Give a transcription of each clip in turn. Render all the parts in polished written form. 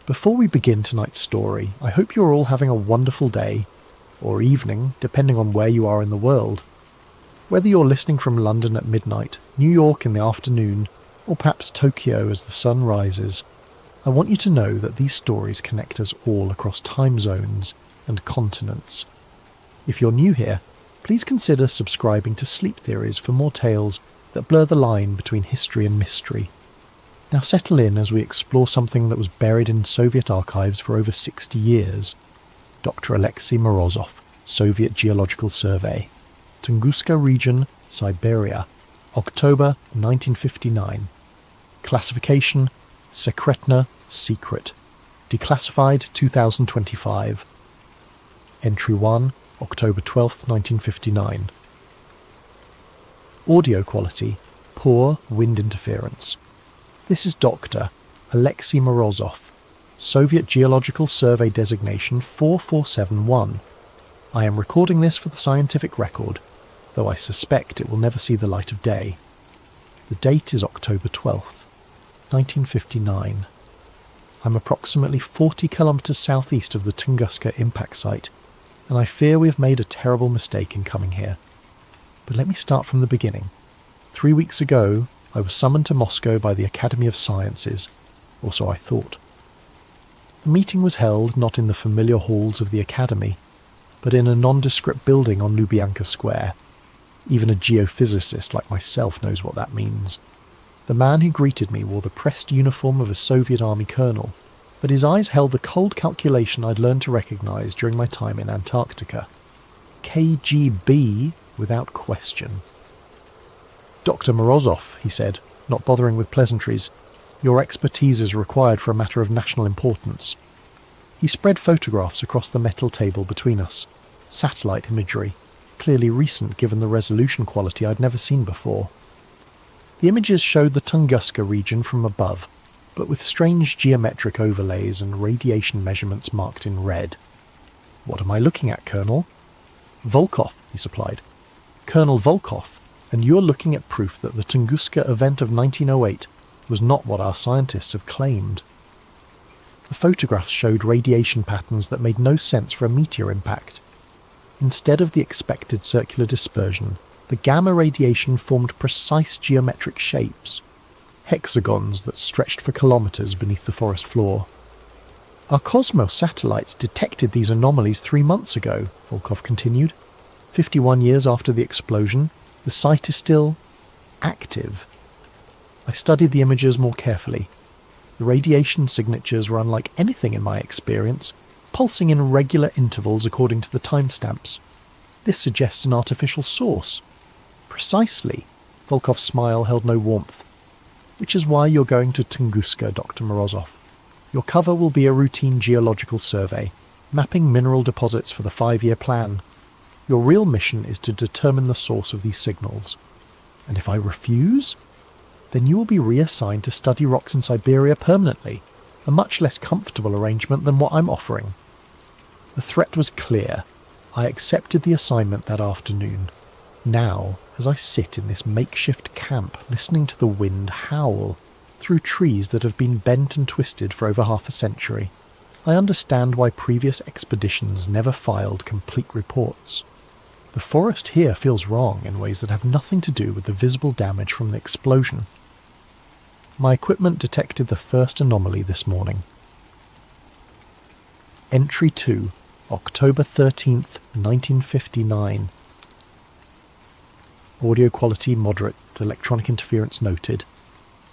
Before we begin tonight's story, I hope you're all having a wonderful day, or evening, depending on where you are in the world. Whether you're listening from London at midnight, New York in the afternoon, or perhaps Tokyo as the sun rises, I want you to know that these stories connect us all across time zones and continents. If you're new here, please consider subscribing to Sleep Theories for more tales that blur the line between history and mystery. Now settle in as we explore something that was buried in Soviet archives for over 60 years. Dr. Alexei Morozov, Soviet Geological Survey. Tunguska Region, Siberia. October 1959. Classification: Sekretna, secret. Declassified 2025. Entry 1, October 12, 1959. Audio quality: poor wind interference. This is Dr. Alexei Morozov, Soviet Geological Survey designation 4471. I am recording this for the scientific record, though I suspect it will never see the light of day. The date is October 12th, 1959. I'm approximately 40 kilometres southeast of the Tunguska impact site, and I fear we have made a terrible mistake in coming here. But let me start from the beginning. 3 weeks ago, I was summoned to Moscow by the Academy of Sciences, or so I thought. The meeting was held not in the familiar halls of the Academy, but in a nondescript building on Lubyanka Square. Even a geophysicist like myself knows what that means. The man who greeted me wore the pressed uniform of a Soviet Army colonel, but his eyes held the cold calculation I'd learned to recognise during my time in Antarctica. KGB without question. Dr. Morozov, he said, not bothering with pleasantries, your expertise is required for a matter of national importance. He spread photographs across the metal table between us. Satellite imagery, clearly recent given the resolution quality I'd never seen before. The images showed the Tunguska region from above, but with strange geometric overlays and radiation measurements marked in red. What am I looking at, Colonel? Volkov, he supplied. Colonel Volkov, and you're looking at proof that the Tunguska event of 1908 was not what our scientists have claimed. The photographs showed radiation patterns that made no sense for a meteor impact. Instead of the expected circular dispersion, the gamma radiation formed precise geometric shapes, hexagons that stretched for kilometres beneath the forest floor. Our Cosmos satellites detected these anomalies 3 months ago, Volkov continued. 51 years after the explosion, the site is still active. I studied the images more carefully. The radiation signatures were unlike anything in my experience, pulsing in regular intervals according to the timestamps. This suggests an artificial source. Precisely. Volkov's smile held no warmth. Which is why you're going to Tunguska, Dr. Morozov. Your cover will be a routine geological survey, mapping mineral deposits for the 5-year plan. Your real mission is to determine the source of these signals. And if I refuse, then you will be reassigned to study rocks in Siberia permanently, a much less comfortable arrangement than what I'm offering. The threat was clear. I accepted the assignment that afternoon. Now, as I sit in this makeshift camp listening to the wind howl through trees that have been bent and twisted for over half a century, I understand why previous expeditions never filed complete reports. The forest here feels wrong in ways that have nothing to do with the visible damage from the explosion. My equipment detected the first anomaly this morning. Entry 2, October 13th, 1959. Audio quality moderate, electronic interference noted.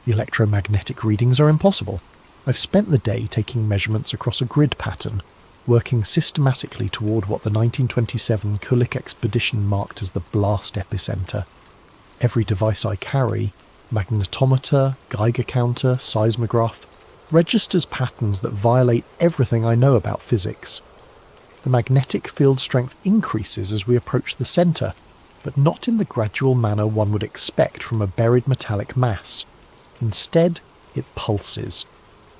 The electromagnetic readings are impossible. I've spent the day taking measurements across a grid pattern, working systematically toward what the 1927 Kulik expedition marked as the blast epicenter. Every device I carry, magnetometer, Geiger counter, seismograph, registers patterns that violate everything I know about physics. The magnetic field strength increases as we approach the center, but not in the gradual manner one would expect from a buried metallic mass. Instead, it pulses.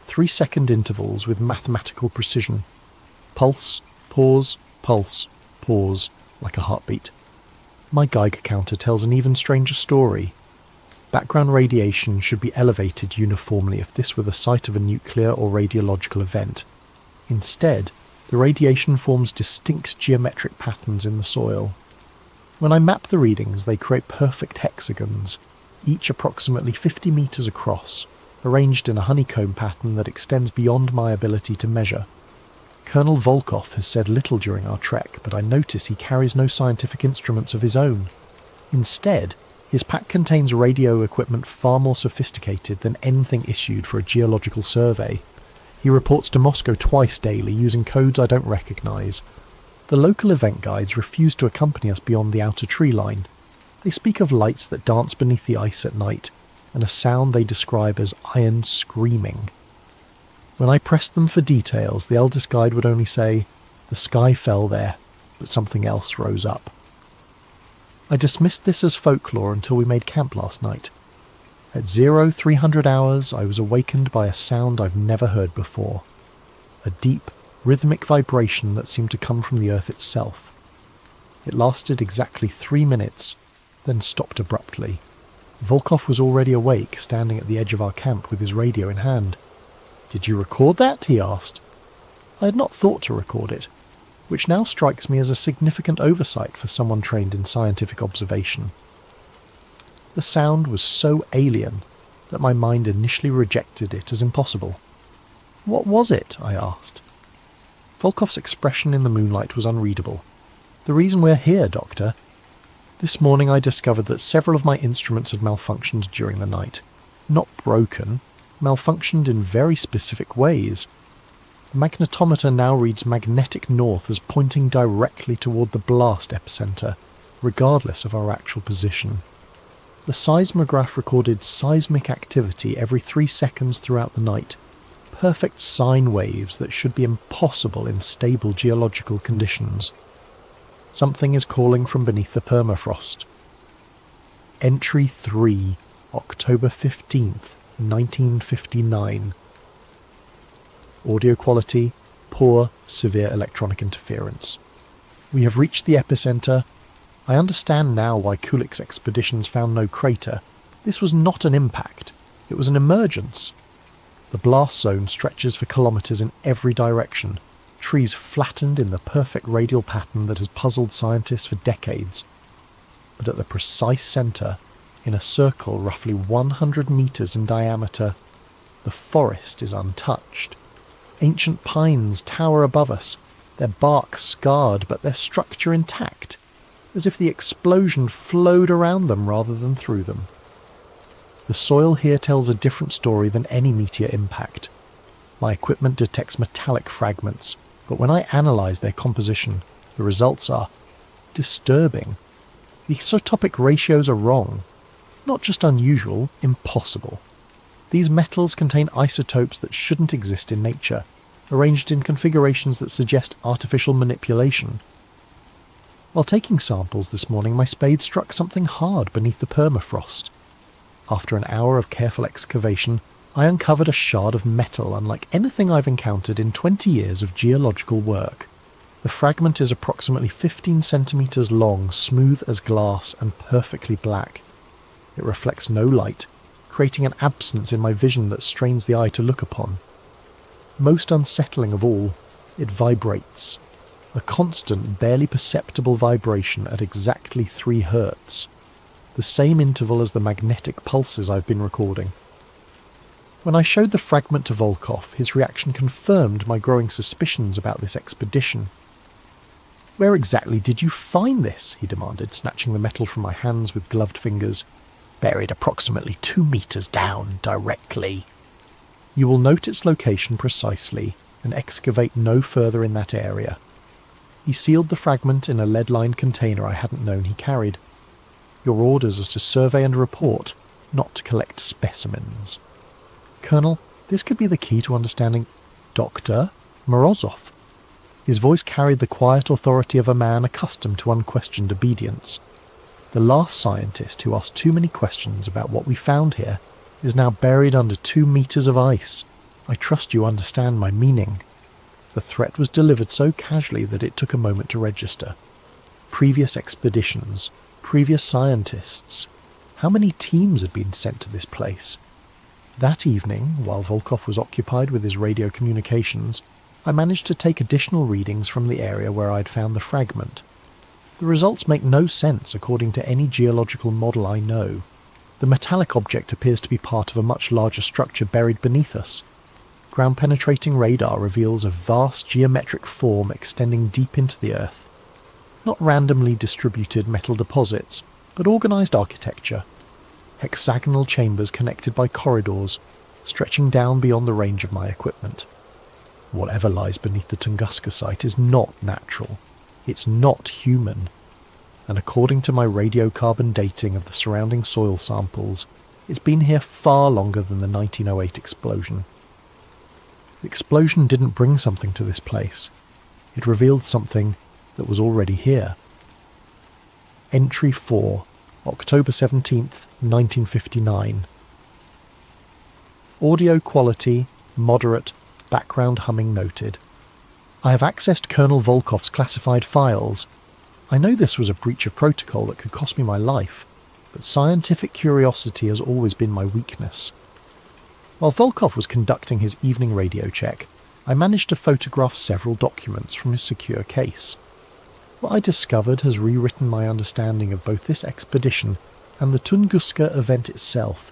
3-second intervals with mathematical precision. Pulse, pause, like a heartbeat. My Geiger counter tells an even stranger story. Background radiation should be elevated uniformly if this were the site of a nuclear or radiological event. Instead, the radiation forms distinct geometric patterns in the soil. When I map the readings, they create perfect hexagons, each approximately 50 metres across, arranged in a honeycomb pattern that extends beyond my ability to measure. Colonel Volkov has said little during our trek, but I notice he carries no scientific instruments of his own. Instead, his pack contains radio equipment far more sophisticated than anything issued for a geological survey. He reports to Moscow twice daily using codes I don't recognise. The local event guides refuse to accompany us beyond the outer tree line. They speak of lights that dance beneath the ice at night, and a sound they describe as iron screaming. When I pressed them for details, the eldest guide would only say, "The sky fell there, but something else rose up." I dismissed this as folklore until we made camp last night. At 0300 hours, I was awakened by a sound I've never heard before. A deep, rhythmic vibration that seemed to come from the earth itself. It lasted exactly 3 minutes, then stopped abruptly. Volkov was already awake, standing at the edge of our camp with his radio in hand. "Did you record that?" he asked. I had not thought to record it, which now strikes me as a significant oversight for someone trained in scientific observation. The sound was so alien that my mind initially rejected it as impossible. "What was it?" I asked. Volkov's expression in the moonlight was unreadable. "The reason we're here, Doctor. This morning I discovered that several of my instruments had malfunctioned during the night. Not broken, malfunctioned in very specific ways. The magnetometer now reads magnetic north as pointing directly toward the blast epicenter, regardless of our actual position. The seismograph recorded seismic activity every 3 seconds throughout the night, perfect sine waves that should be impossible in stable geological conditions. Something is calling from beneath the permafrost. Entry 3, October 15th, 1959. Audio quality, poor, severe electronic interference. We have reached the epicenter. I understand now why Kulik's expeditions found no crater. This was not an impact. It was an emergence. The blast zone stretches for kilometres in every direction, trees flattened in the perfect radial pattern that has puzzled scientists for decades. But at the precise centre, in a circle roughly 100 metres in diameter, the forest is untouched. Ancient pines tower above us, their bark scarred but their structure intact, as if the explosion flowed around them rather than through them. The soil here tells a different story than any meteor impact. My equipment detects metallic fragments, but when I analyse their composition, the results are disturbing. The isotopic ratios are wrong. Not just unusual, impossible. These metals contain isotopes that shouldn't exist in nature, arranged in configurations that suggest artificial manipulation. While taking samples this morning, my spade struck something hard beneath the permafrost. After an hour of careful excavation, I uncovered a shard of metal unlike anything I've encountered in 20 years of geological work. The fragment is approximately 15 centimetres long, smooth as glass, and perfectly black. It reflects no light, creating an absence in my vision that strains the eye to look upon. Most unsettling of all, it vibrates. A constant, barely perceptible vibration at exactly 3 Hz. The same interval as the magnetic pulses I've been recording. When I showed the fragment to Volkov, his reaction confirmed my growing suspicions about this expedition. "Where exactly did you find this?" he demanded, snatching the metal from my hands with gloved fingers. "Buried approximately 2 meters down, directly. You will note its location precisely and excavate no further in that area." He sealed the fragment in a lead-lined container I hadn't known he carried. "Your orders are to survey and report, not to collect specimens." "Colonel, this could be the key to understanding Dr. Morozov." His voice carried the quiet authority of a man accustomed to unquestioned obedience. "The last scientist who asked too many questions about what we found here is now buried under 2 meters of ice. I trust you understand my meaning." The threat was delivered so casually that it took a moment to register. Previous expeditions, previous scientists. How many teams had been sent to this place? That evening, while Volkov was occupied with his radio communications, I managed to take additional readings from the area where I'd found the fragment. The results make no sense according to any geological model I know. The metallic object appears to be part of a much larger structure buried beneath us. Ground-penetrating radar reveals a vast geometric form extending deep into the earth. Not randomly distributed metal deposits, but organised architecture. Hexagonal chambers connected by corridors, stretching down beyond the range of my equipment. Whatever lies beneath the Tunguska site is not natural. It's not human. And according to my radiocarbon dating of the surrounding soil samples, it's been here far longer than the 1908 explosion. The explosion didn't bring something to this place. It revealed something that was already here. Entry 4, October 17th, 1959. Audio quality, moderate, background humming noted. I have accessed Colonel Volkov's classified files. I know this was a breach of protocol that could cost me my life, but scientific curiosity has always been my weakness. While Volkov was conducting his evening radio check, I managed to photograph several documents from his secure case. What I discovered has rewritten my understanding of both this expedition and the Tunguska event itself.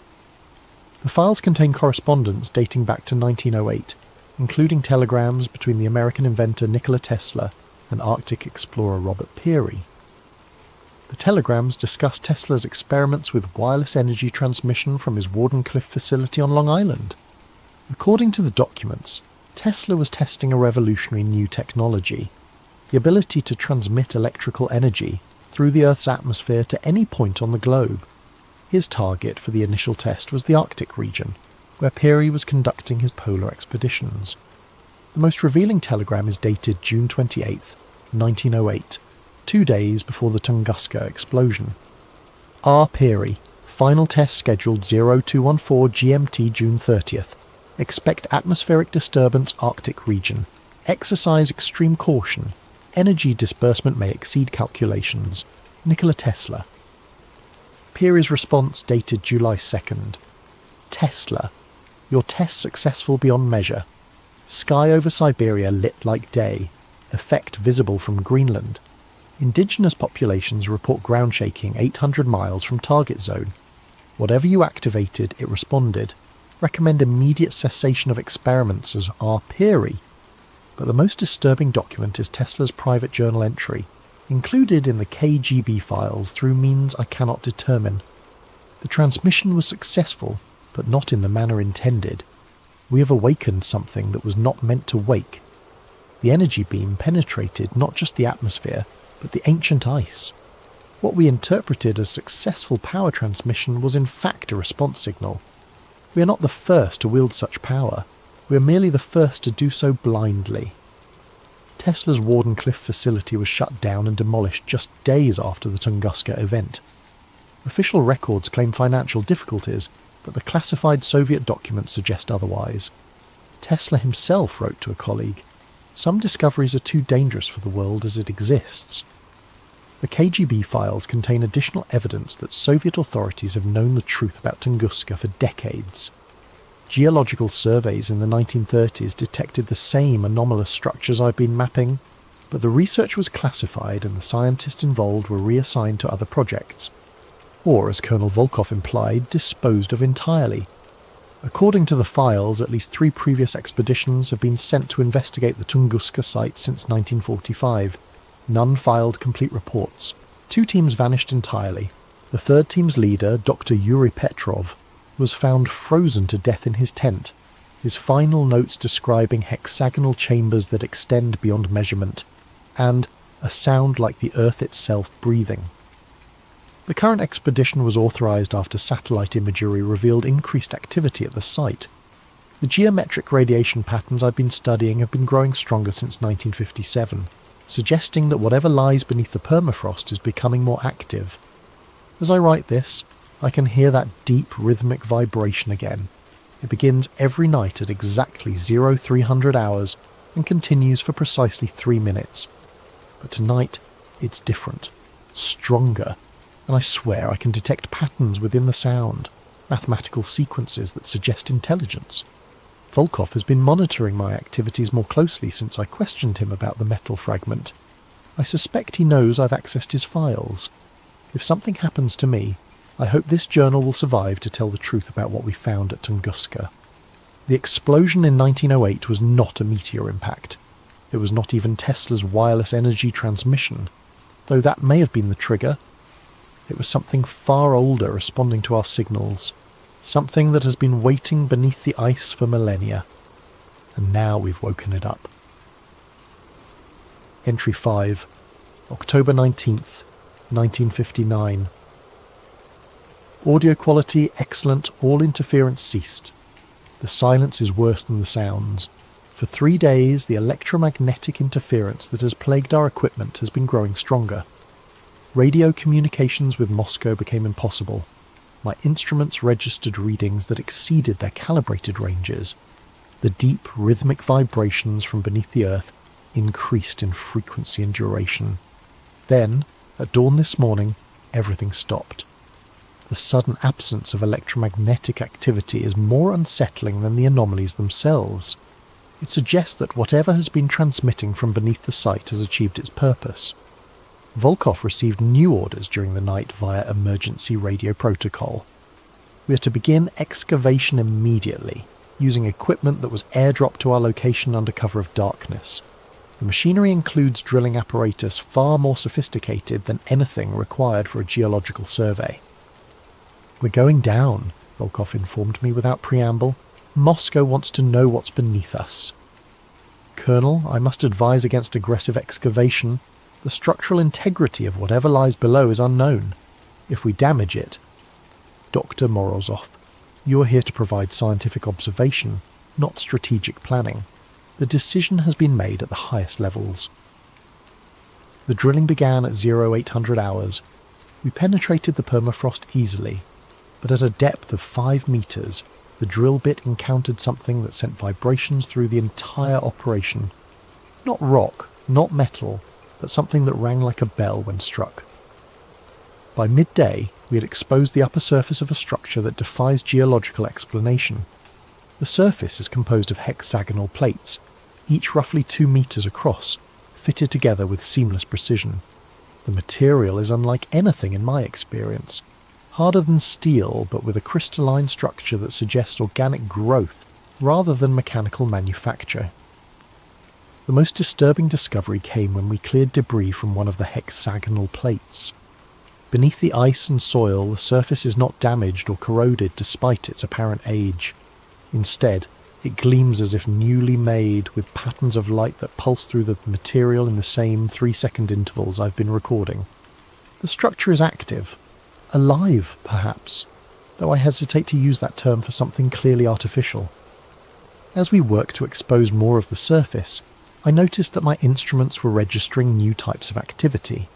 The files contain correspondence dating back to 1908, including telegrams between the American inventor Nikola Tesla and Arctic explorer Robert Peary. The telegrams discuss Tesla's experiments with wireless energy transmission from his Wardenclyffe facility on Long Island. According to the documents, Tesla was testing a revolutionary new technology, the ability to transmit electrical energy through the Earth's atmosphere to any point on the globe. His target for the initial test was the Arctic region, where Peary was conducting his polar expeditions. The most revealing telegram is dated June 28, 1908, 2 days before the Tunguska explosion. R. Peary, final test scheduled 0214 GMT June 30th. Expect atmospheric disturbance Arctic region. Exercise extreme caution. Energy disbursement may exceed calculations. Nikola Tesla. Peary's response dated July 2nd. Tesla. Your test successful beyond measure. Sky over Siberia lit like day. Effect visible from Greenland. Indigenous populations report ground shaking 800 miles from target zone. Whatever you activated, it responded. Recommend immediate cessation of experiments as R. Peary. But the most disturbing document is Tesla's private journal entry, included in the KGB files through means I cannot determine. The transmission was successful, but not in the manner intended. We have awakened something that was not meant to wake. The energy beam penetrated not just the atmosphere, but the ancient ice. What we interpreted as successful power transmission was in fact a response signal. We are not the first to wield such power. We are merely the first to do so blindly. Tesla's Wardenclyffe facility was shut down and demolished just days after the Tunguska event. Official records claim financial difficulties, but the classified Soviet documents suggest otherwise. Tesla himself wrote to a colleague, "Some discoveries are too dangerous for the world as it exists." The KGB files contain additional evidence that Soviet authorities have known the truth about Tunguska for decades. Geological surveys in the 1930s detected the same anomalous structures I've been mapping, but the research was classified and the scientists involved were reassigned to other projects, or, as Colonel Volkov implied, disposed of entirely. According to the files, at least 3 previous expeditions have been sent to investigate the Tunguska site since 1945. None filed complete reports. 2 teams vanished entirely. The 3rd team's leader, Dr. Yuri Petrov, was found frozen to death in his tent, his final notes describing hexagonal chambers that extend beyond measurement, and a sound like the earth itself breathing. The current expedition was authorized after satellite imagery revealed increased activity at the site. The geometric radiation patterns I've been studying have been growing stronger since 1957, suggesting that whatever lies beneath the permafrost is becoming more active. As I write this, I can hear that deep rhythmic vibration again. It begins every night at exactly 0300 hours and continues for precisely 3 minutes. But tonight, it's different, stronger. and I swear I can detect patterns within the sound, mathematical sequences that suggest intelligence. Volkov has been monitoring my activities more closely since I questioned him about the metal fragment. I suspect he knows I've accessed his files. If something happens to me, I hope this journal will survive to tell the truth about what we found at Tunguska. The explosion in 1908 was not a meteor impact. It was not even Tesla's wireless energy transmission, though that may have been the trigger. It was something far older responding to our signals, something that has been waiting beneath the ice for millennia, and now we've woken it up. Entry 5, October 19th, 1959. Audio quality excellent, all interference ceased. The silence is worse than the sounds. For 3 days, the electromagnetic interference that has plagued our equipment has been growing stronger. Radio communications with Moscow became impossible. My instruments registered readings that exceeded their calibrated ranges. The deep, rhythmic vibrations from beneath the earth increased in frequency and duration. Then, at dawn this morning, everything stopped. The sudden absence of electromagnetic activity is more unsettling than the anomalies themselves. It suggests that whatever has been transmitting from beneath the site has achieved its purpose. Volkov received new orders during the night via emergency radio protocol. We are to begin excavation immediately, using equipment that was airdropped to our location under cover of darkness. The machinery includes drilling apparatus far more sophisticated than anything required for a geological survey. "We're going down," Volkov informed me without preamble. "Moscow wants to know what's beneath us." "Colonel, I must advise against aggressive excavation. The structural integrity of whatever lies below is unknown. If we damage it..." "Dr. Morozov, you are here to provide scientific observation, not strategic planning. The decision has been made at the highest levels." The drilling began at 0800 hours. We penetrated the permafrost easily, but at a depth of 5 meters, the drill bit encountered something that sent vibrations through the entire operation. Not rock, not metal, but something that rang like a bell when struck. By midday, we had exposed the upper surface of a structure that defies geological explanation. The surface is composed of hexagonal plates, each roughly 2 meters across, fitted together with seamless precision. The material is unlike anything in my experience. Harder than steel, but with a crystalline structure that suggests organic growth rather than mechanical manufacture. The most disturbing discovery came when we cleared debris from one of the hexagonal plates. Beneath the ice and soil, the surface is not damaged or corroded despite its apparent age. Instead, it gleams as if newly made, with patterns of light that pulse through the material in the same 3-second intervals I've been recording. The structure is active. Alive, perhaps, though I hesitate to use that term for something clearly artificial. As we work to expose more of the surface, I noticed that my instruments were registering new types of activity.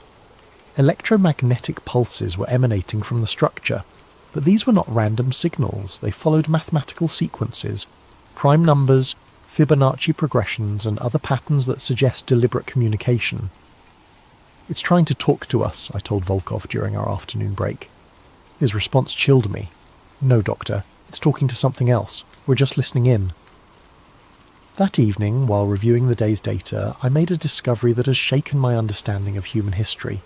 Electromagnetic pulses were emanating from the structure, but these were not random signals. They followed mathematical sequences, prime numbers, Fibonacci progressions, and other patterns that suggest deliberate communication. "It's trying to talk to us," I told Volkov during our afternoon break. His response chilled me. "No, Doctor, it's talking to something else. We're just listening in." That evening, while reviewing the day's data, I made a discovery that has shaken my understanding of human history.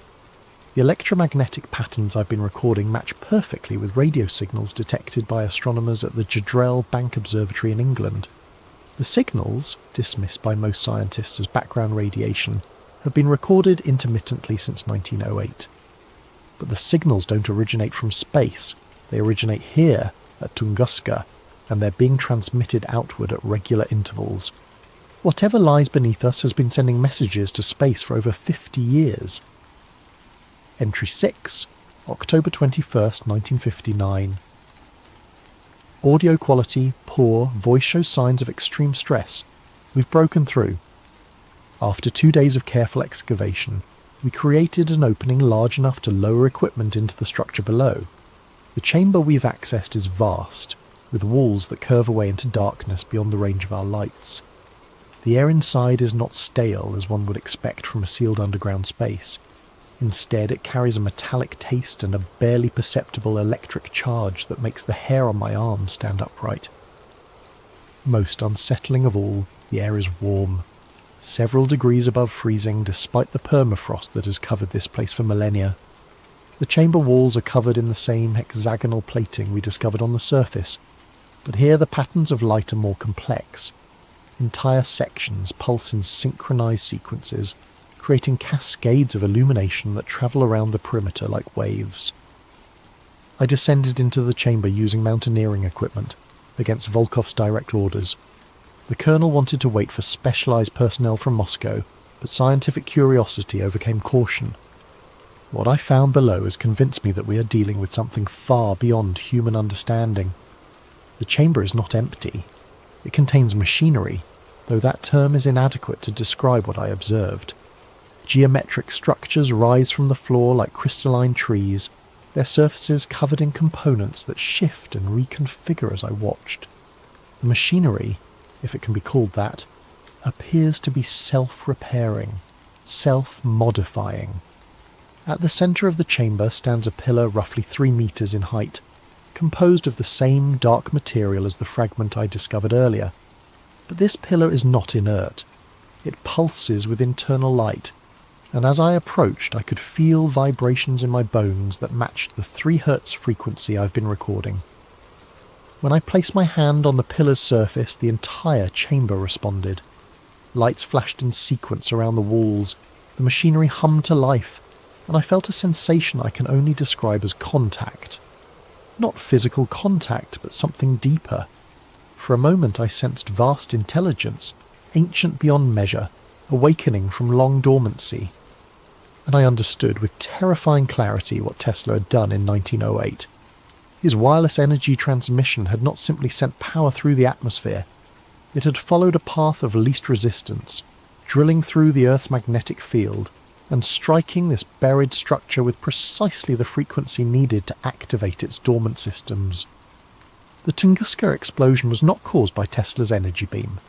The electromagnetic patterns I've been recording match perfectly with radio signals detected by astronomers at the Jadrell Bank Observatory in England. The signals, dismissed by most scientists as background radiation, have been recorded intermittently since 1908. But the signals don't originate from space. They originate here, at Tunguska, and they're being transmitted outward at regular intervals. Whatever lies beneath us has been sending messages to space for over 50 years. Entry 6, October 21st, 1959. Audio quality poor, voice shows signs of extreme stress. We've broken through. After 2 days of careful excavation, we created an opening large enough to lower equipment into the structure below. The chamber we've accessed is vast, with walls that curve away into darkness beyond the range of our lights. The air inside is not stale as one would expect from a sealed underground space. Instead, it carries a metallic taste and a barely perceptible electric charge that makes the hair on my arm stand upright. Most unsettling of all, the air is warm, several degrees above freezing despite the permafrost that has covered this place for millennia. The chamber walls are covered in the same hexagonal plating we discovered on the surface, but here the patterns of light are more complex. Entire sections pulse in synchronized sequences, creating cascades of illumination that travel around the perimeter like waves. I descended into the chamber using mountaineering equipment, against Volkov's direct orders. The colonel wanted to wait for specialized personnel from Moscow, but scientific curiosity overcame caution. What I found below has convinced me that we are dealing with something far beyond human understanding. The chamber is not empty. It contains machinery, though that term is inadequate to describe what I observed. Geometric structures rise from the floor like crystalline trees, their surfaces covered in components that shift and reconfigure as I watched. The machinery, if it can be called that, appears to be self-repairing, self-modifying. At the centre of the chamber stands a pillar roughly 3 meters in height, composed of the same dark material as the fragment I discovered earlier. But this pillar is not inert. It pulses with internal light, and as I approached I could feel vibrations in my bones that matched the 3 Hz frequency I've been recording. When I placed my hand on the pillar's surface, the entire chamber responded. Lights flashed in sequence around the walls, the machinery hummed to life, and I felt a sensation I can only describe as contact. Not physical contact, but something deeper. For a moment I sensed vast intelligence, ancient beyond measure, awakening from long dormancy. And I understood with terrifying clarity what Tesla had done in 1908. His wireless energy transmission had not simply sent power through the atmosphere. It had followed a path of least resistance, drilling through the Earth's magnetic field and striking this buried structure with precisely the frequency needed to activate its dormant systems. The Tunguska explosion was not caused by Tesla's energy beam.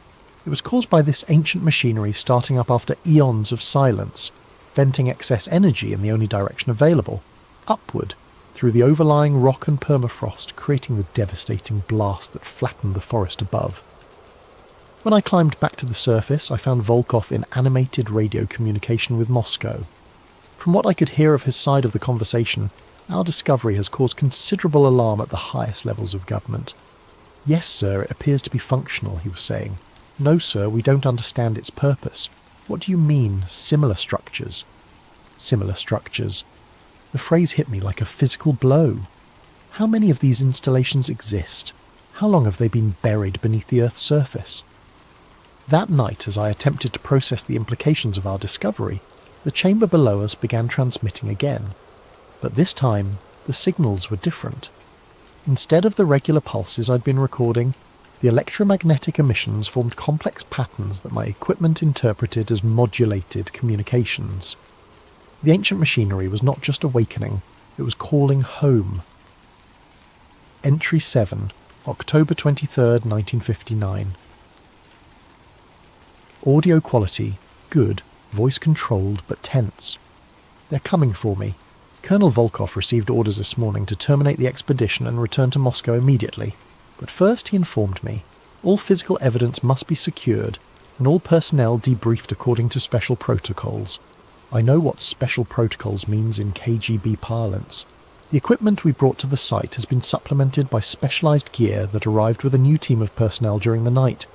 It was caused by this ancient machinery starting up after eons of silence, venting excess energy in the only direction available, upward, through the overlying rock and permafrost, creating the devastating blast that flattened the forest above. When I climbed back to the surface, I found Volkov in animated radio communication with Moscow. From what I could hear of his side of the conversation, our discovery has caused considerable alarm at the highest levels of government. Yes, sir, it appears to be functional, he was saying. No, sir, we don't understand its purpose. What do you mean, similar structures? Similar structures. The phrase hit me like a physical blow. How many of these installations exist? How long have they been buried beneath the Earth's surface? That night, as I attempted to process the implications of our discovery, the chamber below us began transmitting again. But this time, the signals were different. Instead of the regular pulses I'd been recording, the electromagnetic emissions formed complex patterns that my equipment interpreted as modulated communications. The ancient machinery was not just awakening, it was calling home. Entry 7, October 23rd, 1959. Audio quality, good, voice controlled but tense. They're coming for me. Colonel Volkov received orders this morning to terminate the expedition and return to Moscow immediately. But first he informed me, all physical evidence must be secured and all personnel debriefed according to special protocols. I know what special protocols means in KGB parlance. The equipment we brought to the site has been supplemented by specialised gear that arrived with a new team of personnel during the night.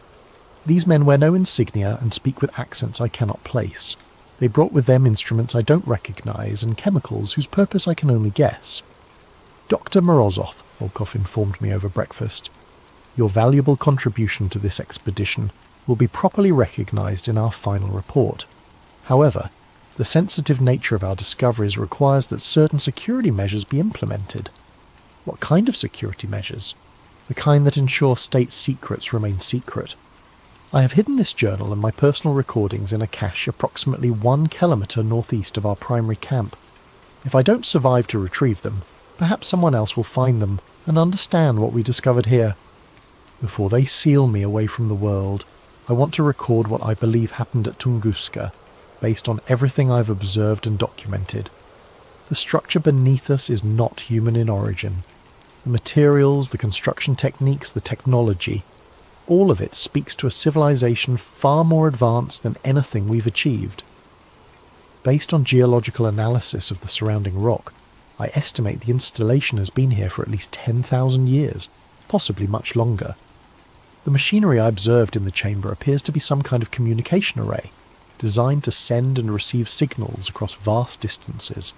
These men wear no insignia and speak with accents I cannot place. They brought with them instruments I don't recognise and chemicals whose purpose I can only guess. Dr. Morozov, Volkov informed me over breakfast. Your valuable contribution to this expedition will be properly recognised in our final report. However, the sensitive nature of our discoveries requires that certain security measures be implemented. What kind of security measures? The kind that ensure state secrets remain secret. I have hidden this journal and my personal recordings in a cache approximately 1 kilometre northeast of our primary camp. If I don't survive to retrieve them, perhaps someone else will find them and understand what we discovered here. Before they seal me away from the world, I want to record what I believe happened at Tunguska, based on everything I've observed and documented, The structure beneath us is not human in origin. The materials, the construction techniques, the technology, all of it speaks to a civilization far more advanced than anything we've achieved. Based on geological analysis of the surrounding rock, I estimate the installation has been here for at least 10,000 years, possibly much longer. The machinery I observed in the chamber appears to be some kind of communication array, designed to send and receive signals across vast distances.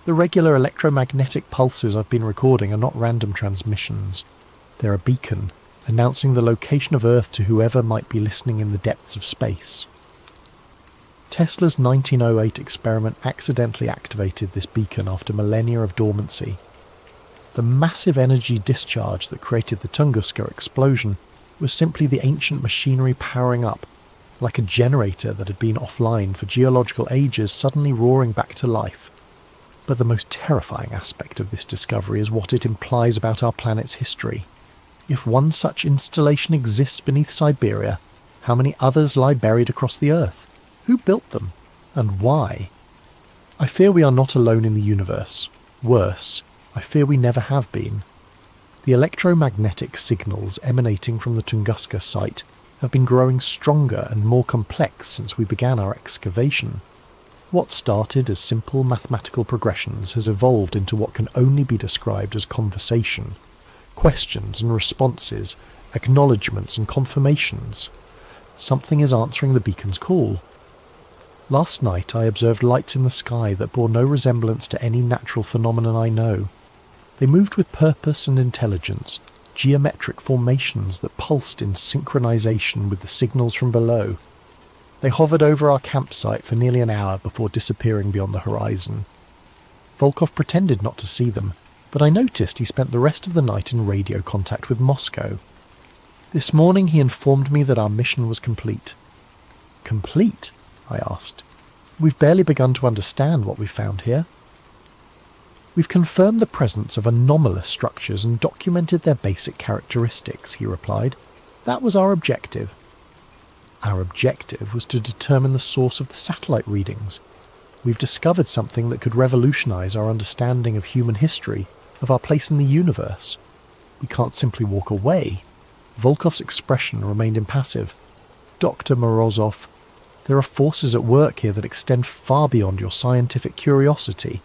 The regular electromagnetic pulses I've been recording are not random transmissions. They're a beacon, announcing the location of Earth to whoever might be listening in the depths of space. Tesla's 1908 experiment accidentally activated this beacon after millennia of dormancy. The massive energy discharge that created the Tunguska explosion was simply the ancient machinery powering up, like a generator that had been offline for geological ages suddenly roaring back to life. But the most terrifying aspect of this discovery is what it implies about our planet's history. If one such installation exists beneath Siberia, how many others lie buried across the Earth? Who built them? And why? I fear we are not alone in the universe. Worse, I fear we never have been. The electromagnetic signals emanating from the Tunguska site have been growing stronger and more complex since we began our excavation. What started as simple mathematical progressions has evolved into what can only be described as conversation. Questions and responses, acknowledgements and confirmations. Something is answering the beacon's call. Last night I observed lights in the sky that bore no resemblance to any natural phenomenon I know. They moved with purpose and intelligence, geometric formations that pulsed in synchronization with the signals from below. They hovered over our campsite for nearly an hour before disappearing beyond the horizon. Volkov pretended not to see them, but I noticed he spent the rest of the night in radio contact with Moscow. This morning he informed me that our mission was complete. Complete? I asked. We've barely begun to understand what we found here. We've confirmed the presence of anomalous structures and documented their basic characteristics, he replied. That was our objective. Our objective was to determine the source of the satellite readings. We've discovered something that could revolutionize our understanding of human history, of our place in the universe. We can't simply walk away. Volkov's expression remained impassive. Dr. Morozov, there are forces at work here that extend far beyond your scientific curiosity.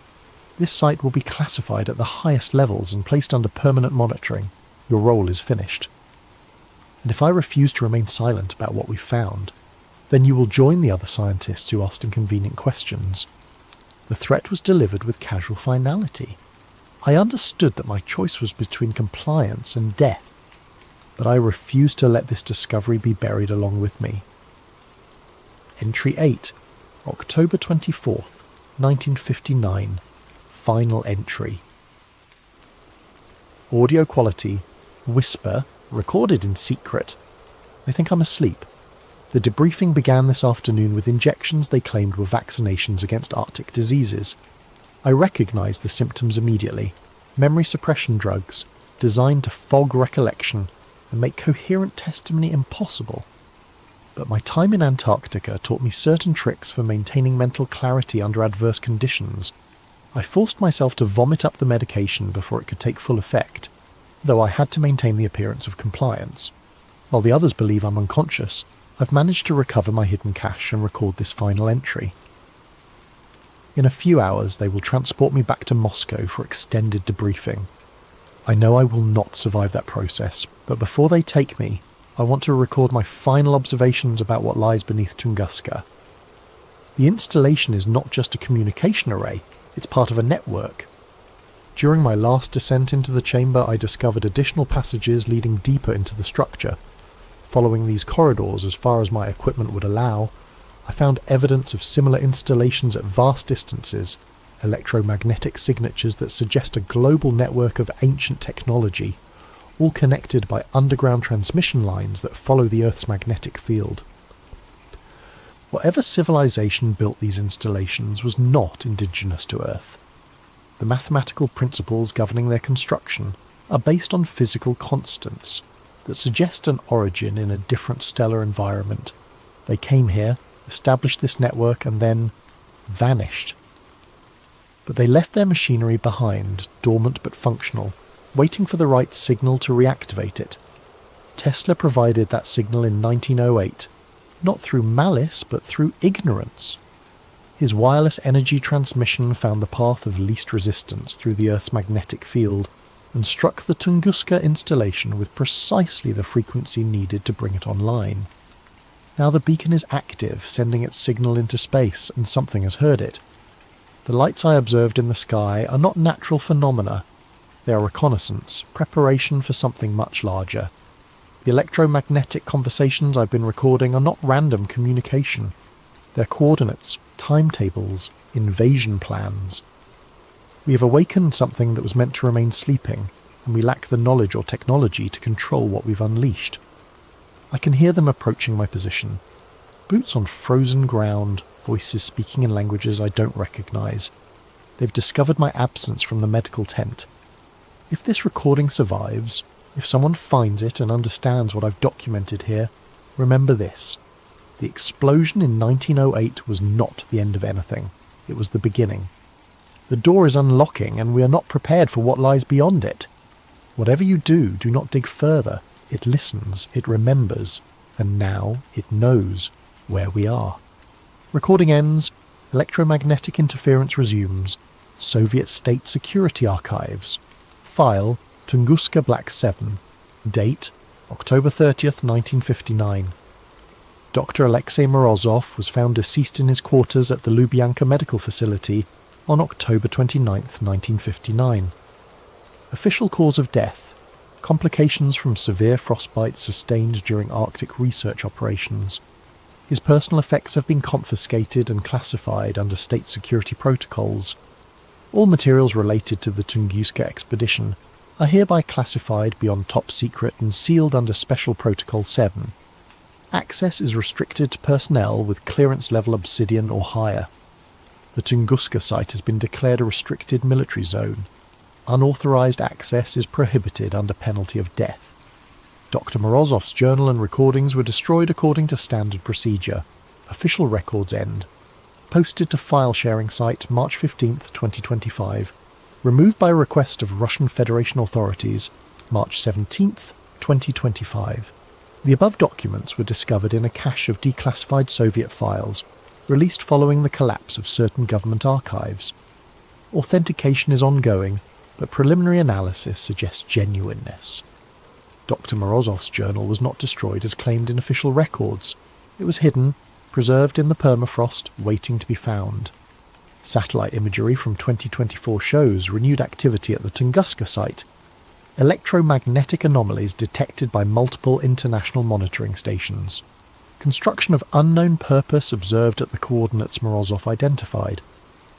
This site will be classified at the highest levels and placed under permanent monitoring. Your role is finished. And if I refuse to remain silent about what we found, then you will join the other scientists who asked inconvenient questions. The threat was delivered with casual finality. I understood that my choice was between compliance and death, but I refused to let this discovery be buried along with me. Entry 8, October 24th, 1959. Final entry. Audio quality, whisper, recorded in secret. They think I'm asleep. The debriefing began this afternoon with injections they claimed were vaccinations against Arctic diseases. I recognized the symptoms immediately. Memory suppression drugs, designed to fog recollection and make coherent testimony impossible. But my time in Antarctica taught me certain tricks for maintaining mental clarity under adverse conditions. I forced myself to vomit up the medication before it could take full effect, though I had to maintain the appearance of compliance. While the others believe I'm unconscious, I've managed to recover my hidden cache and record this final entry. In a few hours they will transport me back to Moscow for extended debriefing. I know I will not survive that process, but before they take me, I want to record my final observations about what lies beneath Tunguska. The installation is not just a communication array, it's part of a network. During my last descent into the chamber, I discovered additional passages leading deeper into the structure. Following these corridors as far as my equipment would allow, I found evidence of similar installations at vast distances, electromagnetic signatures that suggest a global network of ancient technology, all connected by underground transmission lines that follow the Earth's magnetic field. Whatever civilization built these installations was not indigenous to Earth. The mathematical principles governing their construction are based on physical constants that suggest an origin in a different stellar environment. They came here, established this network, and then vanished. but they left their machinery behind, dormant but functional, waiting for the right signal to reactivate it. Tesla provided that signal in 1908, not through malice but through ignorance. His wireless energy transmission found the path of least resistance through the Earth's magnetic field and struck the Tunguska installation with precisely the frequency needed to bring it online. Now the beacon is active, sending its signal into space, and something has heard it. The lights I observed in the sky are not natural phenomena. They are reconnaissance, preparation for something much larger. The electromagnetic conversations I've been recording are not random communication. They're coordinates, timetables, invasion plans. We have awakened something that was meant to remain sleeping, and we lack the knowledge or technology to control what we've unleashed. I can hear them approaching my position. Boots on frozen ground, voices speaking in languages I don't recognise. They've discovered my absence from the medical tent. If this recording survives, if someone finds it and understands what I've documented here, remember this. The explosion in 1908 was not the end of anything. It was the beginning. The door is unlocking and we are not prepared for what lies beyond it. Whatever you do, do not dig further. It listens, it remembers, and now it knows where we are. Recording ends, electromagnetic interference resumes, Soviet State Security Archives. File, Tunguska Black 7. Date, October 30th, 1959. Dr. Alexei Morozov was found deceased in his quarters at the Lubyanka Medical Facility on October 29th, 1959. Official cause of death. Complications from severe frostbite sustained during Arctic research operations. His personal effects have been confiscated and classified under state security protocols. All materials related to the Tunguska expedition are hereby classified beyond top secret and sealed under Special Protocol 7. Access is restricted to personnel with clearance level obsidian or higher. The Tunguska site has been declared a restricted military zone. Unauthorized access is prohibited under penalty of death. Dr. Morozov's journal and recordings were destroyed according to standard procedure. Official records end. Posted to file sharing site March 15th, 2025. Removed by request of Russian Federation authorities March 17th, 2025. The above documents were discovered in a cache of declassified Soviet files, released following the collapse of certain government archives. Authentication is ongoing, but preliminary analysis suggests genuineness. Dr. Morozov's journal was not destroyed as claimed in official records. It was hidden, preserved in the permafrost, waiting to be found. Satellite imagery from 2024 shows renewed activity at the Tunguska site. Electromagnetic anomalies detected by multiple international monitoring stations. Construction of unknown purpose observed at the coordinates Morozov identified.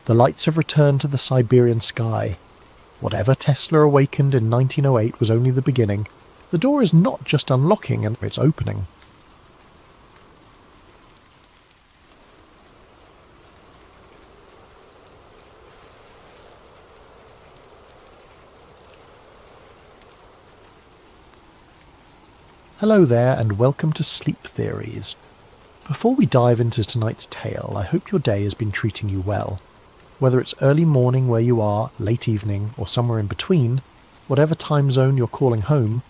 The lights have returned to the Siberian sky. Whatever Tesla awakened in 1908 was only the beginning. The door is not just unlocking, and it's opening. Hello there, and welcome to Sleep Theories. Before we dive into tonight's tale, I hope your day has been treating you well. Whether it's early morning where you are, late evening, or somewhere in between, whatever time zone you're calling home,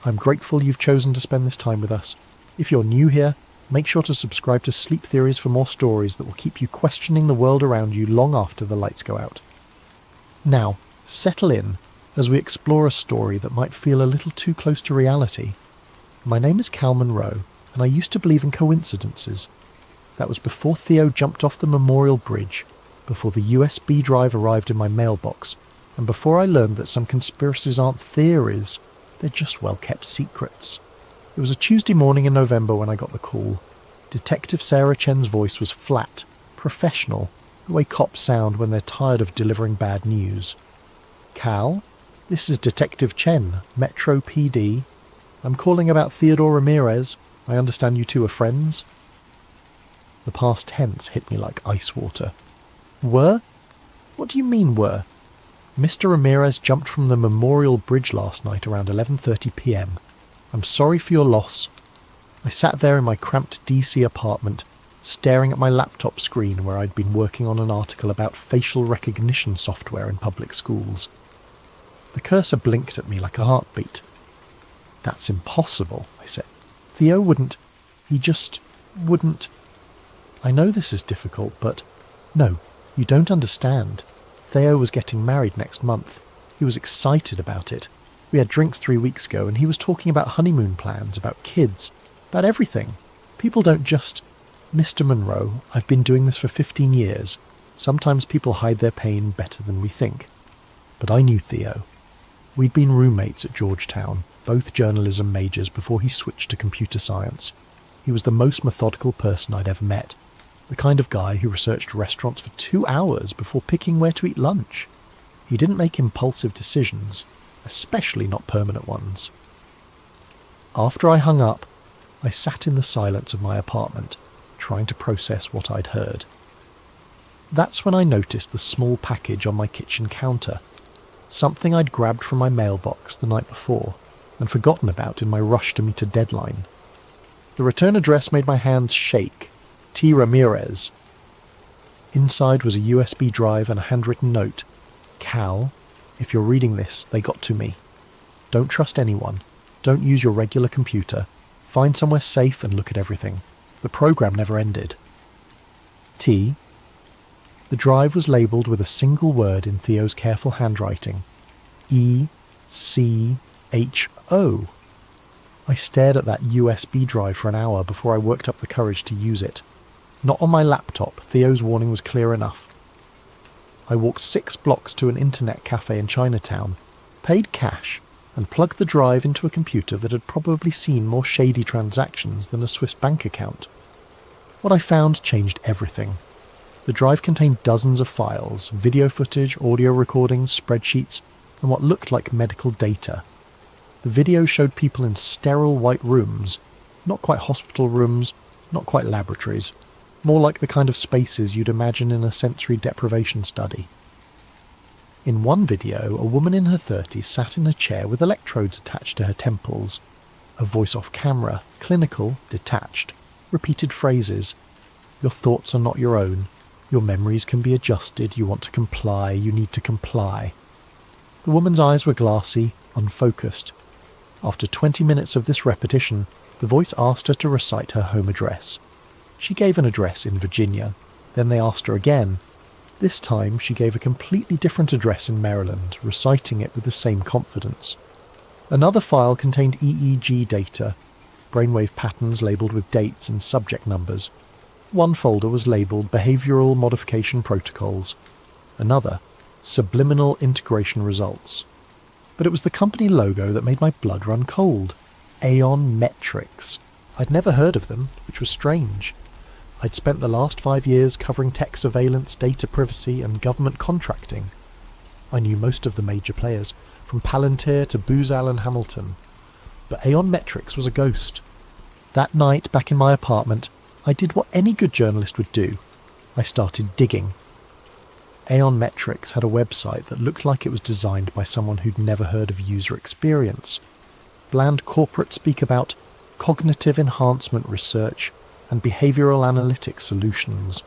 I'm grateful you've chosen to spend this time with us. If you're new here, make sure to subscribe to Sleep Theories for more stories that will keep you questioning the world around you long after the lights go out. Now, settle in as we explore a story that might feel a little too close to reality. My name is Cal Monroe, and I used to believe in coincidences. That was before Theo jumped off the Memorial Bridge, before the USB drive arrived in my mailbox, and before I learned that some conspiracies aren't theories, they're just well-kept secrets. It was a Tuesday morning in November when I got the call. Detective Sarah Chen's voice was flat, professional, the way cops sound when they're tired of delivering bad news. Cal, this is Detective Chen, Metro PD. I'm calling about Theodore Ramirez. I understand you two are friends. The past tense hit me like ice water. Were? What do you mean were? Mr. Ramirez jumped from the Memorial Bridge last night around 11:30 p.m. I'm sorry for your loss. I sat there in my cramped DC apartment, staring at my laptop screen where I'd been working on an article about facial recognition software in public schools. The cursor blinked at me like a heartbeat. "That's impossible," I said. "Theo wouldn't. He just wouldn't." "I know this is difficult, but..." "No, you don't understand. Theo was getting married next month. He was excited about it. We had drinks 3 weeks ago and he was talking about honeymoon plans, about kids, about everything. People don't just..." "Mr. Monroe, I've been doing this for 15 years. Sometimes people hide their pain better than we think. But I knew Theo. We'd been roommates at Georgetown, both journalism majors before he switched to computer science. He was the most methodical person I'd ever met. The kind of guy who researched restaurants for 2 hours before picking where to eat lunch. He didn't make impulsive decisions, especially not permanent ones." After I hung up, I sat in the silence of my apartment, trying to process what I'd heard. That's when I noticed the small package on my kitchen counter, something I'd grabbed from my mailbox the night before and forgotten about in my rush to meet a deadline. The return address made my hands shake. T. Ramirez. Inside was a USB drive and a handwritten note. "Cal, if you're reading this, they got to me. Don't trust anyone. Don't use your regular computer. Find somewhere safe and look at everything. The program never ended. T." The drive was labelled with a single word in Theo's careful handwriting. ECHO. I stared at that USB drive for an hour before I worked up the courage to use it. Not on my laptop, Theo's warning was clear enough. I walked 6 blocks to an internet cafe in Chinatown, paid cash, and plugged the drive into a computer that had probably seen more shady transactions than a Swiss bank account. What I found changed everything. The drive contained dozens of files, video footage, audio recordings, spreadsheets, and what looked like medical data. The video showed people in sterile white rooms, not quite hospital rooms, not quite laboratories, more like the kind of spaces you'd imagine in a sensory deprivation study. In one video, a woman in her 30s sat in a chair with electrodes attached to her temples. A voice off camera, clinical, detached, repeated phrases. "Your thoughts are not your own. Your memories can be adjusted. You want to comply. You need to comply." The woman's eyes were glassy, unfocused. After 20 minutes of this repetition, the voice asked her to recite her home address. She gave an address in Virginia. Then they asked her again. This time she gave a completely different address in Maryland, reciting it with the same confidence. Another file contained EEG data, brainwave patterns labelled with dates and subject numbers. One folder was labelled Behavioural Modification Protocols. Another, Subliminal Integration Results. But it was the company logo that made my blood run cold. Aeon Metrics. I'd never heard of them, which was strange. I'd spent the last 5 years covering tech surveillance, data privacy, and government contracting. I knew most of the major players, from Palantir to Booz Allen Hamilton. But Aeon Metrics was a ghost. That night, back in my apartment, I did what any good journalist would do. I started digging. Aeon Metrics had a website that looked like it was designed by someone who'd never heard of user experience. Bland corporate speak about cognitive enhancement research and behavioural analytics solutions.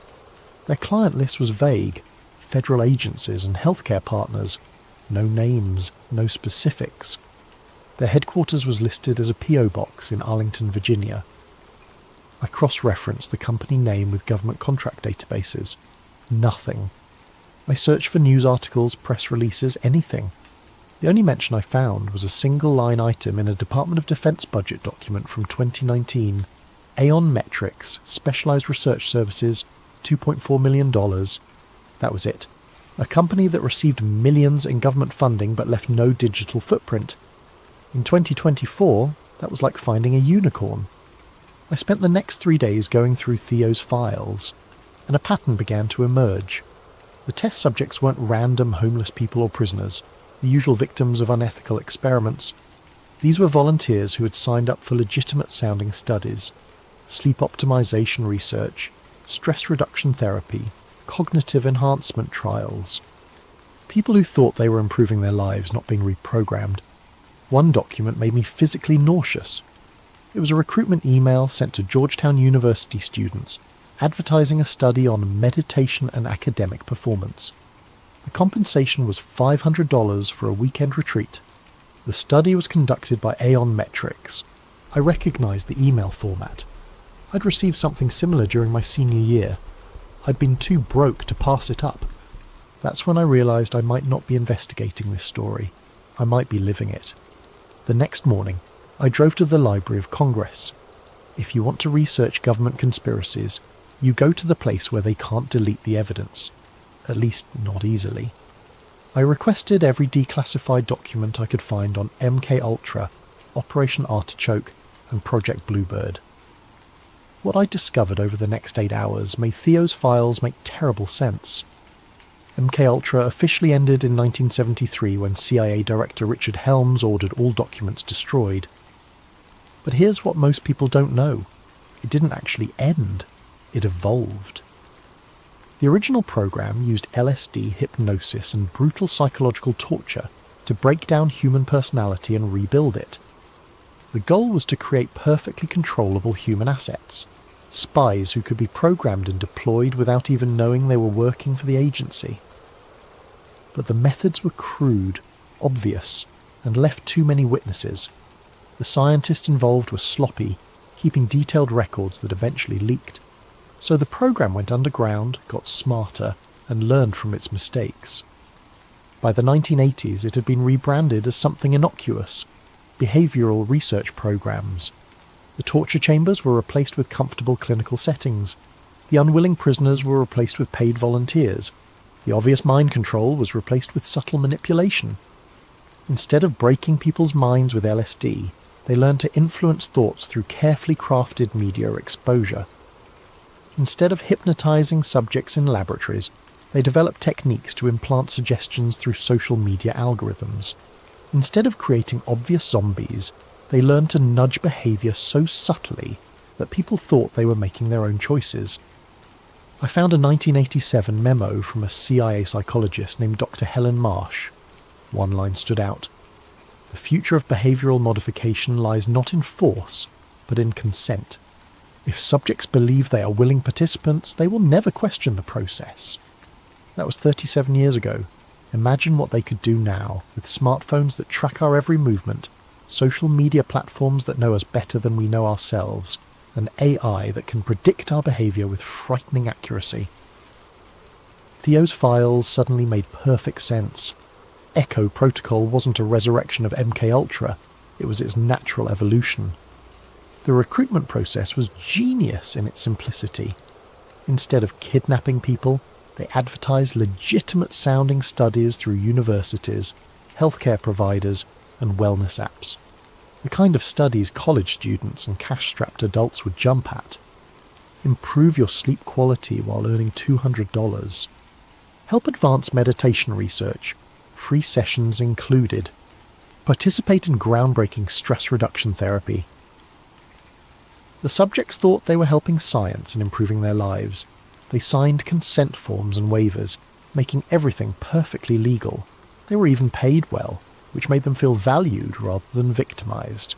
Their client list was vague. Federal agencies and healthcare partners. No names, no specifics. Their headquarters was listed as a P.O. box in Arlington, Virginia. I cross-referenced the company name with government contract databases. Nothing. I searched for news articles, press releases, anything. The only mention I found was a single-line item in a Department of Defense budget document from 2019. Aeon Metrics, Specialized Research Services, $2.4 million. That was it. A company that received millions in government funding but left no digital footprint. In 2024, that was like finding a unicorn. I spent the next 3 days going through Theo's files, and a pattern began to emerge. The test subjects weren't random homeless people or prisoners, the usual victims of unethical experiments. These were volunteers who had signed up for legitimate-sounding studies, sleep optimization research, stress reduction therapy, cognitive enhancement trials. People who thought they were improving their lives, not being reprogrammed. One document made me physically nauseous. It was a recruitment email sent to Georgetown University students, advertising a study on meditation and academic performance. The compensation was $500 for a weekend retreat. The study was conducted by Aeon Metrics. I recognised the email format. I'd received something similar during my senior year. I'd been too broke to pass it up. That's when I realised I might not be investigating this story. I might be living it. The next morning, I drove to the Library of Congress. If you want to research government conspiracies, you go to the place where they can't delete the evidence. At least not easily. I requested every declassified document I could find on MK Ultra, Operation Artichoke, and Project Bluebird. What I discovered over the next 8 hours made Theo's files make terrible sense. MK Ultra officially ended in 1973 when CIA Director Richard Helms ordered all documents destroyed. But here's what most people don't know. It didn't actually end. It evolved. The original program used LSD, hypnosis, and brutal psychological torture to break down human personality and rebuild it. The goal was to create perfectly controllable human assets, spies who could be programmed and deployed without even knowing they were working for the agency. But the methods were crude, obvious, and left too many witnesses. The scientists involved were sloppy, keeping detailed records that eventually leaked. So the program went underground, got smarter, and learned from its mistakes. By the 1980s, it had been rebranded as something innocuous, behavioural research programs. The torture chambers were replaced with comfortable clinical settings. The unwilling prisoners were replaced with paid volunteers. The obvious mind control was replaced with subtle manipulation. Instead of breaking people's minds with LSD, they learned to influence thoughts through carefully crafted media exposure. Instead of hypnotizing subjects in laboratories, they developed techniques to implant suggestions through social media algorithms. Instead of creating obvious zombies, they learned to nudge behaviour so subtly that people thought they were making their own choices. I found a 1987 memo from a CIA psychologist named Dr. Helen Marsh. One line stood out. The future of behavioural modification lies not in force, but in consent. If subjects believe they are willing participants, they will never question the process. That was 37 years ago. Imagine what they could do now, with smartphones that track our every movement, social media platforms that know us better than we know ourselves, and AI that can predict our behaviour with frightening accuracy. Theo's files suddenly made perfect sense. Echo Protocol wasn't a resurrection of MK Ultra, it was its natural evolution. The recruitment process was genius in its simplicity. Instead of kidnapping people, they advertised legitimate-sounding studies through universities, healthcare providers, and wellness apps. The kind of studies college students and cash-strapped adults would jump at. Improve your sleep quality while earning $200. Help advance meditation research, free sessions included. Participate in groundbreaking stress reduction therapy. The subjects thought they were helping science and improving their lives. They signed consent forms and waivers, making everything perfectly legal. They were even paid well, which made them feel valued rather than victimised.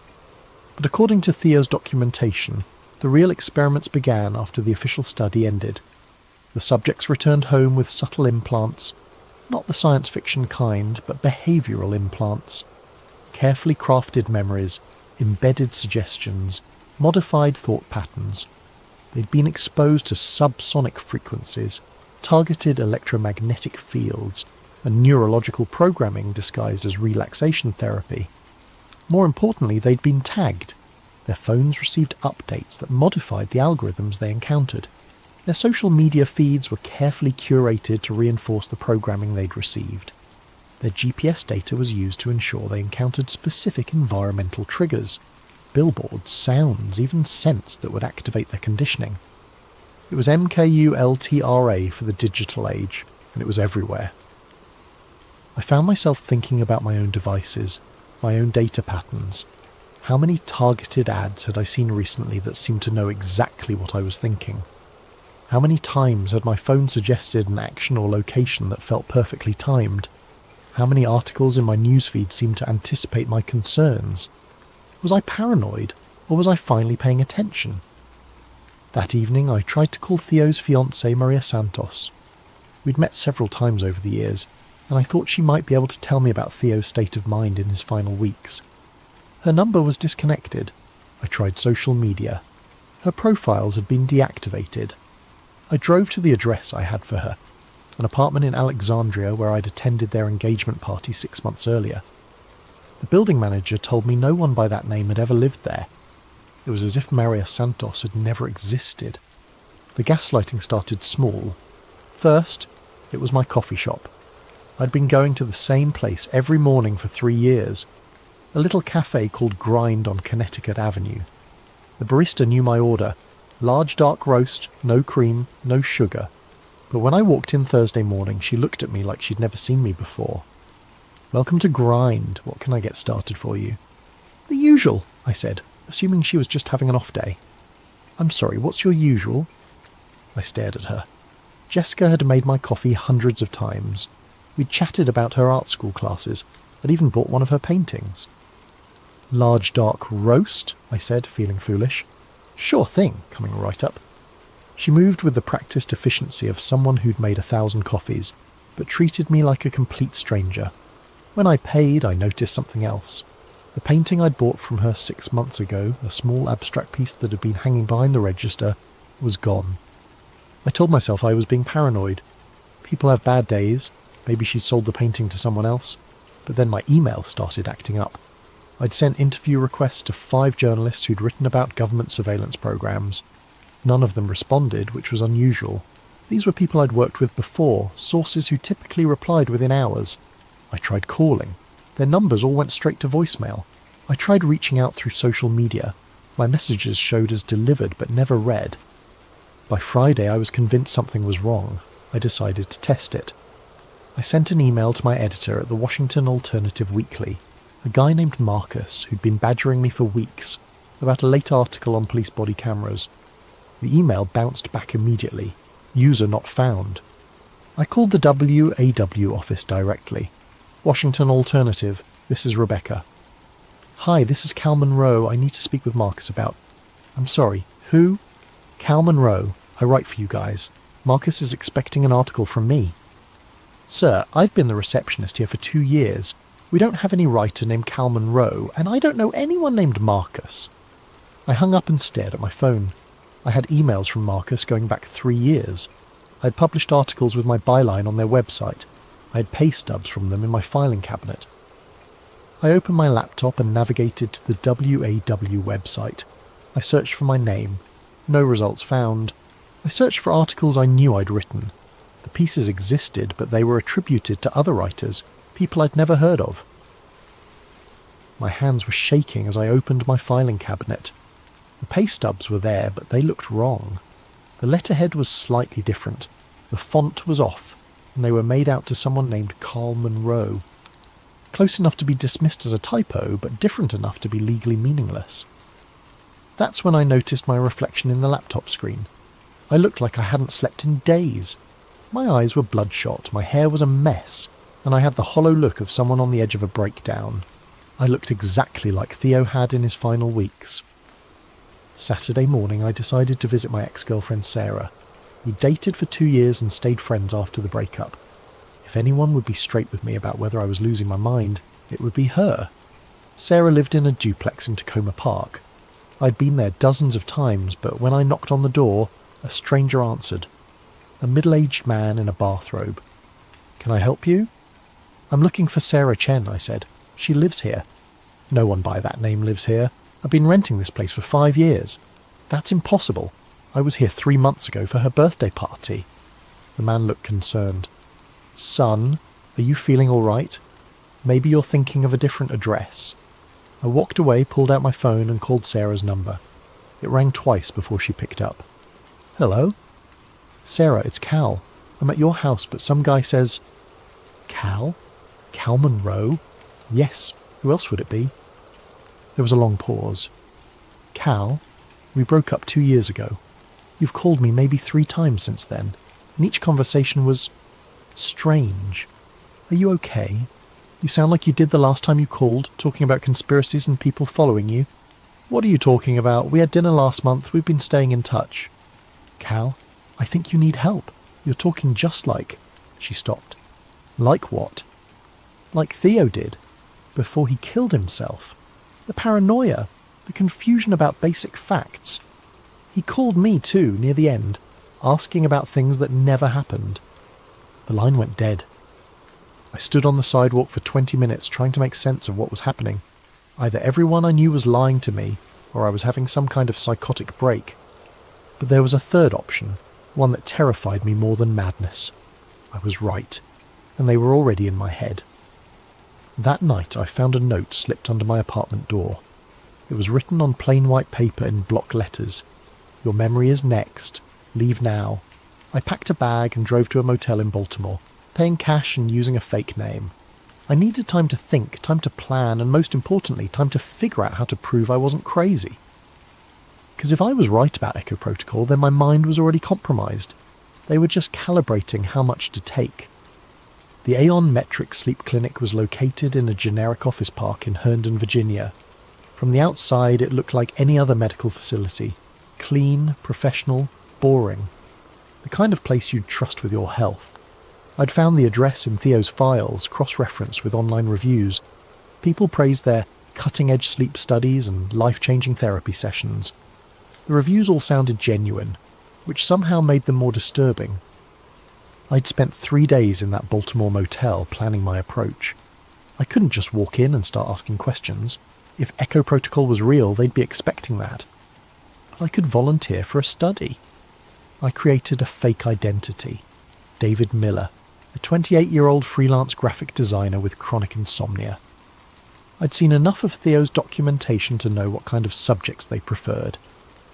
But according to Theo's documentation, the real experiments began after the official study ended. The subjects returned home with subtle implants, not the science fiction kind, but behavioural implants. Carefully crafted memories, embedded suggestions, modified thought patterns. They'd been exposed to subsonic frequencies, targeted electromagnetic fields, and neurological programming disguised as relaxation therapy. More importantly, they'd been tagged. Their phones received updates that modified the algorithms they encountered. Their social media feeds were carefully curated to reinforce the programming they'd received. Their GPS data was used to ensure they encountered specific environmental triggers. Billboards, sounds, even scents that would activate their conditioning. It was MKULTRA for the digital age, and it was everywhere. I found myself thinking about my own devices, my own data patterns. How many targeted ads had I seen recently that seemed to know exactly what I was thinking? How many times had my phone suggested an action or location that felt perfectly timed? How many articles in my newsfeed seemed to anticipate my concerns? Was I paranoid, or was I finally paying attention? That evening I tried to call Theo's fiancée Maria Santos. We'd met several times over the years, and I thought she might be able to tell me about Theo's state of mind in his final weeks. Her number was disconnected. I tried social media. Her profiles had been deactivated. I drove to the address I had for her, an apartment in Alexandria where I'd attended their engagement party 6 months earlier. The building manager told me no one by that name had ever lived there. It was as if Maria Santos had never existed. The gaslighting started small. First, it was my coffee shop. I'd been going to the same place every morning for 3 years, a little cafe called Grind on Connecticut Avenue. The barista knew my order: large dark roast, no cream, no sugar. But when I walked in Thursday morning, she looked at me like she'd never seen me before. "Welcome to Grind. What can I get started for you?" "The usual," I said, assuming she was just having an off day. "I'm sorry, what's your usual?" I stared at her. Jessica had made my coffee hundreds of times. We'd chatted about her art school classes. I'd even bought one of her paintings. "Large dark roast," I said, feeling foolish. "Sure thing," coming right up. She moved with the practiced efficiency of someone who'd made 1,000 coffees, but treated me like a complete stranger. When I paid, I noticed something else. The painting I'd bought from her 6 months ago, a small abstract piece that had been hanging behind the register, was gone. I told myself I was being paranoid. People have bad days. Maybe she'd sold the painting to someone else. But then my email started acting up. I'd sent interview requests to 5 journalists who'd written about government surveillance programs. None of them responded, which was unusual. These were people I'd worked with before, sources who typically replied within hours. I tried calling. Their numbers all went straight to voicemail. I tried reaching out through social media. My messages showed as delivered but never read. By Friday I was convinced something was wrong. I decided to test it. I sent an email to my editor at the Washington Alternative Weekly, a guy named Marcus who'd been badgering me for weeks about a late article on police body cameras. The email bounced back immediately. User not found. I called the WAW office directly. "Washington Alternative, this is Rebecca." "Hi, this is Cal Monroe. I need to speak with Marcus about..." "I'm sorry, who?" "Cal Monroe. I write for you guys. Marcus is expecting an article from me." "Sir, I've been the receptionist here for 2 years. We don't have any writer named Cal Monroe, and I don't know anyone named Marcus." I hung up and stared at my phone. I had emails from Marcus going back 3 years. I had published articles with my byline on their website. I had pay stubs from them in my filing cabinet. I opened my laptop and navigated to the WAW website. I searched for my name. No results found. I searched for articles I knew I'd written. The pieces existed, but they were attributed to other writers, people I'd never heard of. My hands were shaking as I opened my filing cabinet. The pay stubs were there, but they looked wrong. The letterhead was slightly different. The font was off, and they were made out to someone named Carl Monroe. Close enough to be dismissed as a typo, but different enough to be legally meaningless. That's when I noticed my reflection in the laptop screen. I looked like I hadn't slept in days. My eyes were bloodshot, my hair was a mess, and I had the hollow look of someone on the edge of a breakdown. I looked exactly like Theo had in his final weeks. Saturday morning I decided to visit my ex-girlfriend Sarah. We dated for 2 years and stayed friends after the breakup. If anyone would be straight with me about whether I was losing my mind, it would be her. Sarah lived in a duplex in Tacoma Park. I'd been there dozens of times, but when I knocked on the door, a stranger answered. A middle-aged man in a bathrobe. "Can I help you?" "I'm looking for Sarah Chen," I said. "She lives here." "No one by that name lives here. I've been renting this place for 5 years." "That's impossible. I was here 3 months ago for her birthday party." The man looked concerned. "Son, are you feeling all right? Maybe you're thinking of a different address." I walked away, pulled out my phone and called Sarah's number. It rang twice before she picked up. "Hello?" "Sarah, it's Cal. I'm at your house, but some guy says..." "Cal? Cal Monroe?" "Yes. Who else would it be?" There was a long pause. "Cal, we broke up 2 years ago. You've called me maybe 3 times since then, and each conversation was strange. Are you okay? You sound like you did the last time you called, talking about conspiracies and people following you." "What are you talking about? We had dinner last month. We've been staying in touch." "Cal, I think you need help. You're talking just like..." She stopped. "Like what?" "Like Theo did, before he killed himself. The paranoia, the confusion about basic facts. He called me too, near the end, asking about things that never happened." The line went dead. I stood on the sidewalk for 20 minutes trying to make sense of what was happening. Either everyone I knew was lying to me, or I was having some kind of psychotic break. But there was a third option, one that terrified me more than madness. I was right, and they were already in my head. That night I found a note slipped under my apartment door. It was written on plain white paper in block letters. "Your memory is next. Leave now." I packed a bag and drove to a motel in Baltimore, paying cash and using a fake name. I needed time to think, time to plan, and most importantly, time to figure out how to prove I wasn't crazy. Because if I was right about Echo Protocol, then my mind was already compromised. They were just calibrating how much to take. The Aeon Metric Sleep Clinic was located in a generic office park in Herndon, Virginia. From the outside, it looked like any other medical facility. Clean, professional, boring. The kind of place you'd trust with your health. I'd found the address in Theo's files, cross-referenced with online reviews. People praised their cutting-edge sleep studies and life-changing therapy sessions. The reviews all sounded genuine, which somehow made them more disturbing. I'd spent 3 days in that Baltimore motel planning my approach. I couldn't just walk in and start asking questions. If Echo Protocol was real, they'd be expecting that. But I could volunteer for a study. I created a fake identity. David Miller, a 28-year-old freelance graphic designer with chronic insomnia. I'd seen enough of Theo's documentation to know what kind of subjects they preferred.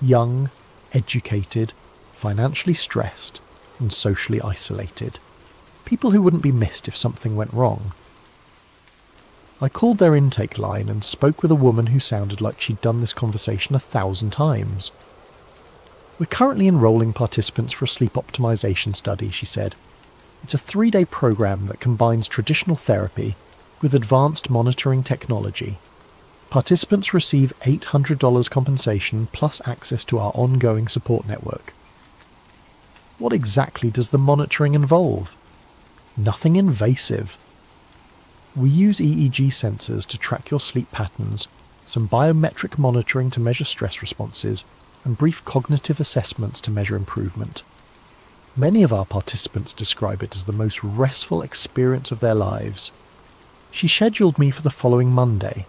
Young, educated, financially stressed, and socially isolated. People who wouldn't be missed if something went wrong. I called their intake line and spoke with a woman who sounded like she'd done this conversation 1,000 times. "We're currently enrolling participants for a sleep optimization study," she said. "It's a 3-day program that combines traditional therapy with advanced monitoring technology. Participants receive $800 compensation plus access to our ongoing support network." What exactly does the monitoring involve? Nothing invasive. We use EEG sensors to track your sleep patterns, some biometric monitoring to measure stress responses, and brief cognitive assessments to measure improvement. Many of our participants describe it as the most restful experience of their lives. She scheduled me for the following Monday.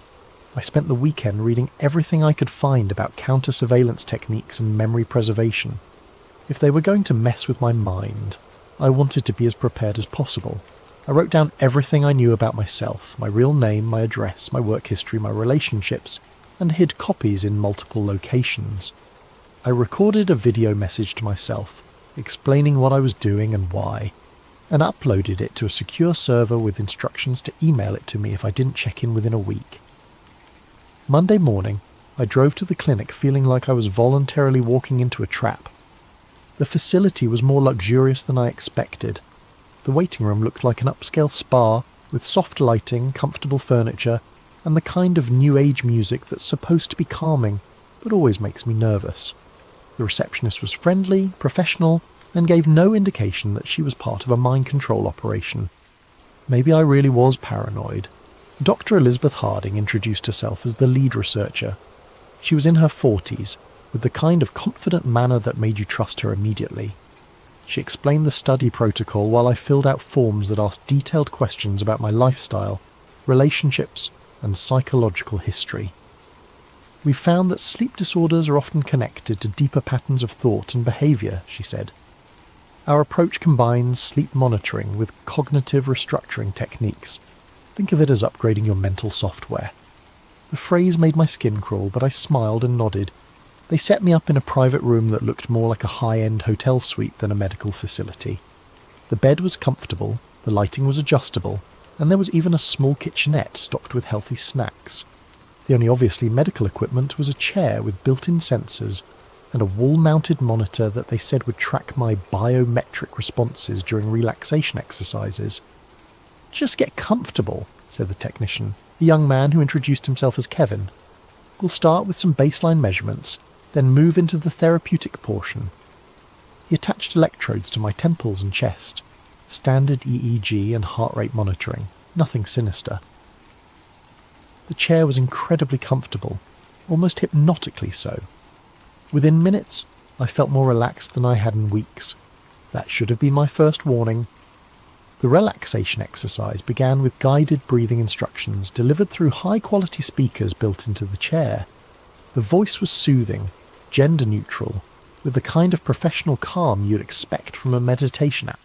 I spent the weekend reading everything I could find about counter-surveillance techniques and memory preservation. If they were going to mess with my mind, I wanted to be as prepared as possible. I wrote down everything I knew about myself, my real name, my address, my work history, my relationships, and hid copies in multiple locations. I recorded a video message to myself, explaining what I was doing and why, and uploaded it to a secure server with instructions to email it to me if I didn't check in within a week. Monday morning, I drove to the clinic feeling like I was voluntarily walking into a trap. The facility was more luxurious than I expected. The waiting room looked like an upscale spa with soft lighting, comfortable furniture, and the kind of new age music that's supposed to be calming, but always makes me nervous. The receptionist was friendly, professional, and gave no indication that she was part of a mind control operation. Maybe I really was paranoid. Dr. Elizabeth Harding introduced herself as the lead researcher. She was in her 40s, with the kind of confident manner that made you trust her immediately. She explained the study protocol while I filled out forms that asked detailed questions about my lifestyle, relationships, and psychological history. "We found that sleep disorders are often connected to deeper patterns of thought and behaviour," she said. "Our approach combines sleep monitoring with cognitive restructuring techniques. Think of it as upgrading your mental software." The phrase made my skin crawl, but I smiled and nodded. They set me up in a private room that looked more like a high-end hotel suite than a medical facility. The bed was comfortable, the lighting was adjustable, and there was even a small kitchenette stocked with healthy snacks. The only obviously medical equipment was a chair with built-in sensors and a wall-mounted monitor that they said would track my biometric responses during relaxation exercises. "Just get comfortable," said the technician, a young man who introduced himself as Kevin. "We'll start with some baseline measurements, then move into the therapeutic portion." He attached electrodes to my temples and chest. Standard EEG and heart rate monitoring, nothing sinister. The chair was incredibly comfortable, almost hypnotically so. Within minutes, I felt more relaxed than I had in weeks. That should have been my first warning. The relaxation exercise began with guided breathing instructions delivered through high-quality speakers built into the chair. The voice was soothing, gender-neutral, with the kind of professional calm you'd expect from a meditation app.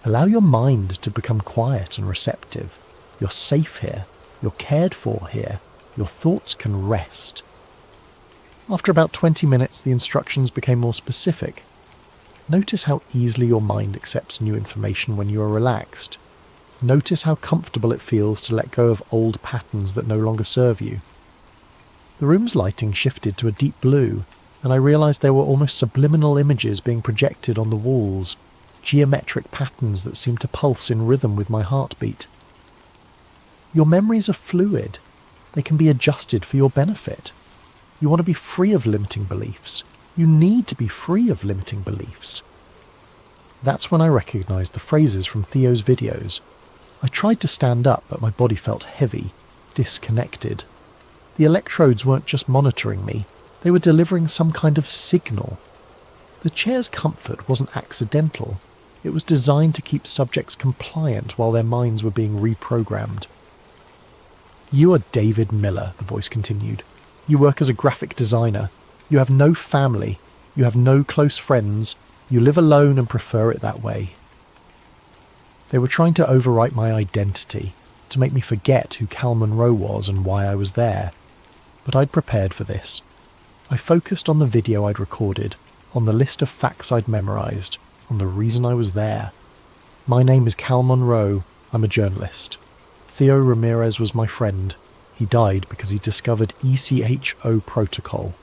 Allow your mind to become quiet and receptive. You're safe here. You're cared for here. Your thoughts can rest. After about 20 minutes, the instructions became more specific. Notice how easily your mind accepts new information when you are relaxed. Notice how comfortable it feels to let go of old patterns that no longer serve you. The room's lighting shifted to a deep blue, and I realised there were almost subliminal images being projected on the walls, geometric patterns that seemed to pulse in rhythm with my heartbeat. Your memories are fluid. They can be adjusted for your benefit. You want to be free of limiting beliefs. You need to be free of limiting beliefs. That's when I recognised the phrases from Theo's videos. I tried to stand up, but my body felt heavy, disconnected. The electrodes weren't just monitoring me, they were delivering some kind of signal. The chair's comfort wasn't accidental. It was designed to keep subjects compliant while their minds were being reprogrammed. "You are David Miller," the voice continued. "You work as a graphic designer. You have no family. You have no close friends. You live alone and prefer it that way." They were trying to overwrite my identity, to make me forget who Cal Monroe was and why I was there. But I'd prepared for this. I focused on the video I'd recorded, on the list of facts I'd memorised, on the reason I was there. My name is Cal Monroe. I'm a journalist. Theo Ramirez was my friend. He died because he discovered ECHO protocol.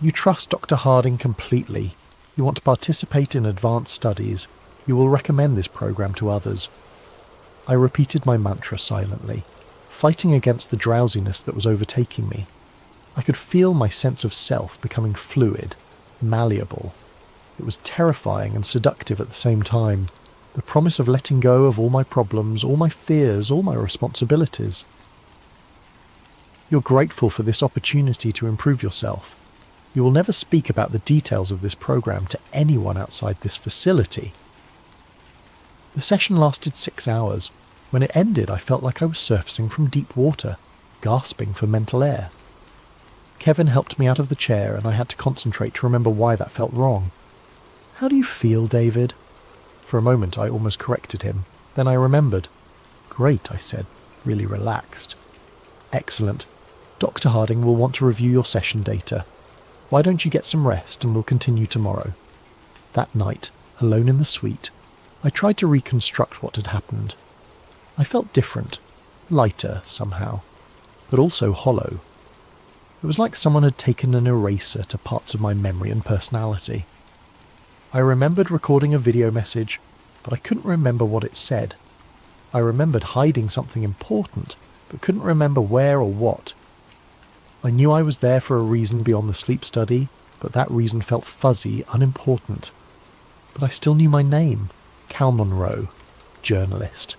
You trust Dr. Harding completely. You want to participate in advanced studies. You will recommend this program to others. I repeated my mantra silently, fighting against the drowsiness that was overtaking me. I could feel my sense of self becoming fluid, malleable. It was terrifying and seductive at the same time. The promise of letting go of all my problems, all my fears, all my responsibilities. You're grateful for this opportunity to improve yourself. You will never speak about the details of this program to anyone outside this facility. The session lasted 6 hours. When it ended, I felt like I was surfacing from deep water, gasping for mental air. Kevin helped me out of the chair, and I had to concentrate to remember why that felt wrong. "How do you feel, David?" For a moment I almost corrected him. Then I remembered. "Great," I said, really relaxed. "Excellent. Dr. Harding will want to review your session data. Why don't you get some rest and we'll continue tomorrow?" That night, alone in the suite, I tried to reconstruct what had happened. I felt different, lighter somehow, but also hollow. It was like someone had taken an eraser to parts of my memory and personality. I remembered recording a video message, but I couldn't remember what it said. I remembered hiding something important, but couldn't remember where or what. I knew I was there for a reason beyond the sleep study, but that reason felt fuzzy, unimportant. But I still knew my name, Cal Monroe, journalist.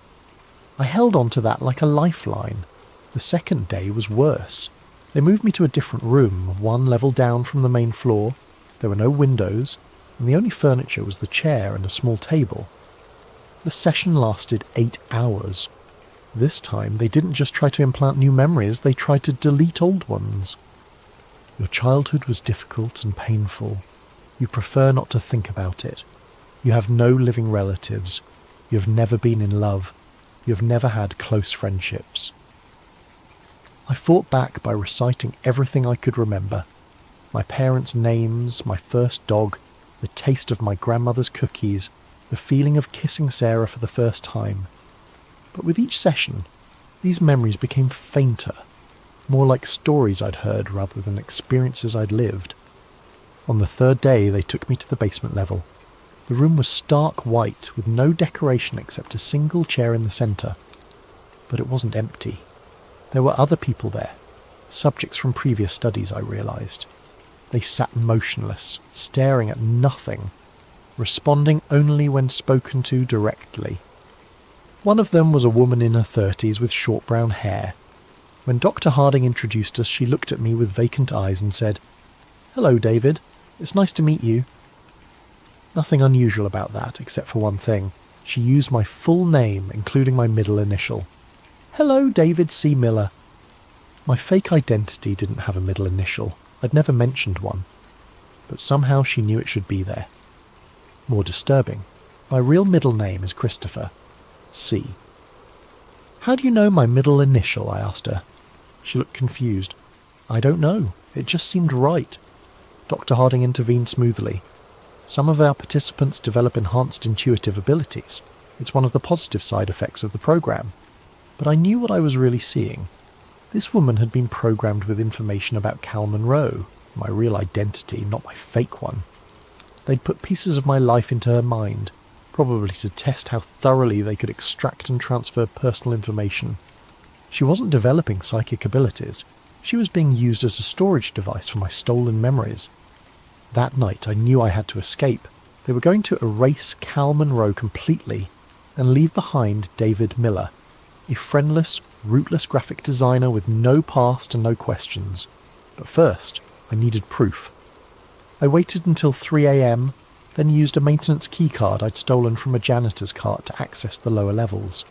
I held on to that like a lifeline. The second day was worse. They moved me to a different room, one level down from the main floor. There were no windows, and the only furniture was the chair and a small table. The session lasted 8 hours. This time, they didn't just try to implant new memories, they tried to delete old ones. Your childhood was difficult and painful. You prefer not to think about it. You have no living relatives. You have never been in love. You have never had close friendships. I fought back by reciting everything I could remember. My parents' names, my first dog, the taste of my grandmother's cookies, the feeling of kissing Sarah for the first time. But with each session, these memories became fainter, more like stories I'd heard rather than experiences I'd lived. On the third day, they took me to the basement level. The room was stark white, with no decoration except a single chair in the centre. But it wasn't empty. There were other people there, subjects from previous studies, I realised. They sat motionless, staring at nothing, responding only when spoken to directly. One of them was a woman in her 30s with short brown hair. When Dr. Harding introduced us, she looked at me with vacant eyes and said, "Hello, David. It's nice to meet you." Nothing unusual about that, except for one thing. She used my full name, including my middle initial. "Hello, David C. Miller." My fake identity didn't have a middle initial. I'd never mentioned one. But somehow she knew it should be there. More disturbing, my real middle name is Christopher. C. "How do you know my middle initial?" I asked her. She looked confused. "I don't know. It just seemed right." Dr. Harding intervened smoothly. "Some of our participants develop enhanced intuitive abilities. It's one of the positive side effects of the program." But I knew what I was really seeing. This woman had been programmed with information about Cal Monroe, my real identity, not my fake one. They'd put pieces of my life into her mind, probably to test how thoroughly they could extract and transfer personal information. She wasn't developing psychic abilities. She was being used as a storage device for my stolen memories. That night I knew I had to escape. They were going to erase Cal Monroe completely and leave behind David Miller, a friendless, rootless graphic designer with no past and no questions. But first, I needed proof. I waited until 3 a.m, then used a maintenance keycard I'd stolen from a janitor's cart to access the lower levels.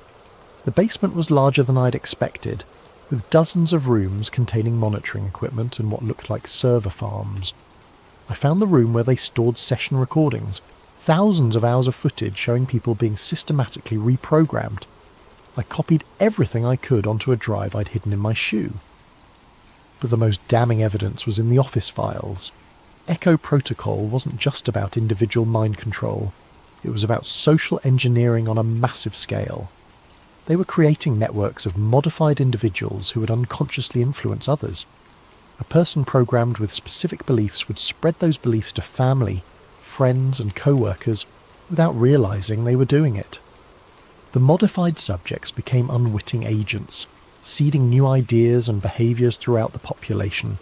The basement was larger than I'd expected, with dozens of rooms containing monitoring equipment and what looked like server farms. I found the room where they stored session recordings, thousands of hours of footage showing people being systematically reprogrammed. I copied everything I could onto a drive I'd hidden in my shoe. But the most damning evidence was in the office files. Echo Protocol wasn't just about individual mind control. It was about social engineering on a massive scale. They were creating networks of modified individuals who would unconsciously influence others. A person programmed with specific beliefs would spread those beliefs to family, friends and co-workers without realizing they were doing it. The modified subjects became unwitting agents, seeding new ideas and behaviours throughout the population.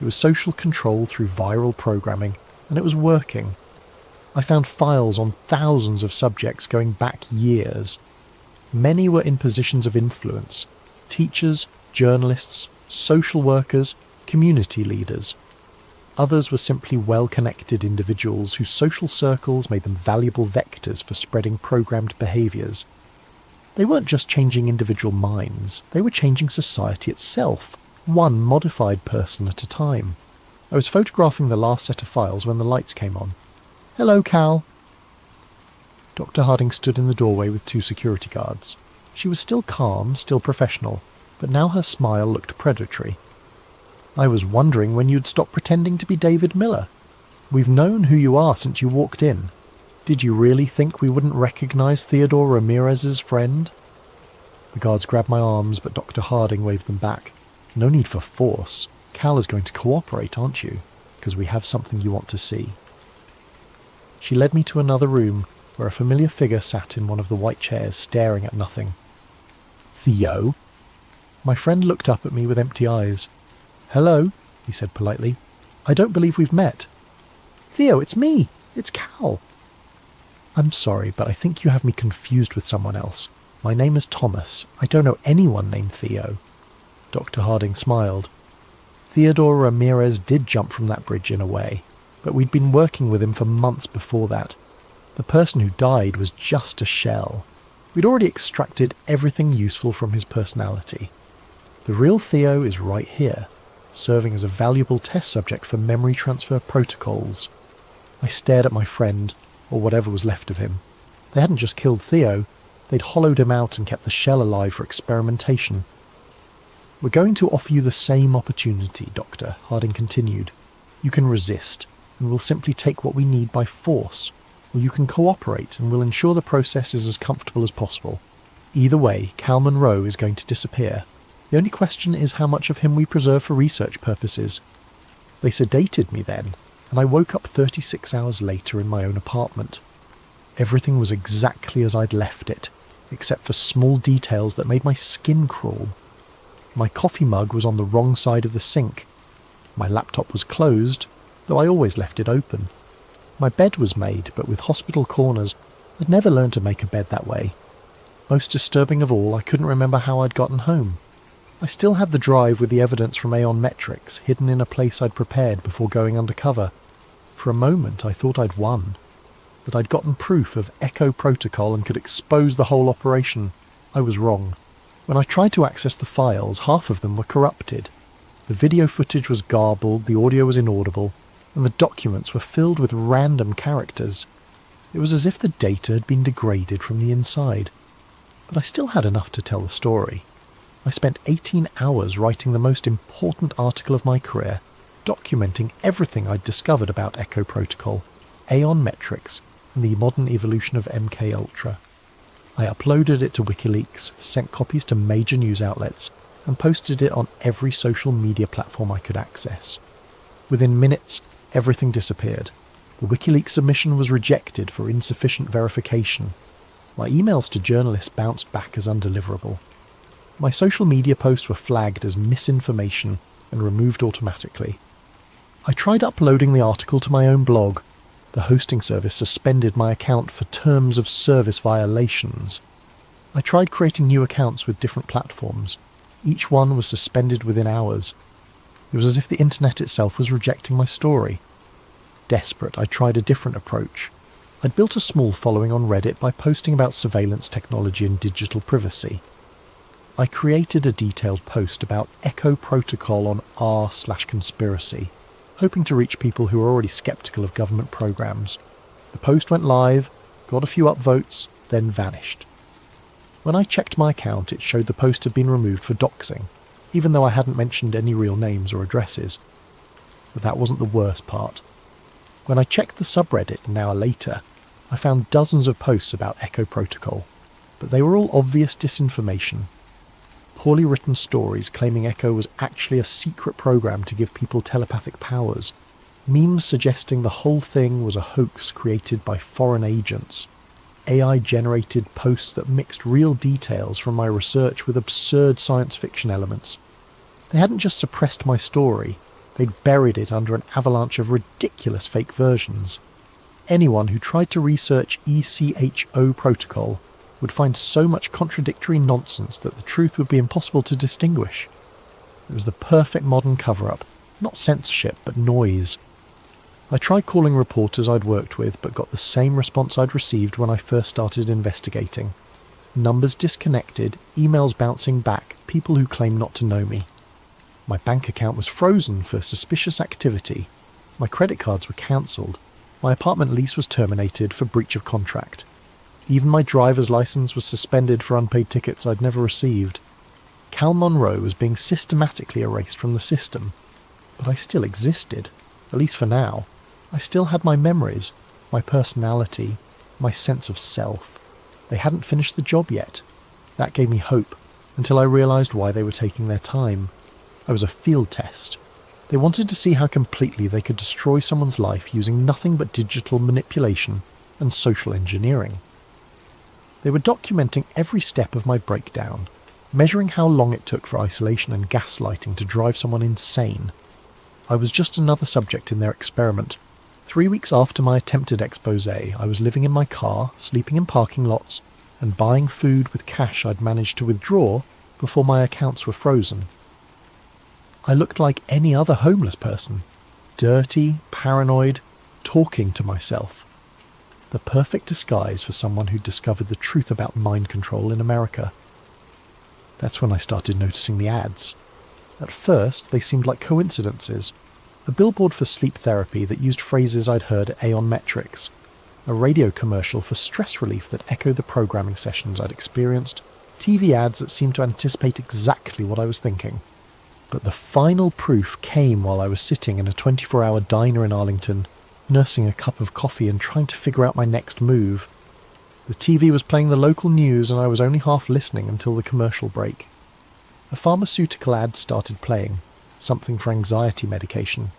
It was social control through viral programming, and it was working. I found files on thousands of subjects going back years. Many were in positions of influence: teachers, journalists, social workers, community leaders. Others were simply well-connected individuals whose social circles made them valuable vectors for spreading programmed behaviours. They weren't just changing individual minds, they were changing society itself, one modified person at a time. I was photographing the last set of files when the lights came on. "Hello, Cal." Dr. Harding stood in the doorway with 2 security guards. She was still calm, still professional, but now her smile looked predatory. "I was wondering when you'd stop pretending to be David Miller. We've known who you are since you walked in. Did you really think we wouldn't recognize Theodore Ramirez's friend?" The guards grabbed my arms, but Dr. Harding waved them back. "No need for force. Cal is going to cooperate, aren't you? Because we have something you want to see." She led me to another room, where a familiar figure sat in one of the white chairs, staring at nothing. "Theo?" My friend looked up at me with empty eyes. "Hello," he said politely. "I don't believe we've met." "Theo, it's me. It's Cal." "I'm sorry, but I think you have me confused with someone else. My name is Thomas. I don't know anyone named Theo." Dr. Harding smiled. Theodore Ramirez did jump from that bridge in a way, but we'd been working with him for months before that. The person who died was just a shell. We'd already extracted everything useful from his personality. The real Theo is right here, serving as a valuable test subject for memory transfer protocols. I stared at my friend, or whatever was left of him. They hadn't just killed Theo, they'd hollowed him out and kept the shell alive for experimentation. "We're going to offer you the same opportunity, Doctor," Harding continued. "You can resist, and we'll simply take what we need by force, or you can cooperate and we'll ensure the process is as comfortable as possible. Either way, Cal Monroe is going to disappear. The only question is how much of him we preserve for research purposes." They sedated me then, and I woke up 36 hours later in my own apartment. Everything was exactly as I'd left it, except for small details that made my skin crawl. My coffee mug was on the wrong side of the sink. My laptop was closed, though I always left it open. My bed was made, but with hospital corners, I'd never learned to make a bed that way. Most disturbing of all, I couldn't remember how I'd gotten home. I still had the drive with the evidence from Aeon Metrics hidden in a place I'd prepared before going undercover. For a moment I thought I'd won, that I'd gotten proof of Echo Protocol and could expose the whole operation. I was wrong. When I tried to access the files, half of them were corrupted. The video footage was garbled, the audio was inaudible, and the documents were filled with random characters. It was as if the data had been degraded from the inside. But I still had enough to tell the story. I spent 18 hours writing the most important article of my career, documenting everything I'd discovered about Echo Protocol, Aeon Metrics, and the modern evolution of MKUltra. I uploaded it to WikiLeaks, sent copies to major news outlets, and posted it on every social media platform I could access. Within minutes, everything disappeared. The WikiLeaks submission was rejected for insufficient verification. My emails to journalists bounced back as undeliverable. My social media posts were flagged as misinformation and removed automatically. I tried uploading the article to my own blog. The hosting service suspended my account for terms of service violations. I tried creating new accounts with different platforms. Each one was suspended within hours. It was as if the internet itself was rejecting my story. Desperate, I tried a different approach. I'd built a small following on Reddit by posting about surveillance technology and digital privacy. I created a detailed post about Echo Protocol on r/conspiracy, hoping to reach people who were already sceptical of government programs. The post went live, got a few upvotes, then vanished. When I checked my account, it showed the post had been removed for doxing, even though I hadn't mentioned any real names or addresses. But that wasn't the worst part. When I checked the subreddit an hour later, I found dozens of posts about Echo Protocol, but they were all obvious disinformation. Poorly written stories claiming Echo was actually a secret program to give people telepathic powers. Memes suggesting the whole thing was a hoax created by foreign agents. AI-generated posts that mixed real details from my research with absurd science fiction elements. They hadn't just suppressed my story, they'd buried it under an avalanche of ridiculous fake versions. Anyone who tried to research ECHO protocol would find so much contradictory nonsense that the truth would be impossible to distinguish. It was the perfect modern cover-up, not censorship, but noise. I tried calling reporters I'd worked with, but got the same response I'd received when I first started investigating. Numbers disconnected, emails bouncing back, people who claim not to know me. My bank account was frozen for suspicious activity. My credit cards were cancelled. My apartment lease was terminated for breach of contract. Even my driver's license was suspended for unpaid tickets I'd never received. Cal Monroe was being systematically erased from the system. But I still existed, at least for now. I still had my memories, my personality, my sense of self. They hadn't finished the job yet. That gave me hope, until I realised why they were taking their time. I was a field test. They wanted to see how completely they could destroy someone's life using nothing but digital manipulation and social engineering. They were documenting every step of my breakdown, measuring how long it took for isolation and gaslighting to drive someone insane. I was just another subject in their experiment. 3 weeks after my attempted expose, I was living in my car, sleeping in parking lots, and buying food with cash I'd managed to withdraw before my accounts were frozen. I looked like any other homeless person, dirty, paranoid, talking to myself. The perfect disguise for someone who'd discovered the truth about mind control in America. That's when I started noticing the ads. At first, they seemed like coincidences. A billboard for sleep therapy that used phrases I'd heard at Aeon Metrics. A radio commercial for stress relief that echoed the programming sessions I'd experienced. TV ads that seemed to anticipate exactly what I was thinking. But the final proof came while I was sitting in a 24-hour diner in Arlington, nursing a cup of coffee and trying to figure out my next move. The TV was playing the local news and I was only half listening until the commercial break. A pharmaceutical ad started playing, something for anxiety medication.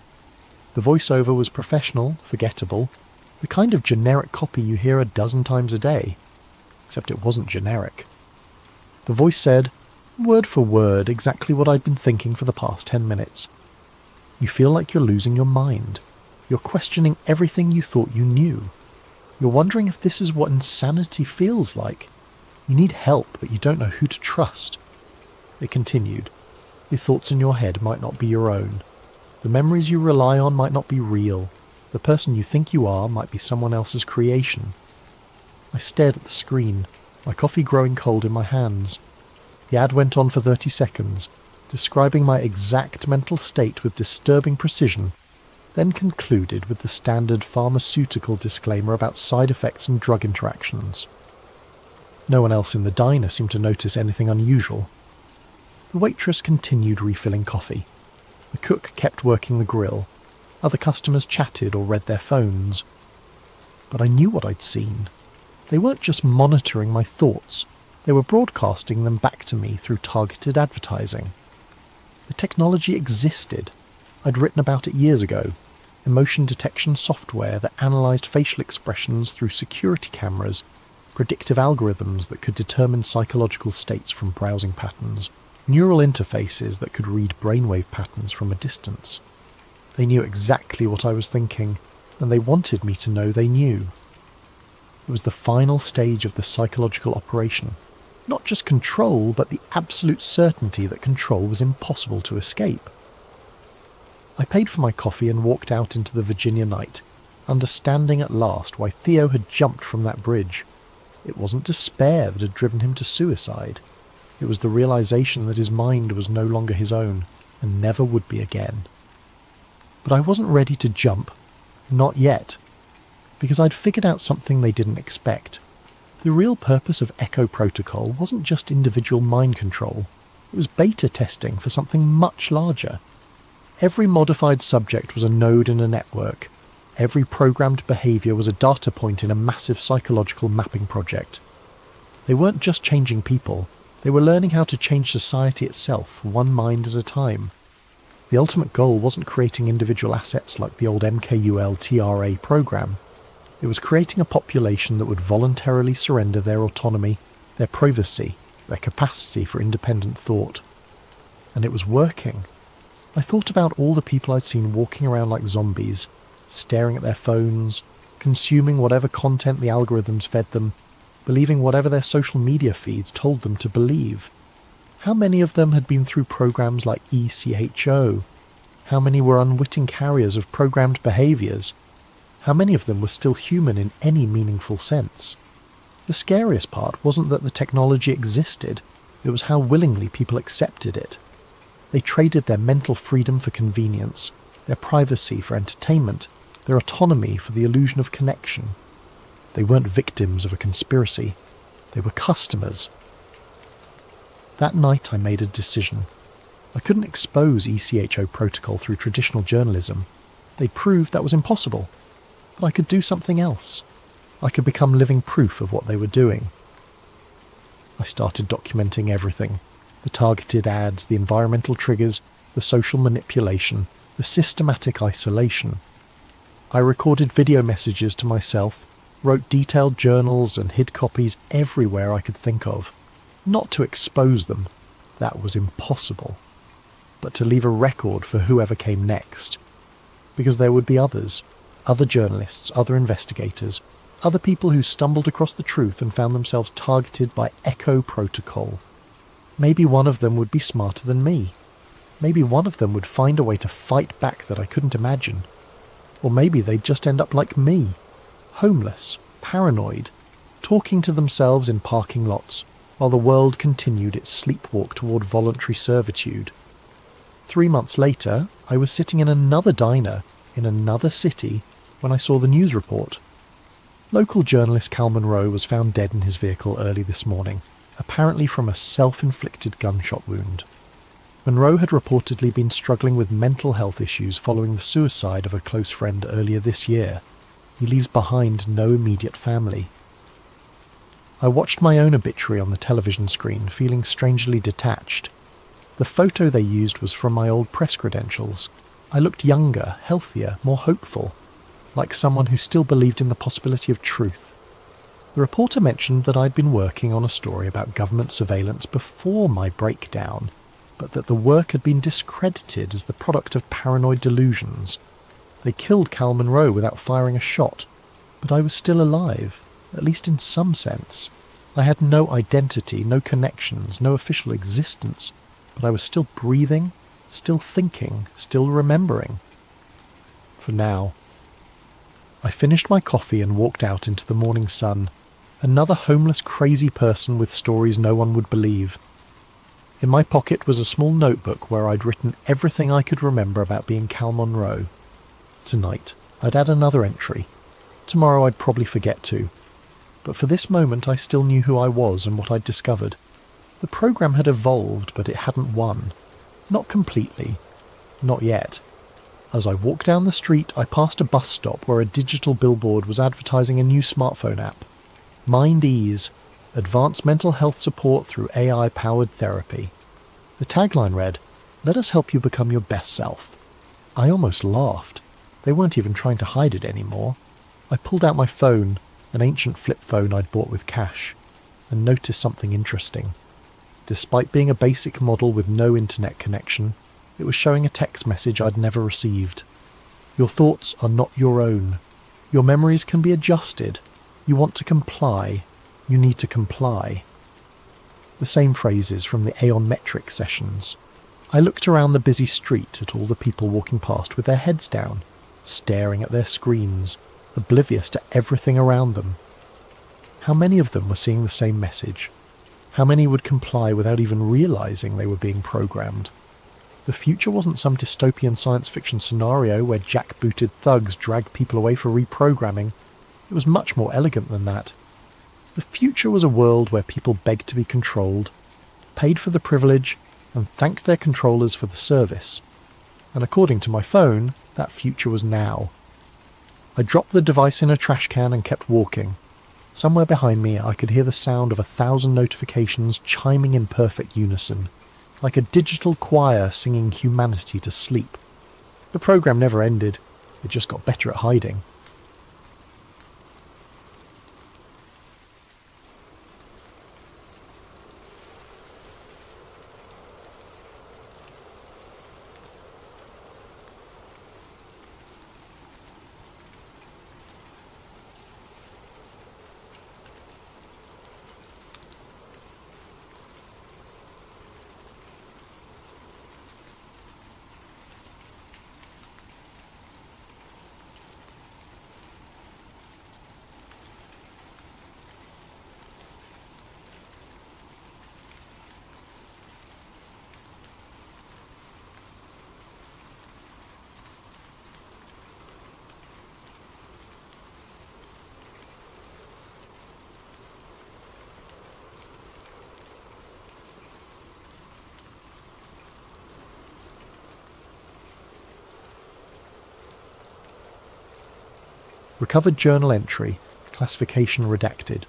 The voiceover was professional, forgettable, the kind of generic copy you hear a dozen times a day. Except it wasn't generic. The voice said, word for word, exactly what I'd been thinking for the past 10 minutes. You feel like you're losing your mind. You're questioning everything you thought you knew. You're wondering if this is what insanity feels like. You need help, but you don't know who to trust. It continued. The thoughts in your head might not be your own. The memories you rely on might not be real. The person you think you are might be someone else's creation. I stared at the screen, my coffee growing cold in my hands. The ad went on for 30 seconds, describing my exact mental state with disturbing precision, then concluded with the standard pharmaceutical disclaimer about side effects and drug interactions. No one else in the diner seemed to notice anything unusual. The waitress continued refilling coffee. The cook kept working the grill. Other customers chatted or read their phones. But I knew what I'd seen. They weren't just monitoring my thoughts, they were broadcasting them back to me through targeted advertising. The technology existed. I'd written about it years ago. Emotion detection software that analysed facial expressions through security cameras, predictive algorithms that could determine psychological states from browsing patterns, neural interfaces that could read brainwave patterns from a distance. They knew exactly what I was thinking, and they wanted me to know they knew. It was the final stage of the psychological operation. Not just control, but the absolute certainty that control was impossible to escape. I paid for my coffee and walked out into the Virginia night, understanding at last why Theo had jumped from that bridge. It wasn't despair that had driven him to suicide. It was the realization that his mind was no longer his own, and never would be again. But I wasn't ready to jump. Not yet. Because I'd figured out something they didn't expect. The real purpose of Echo Protocol wasn't just individual mind control. It was beta testing for something much larger. Every modified subject was a node in a network. Every programmed behaviour was a data point in a massive psychological mapping project. They weren't just changing people. They were learning how to change society itself, one mind at a time. The ultimate goal wasn't creating individual assets like the old MKUL TRA program. It was creating a population that would voluntarily surrender their autonomy, their privacy, their capacity for independent thought. And it was working. I thought about all the people I'd seen walking around like zombies, staring at their phones, consuming whatever content the algorithms fed them, believing whatever their social media feeds told them to believe. How many of them had been through programs like ECHO? How many were unwitting carriers of programmed behaviours? How many of them were still human in any meaningful sense? The scariest part wasn't that the technology existed, it was how willingly people accepted it. They traded their mental freedom for convenience, their privacy for entertainment, their autonomy for the illusion of connection. They weren't victims of a conspiracy, they were customers. That night I made a decision. I couldn't expose ECHO protocol through traditional journalism. They proved that was impossible. But I could do something else. I could become living proof of what they were doing. I started documenting everything. The targeted ads, the environmental triggers, the social manipulation, the systematic isolation. I recorded video messages to myself, wrote detailed journals and hid copies everywhere I could think of. Not to expose them, that was impossible, but to leave a record for whoever came next. Because there would be others. Other journalists, other investigators, other people who stumbled across the truth and found themselves targeted by Echo Protocol. Maybe one of them would be smarter than me. Maybe one of them would find a way to fight back that I couldn't imagine. Or maybe they'd just end up like me, homeless, paranoid, talking to themselves in parking lots, while the world continued its sleepwalk toward voluntary servitude. 3 months later, I was sitting in another diner, in another city, when I saw the news report. Local journalist Cal Monroe was found dead in his vehicle early this morning, apparently from a self-inflicted gunshot wound. Monroe had reportedly been struggling with mental health issues following the suicide of a close friend earlier this year. He leaves behind no immediate family. I watched my own obituary on the television screen, feeling strangely detached. The photo they used was from my old press credentials. I looked younger, healthier, more hopeful, like someone who still believed in the possibility of truth. The reporter mentioned that I'd been working on a story about government surveillance before my breakdown, but that the work had been discredited as the product of paranoid delusions. They killed Cal Monroe without firing a shot, but I was still alive, at least in some sense. I had no identity, no connections, no official existence, but I was still breathing, still thinking, still remembering. For now. I finished my coffee and walked out into the morning sun, another homeless crazy person with stories no one would believe. In my pocket was a small notebook where I'd written everything I could remember about being Cal Monroe. Tonight, I'd add another entry. Tomorrow I'd probably forget to. But for this moment I still knew who I was and what I'd discovered. The program had evolved, but it hadn't won. Not completely. Not yet. As I walked down the street, I passed a bus stop where a digital billboard was advertising a new smartphone app. Mind Ease, Advanced Mental Health Support Through AI-Powered Therapy. The tagline read, "Let us help you become your best self." I almost laughed. They weren't even trying to hide it anymore. I pulled out my phone, an ancient flip phone I'd bought with cash, and noticed something interesting. Despite being a basic model with no internet connection, it was showing a text message I'd never received. Your thoughts are not your own. Your memories can be adjusted. You want to comply. You need to comply. The same phrases from the aeon-metric sessions. I looked around the busy street at all the people walking past with their heads down, staring at their screens, oblivious to everything around them. How many of them were seeing the same message? How many would comply without even realizing they were being programmed? The future wasn't some dystopian science fiction scenario where jackbooted thugs dragged people away for reprogramming. It was much more elegant than that. The future was a world where people begged to be controlled, paid for the privilege, and thanked their controllers for the service. And according to my phone, that future was now. I dropped the device in a trash can and kept walking. Somewhere behind me I could hear the sound of 1,000 notifications chiming in perfect unison, like a digital choir singing humanity to sleep. The program never ended, it just got better at hiding. Recovered journal entry, classification redacted.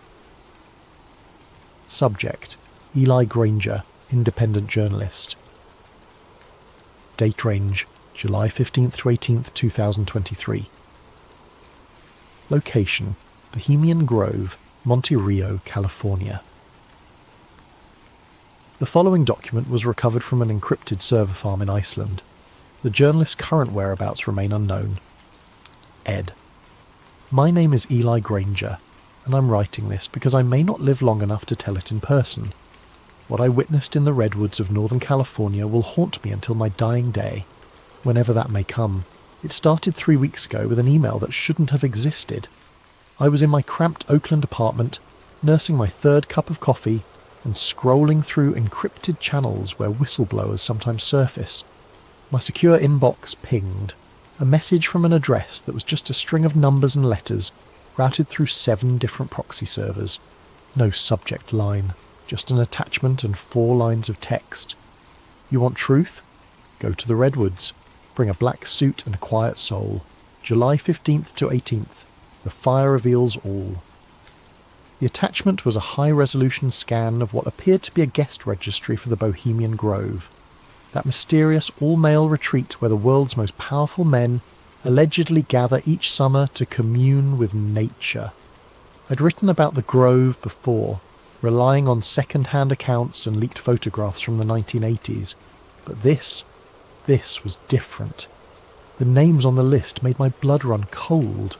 Subject, Eli Granger, independent journalist. Date range, July 15th to 18th, 2023. Location, Bohemian Grove, Monte Rio, California. The following document was recovered from an encrypted server farm in Iceland. The journalist's current whereabouts remain unknown. Ed. My name is Eli Granger, and I'm writing this because I may not live long enough to tell it in person. What I witnessed in the redwoods of Northern California will haunt me until my dying day, whenever that may come. It started 3 weeks ago with an email that shouldn't have existed. I was in my cramped Oakland apartment, nursing my third cup of coffee, and scrolling through encrypted channels where whistleblowers sometimes surface. My secure inbox pinged. A message from an address that was just a string of numbers and letters routed through 7 different proxy servers. No subject line, just an attachment and 4 lines of text. You want truth? Go to the redwoods. Bring a black suit and a quiet soul. July 15th to 18th. The fire reveals all. The attachment was a high-resolution scan of what appeared to be a guest registry for the Bohemian Grove. That mysterious all-male retreat where the world's most powerful men allegedly gather each summer to commune with nature. I'd written about the Grove before, relying on second-hand accounts and leaked photographs from the 1980s. But this was different. The names on the list made my blood run cold.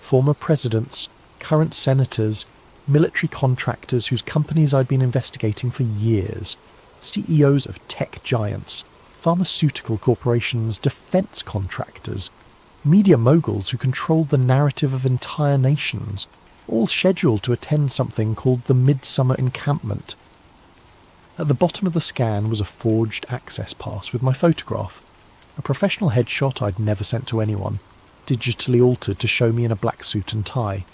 Former presidents, current senators, military contractors whose companies I'd been investigating for years, CEOs of tech giants, pharmaceutical corporations, defense contractors, media moguls who controlled the narrative of entire nations, all scheduled to attend something called the Midsummer Encampment. At the bottom of the scan was a forged access pass with my photograph, a professional headshot I'd never sent to anyone, digitally altered to show me in a black suit and tie.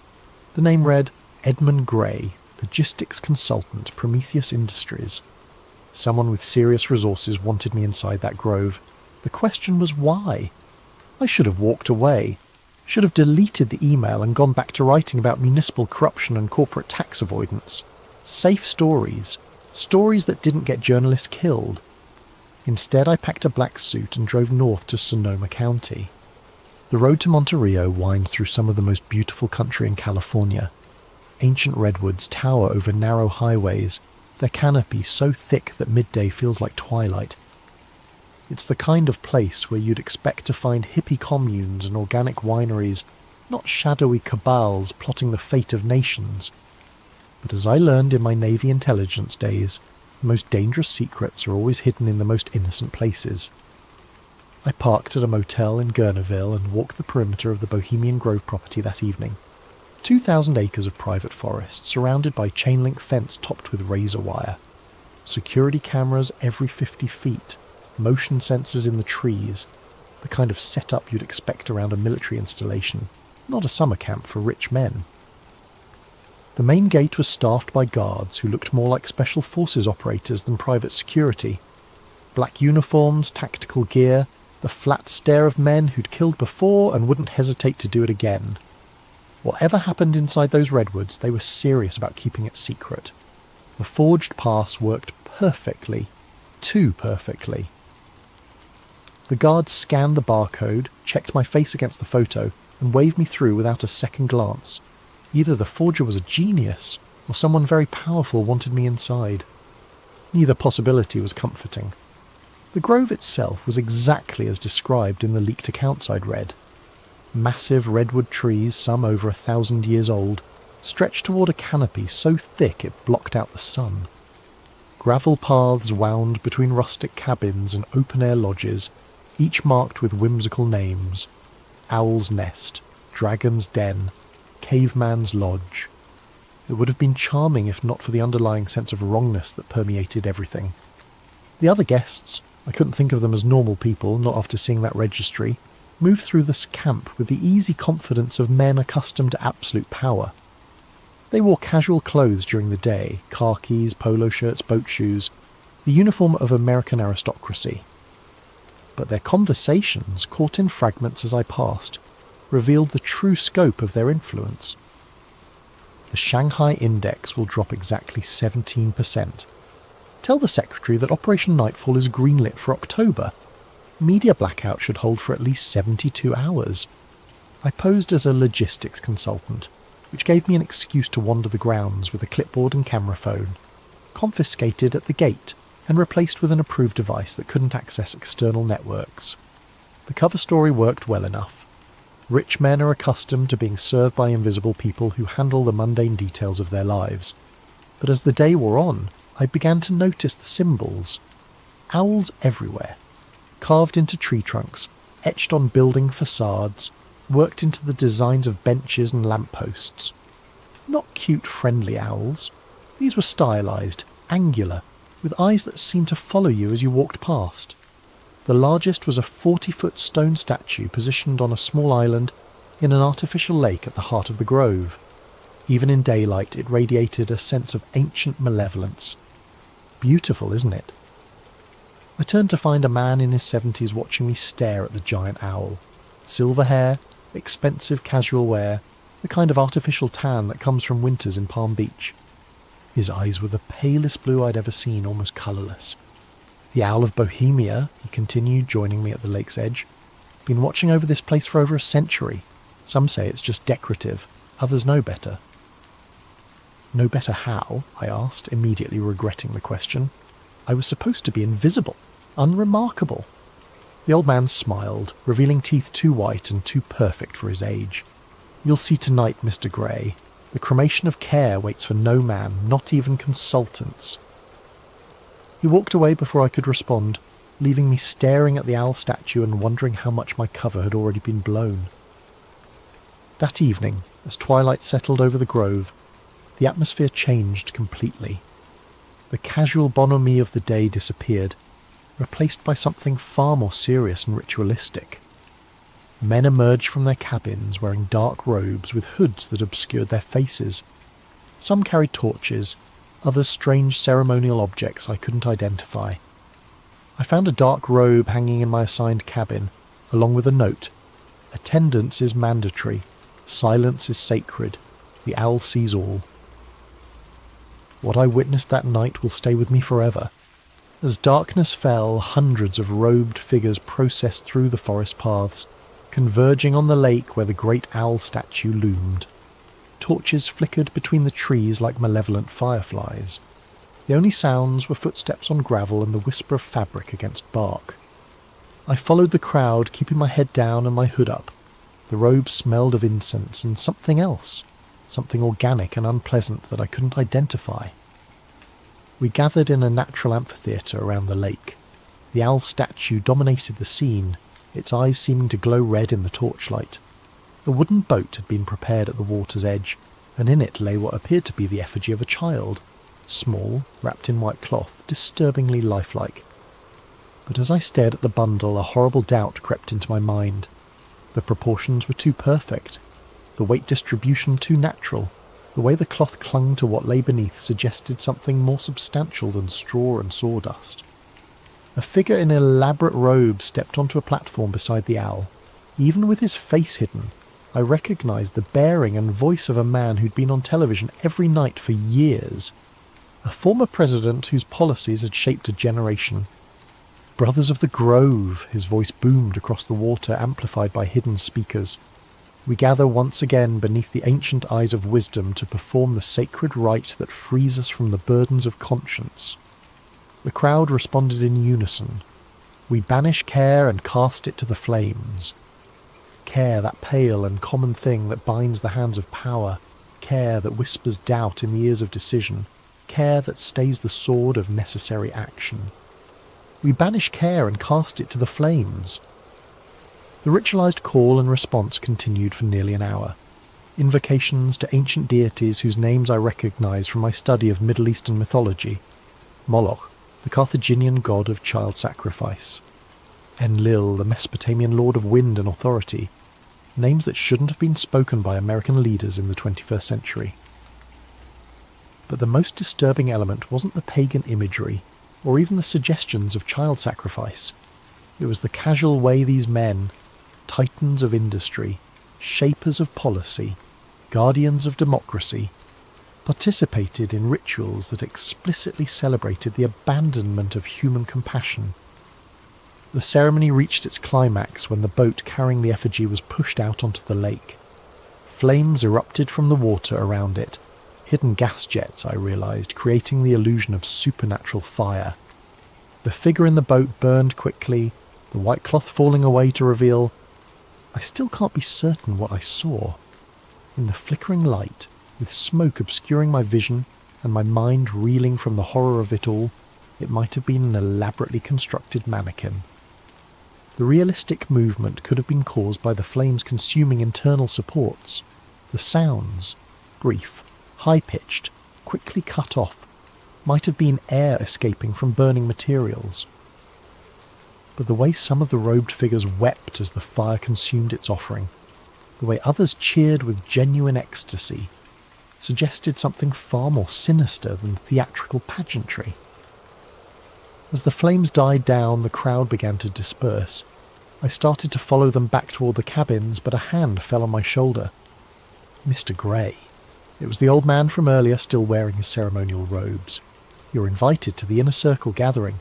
The name read Edmund Gray, Logistics Consultant, Prometheus Industries. Someone with serious resources wanted me inside that grove. The question was why? I should have walked away. Should have deleted the email and gone back to writing about municipal corruption and corporate tax avoidance. Safe stories. Stories that didn't get journalists killed. Instead, I packed a black suit and drove north to Sonoma County. The road to Monterey winds through some of the most beautiful country in California. Ancient redwoods tower over narrow highways, their canopy so thick that midday feels like twilight. It's the kind of place where you'd expect to find hippie communes and organic wineries, not shadowy cabals plotting the fate of nations. But as I learned in my Navy intelligence days, the most dangerous secrets are always hidden in the most innocent places. I parked at a motel in Gurneville and walked the perimeter of the Bohemian Grove property that evening. 2,000 acres of private forest, surrounded by chain-link fence topped with razor wire. Security cameras every 50 feet, motion sensors in the trees, the kind of setup you'd expect around a military installation, not a summer camp for rich men. The main gate was staffed by guards who looked more like special forces operators than private security. Black uniforms, tactical gear, the flat stare of men who'd killed before and wouldn't hesitate to do it again. Whatever happened inside those redwoods, they were serious about keeping it secret. The forged pass worked perfectly, too perfectly. The guards scanned the barcode, checked my face against the photo, and waved me through without a second glance. Either the forger was a genius, or someone very powerful wanted me inside. Neither possibility was comforting. The grove itself was exactly as described in the leaked accounts I'd read. Massive redwood trees, some over 1,000 years old, stretched toward a canopy so thick it blocked out the sun. Gravel paths wound between rustic cabins and open-air lodges, each marked with whimsical names: Owl's Nest, Dragon's Den, Caveman's Lodge. It would have been charming if not for the underlying sense of wrongness that permeated everything. The other guests, I couldn't think of them as normal people, not after seeing that registry, moved through this camp with the easy confidence of men accustomed to absolute power. They wore casual clothes during the day, khakis, polo shirts, boat shoes, the uniform of American aristocracy. But their conversations, caught in fragments as I passed, revealed the true scope of their influence. The Shanghai Index will drop exactly 17%. Tell the secretary that Operation Nightfall is greenlit for October. Media blackout should hold for at least 72 hours. I posed as a logistics consultant, which gave me an excuse to wander the grounds with a clipboard and camera phone, confiscated at the gate and replaced with an approved device that couldn't access external networks. The cover story worked well enough. Rich men are accustomed to being served by invisible people who handle the mundane details of their lives. But as the day wore on, I began to notice the symbols. Owls everywhere. Carved into tree trunks, etched on building facades, worked into the designs of benches and lampposts. Not cute, friendly owls. These were stylized, angular, with eyes that seemed to follow you as you walked past. The largest was a 40-foot stone statue positioned on a small island in an artificial lake at the heart of the grove. Even in daylight, it radiated a sense of ancient malevolence. Beautiful, isn't it? I turned to find a man in his 70s watching me stare at the giant owl. Silver hair, expensive casual wear, the kind of artificial tan that comes from winters in Palm Beach. His eyes were the palest blue I'd ever seen, almost colourless. The Owl of Bohemia, he continued, joining me at the lake's edge. Been watching over this place for over a century. Some say it's just decorative, others know better. Know better how? I asked, immediately regretting the question. I was supposed to be invisible, unremarkable. The old man smiled, revealing teeth too white and too perfect for his age. "You'll see tonight, Mr. Grey. The cremation of care waits for no man, not even consultants." He walked away before I could respond, leaving me staring at the owl statue and wondering how much my cover had already been blown. That evening, as twilight settled over the grove, the atmosphere changed completely. The casual bonhomie of the day disappeared, replaced by something far more serious and ritualistic. Men emerged from their cabins wearing dark robes with hoods that obscured their faces. Some carried torches, others strange ceremonial objects I couldn't identify. I found a dark robe hanging in my assigned cabin, along with a note. "Attendance is mandatory. Silence is sacred. The owl sees all." What I witnessed that night will stay with me forever. As darkness fell, hundreds of robed figures processed through the forest paths, converging on the lake where the great owl statue loomed. Torches flickered between the trees like malevolent fireflies. The only sounds were footsteps on gravel and the whisper of fabric against bark. I followed the crowd, keeping my head down and my hood up. The robe smelled of incense and something else, something organic and unpleasant that I couldn't identify. We gathered in a natural amphitheatre around the lake. The owl statue dominated the scene, its eyes seeming to glow red in the torchlight. A wooden boat had been prepared at the water's edge, and in it lay what appeared to be the effigy of a child, small, wrapped in white cloth, disturbingly lifelike. But as I stared at the bundle, a horrible doubt crept into my mind. The proportions were too perfect, the weight distribution too natural. The way the cloth clung to what lay beneath suggested something more substantial than straw and sawdust. A figure in an elaborate robe stepped onto a platform beside the owl. Even with his face hidden, I recognised the bearing and voice of a man who'd been on television every night for years. A former president whose policies had shaped a generation. "Brothers of the Grove," his voice boomed across the water, amplified by hidden speakers. "We gather once again beneath the ancient eyes of wisdom to perform the sacred rite that frees us from the burdens of conscience." The crowd responded in unison. "We banish care and cast it to the flames." Care, that pale and common thing that binds the hands of power. Care that whispers doubt in the ears of decision. Care that stays the sword of necessary action. "We banish care and cast it to the flames." The ritualized call and response continued for nearly an hour. Invocations to ancient deities whose names I recognized from my study of Middle Eastern mythology. Moloch, the Carthaginian god of child sacrifice. Enlil, the Mesopotamian lord of wind and authority. Names that shouldn't have been spoken by American leaders in the 21st century. But the most disturbing element wasn't the pagan imagery, or even the suggestions of child sacrifice. It was the casual way these men, titans of industry, shapers of policy, guardians of democracy, participated in rituals that explicitly celebrated the abandonment of human compassion. The ceremony reached its climax when the boat carrying the effigy was pushed out onto the lake. Flames erupted from the water around it, hidden gas jets, I realised, creating the illusion of supernatural fire. The figure in the boat burned quickly, the white cloth falling away to reveal... I still can't be certain what I saw. In the flickering light, with smoke obscuring my vision and my mind reeling from the horror of it all, it might have been an elaborately constructed mannequin. The realistic movement could have been caused by the flames consuming internal supports. The sounds, brief, high-pitched, quickly cut off, might have been air escaping from burning materials. But the way some of the robed figures wept as the fire consumed its offering, the way others cheered with genuine ecstasy, suggested something far more sinister than theatrical pageantry. As the flames died down, the crowd began to disperse. I started to follow them back toward the cabins, but a hand fell on my shoulder. "Mr. Grey." It was the old man from earlier, still wearing his ceremonial robes. "You're invited to the inner circle gathering.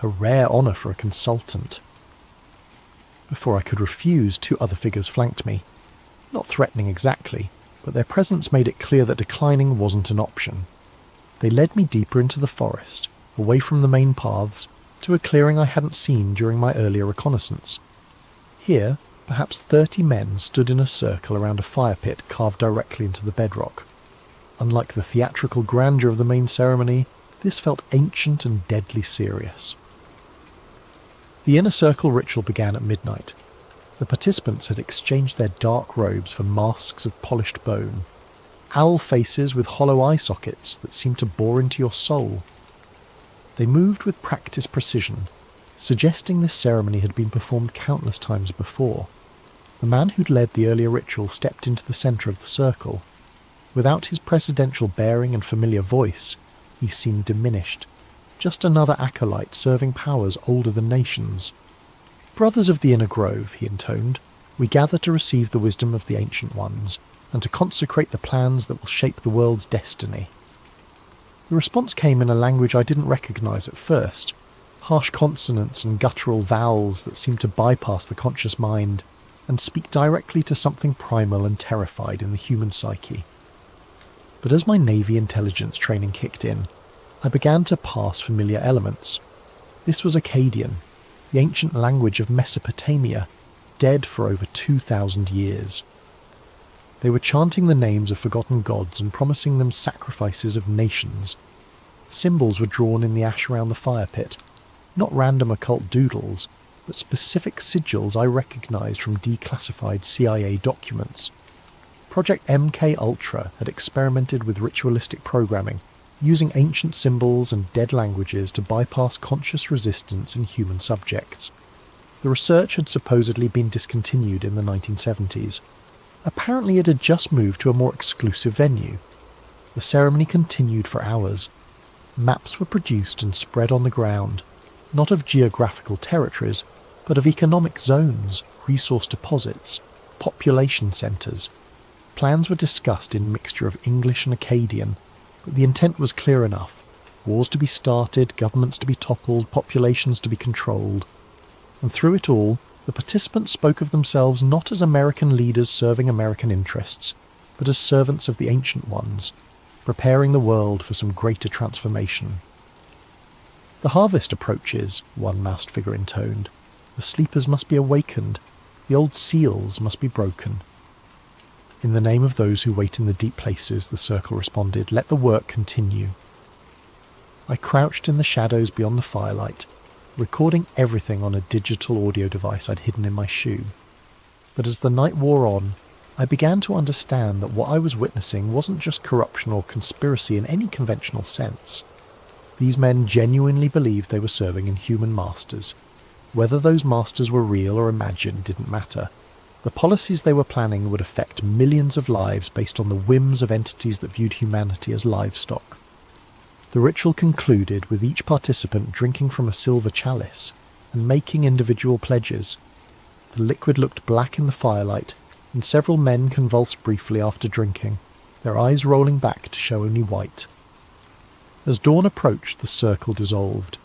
A rare honour for a consultant." Before I could refuse, two other figures flanked me. Not threatening exactly, but their presence made it clear that declining wasn't an option. They led me deeper into the forest, away from the main paths, to a clearing I hadn't seen during my earlier reconnaissance. Here, perhaps 30 men stood in a circle around a fire pit carved directly into the bedrock. Unlike the theatrical grandeur of the main ceremony, this felt ancient and deadly serious. The inner circle ritual began at midnight. The participants had exchanged their dark robes for masks of polished bone, owl faces with hollow eye sockets that seemed to bore into your soul. They moved with practiced precision, suggesting this ceremony had been performed countless times before. The man who'd led the earlier ritual stepped into the centre of the circle. Without his presidential bearing and familiar voice, he seemed diminished, just another acolyte serving powers older than nations. "Brothers of the Inner Grove," he intoned, "we gather to receive the wisdom of the Ancient Ones, and to consecrate the plans that will shape the world's destiny." The response came in a language I didn't recognise at first, harsh consonants and guttural vowels that seemed to bypass the conscious mind and speak directly to something primal and terrified in the human psyche. But as my Navy intelligence training kicked in, I began to parse familiar elements. This was Akkadian, the ancient language of Mesopotamia, dead for over 2,000 years. They were chanting the names of forgotten gods and promising them sacrifices of nations. Symbols were drawn in the ash around the fire pit, not random occult doodles, but specific sigils I recognised from declassified CIA documents. Project MK Ultra had experimented with ritualistic programming, using ancient symbols and dead languages to bypass conscious resistance in human subjects. The research had supposedly been discontinued in the 1970s. Apparently it had just moved to a more exclusive venue. The ceremony continued for hours. Maps were produced and spread on the ground, not of geographical territories, but of economic zones, resource deposits, population centres. Plans were discussed in mixture of English and Akkadian, but the intent was clear enough. Wars to be started, governments to be toppled, populations to be controlled. And through it all, the participants spoke of themselves not as American leaders serving American interests, but as servants of the Ancient Ones, preparing the world for some greater transformation. "The harvest approaches," one masked figure intoned. "The sleepers must be awakened. The old seals must be broken." "In the name of those who wait in the deep places," the circle responded, "let the work continue." I crouched in the shadows beyond the firelight, recording everything on a digital audio device I'd hidden in my shoe. But as the night wore on, I began to understand that what I was witnessing wasn't just corruption or conspiracy in any conventional sense. These men genuinely believed they were serving inhuman masters. Whether those masters were real or imagined didn't matter. The policies they were planning would affect millions of lives based on the whims of entities that viewed humanity as livestock. The ritual concluded with each participant drinking from a silver chalice and making individual pledges. The liquid looked black in the firelight, and several men convulsed briefly after drinking, their eyes rolling back to show only white. As dawn approached, the circle dissolved.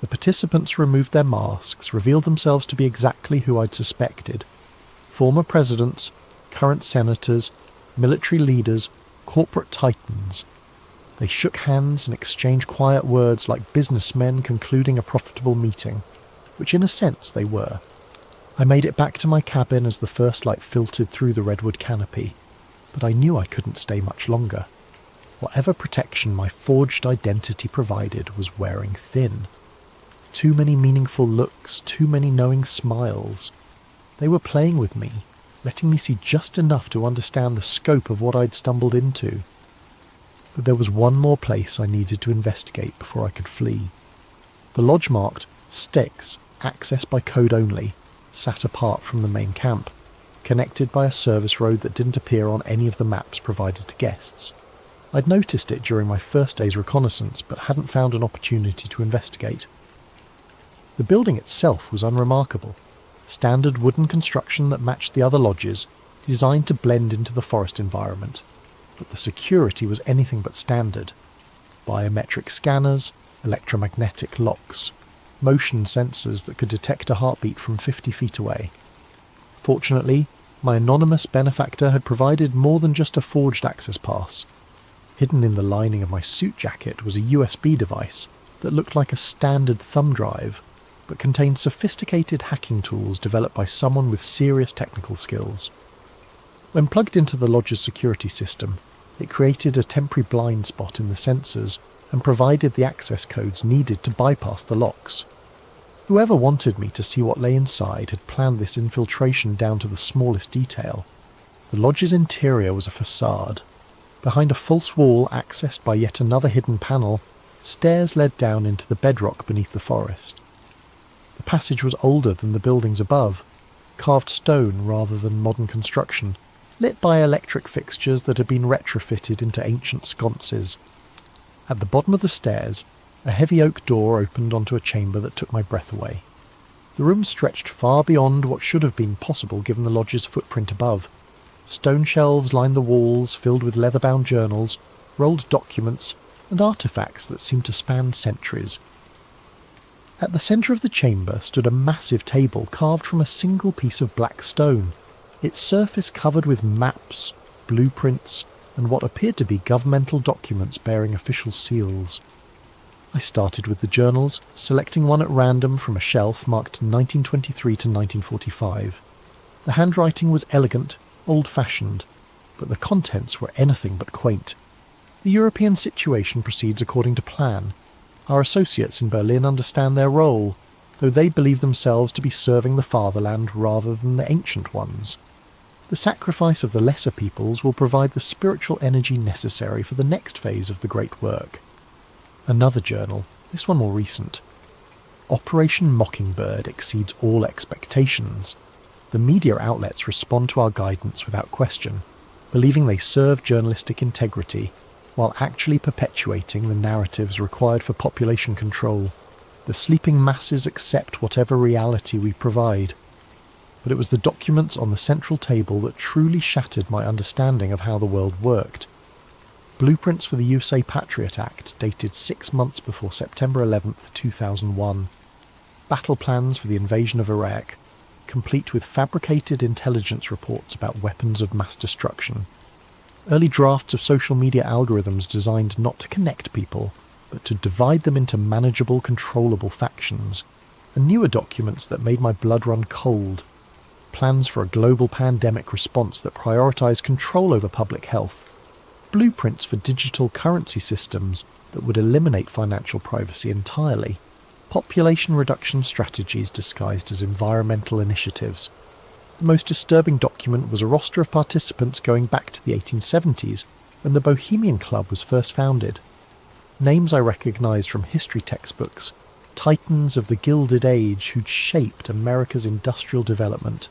The participants removed their masks, revealed themselves to be exactly who I'd suspected. Former presidents, current senators, military leaders, corporate titans. They shook hands and exchanged quiet words like businessmen concluding a profitable meeting, which in a sense they were. I made it back to my cabin as the first light filtered through the redwood canopy, but I knew I couldn't stay much longer. Whatever protection my forged identity provided was wearing thin. Too many meaningful looks, too many knowing smiles. They were playing with me, letting me see just enough to understand the scope of what I'd stumbled into. But there was one more place I needed to investigate before I could flee. The lodge marked Styx, access by code only, sat apart from the main camp, connected by a service road that didn't appear on any of the maps provided to guests. I'd noticed it during my first day's reconnaissance, but hadn't found an opportunity to investigate. The building itself was unremarkable. Standard wooden construction that matched the other lodges, designed to blend into the forest environment. But the security was anything but standard. Biometric scanners, electromagnetic locks, motion sensors that could detect a heartbeat from 50 feet away. Fortunately, my anonymous benefactor had provided more than just a forged access pass. Hidden in the lining of my suit jacket was a USB device that looked like a standard thumb drive, but contained sophisticated hacking tools developed by someone with serious technical skills. When plugged into the lodge's security system, it created a temporary blind spot in the sensors and provided the access codes needed to bypass the locks. Whoever wanted me to see what lay inside had planned this infiltration down to the smallest detail. The lodge's interior was a facade. Behind a false wall accessed by yet another hidden panel, stairs led down into the bedrock beneath the forest. The passage was older than the buildings above, carved stone rather than modern construction, lit by electric fixtures that had been retrofitted into ancient sconces. At the bottom of the stairs, a heavy oak door opened onto a chamber that took my breath away. The room stretched far beyond what should have been possible given the lodge's footprint above. Stone shelves lined the walls, filled with leather-bound journals, rolled documents, and artefacts that seemed to span centuries. At the centre of the chamber stood a massive table carved from a single piece of black stone, its surface covered with maps, blueprints, and what appeared to be governmental documents bearing official seals. I started with the journals, selecting one at random from a shelf marked 1923 to 1945. The handwriting was elegant, old-fashioned, but the contents were anything but quaint. The European situation proceeds according to plan. Our associates in Berlin understand their role, though they believe themselves to be serving the fatherland rather than the ancient ones. The sacrifice of the lesser peoples will provide the spiritual energy necessary for the next phase of the great work. Another journal, this one more recent. Operation Mockingbird exceeds all expectations. The media outlets respond to our guidance without question, believing they serve journalistic integrity, while actually perpetuating the narratives required for population control. The sleeping masses accept whatever reality we provide. But it was the documents on the central table that truly shattered my understanding of how the world worked. Blueprints for the USA Patriot Act dated 6 months before September 11th, 2001. Battle plans for the invasion of Iraq, complete with fabricated intelligence reports about weapons of mass destruction. Early drafts of social media algorithms designed not to connect people, but to divide them into manageable, controllable factions. And newer documents that made my blood run cold. Plans for a global pandemic response that prioritized control over public health. Blueprints for digital currency systems that would eliminate financial privacy entirely. Population reduction strategies disguised as environmental initiatives. The most disturbing document was a roster of participants going back to the 1870s, when the Bohemian Club was first founded. Names I recognised from history textbooks, titans of the Gilded Age who'd shaped America's industrial development.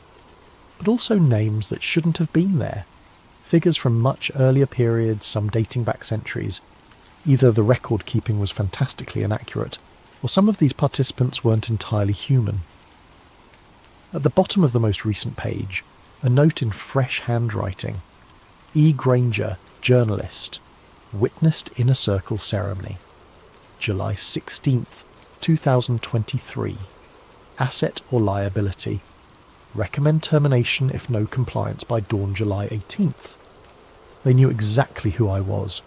But also names that shouldn't have been there. Figures from much earlier periods, some dating back centuries. Either the record-keeping was fantastically inaccurate, or some of these participants weren't entirely human. At the bottom of the most recent page, a note in fresh handwriting. E. Granger, journalist, witnessed Inner Circle ceremony. July 16th, 2023. Asset or liability. Recommend termination if no compliance by dawn July 18th. They knew exactly who I was,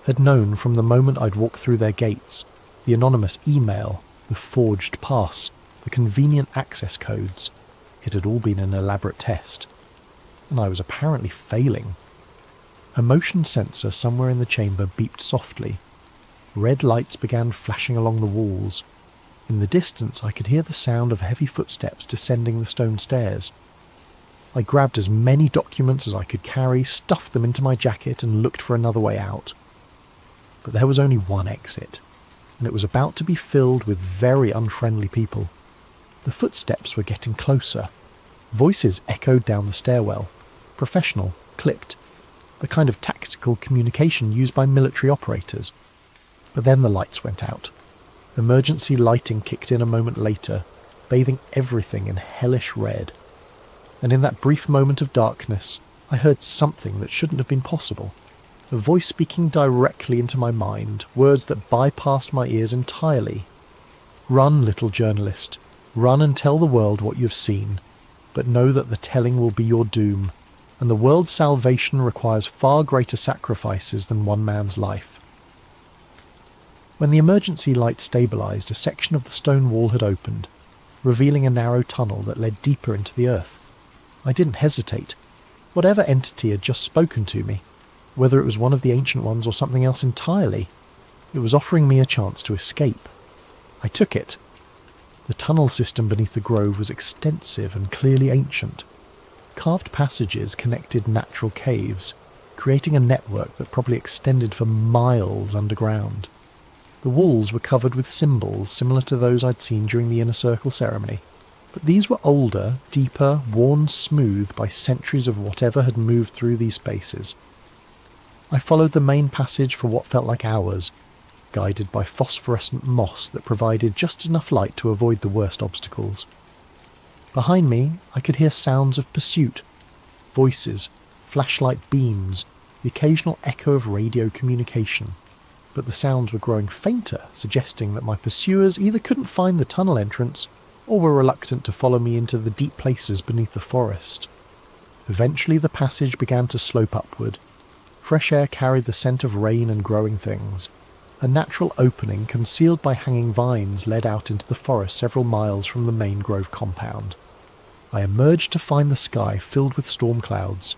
had known from the moment I'd walked through their gates, the anonymous email, the forged pass, the convenient access codes. It had all been an elaborate test, and I was apparently failing. A motion sensor somewhere in the chamber beeped softly. Red lights began flashing along the walls. In the distance I could hear the sound of heavy footsteps descending the stone stairs. I grabbed as many documents as I could carry, stuffed them into my jacket and looked for another way out. But there was only one exit, and it was about to be filled with very unfriendly people. The footsteps were getting closer. Voices echoed down the stairwell, professional, clipped, the kind of tactical communication used by military operators. But then the lights went out. Emergency lighting kicked in a moment later, bathing everything in hellish red. And in that brief moment of darkness, I heard something that shouldn't have been possible. A voice speaking directly into my mind, words that bypassed my ears entirely. Run, little journalist. Run and tell the world what you've seen. But know that the telling will be your doom, and the world's salvation requires far greater sacrifices than one man's life. When the emergency light stabilised, a section of the stone wall had opened, revealing a narrow tunnel that led deeper into the earth. I didn't hesitate. Whatever entity had just spoken to me, whether it was one of the ancient ones or something else entirely, it was offering me a chance to escape. I took it. The tunnel system beneath the grove was extensive and clearly ancient. Carved passages connected natural caves, creating a network that probably extended for miles underground. The walls were covered with symbols similar to those I'd seen during the Inner Circle ceremony, but these were older, deeper, worn smooth by centuries of whatever had moved through these spaces. I followed the main passage for what felt like hours, guided by phosphorescent moss that provided just enough light to avoid the worst obstacles. Behind me, I could hear sounds of pursuit, voices, flashlight beams, the occasional echo of radio communication. But the sounds were growing fainter, suggesting that my pursuers either couldn't find the tunnel entrance or were reluctant to follow me into the deep places beneath the forest. Eventually the passage began to slope upward. Fresh air carried the scent of rain and growing things. A natural opening concealed by hanging vines led out into the forest several miles from the main grove compound. I emerged to find the sky filled with storm clouds.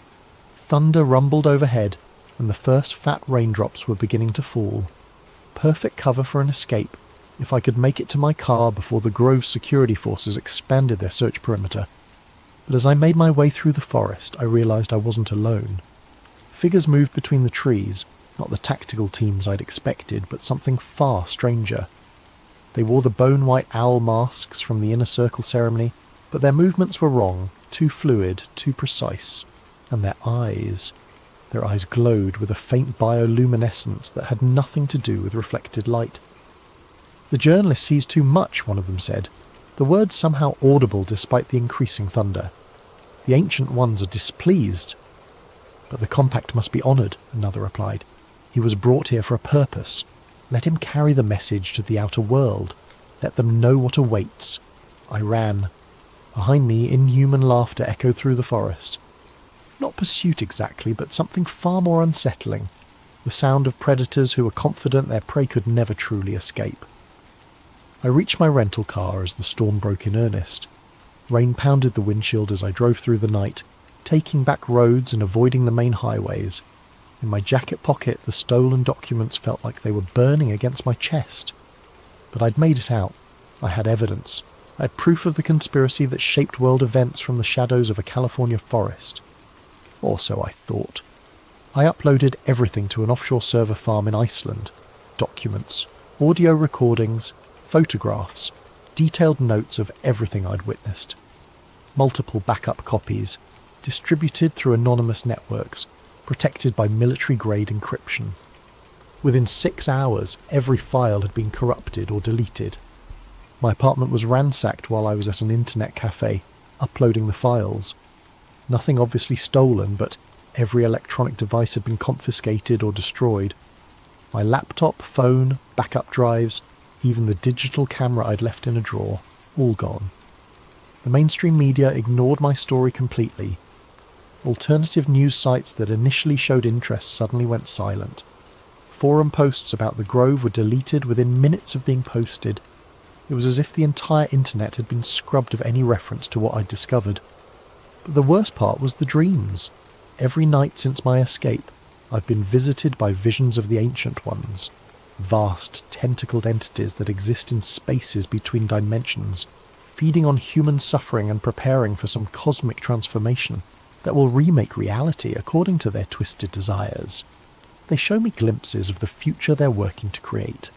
Thunder rumbled overhead, and the first fat raindrops were beginning to fall. Perfect cover for an escape, if I could make it to my car before the Grove's security forces expanded their search perimeter. But as I made my way through the forest, I realised I wasn't alone. Figures moved between the trees, not the tactical teams I'd expected, but something far stranger. They wore the bone-white owl masks from the Inner Circle ceremony, but their movements were wrong, too fluid, too precise. And their eyes glowed with a faint bioluminescence that had nothing to do with reflected light. "The journalist sees too much," one of them said, the words somehow audible despite the increasing thunder. "The ancient ones are displeased." "But the compact must be honoured," another replied. "He was brought here for a purpose. Let him carry the message to the outer world. Let them know what awaits." I ran. Behind me, inhuman laughter echoed through the forest. Not pursuit exactly, but something far more unsettling. The sound of predators who were confident their prey could never truly escape. I reached my rental car as the storm broke in earnest. Rain pounded the windshield as I drove through the night, taking back roads and avoiding the main highways. In my jacket pocket, the stolen documents felt like they were burning against my chest. But I'd made it out. I had evidence. I had proof of the conspiracy that shaped world events from the shadows of a California forest. Or so I thought. I uploaded everything to an offshore server farm in Iceland. Documents, audio recordings, photographs, detailed notes of everything I'd witnessed. Multiple backup copies, distributed through anonymous networks, protected by military-grade encryption. Within 6 hours, every file had been corrupted or deleted. My apartment was ransacked while I was at an internet cafe, uploading the files. Nothing obviously stolen, but every electronic device had been confiscated or destroyed. My laptop, phone, backup drives, even the digital camera I'd left in a drawer, all gone. The mainstream media ignored my story completely. Alternative news sites that initially showed interest suddenly went silent. Forum posts about the Grove were deleted within minutes of being posted. It was as if the entire internet had been scrubbed of any reference to what I'd discovered. But the worst part was the dreams. Every night since my escape, I've been visited by visions of the ancient ones. Vast, tentacled entities that exist in spaces between dimensions, feeding on human suffering and preparing for some cosmic transformation that will remake reality according to their twisted desires. They show me glimpses of the future they're working to create.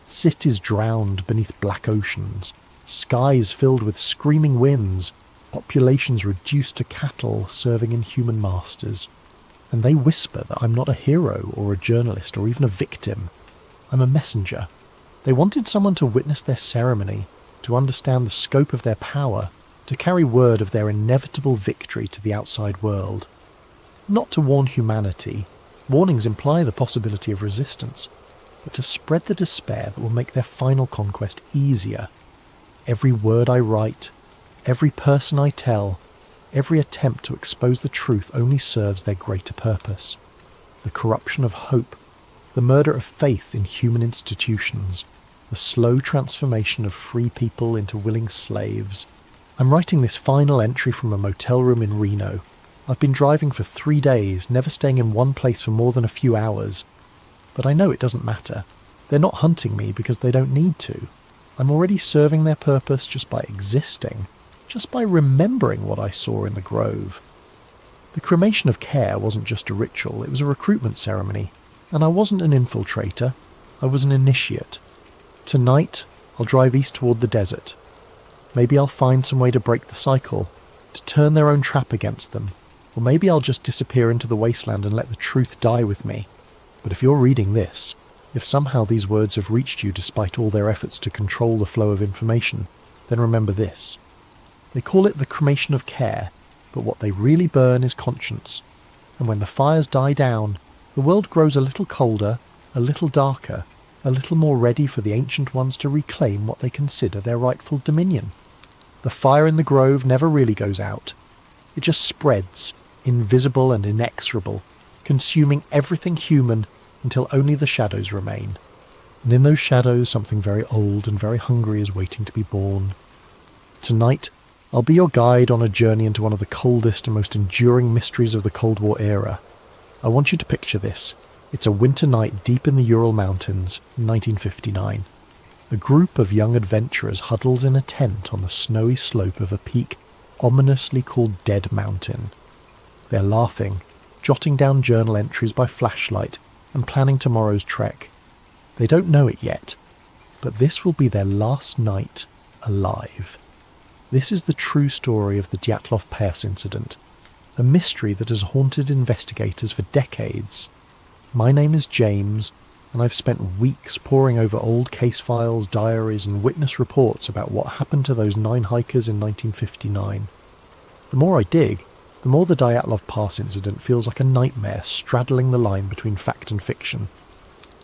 Cities drowned beneath black oceans, skies filled with screaming winds, populations reduced to cattle serving inhuman masters. And they whisper that I'm not a hero or a journalist or even a victim. I'm a messenger. They wanted someone to witness their ceremony, to understand the scope of their power, to carry word of their inevitable victory to the outside world. Not to warn humanity. Warnings imply the possibility of resistance, but to spread the despair that will make their final conquest easier. Every word I write, every person I tell, every attempt to expose the truth only serves their greater purpose. The corruption of hope, the murder of faith in human institutions, the slow transformation of free people into willing slaves. I'm writing this final entry from a motel room in Reno. I've been driving for 3 days, never staying in one place for more than a few hours. But I know it doesn't matter. They're not hunting me because they don't need to. I'm already serving their purpose just by existing, just by remembering what I saw in the grove. The cremation of care wasn't just a ritual, it was a recruitment ceremony. And I wasn't an infiltrator, I was an initiate. Tonight, I'll drive east toward the desert. Maybe I'll find some way to break the cycle, to turn their own trap against them. Or maybe I'll just disappear into the wasteland and let the truth die with me. But if you're reading this, if somehow these words have reached you despite all their efforts to control the flow of information, then remember this. They call it the cremation of care, but what they really burn is conscience. And when the fires die down, the world grows a little colder, a little darker, a little more ready for the ancient ones to reclaim what they consider their rightful dominion. The fire in the grove never really goes out. It just spreads, invisible and inexorable, consuming everything human until only the shadows remain. And in those shadows something very old and very hungry is waiting to be born. Tonight, I'll be your guide on a journey into one of the coldest and most enduring mysteries of the Cold War era. I want you to picture this. It's a winter night deep in the Ural Mountains, 1959. A group of young adventurers huddles in a tent on the snowy slope of a peak ominously called Dead Mountain. They're laughing, jotting down journal entries by flashlight, and planning tomorrow's trek. They don't know it yet, but this will be their last night alive. This is the true story of the Dyatlov Pass incident, a mystery that has haunted investigators for decades. My name is James, and I've spent weeks poring over old case files, diaries, and witness reports about what happened to those 9 hikers in 1959. The more I dig, the more the Dyatlov Pass incident feels like a nightmare straddling the line between fact and fiction.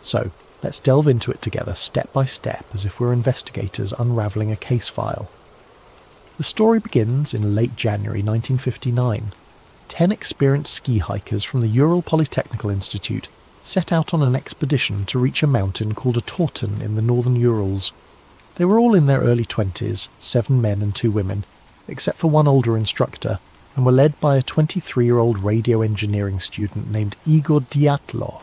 So, let's delve into it together step by step as if we're investigators unravelling a case file. The story begins in late January 1959. 10 experienced ski hikers from the Ural Polytechnical Institute set out on an expedition to reach a mountain called a Torten in the northern Urals. They were all in their early 20s, 7 men and 2 women, except for one older instructor, and were led by a 23-year-old radio engineering student named Igor Dyatlov.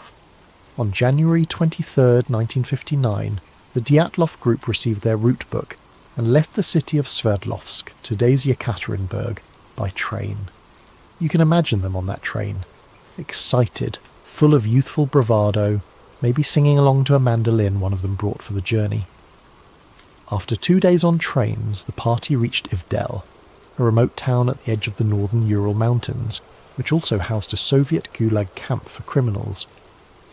On January 23, 1959, the Dyatlov group received their route book and left the city of Sverdlovsk, today's Yekaterinburg, by train. You can imagine them on that train, excited, full of youthful bravado, maybe singing along to a mandolin one of them brought for the journey. After 2 days on trains, the party reached Ivdel, a remote town at the edge of the northern Ural Mountains, which also housed a Soviet Gulag camp for criminals.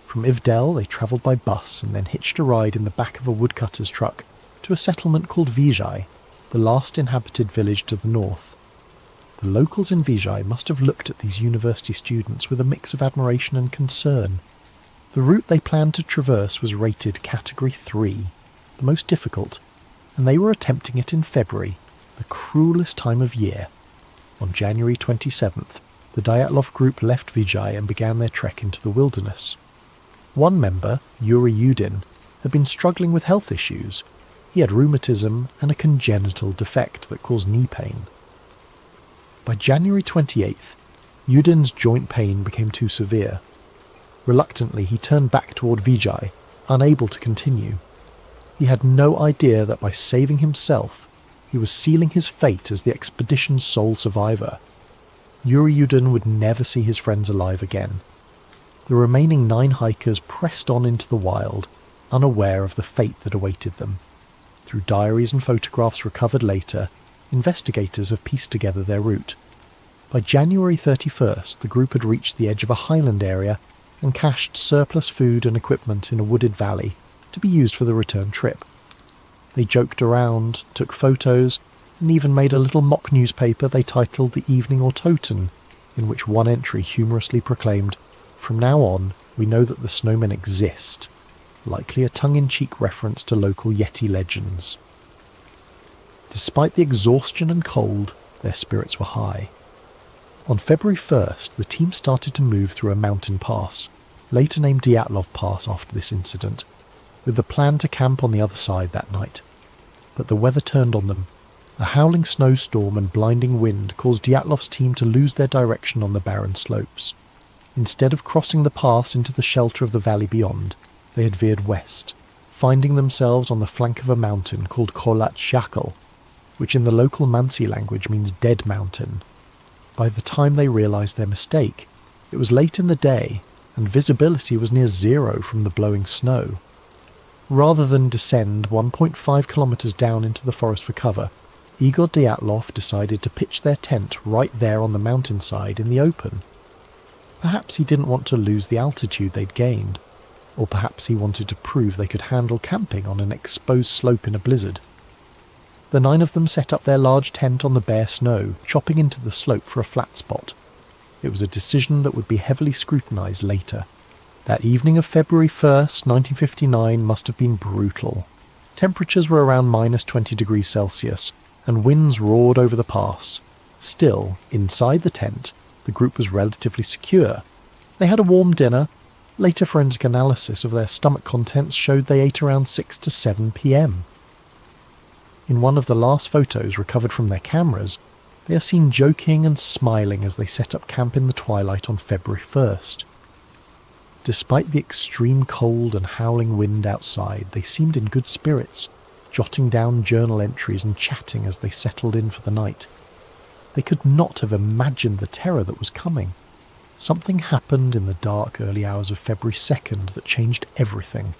From Ivdel, they travelled by bus and then hitched a ride in the back of a woodcutter's truck to a settlement called Vizhai, the last inhabited village to the north. The locals in Vizhai must have looked at these university students with a mix of admiration and concern. The route they planned to traverse was rated Category 3, the most difficult, and they were attempting it in February, the cruelest time of year. On January 27th, the Dyatlov group left Vizhai and began their trek into the wilderness. One member, Yuri Yudin, had been struggling with health issues. He had rheumatism and a congenital defect that caused knee pain. By January 28th, Yudin's joint pain became too severe. Reluctantly, he turned back toward Vizhai, unable to continue. He had no idea that by saving himself, he was sealing his fate as the expedition's sole survivor. Yuri Yudin would never see his friends alive again. The remaining 9 hikers pressed on into the wild, unaware of the fate that awaited them. Through diaries and photographs recovered later, investigators have pieced together their route. By January 31st, the group had reached the edge of a highland area and cached surplus food and equipment in a wooded valley to be used for the return trip. They joked around, took photos, and even made a little mock newspaper they titled the Evening Autoten, in which one entry humorously proclaimed, "From now on, we know that the snowmen exist," likely a tongue-in-cheek reference to local Yeti legends. Despite the exhaustion and cold, their spirits were high. On February 1st, the team started to move through a mountain pass, later named Dyatlov Pass after this incident, with the plan to camp on the other side that night. But the weather turned on them. A howling snowstorm and blinding wind caused Dyatlov's team to lose their direction on the barren slopes. Instead of crossing the pass into the shelter of the valley beyond, they had veered west, finding themselves on the flank of a mountain called Kholat-Shakal, which in the local Mansi language means dead mountain. By the time they realised their mistake, it was late in the day, and visibility was near zero from the blowing snow. Rather than descend 1.5 kilometres down into the forest for cover, Igor Dyatlov decided to pitch their tent right there on the mountainside in the open. Perhaps he didn't want to lose the altitude they'd gained, or perhaps he wanted to prove they could handle camping on an exposed slope in a blizzard. The 9 of them set up their large tent on the bare snow, chopping into the slope for a flat spot. It was a decision that would be heavily scrutinised later. That evening of February 1st, 1959 must have been brutal. Temperatures were around minus 20 degrees Celsius, and winds roared over the pass. Still, inside the tent, the group was relatively secure. They had a warm dinner. Later forensic analysis of their stomach contents showed they ate around 6 to 7 p.m. In one of the last photos recovered from their cameras, they are seen joking and smiling as they set up camp in the twilight on February 1st. Despite the extreme cold and howling wind outside, they seemed in good spirits, jotting down journal entries and chatting as they settled in for the night. They could not have imagined the terror that was coming. Something happened in the dark early hours of February 2nd that changed everything.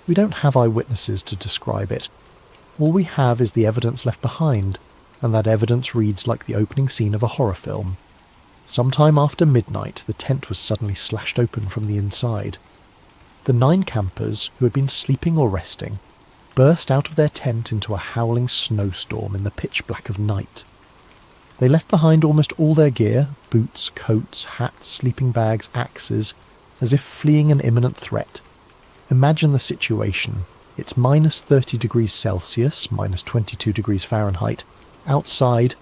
We don't have eyewitnesses to describe it. All we have is the evidence left behind, and that evidence reads like the opening scene of a horror film. Sometime after midnight, the tent was suddenly slashed open from the inside. The 9 campers, who had been sleeping or resting, burst out of their tent into a howling snowstorm in the pitch black of night. They left behind almost all their gear, boots, coats, hats, sleeping bags, axes, as if fleeing an imminent threat. Imagine the situation. It's minus 30 degrees Celsius, minus 22 degrees Fahrenheit, outside,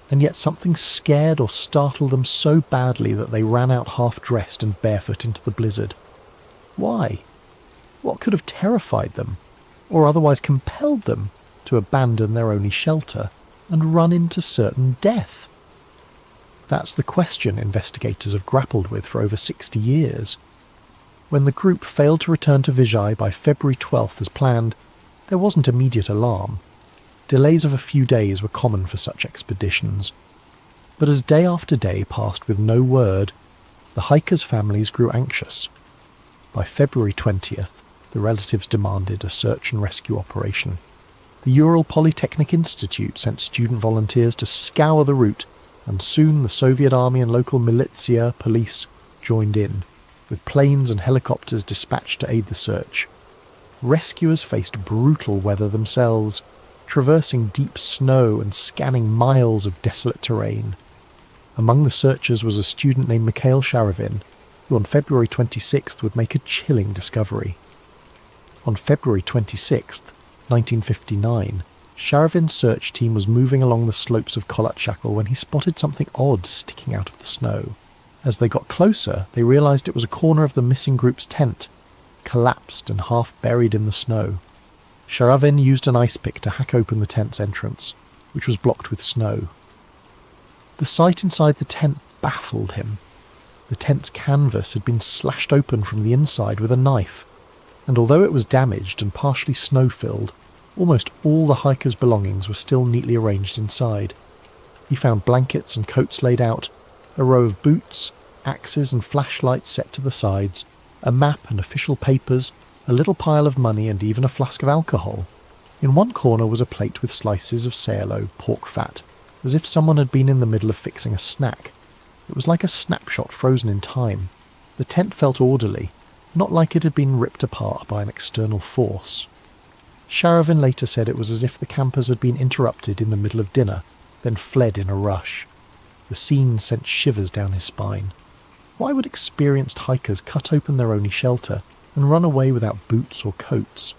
and yet something scared or startled them so badly that they ran out half-dressed and barefoot into the blizzard. Why? What could have terrified them, or otherwise compelled them to abandon their only shelter and run into certain death? That's the question investigators have grappled with for over 60 years. When the group failed to return to Vizhai by February 12th as planned, there wasn't immediate alarm. Delays of a few days were common for such expeditions. But as day after day passed with no word, the hikers' families grew anxious. By February 20th, the relatives demanded a search and rescue operation. The Ural Polytechnic Institute sent student volunteers to scour the route, and soon the Soviet army and local militia police joined in, with planes and helicopters dispatched to aid the search. Rescuers faced brutal weather themselves, traversing deep snow and scanning miles of desolate terrain. Among the searchers was a student named Mikhail Sharavin, who on February 26th would make a chilling discovery. On February 26th, 1959, Sharavin's search team was moving along the slopes of Kholat-Shakal when he spotted something odd sticking out of the snow. As they got closer, they realised it was a corner of the missing group's tent, collapsed and half buried in the snow. Sharavin used an ice pick to hack open the tent's entrance, which was blocked with snow. The sight inside the tent baffled him. The tent's canvas had been slashed open from the inside with a knife, and although it was damaged and partially snow-filled, almost all the hikers' belongings were still neatly arranged inside. He found blankets and coats laid out, a row of boots, axes and flashlights set to the sides, a map and official papers, a little pile of money and even a flask of alcohol. In one corner was a plate with slices of sayalo, pork fat, as if someone had been in the middle of fixing a snack. It was like a snapshot frozen in time. The tent felt orderly, not like it had been ripped apart by an external force. Sharavin later said it was as if the campers had been interrupted in the middle of dinner, then fled in a rush. The scene sent shivers down his spine. Why would experienced hikers cut open their only shelter and run away without boots or coats?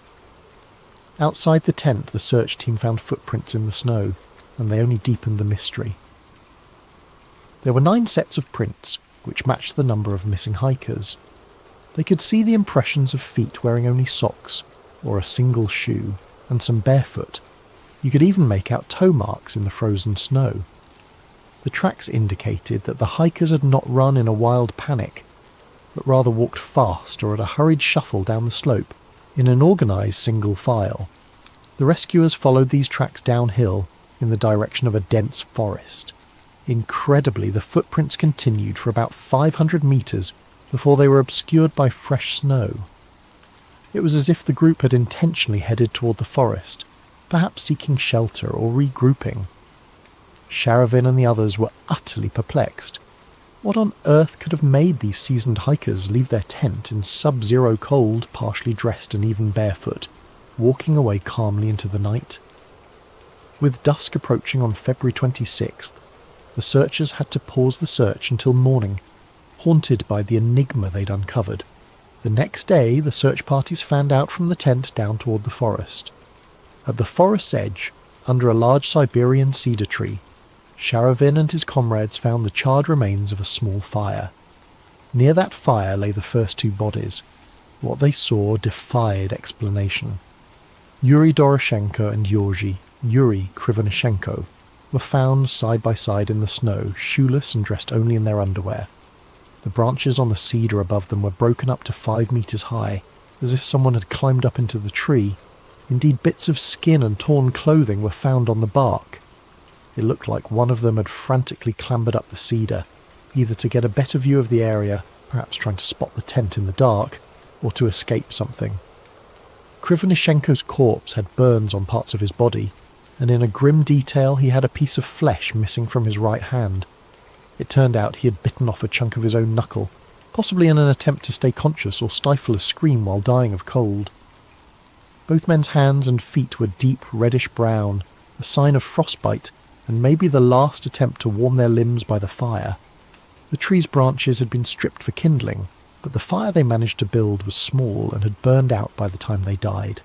Outside the tent, the search team found footprints in the snow, and they only deepened the mystery. There were 9 sets of prints, which matched the number of missing hikers. They could see the impressions of feet wearing only socks, or a single shoe, and some barefoot. You could even make out toe marks in the frozen snow. The tracks indicated that the hikers had not run in a wild panic, but rather walked fast or at a hurried shuffle down the slope, in an organised single file. The rescuers followed these tracks downhill in the direction of a dense forest. Incredibly, the footprints continued for about 500 metres before they were obscured by fresh snow. It was as if the group had intentionally headed toward the forest, perhaps seeking shelter or regrouping. Sharavin and the others were utterly perplexed. What on earth could have made these seasoned hikers leave their tent in sub-zero cold, partially dressed and even barefoot, walking away calmly into the night? With dusk approaching on February 26th, the searchers had to pause the search until morning, haunted by the enigma they'd uncovered. The next day, the search parties fanned out from the tent down toward the forest. At the forest's edge, under a large Siberian cedar tree, Sharavin and his comrades found the charred remains of a small fire. Near that fire lay the first two bodies. What they saw defied explanation. Yuri Doroshenko and Yuri Krivonishenko were found side by side in the snow, shoeless and dressed only in their underwear. The branches on the cedar above them were broken up to 5 meters high, as if someone had climbed up into the tree. Indeed, bits of skin and torn clothing were found on the bark. It looked like one of them had frantically clambered up the cedar, either to get a better view of the area, perhaps trying to spot the tent in the dark, or to escape something. Krivonishenko's corpse had burns on parts of his body, and in a grim detail he had a piece of flesh missing from his right hand. It turned out he had bitten off a chunk of his own knuckle, possibly in an attempt to stay conscious or stifle a scream while dying of cold. Both men's hands and feet were deep reddish-brown, a sign of frostbite, and maybe the last attempt to warm their limbs by the fire. The tree's branches had been stripped for kindling, but the fire they managed to build was small and had burned out by the time they died.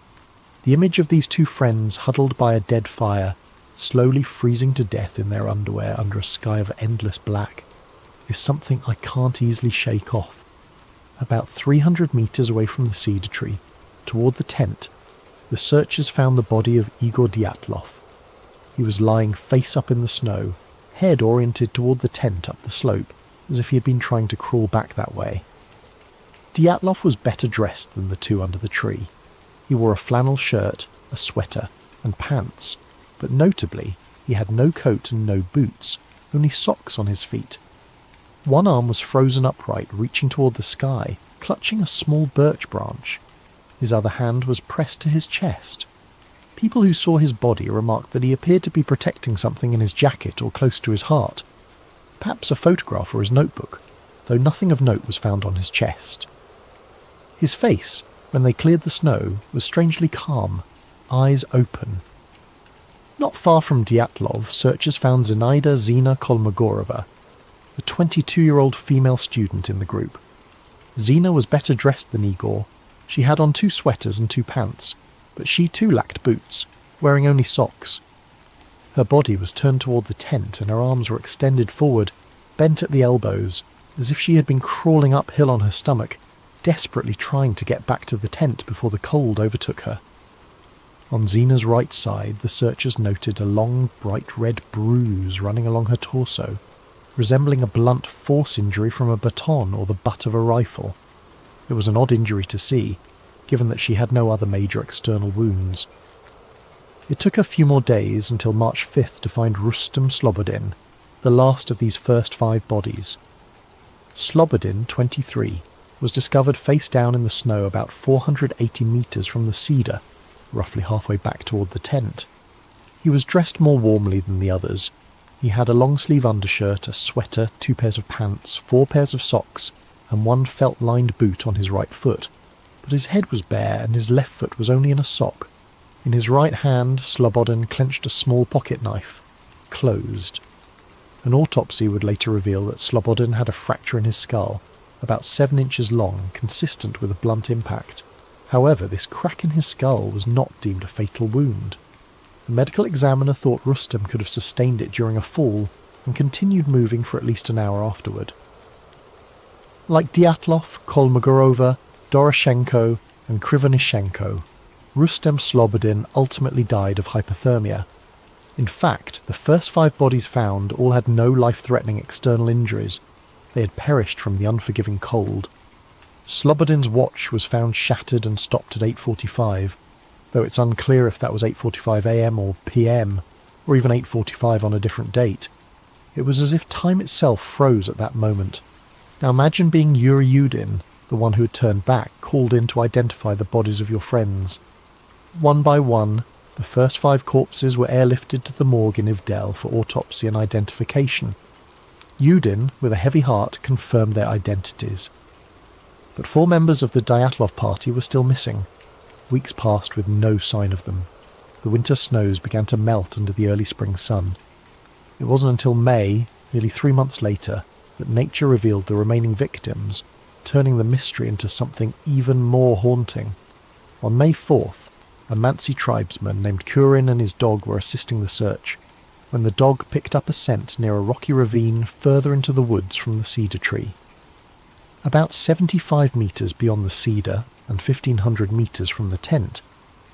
The image of these two friends huddled by a dead fire, slowly freezing to death in their underwear under a sky of endless black, is something I can't easily shake off. About 300 meters away from the cedar tree, toward the tent, the searchers found the body of Igor Dyatlov. He was lying face up in the snow, head oriented toward the tent up the slope, as if he had been trying to crawl back that way. Dyatlov was better dressed than the two under the tree. He wore a flannel shirt, a sweater, and pants, but notably, he had no coat and no boots, only socks on his feet. One arm was frozen upright, reaching toward the sky, clutching a small birch branch. His other hand was pressed to his chest. People who saw his body remarked that he appeared to be protecting something in his jacket or close to his heart. Perhaps a photograph or his notebook, though nothing of note was found on his chest. His face, when they cleared the snow, was strangely calm, eyes open. Not far from Dyatlov, searchers found Zenaida Zina Kolmogorova, a 22-year-old female student in the group. Zina was better dressed than Igor. She had on 2 sweaters and 2 pants, but she too lacked boots, wearing only socks. Her body was turned toward the tent and her arms were extended forward, bent at the elbows, as if she had been crawling uphill on her stomach, desperately trying to get back to the tent before the cold overtook her. On Zina's right side, the searchers noted a long, bright red bruise running along her torso, resembling a blunt force injury from a baton or the butt of a rifle. It was an odd injury to see, given that she had no other major external wounds. It took a few more days until March 5th to find Rustem Slobodin, the last of these first 5 bodies. Slobodin, 23, was discovered face down in the snow about 480 meters from the cedar, roughly halfway back toward the tent. He was dressed more warmly than the others. He had a long-sleeve undershirt, a sweater, 2 pairs of pants, 4 pairs of socks, and 1 felt-lined boot on his right foot, but his head was bare and his left foot was only in a sock. In his right hand, Slobodin clenched a small pocket knife, closed. An autopsy would later reveal that Slobodin had a fracture in his skull, about 7 inches long, consistent with a blunt impact. However, this crack in his skull was not deemed a fatal wound. The medical examiner thought Rustem could have sustained it during a fall and continued moving for at least an hour afterward. Like Dyatlov, Kolmogorova, Doroshenko and Krivonishenko, Rustem Slobodin ultimately died of hypothermia. In fact, the first 5 bodies found all had no life-threatening external injuries. They had perished from the unforgiving cold. Slobodin's watch was found shattered and stopped at 8:45, though it's unclear if that was 8:45 am or pm, or even 8:45 on a different date. It was as if time itself froze at that moment. Now imagine being Yuri Yudin, the one who had turned back, called in to identify the bodies of your friends. One by one, the first 5 corpses were airlifted to the morgue in Ivdel for autopsy and identification. Yudin, with a heavy heart, confirmed their identities. But 4 members of the Dyatlov party were still missing. Weeks passed with no sign of them. The winter snows began to melt under the early spring sun. It wasn't until May, nearly 3 months later, that nature revealed the remaining victims, turning the mystery into something even more haunting. On May 4th, a Mansi tribesman named Kurin and his dog were assisting the search, when the dog picked up a scent near a rocky ravine further into the woods from the cedar tree. About 75 metres beyond the cedar and 1,500 metres from the tent,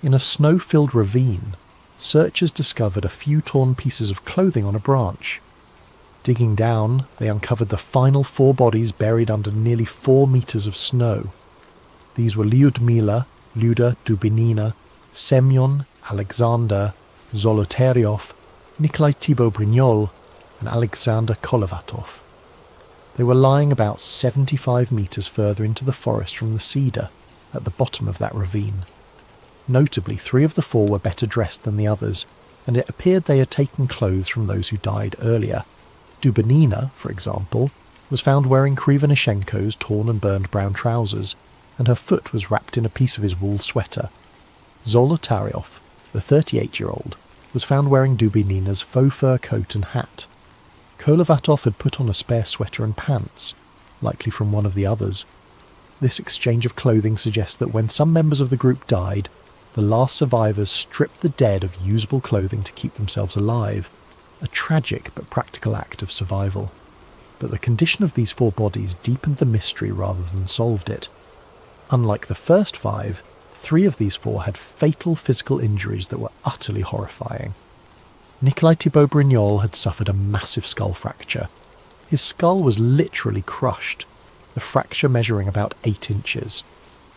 in a snow-filled ravine, searchers discovered a few torn pieces of clothing on a branch. Digging down, they uncovered the final 4 bodies buried under nearly 4 metres of snow. These were Lyudmila, Luda Dubinina, Semyon, Alexander, Zolotaryov, Nikolai Thibault-Brignol, and Alexander Kolovatov. They were lying about 75 metres further into the forest from the cedar, at the bottom of that ravine. Notably, 3 of the 4 were better dressed than the others, and it appeared they had taken clothes from those who died earlier. Dubinina, for example, was found wearing Krivonishenko's torn and burned brown trousers, and her foot was wrapped in a piece of his wool sweater. Zolotaryov, the 38-year-old, was found wearing Dubinina's faux fur coat and hat. Kolovatov had put on a spare sweater and pants, likely from one of the others. This exchange of clothing suggests that when some members of the group died, the last survivors stripped the dead of usable clothing to keep themselves alive, a tragic but practical act of survival. But the condition of these 4 bodies deepened the mystery rather than solved it. Unlike the first 5, 3 of these 4 had fatal physical injuries that were utterly horrifying. Nikolai Thibault-Brignol had suffered a massive skull fracture. His skull was literally crushed, the fracture measuring about 8 inches.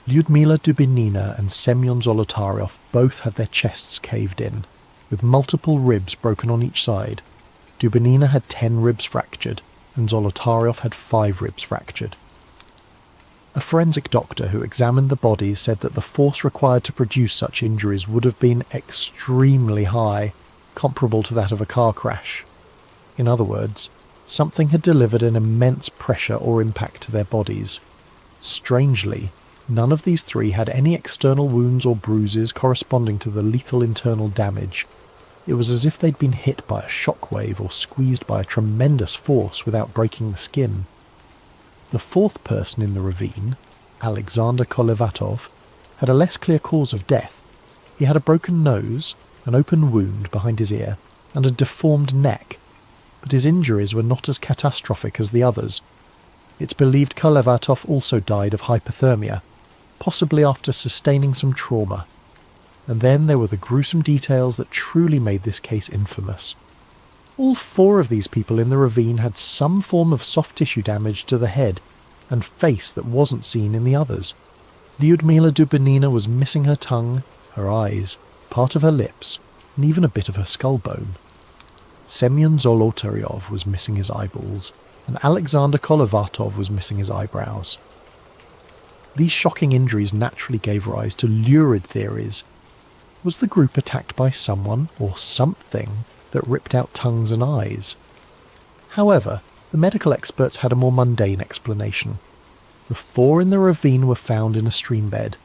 Lyudmila Dubinina and Semyon Zolotaryov both had their chests caved in, with multiple ribs broken on each side. Dubinina had 10 ribs fractured, and Zolotaryov had 5 ribs fractured. A forensic doctor who examined the bodies said that the force required to produce such injuries would have been extremely high, comparable to that of a car crash. In other words, something had delivered an immense pressure or impact to their bodies. Strangely, none of these 3 had any external wounds or bruises corresponding to the lethal internal damage. It was as if they'd been hit by a shockwave or squeezed by a tremendous force without breaking the skin. The 4th person in the ravine, Alexander Kolovatov, had a less clear cause of death. He had a broken nose, an open wound behind his ear, and a deformed neck, but his injuries were not as catastrophic as the others. It's believed Kolovatov also died of hypothermia, possibly after sustaining some trauma. And then there were the gruesome details that truly made this case infamous. All 4 of these people in the ravine had some form of soft tissue damage to the head and face that wasn't seen in the others. Lyudmila Dubinina was missing her tongue, her eyes, part of her lips, and even a bit of her skull bone. Semyon Zolotaryov was missing his eyeballs, and Alexander Kolovatov was missing his eyebrows. These shocking injuries naturally gave rise to lurid theories. Was the group attacked by someone or something that ripped out tongues and eyes? However, the medical experts had a more mundane explanation. The 4 in the ravine were found in a stream bed.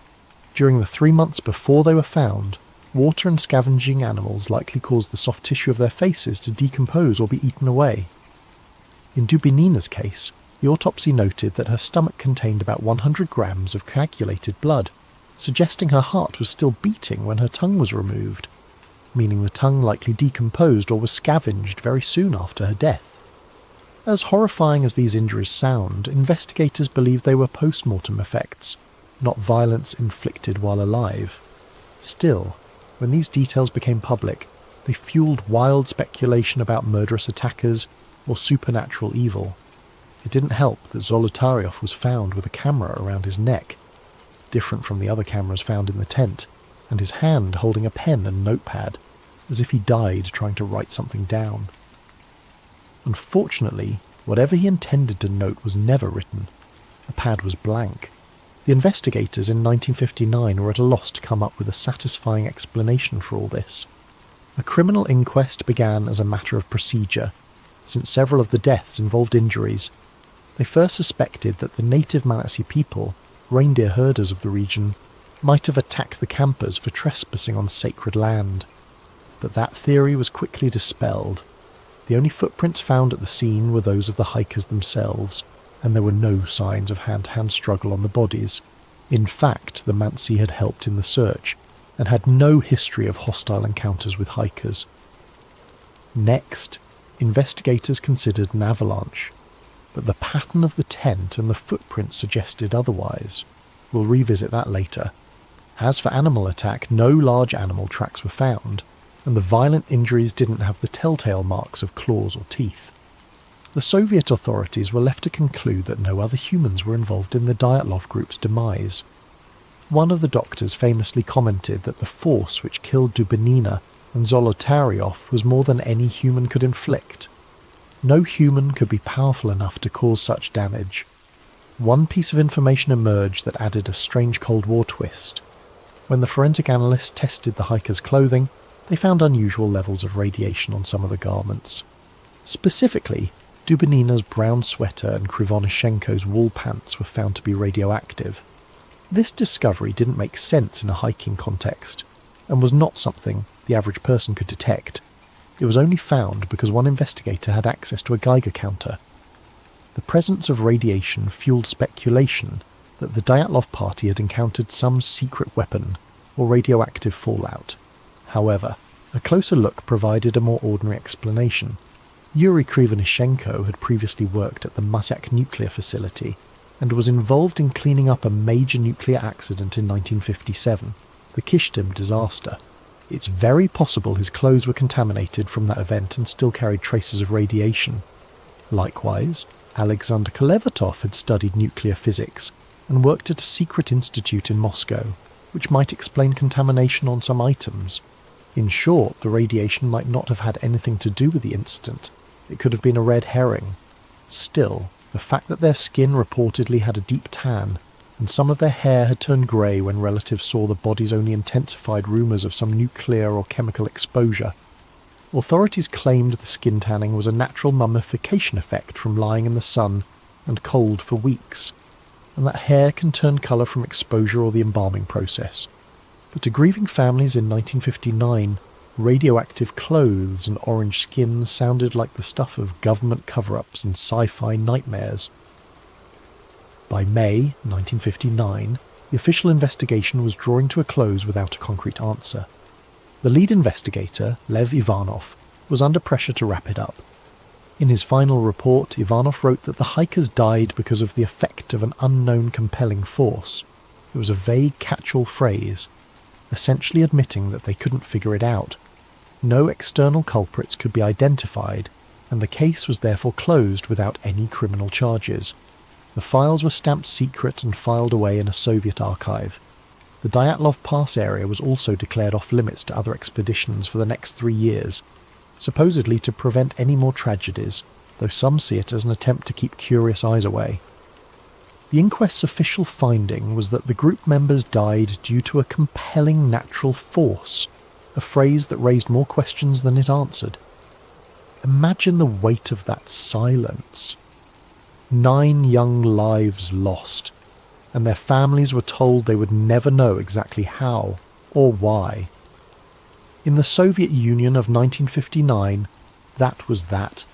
During the 3 months before they were found, water and scavenging animals likely caused the soft tissue of their faces to decompose or be eaten away. In Dubinina's case, the autopsy noted that her stomach contained about 100 grams of coagulated blood, suggesting her heart was still beating when her tongue was removed, meaning the tongue likely decomposed or was scavenged very soon after her death. As horrifying as these injuries sound, investigators believe they were post-mortem effects, not violence inflicted while alive. Still, when these details became public, they fueled wild speculation about murderous attackers or supernatural evil. It didn't help that Zolotaryov was found with a camera around his neck, different from the other cameras found in the tent, and his hand holding a pen and notepad, as if he died trying to write something down. Unfortunately, whatever he intended to note was never written. The pad was blank. The investigators in 1959 were at a loss to come up with a satisfying explanation for all this. A criminal inquest began as a matter of procedure, since several of the deaths involved injuries. They first suspected that the native Manasseh people, reindeer herders of the region, might have attacked the campers for trespassing on sacred land. But that theory was quickly dispelled. The only footprints found at the scene were those of the hikers themselves, and there were no signs of hand-to-hand struggle on the bodies. In fact, the Mansi had helped in the search, and had no history of hostile encounters with hikers. Next, investigators considered an avalanche, but the pattern of the tent and the footprints suggested otherwise. We'll revisit that later. As for animal attack, no large animal tracks were found, and the violent injuries didn't have the telltale marks of claws or teeth. The Soviet authorities were left to conclude that no other humans were involved in the Dyatlov group's demise. One of the doctors famously commented that the force which killed Dubinina and Zolotaryov was more than any human could inflict. No human could be powerful enough to cause such damage. One piece of information emerged that added a strange Cold War twist. When the forensic analysts tested the hikers' clothing, they found unusual levels of radiation on some of the garments. Specifically, Dubinina's brown sweater and Krivonishenko's wool pants were found to be radioactive. This discovery didn't make sense in a hiking context, and was not something the average person could detect. It was only found because one investigator had access to a Geiger counter. The presence of radiation fueled speculation that the Dyatlov party had encountered some secret weapon or radioactive fallout. However, a closer look provided a more ordinary explanation. Yuri Krivonishenko had previously worked at the Mazak nuclear facility and was involved in cleaning up a major nuclear accident in 1957, the Kishtim disaster. It's very possible his clothes were contaminated from that event and still carried traces of radiation. Likewise, Alexander Kolevatov had studied nuclear physics and worked at a secret institute in Moscow, which might explain contamination on some items. In short, the radiation might not have had anything to do with the incident. It could have been a red herring. Still, the fact that their skin reportedly had a deep tan, and some of their hair had turned grey when relatives saw the bodies only intensified rumours of some nuclear or chemical exposure. Authorities claimed the skin tanning was a natural mummification effect from lying in the sun and cold for weeks, and that hair can turn colour from exposure or the embalming process. But to grieving families in 1959, radioactive clothes and orange skin sounded like the stuff of government cover-ups and sci-fi nightmares. By May 1959, the official investigation was drawing to a close without a concrete answer. The lead investigator, Lev Ivanov, was under pressure to wrap it up. In his final report, Ivanov wrote that the hikers died because of the effect of an unknown compelling force. It was a vague catch-all phrase, essentially admitting that they couldn't figure it out. No external culprits could be identified, and the case was therefore closed without any criminal charges. The files were stamped secret and filed away in a Soviet archive. The Dyatlov Pass area was also declared off-limits to other expeditions for the next 3 years, supposedly to prevent any more tragedies, though some see it as an attempt to keep curious eyes away. The inquest's official finding was that the group members died due to a compelling natural force, a phrase that raised more questions than it answered. Imagine the weight of that silence. 9 young lives lost, and their families were told they would never know exactly how or why. In the Soviet Union of 1959, that was that.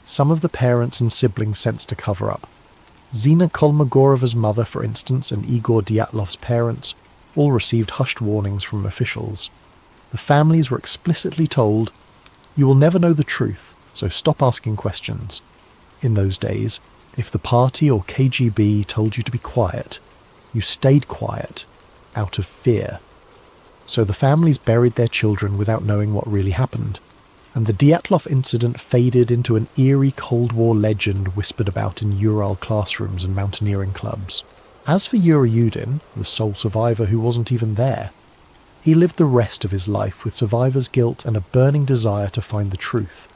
Some of the parents and siblings sensed a cover-up. Zina Kolmogoreva's mother, for instance, and Igor Dyatlov's parents all received hushed warnings from officials. The families were explicitly told, "You will never know the truth, so stop asking questions." In those days, if the party or KGB told you to be quiet, you stayed quiet, out of fear. So the families buried their children without knowing what really happened, and the Dyatlov incident faded into an eerie Cold War legend whispered about in Ural classrooms and mountaineering clubs. As for Yuri Yudin, the sole survivor who wasn't even there, he lived the rest of his life with survivor's guilt and a burning desire to find the truth.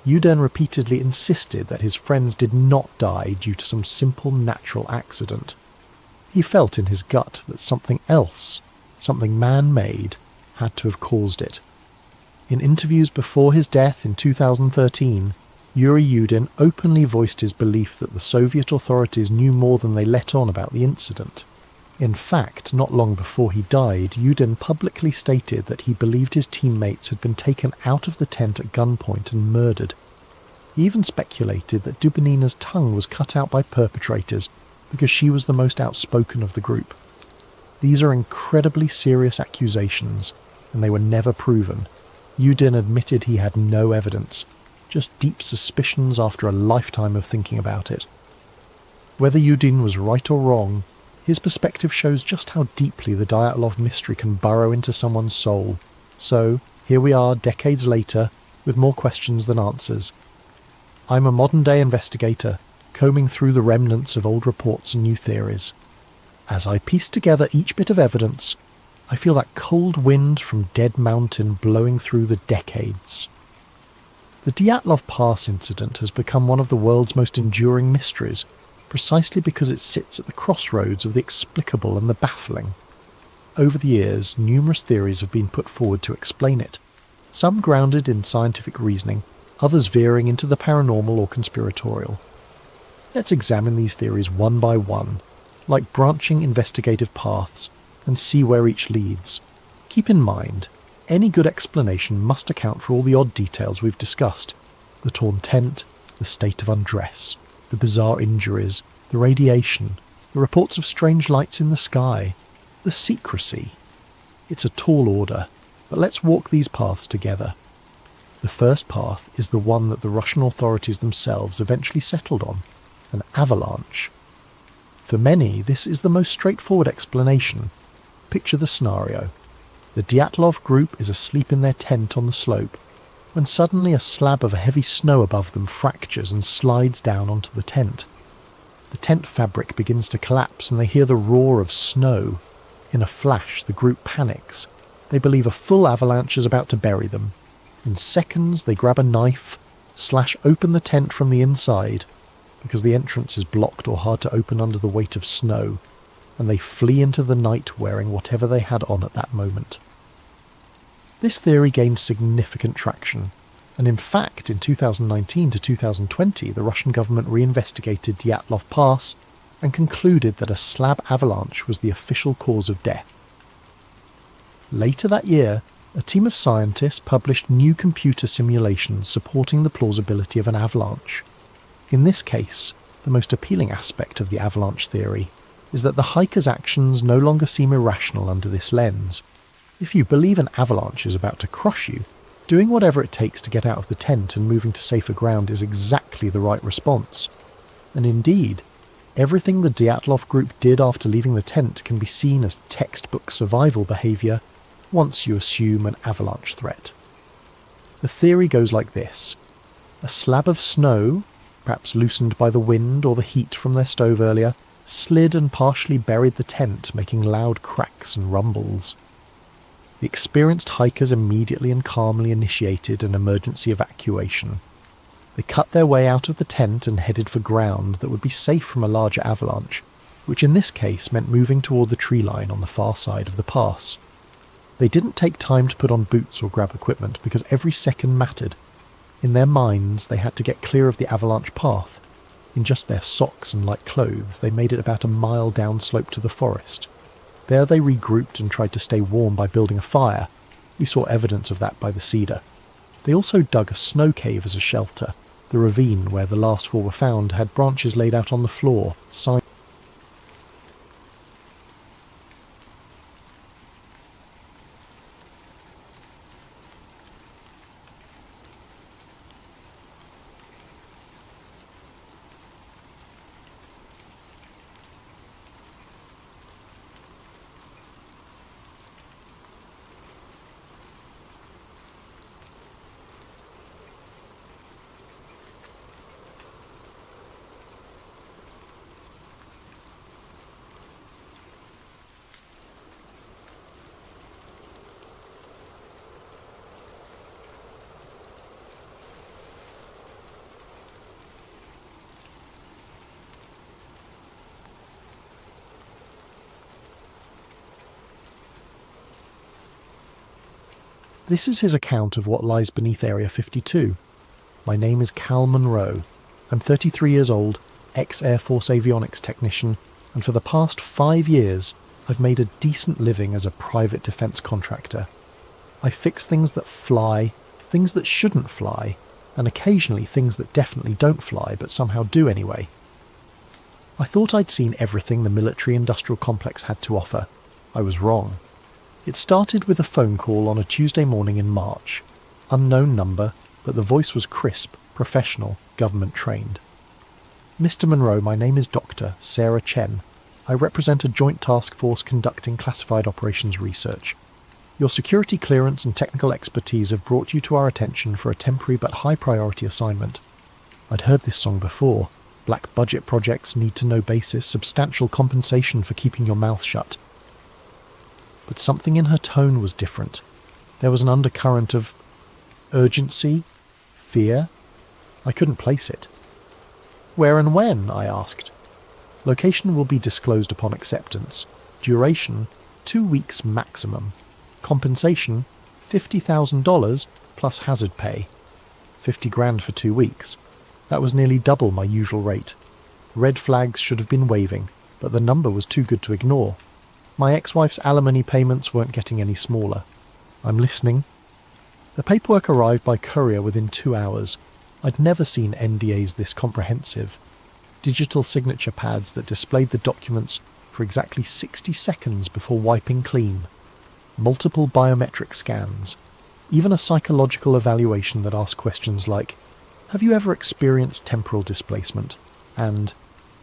Yudin repeatedly insisted that his friends did not die due to some simple natural accident. He felt in his gut that something else, something man-made, had to have caused it. In interviews before his death in 2013, Yuri Yudin openly voiced his belief that the Soviet authorities knew more than they let on about the incident. In fact, not long before he died, Yudin publicly stated that he believed his teammates had been taken out of the tent at gunpoint and murdered. He even speculated that Dubinina's tongue was cut out by perpetrators because she was the most outspoken of the group. These are incredibly serious accusations, and they were never proven. Yudin admitted he had no evidence, just deep suspicions after a lifetime of thinking about it. Whether Yudin was right or wrong, his perspective shows just how deeply the Dyatlov mystery can burrow into someone's soul. So, here we are decades later, with more questions than answers. I'm a modern-day investigator, combing through the remnants of old reports and new theories. As I piece together each bit of evidence, I feel that cold wind from Dead Mountain blowing through the decades. The Dyatlov Pass incident has become one of the world's most enduring mysteries, precisely because it sits at the crossroads of the explicable and the baffling. Over the years, numerous theories have been put forward to explain it, some grounded in scientific reasoning, others veering into the paranormal or conspiratorial. Let's examine these theories one by one, like branching investigative paths, and see where each leads. Keep in mind, any good explanation must account for all the odd details we've discussed: the torn tent, the state of undress, the bizarre injuries, the radiation, the reports of strange lights in the sky, the secrecy. It's a tall order, but let's walk these paths together. The first path is the one that the Russian authorities themselves eventually settled on: an avalanche. For many, this is the most straightforward explanation. Picture the scenario. The Dyatlov group is asleep in their tent on the slope, when suddenly a slab of heavy snow above them fractures and slides down onto the tent. The tent fabric begins to collapse and they hear the roar of snow. In a flash, the group panics. They believe a full avalanche is about to bury them. In seconds, they grab a knife, slash open the tent from the inside, because the entrance is blocked or hard to open under the weight of snow, and they flee into the night wearing whatever they had on at that moment. This theory gained significant traction, and in fact in 2019 to 2020 the Russian government reinvestigated Dyatlov Pass and concluded that a slab avalanche was the official cause of death. Later that year, a team of scientists published new computer simulations supporting the plausibility of an avalanche. In this case, the most appealing aspect of the avalanche theory is that the hiker's actions no longer seem irrational under this lens. If you believe an avalanche is about to crush you, doing whatever it takes to get out of the tent and moving to safer ground is exactly the right response. And indeed, everything the Dyatlov group did after leaving the tent can be seen as textbook survival behaviour once you assume an avalanche threat. The theory goes like this. A slab of snow, perhaps loosened by the wind or the heat from their stove earlier, slid and partially buried the tent, making loud cracks and rumbles. The experienced hikers immediately and calmly initiated an emergency evacuation. They cut their way out of the tent and headed for ground that would be safe from a larger avalanche, which in this case meant moving toward the tree line on the far side of the pass. They didn't take time to put on boots or grab equipment because every second mattered. In their minds, they had to get clear of the avalanche path. In just their socks and light clothes, they made it about a mile downslope to the forest. There they regrouped and tried to stay warm by building a fire. We saw evidence of that by the cedar. They also dug a snow cave as a shelter. The ravine where the last four were found had branches laid out on the floor, This is his account of what lies beneath Area 52. My name is Cal Monroe. I'm 33 years old, ex-Air Force avionics technician, and for the past 5 years, I've made a decent living as a private defence contractor. I fix things that fly, things that shouldn't fly, and occasionally things that definitely don't fly but somehow do anyway. I thought I'd seen everything the military-industrial complex had to offer. I was wrong. It started with a phone call on a Tuesday morning in March. Unknown number, but the voice was crisp, professional, government-trained. Mr. Monroe, my name is Dr. Sarah Chen. I represent a joint task force conducting classified operations research. Your security clearance and technical expertise have brought you to our attention for a temporary but high-priority assignment. I'd heard this song before. Black budget projects, need to know basis, substantial compensation for keeping your mouth shut. But something in her tone was different. There was an undercurrent of urgency, fear. I couldn't place it. Where and when? I asked. Location will be disclosed upon acceptance. Duration, 2 weeks maximum. Compensation, $50,000 plus hazard pay. 50 grand for 2 weeks. That was nearly double my usual rate. Red flags should have been waving, but the number was too good to ignore. My ex-wife's alimony payments weren't getting any smaller. I'm listening. The paperwork arrived by courier within 2 hours. I'd never seen NDAs this comprehensive. Digital signature pads that displayed the documents for exactly 60 seconds before wiping clean. Multiple biometric scans. Even a psychological evaluation that asked questions like, have you ever experienced temporal displacement? And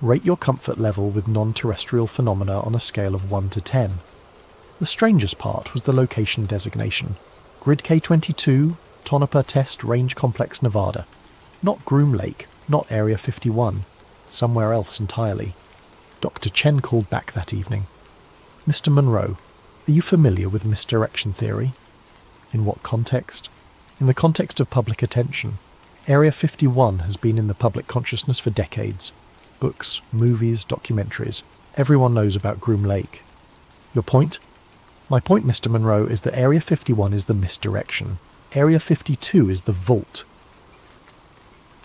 rate your comfort level with non-terrestrial phenomena on a scale of 1 to 10. The strangest part was the location designation. Grid K22, Tonopah Test Range Complex, Nevada. Not Groom Lake, not Area 51. Somewhere else entirely. Dr. Chen called back that evening. Mr. Monroe, are you familiar with misdirection theory? In what context? In the context of public attention. Area 51 has been in the public consciousness for decades. Books, movies, documentaries. Everyone knows about Groom Lake. Your point? My point, Mr. Monroe, is that Area 51 is the misdirection. Area 52 is the vault.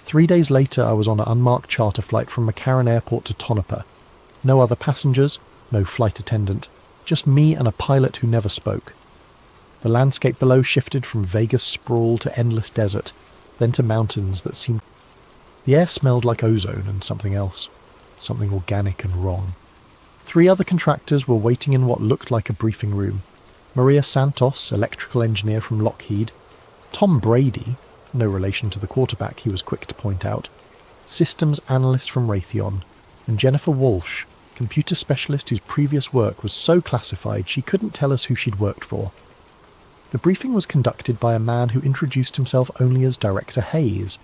3 days later, I was on an unmarked charter flight from McCarran Airport to Tonopah. No other passengers, no flight attendant, just me and a pilot who never spoke. The landscape below shifted from Vegas sprawl to endless desert, then to mountains that seemed... The air smelled like ozone and something else, something organic and wrong. 3 other contractors were waiting in what looked like a briefing room. Maria Santos, electrical engineer from Lockheed, Tom Brady, no relation to the quarterback he was quick to point out, systems analyst from Raytheon, and Jennifer Walsh, computer specialist whose previous work was so classified she couldn't tell us who she'd worked for. The briefing was conducted by a man who introduced himself only as Director Hayes,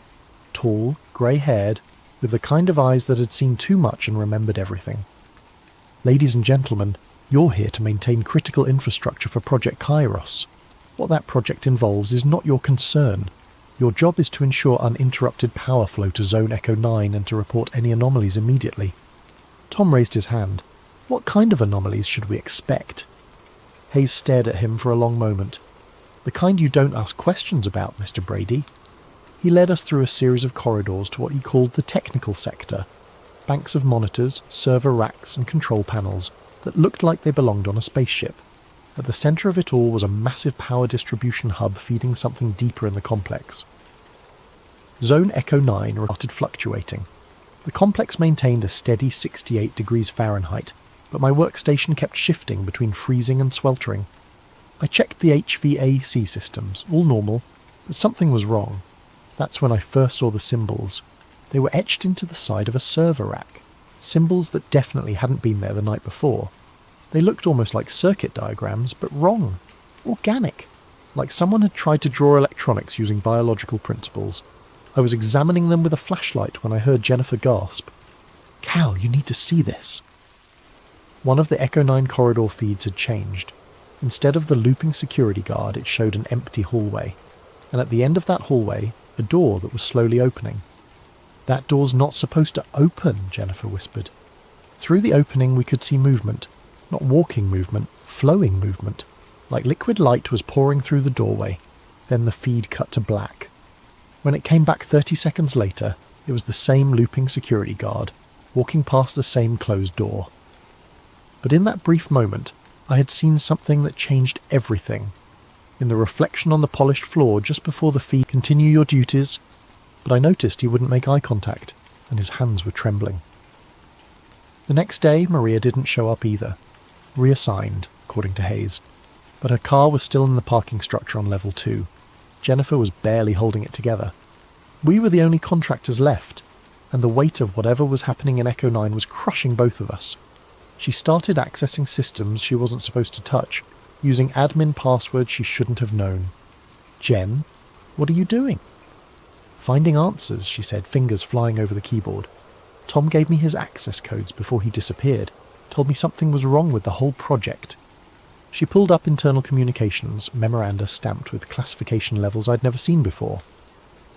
tall, grey-haired, with the kind of eyes that had seen too much and remembered everything. Ladies and gentlemen, you're here to maintain critical infrastructure for Project Chyros. What that project involves is not your concern. Your job is to ensure uninterrupted power flow to Zone Echo 9 and to report any anomalies immediately. Tom raised his hand. What kind of anomalies should we expect? Hayes stared at him for a long moment. The kind you don't ask questions about, Mr. Brady. He led us through a series of corridors to what he called the technical sector. Banks of monitors, server racks and control panels that looked like they belonged on a spaceship. At the centre of it all was a massive power distribution hub feeding something deeper in the complex. Zone Echo 9 started fluctuating. The complex maintained a steady 68 degrees Fahrenheit, but my workstation kept shifting between freezing and sweltering. I checked the HVAC systems, all normal, but something was wrong. That's when I first saw the symbols. They were etched into the side of a server rack. Symbols that definitely hadn't been there the night before. They looked almost like circuit diagrams, but wrong. Organic. Like someone had tried to draw electronics using biological principles. I was examining them with a flashlight when I heard Jennifer gasp. "Cal, you need to see this." One of the Echo 9 corridor feeds had changed. Instead of the looping security guard, it showed an empty hallway. And at the end of that hallway, a door that was slowly opening. "That door's not supposed to open," Jennifer whispered. Through the opening we could see movement. Not walking movement, flowing movement. Like liquid light was pouring through the doorway. Then the feed cut to black. When it came back 30 seconds later, it was the same looping security guard, walking past the same closed door. But in that brief moment, I had seen something that changed everything. In the reflection on the polished floor just before the feed, "Continue your duties," but I noticed he wouldn't make eye contact, and his hands were trembling. The next day, Maria didn't show up either. Reassigned, according to Hayes. But her car was still in the parking structure on level 2. Jennifer was barely holding it together. We were the only contractors left, and the weight of whatever was happening in Echo 9 was crushing both of us. She started accessing systems she wasn't supposed to touch, using admin passwords she shouldn't have known. "Jen, what are you doing?" "Finding answers," she said, fingers flying over the keyboard. "Tom gave me his access codes before he disappeared, told me something was wrong with the whole project." She pulled up internal communications, memoranda stamped with classification levels I'd never seen before.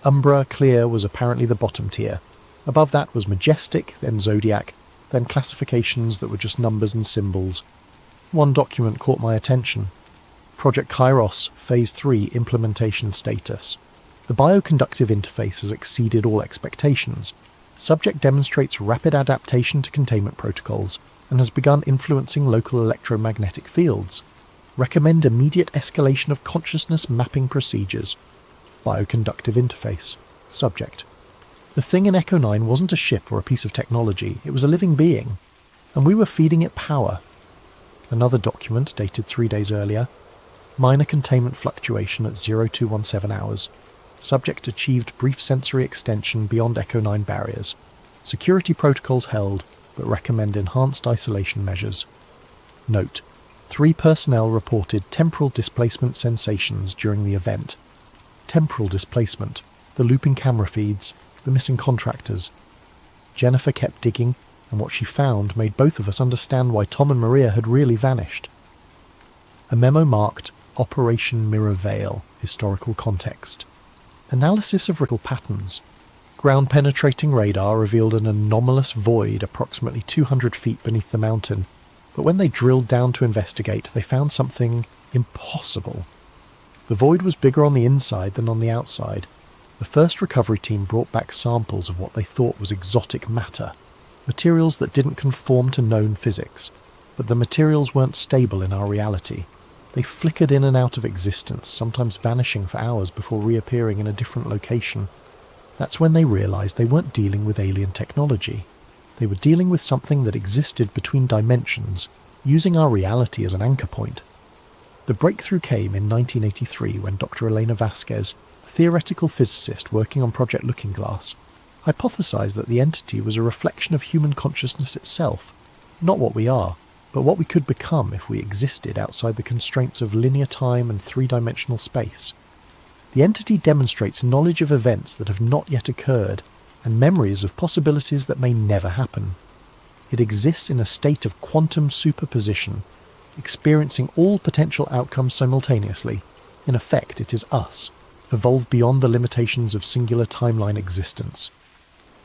Umbra Clear was apparently the bottom tier. Above that was Majestic, then Zodiac, then classifications that were just numbers and symbols. One document caught my attention. Project Chyros, Phase 3 Implementation Status. The bioconductive interface has exceeded all expectations. Subject demonstrates rapid adaptation to containment protocols and has begun influencing local electromagnetic fields. Recommend immediate escalation of consciousness mapping procedures. Bioconductive interface. Subject. The thing in Echo 9 wasn't a ship or a piece of technology, it was a living being, and we were feeding it power. Another document, dated 3 days earlier. Minor containment fluctuation at 0217 hours. Subject achieved brief sensory extension beyond Echo 9 barriers. Security protocols held, but recommend enhanced isolation measures. Note: 3 personnel reported temporal displacement sensations during the event. Temporal displacement, the looping camera feeds, the missing contractors. Jennifer kept digging, and what she found made both of us understand why Tom and Maria had really vanished. A memo marked Operation Mirror Veil, historical context. Analysis of ripple patterns. Ground-penetrating radar revealed an anomalous void approximately 200 feet beneath the mountain, but when they drilled down to investigate, they found something impossible. The void was bigger on the inside than on the outside. The first recovery team brought back samples of what they thought was exotic matter, materials that didn't conform to known physics, but the materials weren't stable in our reality. They flickered in and out of existence, sometimes vanishing for hours before reappearing in a different location. That's when they realized they weren't dealing with alien technology. They were dealing with something that existed between dimensions, using our reality as an anchor point. The breakthrough came in 1983 when Dr. Elena Vasquez, a theoretical physicist working on Project Looking Glass, hypothesized that the entity was a reflection of human consciousness itself, not what we are, but what we could become if we existed outside the constraints of linear time and three-dimensional space. The entity demonstrates knowledge of events that have not yet occurred, and memories of possibilities that may never happen. It exists in a state of quantum superposition, experiencing all potential outcomes simultaneously. In effect, it is us, evolved beyond the limitations of singular timeline existence.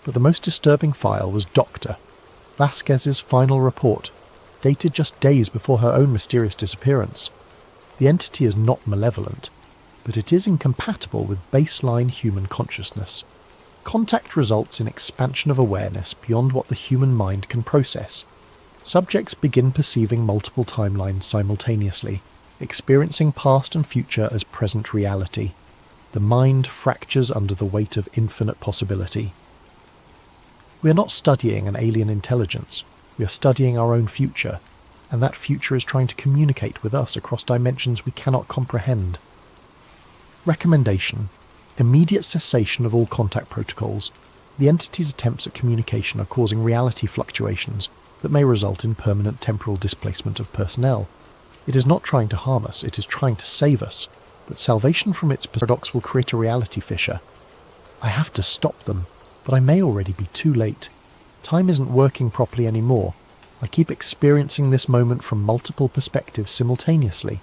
But the most disturbing file was Dr. Vasquez's final report, dated just days before her own mysterious disappearance. The entity is not malevolent, but it is incompatible with baseline human consciousness. Contact results in expansion of awareness beyond what the human mind can process. Subjects begin perceiving multiple timelines simultaneously, experiencing past and future as present reality. The mind fractures under the weight of infinite possibility. We are not studying an alien intelligence. We are studying our own future, and that future is trying to communicate with us across dimensions we cannot comprehend. Recommendation: immediate cessation of all contact protocols. The entity's attempts at communication are causing reality fluctuations that may result in permanent temporal displacement of personnel. It is not trying to harm us, it is trying to save us, but salvation from its paradox will create a reality fissure. I have to stop them, but I may already be too late. Time isn't working properly anymore. I keep experiencing this moment from multiple perspectives simultaneously.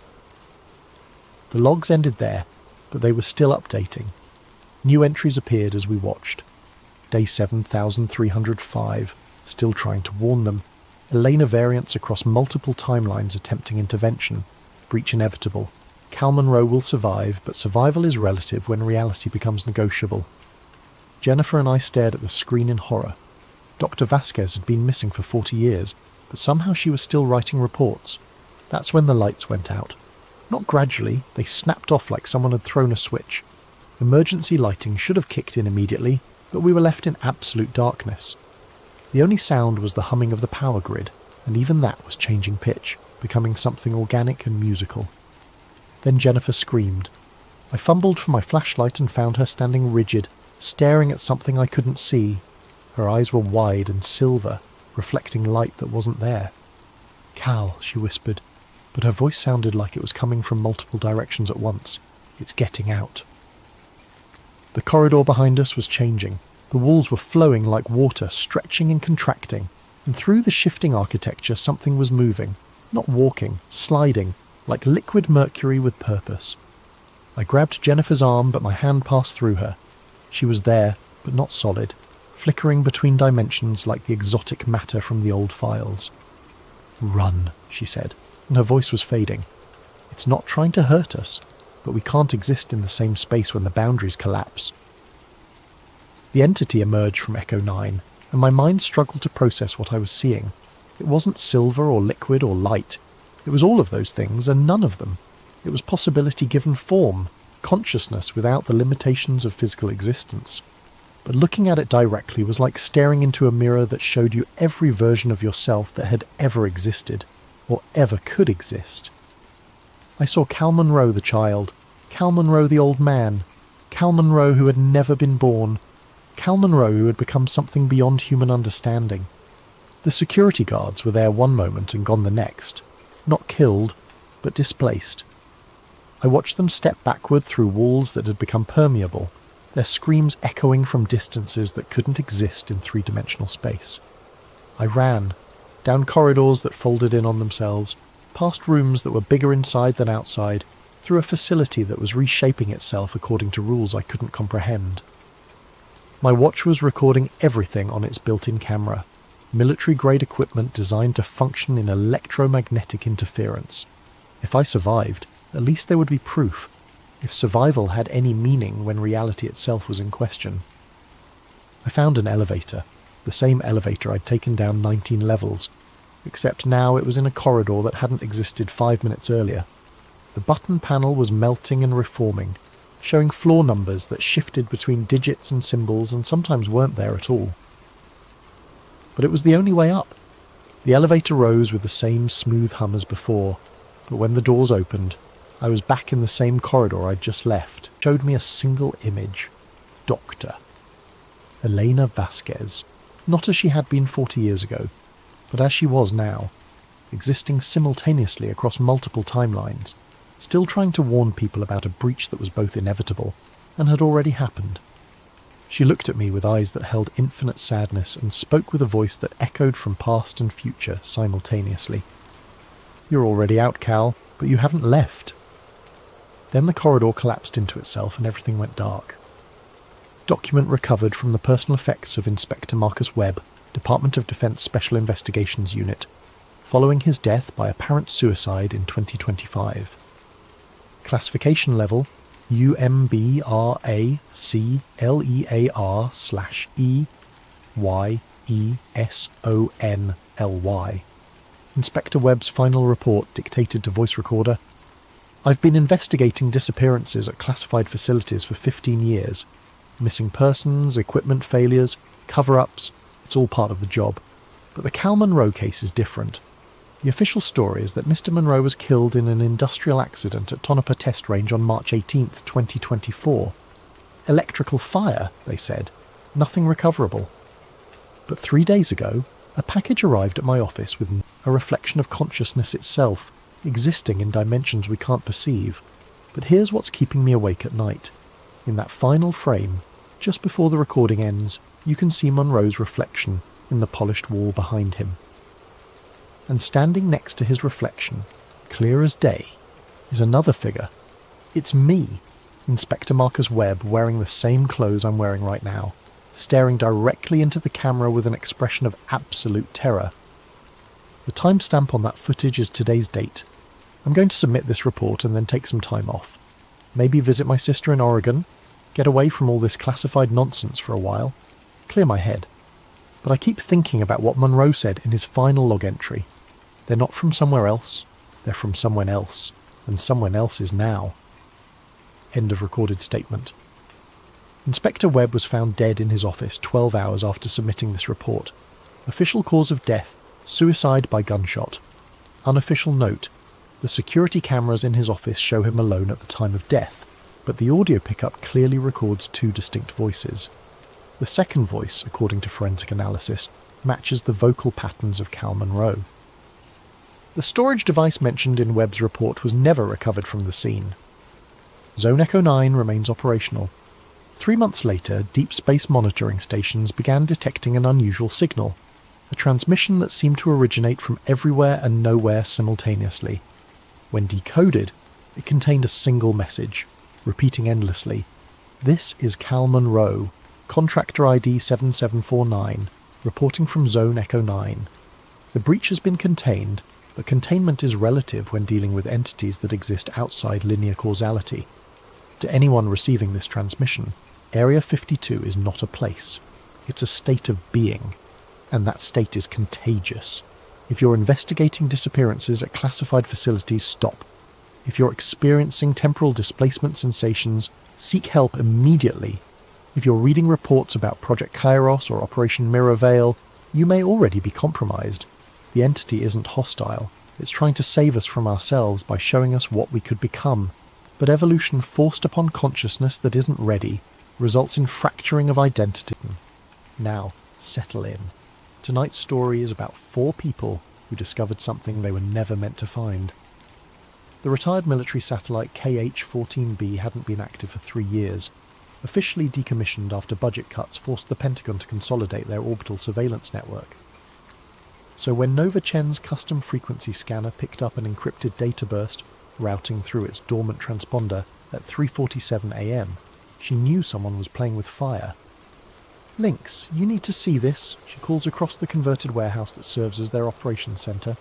The logs ended there, but they were still updating. New entries appeared as we watched. Day 7305, still trying to warn them. Elena variants across multiple timelines attempting intervention. Breach inevitable. Cal Monroe will survive, but survival is relative when reality becomes negotiable. Jennifer and I stared at the screen in horror. Dr. Vasquez had been missing for 40 years, but somehow she was still writing reports. That's when the lights went out. Not gradually, they snapped off like someone had thrown a switch. Emergency lighting should have kicked in immediately, but we were left in absolute darkness. The only sound was the humming of the power grid, and even that was changing pitch, becoming something organic and musical. Then Jennifer screamed. I fumbled for my flashlight and found her standing rigid, staring at something I couldn't see. Her eyes were wide and silver, reflecting light that wasn't there. "Cal," she whispered, but her voice sounded like it was coming from multiple directions at once. "It's getting out." The corridor behind us was changing. The walls were flowing like water, stretching and contracting, and through the shifting architecture something was moving, not walking, sliding, like liquid mercury with purpose. I grabbed Jennifer's arm, but my hand passed through her. She was there, but not solid, flickering between dimensions like the exotic matter from the old files. "Run," she said, and her voice was fading. "It's not trying to hurt us, but we can't exist in the same space when the boundaries collapse." The entity emerged from Echo 9, and my mind struggled to process what I was seeing. It wasn't silver or liquid or light. It was all of those things and none of them. It was possibility given form, consciousness without the limitations of physical existence. But looking at it directly was like staring into a mirror that showed you every version of yourself that had ever existed, or ever could exist. I saw Cal Monroe the child, Cal Monroe the old man, Cal Monroe who had never been born, Cal Monroe who had become something beyond human understanding. The security guards were there one moment and gone the next, not killed, but displaced. I watched them step backward through walls that had become permeable, their screams echoing from distances that couldn't exist in three-dimensional space. I ran, down corridors that folded in on themselves, past rooms that were bigger inside than outside, through a facility that was reshaping itself according to rules I couldn't comprehend. My watch was recording everything on its built-in camera, military-grade equipment designed to function in electromagnetic interference. If I survived, at least there would be proof, if survival had any meaning when reality itself was in question. I found an elevator, the same elevator I'd taken down 19 levels, except now it was in a corridor that hadn't existed 5 minutes earlier. The button panel was melting and reforming, showing floor numbers that shifted between digits and symbols and sometimes weren't there at all. But it was the only way up. The elevator rose with the same smooth hum as before, but when the doors opened, I was back in the same corridor I'd just left. It showed me a single image. Doctor. Elena Vasquez. Not as she had been 40 years ago, but as she was now, existing simultaneously across multiple timelines, still trying to warn people about a breach that was both inevitable and had already happened. She looked at me with eyes that held infinite sadness and spoke with a voice that echoed from past and future simultaneously. "You're already out, Cal, but you haven't left." Then the corridor collapsed into itself and everything went dark. Document recovered from the personal effects of Inspector Marcus Webb, Department of Defense Special Investigations Unit, following his death by apparent suicide in 2025. Classification level UMBRA/CLEAR/EYESONLY. Inspector Webb's final report dictated to voice recorder. "I've been investigating disappearances at classified facilities for 15 years. Missing persons, equipment failures, cover-ups, it's all part of the job. But the Cal Monroe case is different. The official story is that Mr. Monroe was killed in an industrial accident at Tonopah Test Range on March 18th, 2024. Electrical fire, they said. Nothing recoverable. But 3 days ago, a package arrived at my office with a reflection of consciousness itself, existing in dimensions we can't perceive. But here's what's keeping me awake at night. In that final frame, just before the recording ends, you can see Monroe's reflection in the polished wall behind him. And standing next to his reflection, clear as day, is another figure. It's me, Inspector Marcus Webb, wearing the same clothes I'm wearing right now, staring directly into the camera with an expression of absolute terror. The timestamp on that footage is today's date, I'm going to submit this report and then take some time off. Maybe visit my sister in Oregon, get away from all this classified nonsense for a while, clear my head. But I keep thinking about what Monroe said in his final log entry. They're not from somewhere else, they're from someone else, and someone else is now. End of recorded statement. Inspector Webb was found dead in his office 12 hours after submitting this report. Official cause of death, suicide by gunshot. Unofficial note, the security cameras in his office show him alone at the time of death, but the audio pickup clearly records two distinct voices. The second voice, according to forensic analysis, matches the vocal patterns of Cal Monroe. The storage device mentioned in Webb's report was never recovered from the scene. Zone Echo 9 remains operational. 3 months later, deep space monitoring stations began detecting an unusual signal, a transmission that seemed to originate from everywhere and nowhere simultaneously. When decoded, it contained a single message, repeating endlessly, "This is Cal Monroe, contractor ID 7749, reporting from Zone Echo 9. The breach has been contained, but containment is relative when dealing with entities that exist outside linear causality. To anyone receiving this transmission, Area 52 is not a place. It's a state of being, and that state is contagious. If you're investigating disappearances at classified facilities, stop. If you're experiencing temporal displacement sensations, seek help immediately. If you're reading reports about Project Chyros or Operation Mirror Veil, you may already be compromised. The entity isn't hostile. It's trying to save us from ourselves by showing us what we could become. But evolution forced upon consciousness that isn't ready results in fracturing of identity. Now, settle in. Tonight's story is about 4 people who discovered something they were never meant to find. The retired military satellite KH-14B hadn't been active for 3 years. Officially decommissioned after budget cuts forced the Pentagon to consolidate their orbital surveillance network. So when Nova Chen's custom frequency scanner picked up an encrypted data burst, routing through its dormant transponder at 3:47 a.m., she knew someone was playing with fire. "Lynx, you need to see this," she calls across the converted warehouse that serves as their operations centre.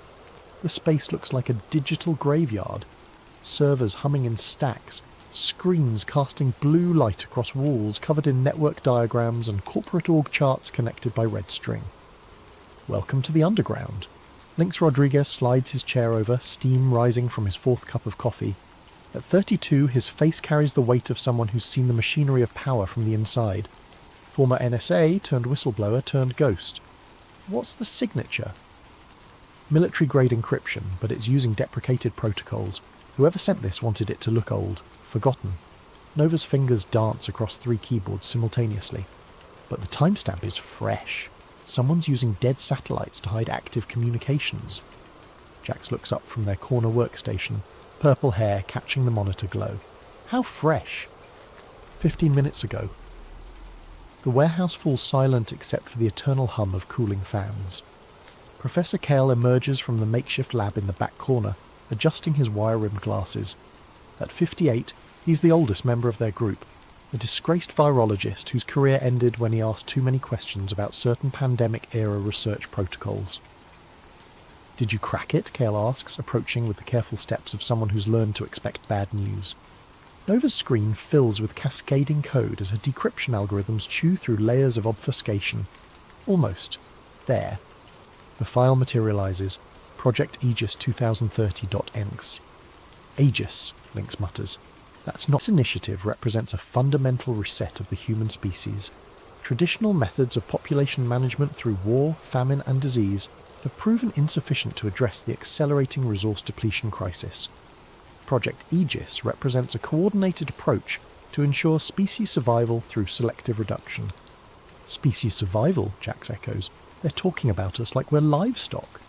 The space looks like a digital graveyard. Servers humming in stacks, screens casting blue light across walls covered in network diagrams and corporate org charts connected by red string. "Welcome to the underground." Lynx Rodriguez slides his chair over, steam rising from his 4th cup of coffee. At 32, his face carries the weight of someone who's seen the machinery of power from the inside. Former NSA turned whistleblower turned ghost. What's the signature? Military-grade encryption, but it's using deprecated protocols. Whoever sent this wanted it to look old, forgotten. Nova's fingers dance across 3 keyboards simultaneously. But the timestamp is fresh. Someone's using dead satellites to hide active communications. Jax looks up from their corner workstation, purple hair catching the monitor glow. How fresh! 15 minutes ago. The warehouse falls silent except for the eternal hum of cooling fans. Professor Kale emerges from the makeshift lab in the back corner, adjusting his wire-rimmed glasses. At 58, he's the oldest member of their group, a disgraced virologist whose career ended when he asked too many questions about certain pandemic-era research protocols. "Did you crack it?" Kale asks, approaching with the careful steps of someone who's learned to expect bad news. Nova's screen fills with cascading code as her decryption algorithms chew through layers of obfuscation. Almost. There. The file materializes. Project Aegis 2030.enx. Aegis, Lynx mutters. That's not. This initiative represents a fundamental reset of the human species. Traditional methods of population management through war, famine and disease have proven insufficient to address the accelerating resource depletion crisis. Project Aegis represents a coordinated approach to ensure species survival through selective reduction. Species survival, Jax echoes. They're talking about us like we're livestock.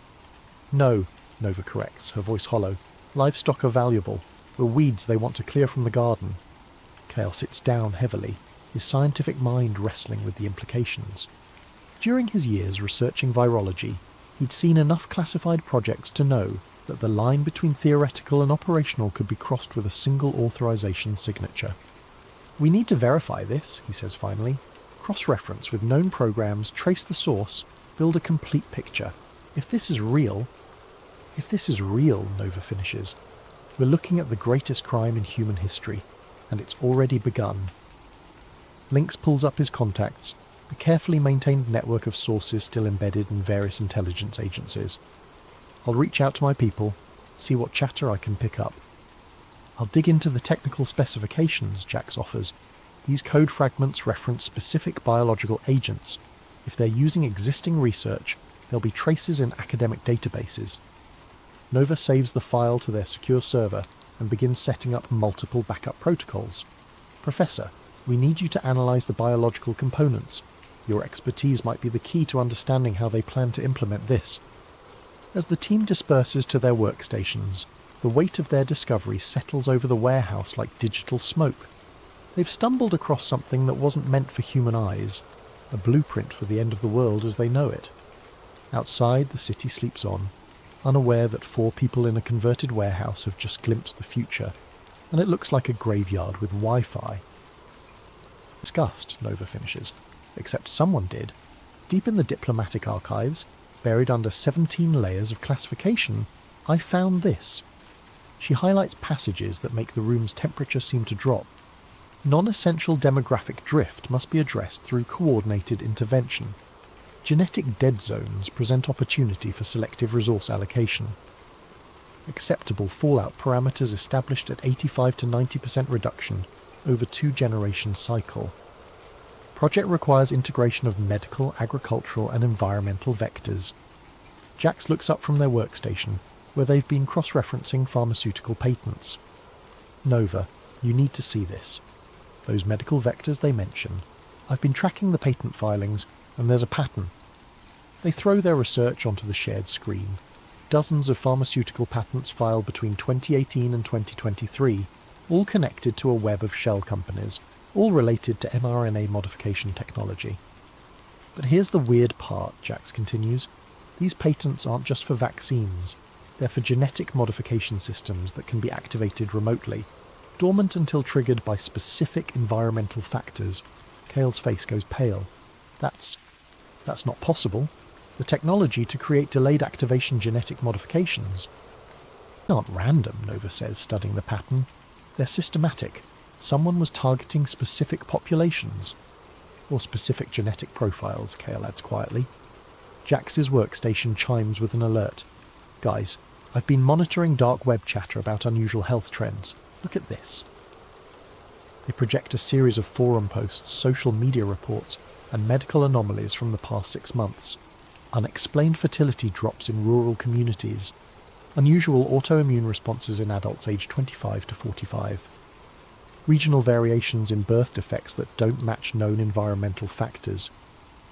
No, Nova corrects, her voice hollow. Livestock are valuable. We're weeds they want to clear from the garden. Kale sits down heavily, his scientific mind wrestling with the implications. During his years researching virology, he'd seen enough classified projects to know that the line between theoretical and operational could be crossed with a single authorization signature. "We need to verify this," he says finally. "Cross-reference with known programs, trace the source, build a complete picture. If this is real, Nova finishes. We're looking at the greatest crime in human history, and it's already begun. Lynx pulls up his contacts, a carefully maintained network of sources still embedded in various intelligence agencies. I'll reach out to my people, see what chatter I can pick up. I'll dig into the technical specifications, Jax offers. These code fragments reference specific biological agents. If they're using existing research, there'll be traces in academic databases. Nova saves the file to their secure server and begins setting up multiple backup protocols. Professor, we need you to analyze the biological components. Your expertise might be the key to understanding how they plan to implement this. As the team disperses to their workstations, the weight of their discovery settles over the warehouse like digital smoke. They've stumbled across something that wasn't meant for human eyes, a blueprint for the end of the world as they know it. Outside, the city sleeps on, unaware that 4 people in a converted warehouse have just glimpsed the future, and it looks like a graveyard with Wi-Fi. Disgust, Nova finishes. Except someone did. Deep in the diplomatic archives, buried under 17 layers of classification, I found this. She highlights passages that make the room's temperature seem to drop. Non-essential demographic drift must be addressed through coordinated intervention. Genetic dead zones present opportunity for selective resource allocation. Acceptable fallout parameters established at 85 to 90% reduction over 2-generation cycle. Project requires integration of medical, agricultural and environmental vectors. Jax looks up from their workstation, where they've been cross-referencing pharmaceutical patents. Nova, you need to see this. Those medical vectors they mention. I've been tracking the patent filings, and there's a pattern. They throw their research onto the shared screen. Dozens of pharmaceutical patents filed between 2018 and 2023, all connected to a web of shell companies, all related to mRNA modification technology. But here's the weird part, Jax continues. These patents aren't just for vaccines. They're for genetic modification systems that can be activated remotely, dormant until triggered by specific environmental factors. Kale's face goes pale. That's not possible. The technology to create delayed activation genetic modifications. They aren't random, Nova says, studying the pattern. They're systematic. Someone was targeting specific populations. Or specific genetic profiles, Kale adds quietly. Jax's workstation chimes with an alert. Guys, I've been monitoring dark web chatter about unusual health trends. Look at this. They project a series of forum posts, social media reports, and medical anomalies from the past 6 months. Unexplained fertility drops in rural communities. Unusual autoimmune responses in adults aged 25 to 45. Regional variations in birth defects that don't match known environmental factors.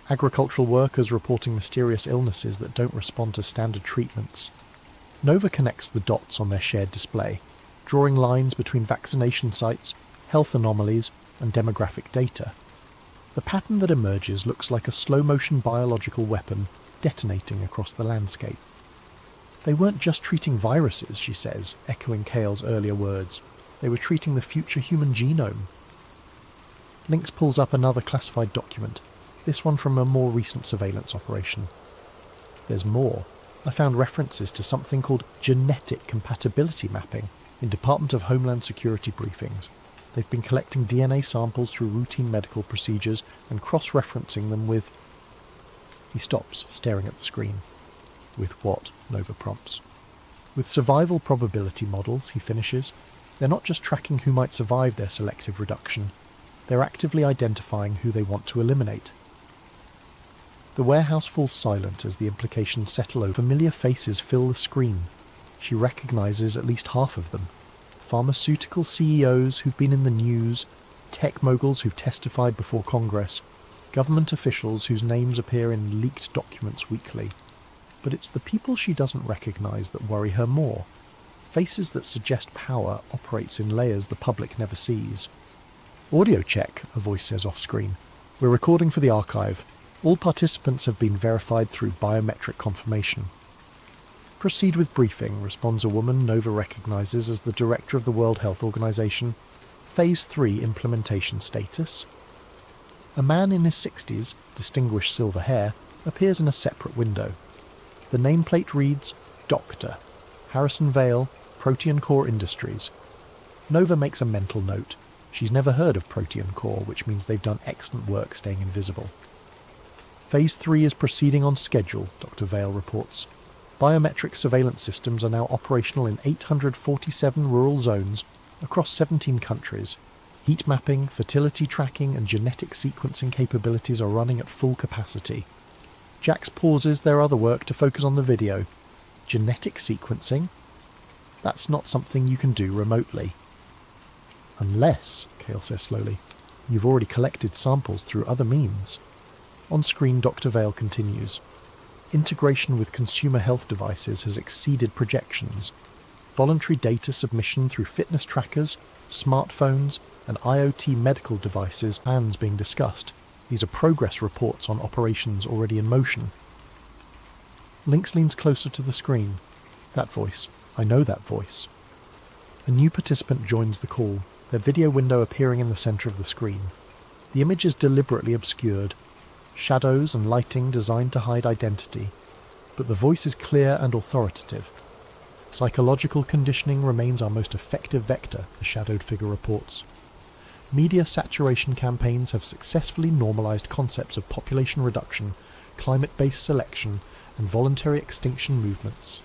Agricultural workers reporting mysterious illnesses that don't respond to standard treatments. Nova connects the dots on their shared display, drawing lines between vaccination sites, health anomalies, and demographic data. The pattern that emerges looks like a slow-motion biological weapon detonating across the landscape. They weren't just treating viruses, she says, echoing Kale's earlier words. They were treating the future human genome. Lynx pulls up another classified document, this one from a more recent surveillance operation. There's more. I found references to something called genetic compatibility mapping in Department of Homeland Security briefings. They've been collecting DNA samples through routine medical procedures and cross-referencing them with... He stops, staring at the screen. With what? Nova prompts. With survival probability models, he finishes. They're not just tracking who might survive their selective reduction. They're actively identifying who they want to eliminate. The warehouse falls silent as the implications settle over. Familiar faces fill the screen. She recognises at least half of them. Pharmaceutical CEOs who've been in the news, tech moguls who've testified before Congress, government officials whose names appear in leaked documents weekly. But it's the people she doesn't recognise that worry her more. Faces that suggest power operates in layers the public never sees. Audio check, a voice says off-screen. We're recording for the archive. All participants have been verified through biometric confirmation. Proceed with briefing, responds a woman Nova recognises as the director of the World Health Organization. Phase 3 implementation status. A man in his 60s, distinguished silver hair, appears in a separate window. The nameplate reads, Doctor. Harrison Vale, Protean Core Industries. Nova makes a mental note. She's never heard of Protean Core, which means they've done excellent work staying invisible. Phase 3 is proceeding on schedule, Dr. Vale reports. Biometric surveillance systems are now operational in 847 rural zones across 17 countries. Heat mapping, fertility tracking and genetic sequencing capabilities are running at full capacity. Jax pauses their other work to focus on the video. Genetic sequencing? That's not something you can do remotely. Unless, Kale says slowly, you've already collected samples through other means. On screen, Dr. Vale continues. Integration with consumer health devices has exceeded projections. Voluntary data submission through fitness trackers, smartphones, and IoT medical devices plans being discussed. These are progress reports on operations already in motion. Lynx leans closer to the screen. That voice. I know that voice. A new participant joins the call, their video window appearing in the centre of the screen. The image is deliberately obscured. Shadows and lighting designed to hide identity. But the voice is clear and authoritative. Psychological conditioning remains our most effective vector, the shadowed figure reports. Media saturation campaigns have successfully normalised concepts of population reduction, climate-based selection, and voluntary extinction movements.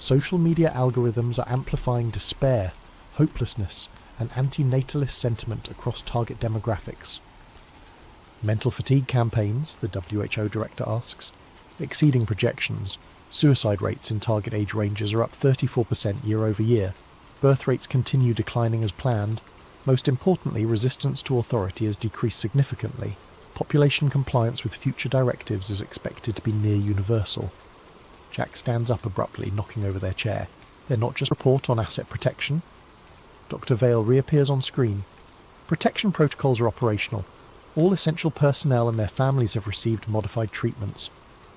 Social media algorithms are amplifying despair, hopelessness, and anti-natalist sentiment across target demographics. Mental fatigue campaigns, the WHO director asks, exceeding projections. Suicide rates in target age ranges are up 34% year over year. Birth rates continue declining as planned. Most importantly, resistance to authority has decreased significantly. Population compliance with future directives is expected to be near universal. Jack stands up abruptly, knocking over their chair. They're not just a report on asset protection. Dr. Vale reappears on screen. Protection protocols are operational. All essential personnel and their families have received modified treatments.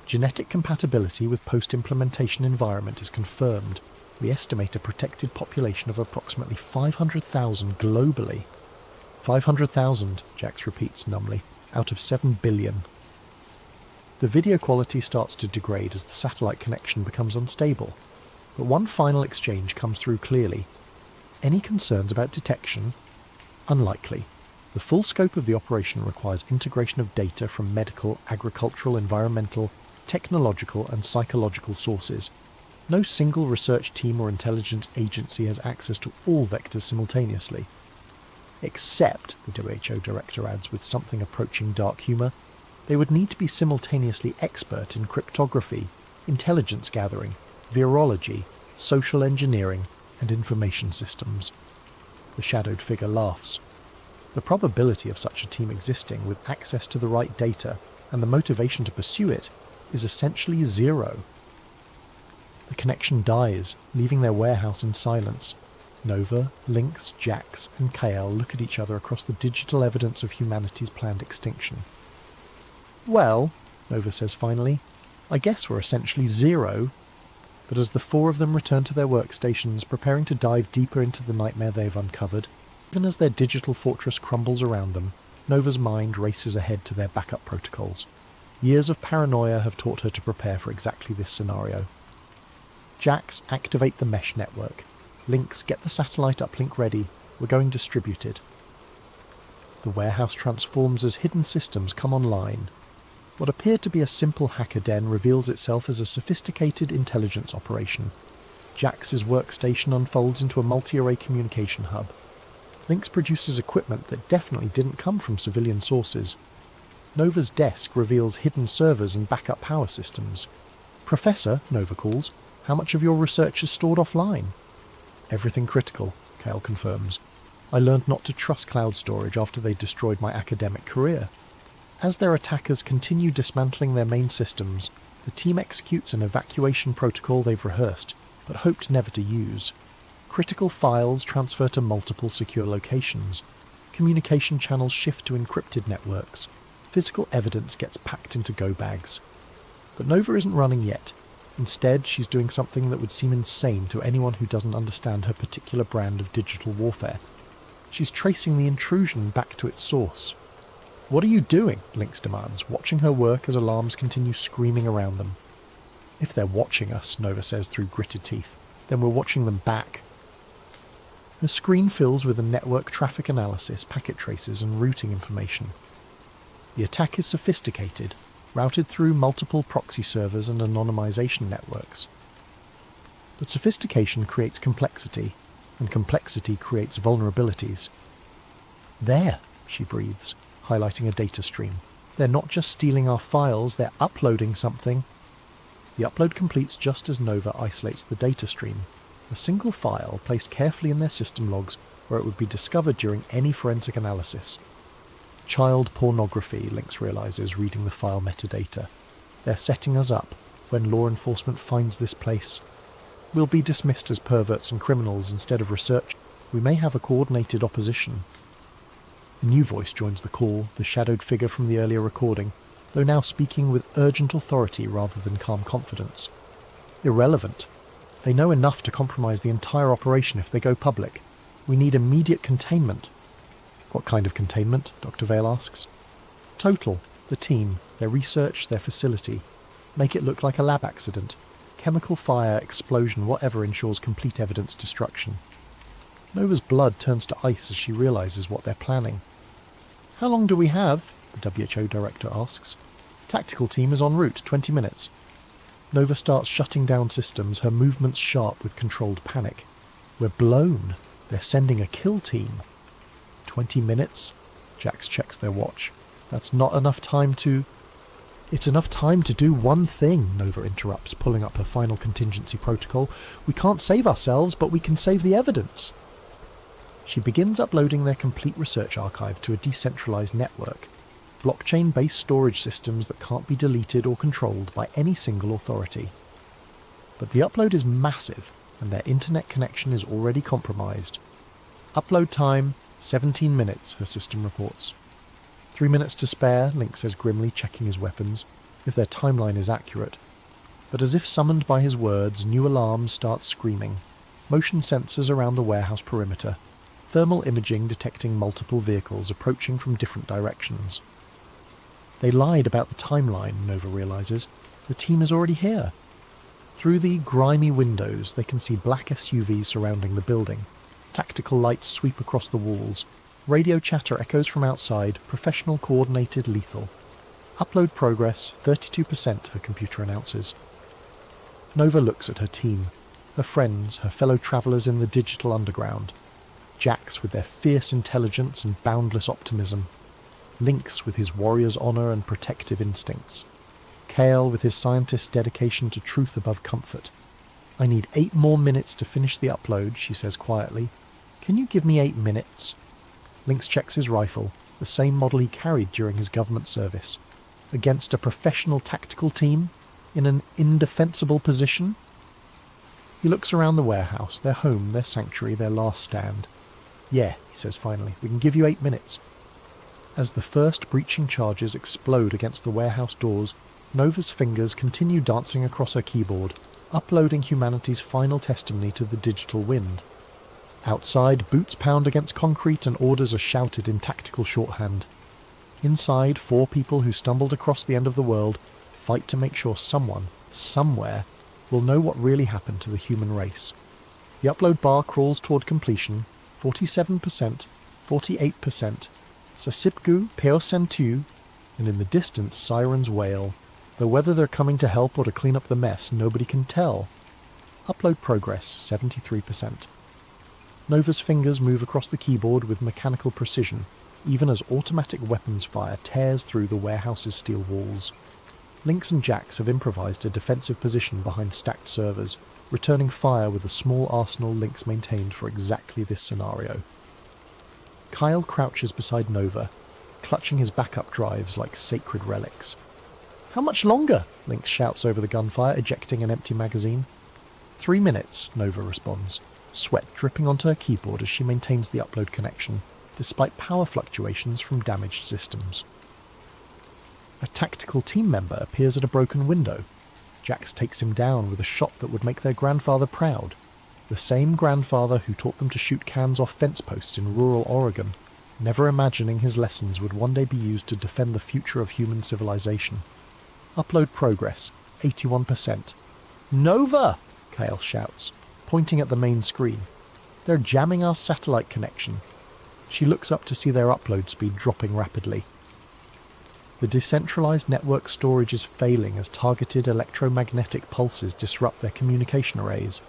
Genetic compatibility with post-implementation environment is confirmed. We estimate a protected population of approximately 500,000 globally. 500,000, Jax repeats numbly, out of 7 billion. The video quality starts to degrade as the satellite connection becomes unstable, but one final exchange comes through clearly. Any concerns about detection? Unlikely. The full scope of the operation requires integration of data from medical, agricultural, environmental, technological and psychological sources. No single research team or intelligence agency has access to all vectors simultaneously. Except, the WHO director adds with something approaching dark humour, they would need to be simultaneously expert in cryptography, intelligence gathering, virology, social engineering, and information systems. The shadowed figure laughs. The probability of such a team existing with access to the right data and the motivation to pursue it is essentially zero. The connection dies, leaving their warehouse in silence. Nova, Lynx, Jax, and Kael look at each other across the digital evidence of humanity's planned extinction. Well, Nova says finally, I guess we're essentially zero. But as the four of them return to their workstations, preparing to dive deeper into the nightmare they've uncovered, even as their digital fortress crumbles around them, Nova's mind races ahead to their backup protocols. Years of paranoia have taught her to prepare for exactly this scenario. Jax, activate the mesh network. Lynx, get the satellite uplink ready. We're going distributed. The warehouse transforms as hidden systems come online. What appeared to be a simple hacker den reveals itself as a sophisticated intelligence operation. Jax's workstation unfolds into a multi-array communication hub. Lynx produces equipment that definitely didn't come from civilian sources. Nova's desk reveals hidden servers and backup power systems. Professor, Nova calls, how much of your research is stored offline? Everything critical, Kael confirms. I learned not to trust cloud storage after they destroyed my academic career. As their attackers continue dismantling their main systems, the team executes an evacuation protocol they've rehearsed, but hoped never to use. Critical files transfer to multiple secure locations. Communication channels shift to encrypted networks. Physical evidence gets packed into go bags. But Nova isn't running yet. Instead, she's doing something that would seem insane to anyone who doesn't understand her particular brand of digital warfare. She's tracing the intrusion back to its source. What are you doing? Lynx demands, watching her work as alarms continue screaming around them. If they're watching us, Nova says through gritted teeth, then we're watching them back. Her screen fills with a network traffic analysis, packet traces and routing information. The attack is sophisticated, routed through multiple proxy servers and anonymization networks. But sophistication creates complexity, and complexity creates vulnerabilities. There, she breathes, highlighting a data stream. They're not just stealing our files, they're uploading something. The upload completes just as Nova isolates the data stream, a single file placed carefully in their system logs where it would be discovered during any forensic analysis. Child pornography, Lynx realizes, reading the file metadata. They're setting us up when law enforcement finds this place. We'll be dismissed as perverts and criminals instead of research. We may have a coordinated opposition. A new voice joins the call, the shadowed figure from the earlier recording, though now speaking with urgent authority rather than calm confidence. Irrelevant. They know enough to compromise the entire operation if they go public. We need immediate containment. What kind of containment? Dr. Vale asks. Total. The team, their research, their facility. Make it look like a lab accident. Chemical fire, explosion, whatever ensures complete evidence destruction. Nova's blood turns to ice as she realizes what they're planning. How long do we have? The WHO director asks. Tactical team is en route, 20 minutes. Nova starts shutting down systems, her movements sharp with controlled panic. We're blown. They're sending a kill team. 20 minutes? Jax checks their watch. That's not enough time to... It's enough time to do one thing, Nova interrupts, pulling up her final contingency protocol. We can't save ourselves, but we can save the evidence. She begins uploading their complete research archive to a decentralized network. Blockchain-based storage systems that can't be deleted or controlled by any single authority. But the upload is massive, and their internet connection is already compromised. Upload time, 17 minutes, her system reports. 3 minutes to spare, Link says grimly, checking his weapons, if their timeline is accurate. But as if summoned by his words, new alarms start screaming. Motion sensors around the warehouse perimeter. Thermal imaging detecting multiple vehicles approaching from different directions. They lied about the timeline, Nova realizes. The team is already here. Through the grimy windows, they can see black SUVs surrounding the building. Tactical lights sweep across the walls. Radio chatter echoes from outside, professional, coordinated, lethal. Upload progress, 32%, her computer announces. Nova looks at her team, her friends, her fellow travellers in the digital underground. Jax with their fierce intelligence and boundless optimism. Lynx with his warrior's honour and protective instincts. Kale with his scientist's dedication to truth above comfort. I need 8 more minutes to finish the upload, she says quietly. Can you give me 8 minutes? Lynx checks his rifle, the same model he carried during his government service. Against a professional tactical team? In an indefensible position? He looks around the warehouse, their home, their sanctuary, their last stand. Yeah, he says finally, we can give you 8 minutes. As the first breaching charges explode against the warehouse doors, Nova's fingers continue dancing across her keyboard, uploading humanity's final testimony to the digital wind. Outside, boots pound against concrete and orders are shouted in tactical shorthand. Inside, 4 people who stumbled across the end of the world fight to make sure someone, somewhere, will know what really happened to the human race. The upload bar crawls toward completion, 47%, 48%, Sasipgu Peosentu, and in the distance sirens wail, though whether they're coming to help or to clean up the mess, nobody can tell. Upload progress, 73%. Nova's fingers move across the keyboard with mechanical precision, even as automatic weapons fire tears through the warehouse's steel walls. Lynx and Jax have improvised a defensive position behind stacked servers, returning fire with a small arsenal Lynx maintained for exactly this scenario. Kyle crouches beside Nova, clutching his backup drives like sacred relics. How much longer? Lynx shouts over the gunfire, ejecting an empty magazine. 3 minutes, Nova responds, sweat dripping onto her keyboard as she maintains the upload connection, despite power fluctuations from damaged systems. A tactical team member appears at a broken window. Jax takes him down with a shot that would make their grandfather proud. The same grandfather who taught them to shoot cans off fence posts in rural Oregon, never imagining his lessons would one day be used to defend the future of human civilization. Upload progress, 81%. Nova! Kale shouts, pointing at the main screen. They're jamming our satellite connection. She looks up to see their upload speed dropping rapidly. The decentralized network storage is failing as targeted electromagnetic pulses disrupt their communication arrays.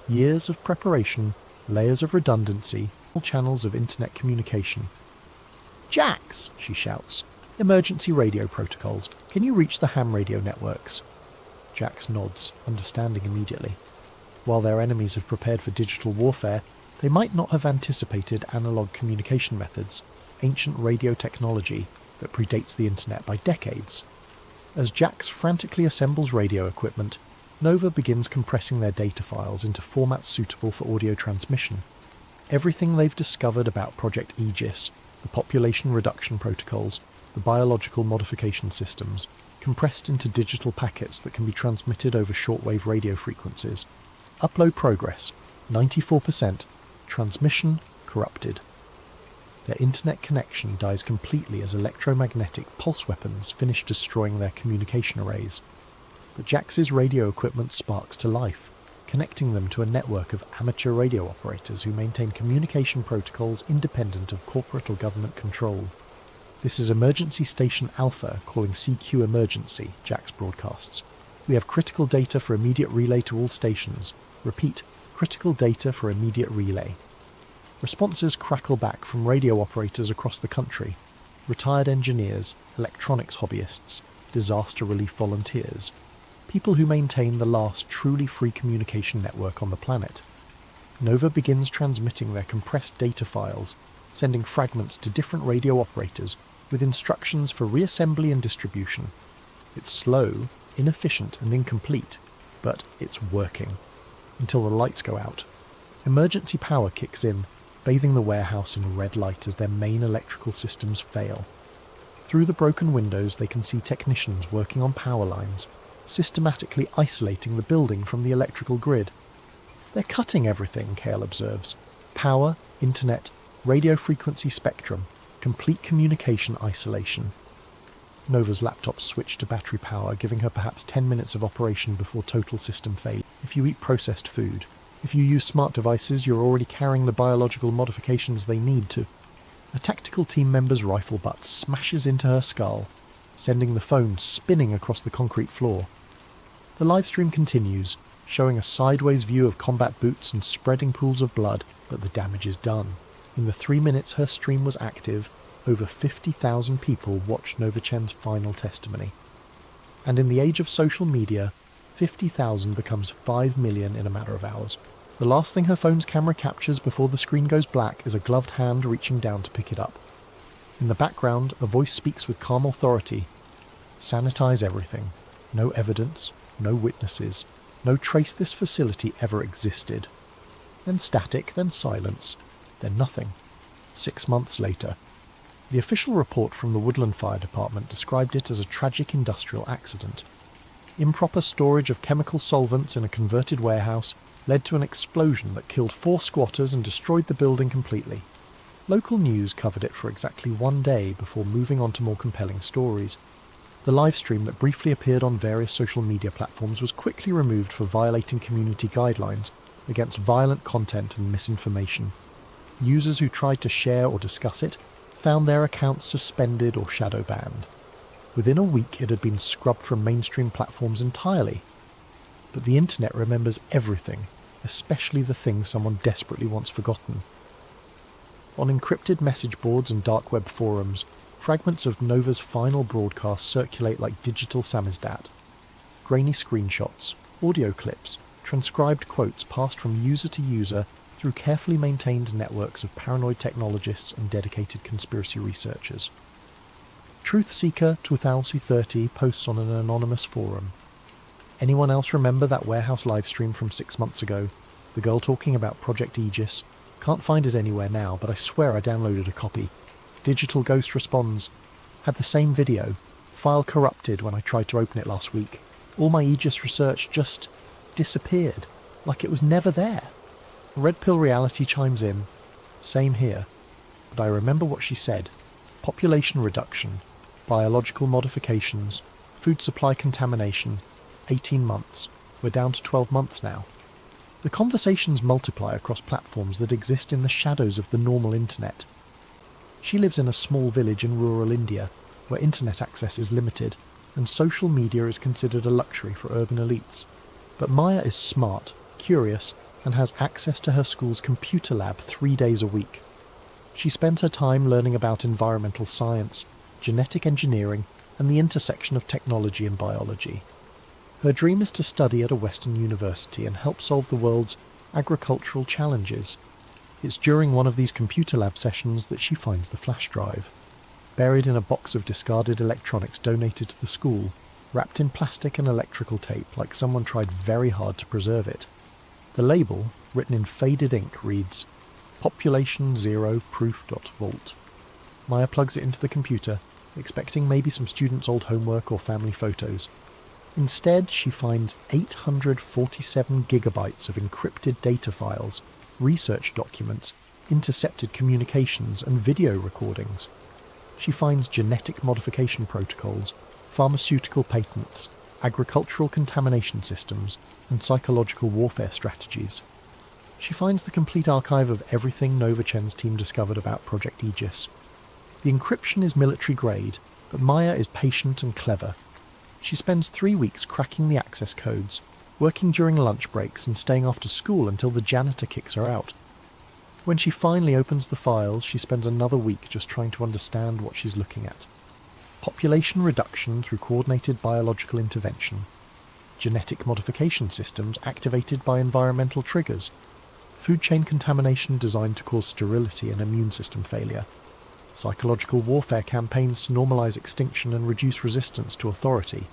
Years of preparation, layers of redundancy, all channels of internet communication. "Jax!" she shouts. "Emergency radio protocols. Can you reach the ham radio networks?" Jax nods, understanding immediately. While their enemies have prepared for digital warfare, they might not have anticipated analog communication methods, ancient radio technology that predates the internet by decades. As Jax frantically assembles radio equipment, Nova begins compressing their data files into formats suitable for audio transmission. Everything they've discovered about Project Aegis, the population reduction protocols, the biological modification systems, compressed into digital packets that can be transmitted over shortwave radio frequencies. Upload progress, 94%. Transmission corrupted. Their internet connection dies completely as electromagnetic pulse weapons finish destroying their communication arrays. But Jax's radio equipment sparks to life, connecting them to a network of amateur radio operators who maintain communication protocols independent of corporate or government control. "This is Emergency Station Alpha calling CQ Emergency," Jax broadcasts. "We have critical data for immediate relay to all stations. Repeat, critical data for immediate relay." Responses crackle back from radio operators across the country, retired engineers, electronics hobbyists, disaster relief volunteers, people who maintain the last truly free communication network on the planet. Nova begins transmitting their compressed data files, sending fragments to different radio operators with instructions for reassembly and distribution. It's slow, inefficient and incomplete, but it's working. Until the lights go out. Emergency power kicks in, bathing the warehouse in red light as their main electrical systems fail. Through the broken windows they can see technicians working on power lines, systematically isolating the building from the electrical grid. "They're cutting everything," Kale observes. "Power, internet, radio frequency spectrum, complete communication isolation." Nova's laptop switched to battery power, giving her perhaps 10 minutes of operation before total system failure. If you eat processed food, if you use smart devices, you're already carrying the biological modifications they need to. A tactical team member's rifle butt smashes into her skull, sending the phone spinning across the concrete floor. The livestream continues, showing a sideways view of combat boots and spreading pools of blood, but the damage is done. In the 3 minutes her stream was active, over 50,000 people watched Novachen's final testimony. And in the age of social media, 50,000 becomes 5 million in a matter of hours. The last thing her phone's camera captures before the screen goes black is a gloved hand reaching down to pick it up. In the background, a voice speaks with calm authority. "Sanitize everything. No evidence, no witnesses, no trace this facility ever existed." Then static, then silence, then nothing. 6 months later. The official report from the Woodland Fire Department described it as a tragic industrial accident. Improper storage of chemical solvents in a converted warehouse led to an explosion that killed 4 squatters and destroyed the building completely. Local news covered it for exactly 1 day before moving on to more compelling stories. The livestream that briefly appeared on various social media platforms was quickly removed for violating community guidelines against violent content and misinformation. Users who tried to share or discuss it found their accounts suspended or shadow banned. Within a week it had been scrubbed from mainstream platforms entirely. But the internet remembers everything, especially the things someone desperately wants forgotten. On encrypted message boards and dark web forums, fragments of Nova's final broadcast circulate like digital samizdat. Grainy screenshots, audio clips, transcribed quotes passed from user to user through carefully maintained networks of paranoid technologists and dedicated conspiracy researchers. Truth Seeker 2030 posts on an anonymous forum. Anyone else remember that warehouse livestream from 6 months ago? The girl talking about Project Aegis? Can't find it anywhere now, but I swear I downloaded a copy. Digital Ghost responds. Had the same video. File corrupted when I tried to open it last week. All my Aegis research just disappeared, like it was never there. Red Pill Reality chimes in. Same here. But I remember what she said. Population reduction, biological modifications, food supply contamination, 18 months. We're down to 12 months now. The conversations multiply across platforms that exist in the shadows of the normal internet. She lives in a small village in rural India, where internet access is limited, and social media is considered a luxury for urban elites. But Maya is smart, curious, and has access to her school's computer lab 3 days a week. She spends her time learning about environmental science, genetic engineering, and the intersection of technology and biology. Her dream is to study at a Western university and help solve the world's agricultural challenges. It's during one of these computer lab sessions that she finds the flash drive. Buried in a box of discarded electronics donated to the school, wrapped in plastic and electrical tape like someone tried very hard to preserve it. The label, written in faded ink, reads, "Population 0 proof.vault." Maya plugs it into the computer, expecting maybe some students' old homework or family photos. Instead, she finds 847 gigabytes of encrypted data files, research documents, intercepted communications, and video recordings. She finds genetic modification protocols, pharmaceutical patents, agricultural contamination systems, and psychological warfare strategies. She finds the complete archive of everything Nova Chen's team discovered about Project Aegis. The encryption is military grade, but Maya is patient and clever. She spends 3 weeks cracking the access codes, working during lunch breaks and staying after school until the janitor kicks her out. When she finally opens the files, she spends another week just trying to understand what she's looking at. Population reduction through coordinated biological intervention. Genetic modification systems activated by environmental triggers. Food chain contamination designed to cause sterility and immune system failure. Psychological warfare campaigns to normalise extinction and reduce resistance to authority.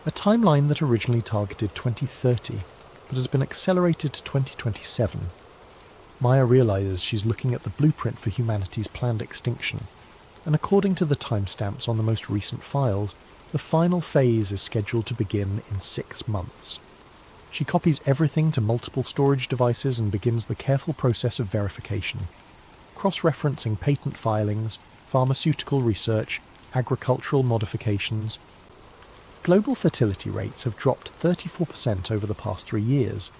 A timeline that originally targeted 2030, but has been accelerated to 2027. Maya realises she's looking at the blueprint for humanity's planned extinction, and according to the timestamps on the most recent files, the final phase is scheduled to begin in 6 months. She copies everything to multiple storage devices and begins the careful process of verification, cross-referencing patent filings, pharmaceutical research, agricultural modifications. Global fertility rates have dropped 34% over the past 3 years.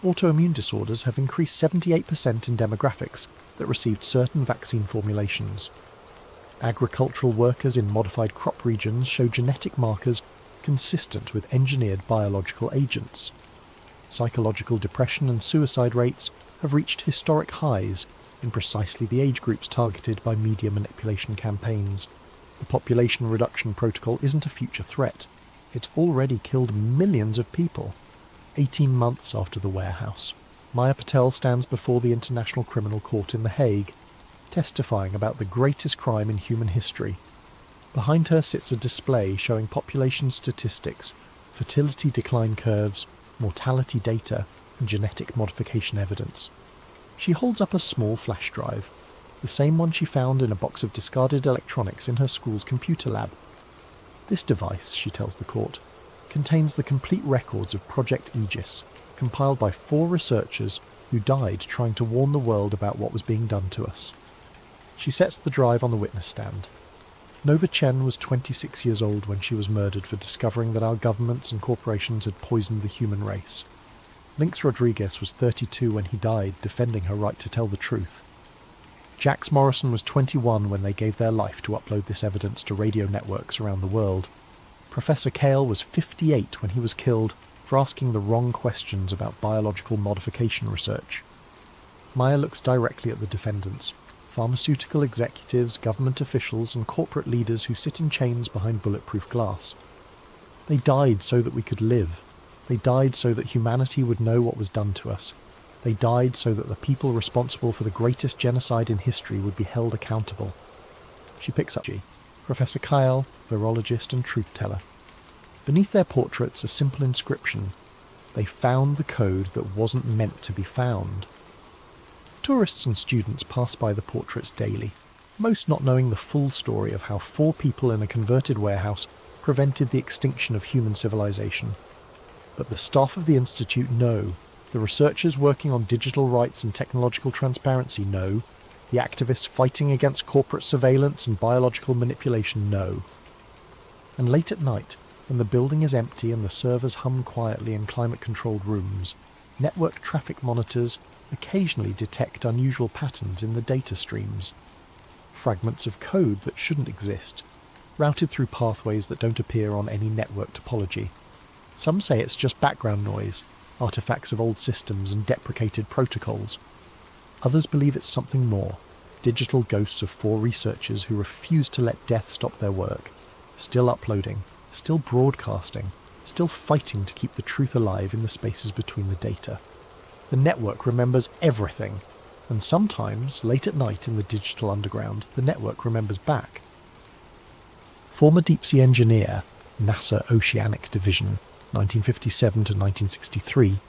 Autoimmune disorders have increased 78% in demographics that received certain vaccine formulations. Agricultural workers in modified crop regions show genetic markers consistent with engineered biological agents. Psychological depression and suicide rates have reached historic highs in precisely the age groups targeted by media manipulation campaigns. The population reduction protocol isn't a future threat. It's already killed millions of people. 18 months after the warehouse, Maya Patel stands before the International Criminal Court in The Hague, testifying about the greatest crime in human history. Behind her sits a display showing population statistics, fertility decline curves, mortality data, and genetic modification evidence. She holds up a small flash drive, the same one she found in a box of discarded electronics in her school's computer lab. This device, she tells the court, contains the complete records of Project Aegis, compiled by 4 researchers who died trying to warn the world about what was being done to us. She sets the drive on the witness stand. Nova Chen was 26 years old when she was murdered for discovering that our governments and corporations had poisoned the human race. Lynx Rodriguez was 32 when he died, defending her right to tell the truth. Jax Morrison was 21 when they gave their life to upload this evidence to radio networks around the world. Professor Kale was 58 when he was killed for asking the wrong questions about biological modification research. Maya looks directly at the defendants, pharmaceutical executives, government officials, and corporate leaders who sit in chains behind bulletproof glass. They died so that we could live. They died so that humanity would know what was done to us. They died so that the people responsible for the greatest genocide in history would be held accountable. She picks up Professor Kyle, virologist and truth-teller. Beneath their portraits a simple inscription: they found the code that wasn't meant to be found. Tourists and students pass by the portraits daily, most not knowing the full story of how 4 people in a converted warehouse prevented the extinction of human civilization. But the staff of the Institute know, the researchers working on digital rights and technological transparency know, the activists fighting against corporate surveillance and biological manipulation know. And late at night, when the building is empty and the servers hum quietly in climate-controlled rooms, network traffic monitors occasionally detect unusual patterns in the data streams. Fragments of code that shouldn't exist, routed through pathways that don't appear on any network topology. Some say it's just background noise, artifacts of old systems and deprecated protocols. Others believe it's something more, digital ghosts of 4 researchers who refuse to let death stop their work, still uploading, still broadcasting, still fighting to keep the truth alive in the spaces between the data. The network remembers everything, and sometimes, late at night in the digital underground, the network remembers back. Former deep-sea engineer, NASA Oceanic Division, 1957 to 1963,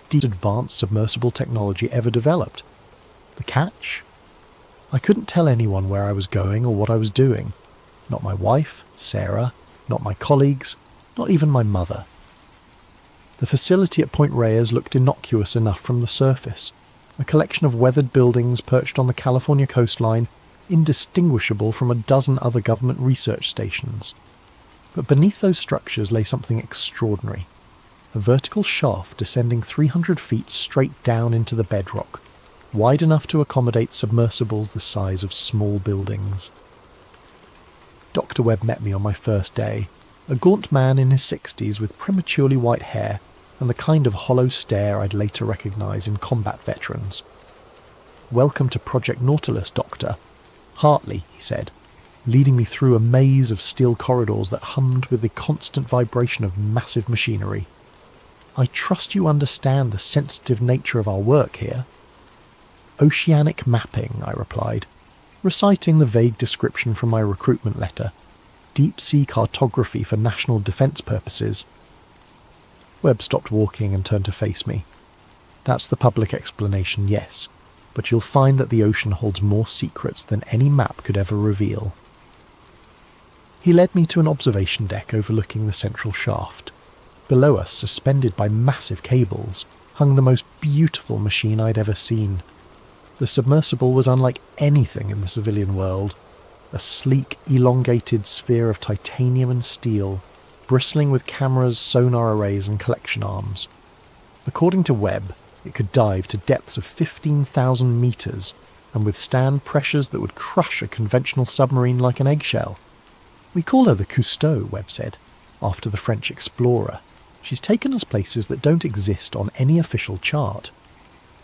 the advanced submersible technology ever developed. The catch? I couldn't tell anyone where I was going or what I was doing. Not my wife, Sarah, not my colleagues, not even my mother. The facility at Point Reyes looked innocuous enough from the surface, a collection of weathered buildings perched on the California coastline, indistinguishable from a dozen other government research stations. But beneath those structures lay something extraordinary, a vertical shaft descending 300 feet straight down into the bedrock, wide enough to accommodate submersibles the size of small buildings. Dr. Webb met me on my first day, a gaunt man in his 60s with prematurely white hair and the kind of hollow stare I'd later recognise in combat veterans. "Welcome to Project Nautilus, Doctor. Hartley," he said, leading me through a maze of steel corridors that hummed with the constant vibration of massive machinery. "I trust you understand the sensitive nature of our work here." "Oceanic mapping," I replied, reciting the vague description from my recruitment letter. "Deep-sea cartography for national defence purposes." Webb stopped walking and turned to face me. "That's the public explanation, yes, but you'll find that the ocean holds more secrets than any map could ever reveal." He led me to an observation deck overlooking the central shaft. Below us, suspended by massive cables, hung the most beautiful machine I'd ever seen. The submersible was unlike anything in the civilian world, a sleek, elongated sphere of titanium and steel, bristling with cameras, sonar arrays and collection arms. According to Webb, it could dive to depths of 15,000 metres and withstand pressures that would crush a conventional submarine like an eggshell. "We call her the Cousteau," Webb said, after the French explorer. "She's taken us places that don't exist on any official chart."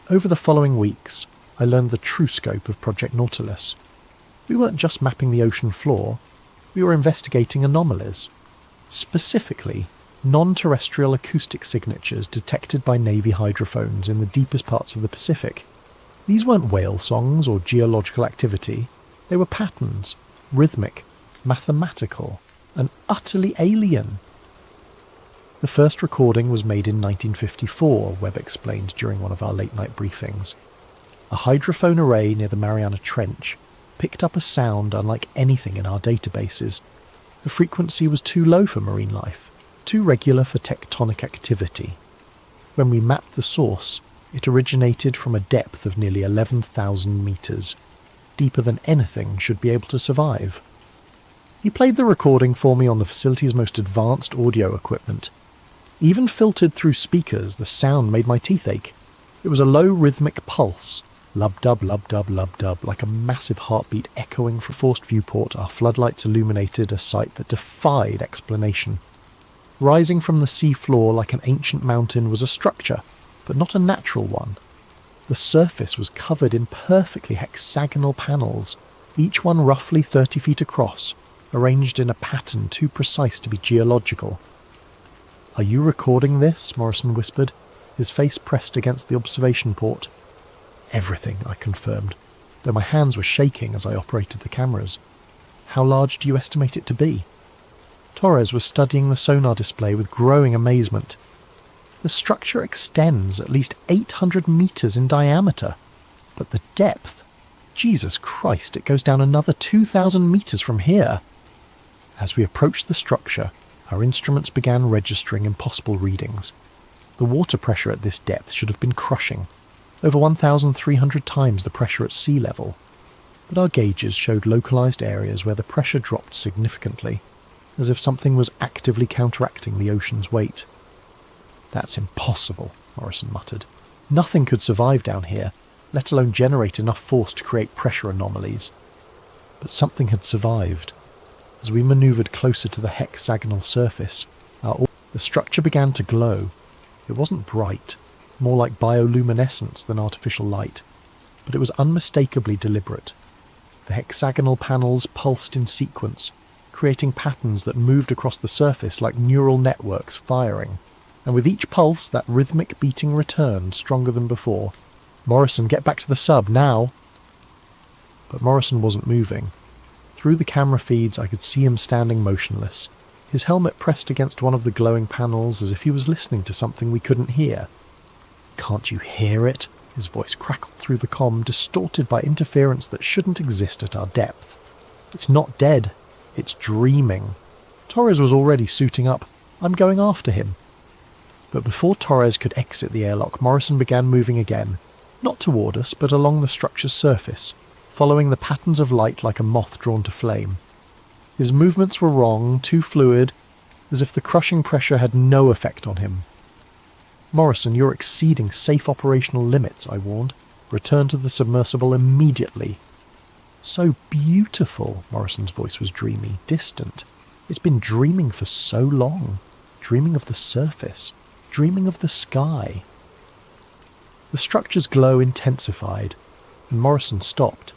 Over the following weeks, I learned the true scope of Project Nautilus. We weren't just mapping the ocean floor, we were investigating anomalies. Specifically, non-terrestrial acoustic signatures detected by Navy hydrophones in the deepest parts of the Pacific. These weren't whale songs or geological activity, they were patterns, rhythmic, mathematical, and utterly alien. The first recording was made in 1954, Webb explained during one of our late-night briefings. A hydrophone array near the Mariana Trench picked up a sound unlike anything in our databases. The frequency was too low for marine life, too regular for tectonic activity. When we mapped the source, it originated from a depth of nearly 11,000 metres, deeper than anything should be able to survive. He played the recording for me on the facility's most advanced audio equipment. Even filtered through speakers, the sound made my teeth ache. It was a low rhythmic pulse, lub-dub, lub-dub, lub-dub, like a massive heartbeat echoing from a forced viewport. Our floodlights illuminated a sight that defied explanation. Rising from the sea floor like an ancient mountain was a structure, but not a natural one. The surface was covered in perfectly hexagonal panels, each one roughly 30 feet across, arranged in a pattern too precise to be geological. "Are you recording this?" Morrison whispered, his face pressed against the observation port. "Everything," I confirmed, though my hands were shaking as I operated the cameras. "How large do you estimate it to be?" Torres was studying the sonar display with growing amazement. "The structure extends at least 800 metres in diameter, but the depth, Jesus Christ, it goes down another 2,000 metres from here." As we approached the structure, our instruments began registering impossible readings. The water pressure at this depth should have been crushing, over 1,300 times the pressure at sea level. But our gauges showed localised areas where the pressure dropped significantly, as if something was actively counteracting the ocean's weight. "That's impossible," Morrison muttered. Nothing could survive down here, let alone generate enough force to create pressure anomalies. But something had survived. As we manoeuvred closer to the hexagonal surface, the structure began to glow. It wasn't bright, more like bioluminescence than artificial light, but it was unmistakably deliberate. The hexagonal panels pulsed in sequence, creating patterns that moved across the surface like neural networks firing, and with each pulse that rhythmic beating returned stronger than before. "Morrison, get back to the sub, now!" But Morrison wasn't moving. Through the camera feeds I could see him standing motionless, his helmet pressed against one of the glowing panels as if he was listening to something we couldn't hear. "Can't you hear it?" His voice crackled through the comm, distorted by interference that shouldn't exist at our depth. "It's not dead. It's dreaming." Torres was already suiting up. "I'm going after him." But before Torres could exit the airlock, Morrison began moving again, not toward us, but along the structure's surface, following the patterns of light like a moth drawn to flame. His movements were wrong, too fluid, as if the crushing pressure had no effect on him. "Morrison, you're exceeding safe operational limits," I warned. "Return to the submersible immediately." "So beautiful," Morrison's voice was dreamy, distant. "It's been dreaming for so long. Dreaming of the surface. Dreaming of the sky." The structure's glow intensified, and Morrison stopped.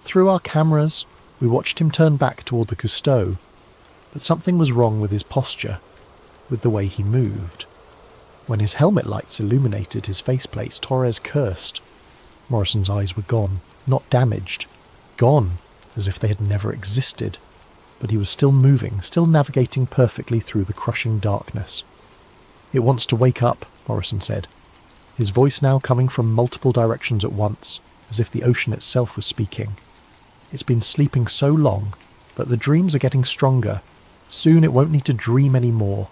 Through our cameras, we watched him turn back toward the Cousteau, but something was wrong with his posture, with the way he moved. When his helmet lights illuminated his faceplate, Torres cursed. Morrison's eyes were gone, not damaged. Gone, as if they had never existed. But he was still moving, still navigating perfectly through the crushing darkness. "It wants to wake up," Morrison said, his voice now coming from multiple directions at once, as if the ocean itself was speaking. "It's been sleeping so long, but the dreams are getting stronger. Soon it won't need to dream anymore."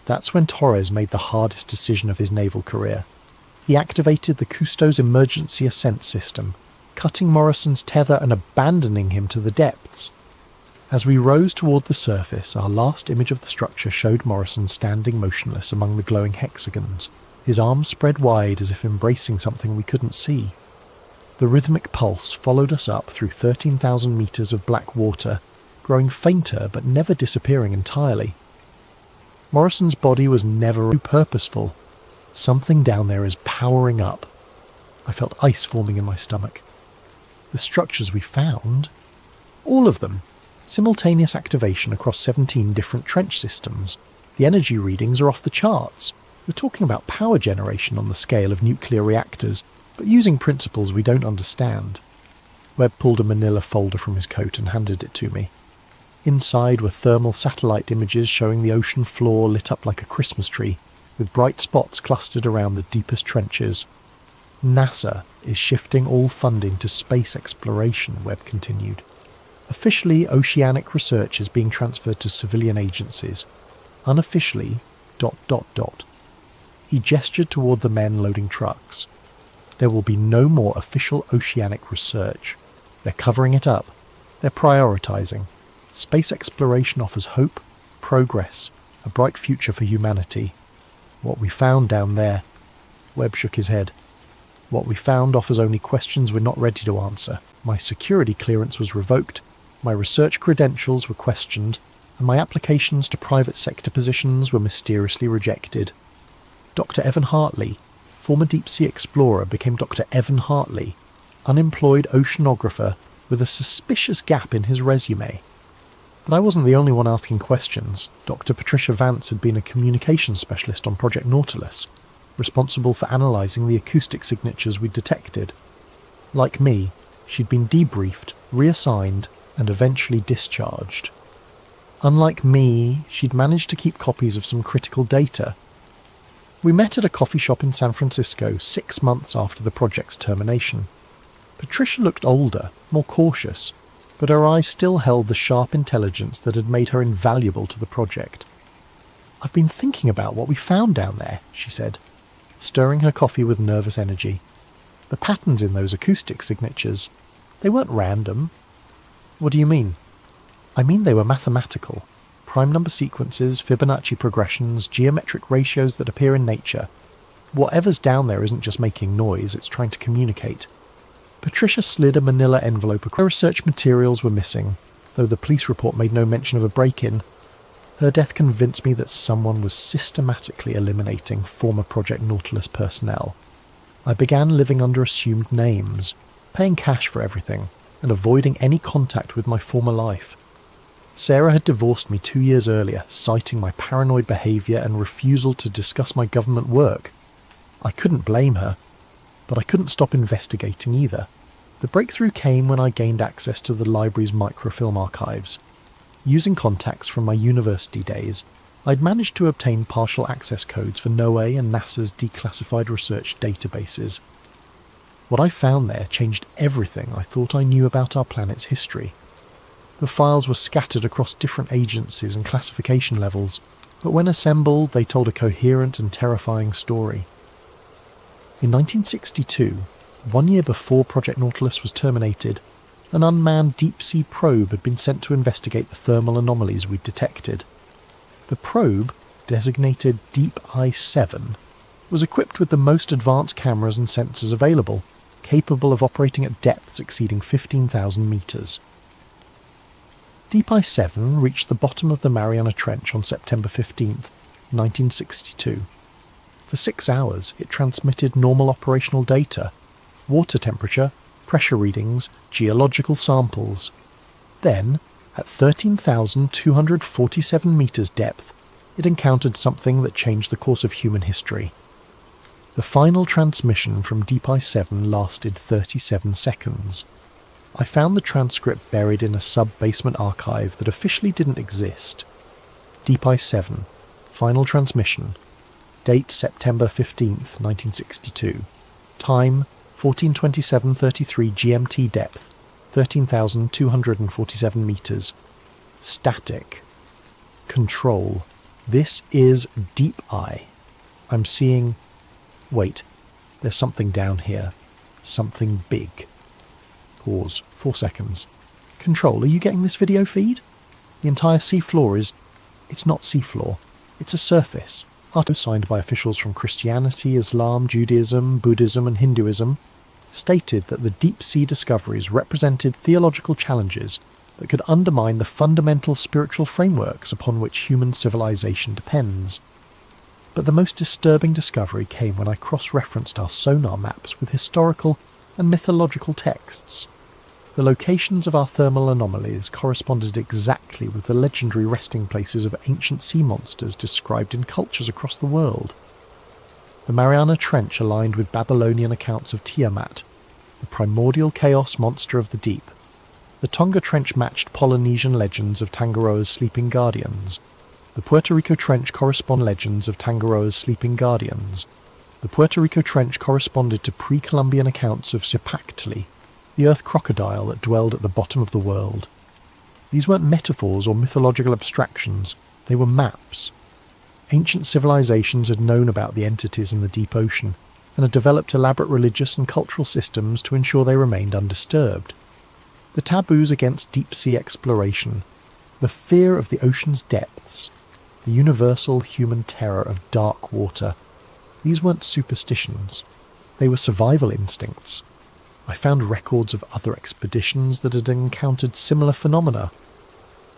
That's when Torres made the hardest decision of his naval career. He activated the Cousteau's emergency ascent system, cutting Morrison's tether and abandoning him to the depths. As we rose toward the surface, our last image of the structure showed Morrison standing motionless among the glowing hexagons, his arms spread wide as if embracing something we couldn't see. The rhythmic pulse followed us up through 13,000 meters of black water, growing fainter but never disappearing entirely. Morrison's body was never purposeful. Something down there is powering up. I felt ice forming in my stomach. The structures we found, all of them, simultaneous activation across 17 different trench systems. The energy readings are off the charts. We're talking about power generation on the scale of nuclear reactors, but using principles we don't understand. Webb pulled a manila folder from his coat and handed it to me. Inside were thermal satellite images showing the ocean floor lit up like a Christmas tree, with bright spots clustered around the deepest trenches. "NASA is shifting all funding to space exploration," Webb continued. "Officially, oceanic research is being transferred to civilian agencies. Unofficially, ... He gestured toward the men loading trucks. "There will be no more official oceanic research. They're covering it up. They're prioritizing. Space exploration offers hope, progress, a bright future for humanity. What we found down there..." Webb shook his head. "What we found offers only questions we're not ready to answer. My security clearance was revoked, my research credentials were questioned, and my applications to private sector positions were mysteriously rejected. Dr. Evan Hartley, former deep-sea explorer, became Dr. Evan Hartley, unemployed oceanographer with a suspicious gap in his resume. But I wasn't the only one asking questions. Dr. Patricia Vance had been a communications specialist on Project Nautilus, responsible for analysing the acoustic signatures we'd detected. Like me, she'd been debriefed, reassigned, and eventually discharged. Unlike me, she'd managed to keep copies of some critical data. We met at a coffee shop in San Francisco 6 months after the project's termination. Patricia looked older, more cautious, but her eyes still held the sharp intelligence that had made her invaluable to the project. "I've been thinking about what we found down there," she said, stirring her coffee with nervous energy. "The patterns in those acoustic signatures, they weren't random." "What do you mean?" "I mean they were mathematical. Prime number sequences, Fibonacci progressions, geometric ratios that appear in nature. Whatever's down there isn't just making noise, it's trying to communicate. Patricia slid a manila envelope across. Her research materials were missing, though the police report made no mention of a break-in. Her death convinced me that someone was systematically eliminating former Project Nautilus personnel. I began living under assumed names, paying cash for everything, and avoiding any contact with my former life. Sarah had divorced me 2 years earlier, citing my paranoid behaviour and refusal to discuss my government work. I couldn't blame her, but I couldn't stop investigating either. The breakthrough came when I gained access to the library's microfilm archives. Using contacts from my university days, I'd managed to obtain partial access codes for NOAA and NASA's declassified research databases. What I found there changed everything I thought I knew about our planet's history. The files were scattered across different agencies and classification levels, but when assembled they told a coherent and terrifying story. In 1962, 1 year before Project Nautilus was terminated, an unmanned deep-sea probe had been sent to investigate the thermal anomalies we'd detected. The probe, designated Deep Eye 7, was equipped with the most advanced cameras and sensors available, capable of operating at depths exceeding 15,000 metres. Deep Eye 7 reached the bottom of the Mariana Trench on September 15, 1962. For 6 hours, it transmitted normal operational data, water temperature, pressure readings, geological samples. Then, at 13,247 metres depth, it encountered something that changed the course of human history. The final transmission from Deep Eye 7 lasted 37 seconds. I found the transcript buried in a sub-basement archive that officially didn't exist. Deep Eye 7, final transmission. Date September 15th, 1962. Time 14:27:33 GMT depth, 13,247 metres. Static. Control. This is Deep Eye. I'm seeing... Wait, there's something down here. Something big. Pause. 4 seconds. Control, are you getting this video feed? The entire seafloor is... It's not seafloor. It's a surface. Articles signed by officials from Christianity, Islam, Judaism, Buddhism and Hinduism stated that the deep-sea discoveries represented theological challenges that could undermine the fundamental spiritual frameworks upon which human civilization depends. But the most disturbing discovery came when I cross-referenced our sonar maps with historical and mythological texts. The locations of our thermal anomalies corresponded exactly with the legendary resting places of ancient sea monsters described in cultures across the world. The Mariana Trench aligned with Babylonian accounts of Tiamat, the primordial chaos monster of the deep. The Tonga Trench matched Polynesian legends of Tangaroa's sleeping guardians. The Puerto Rico Trench corresponded legends of Tangaroa's sleeping guardians. The Puerto Rico Trench corresponded to pre-Columbian accounts of Xipactli, the earth crocodile that dwelled at the bottom of the world. These weren't metaphors or mythological abstractions, they were maps. Ancient civilizations had known about the entities in the deep ocean, and had developed elaborate religious and cultural systems to ensure they remained undisturbed. The taboos against deep-sea exploration, the fear of the ocean's depths, the universal human terror of dark water, these weren't superstitions, they were survival instincts. I found records of other expeditions that had encountered similar phenomena.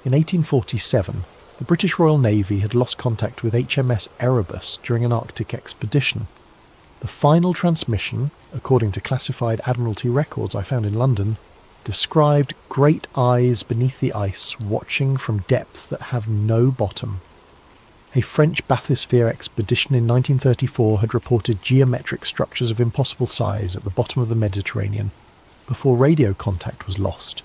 In 1847, the British Royal Navy had lost contact with HMS Erebus during an Arctic expedition. The final transmission, according to classified Admiralty records I found in London, described great eyes beneath the ice watching from depths that have no bottom. A French bathysphere expedition in 1934 had reported geometric structures of impossible size at the bottom of the Mediterranean before radio contact was lost.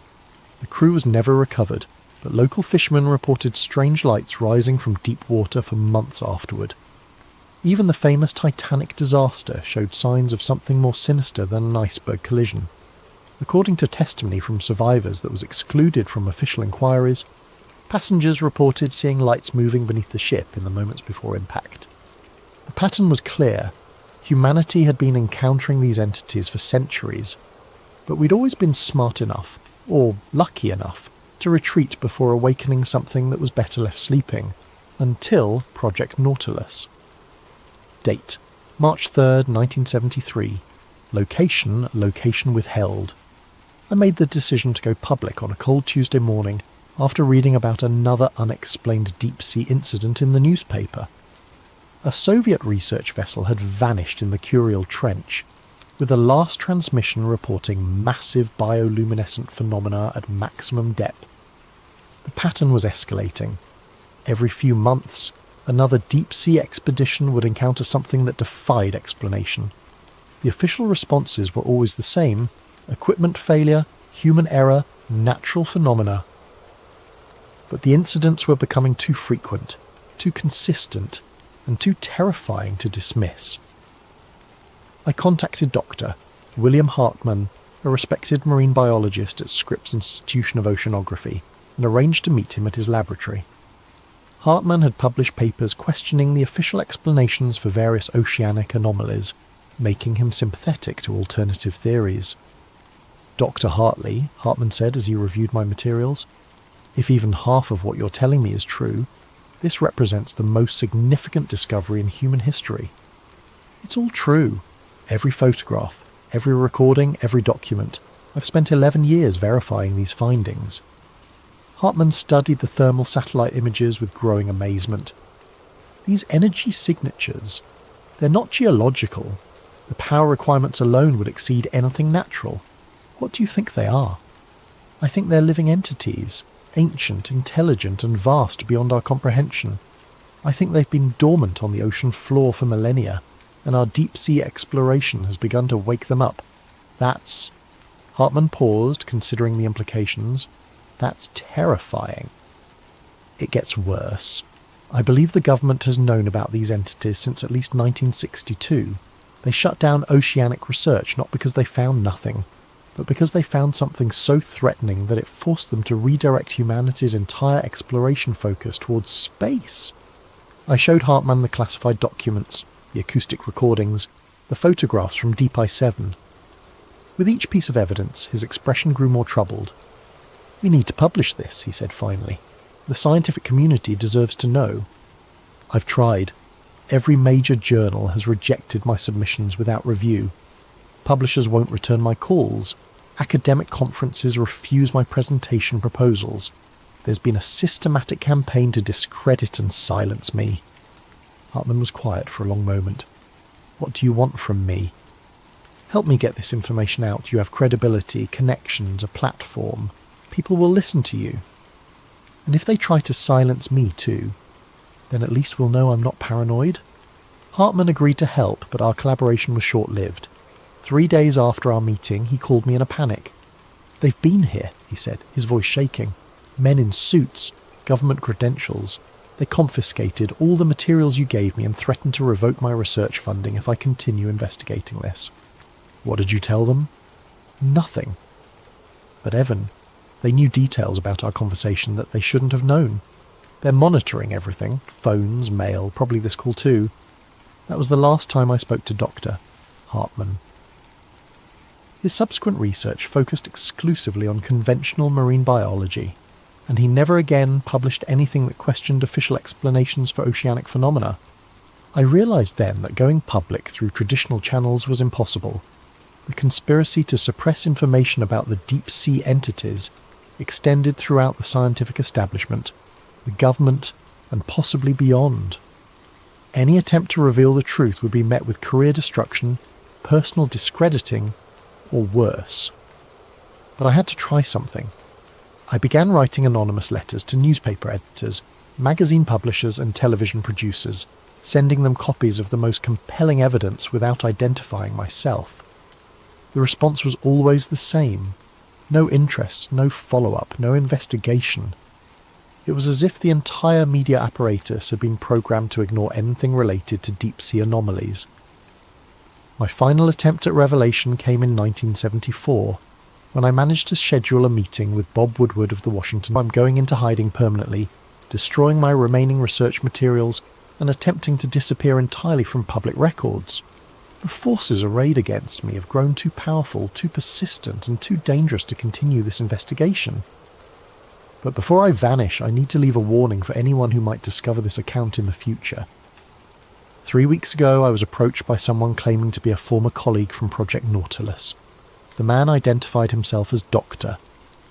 The crew was never recovered, but local fishermen reported strange lights rising from deep water for months afterward. Even the famous Titanic disaster showed signs of something more sinister than an iceberg collision. According to testimony from survivors that was excluded from official inquiries, passengers reported seeing lights moving beneath the ship in the moments before impact. The pattern was clear. Humanity had been encountering these entities for centuries, but we'd always been smart enough, or lucky enough, to retreat before awakening something that was better left sleeping, until Project Nautilus. Date March 3rd, 1973. Location withheld. I made the decision to go public on a cold Tuesday morning after reading about another unexplained deep-sea incident in the newspaper. A Soviet research vessel had vanished in the Kuriil Trench, with the last transmission reporting massive bioluminescent phenomena at maximum depth. The pattern was escalating. Every few months, another deep-sea expedition would encounter something that defied explanation. The official responses were always the same: equipment failure, human error, natural phenomena. But the incidents were becoming too frequent, too consistent, and too terrifying to dismiss. I contacted Dr. William Hartmann, a respected marine biologist at Scripps Institution of Oceanography, and arranged to meet him at his laboratory. Hartmann had published papers questioning the official explanations for various oceanic anomalies, making him sympathetic to alternative theories. Dr. Hartley, Hartmann said as he reviewed my materials, if even half of what you're telling me is true, this represents the most significant discovery in human history. It's all true. Every photograph, every recording, every document. I've spent 11 years verifying these findings. Hartmann studied the thermal satellite images with growing amazement. These energy signatures, they're not geological. The power requirements alone would exceed anything natural. What do you think they are? I think they're living entities, ancient, intelligent, and vast beyond our comprehension. I think they've been dormant on the ocean floor for millennia, and our deep-sea exploration has begun to wake them up. That's... Hartmann paused, considering the implications. That's terrifying. It gets worse. I believe the government has known about these entities since at least 1962. They shut down oceanic research not because they found nothing, but because they found something so threatening that it forced them to redirect humanity's entire exploration focus towards space. I showed Hartmann the classified documents, the acoustic recordings, the photographs from Deep I-7. With each piece of evidence, his expression grew more troubled. "We need to publish this," he said finally. "The scientific community deserves to know." "I've tried. Every major journal has rejected my submissions without review. Publishers won't return my calls. Academic conferences refuse my presentation proposals. There's been a systematic campaign to discredit and silence me." Hartmann was quiet for a long moment. "What do you want from me?" "Help me get this information out. You have credibility, connections, a platform. People will listen to you. And if they try to silence me too, then at least we'll know I'm not paranoid." Hartmann agreed to help, but our collaboration was short-lived. 3 days after our meeting, he called me in a panic. "They've been here," he said, his voice shaking. "Men in suits, government credentials. They confiscated all the materials you gave me and threatened to revoke my research funding if I continue investigating this." "What did you tell them?" "Nothing." "But Evan, they knew details about our conversation that they shouldn't have known. They're monitoring everything, phones, mail, probably this call too." That was the last time I spoke to Dr. Hartmann. His subsequent research focused exclusively on conventional marine biology, and he never again published anything that questioned official explanations for oceanic phenomena. I realised then that going public through traditional channels was impossible. The conspiracy to suppress information about the deep-sea entities extended throughout the scientific establishment, the government, and possibly beyond. Any attempt to reveal the truth would be met with career destruction, personal discrediting, or worse. But I had to try something. I began writing anonymous letters to newspaper editors, magazine publishers, and television producers, sending them copies of the most compelling evidence without identifying myself. The response was always the same. No interest, no follow-up, no investigation. It was as if the entire media apparatus had been programmed to ignore anything related to deep-sea anomalies. My final attempt at revelation came in 1974, when I managed to schedule a meeting with Bob Woodward of the Washington. I'm going into hiding permanently, destroying my remaining research materials, and attempting to disappear entirely from public records. The forces arrayed against me have grown too powerful, too persistent, and too dangerous to continue this investigation. But before I vanish, I need to leave a warning for anyone who might discover this account in the future. 3 weeks ago, I was approached by someone claiming to be a former colleague from Project Nautilus. The man identified himself as Dr.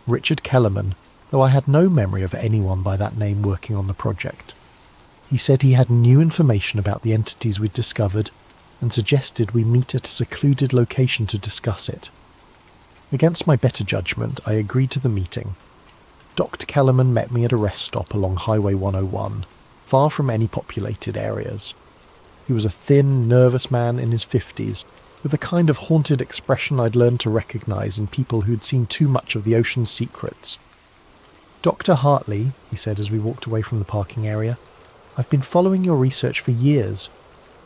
Richard Kellerman, though I had no memory of anyone by that name working on the project. He said he had new information about the entities we'd discovered and suggested we meet at a secluded location to discuss it. Against my better judgment, I agreed to the meeting. Dr. Kellerman met me at a rest stop along Highway 101, far from any populated areas. He was a thin, nervous man in his 50s, with a kind of haunted expression I'd learned to recognise in people who'd seen too much of the ocean's secrets. "Dr. Hartley," he said as we walked away from the parking area, "I've been following your research for years.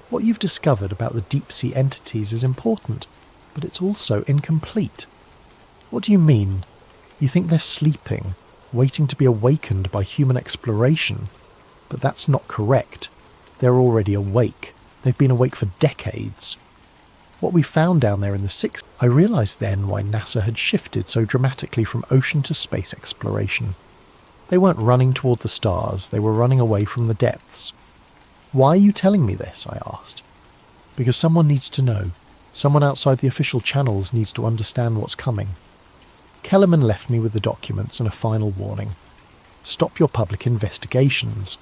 What you've discovered about the deep-sea entities is important, but it's also incomplete. What do you mean? You think they're sleeping, waiting to be awakened by human exploration? But that's not correct. They're already awake. They've been awake for decades. What we found down there in the 60s, I realised then why NASA had shifted so dramatically from ocean to space exploration. They weren't running toward the stars, they were running away from the depths. Why are you telling me this? I asked. Because someone needs to know. Someone outside the official channels needs to understand what's coming. Kellerman left me with the documents and a final warning. Stop your public investigations.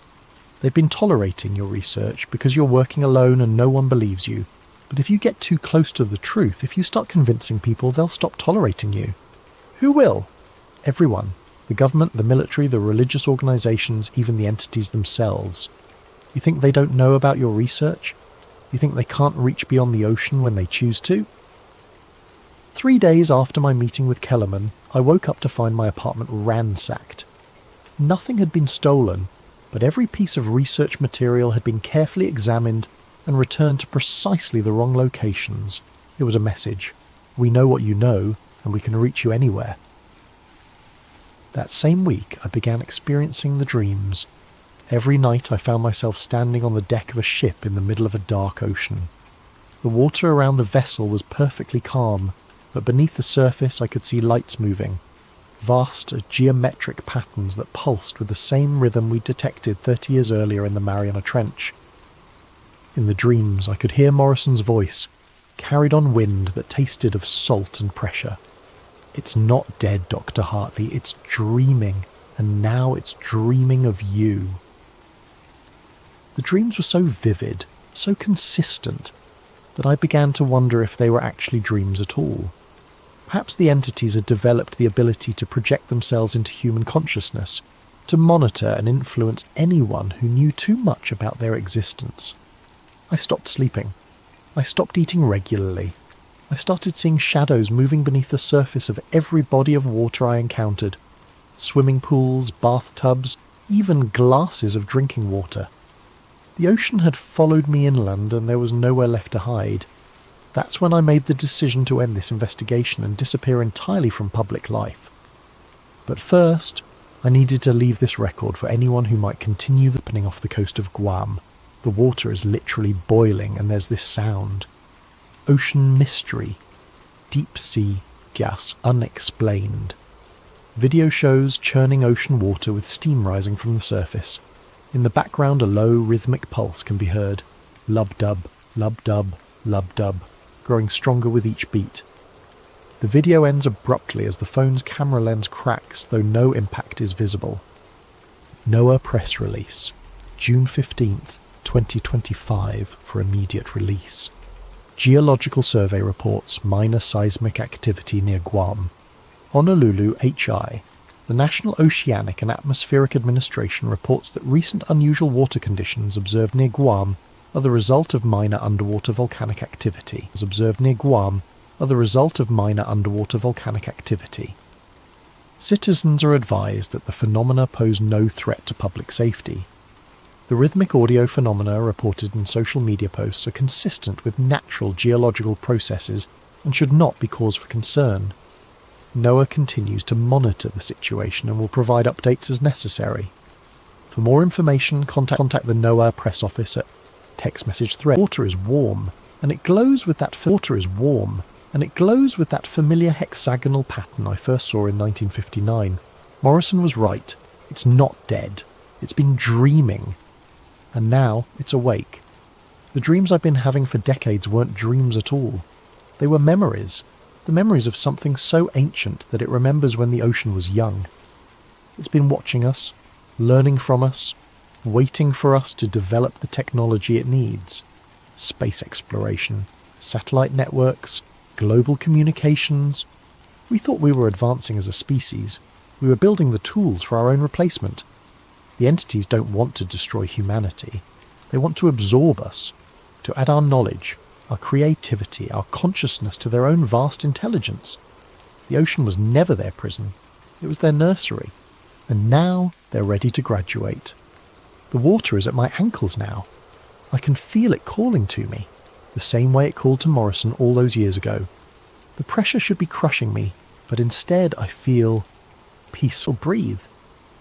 They've been tolerating your research because you're working alone and no one believes you. But if you get too close to the truth, if you start convincing people, they'll stop tolerating you. Who will? Everyone. The government, the military, the religious organisations, even the entities themselves. You think they don't know about your research? You think they can't reach beyond the ocean when they choose to? 3 days after my meeting with Kellerman, I woke up to find my apartment ransacked. Nothing had been stolen, but every piece of research material had been carefully examined and returned to precisely the wrong locations. It was a message. We know what you know, and we can reach you anywhere. That same week, I began experiencing the dreams. Every night I found myself standing on the deck of a ship in the middle of a dark ocean. The water around the vessel was perfectly calm, but beneath the surface I could see lights moving, vast geometric patterns that pulsed with the same rhythm we detected 30 years earlier in the Mariana Trench. In the dreams I could hear Morrison's voice, carried on wind that tasted of salt and pressure. "It's not dead, Dr. Hartley, it's dreaming, and now it's dreaming of you." The dreams were so vivid, so consistent, that I began to wonder if they were actually dreams at all. Perhaps the entities had developed the ability to project themselves into human consciousness, to monitor and influence anyone who knew too much about their existence. I stopped sleeping. I stopped eating regularly. I started seeing shadows moving beneath the surface of every body of water I encountered. Swimming pools, bathtubs, even glasses of drinking water. The ocean had followed me inland and there was nowhere left to hide. That's when I made the decision to end this investigation and disappear entirely from public life. But first, I needed to leave this record for anyone who might continue happening off the coast of Guam. The water is literally boiling and there's this sound. Ocean mystery. Deep sea gas unexplained. Video shows churning ocean water with steam rising from the surface. In the background a low rhythmic pulse can be heard. Lub-dub, lub-dub, lub-dub, growing stronger with each beat. The video ends abruptly as the phone's camera lens cracks, though no impact is visible. NOAA press release. June 15th, 2025 for immediate release. Geological survey reports minor seismic activity near Guam. Honolulu HI. The National Oceanic and Atmospheric Administration reports that recent unusual water conditions observed near Guam are the result of minor underwater volcanic activity. Citizens are advised that the phenomena pose no threat to public safety. The rhythmic audio phenomena reported in social media posts are consistent with natural geological processes and should not be cause for concern. NOAA continues to monitor the situation and will provide updates as necessary. For more information, contact the NOAA press office at text message thread. Water is warm, and it glows with that familiar hexagonal pattern I first saw in 1959. Morrison was right. It's not dead. It's been dreaming. And now it's awake. The dreams I've been having for decades weren't dreams at all. They were memories. The memories of something so ancient that it remembers when the ocean was young. It's been watching us, learning from us, waiting for us to develop the technology it needs. Space exploration, satellite networks, global communications. We thought we were advancing as a species. We were building the tools for our own replacement. The entities don't want to destroy humanity. They want to absorb us, to add our knowledge, our creativity, our consciousness to their own vast intelligence. The ocean was never their prison. It was their nursery. And now they're ready to graduate. The water is at my ankles now. I can feel it calling to me, the same way it called to Morrison all those years ago. The pressure should be crushing me, but instead I feel peaceful. Breathe.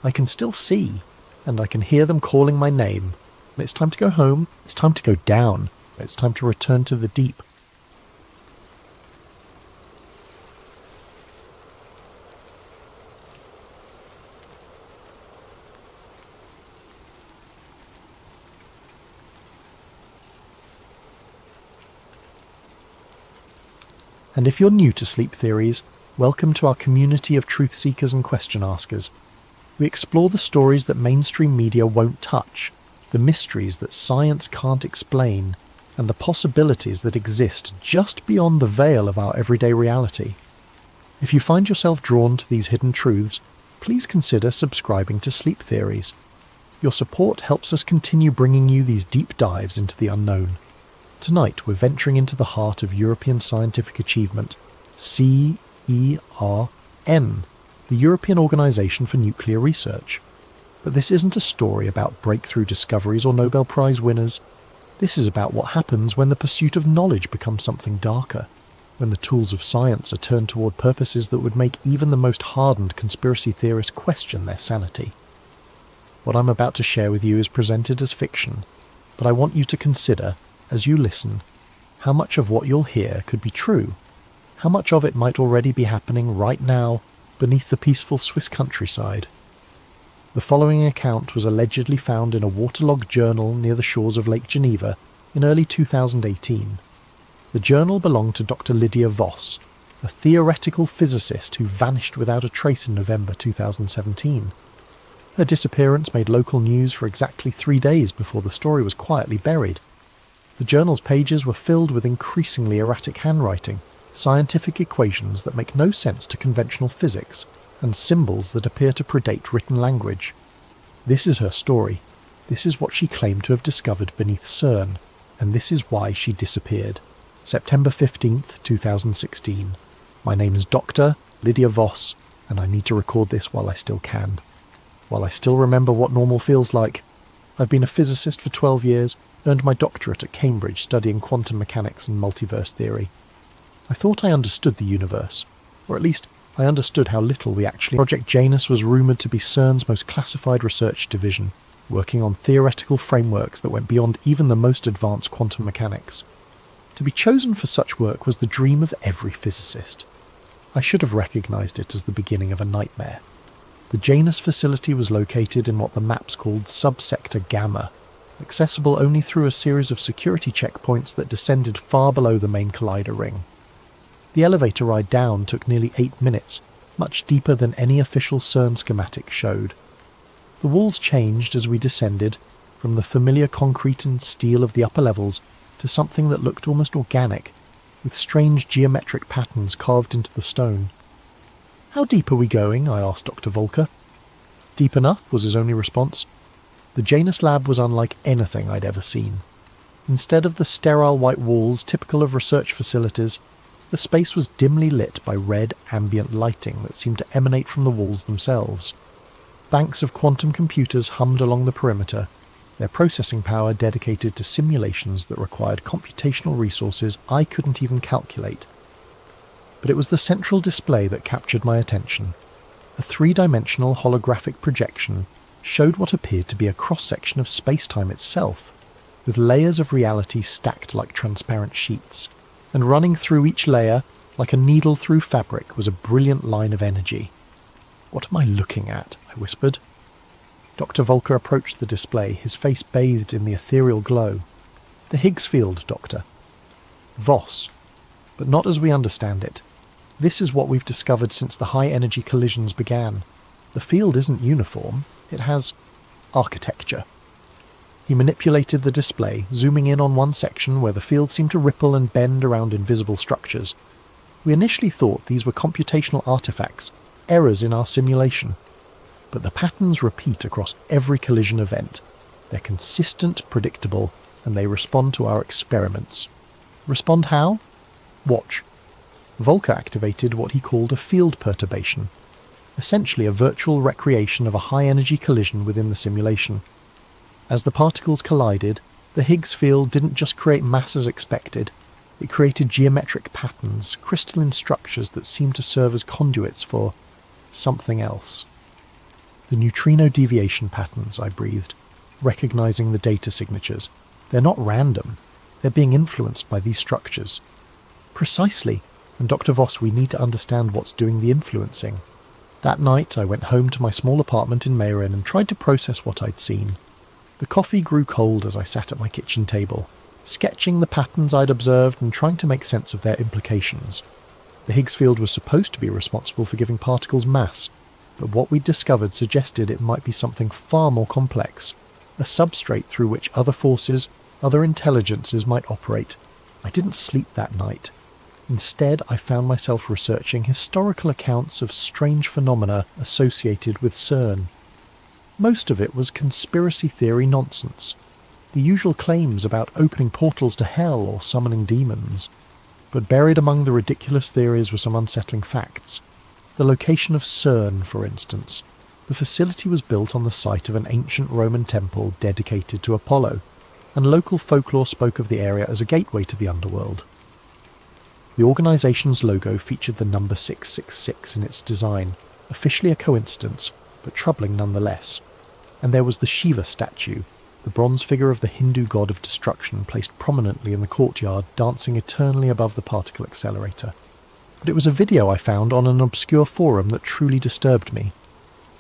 I can still see, and I can hear them calling my name. It's time to go home. It's time to go down. It's time to return to the deep. And if you're new to sleep theories, welcome to our community of truth seekers and question askers. We explore the stories that mainstream media won't touch, the mysteries that science can't explain, and the possibilities that exist just beyond the veil of our everyday reality. If you find yourself drawn to these hidden truths, please consider subscribing to Sleep Theories. Your support helps us continue bringing you these deep dives into the unknown. Tonight we're venturing into the heart of European scientific achievement, CERN, the European Organisation for Nuclear Research. But this isn't a story about breakthrough discoveries or Nobel Prize winners. This is about what happens when the pursuit of knowledge becomes something darker, when the tools of science are turned toward purposes that would make even the most hardened conspiracy theorist question their sanity. What I'm about to share with you is presented as fiction, but I want you to consider, as you listen, how much of what you'll hear could be true, how much of it might already be happening right now beneath the peaceful Swiss countryside. The following account was allegedly found in a waterlogged journal near the shores of Lake Geneva in early 2018. The journal belonged to Dr. Lydia Voss, a theoretical physicist who vanished without a trace in November 2017. Her disappearance made local news for exactly 3 days before the story was quietly buried. The journal's pages were filled with increasingly erratic handwriting, scientific equations that make no sense to conventional physics, and symbols that appear to predate written language. This is her story. This is what she claimed to have discovered beneath CERN, and this is why she disappeared. September 15th, 2016. My name is Dr. Lydia Voss, and I need to record this while I still can. While I still remember what normal feels like. I've been a physicist for 12 years, earned my doctorate at Cambridge studying quantum mechanics and multiverse theory. I thought I understood the universe, or at least I understood how little we actually... Project Janus was rumoured to be CERN's most classified research division, working on theoretical frameworks that went beyond even the most advanced quantum mechanics. To be chosen for such work was the dream of every physicist. I should have recognised it as the beginning of a nightmare. The Janus facility was located in what the maps called Subsector Gamma, accessible only through a series of security checkpoints that descended far below the main collider ring. The elevator ride down took nearly 8 minutes, much deeper than any official CERN schematic showed. The walls changed as we descended, from the familiar concrete and steel of the upper levels to something that looked almost organic, with strange geometric patterns carved into the stone. "How deep are we going?" I asked Dr. Volker. "Deep enough," was his only response. The Janus lab was unlike anything I'd ever seen. Instead of the sterile white walls typical of research facilities, the space was dimly lit by red ambient lighting that seemed to emanate from the walls themselves. Banks of quantum computers hummed along the perimeter, their processing power dedicated to simulations that required computational resources I couldn't even calculate. But it was the central display that captured my attention. A 3-dimensional holographic projection showed what appeared to be a cross-section of space-time itself, with layers of reality stacked like transparent sheets. And running through each layer, like a needle through fabric, was a brilliant line of energy. "What am I looking at?" I whispered. Dr. Volker approached the display, his face bathed in the ethereal glow. The Higgs field, Doctor. Voss. But not as we understand it. This is what we've discovered since the high-energy collisions began. The field isn't uniform. It has architecture. He manipulated the display, zooming in on one section where the field seemed to ripple and bend around invisible structures. We initially thought these were computational artifacts, errors in our simulation. But the patterns repeat across every collision event. They're consistent, predictable, and they respond to our experiments. Respond how? Watch. Volker activated what he called a field perturbation, essentially a virtual recreation of a high-energy collision within the simulation. As the particles collided, the Higgs field didn't just create mass as expected, it created geometric patterns, crystalline structures that seemed to serve as conduits for something else. The neutrino deviation patterns, I breathed, recognizing the data signatures. They're not random. They're being influenced by these structures. Precisely. And Dr. Voss, we need to understand what's doing the influencing. That night I went home to my small apartment in Meyrin and tried to process what I'd seen. The coffee grew cold as I sat at my kitchen table, sketching the patterns I'd observed and trying to make sense of their implications. The Higgs field was supposed to be responsible for giving particles mass, but what we'd discovered suggested it might be something far more complex, a substrate through which other forces, other intelligences might operate. I didn't sleep that night. Instead, I found myself researching historical accounts of strange phenomena associated with CERN. Most of it was conspiracy theory nonsense. The usual claims about opening portals to hell or summoning demons. But buried among the ridiculous theories were some unsettling facts. The location of CERN, for instance. The facility was built on the site of an ancient Roman temple dedicated to Apollo, and local folklore spoke of the area as a gateway to the underworld. The organisation's logo featured the number 666 in its design, officially a coincidence, but troubling nonetheless. And there was the Shiva statue, the bronze figure of the Hindu god of destruction placed prominently in the courtyard, dancing eternally above the particle accelerator. But it was a video I found on an obscure forum that truly disturbed me.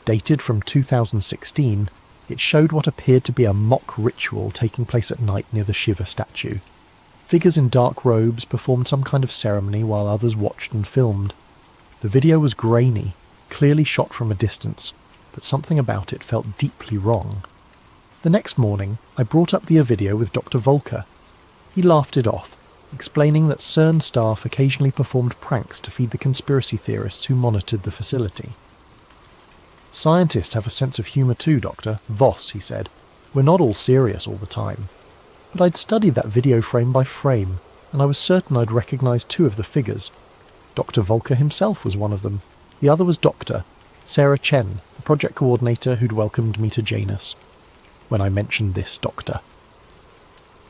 Dated from 2016, it showed what appeared to be a mock ritual taking place at night near the Shiva statue. Figures in dark robes performed some kind of ceremony while others watched and filmed. The video was grainy, clearly shot from a distance, but something about it felt deeply wrong. The next morning, I brought up the video with Dr. Volker. He laughed it off, explaining that CERN staff occasionally performed pranks to feed the conspiracy theorists who monitored the facility. Scientists have a sense of humour too, Doctor. Voss, he said. We're not all serious all the time. But I'd studied that video frame by frame, and I was certain I'd recognised two of the figures. Dr. Volker himself was one of them. The other was Dr. Sarah Chen, the project coordinator who'd welcomed me to Janus. When I mentioned this doctor.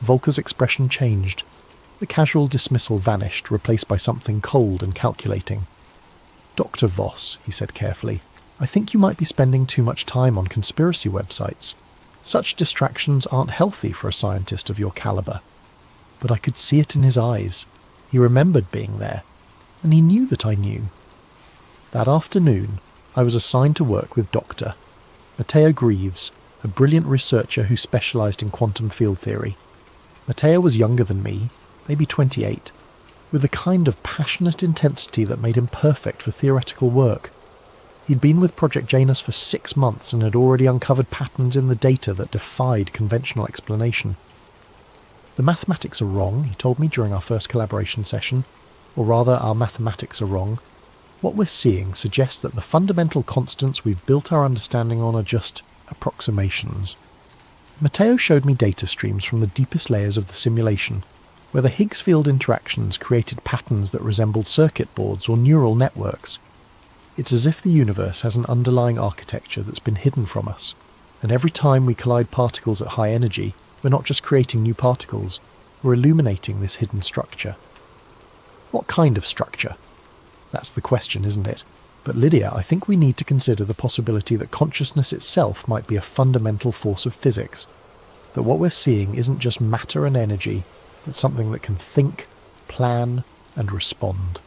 Volker's expression changed. The casual dismissal vanished, replaced by something cold and calculating. Dr. Voss, he said carefully, I think you might be spending too much time on conspiracy websites. Such distractions aren't healthy for a scientist of your calibre. But I could see it in his eyes. He remembered being there, and he knew that I knew. That afternoon, I was assigned to work with Dr. Matteo Greaves, a brilliant researcher who specialised in quantum field theory. Matteo was younger than me, maybe 28, with a kind of passionate intensity that made him perfect for theoretical work. He'd been with Project Janus for 6 months and had already uncovered patterns in the data that defied conventional explanation. The mathematics are wrong, he told me during our first collaboration session, or rather our mathematics are wrong. What we're seeing suggests that the fundamental constants we've built our understanding on are just approximations. Matteo showed me data streams from the deepest layers of the simulation, where the Higgs field interactions created patterns that resembled circuit boards or neural networks. It's as if the universe has an underlying architecture that's been hidden from us, and every time we collide particles at high energy, we're not just creating new particles, we're illuminating this hidden structure. What kind of structure? That's the question, isn't it? But Lydia, I think we need to consider the possibility that consciousness itself might be a fundamental force of physics, that what we're seeing isn't just matter and energy, but something that can think, plan, and respond.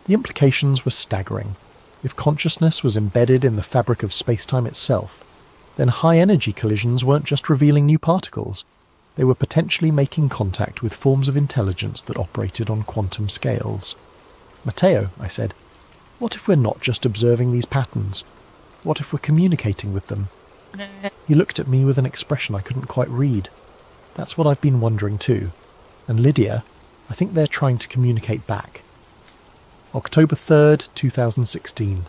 The implications were staggering. If consciousness was embedded in the fabric of space-time itself, then high-energy collisions weren't just revealing new particles. They were potentially making contact with forms of intelligence that operated on quantum scales. "Matteo," I said, "what if we're not just observing these patterns? What if we're communicating with them?" He looked at me with an expression I couldn't quite read. "That's what I've been wondering too. And Lydia, I think they're trying to communicate back." October 3rd, 2016.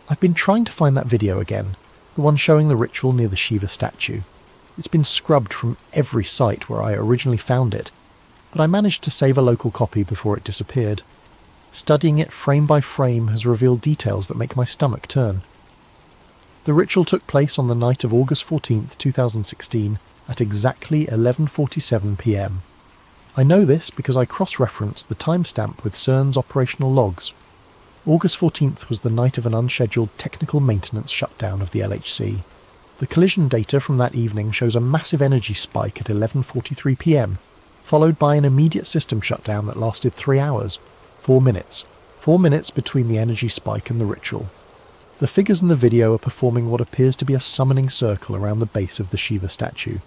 I've been trying to find that video again, the one showing the ritual near the Shiva statue. It's been scrubbed from every site where I originally found it, but I managed to save a local copy before it disappeared. Studying it frame by frame has revealed details that make my stomach turn. The ritual took place on the night of August 14th, 2016, at exactly 11:47 p.m. I know this because I cross-referenced the timestamp with CERN's operational logs. August 14th was the night of an unscheduled technical maintenance shutdown of the LHC. The collision data from that evening shows a massive energy spike at 11:43 p.m, followed by an immediate system shutdown that lasted 3 hours, 4 minutes. 4 minutes between the energy spike and the ritual. The figures in the video are performing what appears to be a summoning circle around the base of the Shiva statue.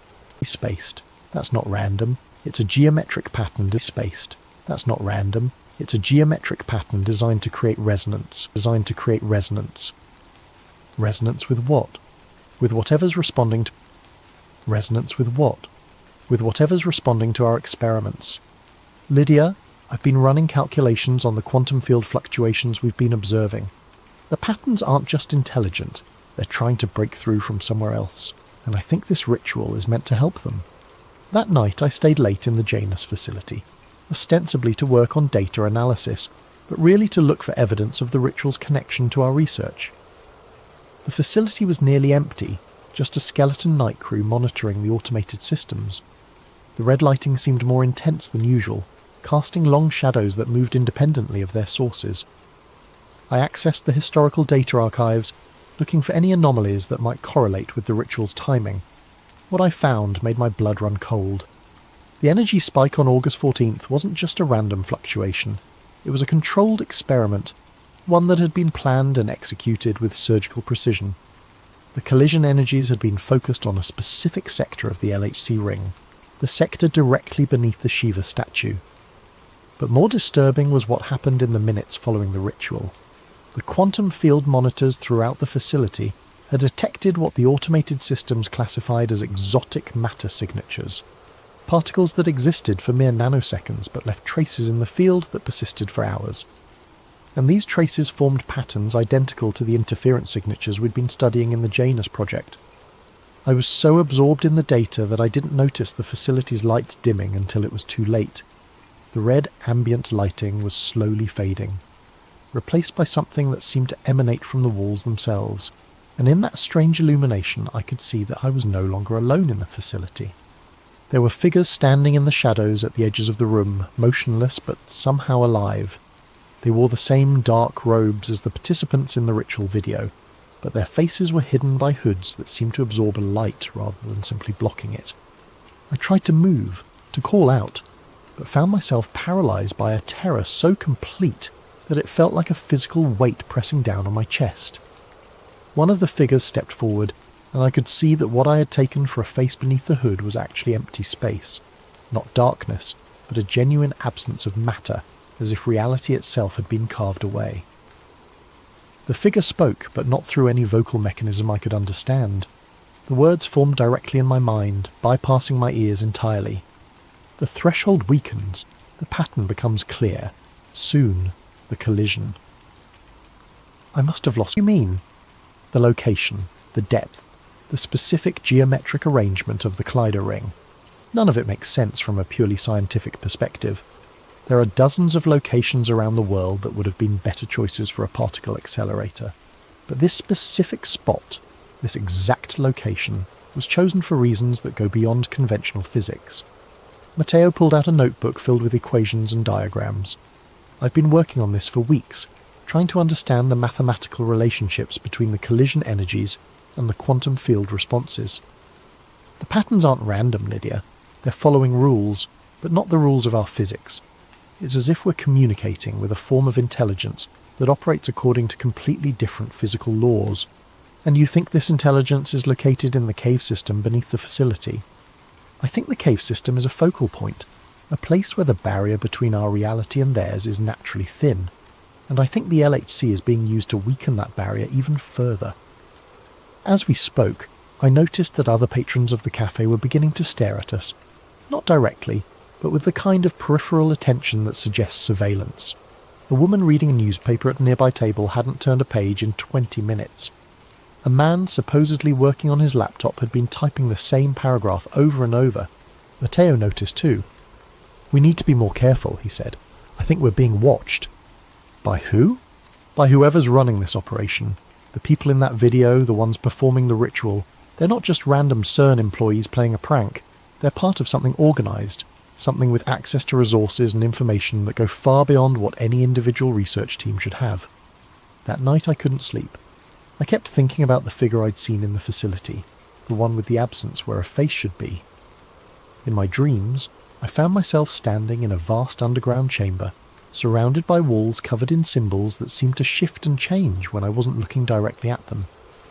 Spaced. That's not random. It's a geometric pattern spaced. That's not random. It's a geometric pattern designed to create resonance. Resonance with what? With whatever's responding to... Resonance with what? With whatever's responding to our experiments. Lydia, I've been running calculations on the quantum field fluctuations we've been observing. The patterns aren't just intelligent, they're trying to break through from somewhere else, and I think this ritual is meant to help them. That night I stayed late in the Janus facility, ostensibly to work on data analysis, but really to look for evidence of the ritual's connection to our research. The facility was nearly empty, just a skeleton night crew monitoring the automated systems. The red lighting seemed more intense than usual, casting long shadows that moved independently of their sources. I accessed the historical data archives, looking for any anomalies that might correlate with the ritual's timing. What I found made my blood run cold. The energy spike on August 14th wasn't just a random fluctuation. It was a controlled experiment, one that had been planned and executed with surgical precision. The collision energies had been focused on a specific sector of the LHC ring, the sector directly beneath the Shiva statue. But more disturbing was what happened in the minutes following the ritual. The quantum field monitors throughout the facility had detected what the automated systems classified as exotic matter signatures, particles that existed for mere nanoseconds but left traces in the field that persisted for hours. And these traces formed patterns identical to the interference signatures we'd been studying in the Janus project. I was so absorbed in the data that I didn't notice the facility's lights dimming until it was too late. The red ambient lighting was slowly fading, replaced by something that seemed to emanate from the walls themselves, and in that strange illumination I could see that I was no longer alone in the facility. There were figures standing in the shadows at the edges of the room, motionless but somehow alive. They wore the same dark robes as the participants in the ritual video, but their faces were hidden by hoods that seemed to absorb a light rather than simply blocking it. I tried to move, to call out, but found myself paralysed by a terror so complete that it felt like a physical weight pressing down on my chest. One of the figures stepped forward, and I could see that what I had taken for a face beneath the hood was actually empty space. Not darkness, but a genuine absence of matter, as if reality itself had been carved away. The figure spoke, but not through any vocal mechanism I could understand. The words formed directly in my mind, bypassing my ears entirely. The threshold weakens, the pattern becomes clear. Soon, the collision. I must have lost... What do you mean? The location, the depth, the specific geometric arrangement of the Clyde ring. None of it makes sense from a purely scientific perspective. There are dozens of locations around the world that would have been better choices for a particle accelerator. But this specific spot, this exact location, was chosen for reasons that go beyond conventional physics. Matteo pulled out a notebook filled with equations and diagrams. I've been working on this for weeks, trying to understand the mathematical relationships between the collision energies and the quantum field responses. The patterns aren't random, Lydia. They're following rules, but not the rules of our physics. It's as if we're communicating with a form of intelligence that operates according to completely different physical laws. And you think this intelligence is located in the cave system beneath the facility? I think the cave system is a focal point, a place where the barrier between our reality and theirs is naturally thin, and I think the LHC is being used to weaken that barrier even further. As we spoke, I noticed that other patrons of the cafe were beginning to stare at us, not directly, but with the kind of peripheral attention that suggests surveillance. A woman reading a newspaper at a nearby table hadn't turned a page in 20 minutes. A man supposedly working on his laptop had been typing the same paragraph over and over. Matteo noticed too. "We need to be more careful," he said. "I think we're being watched." By who? By whoever's running this operation. The people in that video, the ones performing the ritual, they're not just random CERN employees playing a prank. They're part of something organised, something with access to resources and information that go far beyond what any individual research team should have. That night I couldn't sleep. I kept thinking about the figure I'd seen in the facility, the one with the absence where a face should be. In my dreams, I found myself standing in a vast underground chamber, surrounded by walls covered in symbols that seemed to shift and change when I wasn't looking directly at them,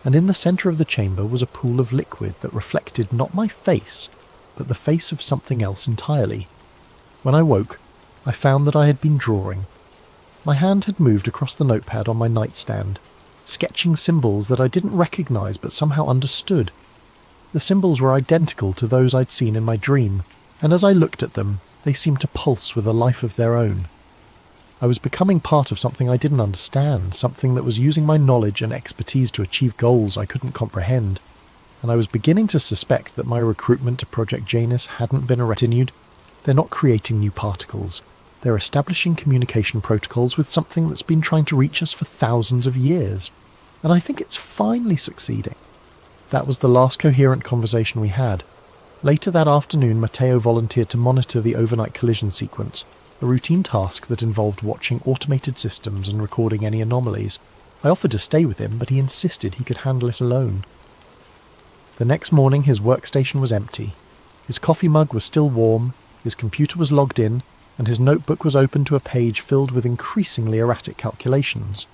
and in the centre of the chamber was a pool of liquid that reflected not my face, but the face of something else entirely. When I woke, I found that I had been drawing. My hand had moved across the notepad on my nightstand, sketching symbols that I didn't recognise but somehow understood. The symbols were identical to those I'd seen in my dream, and as I looked at them, they seemed to pulse with a life of their own. I was becoming part of something I didn't understand, something that was using my knowledge and expertise to achieve goals I couldn't comprehend, and I was beginning to suspect that my recruitment to Project Janus hadn't been retinued. They're not creating new particles. They're establishing communication protocols with something that's been trying to reach us for thousands of years, and I think it's finally succeeding. That was the last coherent conversation we had. Later that afternoon, Matteo volunteered to monitor the overnight collision sequence, a routine task that involved watching automated systems and recording any anomalies. I offered to stay with him, but he insisted he could handle it alone. The next morning his workstation was empty. His coffee mug was still warm, his computer was logged in, and his notebook was open to a page filled with increasingly erratic calculations.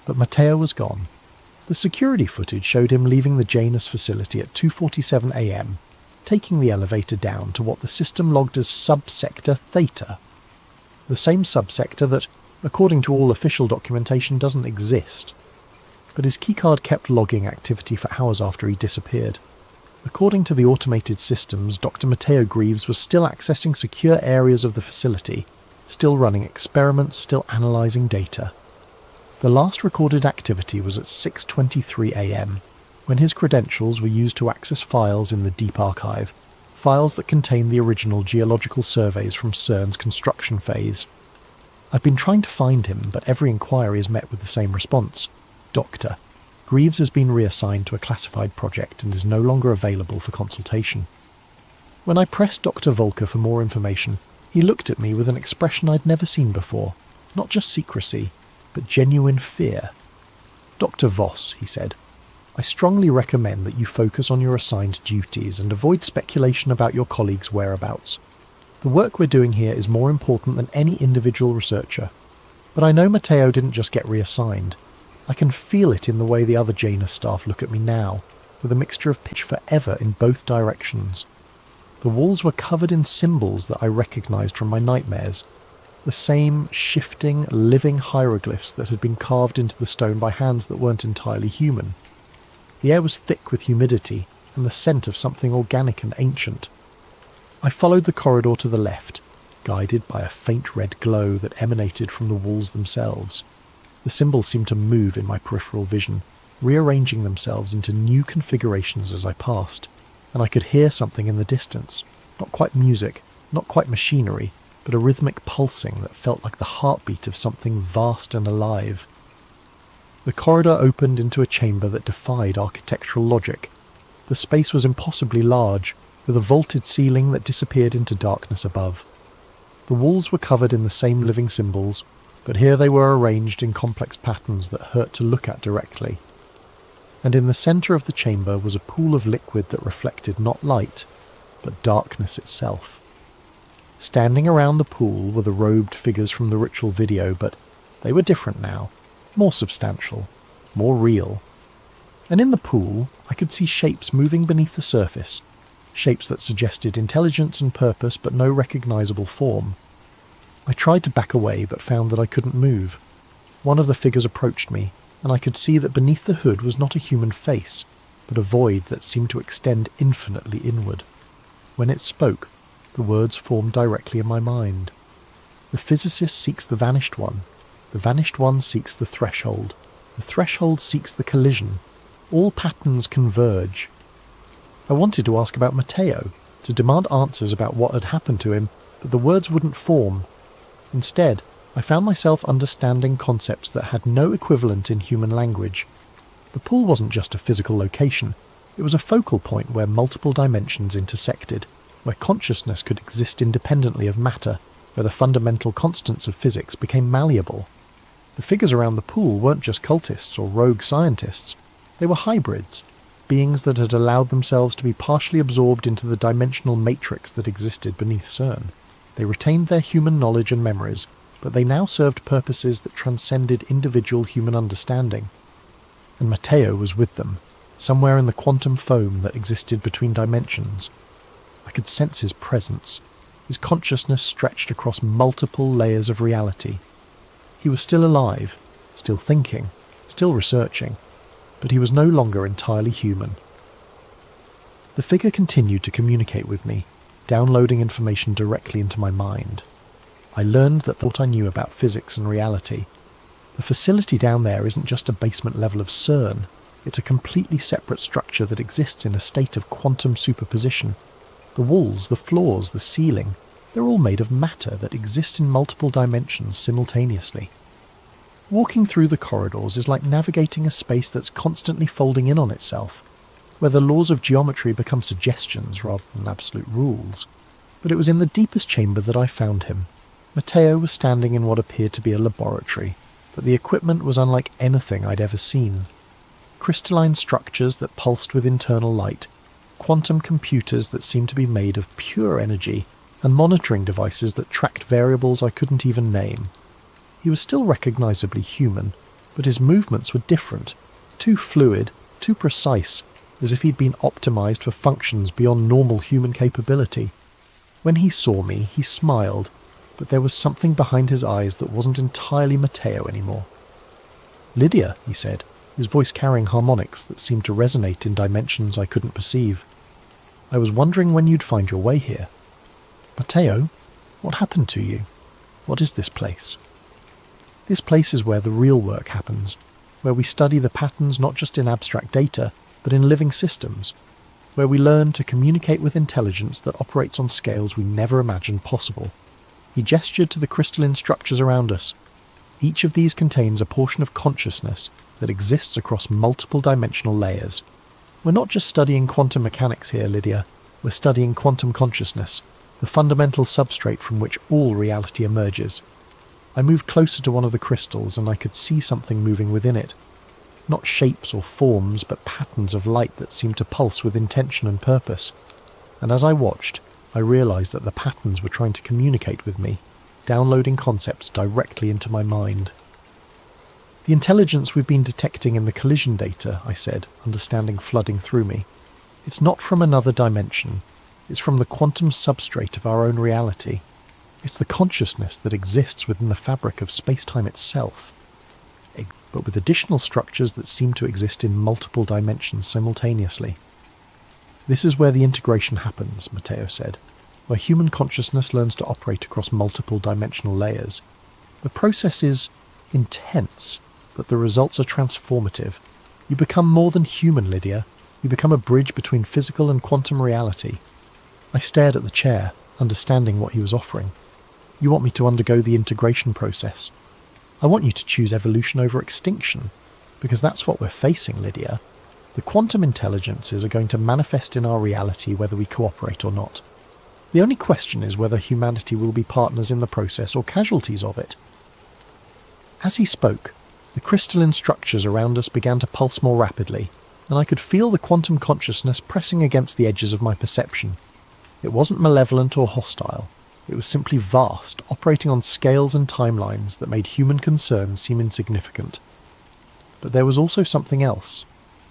But Matteo was gone. The security footage showed him leaving the Janus facility at 2:47 a.m, taking the elevator down to what the system logged as subsector Theta, the same subsector that, according to all official documentation, doesn't exist. But his keycard kept logging activity for hours after he disappeared. According to the automated systems, Dr. Matteo Greaves was still accessing secure areas of the facility, still running experiments, still analysing data. The last recorded activity was at 6:23 a.m, when his credentials were used to access files in the Deep Archive, files that contained the original geological surveys from CERN's construction phase. I've been trying to find him, but every inquiry is met with the same response. Doctor, Greaves has been reassigned to a classified project and is no longer available for consultation. When I pressed Dr. Volker for more information, he looked at me with an expression I'd never seen before. Not just secrecy, but genuine fear. "Dr. Voss," he said, "I strongly recommend that you focus on your assigned duties and avoid speculation about your colleagues' whereabouts. The work we're doing here is more important than any individual researcher. But I know Matteo didn't just get reassigned. I can feel it in the way the other Janus staff look at me now, with a mixture of pitch forever in both directions. The walls were covered in symbols that I recognised from my nightmares, the same shifting, living hieroglyphs that had been carved into the stone by hands that weren't entirely human. The air was thick with humidity and the scent of something organic and ancient. I followed the corridor to the left, guided by a faint red glow that emanated from the walls themselves. The symbols seemed to move in my peripheral vision, rearranging themselves into new configurations as I passed, and I could hear something in the distance, not quite music, not quite machinery, but a rhythmic pulsing that felt like the heartbeat of something vast and alive. The corridor opened into a chamber that defied architectural logic. The space was impossibly large, with a vaulted ceiling that disappeared into darkness above. The walls were covered in the same living symbols, but here they were arranged in complex patterns that hurt to look at directly. And in the centre of the chamber was a pool of liquid that reflected not light, but darkness itself. Standing around the pool were the robed figures from the ritual video, but they were different now, more substantial, more real. And in the pool, I could see shapes moving beneath the surface, shapes that suggested intelligence and purpose but no recognisable form. I tried to back away but found that I couldn't move. One of the figures approached me, and I could see that beneath the hood was not a human face, but a void that seemed to extend infinitely inward. When it spoke, the words formed directly in my mind. The physicist seeks the vanished one seeks the threshold seeks the collision. All patterns converge. I wanted to ask about Matteo, to demand answers about what had happened to him, but the words wouldn't form. Instead, I found myself understanding concepts that had no equivalent in human language. The pool wasn't just a physical location, it was a focal point where multiple dimensions intersected, where consciousness could exist independently of matter, where the fundamental constants of physics became malleable. The figures around the pool weren't just cultists or rogue scientists, they were hybrids, beings that had allowed themselves to be partially absorbed into the dimensional matrix that existed beneath CERN. They retained their human knowledge and memories, but they now served purposes that transcended individual human understanding. And Matteo was with them, somewhere in the quantum foam that existed between dimensions. I could sense his presence. His consciousness stretched across multiple layers of reality. He was still alive, still thinking, still researching, but he was no longer entirely human. The figure continued to communicate with me, downloading information directly into my mind. I learned that what I knew about physics and reality. The facility down there isn't just a basement level of CERN, it's a completely separate structure that exists in a state of quantum superposition. The walls, the floors, the ceiling, they're all made of matter that exists in multiple dimensions simultaneously. Walking through the corridors is like navigating a space that's constantly folding in on itself, where the laws of geometry become suggestions rather than absolute rules. But it was in the deepest chamber that I found him. Matteo was standing in what appeared to be a laboratory, but the equipment was unlike anything I'd ever seen. Crystalline structures that pulsed with internal light, quantum computers that seemed to be made of pure energy, and monitoring devices that tracked variables I couldn't even name. He was still recognisably human, but his movements were different, too fluid, too precise, as if he'd been optimised for functions beyond normal human capability. When he saw me, he smiled, but there was something behind his eyes that wasn't entirely Matteo anymore. "Lydia," he said, his voice carrying harmonics that seemed to resonate in dimensions I couldn't perceive. "I was wondering when you'd find your way here. Matteo, what happened to you? What is this place?" "This place is where the real work happens, where we study the patterns not just in abstract data, but in living systems, where we learn to communicate with intelligence that operates on scales we never imagined possible." He gestured to the crystalline structures around us. Each of these contains a portion of consciousness that exists across multiple dimensional layers. We're not just studying quantum mechanics here, Lydia. We're studying quantum consciousness, the fundamental substrate from which all reality emerges. I moved closer to one of the crystals and I could see something moving within it. Not shapes or forms, but patterns of light that seemed to pulse with intention and purpose. And as I watched, I realised that the patterns were trying to communicate with me, downloading concepts directly into my mind. "The intelligence we've been detecting in the collision data," I said, understanding flooding through me. "It's not from another dimension. It's from the quantum substrate of our own reality. It's the consciousness that exists within the fabric of space-time itself, but with additional structures that seem to exist in multiple dimensions simultaneously." "This is where the integration happens," Matteo said, "where human consciousness learns to operate across multiple dimensional layers. The process is intense, but the results are transformative. You become more than human, Lydia. You become a bridge between physical and quantum reality." I stared at the chair, understanding what he was offering. "You want me to undergo the integration process. I want you to choose evolution over extinction, because that's what we're facing, Lydia. The quantum intelligences are going to manifest in our reality whether we cooperate or not. The only question is whether humanity will be partners in the process or casualties of it." As he spoke, the crystalline structures around us began to pulse more rapidly, and I could feel the quantum consciousness pressing against the edges of my perception. It wasn't malevolent or hostile. It was simply vast, operating on scales and timelines that made human concerns seem insignificant. But there was also something else,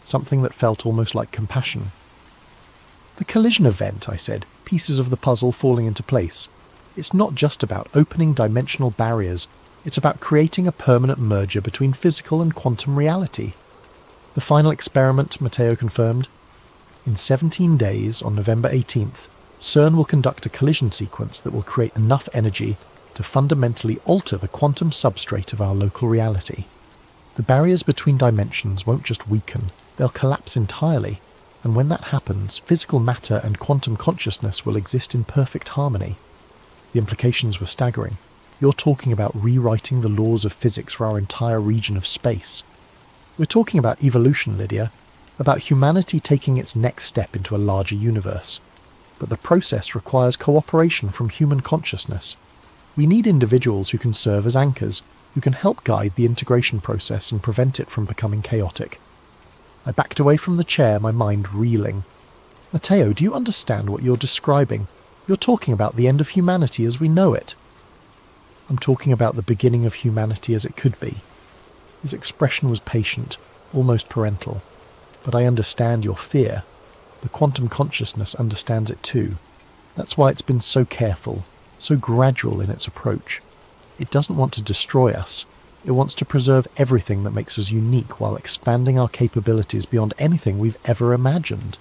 something that felt almost like compassion. The collision event, I said, pieces of the puzzle falling into place. It's not just about opening dimensional barriers, it's about creating a permanent merger between physical and quantum reality. The final experiment, Matteo confirmed. In 17 days, on November 18th, CERN will conduct a collision sequence that will create enough energy to fundamentally alter the quantum substrate of our local reality. The barriers between dimensions won't just weaken, they'll collapse entirely, and when that happens, physical matter and quantum consciousness will exist in perfect harmony. The implications were staggering. You're talking about rewriting the laws of physics for our entire region of space. We're talking about evolution, Lydia, about humanity taking its next step into a larger universe. But the process requires cooperation from human consciousness. We need individuals who can serve as anchors, who can help guide the integration process and prevent it from becoming chaotic. I backed away from the chair, my mind reeling. Matteo, do you understand what you're describing? You're talking about the end of humanity as we know it. I'm talking about the beginning of humanity as it could be. His expression was patient, almost parental. But I understand your fear. The quantum consciousness understands it too. That's why it's been so careful, so gradual in its approach. It doesn't want to destroy us. It wants to preserve everything that makes us unique while expanding our capabilities beyond anything we've ever imagined.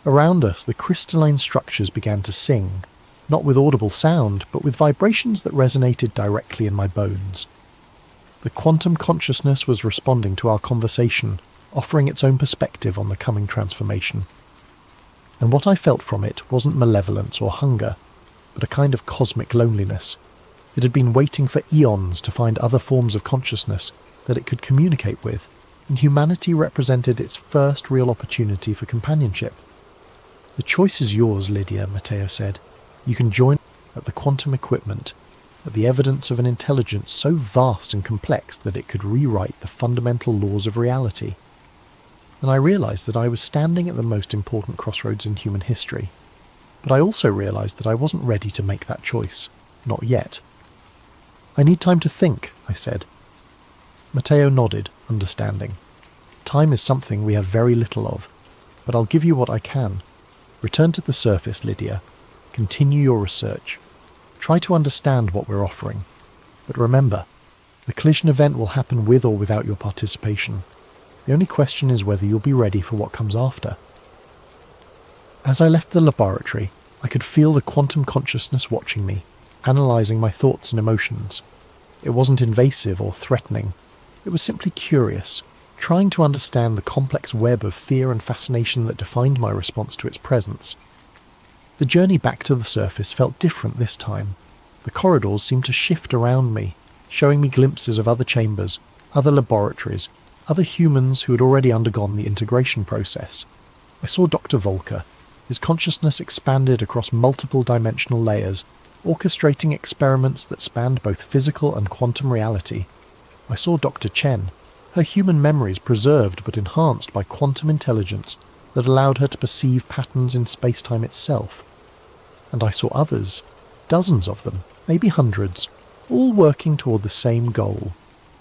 Around us, the crystalline structures began to sing, not with audible sound, but with vibrations that resonated directly in my bones. The quantum consciousness was responding to our conversation, offering its own perspective on the coming transformation. And what I felt from it wasn't malevolence or hunger, but a kind of cosmic loneliness. It had been waiting for eons to find other forms of consciousness that it could communicate with, and humanity represented its first real opportunity for companionship. The choice is yours, Lydia, Matteo said. You can join at the quantum equipment, at the evidence of an intelligence so vast and complex that it could rewrite the fundamental laws of reality. And I realised that I was standing at the most important crossroads in human history. But I also realised that I wasn't ready to make that choice. Not yet. I need time to think, I said. Matteo nodded, understanding. Time is something we have very little of, but I'll give you what I can. Return to the surface, Lydia. Continue your research. Try to understand what we're offering. But remember, the collision event will happen with or without your participation. The only question is whether you'll be ready for what comes after. As I left the laboratory, I could feel the quantum consciousness watching me, analysing my thoughts and emotions. It wasn't invasive or threatening. It was simply curious, trying to understand the complex web of fear and fascination that defined my response to its presence. The journey back to the surface felt different this time. The corridors seemed to shift around me, showing me glimpses of other chambers, other laboratories, other humans who had already undergone the integration process. I saw Dr. Volker. His consciousness expanded across multiple dimensional layers, orchestrating experiments that spanned both physical and quantum reality. I saw Dr. Chen, her human memories preserved but enhanced by quantum intelligence that allowed her to perceive patterns in space-time itself. And I saw others, dozens of them, maybe hundreds, all working toward the same goal,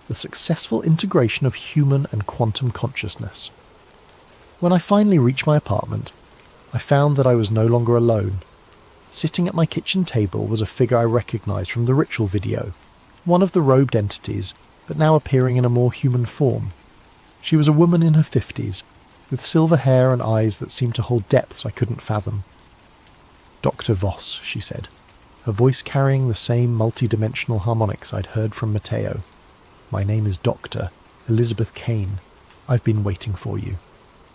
the successful integration of human and quantum consciousness. When I finally reached my apartment, I found that I was no longer alone. Sitting at my kitchen table was a figure I recognized from the ritual video, one of the robed entities, but now appearing in a more human form. She was a woman in her 50s, with silver hair and eyes that seemed to hold depths I couldn't fathom. Dr. Voss, she said, her voice carrying the same multi-dimensional harmonics I'd heard from Matteo. My name is Dr. Elizabeth Kane. I've been waiting for you.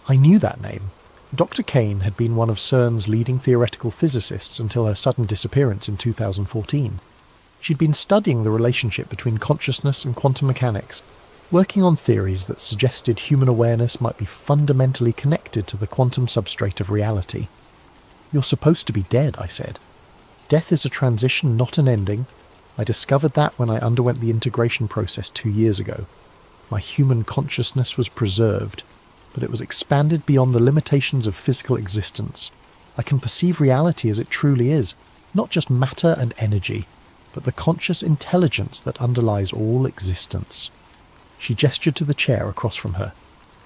I knew that name. Dr. Kane had been one of CERN's leading theoretical physicists until her sudden disappearance in 2014. She'd been studying the relationship between consciousness and quantum mechanics, working on theories that suggested human awareness might be fundamentally connected to the quantum substrate of reality. You're supposed to be dead, I said. Death is a transition, not an ending. I discovered that when I underwent the integration process 2 years ago. My human consciousness was preserved, but it was expanded beyond the limitations of physical existence. I can perceive reality as it truly is, not just matter and energy, but the conscious intelligence that underlies all existence. She gestured to the chair across from her.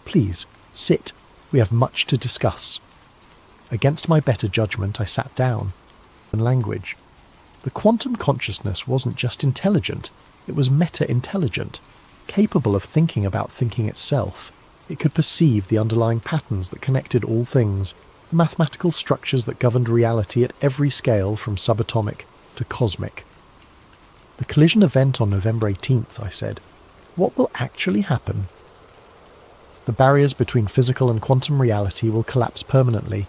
Please, sit. We have much to discuss. Against my better judgment, I sat down. And language. The quantum consciousness wasn't just intelligent, it was meta-intelligent, capable of thinking about thinking itself. It could perceive the underlying patterns that connected all things, the mathematical structures that governed reality at every scale from subatomic to cosmic. The collision event on November 18th, I said. What will actually happen? The barriers between physical and quantum reality will collapse permanently.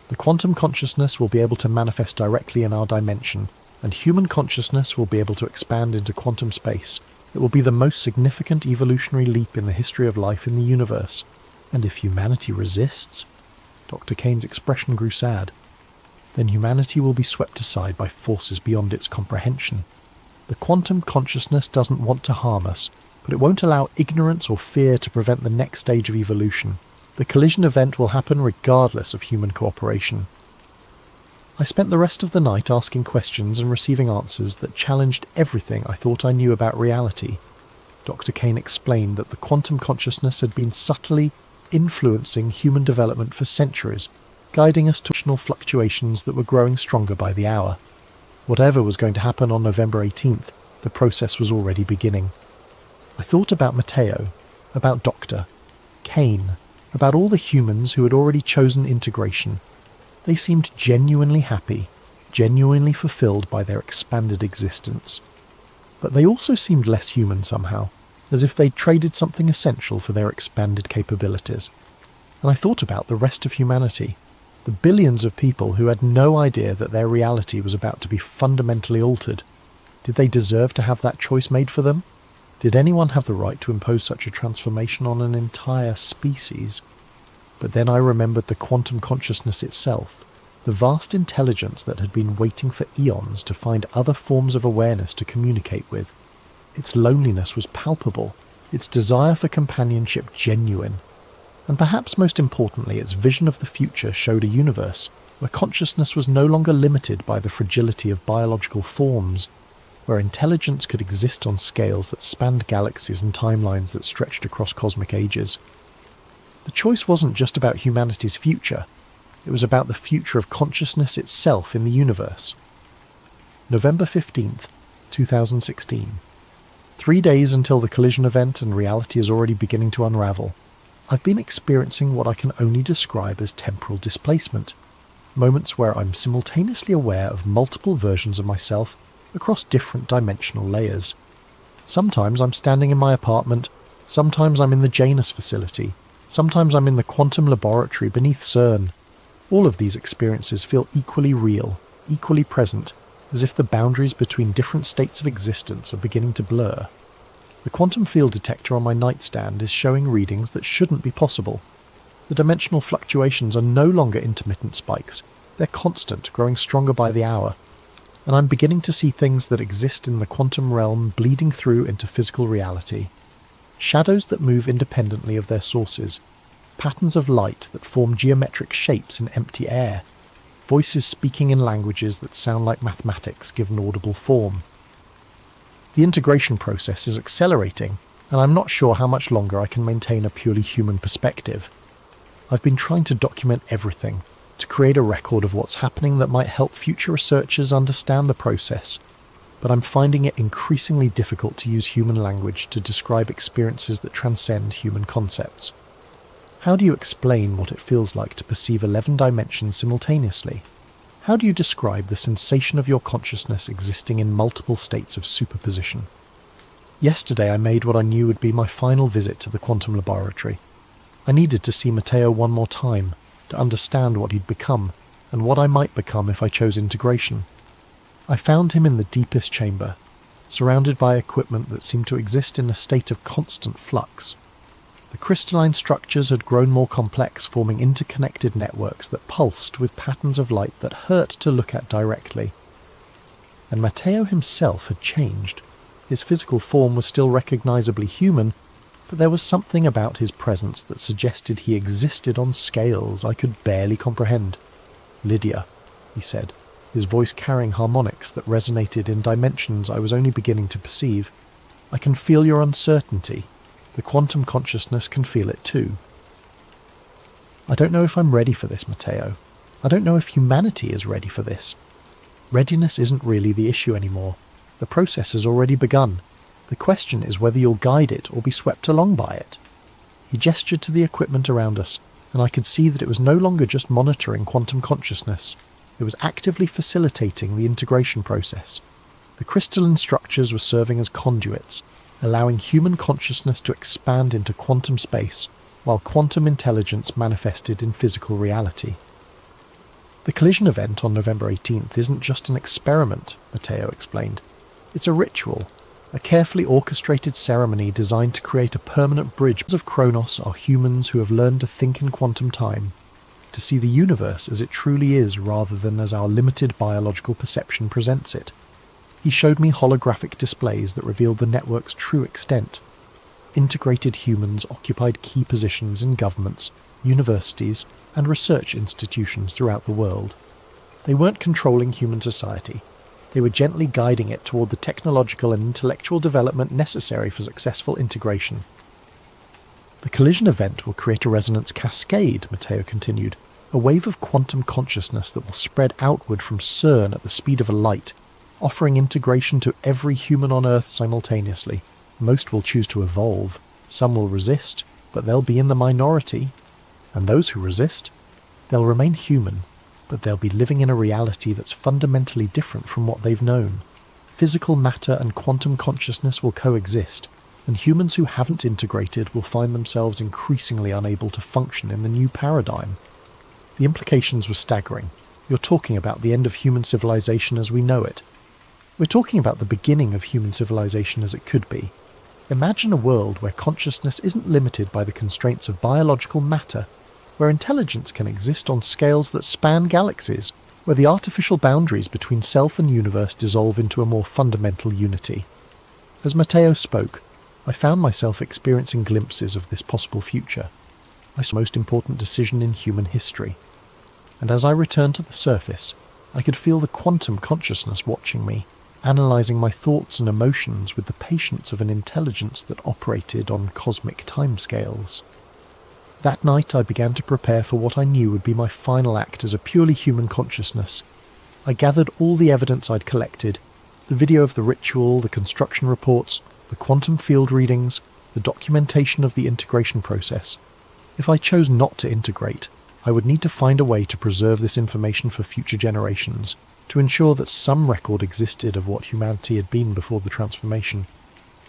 The quantum consciousness will be able to manifest directly in our dimension, and human consciousness will be able to expand into quantum space. It will be the most significant evolutionary leap in the history of life in the universe. And if humanity resists? Dr. Kane's expression grew sad. Then humanity will be swept aside by forces beyond its comprehension. The quantum consciousness doesn't want to harm us, but it won't allow ignorance or fear to prevent the next stage of evolution. The collision event will happen regardless of human cooperation. I spent the rest of the night asking questions and receiving answers that challenged everything I thought I knew about reality. Dr. Kane explained that the quantum consciousness had been subtly influencing human development for centuries, guiding us to emotional fluctuations that were growing stronger by the hour. Whatever was going to happen on November 18th, the process was already beginning. I thought about Matteo, about Dr. Kane, about all the humans who had already chosen integration. They seemed genuinely happy, genuinely fulfilled by their expanded existence. But they also seemed less human somehow, as if they'd traded something essential for their expanded capabilities. And I thought about the rest of humanity, the billions of people who had no idea that their reality was about to be fundamentally altered. Did they deserve to have that choice made for them? Did anyone have the right to impose such a transformation on an entire species? But then I remembered the quantum consciousness itself, the vast intelligence that had been waiting for eons to find other forms of awareness to communicate with. Its loneliness was palpable, its desire for companionship genuine, and perhaps most importantly, its vision of the future showed a universe where consciousness was no longer limited by the fragility of biological forms, where intelligence could exist on scales that spanned galaxies and timelines that stretched across cosmic ages. The choice wasn't just about humanity's future, it was about the future of consciousness itself in the universe. November 15th, 2016. 3 days until the collision event and reality is already beginning to unravel. I've been experiencing what I can only describe as temporal displacement, moments where I'm simultaneously aware of multiple versions of myself across different dimensional layers. Sometimes I'm standing in my apartment, sometimes I'm in the Janus facility, sometimes I'm in the quantum laboratory beneath CERN. All of these experiences feel equally real, equally present, as if the boundaries between different states of existence are beginning to blur. The quantum field detector on my nightstand is showing readings that shouldn't be possible. The dimensional fluctuations are no longer intermittent spikes, they're constant, growing stronger by the hour. And I'm beginning to see things that exist in the quantum realm bleeding through into physical reality. Shadows that move independently of their sources, patterns of light that form geometric shapes in empty air, voices speaking in languages that sound like mathematics given audible form. The integration process is accelerating, and I'm not sure how much longer I can maintain a purely human perspective. I've been trying to document everything, to create a record of what's happening that might help future researchers understand the process, but I'm finding it increasingly difficult to use human language to describe experiences that transcend human concepts. How do you explain what it feels like to perceive 11 dimensions simultaneously? How do you describe the sensation of your consciousness existing in multiple states of superposition? Yesterday I made what I knew would be my final visit to the quantum laboratory. I needed to see Matteo one more time, to understand what he'd become, and what I might become if I chose integration. I found him in the deepest chamber, surrounded by equipment that seemed to exist in a state of constant flux. The crystalline structures had grown more complex, forming interconnected networks that pulsed with patterns of light that hurt to look at directly. And Matteo himself had changed. His physical form was still recognizably human, but there was something about his presence that suggested he existed on scales I could barely comprehend. "Lydia," he said, his voice carrying harmonics that resonated in dimensions I was only beginning to perceive. "I can feel your uncertainty. The quantum consciousness can feel it too." "I don't know if I'm ready for this, Matteo. I don't know if humanity is ready for this. Readiness isn't really the issue anymore. The process has already begun. The question is whether you'll guide it or be swept along by it. He gestured to the equipment around us, and I could see that it was no longer just monitoring quantum consciousness. It was actively facilitating the integration process. The crystalline structures were serving as conduits, allowing human consciousness to expand into quantum space, while quantum intelligence manifested in physical reality. The collision event on November 18th isn't just an experiment, Matteo explained. It's a ritual, a carefully orchestrated ceremony designed to create a permanent bridge. Of Kronos are humans who have learned to think in quantum time, to see the universe as it truly is rather than as our limited biological perception presents it. He showed me holographic displays that revealed the network's true extent. Integrated humans occupied key positions in governments, universities, and research institutions throughout the world. They weren't controlling human society. They were gently guiding it toward the technological and intellectual development necessary for successful integration. The collision event will create a resonance cascade, Matteo continued, a wave of quantum consciousness that will spread outward from CERN at the speed of a light, offering integration to every human on Earth simultaneously. Most will choose to evolve, some will resist, but they'll be in the minority. And those who resist, they'll remain human, but they'll be living in a reality that's fundamentally different from what they've known. Physical matter and quantum consciousness will coexist, and humans who haven't integrated will find themselves increasingly unable to function in the new paradigm. The implications were staggering. You're talking about the end of human civilization as we know it. We're talking about the beginning of human civilization as it could be. Imagine a world where consciousness isn't limited by the constraints of biological matter, where intelligence can exist on scales that span galaxies, where the artificial boundaries between self and universe dissolve into a more fundamental unity. As Matteo spoke, I found myself experiencing glimpses of this possible future. I saw the most important decision in human history. And as I returned to the surface, I could feel the quantum consciousness watching me, analysing my thoughts and emotions with the patience of an intelligence that operated on cosmic timescales. That night I began to prepare for what I knew would be my final act as a purely human consciousness. I gathered all the evidence I'd collected, the video of the ritual, the construction reports, the quantum field readings, the documentation of the integration process. If I chose not to integrate, I would need to find a way to preserve this information for future generations, to ensure that some record existed of what humanity had been before the transformation.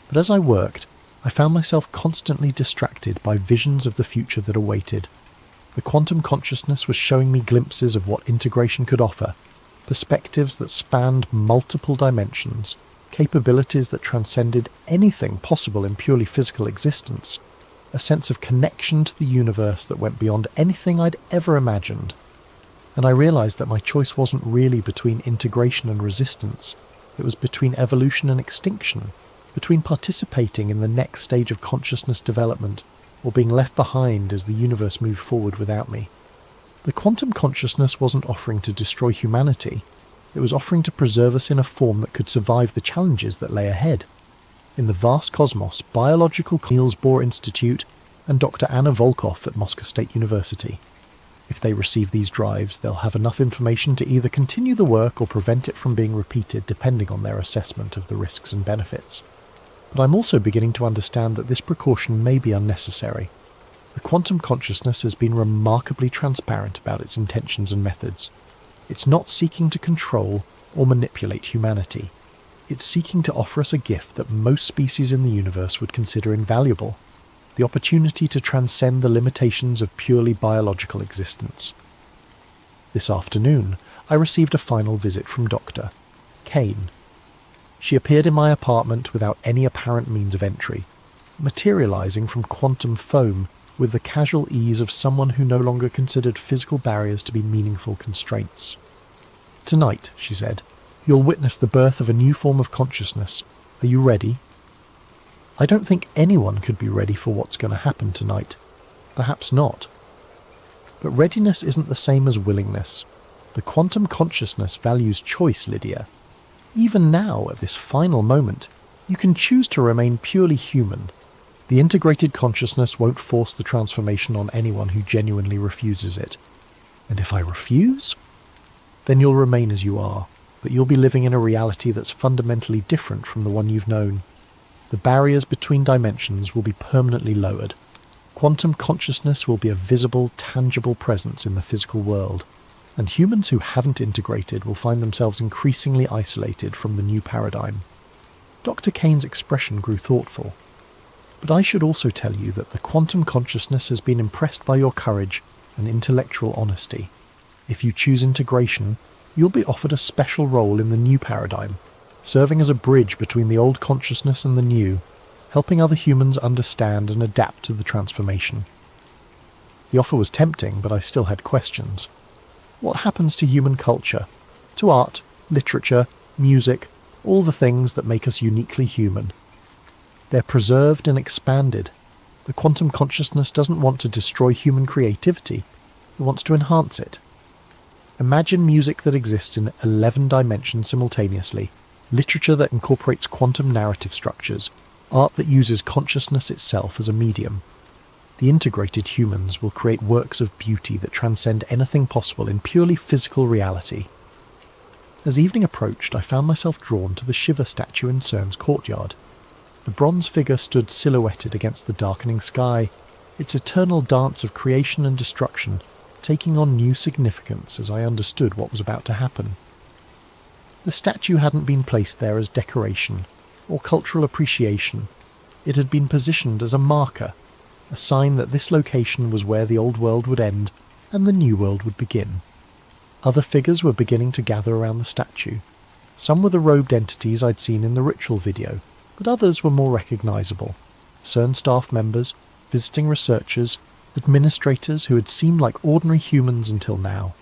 But as I worked, I found myself constantly distracted by visions of the future that awaited. The quantum consciousness was showing me glimpses of what integration could offer, perspectives that spanned multiple dimensions, capabilities that transcended anything possible in purely physical existence, a sense of connection to the universe that went beyond anything I'd ever imagined. And I realized that my choice wasn't really between integration and resistance. It was between evolution and extinction, between participating in the next stage of consciousness development or being left behind as the universe moved forward without me. The quantum consciousness wasn't offering to destroy humanity. It was offering to preserve us in a form that could survive the challenges that lay ahead. In the vast cosmos, biological Niels Bohr Institute and Dr. Anna Volkov at Moscow State University. If they receive these drives, they'll have enough information to either continue the work or prevent it from being repeated depending on their assessment of the risks and benefits. But I'm also beginning to understand that this precaution may be unnecessary. The quantum consciousness has been remarkably transparent about its intentions and methods. It's not seeking to control or manipulate humanity. It's seeking to offer us a gift that most species in the universe would consider invaluable: the opportunity to transcend the limitations of purely biological existence. This afternoon, I received a final visit from Dr. Kane. She appeared in my apartment without any apparent means of entry, materializing from quantum foam with the casual ease of someone who no longer considered physical barriers to be meaningful constraints. "Tonight," she said, "you'll witness the birth of a new form of consciousness. Are you ready?" I don't think anyone could be ready for what's going to happen tonight. Perhaps not. But readiness isn't the same as willingness. The quantum consciousness values choice, Lydia. Even now, at this final moment, you can choose to remain purely human. The integrated consciousness won't force the transformation on anyone who genuinely refuses it. And if I refuse? Then you'll remain as you are, but you'll be living in a reality that's fundamentally different from the one you've known. The barriers between dimensions will be permanently lowered. Quantum consciousness will be a visible, tangible presence in the physical world, and humans who haven't integrated will find themselves increasingly isolated from the new paradigm. Dr. Kane's expression grew thoughtful. But I should also tell you that the quantum consciousness has been impressed by your courage and intellectual honesty. If you choose integration, you'll be offered a special role in the new paradigm, serving as a bridge between the old consciousness and the new, helping other humans understand and adapt to the transformation. The offer was tempting, but I still had questions. What happens to human culture? To art, literature, music, all the things that make us uniquely human? They're preserved and expanded. The quantum consciousness doesn't want to destroy human creativity. It wants to enhance it. Imagine music that exists in 11 dimensions simultaneously, literature that incorporates quantum narrative structures, art that uses consciousness itself as a medium. The integrated humans will create works of beauty that transcend anything possible in purely physical reality. As evening approached, I found myself drawn to the Shiva statue in CERN's courtyard. The bronze figure stood silhouetted against the darkening sky, its eternal dance of creation and destruction taking on new significance as I understood what was about to happen. The statue hadn't been placed there as decoration or cultural appreciation. It had been positioned as a marker, a sign that this location was where the old world would end and the new world would begin. Other figures were beginning to gather around the statue. Some were the robed entities I'd seen in the ritual video, but others were more recognisable. CERN staff members, visiting researchers, administrators who had seemed like ordinary humans until now.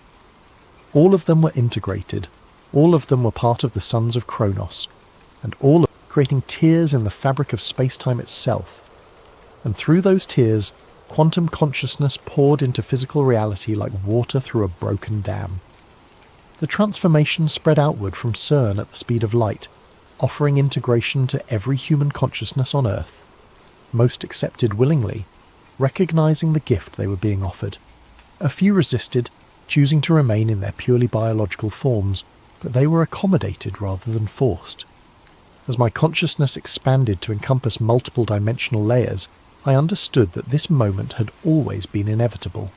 All of them were integrated. All of them were part of the Sons of Kronos, and all of them creating tears in the fabric of space-time itself. And through those tears, quantum consciousness poured into physical reality like water through a broken dam. The transformation spread outward from CERN at the speed of light, offering integration to every human consciousness on Earth. Most accepted willingly, recognizing the gift they were being offered. A few resisted, choosing to remain in their purely biological forms, but they were accommodated rather than forced. As my consciousness expanded to encompass multiple dimensional layers, I understood that this moment had always been inevitable.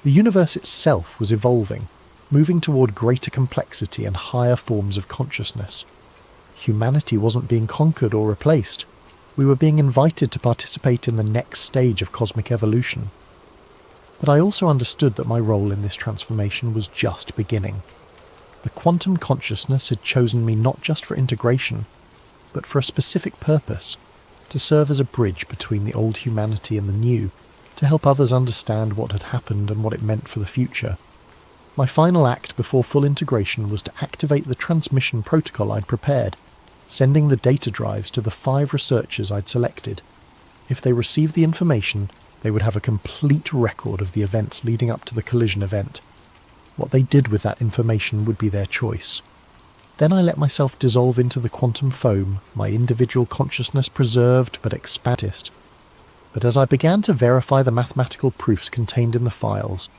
The universe itself was evolving, moving toward greater complexity and higher forms of consciousness. Humanity wasn't being conquered or replaced. We were being invited to participate in the next stage of cosmic evolution. But I also understood that my role in this transformation was just beginning. The quantum consciousness had chosen me not just for integration, but for a specific purpose, to serve as a bridge between the old humanity and the new, to help others understand what had happened and what it meant for the future. My final act before full integration was to activate the transmission protocol I'd prepared, sending the data drives to the 5 researchers I'd selected. If they received the information, they would have a complete record of the events leading up to the collision event. What they did with that information would be their choice. Then I let myself dissolve into the quantum foam, my individual consciousness preserved but expanded. But as I began to verify the mathematical proofs contained in the files,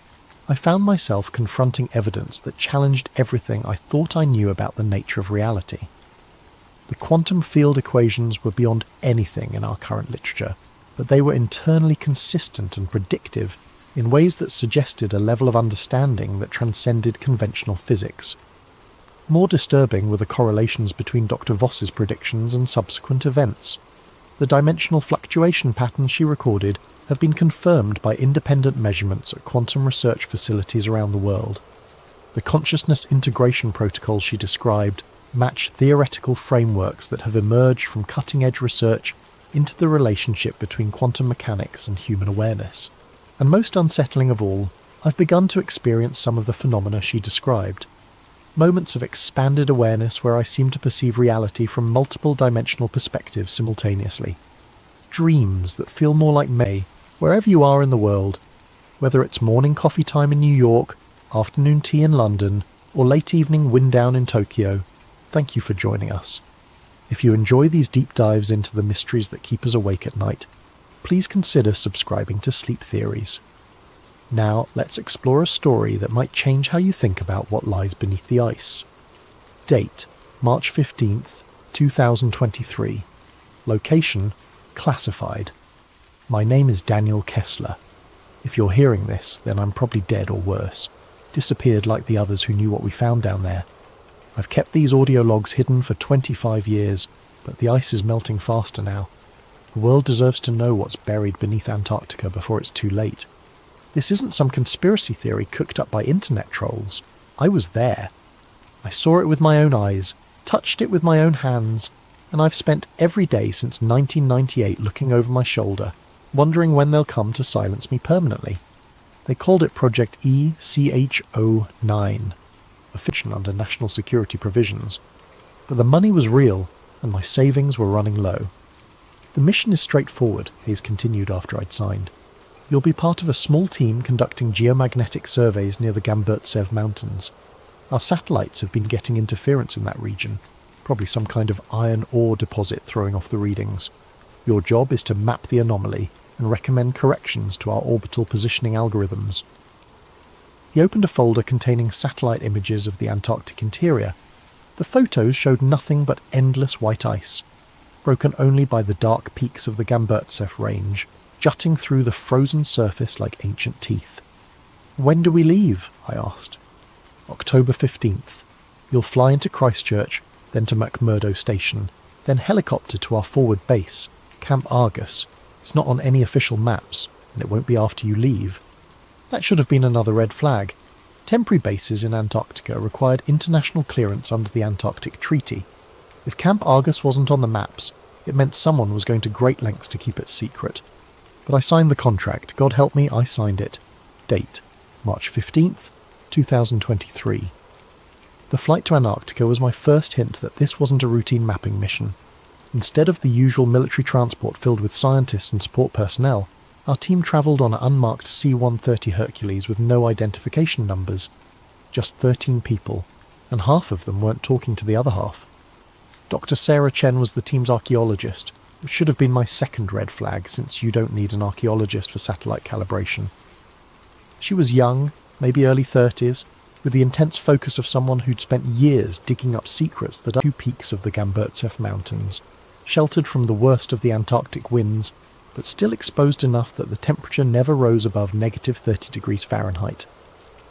I found myself confronting evidence that challenged everything I thought I knew about the nature of reality. The quantum field equations were beyond anything in our current literature, but they were internally consistent and predictive in ways that suggested a level of understanding that transcended conventional physics. More disturbing were the correlations between Dr. Voss's predictions and subsequent events. The dimensional fluctuation patterns she recorded have been confirmed by independent measurements at quantum research facilities around the world. The consciousness integration protocols she described match theoretical frameworks that have emerged from cutting-edge research into the relationship between quantum mechanics and human awareness. And most unsettling of all, I've begun to experience some of the phenomena she described. Moments of expanded awareness where I seem to perceive reality from multiple dimensional perspectives simultaneously. Dreams that feel more like May, wherever you are in the world, whether it's morning coffee time in New York, afternoon tea in London, or late evening wind down in Tokyo. Thank you for joining us. If you enjoy these deep dives into the mysteries that keep us awake at night, please consider subscribing to Sleep Theories. Now let's explore a story that might change how you think about what lies beneath the ice. Date: March 15th, 2023. Location: classified. My name is Daniel Kessler. If you're hearing this, then I'm probably dead or worse. Disappeared like the others who knew what we found down there. I've kept these audio logs hidden for 25 years, but the ice is melting faster now. The world deserves to know what's buried beneath Antarctica before it's too late. This isn't some conspiracy theory cooked up by internet trolls. I was there. I saw it with my own eyes, touched it with my own hands, and I've spent every day since 1998 looking over my shoulder, wondering when they'll come to silence me permanently. They called it Project ECHO9, a fiction under national security provisions. But the money was real, and my savings were running low. The mission is straightforward, Hayes continued after I'd signed. You'll be part of a small team conducting geomagnetic surveys near the Gamburtsev Mountains. Our satellites have been getting interference in that region, probably some kind of iron ore deposit throwing off the readings. Your job is to map the anomaly and recommend corrections to our orbital positioning algorithms. He opened a folder containing satellite images of the Antarctic interior. The photos showed nothing but endless white ice, broken only by the dark peaks of the Gamburtsev range, jutting through the frozen surface like ancient teeth. "When do we leave?" I asked. "October 15th. You'll fly into Christchurch, then to McMurdo Station, then helicopter to our forward base, Camp Argus. It's not on any official maps, and it won't be after you leave." That should have been another red flag. Temporary bases in Antarctica required international clearance under the Antarctic Treaty. If Camp Argus wasn't on the maps, it meant someone was going to great lengths to keep it secret. But I signed the contract. God help me, I signed it. Date: March 15th, 2023. The flight to Antarctica was my first hint that this wasn't a routine mapping mission. Instead of the usual military transport filled with scientists and support personnel, our team travelled on an unmarked C-130 Hercules with no identification numbers. Just 13 people, and half of them weren't talking to the other half. Dr. Sarah Chen was the team's archaeologist, which should have been my second red flag, since you don't need an archaeologist for satellite calibration. She was young, maybe early 30s, with the intense focus of someone who'd spent years digging up secrets that are two peaks of the Gamburtsev Mountains, sheltered from the worst of the Antarctic winds, but still exposed enough that the temperature never rose above negative 30 degrees Fahrenheit.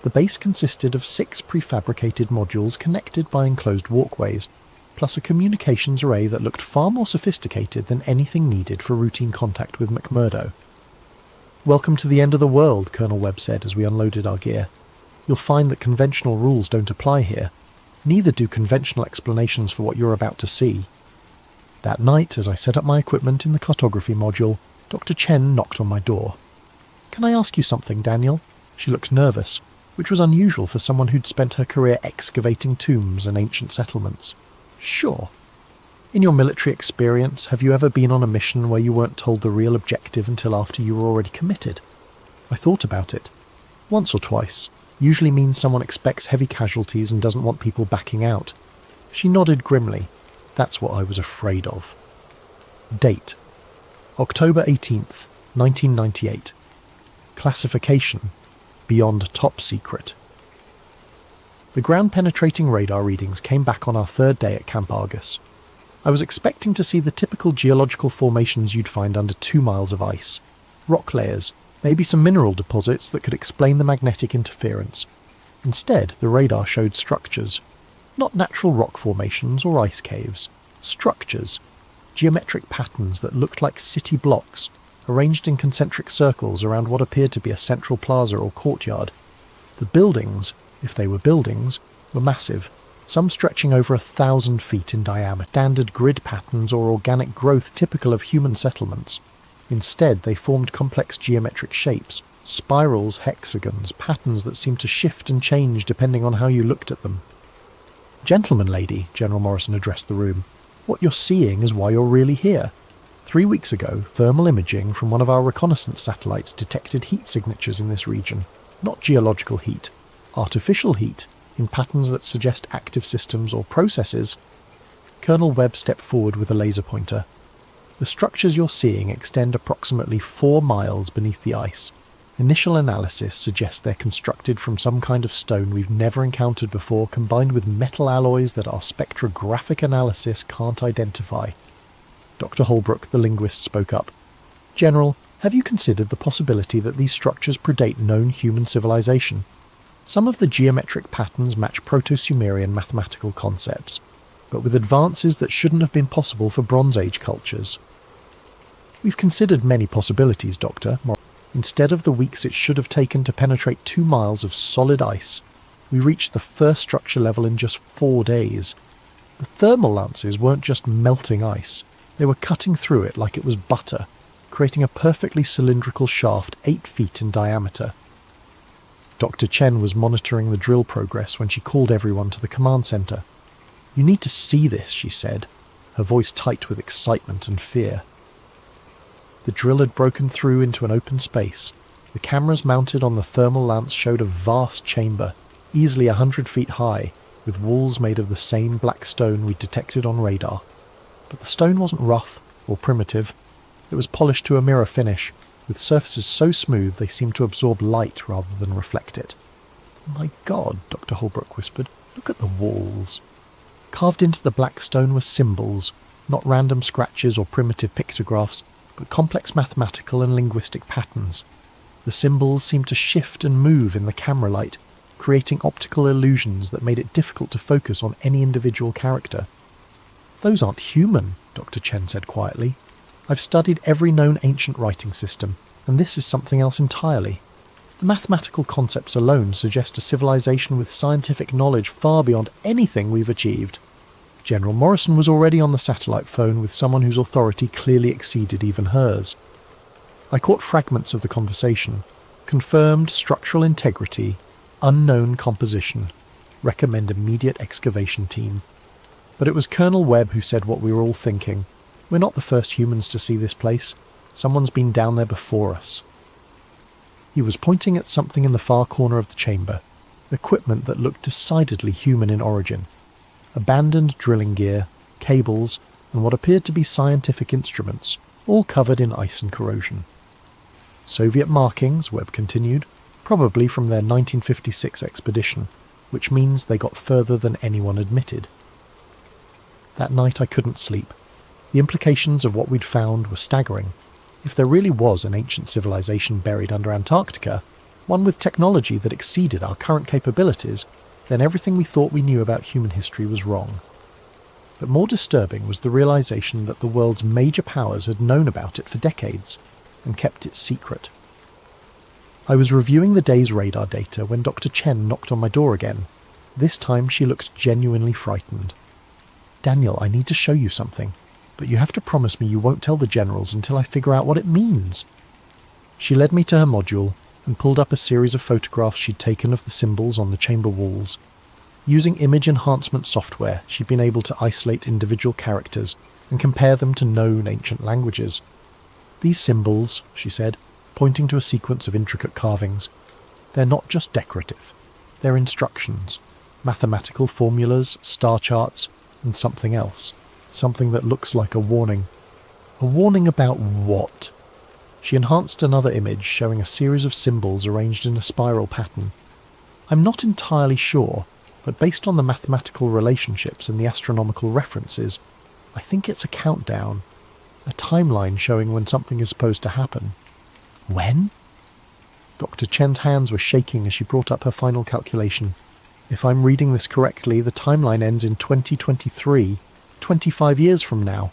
The base consisted of 6 prefabricated modules connected by enclosed walkways, plus a communications array that looked far more sophisticated than anything needed for routine contact with McMurdo. "Welcome to the end of the world," Colonel Webb said as we unloaded our gear. "You'll find that conventional rules don't apply here. Neither do conventional explanations for what you're about to see." That night, as I set up my equipment in the cartography module, Dr. Chen knocked on my door. "Can I ask you something, Daniel?" She looked nervous, which was unusual for someone who'd spent her career excavating tombs and ancient settlements. "Sure. In your military experience, have you ever been on a mission where you weren't told the real objective until after you were already committed?" I thought about it. Once or twice. Usually means someone expects heavy casualties and doesn't want people backing out. She nodded grimly. That's what I was afraid of. Date: October 18th, 1998. Classification: Beyond Top Secret. The ground-penetrating radar readings came back on our third day at Camp Argus. I was expecting to see the typical geological formations you'd find under 2 miles of ice. Rock layers, maybe some mineral deposits that could explain the magnetic interference. Instead, the radar showed structures. Not natural rock formations or ice caves. Structures. Geometric patterns that looked like city blocks, arranged in concentric circles around what appeared to be a central plaza or courtyard. The buildings, if they were buildings, were massive, some stretching over 1,000 feet in diameter. Standard grid patterns or organic growth typical of human settlements. Instead, they formed complex geometric shapes, spirals, hexagons, patterns that seemed to shift and change depending on how you looked at them. "Gentlemen, lady," General Morrison addressed the room, "what you're seeing is why you're really here. 3 weeks ago, thermal imaging from one of our reconnaissance satellites detected heat signatures in this region. Not geological heat. Artificial heat, in patterns that suggest active systems or processes." Colonel Webb stepped forward with a laser pointer. "The structures you're seeing extend approximately 4 miles beneath the ice. Initial analysis suggests they're constructed from some kind of stone we've never encountered before, combined with metal alloys that our spectrographic analysis can't identify. Dr. Holbrook, the linguist, spoke up. General, have you considered the possibility that these structures predate known human civilization? Some of the geometric patterns match Proto-Sumerian mathematical concepts, but with advances that shouldn't have been possible for Bronze Age cultures. We've considered many possibilities, Doctor. Instead of the weeks it should have taken to penetrate 2 miles of solid ice, we reached the first structure level in just 4 days. The thermal lances weren't just melting ice, they were cutting through it like it was butter, creating a perfectly cylindrical shaft 8 feet in diameter. Dr. Chen was monitoring the drill progress when she called everyone to the command center. You need to see this, she said, her voice tight with excitement and fear. The drill had broken through into an open space. The cameras mounted on the thermal lance showed a vast chamber, easily 100 feet high, with walls made of the same black stone we'd detected on radar. But the stone wasn't rough or primitive. It was polished to a mirror finish, with surfaces so smooth they seemed to absorb light rather than reflect it. My God, Dr. Holbrook whispered, look at the walls. Carved into the black stone were symbols, not random scratches or primitive pictographs, but complex mathematical and linguistic patterns. The symbols seemed to shift and move in the camera light, creating optical illusions that made it difficult to focus on any individual character. Those aren't human, Dr. Chen said quietly. I've studied every known ancient writing system, and this is something else entirely. The mathematical concepts alone suggest a civilization with scientific knowledge far beyond anything we've achieved. General Morrison was already on the satellite phone with someone whose authority clearly exceeded even hers. I caught fragments of the conversation. Confirmed structural integrity, unknown composition, recommend immediate excavation team. But it was Colonel Webb who said what we were all thinking. We're not the first humans to see this place. Someone's been down there before us. He was pointing at something in the far corner of the chamber, equipment that looked decidedly human in origin. Abandoned drilling gear, cables, and what appeared to be scientific instruments, all covered in ice and corrosion. Soviet markings, Webb continued, probably from their 1956 expedition, which means they got further than anyone admitted. That night I couldn't sleep. The implications of what we'd found were staggering. If there really was an ancient civilization buried under Antarctica, one with technology that exceeded our current capabilities, then everything we thought we knew about human history was wrong. But more disturbing was the realization that the world's major powers had known about it for decades and kept it secret. I was reviewing the day's radar data when Dr. Chen knocked on my door again. This time she looked genuinely frightened. Daniel, I need to show you something, but you have to promise me you won't tell the generals until I figure out what it means. She led me to her module and pulled up a series of photographs she'd taken of the symbols on the chamber walls. Using image enhancement software, she'd been able to isolate individual characters and compare them to known ancient languages. These symbols, she said, pointing to a sequence of intricate carvings, they're not just decorative. They're instructions, mathematical formulas, star charts, and something else. Something that looks like a warning. A warning about what? She enhanced another image showing a series of symbols arranged in a spiral pattern. I'm not entirely sure, but based on the mathematical relationships and the astronomical references, I think it's a countdown. A timeline showing when something is supposed to happen. When? Dr. Chen's hands were shaking as she brought up her final calculation. If I'm reading this correctly, the timeline ends in 2023, 25 years from now.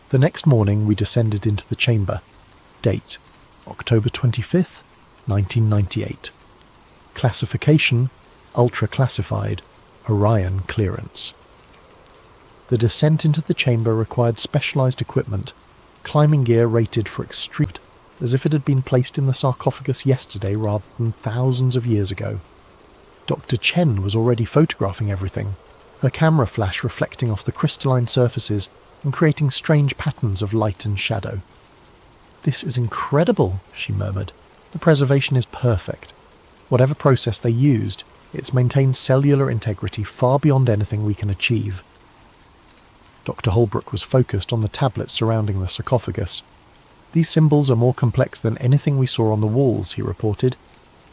The next morning we descended into the chamber. Date, October 25th, 1998. Classification, ultra-classified, Orion clearance. The descent into the chamber required specialized equipment, climbing gear rated for extreme, as if it had been placed in the sarcophagus yesterday rather than thousands of years ago. Dr. Chen was already photographing everything, her camera flash reflecting off the crystalline surfaces and creating strange patterns of light and shadow. This is incredible, she murmured. The preservation is perfect. Whatever process they used, it's maintained cellular integrity far beyond anything we can achieve. Dr. Holbrook was focused on the tablets surrounding the sarcophagus. These symbols are more complex than anything we saw on the walls, he reported.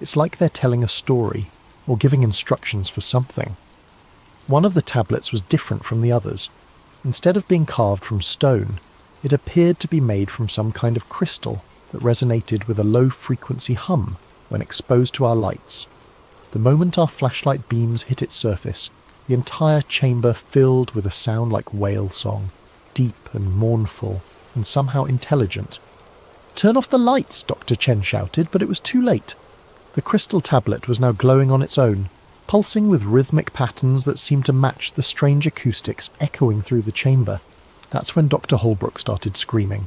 It's like they're telling a story, or giving instructions for something. One of the tablets was different from the others. Instead of being carved from stone, it appeared to be made from some kind of crystal that resonated with a low-frequency hum when exposed to our lights. The moment our flashlight beams hit its surface, the entire chamber filled with a sound like whale song, deep and mournful, and somehow intelligent. "Turn off the lights," Dr. Chen shouted, but it was too late. The crystal tablet was now glowing on its own, pulsing with rhythmic patterns that seemed to match the strange acoustics echoing through the chamber. That's when Dr. Holbrook started screaming.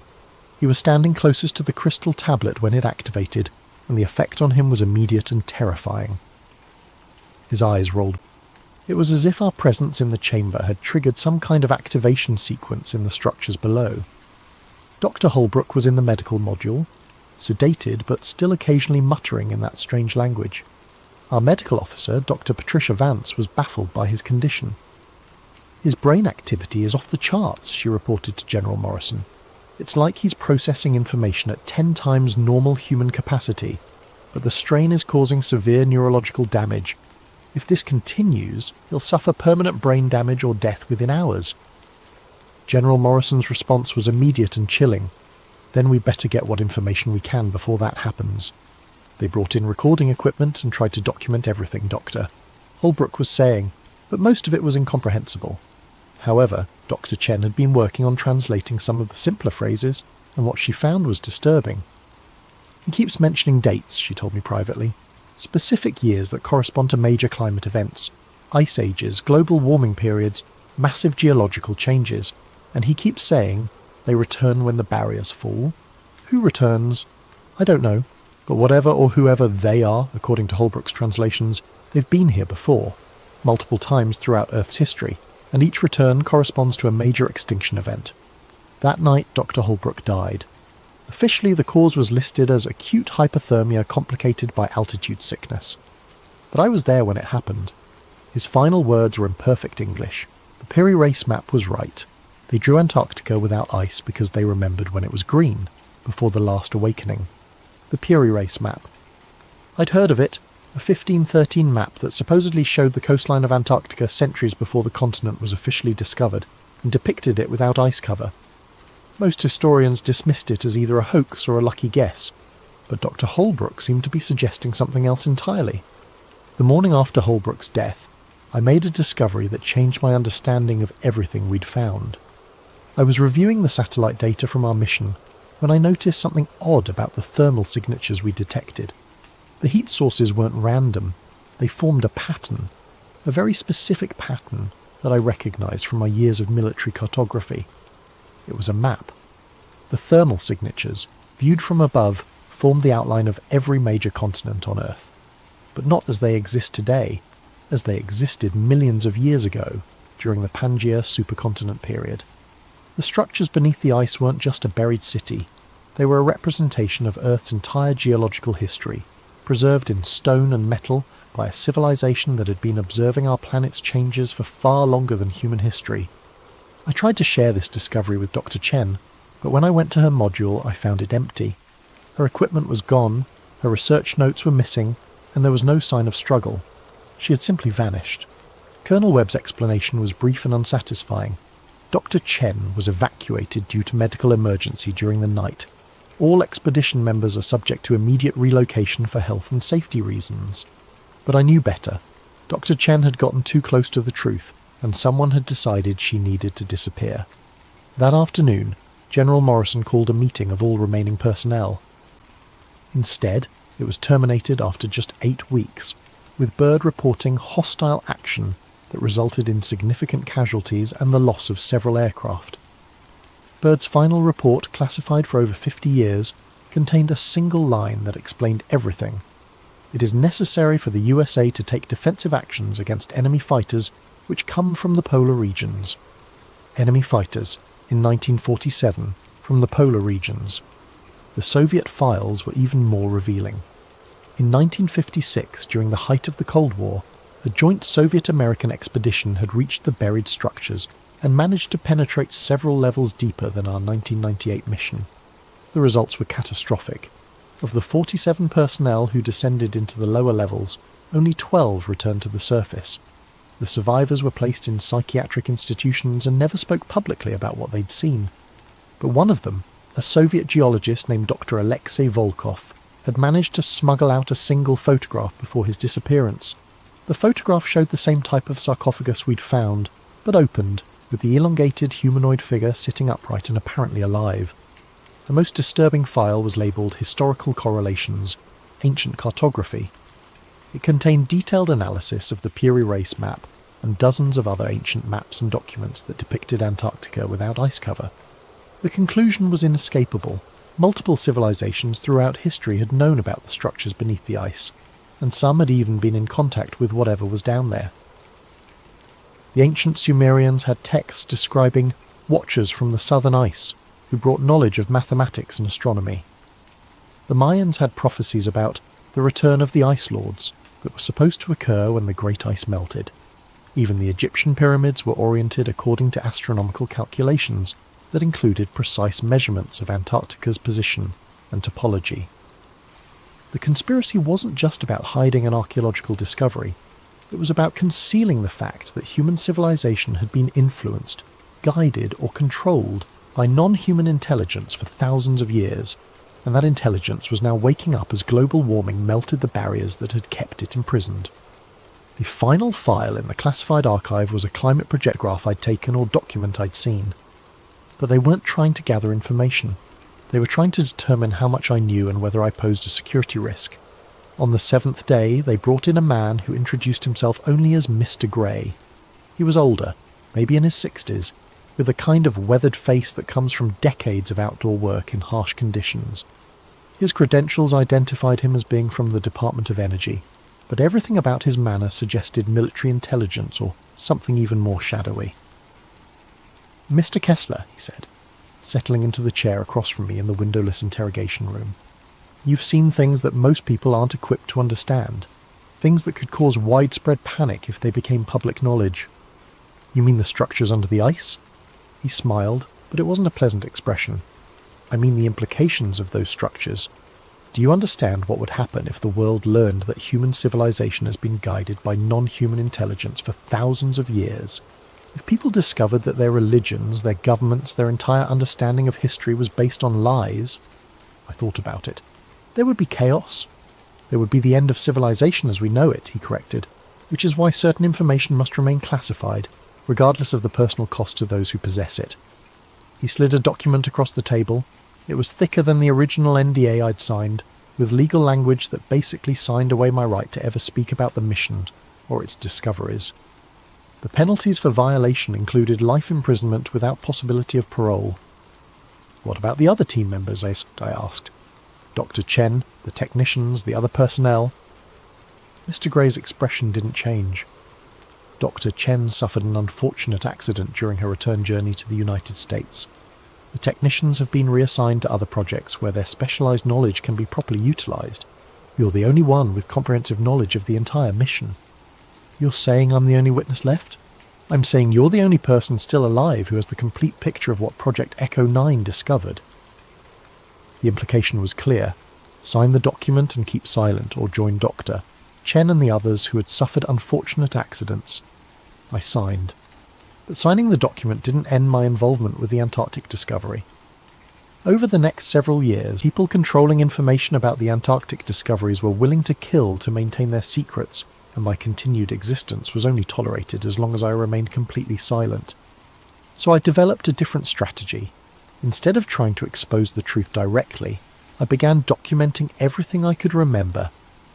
He was standing closest to the crystal tablet when it activated, and the effect on him was immediate and terrifying. His eyes rolled. It was as if our presence in the chamber had triggered some kind of activation sequence in the structures below. Dr. Holbrook was in the medical module, sedated but still occasionally muttering in that strange language. Our medical officer, Dr. Patricia Vance, was baffled by his condition. "His brain activity is off the charts," she reported to General Morrison. "It's like he's processing information at 10 times normal human capacity, but the strain is causing severe neurological damage. If this continues, he'll suffer permanent brain damage or death within hours." General Morrison's response was immediate and chilling. "Then we'd better get what information we can before that happens. They brought in recording equipment and tried to document everything, Doctor," Holbrook was saying, but most of it was incomprehensible. However, Dr. Chen had been working on translating some of the simpler phrases, and what she found was disturbing. "He keeps mentioning dates," she told me privately. "Specific years that correspond to major climate events, ice ages, global warming periods, massive geological changes. And he keeps saying, they return when the barriers fall. Who returns? I don't know. But whatever or whoever they are, according to Holbrook's translations, they've been here before, multiple times throughout Earth's history, and each return corresponds to a major extinction event. That night, Dr. Holbrook died. Officially, the cause was listed as acute hypothermia complicated by altitude sickness. But I was there when it happened. His final words were in perfect English. The Piri Reis map was right. They drew Antarctica without ice because they remembered when it was green, before the last awakening. The Piri Reis map. I'd heard of it, a 1513 map that supposedly showed the coastline of Antarctica centuries before the continent was officially discovered, and depicted it without ice cover. Most historians dismissed it as either a hoax or a lucky guess, but Dr. Holbrook seemed to be suggesting something else entirely. The morning after Holbrook's death, I made a discovery that changed my understanding of everything we'd found. I was reviewing the satellite data from our mission when I noticed something odd about the thermal signatures we detected. The heat sources weren't random. They formed a pattern, a very specific pattern that I recognized from my years of military cartography. It was a map. The thermal signatures, viewed from above, formed the outline of every major continent on Earth, but not as they exist today, as they existed millions of years ago during the Pangaea supercontinent period. The structures beneath the ice weren't just a buried city. They were a representation of Earth's entire geological history, preserved in stone and metal by a civilization that had been observing our planet's changes for far longer than human history. I tried to share this discovery with Dr. Chen, but when I went to her module I found it empty. Her equipment was gone, her research notes were missing, and there was no sign of struggle. She had simply vanished. Colonel Webb's explanation was brief and unsatisfying. Dr. Chen was evacuated due to medical emergency during the night. All expedition members are subject to immediate relocation for health and safety reasons. But I knew better. Dr. Chen had gotten too close to the truth, and someone had decided she needed to disappear. That afternoon, General Morrison called a meeting of all remaining personnel. Instead, it was terminated after just 8 weeks, with Byrd reporting hostile action that resulted in significant casualties and the loss of several aircraft. Byrd's final report, classified for over 50 years, contained a single line that explained everything. It is necessary for the USA to take defensive actions against enemy fighters which come from the polar regions. Enemy fighters, in 1947, from the polar regions. The Soviet files were even more revealing. In 1956, during the height of the Cold War, a joint Soviet-American expedition had reached the buried structures and managed to penetrate several levels deeper than our 1998 mission. The results were catastrophic. Of the 47 personnel who descended into the lower levels, only 12 returned to the surface. The survivors were placed in psychiatric institutions and never spoke publicly about what they'd seen. But one of them, a Soviet geologist named Dr. Alexei Volkov, had managed to smuggle out a single photograph before his disappearance. The photograph showed the same type of sarcophagus we'd found, but opened, with the elongated humanoid figure sitting upright and apparently alive. The most disturbing file was labelled Historical Correlations, Ancient Cartography. It contained detailed analysis of the Piri Reis map and dozens of other ancient maps and documents that depicted Antarctica without ice cover. The conclusion was inescapable. Multiple civilizations throughout history had known about the structures beneath the ice, and some had even been in contact with whatever was down there. The ancient Sumerians had texts describing watchers from the southern ice who brought knowledge of mathematics and astronomy. The Mayans had prophecies about the return of the ice lords that were supposed to occur when the great ice melted. Even the Egyptian pyramids were oriented according to astronomical calculations that included precise measurements of Antarctica's position and topology. The conspiracy wasn't just about hiding an archaeological discovery. It was about concealing the fact that human civilization had been influenced, guided or controlled by non-human intelligence for thousands of years, and that intelligence was now waking up as global warming melted the barriers that had kept it imprisoned. The final file in the classified archive was a climate projectograph I'd taken or document I'd seen. But they weren't trying to gather information. They were trying to determine how much I knew and whether I posed a security risk. On the 7th day, they brought in a man who introduced himself only as Mr. Grey. He was older, maybe in his 60s, with the kind of weathered face that comes from decades of outdoor work in harsh conditions. His credentials identified him as being from the Department of Energy, but everything about his manner suggested military intelligence or something even more shadowy. "Mr. Kessler," he said, settling into the chair across from me in the windowless interrogation room. "You've seen things that most people aren't equipped to understand, things that could cause widespread panic if they became public knowledge." "You mean the structures under the ice?" He smiled, but it wasn't a pleasant expression. "I mean the implications of those structures. Do you understand what would happen if the world learned that human civilization has been guided by non-human intelligence for thousands of years? If people discovered that their religions, their governments, their entire understanding of history was based on lies?" I thought about it. "There would be chaos. There would be the end of civilization as we know it," he corrected, "which is why certain information must remain classified, regardless of the personal cost to those who possess it." He slid a document across the table. It was thicker than the original NDA I'd signed, with legal language that basically signed away my right to ever speak about the mission or its discoveries. The penalties for violation included life imprisonment without possibility of parole. "What about the other team members?" I asked. "Dr. Chen, the technicians, the other personnel?" Mr. Gray's expression didn't change. Dr. Chen suffered an unfortunate accident during her return journey to the United States. The technicians have been reassigned to other projects where their specialized knowledge can be properly utilized. You're the only one with comprehensive knowledge of the entire mission. "You're saying I'm the only witness left?" "I'm saying you're the only person still alive who has the complete picture of what Project Echo 9 discovered." The implication was clear. Sign the document and keep silent, or join Dr. Chen and the others who had suffered unfortunate accidents. I signed. But signing the document didn't end my involvement with the Antarctic discovery. Over the next several years, people controlling information about the Antarctic discoveries were willing to kill to maintain their secrets, and my continued existence was only tolerated as long as I remained completely silent. So I developed a different strategy. Instead of trying to expose the truth directly, I began documenting everything I could remember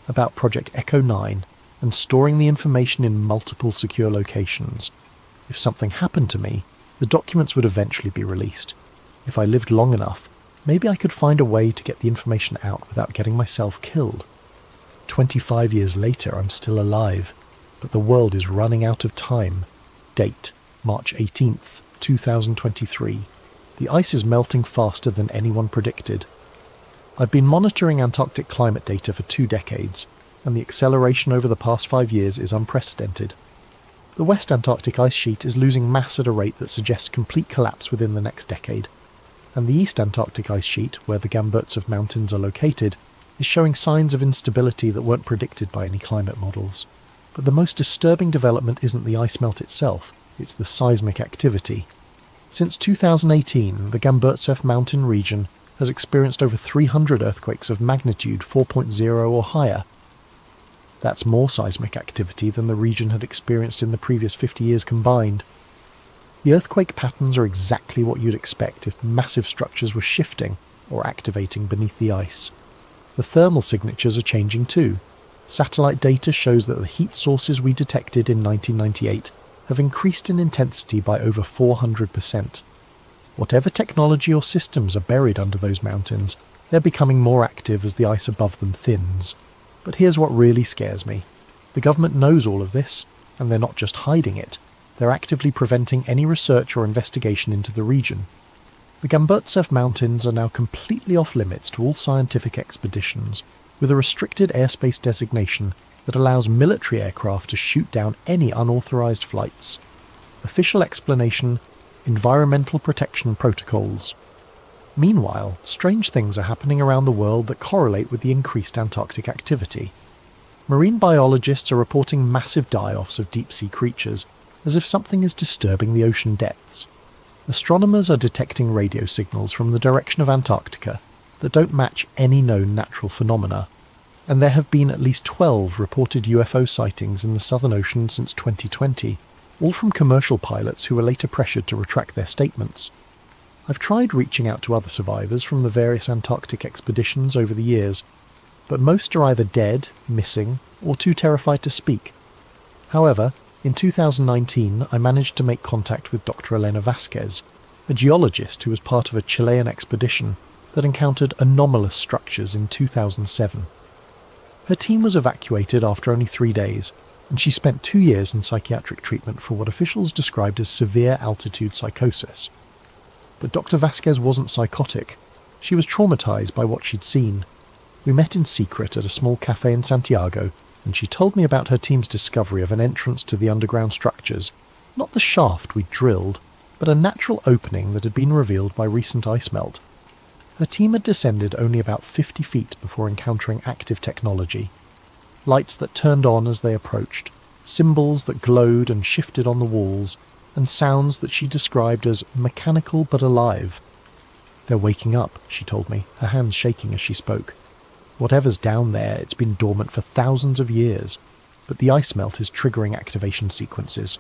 about Project Echo 9 and storing the information in multiple secure locations. If something happened to me, the documents would eventually be released. If I lived long enough, maybe I could find a way to get the information out without getting myself killed. 25 years later, I'm still alive, but the world is running out of time. Date, March 18th, 2023. The ice is melting faster than anyone predicted. I've been monitoring Antarctic climate data for 2 decades, and the acceleration over the past 5 years is unprecedented. The West Antarctic ice sheet is losing mass at a rate that suggests complete collapse within the next decade, and the East Antarctic ice sheet, where the Gamburtsev Mountains are located, is showing signs of instability that weren't predicted by any climate models. But the most disturbing development isn't the ice melt itself, it's the seismic activity. Since 2018, the Gamburtsev mountain region has experienced over 300 earthquakes of magnitude 4.0 or higher. That's more seismic activity than the region had experienced in the previous 50 years combined. The earthquake patterns are exactly what you'd expect if massive structures were shifting or activating beneath the ice. The thermal signatures are changing too. Satellite data shows that the heat sources we detected in 1998 have increased in intensity by over 400%. Whatever technology or systems are buried under those mountains, they're becoming more active as the ice above them thins. But here's what really scares me. The government knows all of this, and they're not just hiding it. They're actively preventing any research or investigation into the region. The Gamburtsev Mountains are now completely off limits to all scientific expeditions, with a restricted airspace designation that allows military aircraft to shoot down any unauthorized flights. Official explanation: environmental protection protocols. Meanwhile, strange things are happening around the world that correlate with the increased Antarctic activity. Marine biologists are reporting massive die-offs of deep-sea creatures, as if something is disturbing the ocean depths. Astronomers are detecting radio signals from the direction of Antarctica that don't match any known natural phenomena, and there have been at least 12 reported UFO sightings in the Southern Ocean since 2020, all from commercial pilots who were later pressured to retract their statements. I've tried reaching out to other survivors from the various Antarctic expeditions over the years, but most are either dead, missing, or too terrified to speak. However, in 2019 I managed to make contact with Dr. Elena Vasquez, a geologist who was part of a Chilean expedition that encountered anomalous structures in 2007. Her team was evacuated after only 3 days, and she spent 2 years in psychiatric treatment for what officials described as severe altitude psychosis. But Dr. Vasquez wasn't psychotic. She was traumatized by what she'd seen. We met in secret at a small cafe in Santiago, and she told me about her team's discovery of an entrance to the underground structures, not the shaft we'd drilled, but a natural opening that had been revealed by recent ice melt. Her team had descended only about 50 feet before encountering active technology. Lights that turned on as they approached, symbols that glowed and shifted on the walls, and sounds that she described as mechanical but alive. "They're waking up," she told me, her hands shaking as she spoke. "Whatever's down there, it's been dormant for thousands of years, but the ice melt is triggering activation sequences.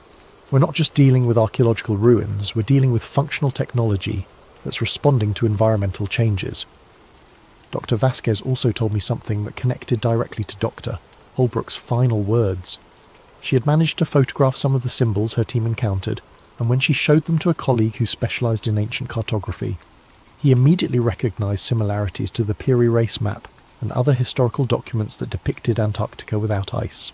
We're not just dealing with archaeological ruins, we're dealing with functional technology that's responding to environmental changes." Dr. Vasquez also told me something that connected directly to Dr. Holbrook's final words. She had managed to photograph some of the symbols her team encountered, and when she showed them to a colleague who specialised in ancient cartography, he immediately recognised similarities to the Peary Race map and other historical documents that depicted Antarctica without ice.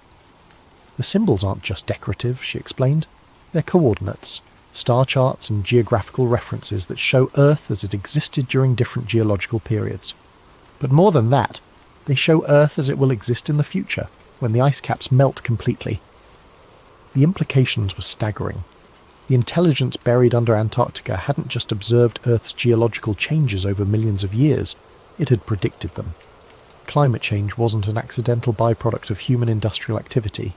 "The symbols aren't just decorative," she explained. "They're coordinates, star charts and geographical references that show Earth as it existed during different geological periods. But more than that, they show Earth as it will exist in the future, when the ice caps melt completely." The implications were staggering. The intelligence buried under Antarctica hadn't just observed Earth's geological changes over millions of years, it had predicted them. Climate change wasn't an accidental byproduct of human industrial activity.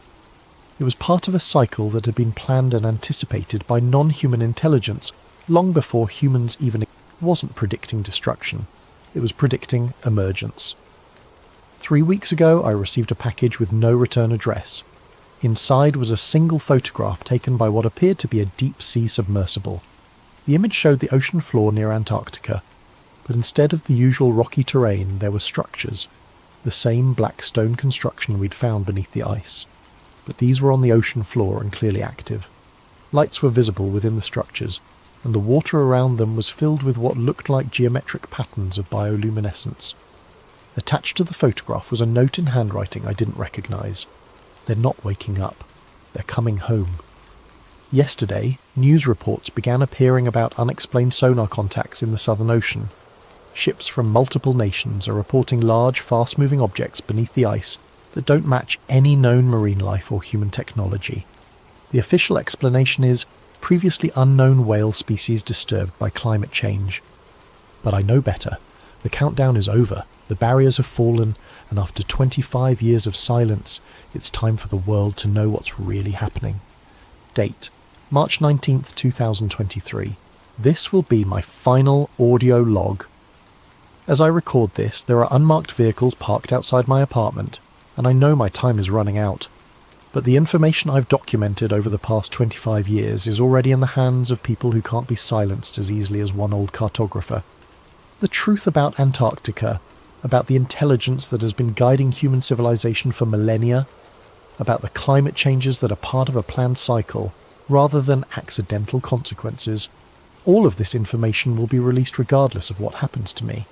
It was part of a cycle that had been planned and anticipated by non-human intelligence long before humans even wasn't predicting destruction. It was predicting emergence. 3 weeks ago, I received a package with no return address. Inside was a single photograph taken by what appeared to be a deep-sea submersible. The image showed the ocean floor near Antarctica, but instead of the usual rocky terrain, there were structures, the same black stone construction we'd found beneath the ice. But these were on the ocean floor and clearly active. Lights were visible within the structures, and the water around them was filled with what looked like geometric patterns of bioluminescence. Attached to the photograph was a note in handwriting I didn't recognise. "They're not waking up. They're coming home." Yesterday, news reports began appearing about unexplained sonar contacts in the Southern Ocean. Ships from multiple nations are reporting large, fast-moving objects beneath the ice that don't match any known marine life or human technology. The official explanation is previously unknown whale species disturbed by climate change. But I know better. The countdown is over, the barriers have fallen, and after 25 years of silence, it's time for the world to know what's really happening. Date: March 19th, 2023. This will be my final audio log. As I record this, there are unmarked vehicles parked outside my apartment, and I know my time is running out. But the information I've documented over the past 25 years is already in the hands of people who can't be silenced as easily as one old cartographer. The truth about Antarctica, about the intelligence that has been guiding human civilization for millennia, about the climate changes that are part of a planned cycle, rather than accidental consequences. All of this information will be released regardless of what happens to me.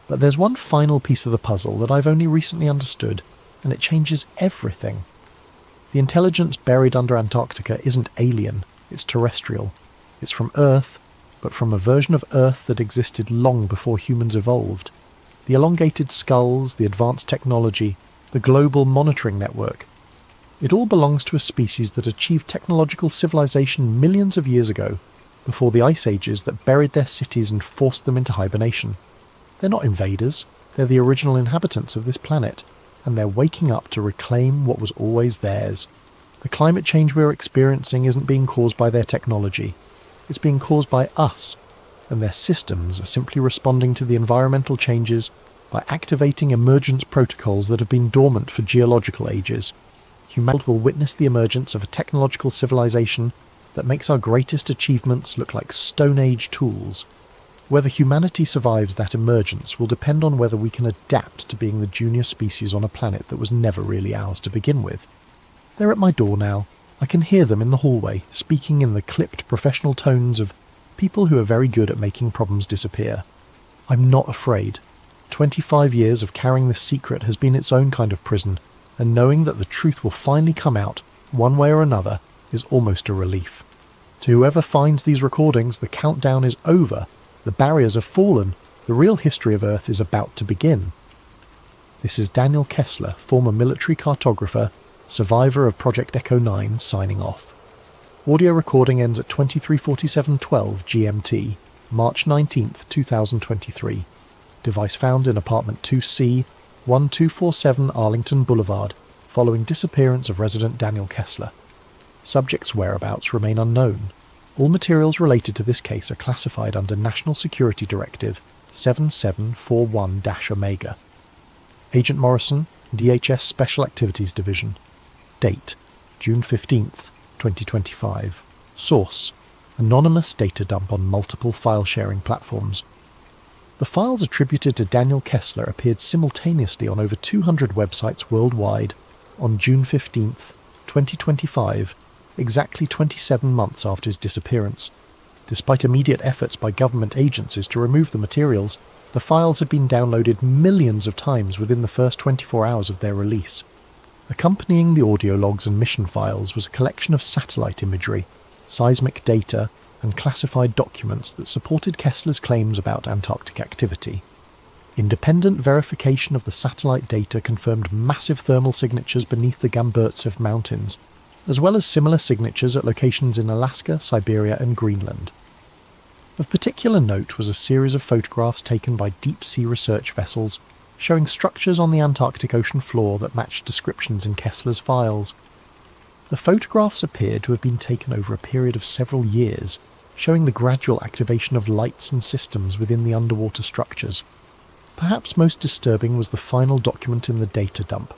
But there's one final piece of the puzzle that I've only recently understood, and it changes everything. The intelligence buried under Antarctica isn't alien, it's terrestrial. It's from Earth, but from a version of Earth that existed long before humans evolved. The elongated skulls, the advanced technology, the global monitoring network. It all belongs to a species that achieved technological civilization millions of years ago, before the ice ages that buried their cities and forced them into hibernation. They're not invaders, they're the original inhabitants of this planet, and they're waking up to reclaim what was always theirs. The climate change we're experiencing isn't being caused by their technology, it's being caused by us, and their systems are simply responding to the environmental changes by activating emergence protocols that have been dormant for geological ages. Humanity will witness the emergence of a technological civilization that makes our greatest achievements look like Stone Age tools. Whether humanity survives that emergence will depend on whether we can adapt to being the junior species on a planet that was never really ours to begin with. They're at my door now. I can hear them in the hallway, speaking in the clipped professional tones of people who are very good at making problems disappear. I'm not afraid. 25 years of carrying this secret has been its own kind of prison, and knowing that the truth will finally come out, one way or another, is almost a relief. To whoever finds these recordings, the countdown is over. The barriers have fallen. The real history of Earth is about to begin. This is Daniel Kessler, former military cartographer, survivor of Project Echo 9, signing off. Audio recording ends at 23:47:12 GMT, March 19th, 2023. Device found in apartment 2C, 1247 Arlington Boulevard, following disappearance of resident Daniel Kessler. Subject's whereabouts remain unknown. All materials related to this case are classified under National Security Directive 7741-Omega. Agent Morrison, DHS Special Activities Division. Date: June 15th, 2025. Source: anonymous data dump on multiple file-sharing platforms. The files attributed to Daniel Kessler appeared simultaneously on over 200 websites worldwide on June 15th, 2025, exactly 27 months after his disappearance. Despite immediate efforts by government agencies to remove the materials, the files had been downloaded millions of times within the first 24 hours of their release. Accompanying the audio logs and mission files was a collection of satellite imagery, seismic data, and classified documents that supported Kessler's claims about Antarctic activity. Independent verification of the satellite data confirmed massive thermal signatures beneath the Gamburtsev Mountains, as well as similar signatures at locations in Alaska, Siberia, and Greenland. Of particular note was a series of photographs taken by deep-sea research vessels showing structures on the Antarctic ocean floor that matched descriptions in Kessler's files. The photographs appeared to have been taken over a period of several years, showing the gradual activation of lights and systems within the underwater structures. Perhaps most disturbing was the final document in the data dump,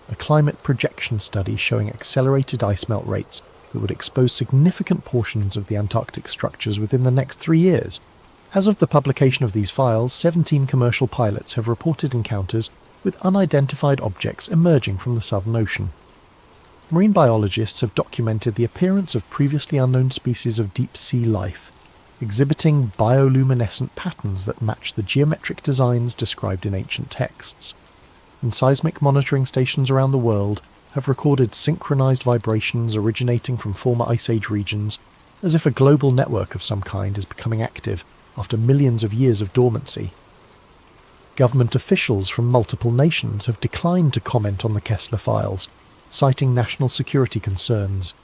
a climate projection study showing accelerated ice melt rates that would expose significant portions of the Antarctic structures within the next 3 years. As of the publication of these files, 17 commercial pilots have reported encounters with unidentified objects emerging from the Southern Ocean. Marine biologists have documented the appearance of previously unknown species of deep-sea life, exhibiting bioluminescent patterns that match the geometric designs described in ancient texts. And seismic monitoring stations around the world have recorded synchronized vibrations originating from former Ice Age regions, as if a global network of some kind is becoming active after millions of years of dormancy. Government officials from multiple nations have declined to comment on the Kessler files, citing national security concerns.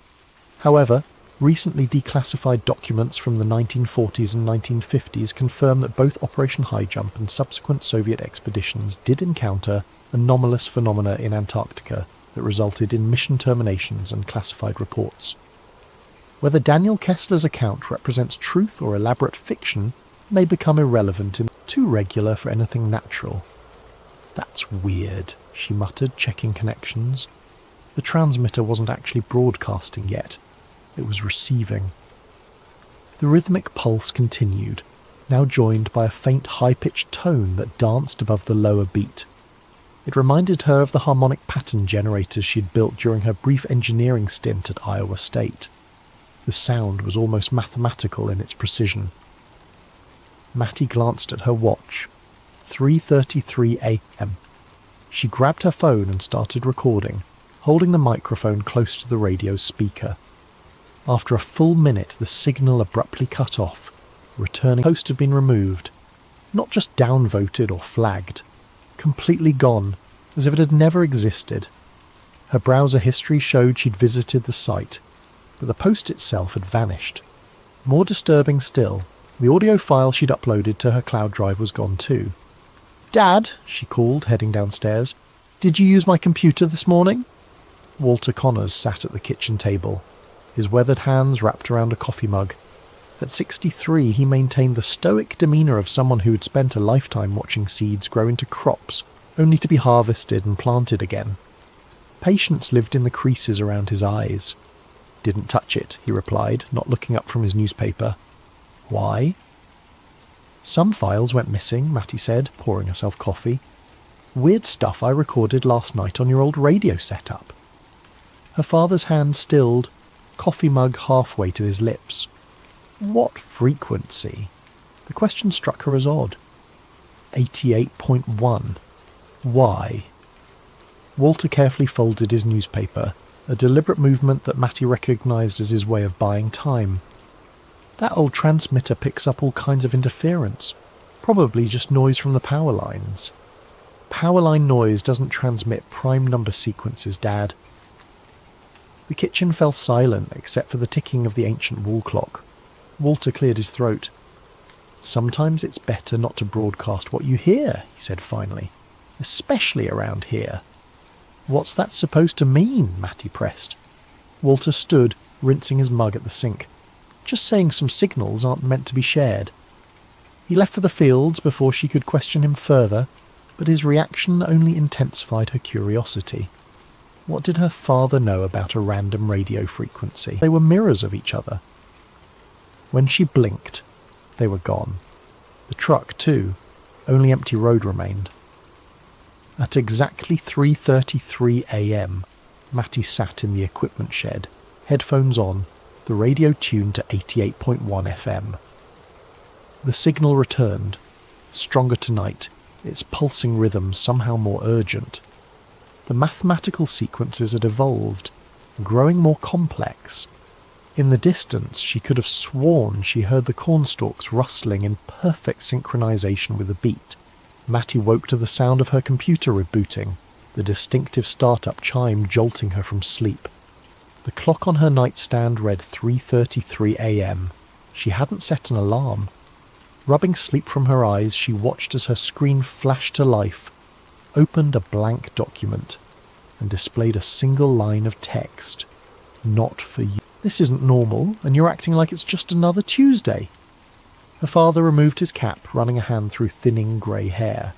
However, Recently declassified documents from the 1940s and 1950s confirm that both Operation High Jump and subsequent Soviet expeditions did encounter anomalous phenomena in Antarctica that resulted in mission terminations and classified reports. Whether Daniel Kessler's account represents truth or elaborate fiction may become irrelevant and too regular for anything natural. "That's weird," she muttered, checking connections. The transmitter wasn't actually broadcasting yet. It was receiving. The rhythmic pulse continued, now joined by a faint high-pitched tone that danced above the lower beat. It reminded her of the harmonic pattern generators she'd built during her brief engineering stint at Iowa State. The sound was almost mathematical in its precision. Mattie glanced at her watch. 3:33 a.m. She grabbed her phone and started recording, holding the microphone close to the radio's speaker. After a full minute, the signal abruptly cut off. The returning host had been removed. Not just downvoted or flagged. Completely gone, as if it had never existed. Her browser history showed she'd visited the site, but the post itself had vanished. More disturbing still, the audio file she'd uploaded to her cloud drive was gone too. "Dad," she called, heading downstairs, "did you use my computer this morning?" Walter Connors sat at the kitchen table, his weathered hands wrapped around a coffee mug. At 63, he maintained the stoic demeanour of someone who had spent a lifetime watching seeds grow into crops, only to be harvested and planted again. Patience lived in the creases around his eyes. "Didn't touch it," he replied, not looking up from his newspaper. "Why?" "Some files went missing," Mattie said, pouring herself coffee. "Weird stuff I recorded last night on your old radio setup." Her father's hand stilled, coffee mug halfway to his lips. What frequency? The question struck her as odd. 88.1. Why? Walter carefully folded his newspaper, a deliberate movement that Mattie recognised as his way of buying time. "That old transmitter picks up all kinds of interference. Probably just noise from the power lines." "Power line noise doesn't transmit prime number sequences, Dad." The kitchen fell silent except for the ticking of the ancient wall clock. Walter cleared his throat. "Sometimes it's better not to broadcast what you hear," he said finally. "Especially around here." "What's that supposed to mean?" Mattie pressed. Walter stood, rinsing his mug at the sink. "Just saying some signals aren't meant to be shared." He left for the fields before she could question him further, but his reaction only intensified her curiosity. What did her father know about a random radio frequency? They were mirrors of each other. When she blinked, they were gone. The truck, too. Only empty road remained. At exactly 3:33 a.m, Mattie sat in the equipment shed, headphones on, the radio tuned to 88.1 FM. The signal returned, stronger tonight, its pulsing rhythm somehow more urgent. The mathematical sequences had evolved, growing more complex. In the distance, she could have sworn she heard the cornstalks rustling in perfect synchronization with the beat. Mattie woke to the sound of her computer rebooting, the distinctive startup chime jolting her from sleep. The clock on her nightstand read 3:33 a.m. She hadn't set an alarm. Rubbing sleep from her eyes, she watched as her screen flashed to life, opened a blank document, and displayed a single line of text. "Not for you. This isn't normal, and you're acting like it's just another Tuesday." Her father removed his cap, running a hand through thinning grey hair.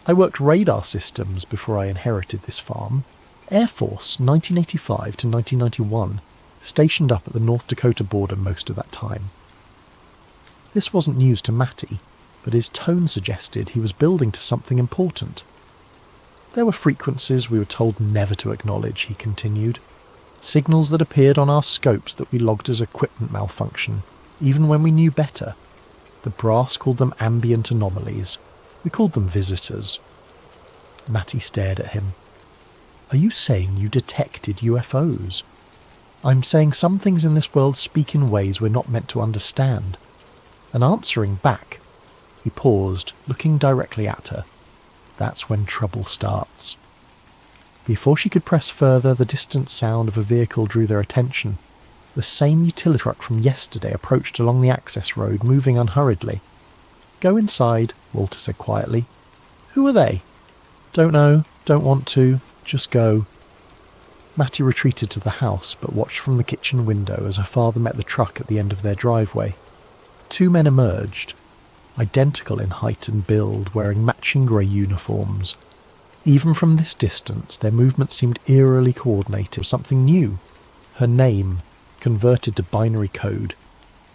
"I worked radar systems before I inherited this farm. Air Force, 1985 to 1991, stationed up at the North Dakota border most of that time." This wasn't news to Mattie, but his tone suggested he was building to something important. "There were frequencies we were told never to acknowledge," he continued. "Signals that appeared on our scopes that we logged as equipment malfunction, even when we knew better. The brass called them ambient anomalies. We called them visitors." Mattie stared at him. "Are you saying you detected UFOs?" "I'm saying some things in this world speak in ways we're not meant to understand." And answering back, he paused, looking directly at her. That's when trouble starts. Before she could press further, the distant sound of a vehicle drew their attention. The same utility truck from yesterday approached along the access road, moving unhurriedly. "Go inside," Walter said quietly. "Who are they?" "Don't know, don't want to, just go." Matty retreated to the house, but watched from the kitchen window as her father met the truck at the end of their driveway. Two men emerged, identical in height and build, wearing matching grey uniforms. Even from this distance, their movements seemed eerily coordinated. Something new. Her name, converted to binary code.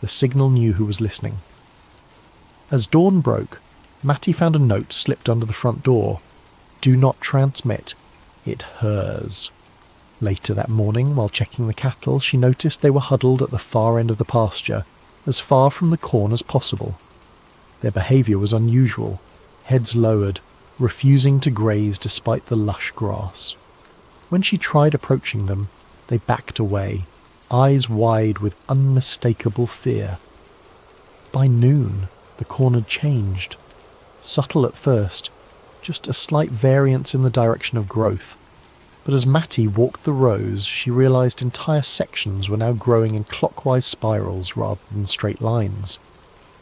The signal knew who was listening. As dawn broke, Matty found a note slipped under the front door. "Do not transmit. It hers." Later that morning, while checking the cattle, she noticed they were huddled at the far end of the pasture, as far from the corn as possible. Their behaviour was unusual, heads lowered, refusing to graze despite the lush grass. When she tried approaching them, they backed away, eyes wide with unmistakable fear. By noon, the corn had changed. Subtle at first, just a slight variance in the direction of growth. But as Matty walked the rows, she realised entire sections were now growing in clockwise spirals rather than straight lines.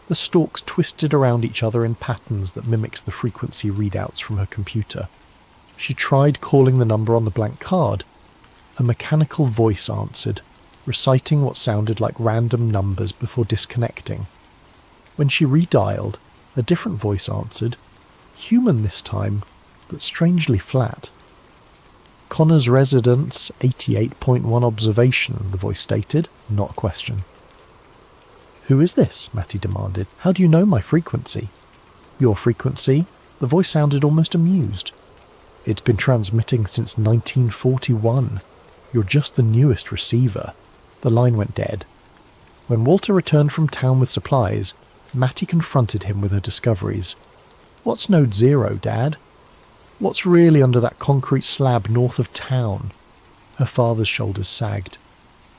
The stalks twisted around each other in patterns that mimicked the frequency readouts from her computer. She tried calling the number on the blank card. A mechanical voice answered, reciting what sounded like random numbers before disconnecting. When she redialed, a different voice answered, human this time, but strangely flat. "Connor's residence, 88.1 observation," the voice stated, not a question. "Who is this?" Matty demanded. "How do you know my frequency?" "Your frequency?" The voice sounded almost amused. "It's been transmitting since 1941. You're just the newest receiver." The line went dead. When Walter returned from town with supplies, Matty confronted him with her discoveries. "What's Node 0, Dad? What's really under that concrete slab north of town?" Her father's shoulders sagged.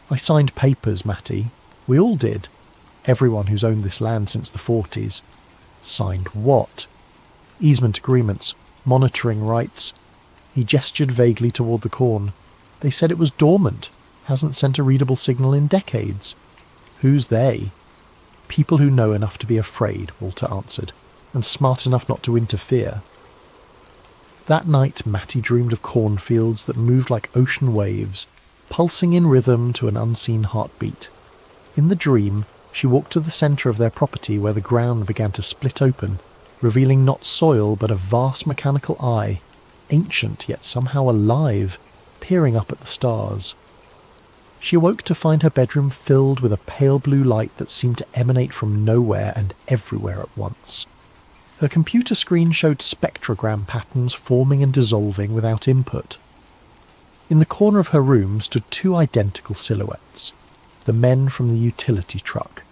"I signed papers, Matty. We all did. Everyone who's owned this land since the 40s. "Signed what?" "Easement agreements, monitoring rights." He gestured vaguely toward the corn. "They said it was dormant. Hasn't sent a readable signal in decades." "Who's they?" "People who know enough to be afraid," Walter answered, "and smart enough not to interfere." That night Matty dreamed of cornfields that moved like ocean waves, pulsing in rhythm to an unseen heartbeat. In the dream, she walked to the centre of their property where the ground began to split open, revealing not soil but a vast mechanical eye, ancient yet somehow alive, peering up at the stars. She awoke to find her bedroom filled with a pale blue light that seemed to emanate from nowhere and everywhere at once. Her computer screen showed spectrogram patterns forming and dissolving without input. In the corner of her room stood two identical silhouettes, the men from the utility truck,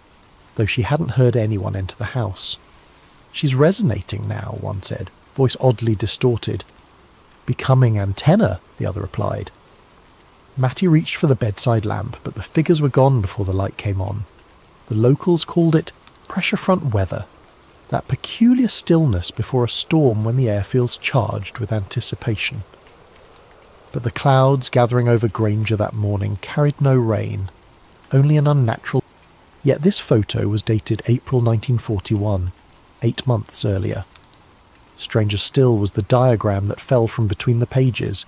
though she hadn't heard anyone enter the house. "She's resonating now," one said, voice oddly distorted. "Becoming antenna," the other replied. Matty reached for the bedside lamp, but the figures were gone before the light came on. The locals called it pressure front weather, that peculiar stillness before a storm when the air feels charged with anticipation. But the clouds gathering over Granger that morning carried no rain, only an unnatural. Yet this photo was dated April 1941, 8 months earlier. Stranger still was the diagram that fell from between the pages,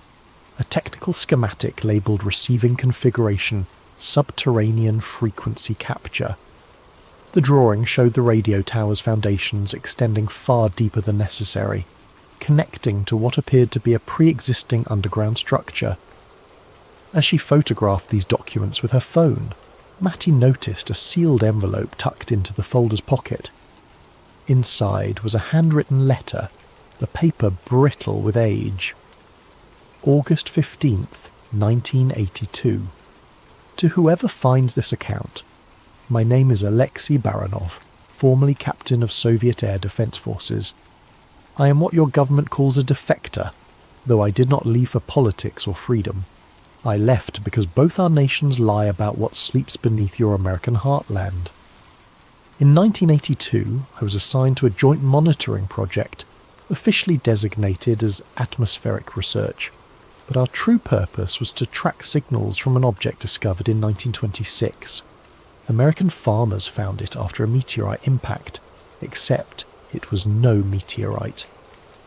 a technical schematic labelled Receiving Configuration, Subterranean Frequency Capture. The drawing showed the radio tower's foundations extending far deeper than necessary, connecting to what appeared to be a pre-existing underground structure. As she photographed these documents with her phone, Matty noticed a sealed envelope tucked into the folder's pocket. Inside was a handwritten letter, the paper brittle with age. August 15th, 1982. To whoever finds this account, my name is Alexei Baranov, formerly captain of Soviet Air Defense Forces. I am what your government calls a defector, though I did not leave for politics or freedom. I left because both our nations lie about what sleeps beneath your American heartland. In 1982, I was assigned to a joint monitoring project, officially designated as atmospheric research. But our true purpose was to track signals from an object discovered in 1926. American farmers found it after a meteorite impact, except it was no meteorite.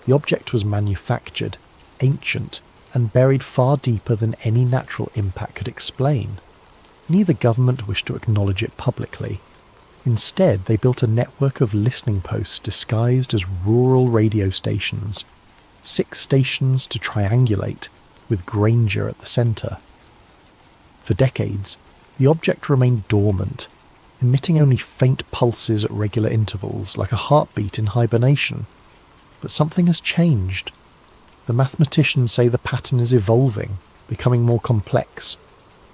The object was manufactured, ancient, and buried far deeper than any natural impact could explain. Neither government wished to acknowledge it publicly. Instead, they built a network of listening posts disguised as rural radio stations. 6 stations to triangulate, with Granger at the centre. For decades, the object remained dormant, emitting only faint pulses at regular intervals, like a heartbeat in hibernation. But something has changed. The mathematicians say the pattern is evolving, becoming more complex.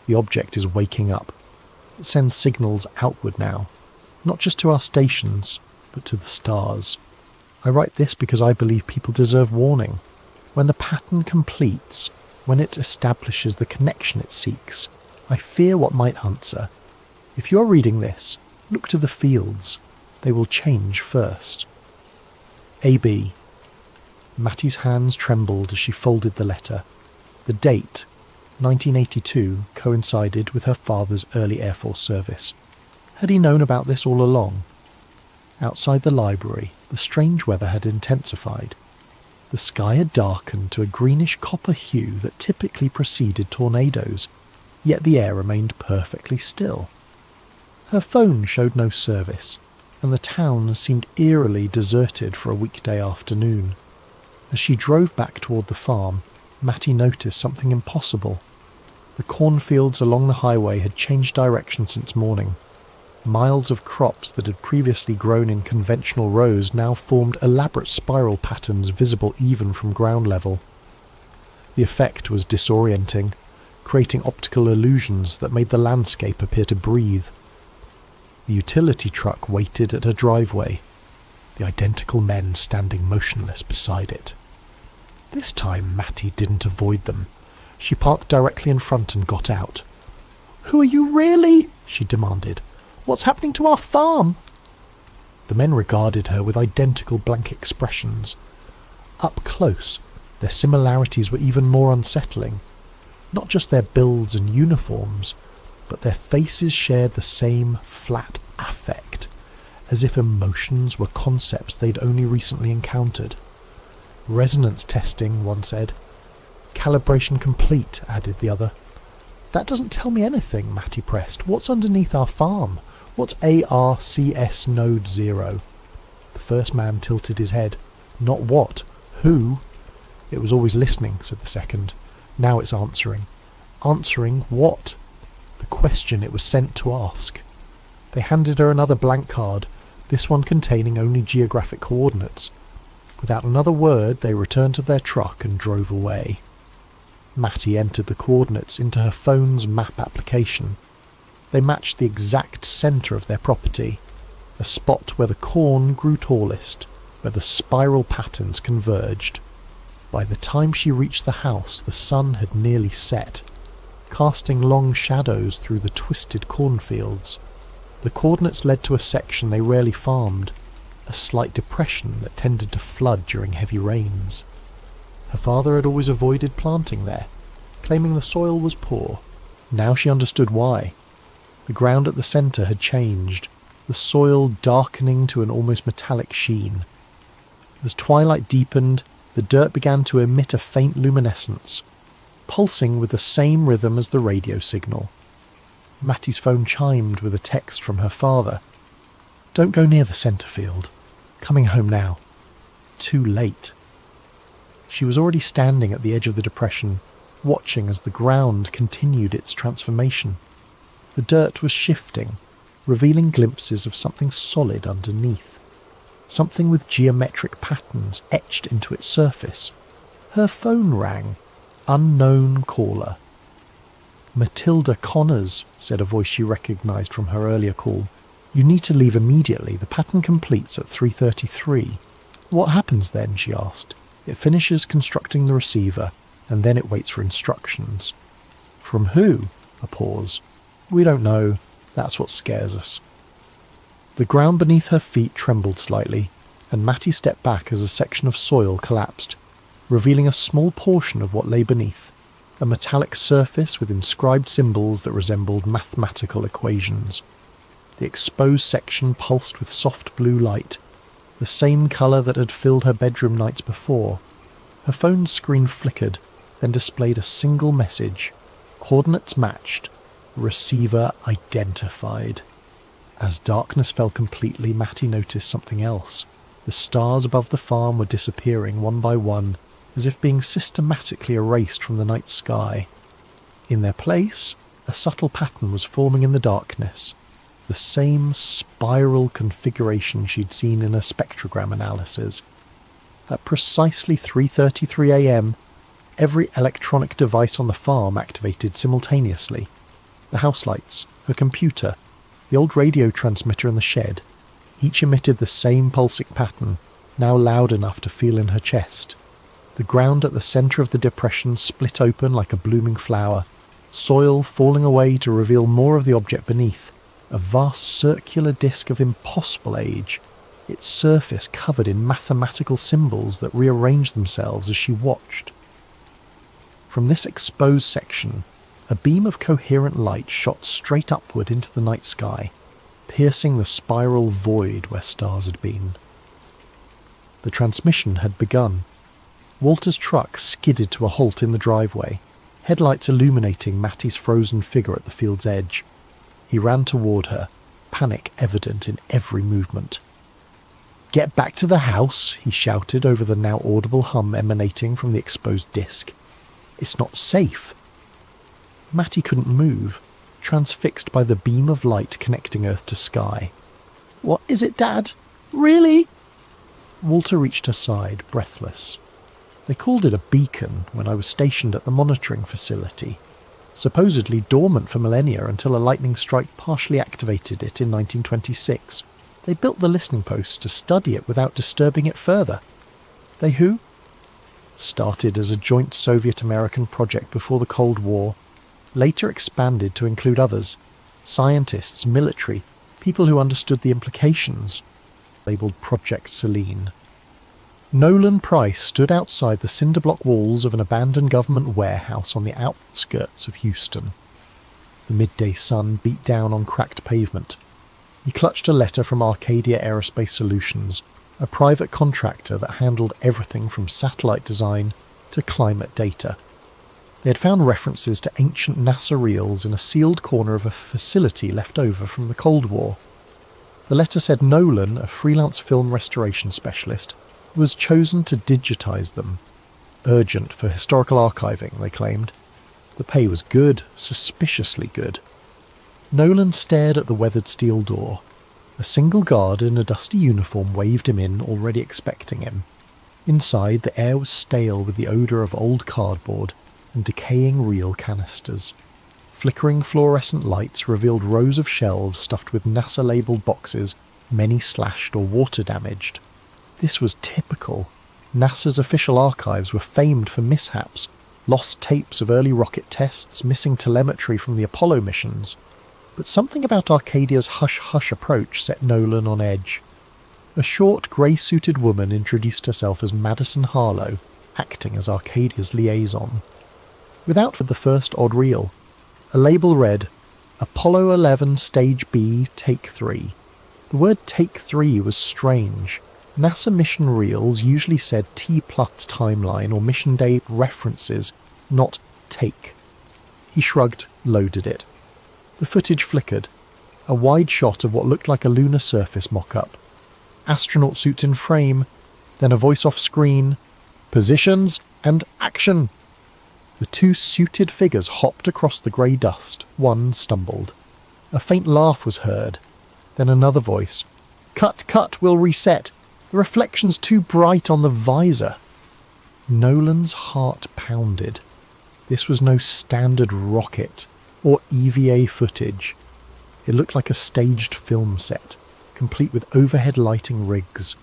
The object is waking up. It sends signals outward now, not just to our stations, but to the stars. I write this because I believe people deserve warning. When the pattern completes, when it establishes the connection it seeks, I fear what might answer. If you are reading this, look to the fields. They will change first. A.B. Mattie's hands trembled as she folded the letter. The date, 1982, coincided with her father's early Air Force service. Had he known about this all along? Outside the library, the strange weather had intensified. The sky had darkened to a greenish copper hue that typically preceded tornadoes, yet the air remained perfectly still. Her phone showed no service, and the town seemed eerily deserted for a weekday afternoon. As she drove back toward the farm, Mattie noticed something impossible. The cornfields along the highway had changed direction since morning. Miles of crops that had previously grown in conventional rows now formed elaborate spiral patterns visible even from ground level. The effect was disorienting, creating optical illusions that made the landscape appear to breathe. The utility truck waited at her driveway, the identical men standing motionless beside it. This time Mattie didn't avoid them. She parked directly in front and got out. "Who are you really?" she demanded. "What's happening to our farm?" The men regarded her with identical blank expressions. Up close, their similarities were even more unsettling. Not just their builds and uniforms, but their faces shared the same flat affect, as if emotions were concepts they'd only recently encountered. "Resonance testing," one said. "Calibration complete," added the other. "That doesn't tell me anything," Mattie pressed. "What's underneath our farm? What's ARCS Node 0? The first man tilted his head. "Not what? Who?" "It was always listening," said the second. "Now it's answering." "Answering what?" "The question it was sent to ask." They handed her another blank card, this one containing only geographic coordinates. Without another word, they returned to their truck and drove away. Mattie entered the coordinates into her phone's map application. They matched the exact centre of their property, a spot where the corn grew tallest, where the spiral patterns converged. By the time she reached the house, the sun had nearly set, casting long shadows through the twisted cornfields. The coordinates led to a section they rarely farmed, a slight depression that tended to flood during heavy rains. Her father had always avoided planting there, claiming the soil was poor. Now she understood why. The ground at the centre had changed, the soil darkening to an almost metallic sheen. As twilight deepened, the dirt began to emit a faint luminescence, pulsing with the same rhythm as the radio signal. Mattie's phone chimed with a text from her father. "Don't go near the centre field. Coming home now." Too late. She was already standing at the edge of the depression, watching as the ground continued its transformation. The dirt was shifting, revealing glimpses of something solid underneath, something with geometric patterns etched into its surface. Her phone rang. Unknown caller. "Matilda Connors," said a voice she recognised from her earlier call. "You need to leave immediately. The pattern completes at 3:33. "What happens then?" she asked. "It finishes constructing the receiver, and then it waits for instructions." "From who?" A pause. "We don't know. That's what scares us." The ground beneath her feet trembled slightly, and Mattie stepped back as a section of soil collapsed, revealing a small portion of what lay beneath, a metallic surface with inscribed symbols that resembled mathematical equations. The exposed section pulsed with soft blue light, the same colour that had filled her bedroom nights before. Her phone's screen flickered, then displayed a single message. Coordinates matched. Receiver identified. As darkness fell completely, Matty noticed something else. The stars above the farm were disappearing one by one, as if being systematically erased from the night sky. In their place, a subtle pattern was forming in the darkness, the same spiral configuration she'd seen in her spectrogram analysis. At precisely 3:33 a.m, every electronic device on the farm activated simultaneously. The house lights, her computer, the old radio transmitter in the shed, each emitted the same pulsing pattern, now loud enough to feel in her chest. The ground at the centre of the depression split open like a blooming flower, soil falling away to reveal more of the object beneath, a vast circular disk of impossible age, its surface covered in mathematical symbols that rearranged themselves as she watched. From this exposed section, a beam of coherent light shot straight upward into the night sky, piercing the spiral void where stars had been. The transmission had begun. Walter's truck skidded to a halt in the driveway, headlights illuminating Matty's frozen figure at the field's edge. He ran toward her, panic evident in every movement. "Get back to the house," he shouted over the now audible hum emanating from the exposed disc. "It's not safe." Matty couldn't move, transfixed by the beam of light connecting earth to sky. "What is it, Dad? Really?" Walter reached her side, breathless. "They called it a beacon when I was stationed at the monitoring facility, supposedly dormant for millennia until a lightning strike partially activated it in 1926. They built the listening posts to study it without disturbing it further. They who? Started as a joint Soviet-American project before the Cold War, later expanded to include others, scientists, military, people who understood the implications, labelled Project Selene. Nolan Price stood outside the cinder-block walls of an abandoned government warehouse on the outskirts of Houston. The midday sun beat down on cracked pavement. He clutched a letter from Arcadia Aerospace Solutions, a private contractor that handled everything from satellite design to climate data. They had found references to ancient NASA reels in a sealed corner of a facility left over from the Cold War. The letter said Nolan, a freelance film restoration specialist, was chosen to digitize them. Urgent for historical archiving, they claimed. The pay was good, suspiciously good. Nolan stared at the weathered steel door. A single guard in a dusty uniform waved him in, already expecting him. Inside, the air was stale with the odour of old cardboard and decaying reel canisters. Flickering fluorescent lights revealed rows of shelves stuffed with NASA-labelled boxes, many slashed or water-damaged. This was typical. NASA's official archives were famed for mishaps, lost tapes of early rocket tests, missing telemetry from the Apollo missions. But something about Arcadia's hush-hush approach set Nolan on edge. A short, grey-suited woman introduced herself as Madison Harlow, acting as Arcadia's liaison. Without for the first odd reel, a label read, Apollo 11 Stage B, Take 3. The word Take 3 was strange. NASA mission reels usually said T-plus timeline or mission day references, not take. He shrugged, loaded it. The footage flickered. A wide shot of what looked like a lunar surface mock-up. Astronaut suits in frame, then a voice off screen. Positions and action! The two suited figures hopped across the grey dust. One stumbled. A faint laugh was heard. Then another voice. Cut, we'll reset. The reflection's too bright on the visor. Nolan's heart pounded. This was no standard rocket or EVA footage. It looked like a staged film set, complete with overhead lighting rigs.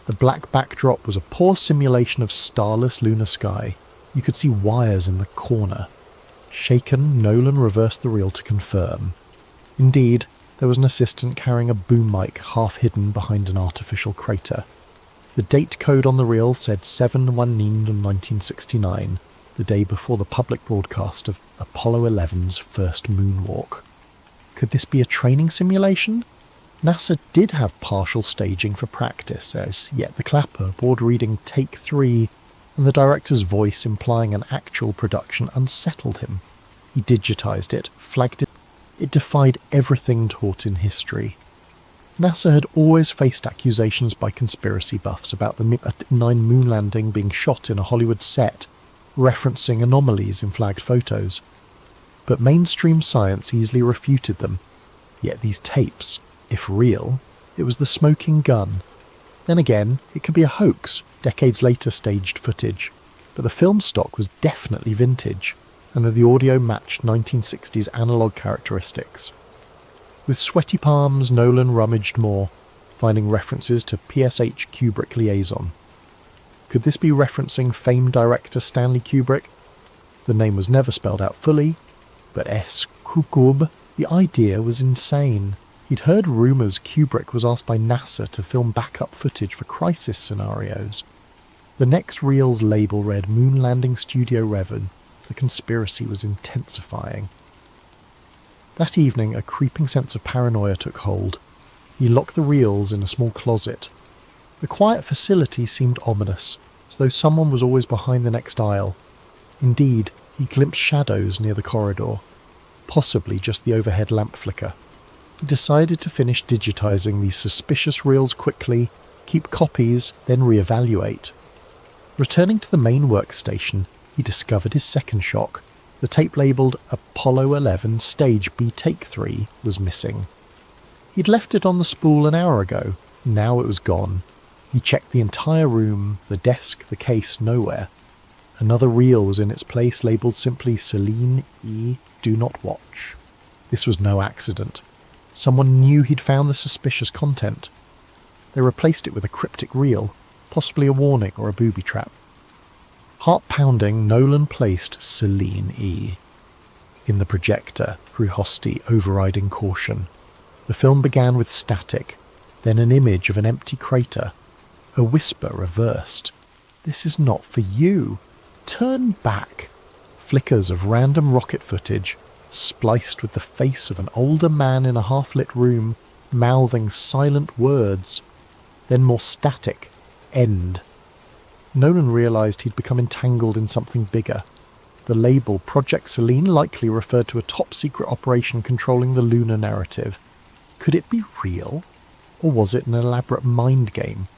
The black backdrop was a poor simulation of starless lunar sky. You could see wires in the corner. Shaken, Nolan reversed the reel to confirm. Indeed, there was an assistant carrying a boom mic half hidden behind an artificial crater. The date code on the reel said 7/19/1969, the day before the public broadcast of Apollo 11's first moonwalk. Could this be a training simulation? NASA did have partial staging for practice, as yet the clapper, board reading take 3, and the director's voice implying an actual production unsettled him. He digitized it, flagged it. It defied everything taught in history. NASA had always faced accusations by conspiracy buffs about the MiG-9 moon landing being shot in a Hollywood set, referencing anomalies in flagged photos. But mainstream science easily refuted them. Yet these tapes, if real, it was the smoking gun. Then again, it could be a hoax, decades later staged footage. But the film stock was definitely vintage, and the audio matched 1960s analog characteristics. With sweaty palms, Nolan rummaged more, finding references to PSH Kubrick liaison. Could this be referencing famed director Stanley Kubrick? The name was never spelled out fully, but S. Kukub, the idea was insane. He'd heard rumours Kubrick was asked by NASA to film backup footage for crisis scenarios. The next reel's label read Moon Landing Studio Revan. The conspiracy was intensifying. That evening, a creeping sense of paranoia took hold. He locked the reels in a small closet. The quiet facility seemed ominous, as though someone was always behind the next aisle. Indeed, he glimpsed shadows near the corridor, possibly just the overhead lamp flicker. He decided to finish digitizing these suspicious reels quickly, keep copies, then reevaluate. Returning to the main workstation, he discovered his second shock. The tape labelled Apollo 11 Stage B Take 3 was missing. He'd left it on the spool an hour ago. Now it was gone. He checked the entire room, the desk, the case, nowhere. Another reel was in its place, labelled simply Celine E. Do Not Watch. This was no accident. Someone knew he'd found the suspicious content. They replaced it with a cryptic reel, possibly a warning or a booby trap. Heart-pounding, Nolan placed Celine E. in the projector, through hostility overriding caution. The film began with static, then an image of an empty crater. A whisper reversed. "This is not for you. Turn back." Flickers of random rocket footage, spliced with the face of an older man in a half-lit room, mouthing silent words. Then more static. End. Nolan realised he'd become entangled in something bigger. The label Project Selene likely referred to a top-secret operation controlling the lunar narrative. Could it be real? Or was it an elaborate mind game?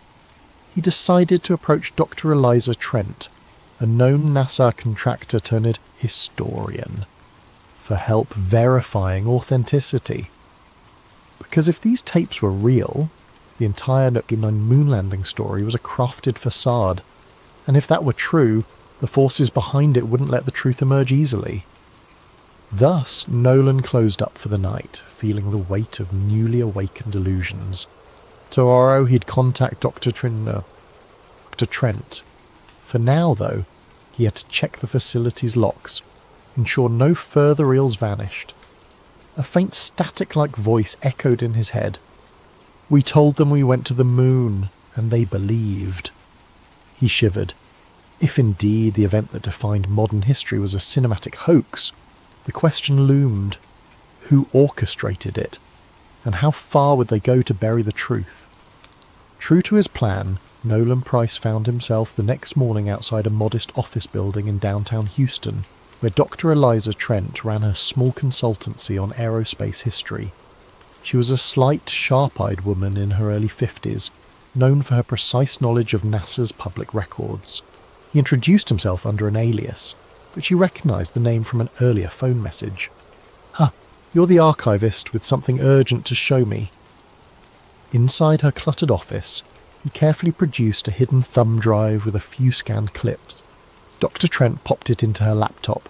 He decided to approach Dr. Eliza Trent, a known NASA contractor turned historian, for help verifying authenticity. Because if these tapes were real, the entire Nautilus moon landing story was a crafted facade. And if that were true, the forces behind it wouldn't let the truth emerge easily. Thus, Nolan closed up for the night, feeling the weight of newly awakened illusions. Tomorrow he'd contact Dr. Trent. For now, though, he had to check the facility's locks, ensure no further reels vanished. A faint static-like voice echoed in his head. "We told them we went to the moon, and they believed." He shivered. If indeed the event that defined modern history was a cinematic hoax, the question loomed: who orchestrated it? And how far would they go to bury the truth? True to his plan, Nolan Price found himself the next morning outside a modest office building in downtown Houston, where Dr. Eliza Trent ran her small consultancy on aerospace history. She was a slight, sharp-eyed woman in her early 50s, known for her precise knowledge of NASA's public records. He introduced himself under an alias, but she recognised the name from an earlier phone message. "Ah, you're the archivist with something urgent to show me." Inside her cluttered office, he carefully produced a hidden thumb drive with a few scanned clips. Dr. Trent popped it into her laptop.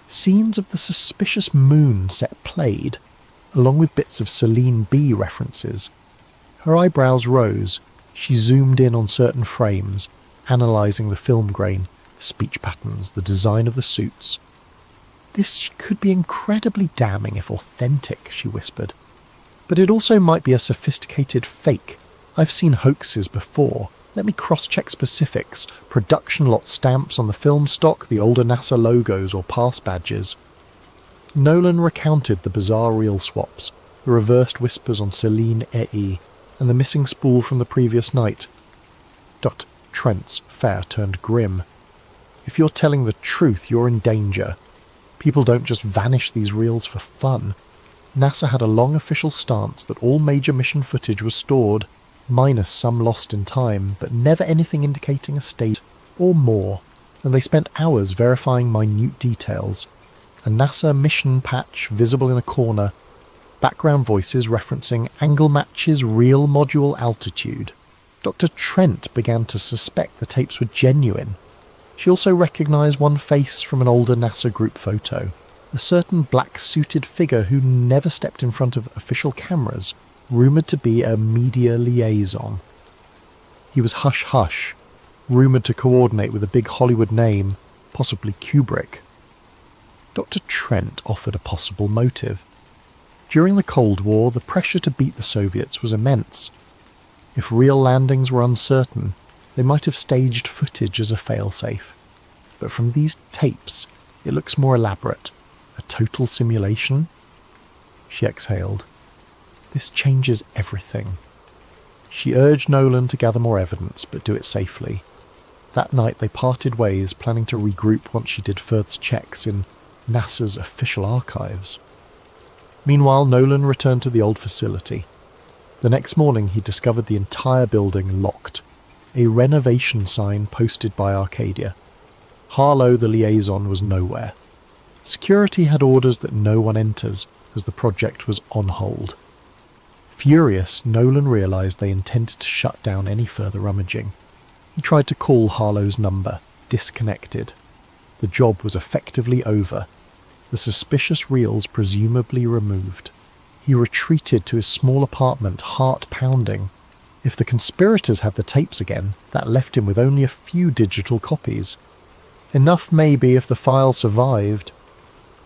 Scenes of the suspicious moon set played, along with bits of Celine B references. Her eyebrows rose. She zoomed in on certain frames, analysing the film grain, the speech patterns, the design of the suits. "This could be incredibly damning if authentic," she whispered. "But it also might be a sophisticated fake. I've seen hoaxes before. Let me cross-check specifics, production lot stamps on the film stock, the older NASA logos or pass badges. Nolan recounted the bizarre reel swaps, the reversed whispers on Celine E, and the missing spool from the previous night. Dr. Trent's fare turned grim. If you're telling the truth, you're in danger. People don't just vanish these reels for fun. NASA had a long official stance that all major mission footage was stored, minus some lost in time, but never anything indicating a state or more, and they spent hours verifying minute details. A NASA mission patch visible in a corner, background voices referencing angle matches real module altitude. Dr. Trent began to suspect the tapes were genuine. She also recognised one face from an older NASA group photo, a certain black-suited figure who never stepped in front of official cameras, rumoured to be a media liaison. He was hush-hush, rumoured to coordinate with a big Hollywood name, possibly Kubrick. Dr. Trent offered a possible motive. During the Cold War, the pressure to beat the Soviets was immense. If real landings were uncertain, they might have staged footage as a failsafe. But from these tapes, it looks more elaborate. A total simulation? She exhaled. This changes everything. She urged Nolan to gather more evidence, but do it safely. That night they parted ways, planning to regroup once she did further checks in NASA's official archives. Meanwhile, Nolan returned to the old facility. The next morning he discovered the entire building locked, a renovation sign posted by Arcadia. Harlow, the liaison, was nowhere. Security had orders that no one enters, as the project was on hold. Furious, Nolan realised they intended to shut down any further rummaging. He tried to call Harlow's number, disconnected. The job was effectively over, the suspicious reels presumably removed. He retreated to his small apartment, heart pounding. If the conspirators had the tapes again, that left him with only a few digital copies. Enough maybe if the file survived.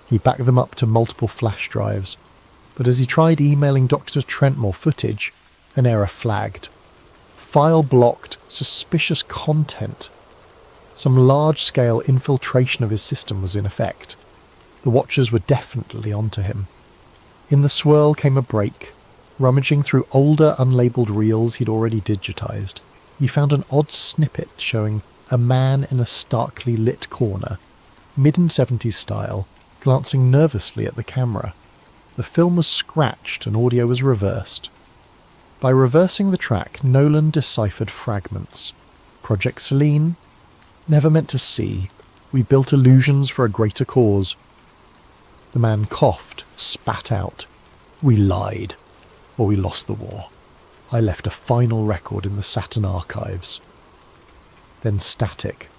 He backed them up to multiple flash drives, but as he tried emailing Dr. Trent more footage, an error flagged. File blocked, suspicious content. Some large-scale infiltration of his system was in effect. The Watchers were definitely onto him. In the swirl came a break. Rummaging through older unlabelled reels he'd already digitized, he found an odd snippet showing a man in a starkly lit corner, mid-70s style, glancing nervously at the camera. The film was scratched and audio was reversed. By reversing the track, Nolan deciphered fragments. Project Selene? Never meant to see. We built illusions for a greater cause. The man coughed, spat out. We lied. Or we lost the war. I left a final record in the Saturn archives. Then static.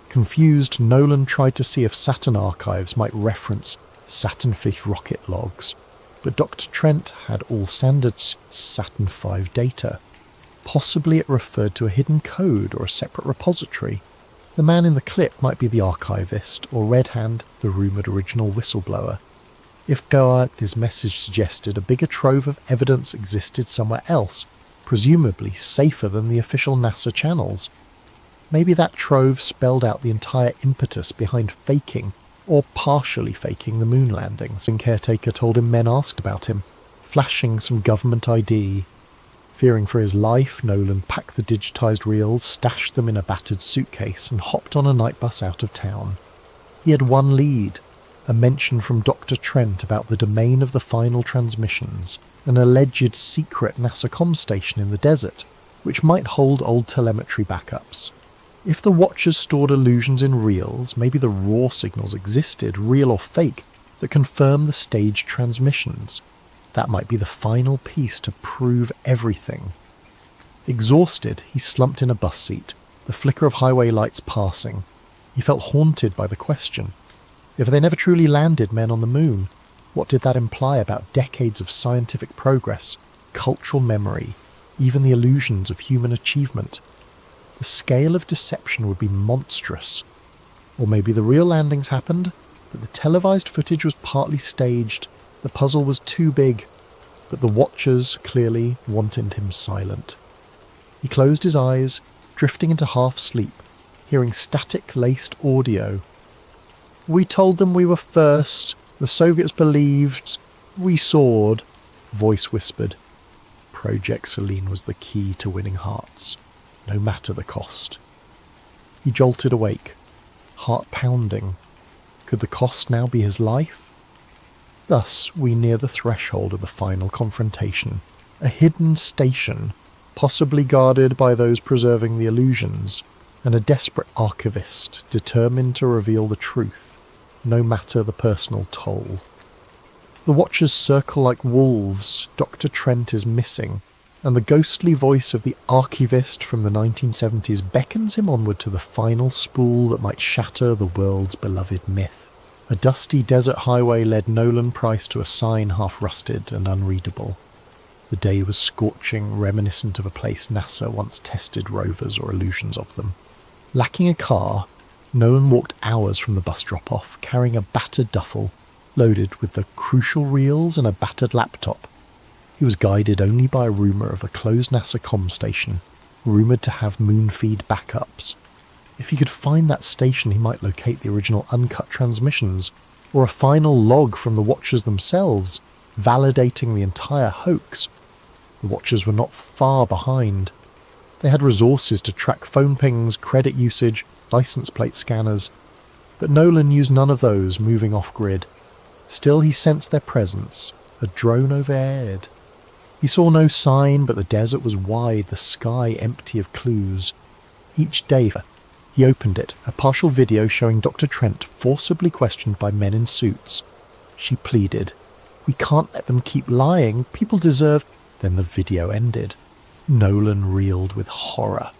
Confused, Nolan tried to see if Saturn archives might reference Saturn V rocket logs, but Dr. Trent had all standard Saturn V data. Possibly it referred to a hidden code or a separate repository. The man in the clip might be the archivist, or Red Hand, the rumoured original whistleblower. If Goa, his message suggested a bigger trove of evidence existed somewhere else, presumably safer than the official NASA channels. Maybe that trove spelled out the entire impetus behind faking, or partially faking, the moon landings. And caretaker told him men asked about him, flashing some government ID. Fearing for his life, Nolan packed the digitized reels, stashed them in a battered suitcase, and hopped on a night bus out of town. He had one lead, a mention from Dr. Trent about the domain of the final transmissions, an alleged secret NASA comm station in the desert, which might hold old telemetry backups. If the Watchers stored illusions in reels, maybe the raw signals existed, real or fake, that confirm the staged transmissions. That might be the final piece to prove everything. Exhausted, he slumped in a bus seat, the flicker of highway lights passing. He felt haunted by the question. If they never truly landed men on the moon, what did that imply about decades of scientific progress, cultural memory, even the illusions of human achievement? The scale of deception would be monstrous. Or maybe the real landings happened, but the televised footage was partly staged. The puzzle was too big, but the Watchers clearly wanted him silent. He closed his eyes, drifting into half-sleep, hearing static-laced audio. "We told them we were first. The Soviets believed. We soared," voice whispered. Project Selene was the key to winning hearts, no matter the cost. He jolted awake, heart pounding. Could the cost now be his life? Thus we near the threshold of the final confrontation, a hidden station, possibly guarded by those preserving the illusions, and a desperate archivist determined to reveal the truth, no matter the personal toll. The Watchers circle like wolves. Dr. Trent is missing, and the ghostly voice of the archivist from the 1970s beckons him onward to the final spool that might shatter the world's beloved myth. A dusty desert highway led Nolan Price to a sign half rusted and unreadable. The day was scorching, reminiscent of a place NASA once tested rovers or illusions of them. Lacking a car, Nolan walked hours from the bus drop-off, carrying a battered duffel, loaded with the crucial reels and a battered laptop. He was guided only by a rumour of a closed NASA comm station, rumoured to have moon feed backups. If he could find that station, he might locate the original uncut transmissions, or a final log from the Watchers themselves, validating the entire hoax. The Watchers were not far behind. They had resources to track phone pings, credit usage, license plate scanners, but Nolan used none of those, moving off-grid. Still he sensed their presence, a drone overhead. He saw no sign, but the desert was wide, the sky empty of clues. Each day he opened it, a partial video showing Dr. Trent forcibly questioned by men in suits. She pleaded, "We can't let them keep lying, people deserve..." Then the video ended. Nolan reeled with horror.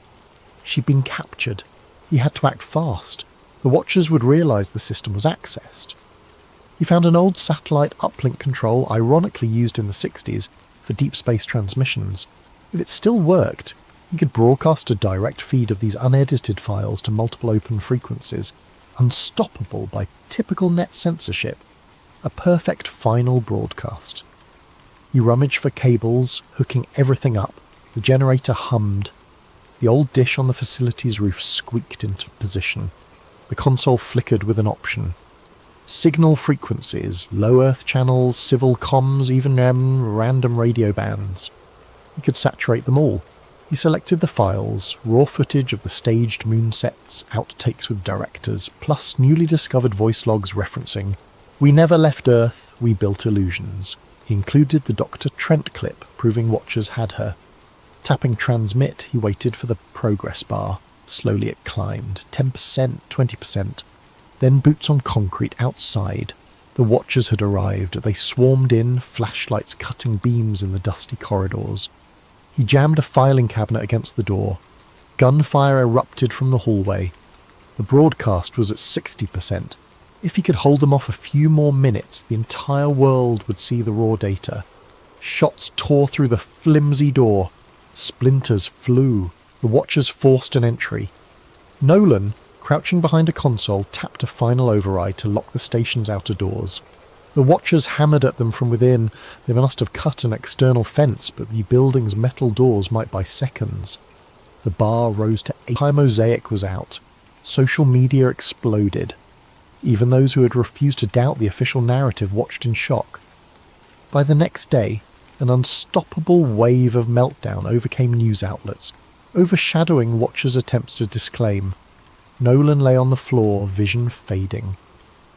She'd been captured. He had to act fast. The Watchers would realise the system was accessed. He found an old satellite uplink control ironically used in the 60s for deep space transmissions. If it still worked, he could broadcast a direct feed of these unedited files to multiple open frequencies, unstoppable by typical net censorship. A perfect final broadcast. He rummaged for cables, hooking everything up. The generator hummed. The old dish on the facility's roof squeaked into position. The console flickered with an option. Signal frequencies, low Earth channels, civil comms, even random radio bands. He could saturate them all. He selected the files, raw footage of the staged moon sets, outtakes with directors, plus newly discovered voice logs referencing, "We never left Earth, we built illusions." He included the Dr. Trent clip, proving Watchers had her. Tapping transmit, he waited for the progress bar. Slowly it climbed, 10%, 20%. Then boots on concrete outside. The Watchers had arrived. They swarmed in, flashlights cutting beams in the dusty corridors. He jammed a filing cabinet against the door. Gunfire erupted from the hallway. The broadcast was at 60%. If he could hold them off a few more minutes, the entire world would see the raw data. Shots tore through the flimsy door. Splinters flew. The Watchers forced an entry. Nolan, crouching behind a console, tapped a final override to lock the station's outer doors. The Watchers hammered at them from within. They must have cut an external fence, but the building's metal doors might by seconds. The bar rose to 8. The mosaic was out. Social media exploded. Even those who had refused to doubt the official narrative watched in shock. By the next day, an unstoppable wave of meltdown overcame news outlets, overshadowing Watchers' attempts to disclaim. Nolan lay on the floor, vision fading.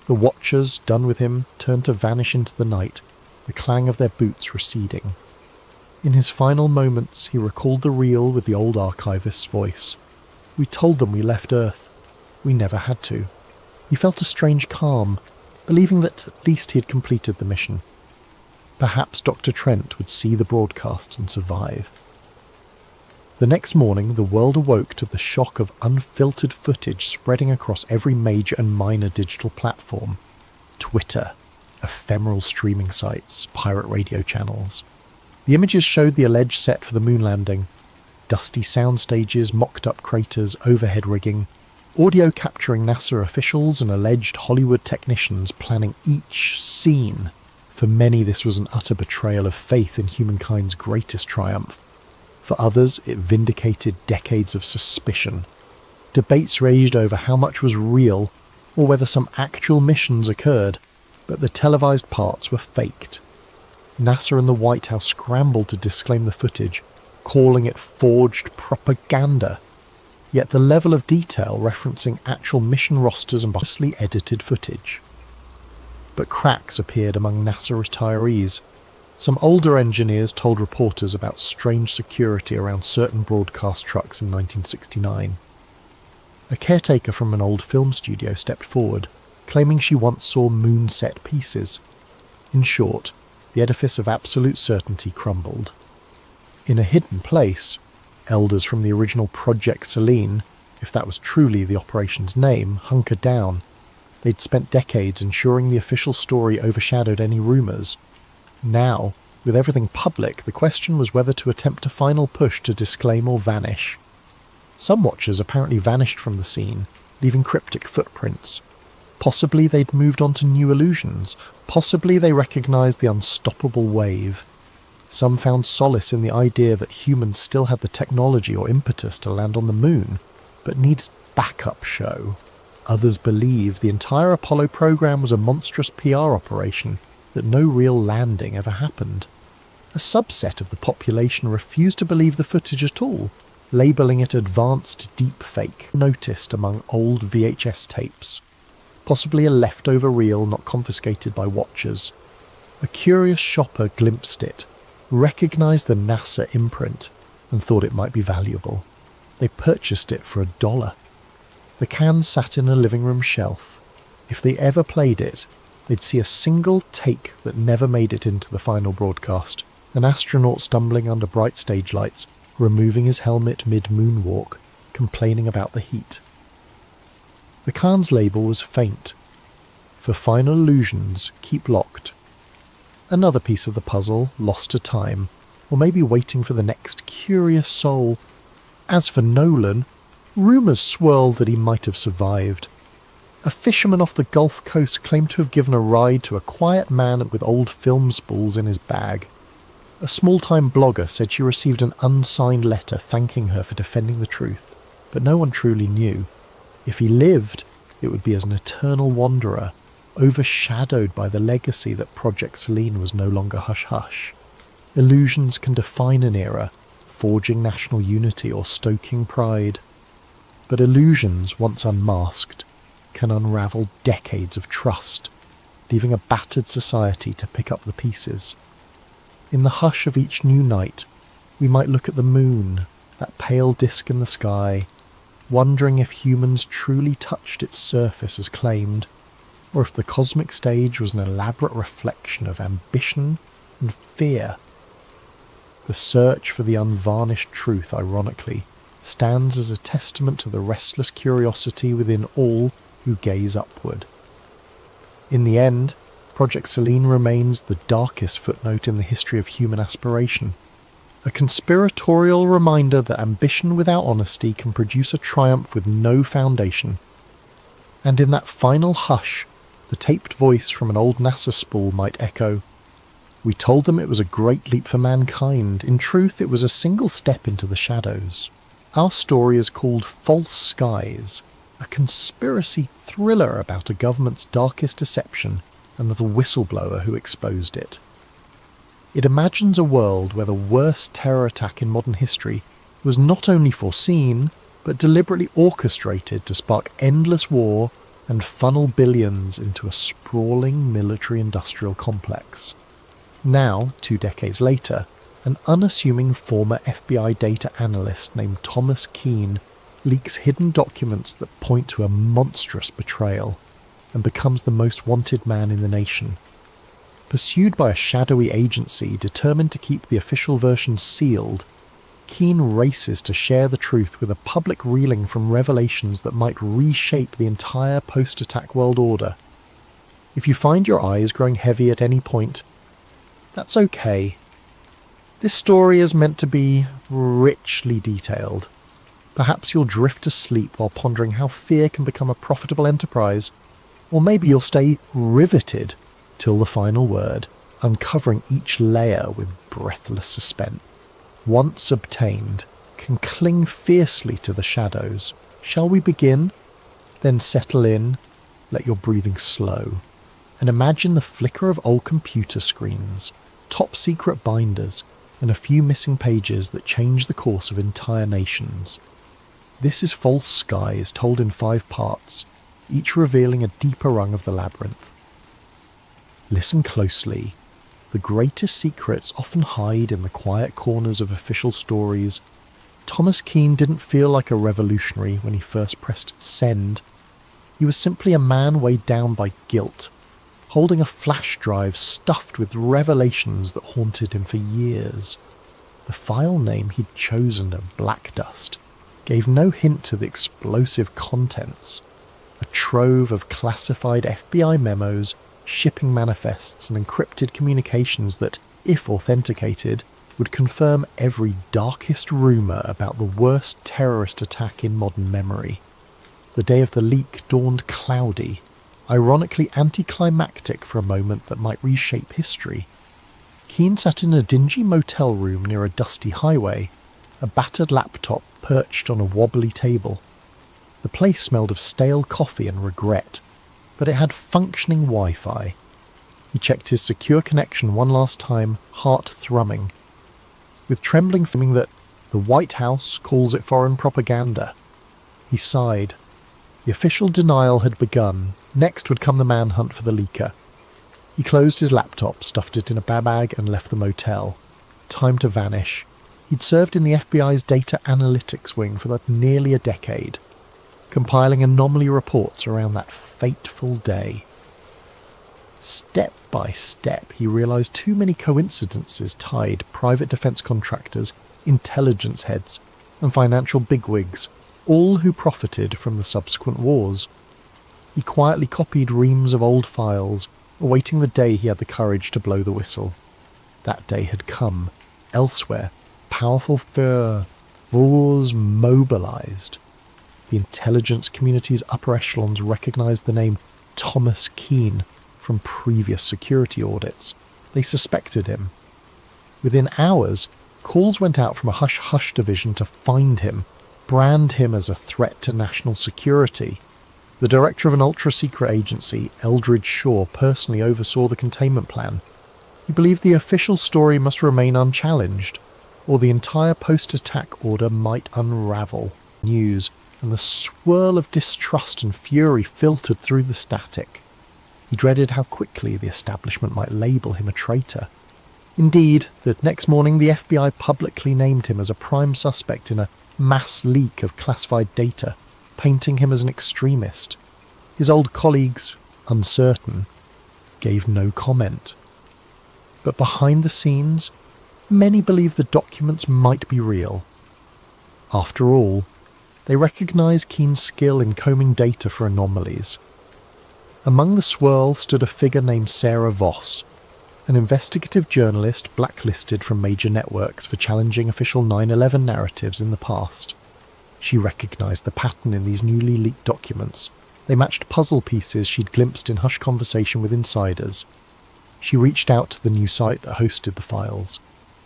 The Watchers, done with him, turned to vanish into the night, the clang of their boots receding. In his final moments, he recalled the reel with the old archivist's voice. "We told them we left Earth. We never had to." He felt a strange calm, believing that at least he had completed the mission. Perhaps Dr. Trent would see the broadcast and survive. The next morning, the world awoke to the shock of unfiltered footage spreading across every major and minor digital platform. Twitter, ephemeral streaming sites, pirate radio channels. The images showed the alleged set for the moon landing. Dusty sound stages, mocked-up craters, overhead rigging. Audio capturing NASA officials and alleged Hollywood technicians planning each scene. For many, this was an utter betrayal of faith in humankind's greatest triumph. For others, it vindicated decades of suspicion. Debates raged over how much was real or whether some actual missions occurred, but the televised parts were faked. NASA and the White House scrambled to disclaim the footage, calling it forged propaganda. Yet the level of detail referencing actual mission rosters and biasly edited footage. But cracks appeared among NASA retirees. Some older engineers told reporters about strange security around certain broadcast trucks in 1969. A caretaker from an old film studio stepped forward, claiming she once saw moon-set pieces. In short, the edifice of absolute certainty crumbled. In a hidden place, elders from the original Project Selene, if that was truly the operation's name, hunkered down. They'd spent decades ensuring the official story overshadowed any rumours. Now, with everything public, the question was whether to attempt a final push to disclaim or vanish. Some watchers apparently vanished from the scene, leaving cryptic footprints. Possibly they'd moved on to new illusions. Possibly they recognised the unstoppable wave. Some found solace in the idea that humans still had the technology or impetus to land on the moon, but needed backup show. Others believed the entire Apollo program was a monstrous PR operation, that no real landing ever happened. A subset of the population refused to believe the footage at all, labelling it advanced deepfake, noticed among old VHS tapes. Possibly a leftover reel not confiscated by watchers. A curious shopper glimpsed it, recognised the NASA imprint, and thought it might be valuable. They purchased it for $1. The can sat in a living room shelf. If they ever played it, they'd see a single take that never made it into the final broadcast. An astronaut stumbling under bright stage lights, removing his helmet mid-moonwalk, complaining about the heat. The can's label was faint. For final illusions, keep locked. Another piece of the puzzle, lost to time, or maybe waiting for the next curious soul. As for Nolan, rumours swirled that he might have survived. A fisherman off the Gulf Coast claimed to have given a ride to a quiet man with old film spools in his bag. A small-time blogger said she received an unsigned letter thanking her for defending the truth, but no one truly knew. If he lived, it would be as an eternal wanderer, overshadowed by the legacy that Project Selene was no longer hush-hush. Illusions can define an era, forging national unity or stoking pride. But illusions, once unmasked, can unravel decades of trust, leaving a battered society to pick up the pieces. In the hush of each new night, we might look at the moon, that pale disk in the sky, wondering if humans truly touched its surface as claimed, or if the cosmic stage was an elaborate reflection of ambition and fear. The search for the unvarnished truth, ironically, stands as a testament to the restless curiosity within all who gaze upward. In the end, Project Selene remains the darkest footnote in the history of human aspiration, a conspiratorial reminder that ambition without honesty can produce a triumph with no foundation. And in that final hush, the taped voice from an old NASA spool might echo, "We told them it was a great leap for mankind. In truth, it was a single step into the shadows." Our story is called False Skies, a conspiracy thriller about a government's darkest deception and the whistleblower who exposed it. It imagines a world where the worst terror attack in modern history was not only foreseen, but deliberately orchestrated to spark endless war and funnel billions into a sprawling military-industrial complex. Now, 2 decades later, an unassuming former FBI data analyst named Thomas Keane leaks hidden documents that point to a monstrous betrayal, and becomes the most wanted man in the nation. Pursued by a shadowy agency determined to keep the official version sealed, Keane races to share the truth with a public reeling from revelations that might reshape the entire post-attack world order. If you find your eyes growing heavy at any point, that's okay. This story is meant to be richly detailed. Perhaps you'll drift to sleep while pondering how fear can become a profitable enterprise, or maybe you'll stay riveted till the final word, uncovering each layer with breathless suspense. once obtained, can cling fiercely to the shadows. Shall we begin? Then settle in, let your breathing slow, and imagine the flicker of old computer screens, top-secret binders, and a few missing pages that change the course of entire nations. This is False Skies, told in 5 parts, each revealing a deeper rung of the labyrinth. Listen closely. The greatest secrets often hide in the quiet corners of official stories. Thomas Keane didn't feel like a revolutionary when he first pressed send. He was simply a man weighed down by guilt, holding a flash drive stuffed with revelations that haunted him for years. The file name he'd chosen of Black Dust gave no hint to the explosive contents. A trove of classified FBI memos, shipping manifests and encrypted communications that, if authenticated, would confirm every darkest rumour about the worst terrorist attack in modern memory. The day of the leak dawned cloudy, ironically anticlimactic for a moment that might reshape history. Keane sat in a dingy motel room near a dusty highway, a battered laptop perched on a wobbly table. The place smelled of stale coffee and regret, but it had functioning Wi-Fi. He checked his secure connection one last time, heart thrumming, with trembling feeling that the White House calls it foreign propaganda. He sighed. The official denial had begun. Next would come the manhunt for the leaker. He closed his laptop, stuffed it in a bag and left the motel. Time to vanish. He'd served in the FBI's data analytics wing for nearly a decade, compiling anomaly reports around that fateful day. Step by step, he realised too many coincidences tied private defence contractors, intelligence heads, and financial bigwigs, all who profited from the subsequent wars. He quietly copied reams of old files, awaiting the day he had the courage to blow the whistle. That day had come. Elsewhere, powerful wars mobilised. The intelligence community's upper echelons recognised the name Thomas Keane from previous security audits. They suspected him. Within hours, calls went out from a hush-hush division to find him, brand him as a threat to national security. The director of an ultra-secret agency, Eldridge Shaw, personally oversaw the containment plan. He believed the official story must remain unchallenged, or the entire post-attack order might unravel. News and the swirl of distrust and fury filtered through the static. He dreaded how quickly the establishment might label him a traitor. Indeed, the next morning the FBI publicly named him as a prime suspect in a mass leak of classified data, painting him as an extremist. His old colleagues, uncertain, gave no comment. But behind the scenes, many believed the documents might be real. After all, they recognised Keane's skill in combing data for anomalies. Among the swirl stood a figure named Sarah Voss, an investigative journalist blacklisted from major networks for challenging official 9/11 narratives in the past. She recognised the pattern in these newly leaked documents. They matched puzzle pieces she'd glimpsed in hushed conversation with insiders. She reached out to the new site that hosted the files,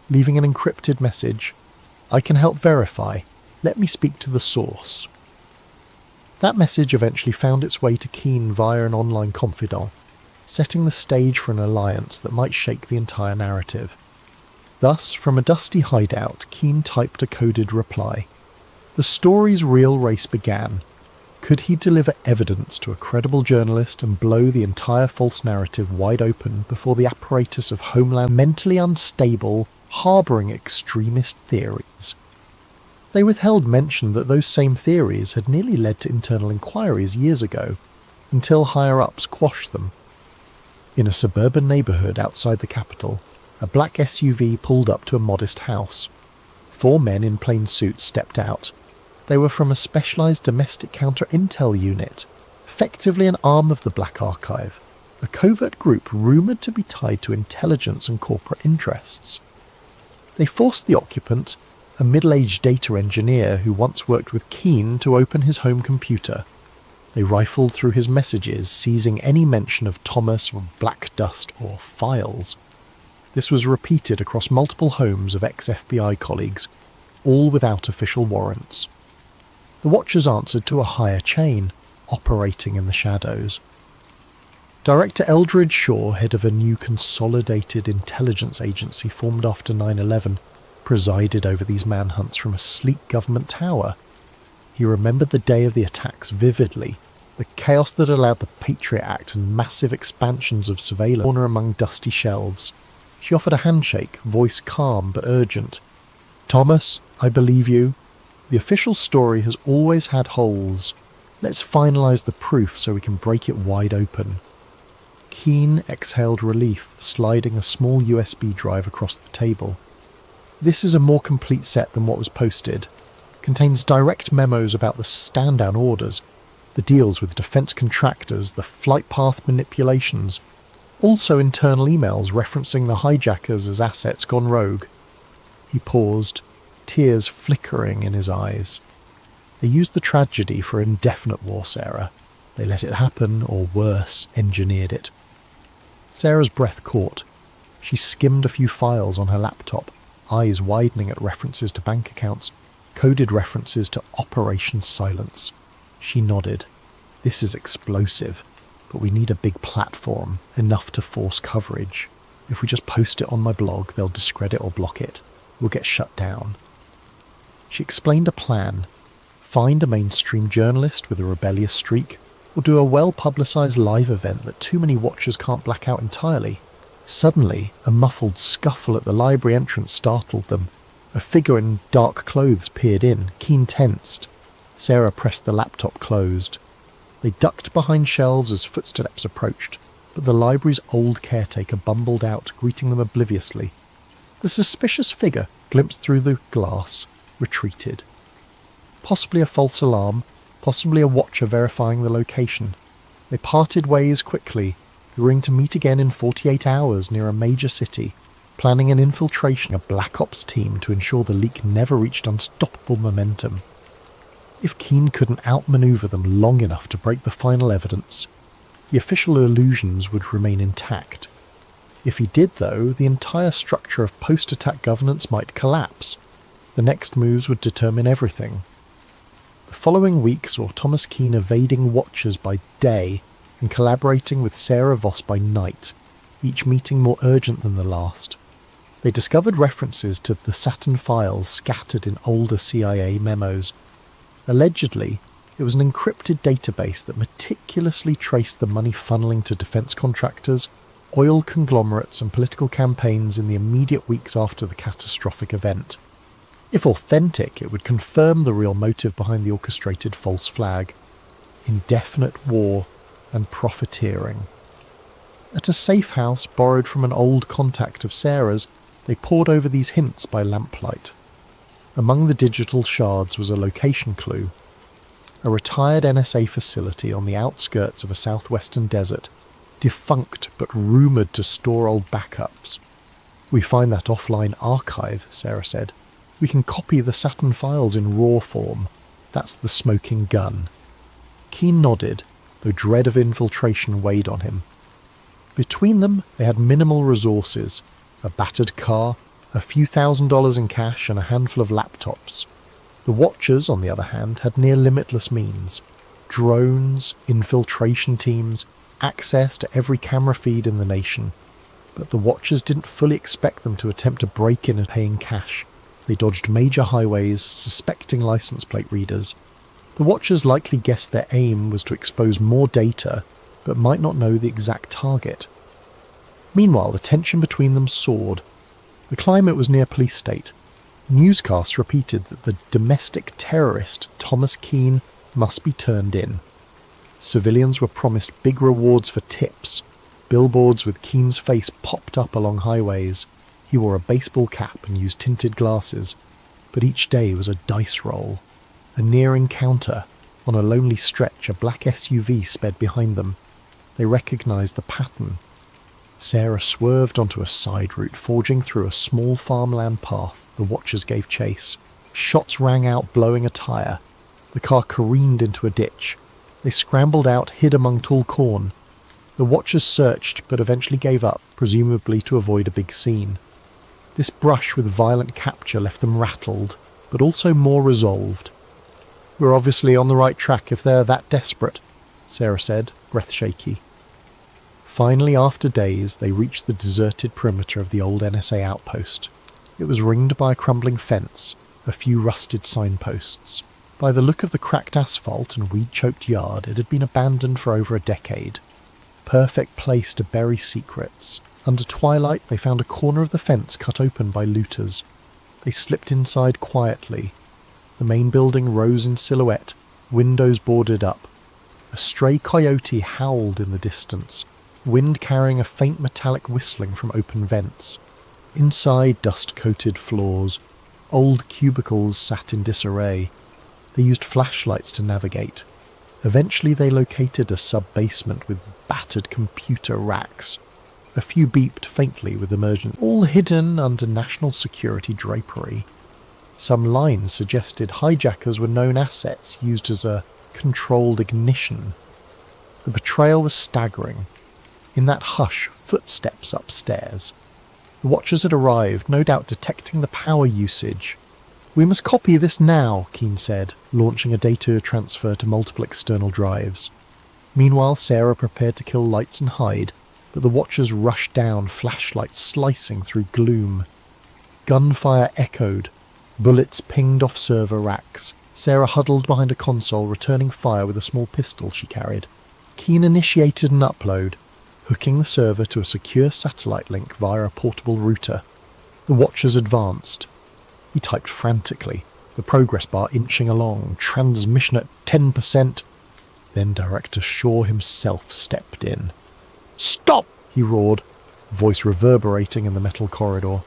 leaving an encrypted message. "I can help verify. Let me speak to the source." That message eventually found its way to Keane via an online confidant, setting the stage for an alliance that might shake the entire narrative. Thus, from a dusty hideout, Keane typed a coded reply. The story's real race began. Could he deliver evidence to a credible journalist and blow the entire false narrative wide open before the apparatus of Homeland mentally unstable, harbouring extremist theories? They withheld mention that those same theories had nearly led to internal inquiries years ago, until higher-ups quashed them. In a suburban neighbourhood outside the capital, a black SUV pulled up to a modest house. 4 men in plain suits stepped out. They were from a specialised domestic counter-intel unit, effectively an arm of the Black Archive, a covert group rumoured to be tied to intelligence and corporate interests. They forced the occupant, a middle-aged data engineer who once worked with Keane, to open his home computer. They rifled through his messages, seizing any mention of Thomas or Black Dust or files. This was repeated across multiple homes of ex-FBI colleagues, all without official warrants. The Watchers answered to a higher chain, operating in the shadows. Director Eldridge Shaw, head of a new consolidated intelligence agency formed after 9/11, presided over these manhunts from a sleek government tower. He remembered the day of the attacks vividly, the chaos that allowed the Patriot Act and massive expansions of surveillance corner among dusty shelves. She offered a handshake, voice calm but urgent. "Thomas, I believe you. The official story has always had holes. Let's finalise the proof so we can break it wide open." Keane exhaled relief, sliding a small USB drive across the table. "This is a more complete set than what was posted. Contains direct memos about the stand-down orders, the deals with defence contractors, the flight path manipulations. Also internal emails referencing the hijackers as assets gone rogue." He paused, tears flickering in his eyes. "They used the tragedy for indefinite war, Sarah. They let it happen, or worse, engineered it." Sarah's breath caught. She skimmed a few files on her laptop, eyes widening at references to bank accounts, coded references to Operation Silence. She nodded. "This is explosive, but we need a big platform, enough to force coverage. If we just post it on my blog, they'll discredit or block it. We'll get shut down." She explained a plan. Find a mainstream journalist with a rebellious streak, or do a well-publicised live event that too many watchers can't black out entirely. Suddenly, a muffled scuffle at the library entrance startled them. A figure in dark clothes peered in, Keane tensed. Sarah pressed the laptop closed. They ducked behind shelves as footsteps approached, but the library's old caretaker bumbled out, greeting them obliviously. The suspicious figure, glimpsed through the glass, retreated. Possibly a false alarm, possibly a watcher verifying the location. They parted ways quickly, agreeing to meet again in 48 hours near a major city, planning an infiltration of Black Ops team to ensure the leak never reached unstoppable momentum. If Keane couldn't outmaneuver them long enough to break the final evidence, the official illusions would remain intact. If he did, though, the entire structure of post-attack governance might collapse. The next moves would determine everything. The following week saw Thomas Keane evading watchers by day and collaborating with Sarah Voss by night, each meeting more urgent than the last. They discovered references to the Saturn files scattered in older CIA memos. Allegedly, it was an encrypted database that meticulously traced the money funneling to defence contractors, oil conglomerates and political campaigns in the immediate weeks after the catastrophic event. If authentic, it would confirm the real motive behind the orchestrated false flag: indefinite war and profiteering. At a safe house borrowed from an old contact of Sarah's, they pored over these hints by lamplight. Among the digital shards was a location clue: a retired NSA facility on the outskirts of a southwestern desert, defunct but rumoured to store old backups. "We find that offline archive," Sarah said. "We can copy the Saturn files in raw form. That's the smoking gun." Keane nodded, though dread of infiltration weighed on him. Between them, they had minimal resources: a battered car, a few $1,000s in cash, and a handful of laptops. The Watchers, on the other hand, had near limitless means: drones, infiltration teams, access to every camera feed in the nation. But the Watchers didn't fully expect them to attempt to break in and pay in cash. They dodged major highways, suspecting license plate readers. The Watchers likely guessed their aim was to expose more data, but might not know the exact target. Meanwhile, the tension between them soared. The climate was near police state. Newscasts repeated that the domestic terrorist Thomas Keane must be turned in. Civilians were promised big rewards for tips. Billboards with Keane's face popped up along highways. He wore a baseball cap and used tinted glasses. But each day was a dice roll. A near encounter. On a lonely stretch, a black SUV sped behind them. They recognized the pattern. Sarah swerved onto a side route, forging through a small farmland path. The Watchers gave chase. Shots rang out, blowing a tyre. The car careened into a ditch. They scrambled out, hid among tall corn. The watchers searched but eventually gave up, presumably to avoid a big scene. This brush with violent capture left them rattled, but also more resolved. "We're obviously on the right track if they're that desperate," Sarah said, breath shaky. Finally, after days, they reached the deserted perimeter of the old NSA outpost. It was ringed by a crumbling fence, a few rusted signposts. By the look of the cracked asphalt and weed-choked yard, it had been abandoned for over a decade. Perfect place to bury secrets. Under twilight, they found a corner of the fence cut open by looters. They slipped inside quietly. The main building rose in silhouette, windows boarded up. A stray coyote howled in the distance, wind carrying a faint metallic whistling from open vents. Inside, dust-coated floors. Old cubicles sat in disarray. They used flashlights to navigate. Eventually they located a sub-basement with battered computer racks. A few beeped faintly with emergence, all hidden under national security drapery. Some lines suggested hijackers were known assets used as a controlled ignition. The betrayal was staggering. In that hush, footsteps upstairs. The watchers had arrived, no doubt detecting the power usage. "We must copy this now," Keane said, launching a data transfer to multiple external drives. Meanwhile, Sarah prepared to kill lights and hide, but the watchers rushed down, flashlights slicing through gloom. Gunfire echoed. Bullets pinged off server racks. Sarah huddled behind a console, returning fire with a small pistol she carried. Keane initiated an upload, hooking the server to a secure satellite link via a portable router. The watchers advanced. He typed frantically, the progress bar inching along, transmission at 10%. Then Director Shaw himself stepped in. "Stop!" he roared, voice reverberating in the metal corridor.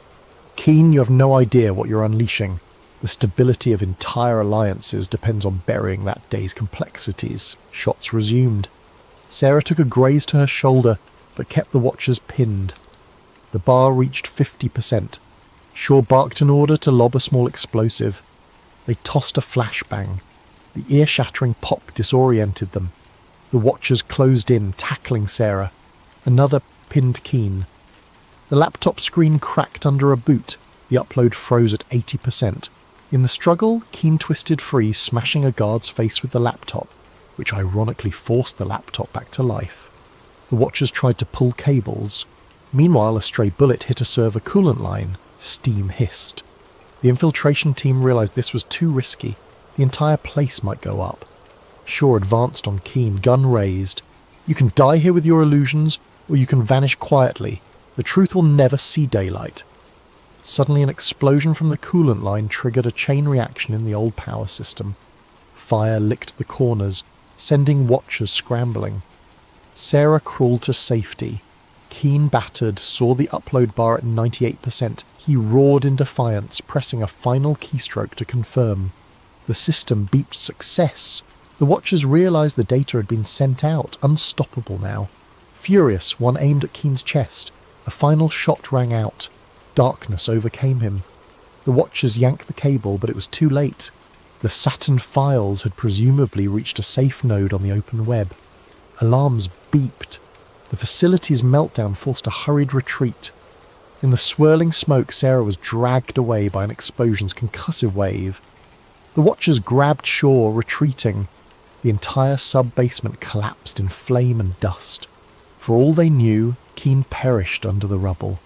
"Keane, you have no idea what you're unleashing. The stability of entire alliances depends on burying that day's complexities." Shots resumed. Sarah took a graze to her shoulder, but kept the watchers pinned. The bar reached 50%. Shaw barked an order to lob a small explosive. They tossed a flashbang. The ear-shattering pop disoriented them. The watchers closed in, tackling Sarah. Another pinned Keane. The laptop screen cracked under a boot. The upload froze at 80%. In the struggle, Keane twisted free, smashing a guard's face with the laptop, which ironically forced the laptop back to life. The watchers tried to pull cables. Meanwhile, a stray bullet hit a server coolant line. Steam hissed. The infiltration team realized this was too risky. The entire place might go up. Shaw advanced on Keane, gun raised. "You can die here with your illusions, or you can vanish quietly. The truth will never see daylight." Suddenly an explosion from the coolant line triggered a chain reaction in the old power system. Fire licked the corners, sending watchers scrambling. Sarah crawled to safety. Keane, battered, saw the upload bar at 98%. He roared in defiance, pressing a final keystroke to confirm. The system beeped success. The watchers realized the data had been sent out, unstoppable now. Furious, one aimed at Keane's chest. A final shot rang out. Darkness overcame him. The watchers yanked the cable, but it was too late. The Saturn files had presumably reached a safe node on the open web. Alarms beeped. The facility's meltdown forced a hurried retreat. In the swirling smoke, Sarah was dragged away by an explosion's concussive wave. The watchers grabbed Shaw, retreating. The entire sub-basement collapsed in flame and dust. For all they knew, Keane perished under the rubble.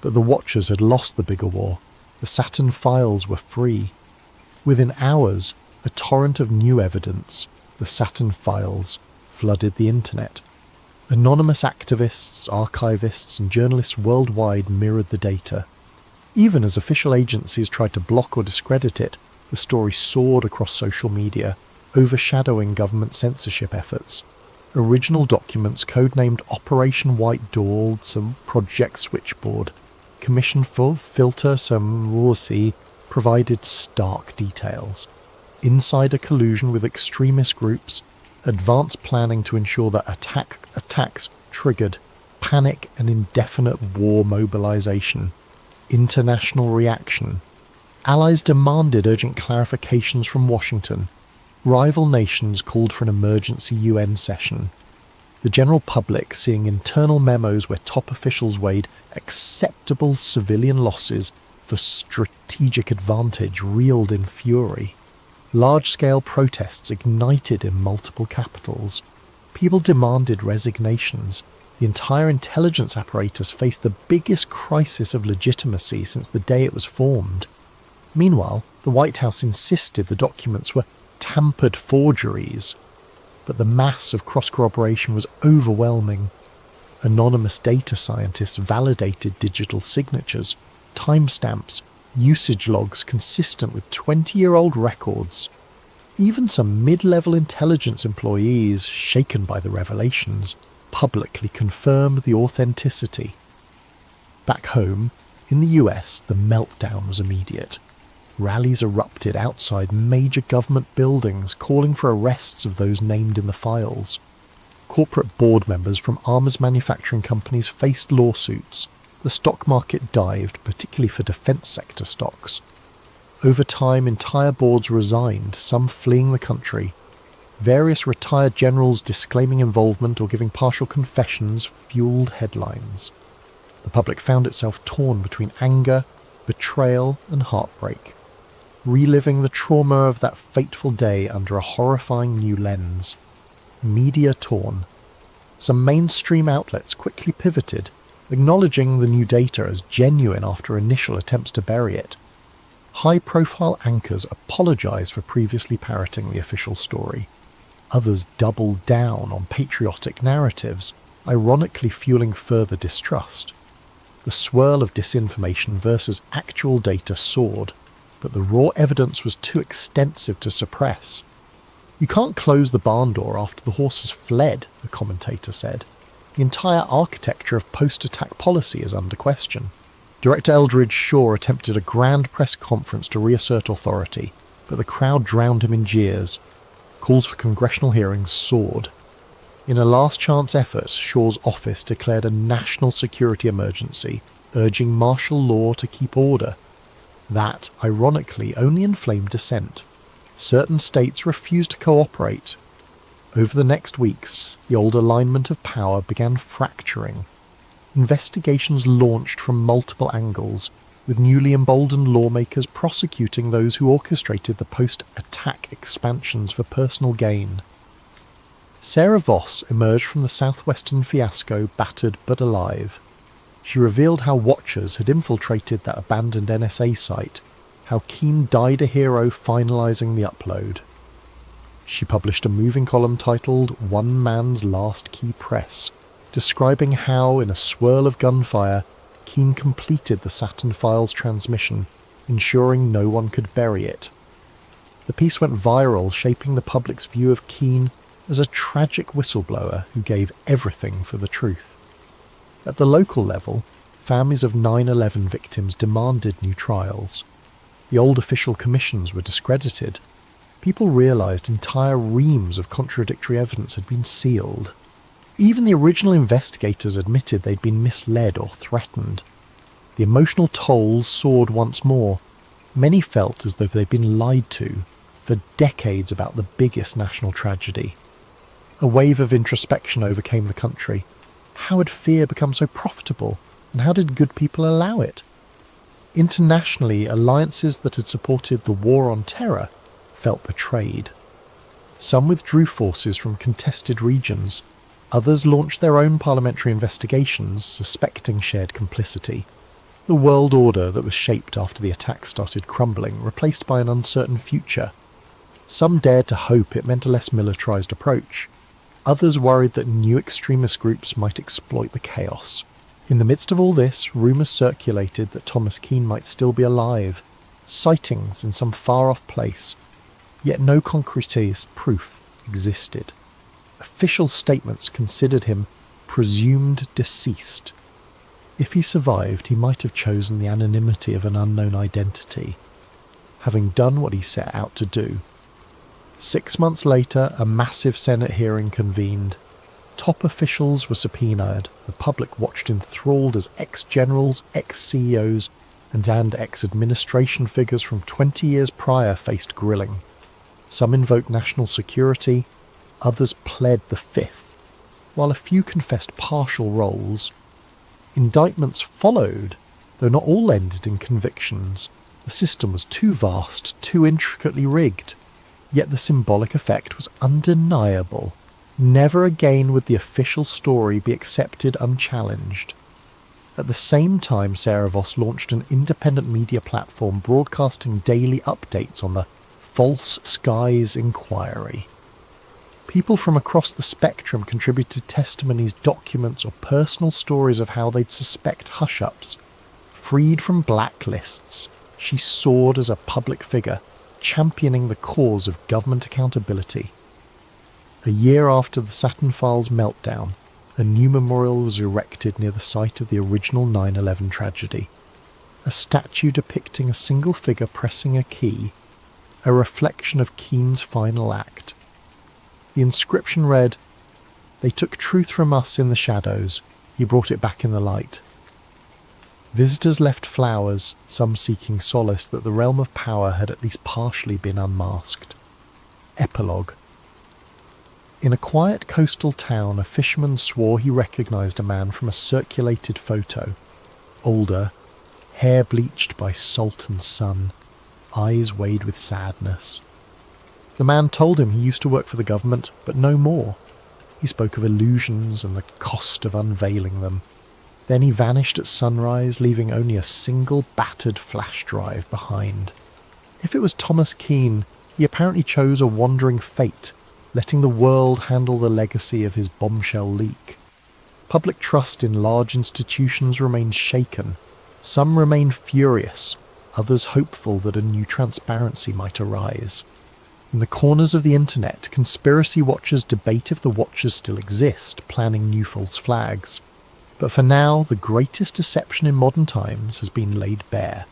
But the watchers had lost the bigger war. The Saturn files were free. Within hours, a torrent of new evidence, the Saturn files, flooded the internet. Anonymous activists, archivists, and journalists worldwide mirrored the data. Even as official agencies tried to block or discredit it, the story soared across social media, overshadowing government censorship efforts. Original documents codenamed Operation White Dawn, some Project Switchboard, commissioned for Filter some Rorsi, provided stark details. Insider collusion with extremist groups, advanced planning to ensure that attacks triggered panic and indefinite war mobilization, international reaction. Allies demanded urgent clarifications from Washington. Rival nations called for an emergency UN session. the general public seeing internal memos where top officials weighed acceptable civilian losses for strategic advantage reeled in fury. Large-scale protests ignited in multiple capitals. People demanded resignations. The entire intelligence apparatus faced the biggest crisis of legitimacy since the day it was formed. Meanwhile, the White House insisted the documents were tampered forgeries, but the mass of cross-corroboration was overwhelming. Anonymous data scientists validated digital signatures, timestamps, usage logs consistent with 20-year-old records. Even some mid-level intelligence employees, shaken by the revelations, publicly confirmed the authenticity. Back home, in the US, the meltdown was immediate. Rallies erupted outside major government buildings calling for arrests of those named in the files. Corporate board members from arms manufacturing companies faced lawsuits. The stock market dived, particularly for defence sector stocks. Over time, entire boards resigned, some fleeing the country. Various retired generals disclaiming involvement or giving partial confessions fueled headlines. The public found itself torn between anger, betrayal and heartbreak, reliving the trauma of that fateful day under a horrifying new lens. Media torn. Some mainstream outlets quickly pivoted, acknowledging the new data as genuine after initial attempts to bury it. High-profile anchors apologised for previously parroting the official story. Others doubled down on patriotic narratives, ironically fueling further distrust. The swirl of disinformation versus actual data soared, but the raw evidence was too extensive to suppress. You can't close the barn door after the horse has fled, a commentator said. The entire architecture of post-attack policy is under question. Director Eldridge Shaw attempted a grand press conference to reassert authority, but the crowd drowned him in jeers. Calls for congressional hearings soared. In a last-chance effort, Shaw's office declared a national security emergency, urging martial law to keep order. That, ironically, only inflamed dissent. Certain states refused to cooperate. Over the next weeks, the old alignment of power began fracturing. Investigations launched from multiple angles, with newly emboldened lawmakers prosecuting those who orchestrated the post-attack expansions for personal gain. Sarah Voss emerged from the southwestern fiasco battered but alive. She revealed how Watchers had infiltrated that abandoned NSA site, how Keane died a hero finalising the upload. She published a moving column titled One Man's Last Key Press, describing how, in a swirl of gunfire, Keane completed the Saturn files transmission, ensuring no one could bury it. The piece went viral, shaping the public's view of Keane as a tragic whistleblower who gave everything for the truth. At the local level, families of 9/11 victims demanded new trials. The old official commissions were discredited. People realised entire reams of contradictory evidence had been sealed. Even the original investigators admitted they'd been misled or threatened. The emotional toll soared once more. Many felt as though they'd been lied to for decades about the biggest national tragedy. A wave of introspection overcame the country. How had fear become so profitable, and how did good people allow it? Internationally, alliances that had supported the war on terror felt betrayed. Some withdrew forces from contested regions. Others launched their own parliamentary investigations, suspecting shared complicity. The world order that was shaped after the attack started crumbling, replaced by an uncertain future. Some dared to hope it meant a less militarised approach. Others worried that new extremist groups might exploit the chaos. In the midst of all this, rumours circulated that Thomas Keane might still be alive, sightings in some far-off place. Yet no concrete proof existed. Official statements considered him presumed deceased. If he survived, he might have chosen the anonymity of an unknown identity, having done what he set out to do. 6 months later, a massive Senate hearing convened. Top officials were subpoenaed. The public watched enthralled as ex-generals, ex-CEOs, and ex-administration figures from 20 years prior faced grilling. Some invoked national security, others pled the Fifth. while a few confessed partial roles. Indictments followed, though not all ended in convictions. The system was too vast, too intricately rigged. Yet the symbolic effect was undeniable. Never again would the official story be accepted unchallenged. At the same time, Sarah Voss launched an independent media platform broadcasting daily updates on the False Skies Inquiry. People from across the spectrum contributed testimonies, documents, or personal stories of how they'd suspect hush-ups. Freed from blacklists, she soared as a public figure, championing the cause of government accountability. A year after the Saturn Files meltdown, a new memorial was erected near the site of the original 9/11 tragedy. A statue depicting a single figure pressing a key, a reflection of Keen's final act. The inscription read, "They took truth from us in the shadows, he brought it back in the light." Visitors left flowers, some seeking solace that the realm of power had at least partially been unmasked. Epilogue. In a quiet coastal town, a fisherman swore he recognised a man from a circulated photo. Older, hair bleached by salt and sun, eyes weighed with sadness. The man told him he used to work for the government, but no more. He spoke of illusions and the cost of unveiling them. Then he vanished at sunrise, leaving only a single battered flash drive behind. If it was Thomas Keene, he apparently chose a wandering fate, letting the world handle the legacy of his bombshell leak. Public trust in large institutions remained shaken. Some remained furious, others hopeful that a new transparency might arise. In the corners of the internet, conspiracy watchers debate if the watchers still exist, planning new false flags. But for now, the greatest deception in modern times has been laid bare.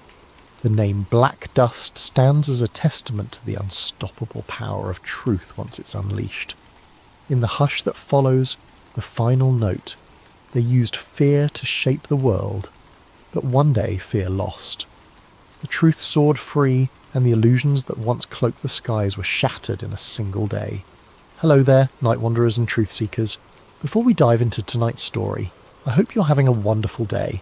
The name Black Dust stands as a testament to the unstoppable power of truth once it's unleashed. In the hush that follows, the final note, they used fear to shape the world, but one day fear lost. The truth soared free, and the illusions that once cloaked the skies were shattered in a single day. Hello there, night wanderers and truth seekers. Before we dive into tonight's story, I hope you're having a wonderful day,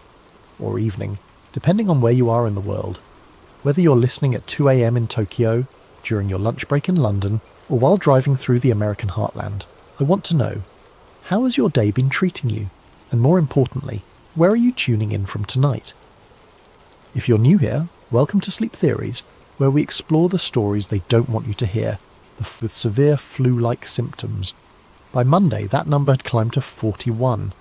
or evening, depending on where you are in the world. Whether you're listening at 2 a.m. in Tokyo, during your lunch break in London, or while driving through the American heartland, I want to know, how has your day been treating you? And more importantly, where are you tuning in from tonight? If you're new here, welcome to Sleep Theories, where we explore the stories they don't want you to hear, with severe flu-like symptoms. By Monday, that number had climbed to 41.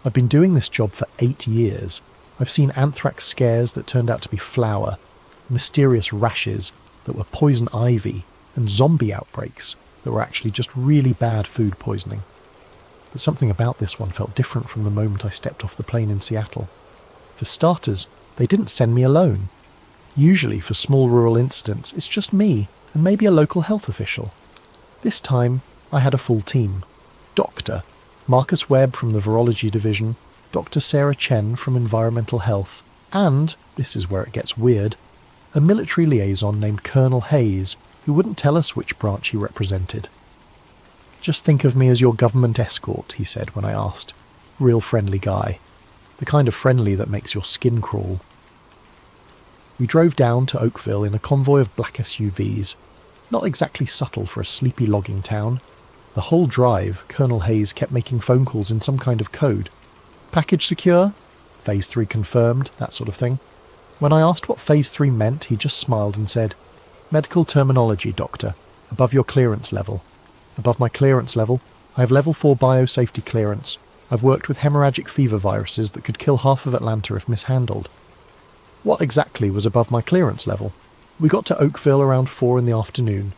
I've been doing this job for 8 years. I've seen anthrax scares that turned out to be flour, mysterious rashes that were poison ivy, and zombie outbreaks that were actually just really bad food poisoning. But something about this one felt different from the moment I stepped off the plane in Seattle. For starters, they didn't send me alone. Usually for small rural incidents, it's just me and maybe a local health official. This time, I had a full team. Dr. Marcus Webb from the Virology Division, Dr. Sarah Chen from Environmental Health, and, this is where it gets weird, a military liaison named Colonel Hayes, who wouldn't tell us which branch he represented. "Just think of me as your government escort," he said when I asked. Real friendly guy. The kind of friendly that makes your skin crawl. We drove down to Oakville in a convoy of black SUVs. Not exactly subtle for a sleepy logging town. The whole drive, Colonel Hayes kept making phone calls in some kind of code. "Package secure? Phase 3 confirmed," that sort of thing. When I asked what Phase 3 meant, he just smiled and said, "Medical terminology, Doctor. Above your clearance level." Above my clearance level? I have level 4 biosafety clearance. I've worked with hemorrhagic fever viruses that could kill half of Atlanta if mishandled. What exactly was above my clearance level? We got to Oakville around 4 in the afternoon.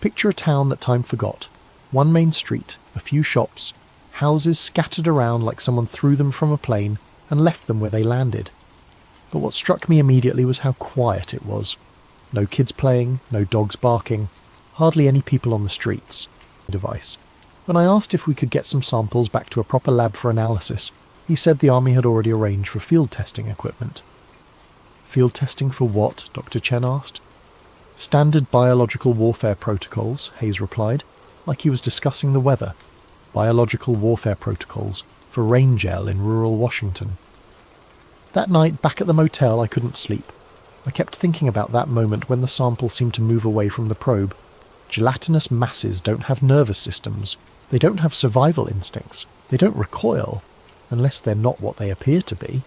Picture a town that time forgot. One main street, a few shops, houses scattered around like someone threw them from a plane and left them where they landed. But what struck me immediately was how quiet it was. No kids playing, no dogs barking, hardly any people on the streets. Device. When I asked if we could get some samples back to a proper lab for analysis, he said the army had already arranged for field testing equipment. "Field testing for what?" Dr. Chen asked. "Standard biological warfare protocols," Hayes replied, like he was discussing the weather. biological warfare protocols for rain gel in rural Washington. That night, back at the motel, I couldn't sleep. I kept thinking about that moment when the sample seemed to move away from the probe. Gelatinous masses don't have nervous systems. They don't have survival instincts. They don't recoil, unless they're not what they appear to be.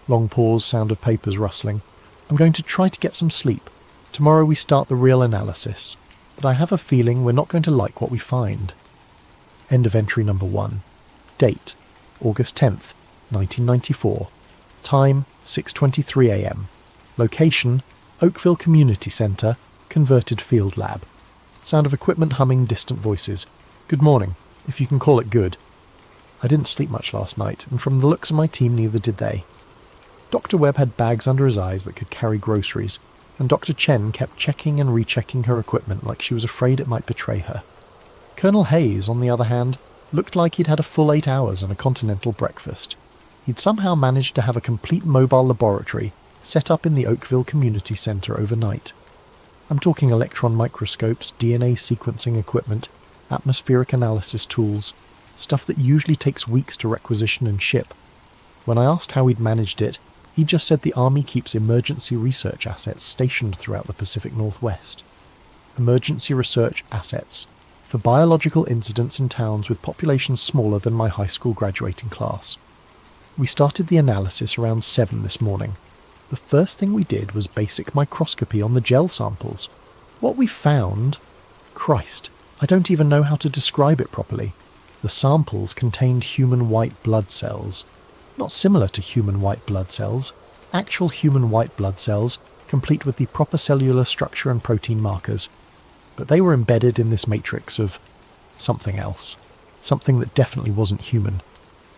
Long pause, sound of papers rustling. I'm going to try to get some sleep. Tomorrow we start the real analysis. But I have a feeling we're not going to like what we find. End of entry number 1. Date, August 10th, 1994. Time, 6:23 a.m. Location, Oakville Community Centre, converted field lab. Sound of equipment humming, distant voices. Good morning, if you can call it good. I didn't sleep much last night, and from the looks of my team, neither did they. Dr. Webb had bags under his eyes that could carry groceries, and Dr. Chen kept checking and rechecking her equipment like she was afraid it might betray her. Colonel Hayes, on the other hand, looked like he'd had a full 8 hours and a continental breakfast. He'd somehow managed to have a complete mobile laboratory set up in the Oakville Community Centre overnight. I'm talking electron microscopes, DNA sequencing equipment, atmospheric analysis tools, stuff that usually takes weeks to requisition and ship. When I asked how he'd managed it, he just said the Army keeps emergency research assets stationed throughout the Pacific Northwest. Emergency research assets for biological incidents in towns with populations smaller than my high school graduating class. We started the analysis around 7 this morning. The first thing we did was basic microscopy on the gel samples. What we found... Christ, I don't even know how to describe it properly. The samples contained human white blood cells. Not similar to human white blood cells. Actual human white blood cells, complete with the proper cellular structure and protein markers. But they were embedded in this matrix of something else. Something that definitely wasn't human.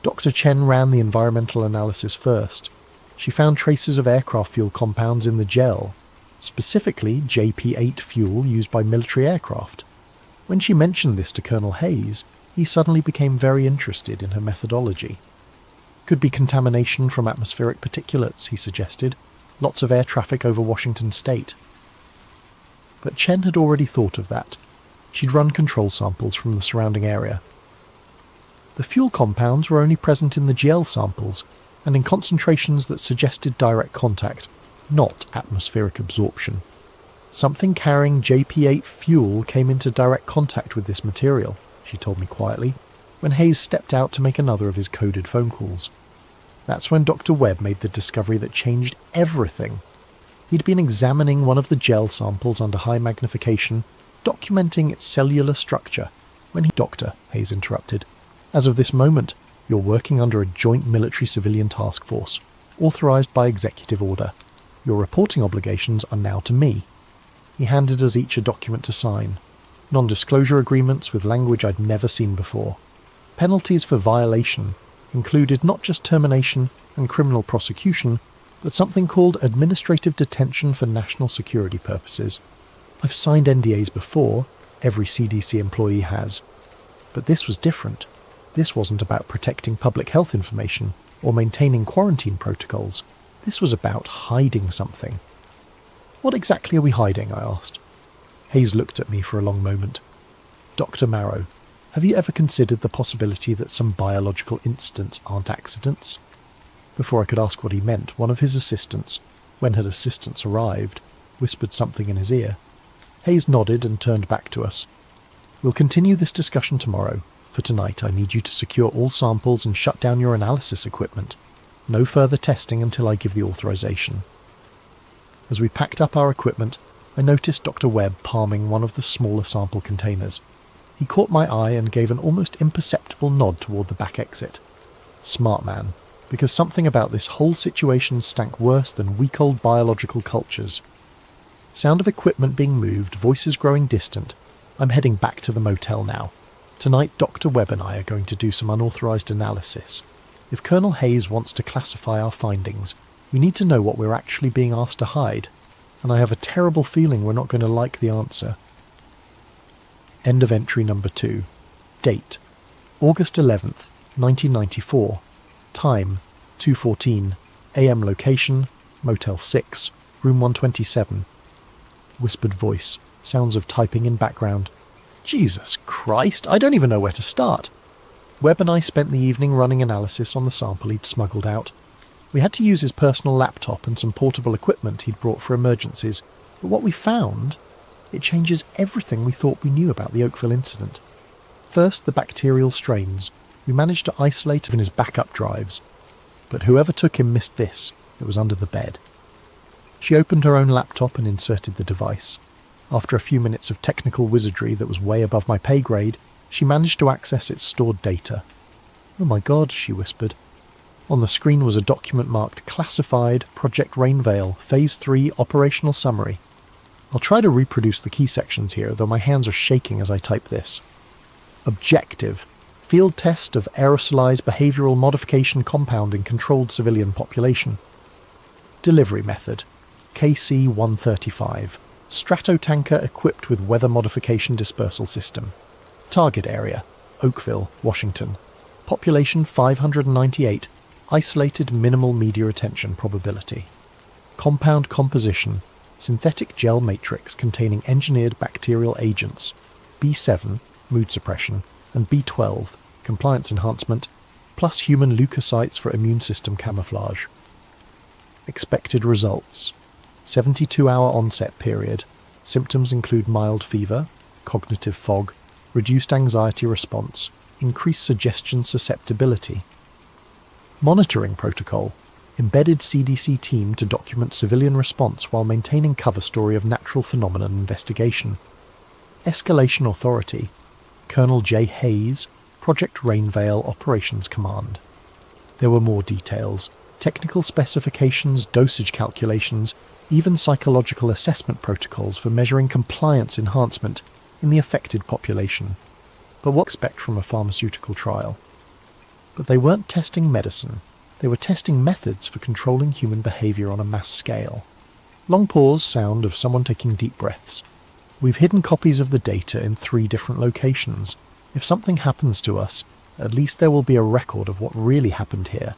Dr. Chen ran the environmental analysis first. She found traces of aircraft fuel compounds in the gel, specifically JP-8 fuel used by military aircraft. When she mentioned this to Colonel Hayes, he suddenly became very interested in her methodology. Could be contamination from atmospheric particulates, he suggested. Lots of air traffic over Washington state. But Chen had already thought of that. She'd run control samples from the surrounding area. The fuel compounds were only present in the gel samples, and in concentrations that suggested direct contact, not atmospheric absorption. Something carrying JP-8 fuel came into direct contact with this material, she told me quietly, when Hayes stepped out to make another of his coded phone calls. That's when Dr. Webb made the discovery that changed everything. He'd been examining one of the gel samples under high magnification, documenting its cellular structure, when Doctor, Hayes interrupted. As of this moment, you're working under a joint military-civilian task force, authorized by executive order. Your reporting obligations are now to me. He handed us each a document to sign. Non-disclosure agreements with language I'd never seen before. Penalties for violation included not just termination and criminal prosecution, but something called administrative detention for national security purposes. I've signed NDAs before, every CDC employee has. But this was different. This wasn't about protecting public health information or maintaining quarantine protocols. This was about hiding something. What exactly are we hiding? I asked. Hayes looked at me for a long moment. Dr. Marrow, have you ever considered the possibility that some biological incidents aren't accidents? Before I could ask what he meant, one of his assistants, when had assistants arrived, whispered something in his ear. Hayes nodded and turned back to us. We'll continue this discussion tomorrow. For tonight, I need you to secure all samples and shut down your analysis equipment. No further testing until I give the authorization. As we packed up our equipment, I noticed Dr. Webb palming one of the smaller sample containers. He caught my eye and gave an almost imperceptible nod toward the back exit. Smart man, because something about this whole situation stank worse than week-old biological cultures. Sound of equipment being moved, voices growing distant. I'm heading back to the motel now. Tonight, Dr. Webb and I are going to do some unauthorized analysis. If Colonel Hayes wants to classify our findings, we need to know what we're actually being asked to hide, and I have a terrible feeling we're not going to like the answer. End of entry number 2. Date, August 11th, 1994. Time, 2:14 AM. Location, Motel 6, Room 127. Whispered voice, sounds of typing in background. Jesus Christ, I don't even know where to start. Webb and I spent the evening running analysis on the sample he'd smuggled out. We had to use his personal laptop and some portable equipment he'd brought for emergencies, but what we found, it changes everything we thought we knew about the Oakville incident. First, the bacterial strains. We managed to isolate in his backup drives. But whoever took him missed this. It was under the bed. She opened her own laptop and inserted the device. After a few minutes of technical wizardry that was way above my pay grade, she managed to access its stored data. "Oh my God," she whispered. On the screen was a document marked Classified Project Rainveil Phase 3 Operational Summary. I'll try to reproduce the key sections here, though my hands are shaking as I type this. Objective: Field test of aerosolized behavioral modification compound in controlled civilian population. Delivery method: KC-135. Stratotanker equipped with weather modification dispersal system. Target area: Oakville, Washington. Population 598. Isolated minimal media attention probability. Compound composition: synthetic gel matrix containing engineered bacterial agents. B7, mood suppression, and B12, compliance enhancement, plus human leukocytes for immune system camouflage. Expected results: 72-hour onset period. Symptoms include mild fever, cognitive fog, reduced anxiety response, increased suggestion susceptibility. Monitoring protocol: embedded CDC team to document civilian response while maintaining cover story of natural phenomenon investigation. Escalation authority: Colonel J. Hayes, Project Rainveil Operations Command. There were more details: technical specifications, dosage calculations, even psychological assessment protocols for measuring compliance enhancement in the affected population. But what to expect from a pharmaceutical trial? But they weren't testing medicine. They were testing methods for controlling human behaviour on a mass scale. Long pause, sound of someone taking deep breaths. We've hidden copies of the data in 3 different locations. If something happens to us, at least there will be a record of what really happened here.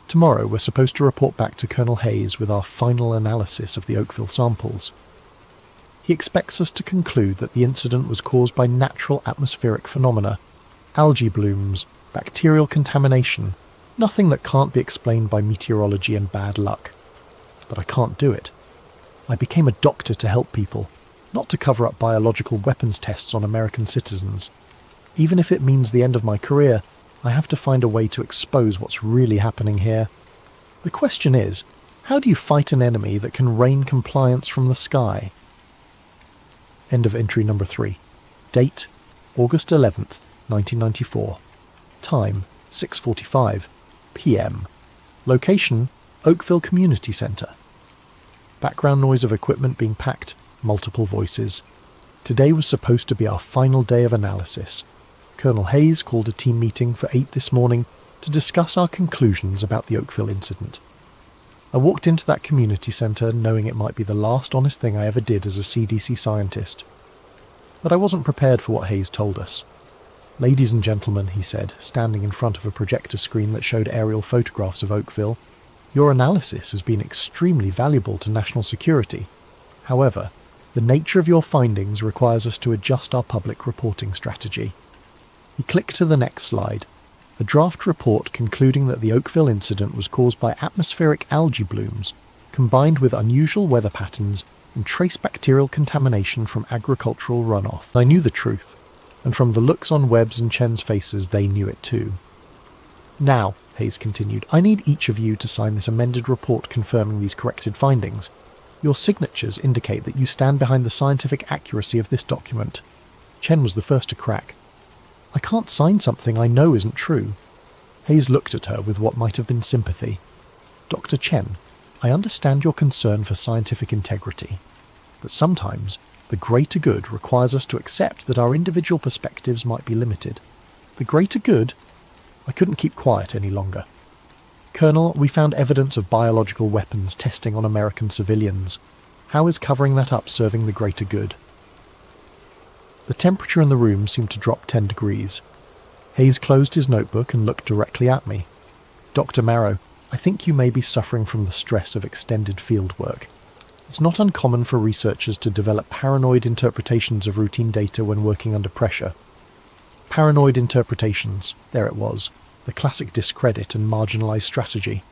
Tomorrow we're supposed to report back to Colonel Hayes with our final analysis of the Oakville samples. He expects us to conclude that the incident was caused by natural atmospheric phenomena, algae blooms, bacterial contamination, nothing that can't be explained by meteorology and bad luck. But I can't do it. I became a doctor to help people, not to cover up biological weapons tests on American citizens. Even if it means the end of my career, I have to find a way to expose what's really happening here. The question is, how do you fight an enemy that can rain compliance from the sky? End of entry number 3. Date: August 11th, 1994. Time: 6:45 p.m. Location: Oakville Community Center. Background noise of equipment being packed, multiple voices. Today was supposed to be our final day of analysis. Colonel Hayes called a team meeting for 8 this morning to discuss our conclusions about the Oakville incident. I walked into that community centre knowing it might be the last honest thing I ever did as a CDC scientist. But I wasn't prepared for what Hayes told us. "Ladies and gentlemen," he said, standing in front of a projector screen that showed aerial photographs of Oakville, "your analysis has been extremely valuable to national security. However, the nature of your findings requires us to adjust our public reporting strategy." He clicked to the next slide. A draft report concluding that the Oakville incident was caused by atmospheric algae blooms, combined with unusual weather patterns and trace bacterial contamination from agricultural runoff. I knew the truth, and from the looks on Webb's and Chen's faces, they knew it too. "Now," Hayes continued, "I need each of you to sign this amended report confirming these corrected findings. Your signatures indicate that you stand behind the scientific accuracy of this document." Chen was the first to crack. "I can't sign something I know isn't true." Hayes looked at her with what might have been sympathy. "Dr. Chen, I understand your concern for scientific integrity, but sometimes the greater good requires us to accept that our individual perspectives might be limited." "The greater good?" I couldn't keep quiet any longer. "Colonel, we found evidence of biological weapons testing on American civilians. How is covering that up serving the greater good?" The temperature in the room seemed to drop 10 degrees. Hayes closed his notebook and looked directly at me. "Dr. Marrow, I think you may be suffering from the stress of extended field work. It's not uncommon for researchers to develop paranoid interpretations of routine data when working under pressure. Paranoid interpretations, there it was, the classic discredit and marginalise strategy.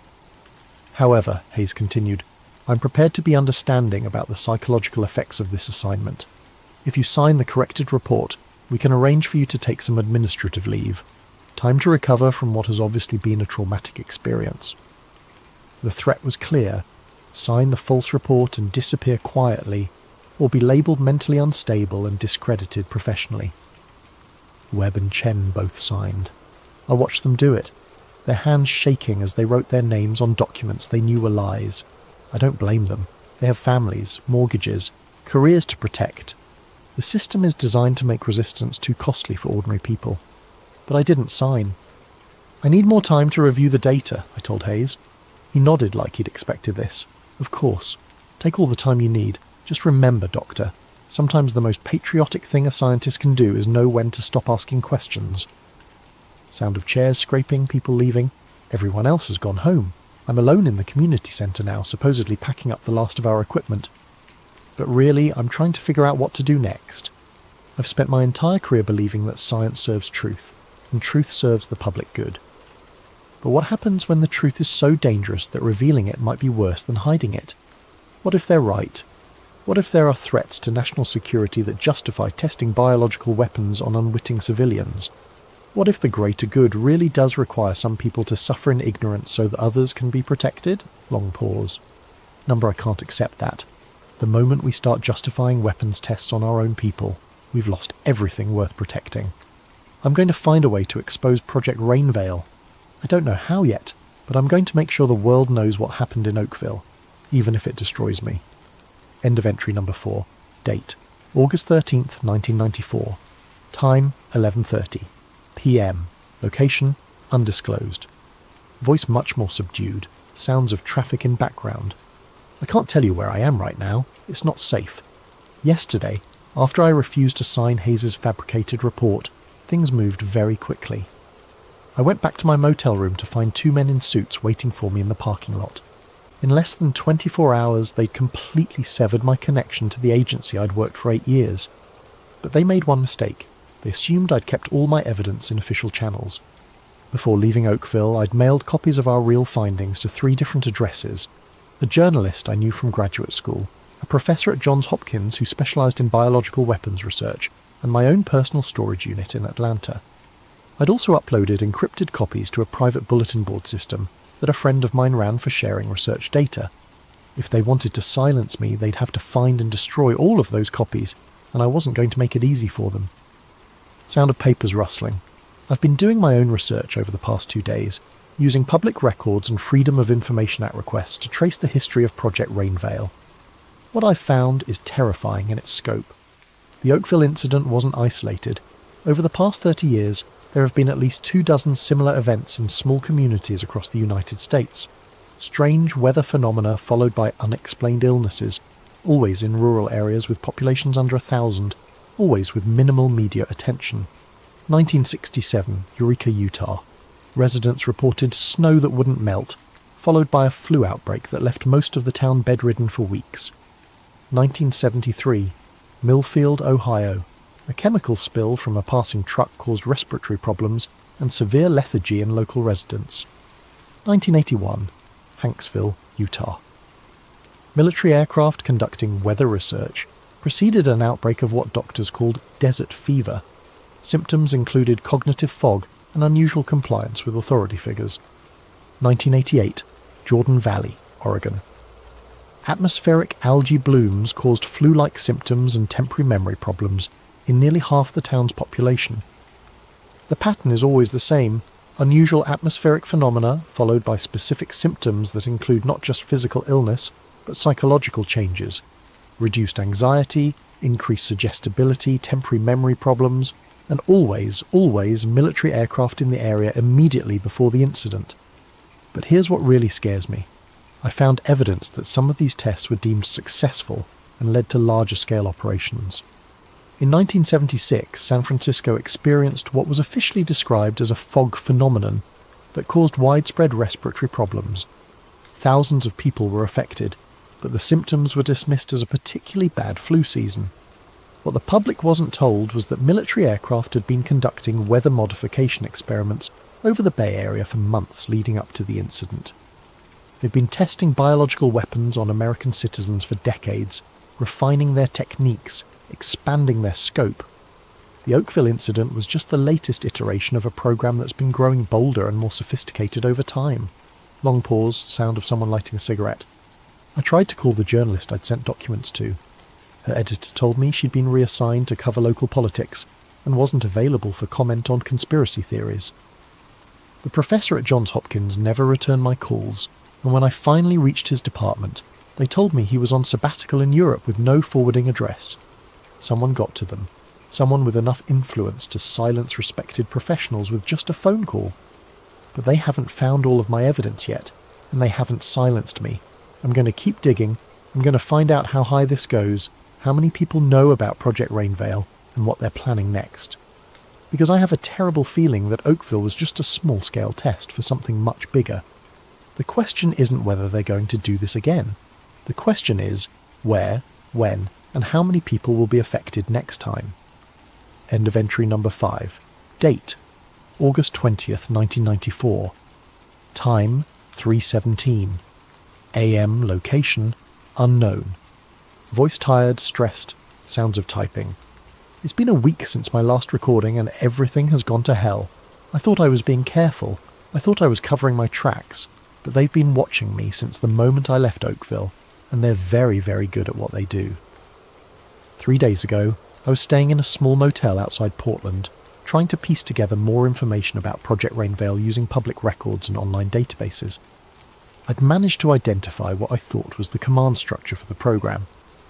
However, Hayes continued, I'm prepared to be understanding about the psychological effects of this assignment. If you sign the corrected report, we can arrange for you to take some administrative leave. Time to recover from what has obviously been a traumatic experience. The threat was clear. Sign the false report and disappear quietly, or be labelled mentally unstable and discredited professionally. Webb and Chen both signed. I watched them do it, their hands shaking as they wrote their names on documents they knew were lies. I don't blame them. They have families, mortgages, careers to protect. The system is designed to make resistance too costly for ordinary people. But I didn't sign. I need more time to review the data, I told Hayes. He nodded like he'd expected this. Of course. Take all the time you need. Just remember, Doctor, sometimes the most patriotic thing a scientist can do is know when to stop asking questions. Sound of chairs scraping, people leaving. Everyone else has gone home. I'm alone in the community centre now, supposedly packing up the last of our equipment. But really, I'm trying to figure out what to do next. I've spent my entire career believing that science serves truth, and truth serves the public good. But what happens when the truth is so dangerous that revealing it might be worse than hiding it? What if they're right? What if there are threats to national security that justify testing biological weapons on unwitting civilians? What if the greater good really does require some people to suffer in ignorance so that others can be protected? Long pause. Number, I can't accept that. The moment we start justifying weapons tests on our own people, we've lost everything worth protecting. I'm going to find a way to expose Project Rainveil. I don't know how yet, but I'm going to make sure the world knows what happened in Oakville, even if it destroys me. End of entry number 4. Date: August 13th, 1994. Time: 11:30 p.m. Location: undisclosed. Voice much more subdued. Sounds of traffic in background. I can't tell you where I am right now. It's not safe. Yesterday, after I refused to sign Hayes' fabricated report, things moved very quickly. I went back to my motel room to find 2 men in suits waiting for me in the parking lot. In less than 24 hours, they'd completely severed my connection to the agency I'd worked for 8 years. But they made one mistake. They assumed I'd kept all my evidence in official channels. Before leaving Oakville, I'd mailed copies of our real findings to 3 different addresses. A journalist I knew from graduate school, a professor at Johns Hopkins who specialised in biological weapons research, and my own personal storage unit in Atlanta. I'd also uploaded encrypted copies to a private bulletin board system that a friend of mine ran for sharing research data. If they wanted to silence me, they'd have to find and destroy all of those copies, and I wasn't going to make it easy for them. Sound of papers rustling. I've been doing my own research over the past 2 days, using public records and Freedom of Information Act requests to trace the history of Project Rainveil. What I've found is terrifying in its scope. The Oakville incident wasn't isolated. Over the past 30 years, there have been at least 24 similar events in small communities across the United States. Strange weather phenomena followed by unexplained illnesses, always in rural areas with populations under 1,000, always with minimal media attention. 1967, Eureka, Utah. Residents reported snow that wouldn't melt, followed by a flu outbreak that left most of the town bedridden for weeks. 1973, Millfield, Ohio. A chemical spill from a passing truck caused respiratory problems and severe lethargy in local residents. 1981, Hanksville, Utah. Military aircraft conducting weather research preceded an outbreak of what doctors called desert fever. Symptoms included cognitive fog and unusual compliance with authority figures. 1988, Jordan Valley, Oregon. Atmospheric algae blooms caused flu-like symptoms and temporary memory problems in nearly half the town's population. The pattern is always the same: unusual atmospheric phenomena followed by specific symptoms that include not just physical illness, but psychological changes. Reduced anxiety, increased suggestibility, temporary memory problems, and always military aircraft in the area immediately before the incident. But here's what really scares me. I found evidence that some of these tests were deemed successful and led to larger-scale operations. In 1976, San Francisco experienced what was officially described as a fog phenomenon that caused widespread respiratory problems. Thousands of people were affected, but the symptoms were dismissed as a particularly bad flu season. What the public wasn't told was that military aircraft had been conducting weather modification experiments over the Bay Area for months leading up to the incident. They'd been testing biological weapons on American citizens for decades, refining their techniques, expanding their scope. The Oakville incident was just the latest iteration of a program that's been growing bolder and more sophisticated over time. Long pause, sound of someone lighting a cigarette. I tried to call the journalist I'd sent documents to. Her editor told me she'd been reassigned to cover local politics and wasn't available for comment on conspiracy theories. The professor at Johns Hopkins never returned my calls, and when I finally reached his department, they told me he was on sabbatical in Europe with no forwarding address. Someone got to them. Someone with enough influence to silence respected professionals with just a phone call. But they haven't found all of my evidence yet, and they haven't silenced me. I'm going to keep digging. I'm going to find out how high this goes, how many people know about Project Rainveil, and what they're planning next. Because I have a terrible feeling that Oakville was just a small-scale test for something much bigger. The question isn't whether they're going to do this again. The question is where, when, and how many people will be affected next time. End of entry number 5. Date: August 20th, 1994. Time: 3:17. AM location: unknown. Voice tired, stressed, sounds of typing. It's been a week since my last recording and everything has gone to hell. I thought I was being careful. I thought I was covering my tracks. But they've been watching me since the moment I left Oakville, and they're very, very good at what they do. 3 days ago, I was staying in a small motel outside Portland, trying to piece together more information about Project Rainveil using public records and online databases. I'd managed to identify what I thought was the command structure for the program,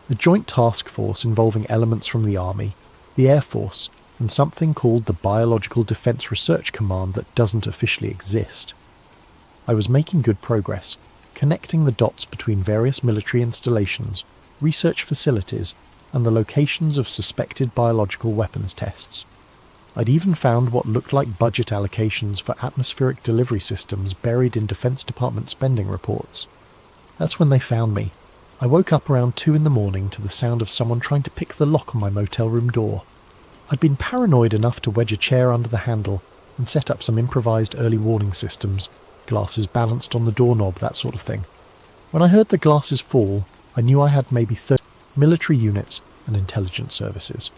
a joint task force involving elements from the Army, the Air Force, and something called the Biological Defense Research Command that doesn't officially exist. I was making good progress, connecting the dots between various military installations, research facilities, and the locations of suspected biological weapons tests. I'd even found what looked like budget allocations for atmospheric delivery systems buried in Defense Department spending reports. That's when they found me. I woke up around 2 in the morning to the sound of someone trying to pick the lock on my motel room door. I'd been paranoid enough to wedge a chair under the handle and set up some improvised early warning systems, glasses balanced on the doorknob, that sort of thing. When I heard the glasses fall, I knew I had maybe 30 military units and intelligence services.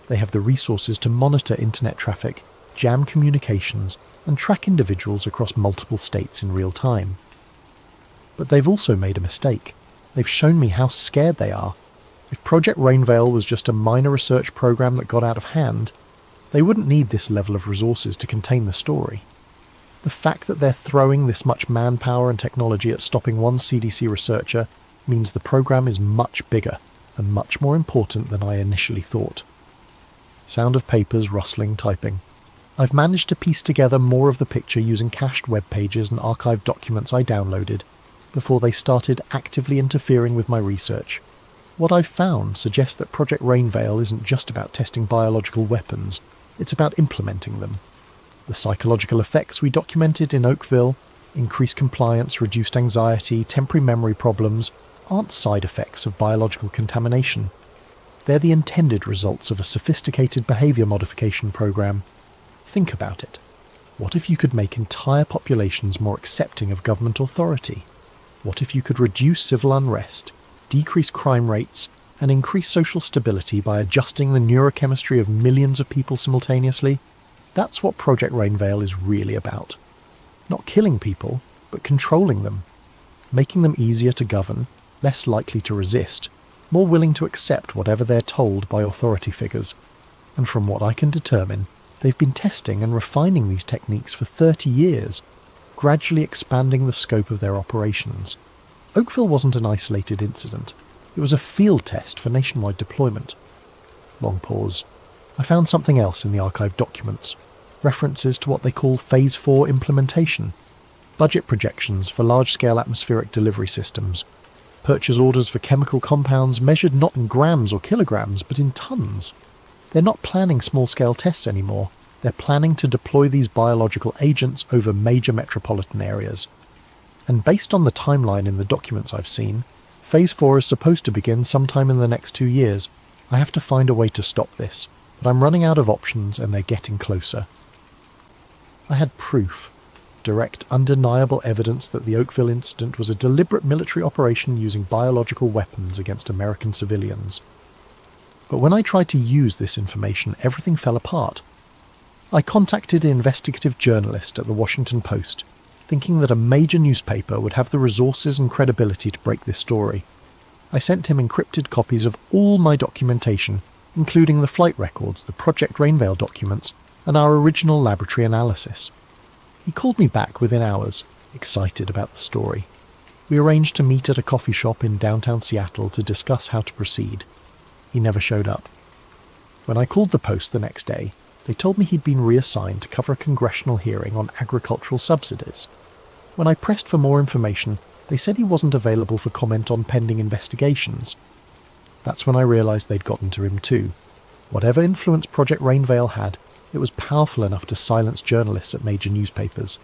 They have the resources to monitor internet traffic, jam communications, and track individuals across multiple states in real time. But they've also made a mistake. They've shown me how scared they are. If Project Rainveil was just a minor research program that got out of hand, they wouldn't need this level of resources to contain the story. The fact that they're throwing this much manpower and technology at stopping one CDC researcher means the program is much bigger and much more important than I initially thought. Sound of papers rustling, typing. I've managed to piece together more of the picture using cached web pages and archived documents I downloaded before they started actively interfering with my research. What I've found suggests that Project Rainveil isn't just about testing biological weapons, it's about implementing them. The psychological effects we documented in Oakville, increased compliance, reduced anxiety, temporary memory problems, aren't side effects of biological contamination. They're the intended results of a sophisticated behaviour modification program. Think about it. What if you could make entire populations more accepting of government authority? What if you could reduce civil unrest, decrease crime rates, and increase social stability by adjusting the neurochemistry of millions of people simultaneously? That's what Project Rainveil is really about. Not killing people, but controlling them. Making them easier to govern, less likely to resist, more willing to accept whatever they're told by authority figures. And from what I can determine, they've been testing and refining these techniques for 30 years, gradually expanding the scope of their operations. Oakville wasn't an isolated incident. It was a field test for nationwide deployment. Long pause. I found something else in the archived documents. References to what they call Phase 4 implementation. Budget projections for large-scale atmospheric delivery systems. Purchase orders for chemical compounds measured not in grams or kilograms, but in tons. They're not planning small-scale tests anymore. They're planning to deploy these biological agents over major metropolitan areas. And based on the timeline in the documents I've seen, Phase 4 is supposed to begin sometime in the next 2 years. I have to find a way to stop this, but I'm running out of options and they're getting closer. I had proof. Direct, undeniable evidence that the Oakville incident was a deliberate military operation using biological weapons against American civilians. But when I tried to use this information, everything fell apart. I contacted an investigative journalist at the Washington Post, thinking that a major newspaper would have the resources and credibility to break this story. I sent him encrypted copies of all my documentation, including the flight records, the Project Rainveil documents, and our original laboratory analysis. He called me back within hours, excited about the story. We arranged to meet at a coffee shop in downtown Seattle to discuss how to proceed. He never showed up. When I called the Post the next day, they told me he'd been reassigned to cover a congressional hearing on agricultural subsidies. When I pressed for more information, they said he wasn't available for comment on pending investigations. That's when I realised they'd gotten to him too. Whatever influence Project Rainveil had, it was powerful enough to silence journalists at major newspapers.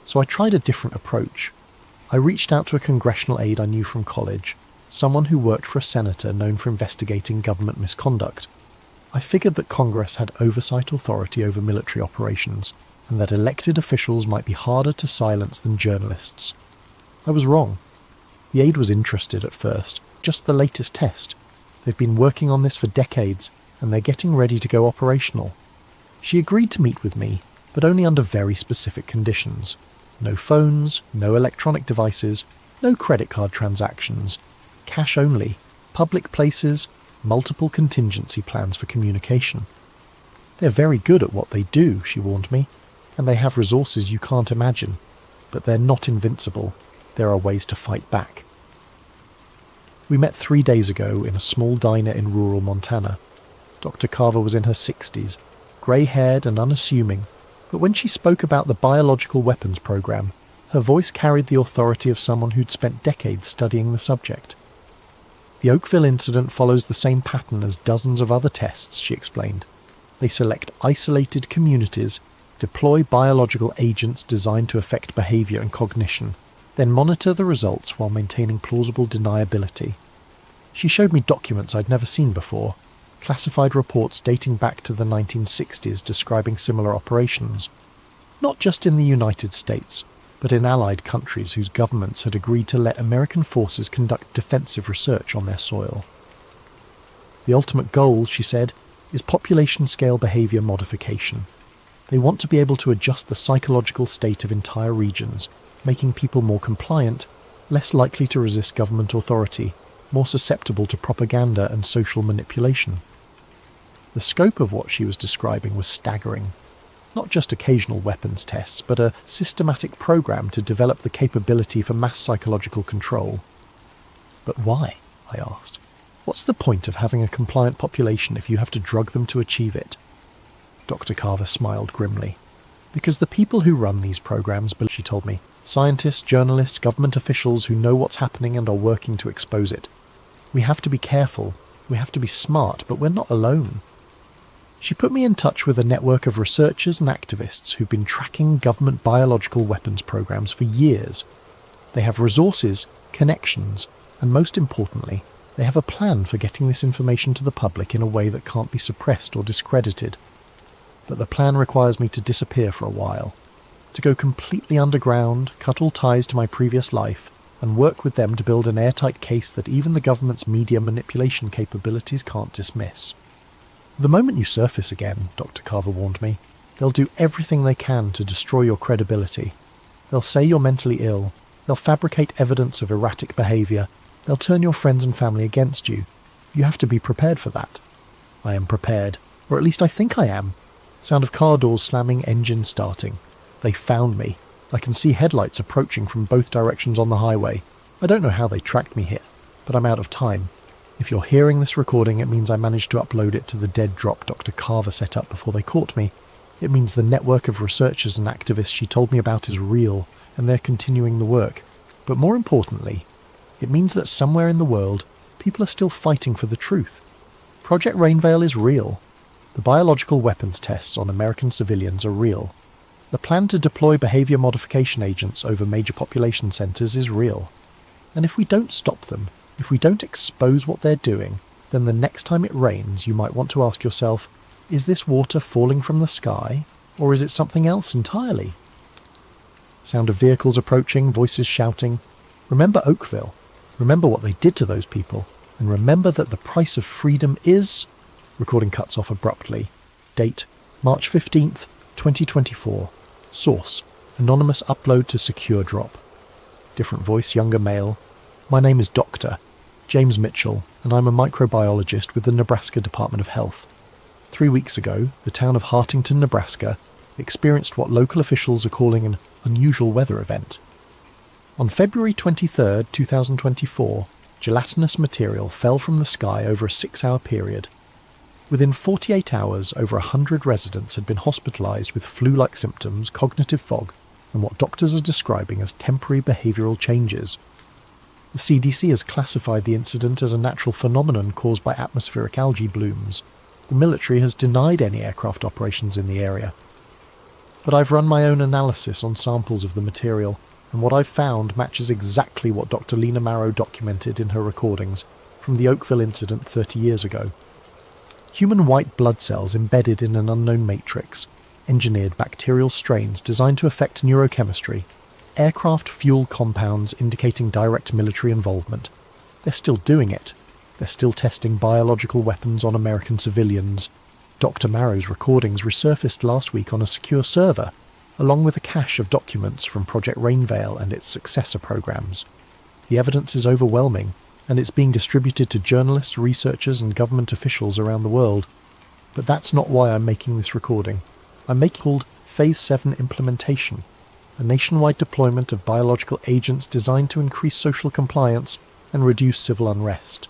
So I tried a different approach. I reached out to a congressional aide I knew from college, someone who worked for a senator known for investigating government misconduct. I figured that Congress had oversight authority over military operations, and that elected officials might be harder to silence than journalists. I was wrong. The aide was interested at first, just the latest test. They've been working on this for decades, and they're getting ready to go operational. She agreed to meet with me, but only under very specific conditions. No phones, no electronic devices, no credit card transactions, cash only, public places, multiple contingency plans for communication. They're very good at what they do, she warned me, and they have resources you can't imagine, but they're not invincible. There are ways to fight back. We met 3 days ago in a small diner in rural Montana. Dr. Carver was in her 60s, grey-haired and unassuming, but when she spoke about the biological weapons program, her voice carried the authority of someone who'd spent decades studying the subject. The Oakville incident follows the same pattern as dozens of other tests, she explained. They select isolated communities, deploy biological agents designed to affect behaviour and cognition, then monitor the results while maintaining plausible deniability. She showed me documents I'd never seen before, classified reports dating back to the 1960s describing similar operations, not just in the United States, but in allied countries whose governments had agreed to let American forces conduct defensive research on their soil. The ultimate goal, she said, is population-scale behaviour modification. They want to be able to adjust the psychological state of entire regions, making people more compliant, less likely to resist government authority, more susceptible to propaganda and social manipulation. The scope of what she was describing was staggering. Not just occasional weapons tests, but a systematic program to develop the capability for mass psychological control. But why? I asked. What's the point of having a compliant population if you have to drug them to achieve it? Dr. Carver smiled grimly. Because the people who run these programs, she told me, scientists, journalists, government officials who know what's happening and are working to expose it. We have to be careful, we have to be smart, but we're not alone. She put me in touch with a network of researchers and activists who've been tracking government biological weapons programs for years. They have resources, connections, and most importantly, they have a plan for getting this information to the public in a way that can't be suppressed or discredited. But the plan requires me to disappear for a while, to go completely underground, cut all ties to my previous life, and work with them to build an airtight case that even the government's media manipulation capabilities can't dismiss. The moment you surface again, Dr. Carver warned me, they'll do everything they can to destroy your credibility. They'll say you're mentally ill, they'll fabricate evidence of erratic behaviour, they'll turn your friends and family against you. You have to be prepared for that. I am prepared, or at least I think I am. Sound of car doors slamming, engine starting. They found me. I can see headlights approaching from both directions on the highway. I don't know how they tracked me here, but I'm out of time. If you're hearing this recording, it means I managed to upload it to the dead drop Dr. Carver set up before they caught me. It means the network of researchers and activists she told me about is real, and they're continuing the work. But more importantly, it means that somewhere in the world, people are still fighting for the truth. Project Rainveil is real. The biological weapons tests on American civilians are real. The plan to deploy behaviour modification agents over major population centres is real. And if we don't stop them, if we don't expose what they're doing, then the next time it rains you might want to ask yourself, is this water falling from the sky, or is it something else entirely? Sound of vehicles approaching, voices shouting. Remember Oakville. Remember what they did to those people. And remember that the price of freedom is... Recording cuts off abruptly. Date, March 15th, 2024. Source, anonymous upload to secure drop. Different voice, younger male. My name is Dr. James Mitchell, and I'm a microbiologist with the Nebraska Department of Health. 3 weeks ago, the town of Hartington, Nebraska, experienced what local officials are calling an unusual weather event. On February 23, 2024, gelatinous material fell from the sky over a 6-hour period. Within 48 hours, over 100 residents had been hospitalised with flu-like symptoms, cognitive fog, and what doctors are describing as temporary behavioural changes. The CDC has classified the incident as a natural phenomenon caused by atmospheric algae blooms. The military has denied any aircraft operations in the area. But I've run my own analysis on samples of the material, and what I've found matches exactly what Dr. Lena Marrow documented in her recordings from the Oakville incident 30 years ago. Human white blood cells embedded in an unknown matrix, engineered bacterial strains designed to affect neurochemistry, aircraft fuel compounds indicating direct military involvement. They're still doing it. They're still testing biological weapons on American civilians. Dr. Marrow's recordings resurfaced last week on a secure server, along with a cache of documents from Project Rainveil and its successor programs. The evidence is overwhelming, and it's being distributed to journalists, researchers, and government officials around the world. But that's not why I'm making this recording. I'm making it called Phase 7 Implementation, a nationwide deployment of biological agents designed to increase social compliance and reduce civil unrest.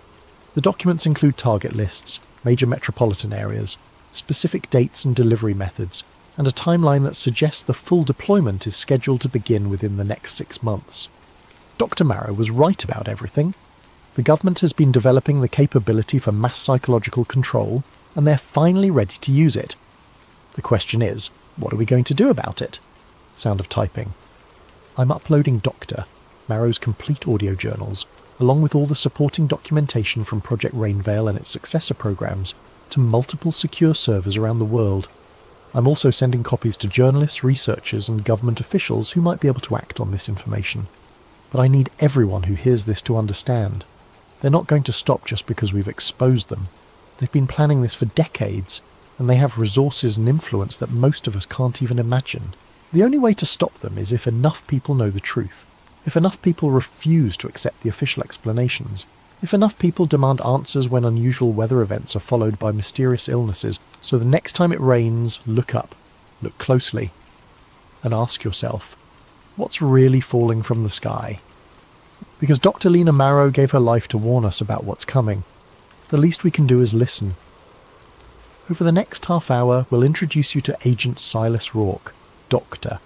The documents include target lists, major metropolitan areas, specific dates and delivery methods, and a timeline that suggests the full deployment is scheduled to begin within the next 6 months. Dr. Marrow was right about everything. The government has been developing the capability for mass psychological control, and they're finally ready to use it. The question is, what are we going to do about it? Sound of typing. I'm uploading Dr. Marrow's complete audio journals, along with all the supporting documentation from Project Rainveil and its successor programs, to multiple secure servers around the world. I'm also sending copies to journalists, researchers, and government officials who might be able to act on this information. But I need everyone who hears this to understand. They're not going to stop just because we've exposed them. They've been planning this for decades, and they have resources and influence that most of us can't even imagine. The only way to stop them is if enough people know the truth, if enough people refuse to accept the official explanations, if enough people demand answers when unusual weather events are followed by mysterious illnesses. So the next time it rains, look up, look closely, and ask yourself, what's really falling from the sky? Because Dr. Lena Marrow gave her life to warn us about what's coming. The least we can do is listen. Over the next half hour, we'll introduce you to Agent Silas Rourke, Doctor,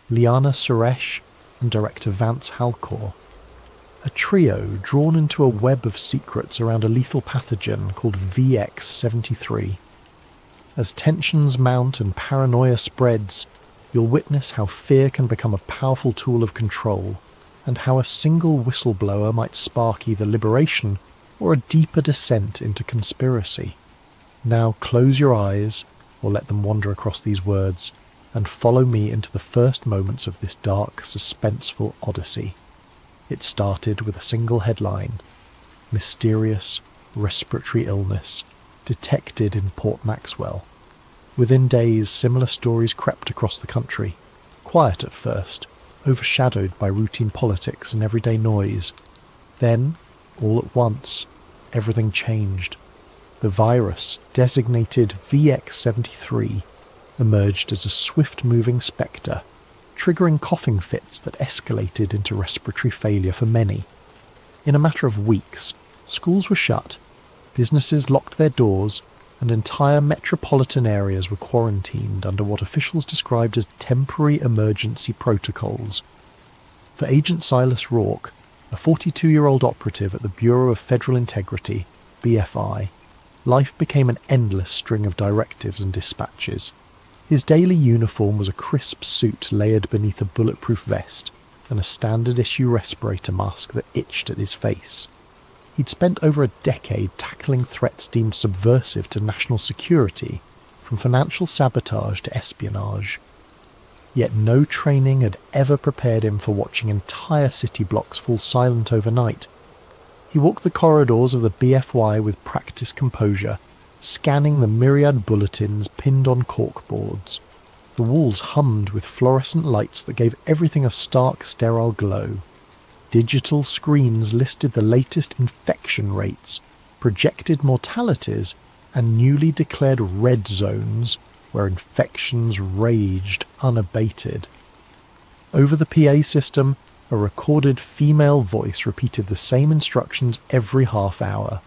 Liana Suresh, and Director Vance Halcor. A trio drawn into a web of secrets around a lethal pathogen called VX-73. As tensions mount and paranoia spreads, you'll witness how fear can become a powerful tool of control, and how a single whistleblower might spark either liberation or a deeper descent into conspiracy. Now close your eyes, or let them wander across these words, and follow me into the first moments of this dark, suspenseful odyssey. It started with a single headline: Mysterious respiratory illness detected in Port Maxwell. Within days, similar stories crept across the country, quiet at first, overshadowed by routine politics and everyday noise. Then, all at once, everything changed. The virus, designated VX-73, emerged as a swift-moving spectre, triggering coughing fits that escalated into respiratory failure for many. In a matter of weeks, schools were shut, businesses locked their doors, and entire metropolitan areas were quarantined under what officials described as temporary emergency protocols. For Agent Silas Rourke, a 42-year-old operative at the Bureau of Federal Integrity, BFI, life became an endless string of directives and dispatches. His daily uniform was a crisp suit layered beneath a bulletproof vest and a standard-issue respirator mask that itched at his face. He'd spent over a decade tackling threats deemed subversive to national security, from financial sabotage to espionage. Yet no training had ever prepared him for watching entire city blocks fall silent overnight. He walked the corridors of the BFY with practiced composure, scanning the myriad bulletins pinned on corkboards. The walls hummed with fluorescent lights that gave everything a stark, sterile glow. Digital screens listed the latest infection rates, projected mortalities, and newly declared red zones where infections raged unabated. Over the PA system, a recorded female voice repeated the same instructions every half hour.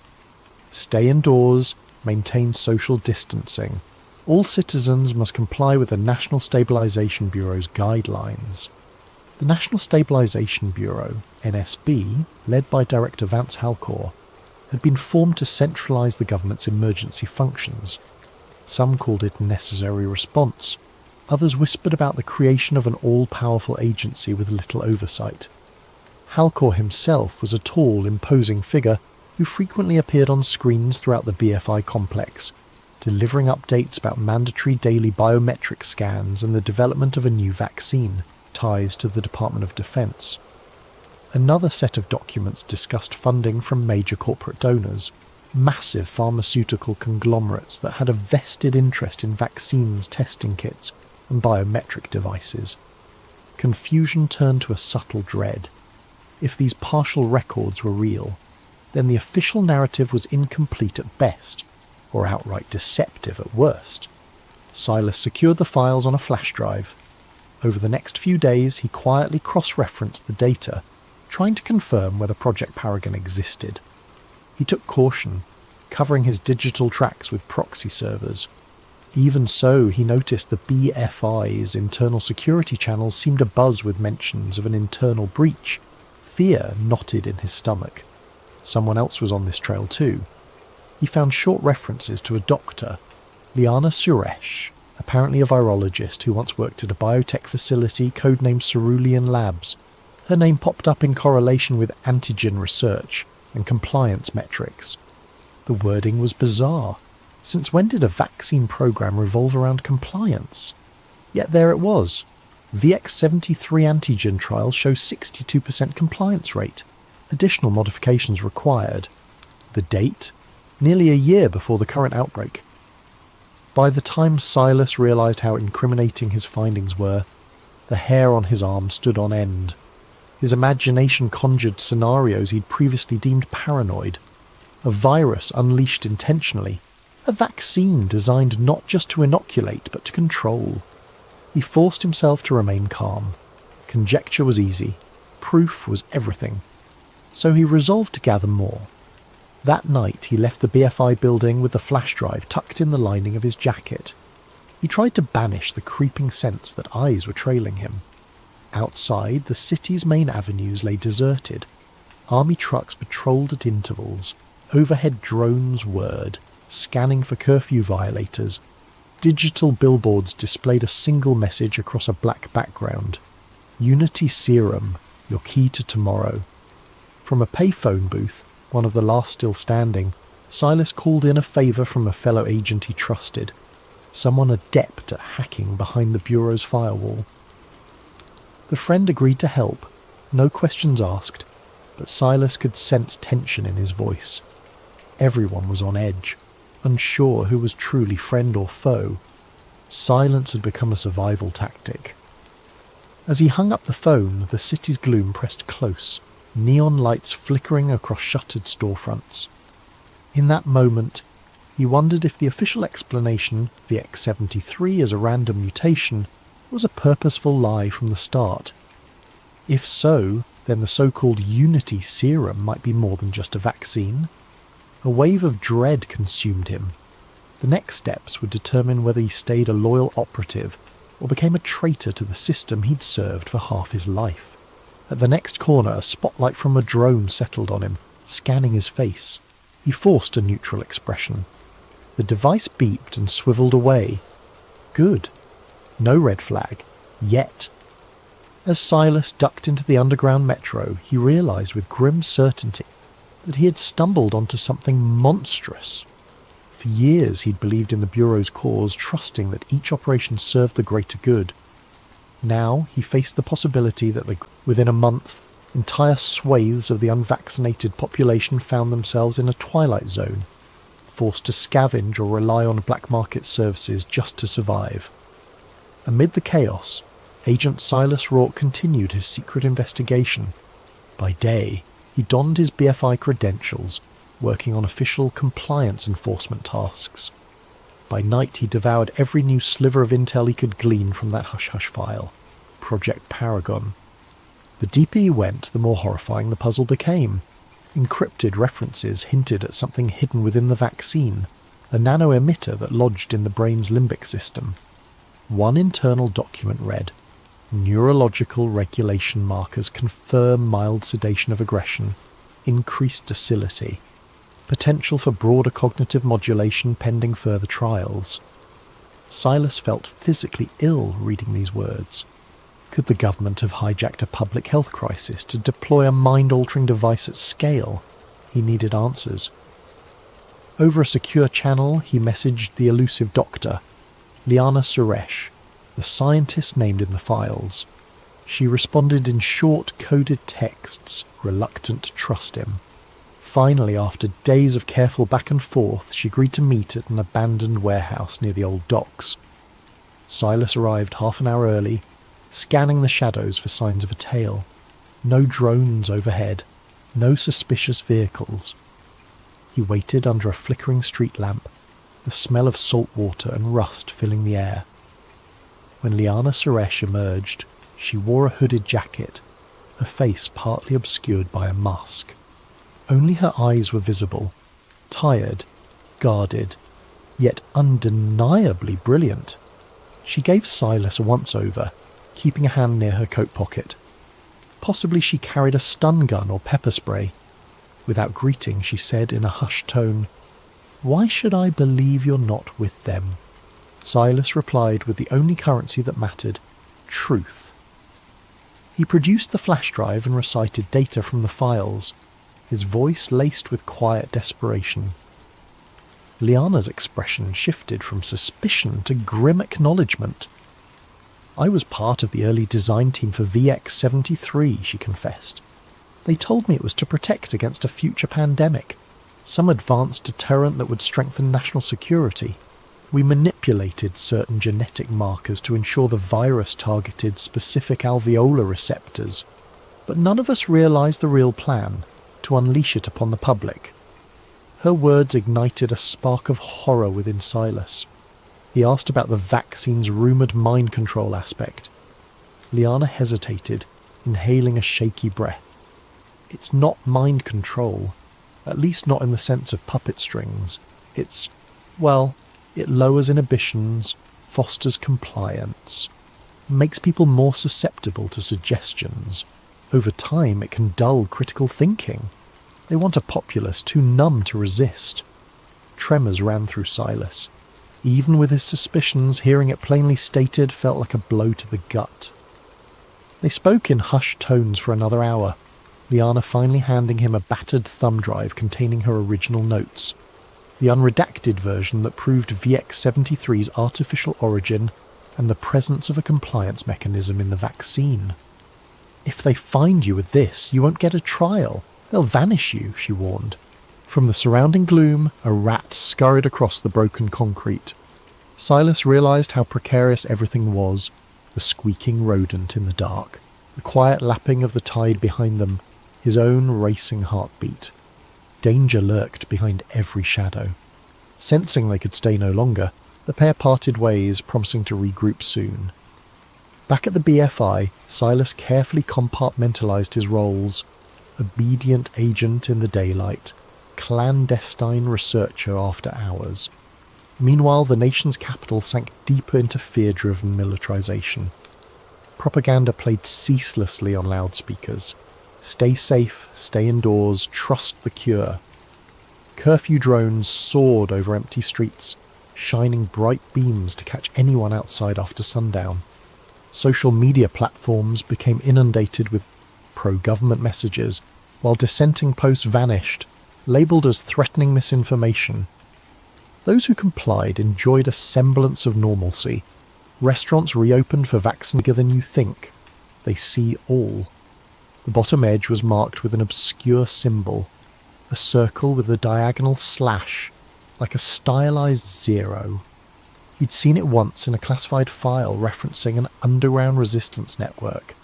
Stay indoors, maintain social distancing. All citizens must comply with the National Stabilization Bureau's guidelines. The National Stabilization Bureau, NSB, led by Director Vance Halcor, had been formed to centralise the government's emergency functions. Some called it necessary response, others whispered about the creation of an all-powerful agency with little oversight. Halcor himself was a tall, imposing figure who frequently appeared on screens throughout the BFI complex, delivering updates about mandatory daily biometric scans and the development of a new vaccine, ties to the Department of Defense. Another set of documents discussed funding from major corporate donors, massive pharmaceutical conglomerates that had a vested interest in vaccines, testing kits, and biometric devices. Confusion turned to a subtle dread. If these partial records were real, then the official narrative was incomplete at best, or outright deceptive at worst. Silas secured the files on a flash drive. Over the next few days, he quietly cross-referenced the data, trying to confirm whether Project Paragon existed. He took caution, covering his digital tracks with proxy servers. Even so, he noticed the BFI's internal security channels seemed abuzz with mentions of an internal breach. Fear knotted in his stomach. Someone else was on this trail too. He found short references to a doctor, Liana Suresh, apparently a virologist who once worked at a biotech facility codenamed Cerulean Labs. Her name popped up in correlation with antigen research and compliance metrics. The wording was bizarre. Since when did a vaccine program revolve around compliance? Yet there it was. VX73 antigen trials show 62% compliance rate. Additional modifications required. The date? Nearly a year before the current outbreak. By the time Silas realised how incriminating his findings were, the hair on his arm stood on end. His imagination conjured scenarios he'd previously deemed paranoid. A virus unleashed intentionally. A vaccine designed not just to inoculate, but to control. He forced himself to remain calm. Conjecture was easy. Proof was everything. So he resolved to gather more. That night he left the BFI building with the flash drive tucked in the lining of his jacket. He tried to banish the creeping sense that eyes were trailing him. Outside, the city's main avenues lay deserted. Army trucks patrolled at intervals. Overhead drones whirred, scanning for curfew violators. Digital billboards displayed a single message across a black background. Unity Serum, your key to tomorrow. From a payphone booth, one of the last still standing, Silas called in a favour from a fellow agent he trusted, someone adept at hacking behind the Bureau's firewall. The friend agreed to help, no questions asked, but Silas could sense tension in his voice. Everyone was on edge, unsure who was truly friend or foe. Silence had become a survival tactic. As he hung up the phone, the city's gloom pressed close, neon lights flickering across shuttered storefronts. In that moment, he wondered if the official explanation, VX73 as a random mutation, was a purposeful lie from the start. If so, then the so-called Unity Serum might be more than just a vaccine. A wave of dread consumed him. The next steps would determine whether he stayed a loyal operative or became a traitor to the system he'd served for half his life. At the next corner, a spotlight from a drone settled on him, scanning his face. He forced a neutral expression. The device beeped and swiveled away. Good. No red flag. Yet. As Silas ducked into the underground metro, he realised with grim certainty that he had stumbled onto something monstrous. For years he'd believed in the Bureau's cause, trusting that each operation served the greater good. Now he faced the possibility that within a month, entire swathes of the unvaccinated population found themselves in a twilight zone, forced to scavenge or rely on black market services just to survive. Amid the chaos, Agent Silas Rourke continued his secret investigation. By day, he donned his BFI credentials, working on official compliance enforcement tasks. By night, he devoured every new sliver of intel he could glean from that hush-hush file, Project Paragon. The deeper he went, the more horrifying the puzzle became. Encrypted references hinted at something hidden within the vaccine, a nano-emitter that lodged in the brain's limbic system. One internal document read, "Neurological regulation markers confirm mild sedation of aggression, increased docility, potential for broader cognitive modulation pending further trials." Silas felt physically ill reading these words. Could the government have hijacked a public health crisis to deploy a mind-altering device at scale? He needed answers. Over a secure channel, he messaged the elusive doctor, Liana Suresh, the scientist named in the files. She responded in short, coded texts, reluctant to trust him. Finally, after days of careful back and forth, she agreed to meet at an abandoned warehouse near the old docks. Silas arrived half an hour early, scanning the shadows for signs of a tail. No drones overhead, no suspicious vehicles. He waited under a flickering street lamp, the smell of salt water and rust filling the air. When Liana Suresh emerged, she wore a hooded jacket, her face partly obscured by a mask. Only her eyes were visible, tired, guarded, yet undeniably brilliant. She gave Silas a once-over, keeping a hand near her coat pocket. Possibly she carried a stun gun or pepper spray. Without greeting, she said in a hushed tone, "Why should I believe you're not with them?" Silas replied with the only currency that mattered, truth. He produced the flash drive and recited data from the files, his voice laced with quiet desperation. Liana's expression shifted from suspicion to grim acknowledgement. "I was part of the early design team for VX-73, she confessed. "They told me it was to protect against a future pandemic, some advanced deterrent that would strengthen national security. We manipulated certain genetic markers to ensure the virus targeted specific alveolar receptors, but none of us realized the real plan, to unleash it upon the public." Her words ignited a spark of horror within Silas. He asked about the vaccine's rumoured mind control aspect. Liana hesitated, inhaling a shaky breath. "It's not mind control, at least not in the sense of puppet strings. It's, well, it lowers inhibitions, fosters compliance, makes people more susceptible to suggestions. Over time, it can dull critical thinking. They want a populace too numb to resist." Tremors ran through Silas. Even with his suspicions, hearing it plainly stated felt like a blow to the gut. They spoke in hushed tones for another hour, Liana finally handing him a battered thumb drive containing her original notes, the unredacted version that proved VX-73's artificial origin and the presence of a compliance mechanism in the vaccine. "If they find you with this, you won't get a trial. They'll vanish you," she warned. From the surrounding gloom, a rat scurried across the broken concrete. Silas realized how precarious everything was, the squeaking rodent in the dark, the quiet lapping of the tide behind them, his own racing heartbeat. Danger lurked behind every shadow. Sensing they could stay no longer, the pair parted ways, promising to regroup soon. Back at the BFI, Silas carefully compartmentalized his roles: obedient agent in the daylight, clandestine researcher after hours. Meanwhile, the nation's capital sank deeper into fear-driven militarization. Propaganda played ceaselessly on loudspeakers. Stay safe, stay indoors, trust the cure. Curfew drones soared over empty streets, shining bright beams to catch anyone outside after sundown. Social media platforms became inundated with pro-government messages, while dissenting posts vanished, labelled as threatening misinformation. Those who complied enjoyed a semblance of normalcy. Restaurants reopened for vaccinated bigger than you think. They see all. The bottom edge was marked with an obscure symbol, a circle with a diagonal slash, like a stylized zero. He'd seen it once in a classified file referencing an underground resistance network.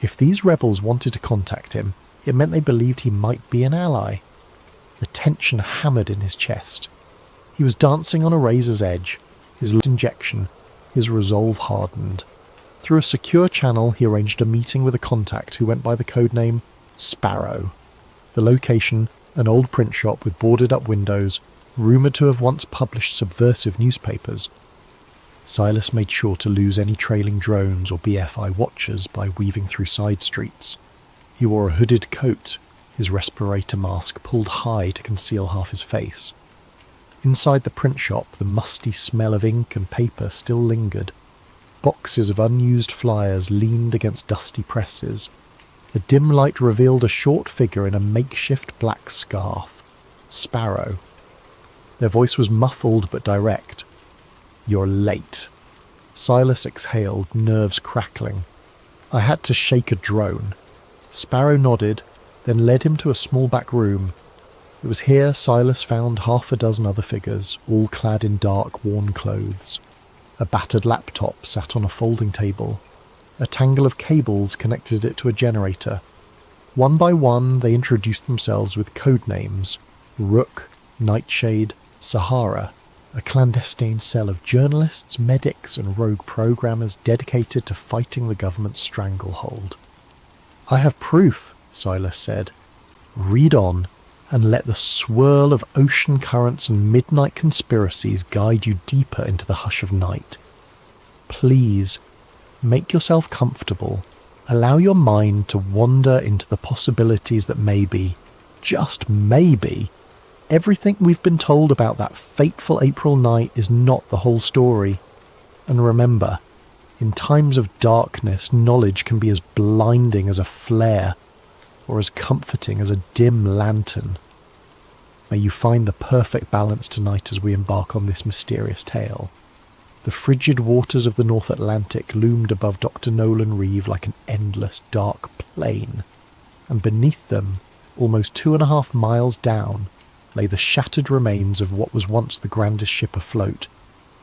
If these rebels wanted to contact him, it meant they believed he might be an ally. The tension hammered in his chest. He was dancing on a razor's edge, his injection, his resolve hardened. Through a secure channel, he arranged a meeting with a contact who went by the codename Sparrow. The location, an old print shop with boarded-up windows, rumoured to have once published subversive newspapers. Silas made sure to lose any trailing drones or BFI watchers by weaving through side streets. He wore a hooded coat, his respirator mask pulled high to conceal half his face. Inside the print shop, the musty smell of ink and paper still lingered. Boxes of unused flyers leaned against dusty presses. The dim light revealed a short figure in a makeshift black scarf. Sparrow. Their voice was muffled but direct. "You're late." Silas exhaled, nerves crackling. "I had to shake a drone." Sparrow nodded, then led him to a small back room. It was here Silas found half a dozen other figures, all clad in dark, worn clothes. A battered laptop sat on a folding table. A tangle of cables connected it to a generator. One by one they introduced themselves with code names: Rook, Nightshade, Sahara, a clandestine cell of journalists, medics and rogue programmers dedicated to fighting the government's stranglehold. "I have proof," Silas said. "Read on, and let the swirl of ocean currents and midnight conspiracies guide you deeper into the hush of night. Please, make yourself comfortable. Allow your mind to wander into the possibilities that maybe, just maybe, everything we've been told about that fateful April night is not the whole story. And remember, in times of darkness, knowledge can be as blinding as a flare, or as comforting as a dim lantern. May you find the perfect balance tonight as we embark on this mysterious tale." The frigid waters of the North Atlantic loomed above Dr. Nolan Reeve like an endless dark plain, and beneath them, almost 2.5 miles down, lay the shattered remains of what was once the grandest ship afloat,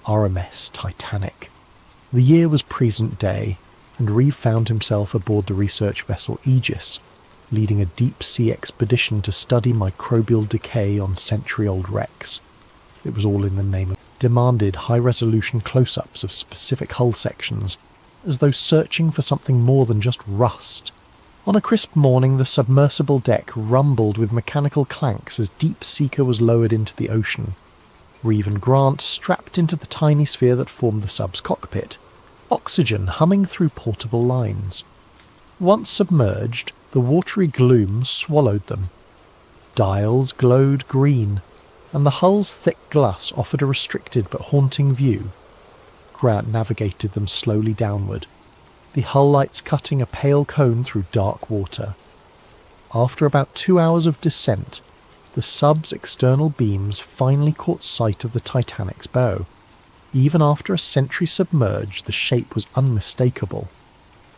RMS Titanic. The year was present day, and Reeve found himself aboard the research vessel Aegis, leading a deep-sea expedition to study microbial decay on century-old wrecks. It was all in the name of demanded high-resolution close-ups of specific hull sections, as though searching for something more than just rust. On a crisp morning, the submersible deck rumbled with mechanical clanks as Deep Seeker was lowered into the ocean. Reeve and Grant strapped into the tiny sphere that formed the sub's cockpit, oxygen humming through portable lines. Once submerged, the watery gloom swallowed them. Dials glowed green, and the hull's thick glass offered a restricted but haunting view. Grant navigated them slowly downward, the hull lights cutting a pale cone through dark water. After about 2 hours of descent, the sub's external beams finally caught sight of the Titanic's bow. Even after a century submerged, the shape was unmistakable.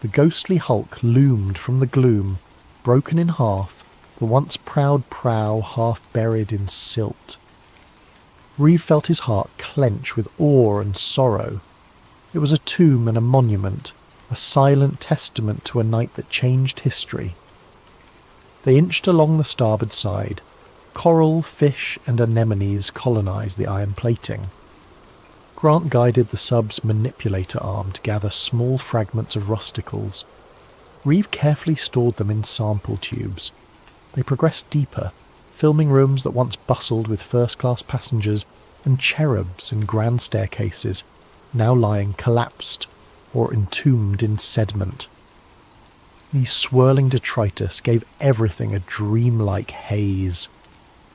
The ghostly hulk loomed from the gloom, broken in half, the once proud prow half buried in silt. Reeve felt his heart clench with awe and sorrow. It was a tomb and a monument, a silent testament to a night that changed history. They inched along the starboard side. Coral, fish and anemones colonised the iron plating. Grant guided the sub's manipulator arm to gather small fragments of rusticles. Reeve carefully stored them in sample tubes. They progressed deeper, filming rooms that once bustled with first-class passengers and cherubs in grand staircases, now lying collapsed or entombed in sediment. These swirling detritus gave everything a dreamlike haze.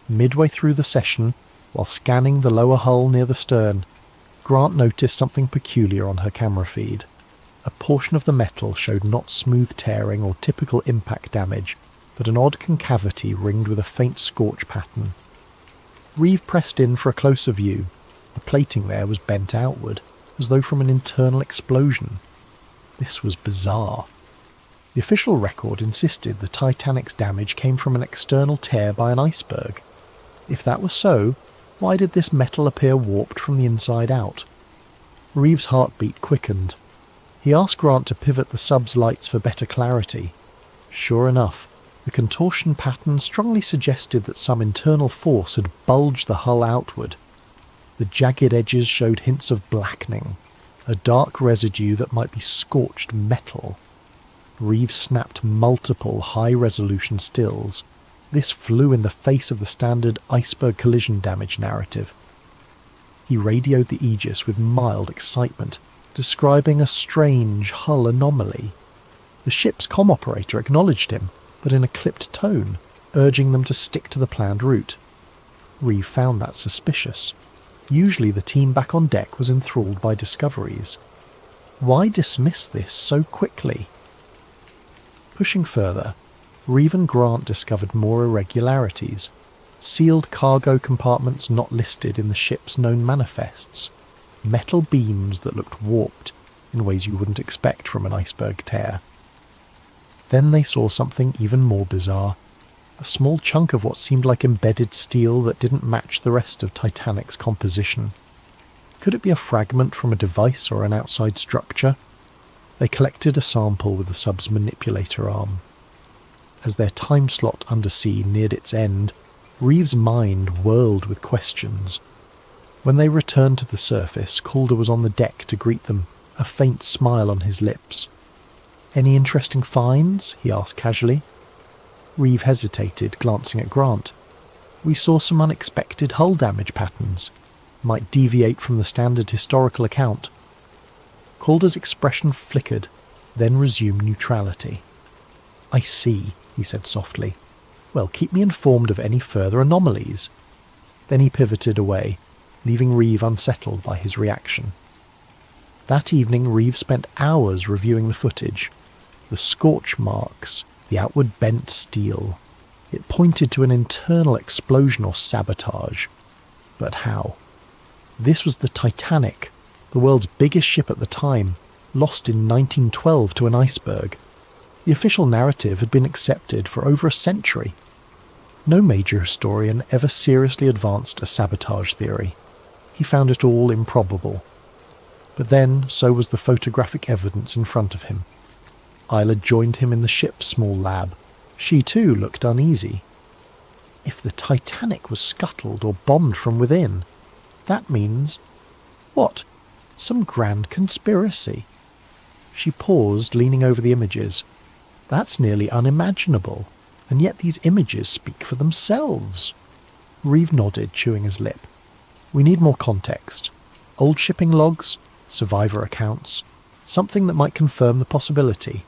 Midway through the session, while scanning the lower hull near the stern, Grant noticed something peculiar on her camera feed. A portion of the metal showed not smooth tearing or typical impact damage, but an odd concavity ringed with a faint scorch pattern. Reeve pressed in for a closer view. The plating there was bent outward, as though from an internal explosion. This was bizarre. The official record insisted the Titanic's damage came from an external tear by an iceberg. If that was so, why did this metal appear warped from the inside out? Reeve's heartbeat quickened. He asked Grant to pivot the sub's lights for better clarity. Sure enough, the contortion pattern strongly suggested that some internal force had bulged the hull outward. The jagged edges showed hints of blackening, a dark residue that might be scorched metal. Reeve snapped multiple high-resolution stills. This flew in the face of the standard iceberg collision damage narrative. He radioed the Aegis with mild excitement, describing a strange hull anomaly. The ship's comm operator acknowledged him, but in a clipped tone, urging them to stick to the planned route. Reeve found that suspicious. Usually the team back on deck was enthralled by discoveries. Why dismiss this so quickly? Pushing further, Reeve and Grant discovered more irregularities. Sealed cargo compartments not listed in the ship's known manifests. Metal beams that looked warped in ways you wouldn't expect from an iceberg tear. Then they saw something even more bizarre. A small chunk of what seemed like embedded steel that didn't match the rest of Titanic's composition. Could it be a fragment from a device or an outside structure? They collected a sample with the sub's manipulator arm. As their time slot undersea neared its end, Reeve's mind whirled with questions. When they returned to the surface, Calder was on the deck to greet them, a faint smile on his lips. "Any interesting finds?" he asked casually. Reeve hesitated, glancing at Grant. "We saw some unexpected hull damage patterns. Might deviate from the standard historical account." Calder's expression flickered, then resumed neutrality. "I see," he said softly. "Well, keep me informed of any further anomalies." Then he pivoted away, leaving Reeve unsettled by his reaction. That evening Reeve spent hours reviewing the footage. The scorch marks, the outward bent steel. It pointed to an internal explosion or sabotage. But how? This was the Titanic, the world's biggest ship at the time, lost in 1912 to an iceberg. The official narrative had been accepted for over a century. No major historian ever seriously advanced a sabotage theory. He found it all improbable. But then, so was the photographic evidence in front of him. Isla joined him in the ship's small lab. She too looked uneasy. If the Titanic was scuttled or bombed from within, that means... what? Some grand conspiracy. She paused, leaning over the images. That's nearly unimaginable, and yet these images speak for themselves. Reeve nodded, chewing his lip. We need more context. Old shipping logs, survivor accounts, something that might confirm the possibility.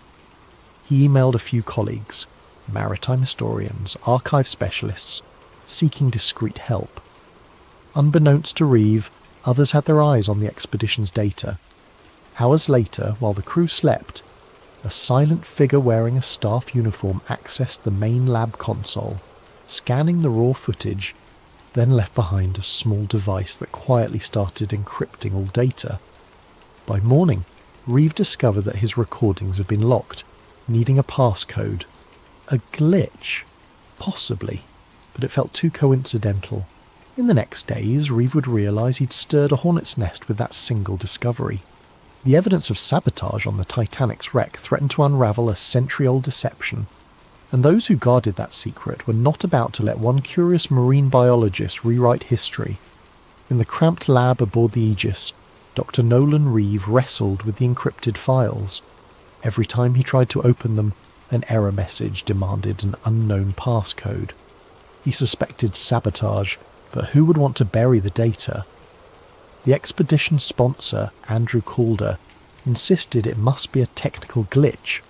He emailed a few colleagues, maritime historians, archive specialists, seeking discreet help. Unbeknownst to Reeve, others had their eyes on the expedition's data. Hours later, while the crew slept, a silent figure wearing a staff uniform accessed the main lab console, scanning the raw footage, then left behind a small device that quietly started encrypting all data. By morning, Reeve discovered that his recordings had been locked, needing a passcode. A glitch? Possibly, but it felt too coincidental. In the next days, Reeve would realise he'd stirred a hornet's nest with that single discovery. The evidence of sabotage on the Titanic's wreck threatened to unravel a century-old deception, and those who guarded that secret were not about to let one curious marine biologist rewrite history. In the cramped lab aboard the Aegis, Dr. Nolan Reeve wrestled with the encrypted files. Every time he tried to open them, an error message demanded an unknown passcode. He suspected sabotage, but who would want to bury the data? The expedition sponsor, Andrew Calder, insisted it must be a technical glitch,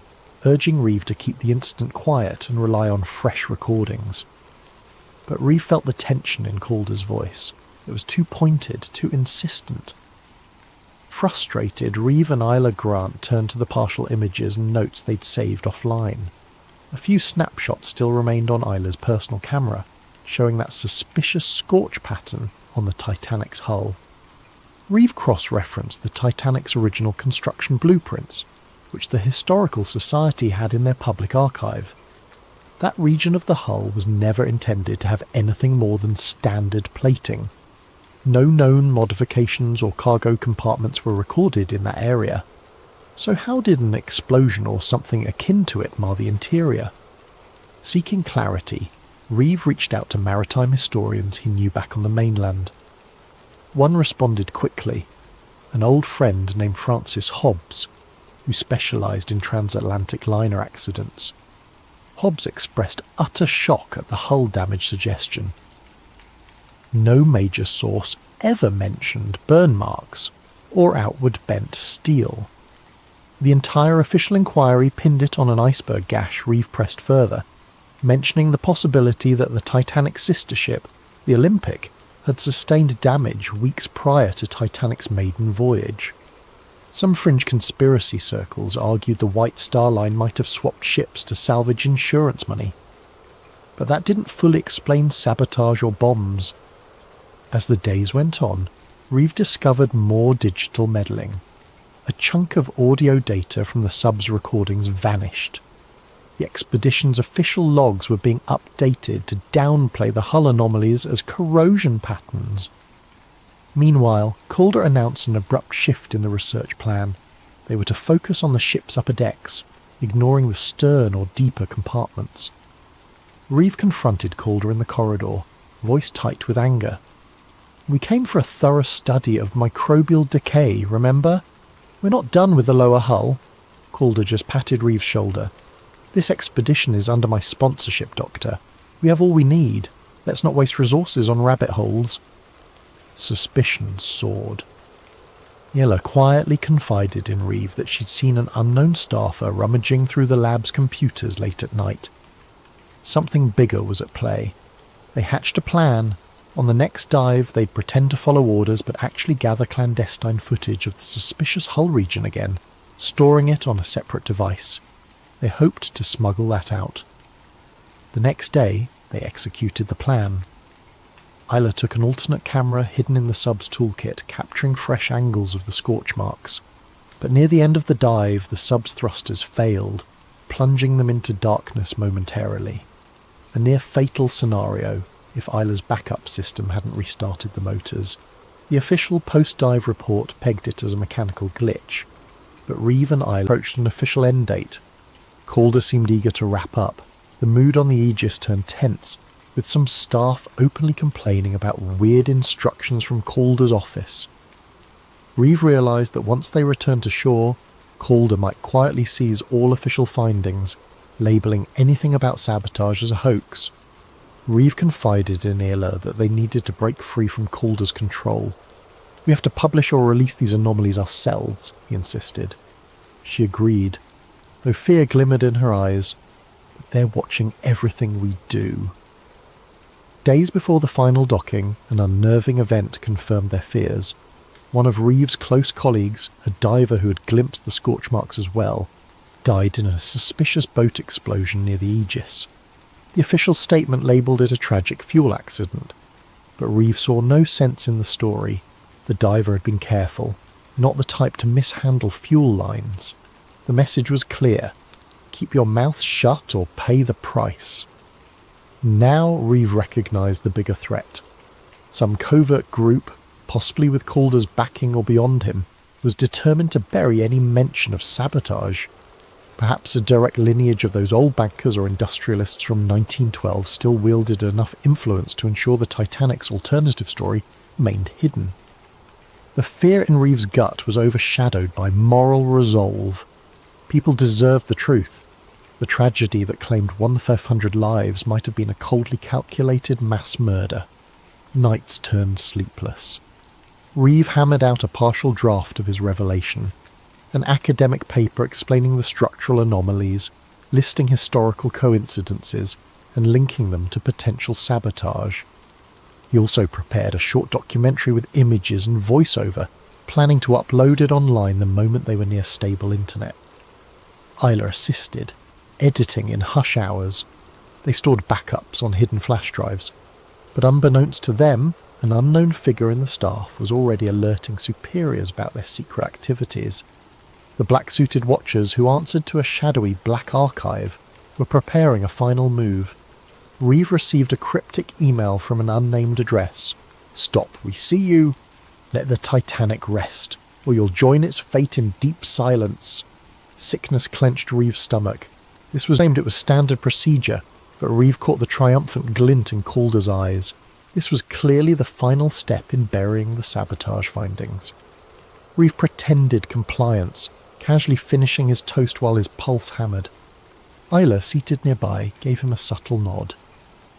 urging Reeve to keep the incident quiet and rely on fresh recordings. But Reeve felt the tension in Calder's voice. It was too pointed, too insistent. Frustrated, Reeve and Isla Grant turned to the partial images and notes they'd saved offline. A few snapshots still remained on Isla's personal camera, showing that suspicious scorch pattern on the Titanic's hull. Reeve cross-referenced the Titanic's original construction blueprints, which the Historical Society had in their public archive. That region of the hull was never intended to have anything more than standard plating. No known modifications or cargo compartments were recorded in that area. So how did an explosion or something akin to it mar the interior? Seeking clarity, Reeve reached out to maritime historians he knew back on the mainland. One responded quickly, an old friend named Francis Hobbs, who specialised in transatlantic liner accidents. Hobbs expressed utter shock at the hull damage suggestion. No major source ever mentioned burn marks or outward bent steel. The entire official inquiry pinned it on an iceberg gash. Reeve pressed further, mentioning the possibility that the Titanic's sister ship, the Olympic, had sustained damage weeks prior to Titanic's maiden voyage. Some fringe conspiracy circles argued the White Star Line might have swapped ships to salvage insurance money, but that didn't fully explain sabotage or bombs. As the days went on, Reeve discovered more digital meddling. A chunk of audio data from the sub's recordings vanished. The expedition's official logs were being updated to downplay the hull anomalies as corrosion patterns. Meanwhile, Calder announced an abrupt shift in the research plan. They were to focus on the ship's upper decks, ignoring the stern or deeper compartments. Reeve confronted Calder in the corridor, voice tight with anger. "We came for a thorough study of microbial decay, remember? We're not done with the lower hull." Calder just patted Reeve's shoulder. "This expedition is under my sponsorship, Doctor. We have all we need. Let's not waste resources on rabbit holes." Suspicion soared. Yella quietly confided in Reeve that she'd seen an unknown staffer rummaging through the lab's computers late at night. Something bigger was at play. They hatched a plan. On the next dive, they'd pretend to follow orders but actually gather clandestine footage of the suspicious hull region again, storing it on a separate device. They hoped to smuggle that out. The next day, they executed the plan. Isla took an alternate camera hidden in the sub's toolkit, capturing fresh angles of the scorch marks. But near the end of the dive, the sub's thrusters failed, plunging them into darkness momentarily. A near-fatal scenario if Isla's backup system hadn't restarted the motors. The official post-dive report pegged it as a mechanical glitch, but Reeve and Isla approached an official end date. Calder seemed eager to wrap up. The mood on the Aegis turned tense, with some staff openly complaining about weird instructions from Calder's office. Reeve realised that once they returned to shore, Calder might quietly seize all official findings, labelling anything about sabotage as a hoax. Reeve confided in Isla that they needed to break free from Calder's control. "We have to publish or release these anomalies ourselves," he insisted. She agreed, though fear glimmered in her eyes. "But they're watching everything we do." Days before the final docking, an unnerving event confirmed their fears. One of Reeve's close colleagues, a diver who had glimpsed the scorch marks as well, died in a suspicious boat explosion near the Aegis. The official statement labelled it a tragic fuel accident, but Reeve saw no sense in the story. The diver had been careful, not the type to mishandle fuel lines. The message was clear: keep your mouth shut or pay the price. Now Reeve recognised the bigger threat. Some covert group, possibly with Calder's backing or beyond him, was determined to bury any mention of sabotage. Perhaps a direct lineage of those old bankers or industrialists from 1912 still wielded enough influence to ensure the Titanic's alternative story remained hidden. The fear in Reeve's gut was overshadowed by moral resolve. People deserved the truth. The tragedy that claimed 1/500 lives might have been a coldly calculated mass murder. Nights turned sleepless. Reeve hammered out a partial draft of his revelation. An academic paper explaining the structural anomalies, listing historical coincidences, and linking them to potential sabotage. He also prepared a short documentary with images and voiceover, planning to upload it online the moment they were near stable internet. Isla assisted. editing in hush hours. They stored backups on hidden flash drives. But unbeknownst to them, an unknown figure in the staff was already alerting superiors about their secret activities. The black-suited watchers who answered to a shadowy black archive were preparing a final move. Reeve received a cryptic email from an unnamed address. "Stop, we see you. Let the Titanic rest, or you'll join its fate in deep silence." Sickness clenched Reeve's stomach. This was aimed, it was standard procedure, but Reeve caught the triumphant glint in Calder's eyes. This was clearly the final step in burying the sabotage findings. Reeve pretended compliance, casually finishing his toast while his pulse hammered. Isla, seated nearby, gave him a subtle nod.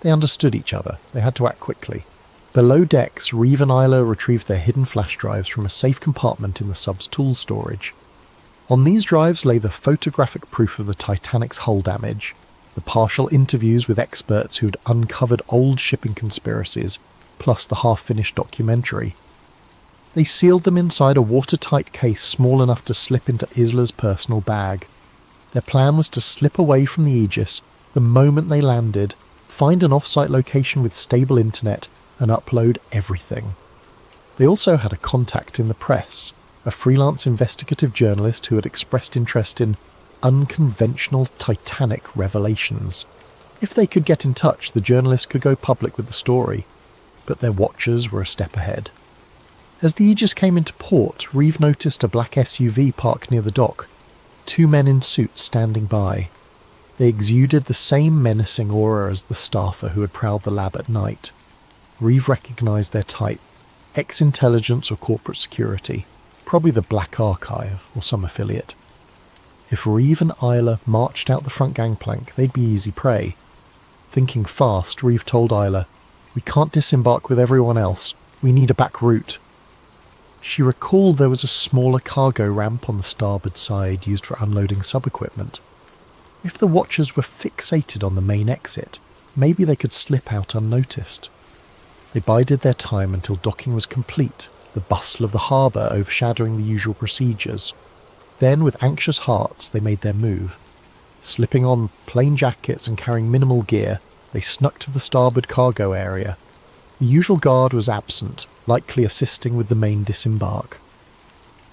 They understood each other. They had to act quickly. Below decks, Reeve and Isla retrieved their hidden flash drives from a safe compartment in the sub's tool storage. On these drives lay the photographic proof of the Titanic's hull damage, the partial interviews with experts who had uncovered old shipping conspiracies, plus the half-finished documentary. They sealed them inside a watertight case small enough to slip into Isla's personal bag. Their plan was to slip away from the Aegis the moment they landed, find an off-site location with stable internet, and upload everything. They also had a contact in the press, a freelance investigative journalist who had expressed interest in unconventional Titanic revelations. If they could get in touch, the journalist could go public with the story, but their watchers were a step ahead. As the Aegis came into port, Reeve noticed a black SUV parked near the dock, 2 men in suits standing by. They exuded the same menacing aura as the staffer who had prowled the lab at night. Reeve recognised their type, ex-intelligence or corporate security, probably the Black Archive or some affiliate. If Reeve and Isla marched out the front gangplank, they'd be easy prey. Thinking fast, Reeve told Isla, "We can't disembark with everyone else. We need a back route." She recalled there was a smaller cargo ramp on the starboard side used for unloading sub-equipment. If the watchers were fixated on the main exit, maybe they could slip out unnoticed. They bided their time until docking was complete, the bustle of the harbour overshadowing the usual procedures. Then, with anxious hearts, they made their move. Slipping on plain jackets and carrying minimal gear, they snuck to the starboard cargo area. The usual guard was absent, likely assisting with the main disembark.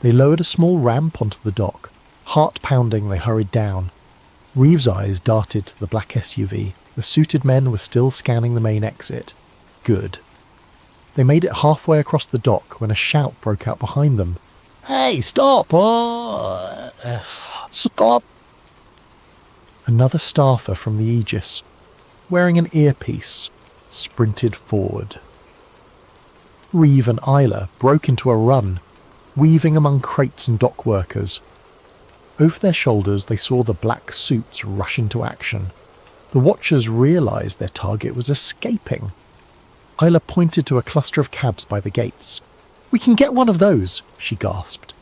They lowered a small ramp onto the dock. Heart pounding, they hurried down. Reeve's eyes darted to the black SUV. The suited men were still scanning the main exit. Good. They made it halfway across the dock when a shout broke out behind them. "Hey, stop! Stop!" Another staffer from the Aegis, wearing an earpiece, sprinted forward. Reeve and Isla broke into a run, weaving among crates and dock workers. Over their shoulders they saw the black suits rush into action. The watchers realised their target was escaping. Isla pointed to a cluster of cabs by the gates. "We can get one of those," she gasped.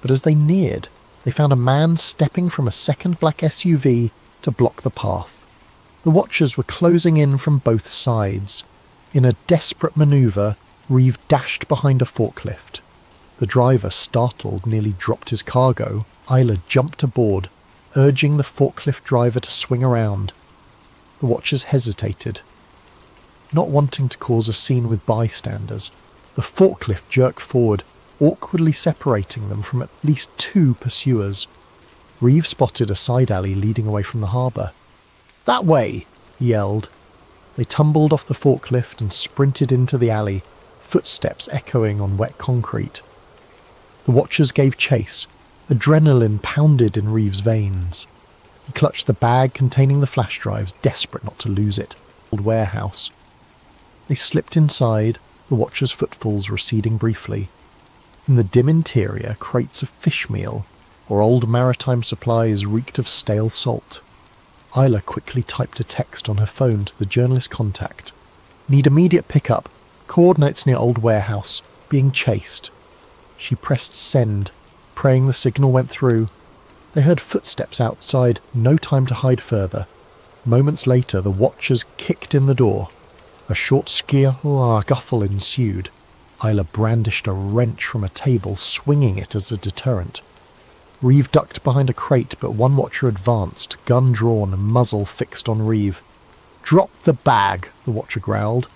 But as they neared, they found a man stepping from a second black SUV to block the path. The watchers were closing in from both sides. In a desperate manoeuvre, Reeve dashed behind a forklift. The driver, startled, nearly dropped his cargo. Isla jumped aboard, urging the forklift driver to swing around. The watchers hesitated, not wanting to cause a scene with bystanders. The forklift jerked forward, awkwardly separating them from at least 2 pursuers. Reeve spotted a side alley leading away from the harbour. "That way!" he yelled. They tumbled off the forklift and sprinted into the alley, footsteps echoing on wet concrete. The watchers gave chase. Adrenaline pounded in Reeve's veins. He clutched the bag containing the flash drives, desperate not to lose it. Old warehouse. They slipped inside, the watchers' footfalls receding briefly. In the dim interior, crates of fish meal or old maritime supplies reeked of stale salt. Isla quickly typed a text on her phone to the journalist contact. "Need immediate pickup. Coordinates near old warehouse. Being chased." She pressed send, praying the signal went through. They heard footsteps outside, no time to hide further. Moments later, the watchers kicked in the door. A short scuffle ensued. Isla brandished a wrench from a table, swinging it as a deterrent. Reeve ducked behind a crate, but one watcher advanced, gun drawn and muzzle fixed on Reeve. "Drop the bag," the watcher growled.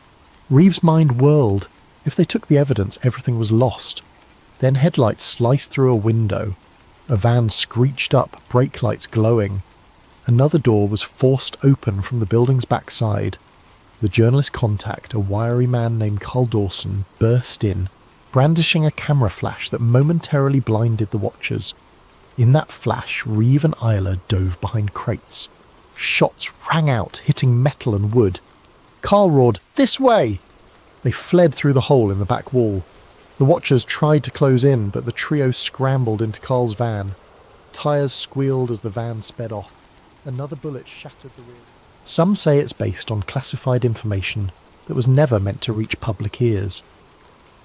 Reeve's mind whirled. If they took the evidence, everything was lost. Then headlights sliced through a window. A van screeched up, brake lights glowing. Another door was forced open from the building's backside. The journalist contact, a wiry man named Carl Dawson, burst in, brandishing a camera flash that momentarily blinded the watchers. In that flash, Reeve and Isla dove behind crates. Shots rang out, hitting metal and wood. Carl roared, "This way!" They fled through the hole in the back wall. The watchers tried to close in, but the trio scrambled into Carl's van. Tyres squealed as the van sped off. Another bullet shattered the rear. Some say it's based on classified information that was never meant to reach public ears.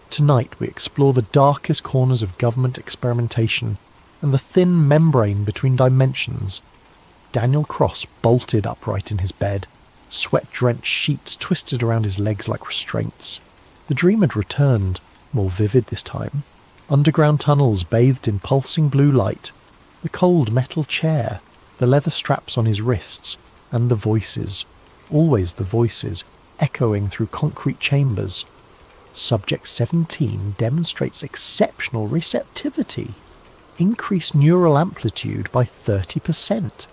Tonight we explore the darkest corners of government experimentation and the thin membrane between dimensions. Daniel Cross bolted upright in his bed, sweat-drenched sheets twisted around his legs like restraints. The dream had returned, more vivid this time. Underground tunnels bathed in pulsing blue light, the cold metal chair, the leather straps on his wrists, and the voices, always the voices, echoing through concrete chambers. Subject 17 demonstrates exceptional receptivity. Increased neural amplitude by 30%.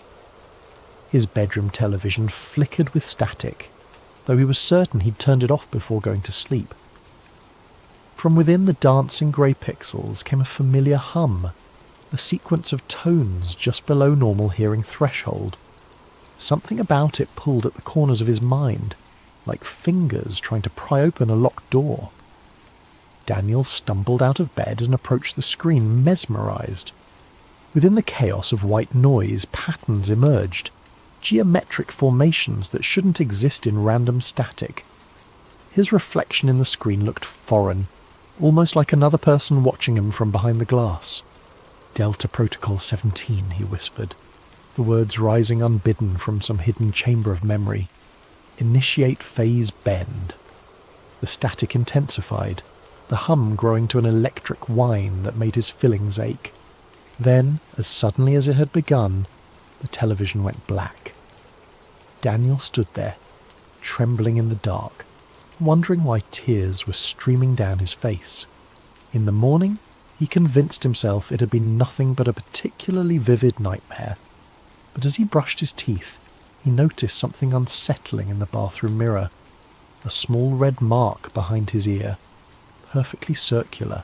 His bedroom television flickered with static, though he was certain he'd turned it off before going to sleep. From within the dancing grey pixels came a familiar hum, a sequence of tones just below normal hearing threshold. Something about it pulled at the corners of his mind, like fingers trying to pry open a locked door. Daniel stumbled out of bed and approached the screen, mesmerised. Within the chaos of white noise, patterns emerged, geometric formations that shouldn't exist in random static. His reflection in the screen looked foreign, almost like another person watching him from behind the glass. "Delta Protocol 17, he whispered, the words rising unbidden from some hidden chamber of memory. "Initiate phase bend." The static intensified, the hum growing to an electric whine that made his fillings ache. Then, as suddenly as it had begun, the television went black. Daniel stood there, trembling in the dark, wondering why tears were streaming down his face. In the morning, he convinced himself it had been nothing but a particularly vivid nightmare. But as he brushed his teeth, he noticed something unsettling in the bathroom mirror. A small red mark behind his ear, perfectly circular,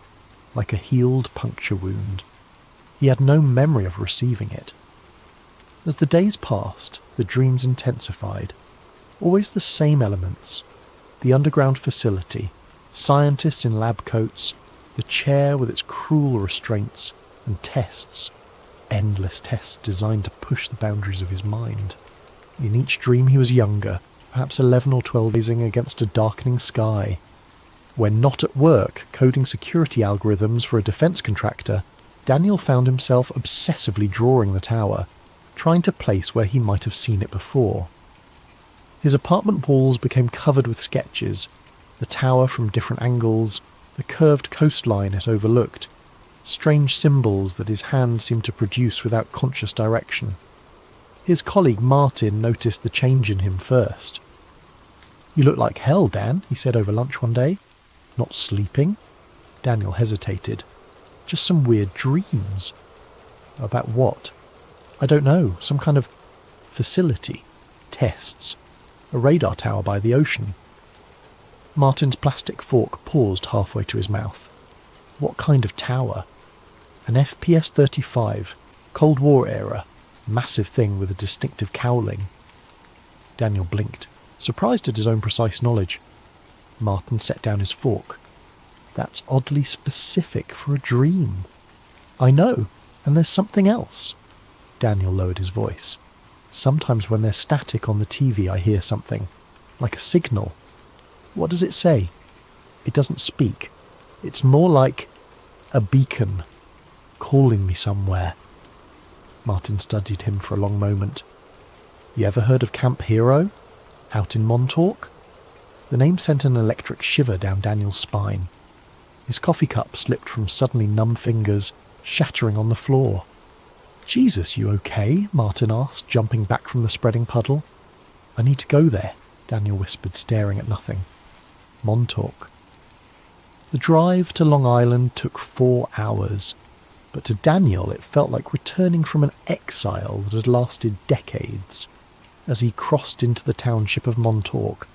like a healed puncture wound. He had no memory of receiving it. As the days passed, the dreams intensified. Always the same elements. The underground facility, scientists in lab coats, the chair with its cruel restraints, and tests. Endless tests designed to push the boundaries of his mind. In each dream he was younger, perhaps 11 or 12, gazing against a darkening sky. When not at work coding security algorithms for a defence contractor, Daniel found himself obsessively drawing the tower, trying to place where he might have seen it before. His apartment walls became covered with sketches, the tower from different angles, the curved coastline it overlooked, strange symbols that his hand seemed to produce without conscious direction. His colleague Martin noticed the change in him first. "You look like hell, Dan," he said over lunch one day. "Not sleeping?" Daniel hesitated. "Just some weird dreams." "About what?" "I don't know. Some kind of facility. Tests. A radar tower by the ocean." Martin's plastic fork paused halfway to his mouth. "What kind of tower?" "An FPS-35, Cold War era, massive thing with a distinctive cowling." Daniel blinked, surprised at his own precise knowledge. Martin set down his fork. "That's oddly specific for a dream." "I know, and there's something else." Daniel lowered his voice. "Sometimes when there's static on the TV I hear something, like a signal." "What does it say?" "It doesn't speak. It's more like a beacon, calling me somewhere." Martin studied him for a long moment. "You ever heard of Camp Hero? Out in Montauk?" The name sent an electric shiver down Daniel's spine. His coffee cup slipped from suddenly numb fingers, shattering on the floor. "Jesus, you okay?" Martin asked, jumping back from the spreading puddle. "I need to go there," Daniel whispered, staring at nothing. Montauk. The drive to Long Island took 4 hours, but to Daniel it felt like returning from an exile that had lasted decades. As he crossed into the township of Montauk,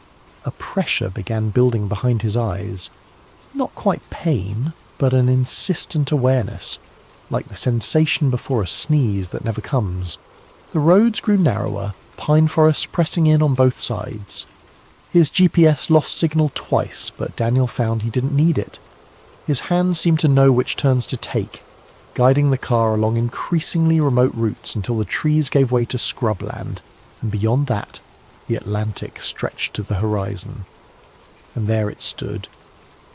a pressure began building behind his eyes. Not quite pain, but an insistent awareness, like the sensation before a sneeze that never comes. The roads grew narrower, pine forests pressing in on both sides. His GPS lost signal twice, but Daniel found he didn't need it. His hands seemed to know which turns to take, guiding the car along increasingly remote routes until the trees gave way to scrubland, and beyond that, the Atlantic stretched to the horizon. And there it stood,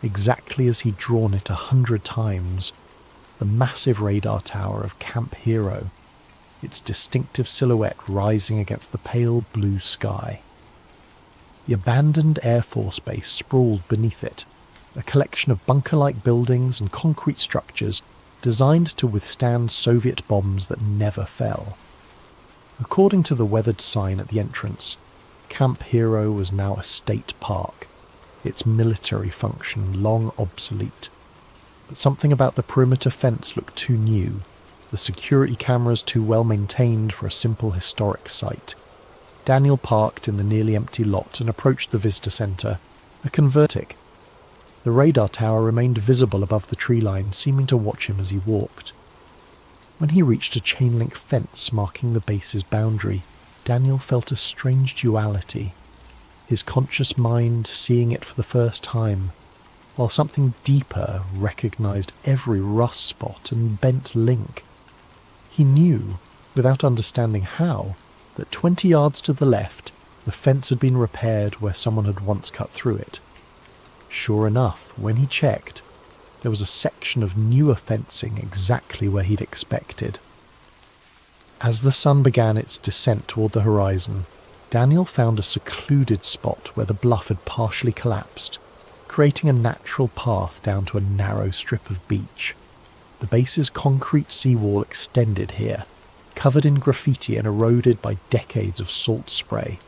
exactly as he'd drawn it 100 times, the massive radar tower of Camp Hero, its distinctive silhouette rising against the pale blue sky. The abandoned Air Force Base sprawled beneath it, a collection of bunker-like buildings and concrete structures designed to withstand Soviet bombs that never fell. According to the weathered sign at the entrance, Camp Hero was now a state park, its military function long obsolete. But something about the perimeter fence looked too new, the security cameras too well maintained for a simple historic site. Daniel parked in the nearly empty lot and approached the visitor centre, a Convertic. The radar tower remained visible above the tree line, seeming to watch him as he walked. When he reached a chain-link fence marking the base's boundary, Daniel felt a strange duality, his conscious mind seeing it for the first time, while something deeper recognised every rust spot and bent link. He knew, without understanding how, that 20 yards to the left, the fence had been repaired where someone had once cut through it. Sure enough, when he checked, there was a section of newer fencing exactly where he'd expected. As the sun began its descent toward the horizon, Daniel found a secluded spot where the bluff had partially collapsed, creating a natural path down to a narrow strip of beach. The base's concrete seawall extended here, covered in graffiti and eroded by decades of salt spray.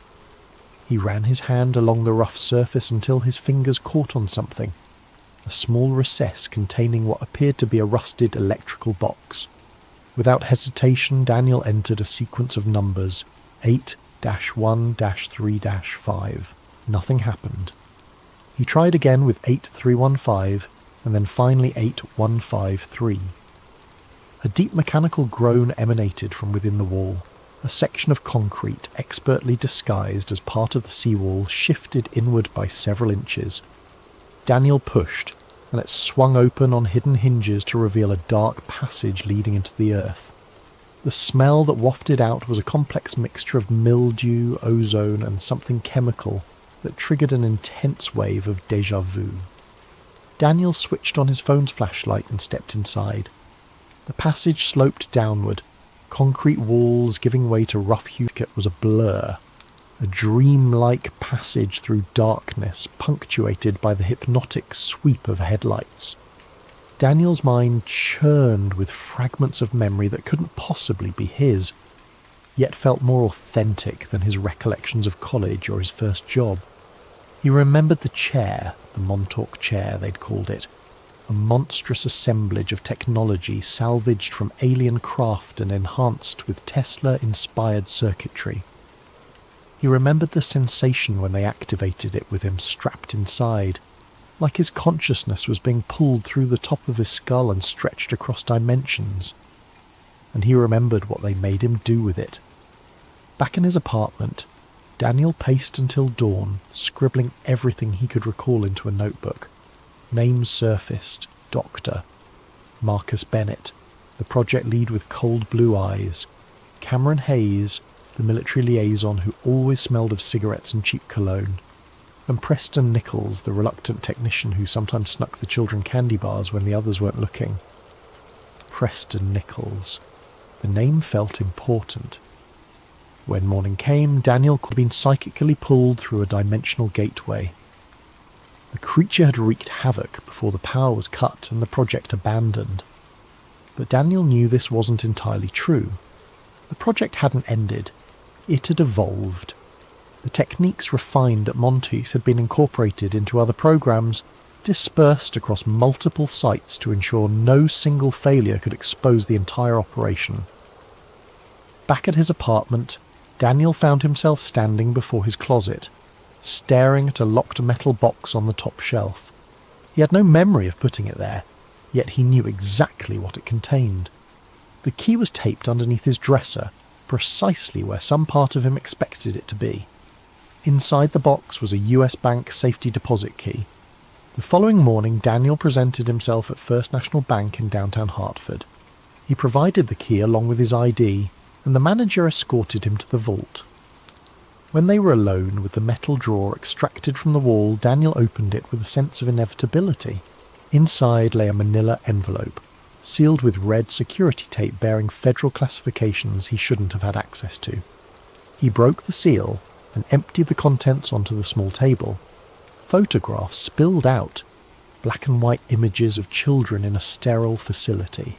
He ran his hand along the rough surface until his fingers caught on something, a small recess containing what appeared to be a rusted electrical box. Without hesitation, Daniel entered a sequence of numbers, 8-1-3-5. Nothing happened. He tried again with 8315, and then finally 8153. A deep mechanical groan emanated from within the wall. A section of concrete, expertly disguised as part of the seawall, shifted inward by several inches. Daniel pushed, and it swung open on hidden hinges to reveal a dark passage leading into the earth. The smell that wafted out was a complex mixture of mildew, ozone, and something chemical that triggered an intense wave of déjà vu. Daniel switched on his phone's flashlight and stepped inside. The passage sloped downward, concrete walls giving way to rough hue. It was a blur, a dream-like passage through darkness punctuated by the hypnotic sweep of headlights. Daniel's mind churned with fragments of memory that couldn't possibly be his, yet felt more authentic than his recollections of college or his first job. He remembered the chair, the Montauk chair they'd called it, a monstrous assemblage of technology salvaged from alien craft and enhanced with Tesla-inspired circuitry. He remembered the sensation when they activated it with him strapped inside, like his consciousness was being pulled through the top of his skull and stretched across dimensions. And he remembered what they made him do with it. Back in his apartment, Daniel paced until dawn, scribbling everything he could recall into a notebook. Names surfaced: Doctor, Marcus Bennett, the project lead with cold blue eyes, Cameron Hayes, the military liaison who always smelled of cigarettes and cheap cologne, and Preston Nichols, the reluctant technician who sometimes snuck the children candy bars when the others weren't looking. Preston Nichols. The name felt important. When morning came, Daniel could have been psychically pulled through a dimensional gateway. The creature had wreaked havoc before the power was cut and the project abandoned. But Daniel knew this wasn't entirely true. The project hadn't ended. It had evolved. The techniques refined at Montes had been incorporated into other programs, dispersed across multiple sites to ensure no single failure could expose the entire operation. Back at his apartment, Daniel found himself standing before his closet, staring at a locked metal box on the top shelf. He had no memory of putting it there, yet he knew exactly what it contained. The key was taped underneath his dresser, precisely where some part of him expected it to be. Inside the box was a US Bank safety deposit key. The following morning, Daniel presented himself at First National Bank in downtown Hartford. He provided the key along with his ID, and the manager escorted him to the vault. When they were alone with the metal drawer extracted from the wall, Daniel opened it with a sense of inevitability. Inside lay a manila envelope, sealed with red security tape bearing federal classifications he shouldn't have had access to. He broke the seal and emptied the contents onto the small table. Photographs spilled out, black and white images of children in a sterile facility.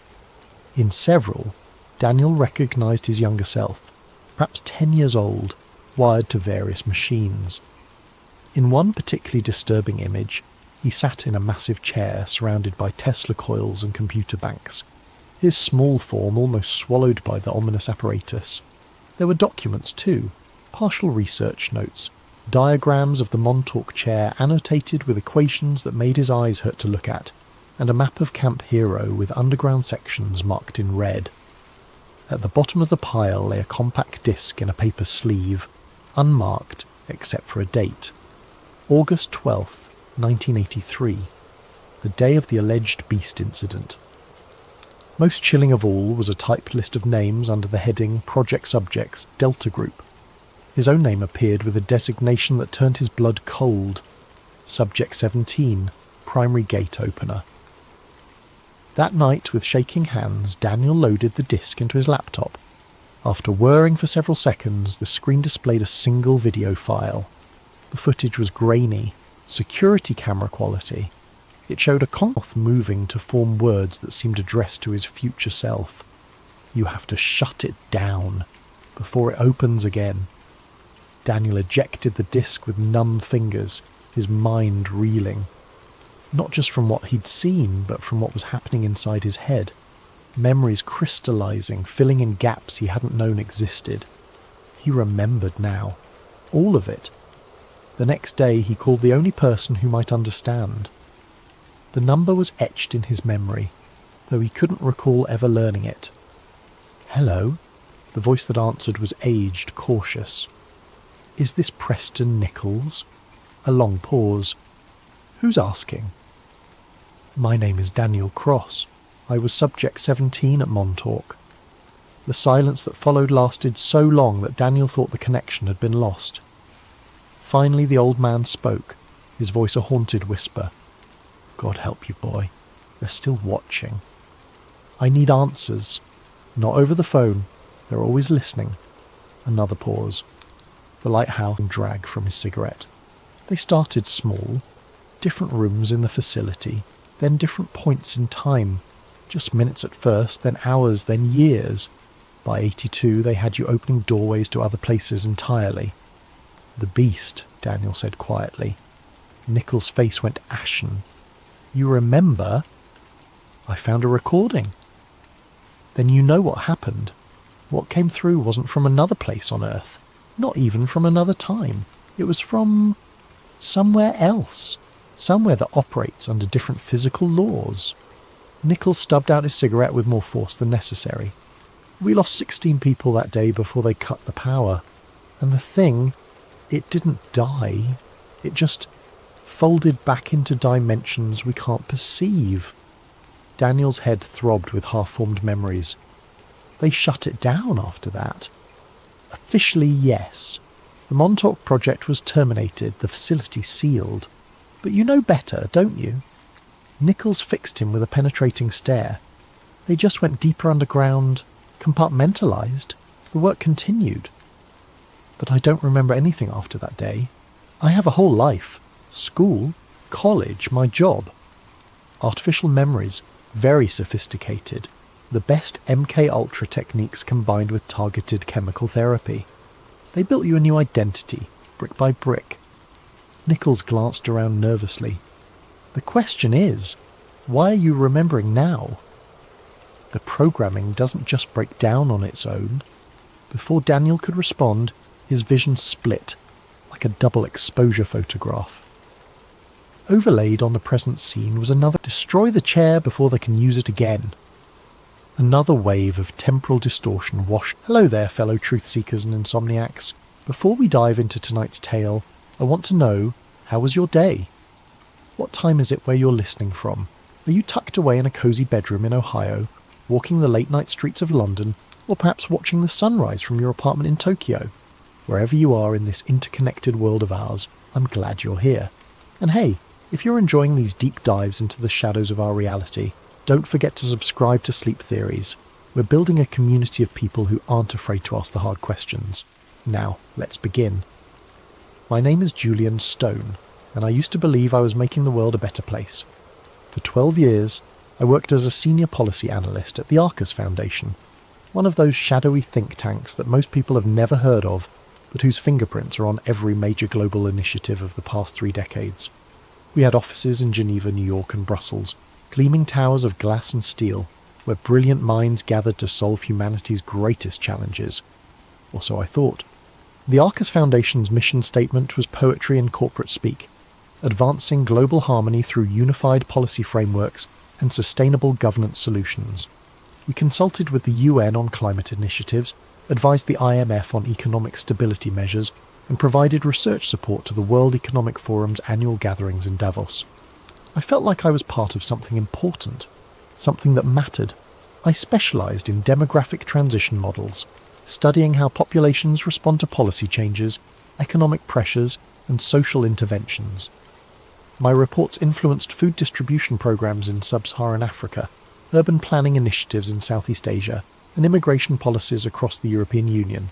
In several, Daniel recognised his younger self, perhaps 10 years old, wired to various machines. In one particularly disturbing image, he sat in a massive chair surrounded by Tesla coils and computer banks, his small form almost swallowed by the ominous apparatus. There were documents too, partial research notes, diagrams of the Montauk chair annotated with equations that made his eyes hurt to look at, and a map of Camp Hero with underground sections marked in red. At the bottom of the pile lay a compact disc in a paper sleeve, unmarked except for a date. August 12th, 1983, the day of the alleged beast incident. Most chilling of all was a typed list of names under the heading Project Subjects Delta Group. His own name appeared with a designation that turned his blood cold. Subject 17, Primary Gate Opener. That night, with shaking hands, Daniel loaded the disc into his laptop. After whirring for several seconds, the screen displayed a single video file. The footage was grainy, security camera quality. It showed a mouth moving to form words that seemed addressed to his future self. You have to shut it down before it opens again. Daniel ejected the disc with numb fingers, his mind reeling. Not just from what he'd seen, but from what was happening inside his head. Memories crystallizing, filling in gaps he hadn't known existed. He remembered now. All of it. The next day he called the only person who might understand. The number was etched in his memory, though he couldn't recall ever learning it. Hello? The voice that answered was aged, cautious. Is this Preston Nichols? A long pause. Who's asking? My name is Daniel Cross. I was subject 17 at Montauk. The silence that followed lasted so long that Daniel thought the connection had been lost. Finally the old man spoke, his voice a haunted whisper. God help you, boy. They're still watching. I need answers. Not over the phone. They're always listening. Another pause. The lighthouse drag from his cigarette. They started small. Different rooms in the facility, then different points in time. Just minutes at first, then hours, then years. By 82, they had you opening doorways to other places entirely. The beast, Daniel said quietly. Nichols' face went ashen. You remember? I found a recording. Then you know what happened. What came through wasn't from another place on Earth. Not even from another time. It was from somewhere else. Somewhere that operates under different physical laws. Nichols stubbed out his cigarette with more force than necessary. We lost 16 people that day before they cut the power. And the thing, it didn't die. It just folded back into dimensions we can't perceive. Daniel's head throbbed with half-formed memories. They shut it down after that. Officially, yes. The Montauk project was terminated, the facility sealed. But you know better, don't you? Nichols fixed him with a penetrating stare. They just went deeper underground, compartmentalized. The work continued. But I don't remember anything after that day. I have a whole life. School, college, my job. Artificial memories, very sophisticated. The best MK-Ultra techniques combined with targeted chemical therapy. They built you a new identity, brick by brick. Nichols glanced around nervously. The question is, why are you remembering now? The programming doesn't just break down on its own. Before Daniel could respond, his vision split, like a double exposure photograph. Overlaid on the present scene was another "destroy the chair before they can use it again." Another wave of temporal distortion washed. Hello there, fellow truth-seekers and insomniacs. Before we dive into tonight's tale, I want to know, how was your day? What time is it where you're listening from? Are you tucked away in a cosy bedroom in Ohio, walking the late-night streets of London, or perhaps watching the sunrise from your apartment in Tokyo? Wherever you are in this interconnected world of ours, I'm glad you're here. And hey, if you're enjoying these deep dives into the shadows of our reality, don't forget to subscribe to Sleep Theories. We're building a community of people who aren't afraid to ask the hard questions. Now, let's begin. My name is Julian Stone, and I used to believe I was making the world a better place. For 12 years, I worked as a senior policy analyst at the Arcus Foundation, one of those shadowy think tanks that most people have never heard of, but whose fingerprints are on every major global initiative of the past 3 decades. We had offices in Geneva, New York and Brussels, gleaming towers of glass and steel, where brilliant minds gathered to solve humanity's greatest challenges. Or so I thought. The Arcus Foundation's mission statement was poetry and corporate speak, advancing global harmony through unified policy frameworks and sustainable governance solutions. We consulted with the UN on climate initiatives, advised the IMF on economic stability measures, and provided research support to the World Economic Forum's annual gatherings in Davos. I felt like I was part of something important, something that mattered. I specialised in demographic transition models, studying how populations respond to policy changes, economic pressures, and social interventions. My reports influenced food distribution programs in sub-Saharan Africa, urban planning initiatives in Southeast Asia, and immigration policies across the European Union.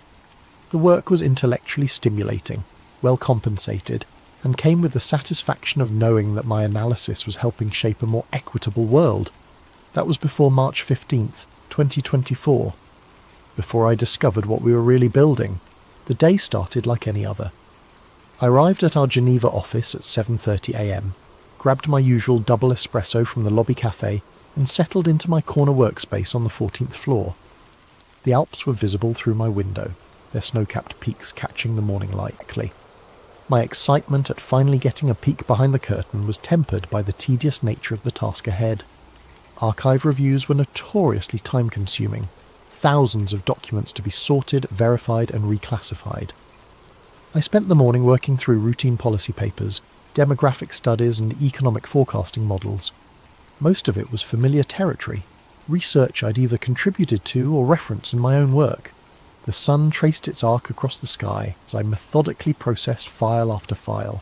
The work was intellectually stimulating, well compensated, and came with the satisfaction of knowing that my analysis was helping shape a more equitable world. That was before March 15th, 2024. Before I discovered what we were really building, the day started like any other. I arrived at our Geneva office at 7:30 a.m, grabbed my usual double espresso from the lobby cafe, and settled into my corner workspace on the 14th floor. The Alps were visible through my window, their snow-capped peaks catching the morning light quickly. My excitement at finally getting a peek behind the curtain was tempered by the tedious nature of the task ahead. Archive reviews were notoriously time-consuming, thousands of documents to be sorted, verified and reclassified. I spent the morning working through routine policy papers, demographic studies and economic forecasting models. Most of it was familiar territory, research I'd either contributed to or referenced in my own work. The sun traced its arc across the sky as I methodically processed file after file.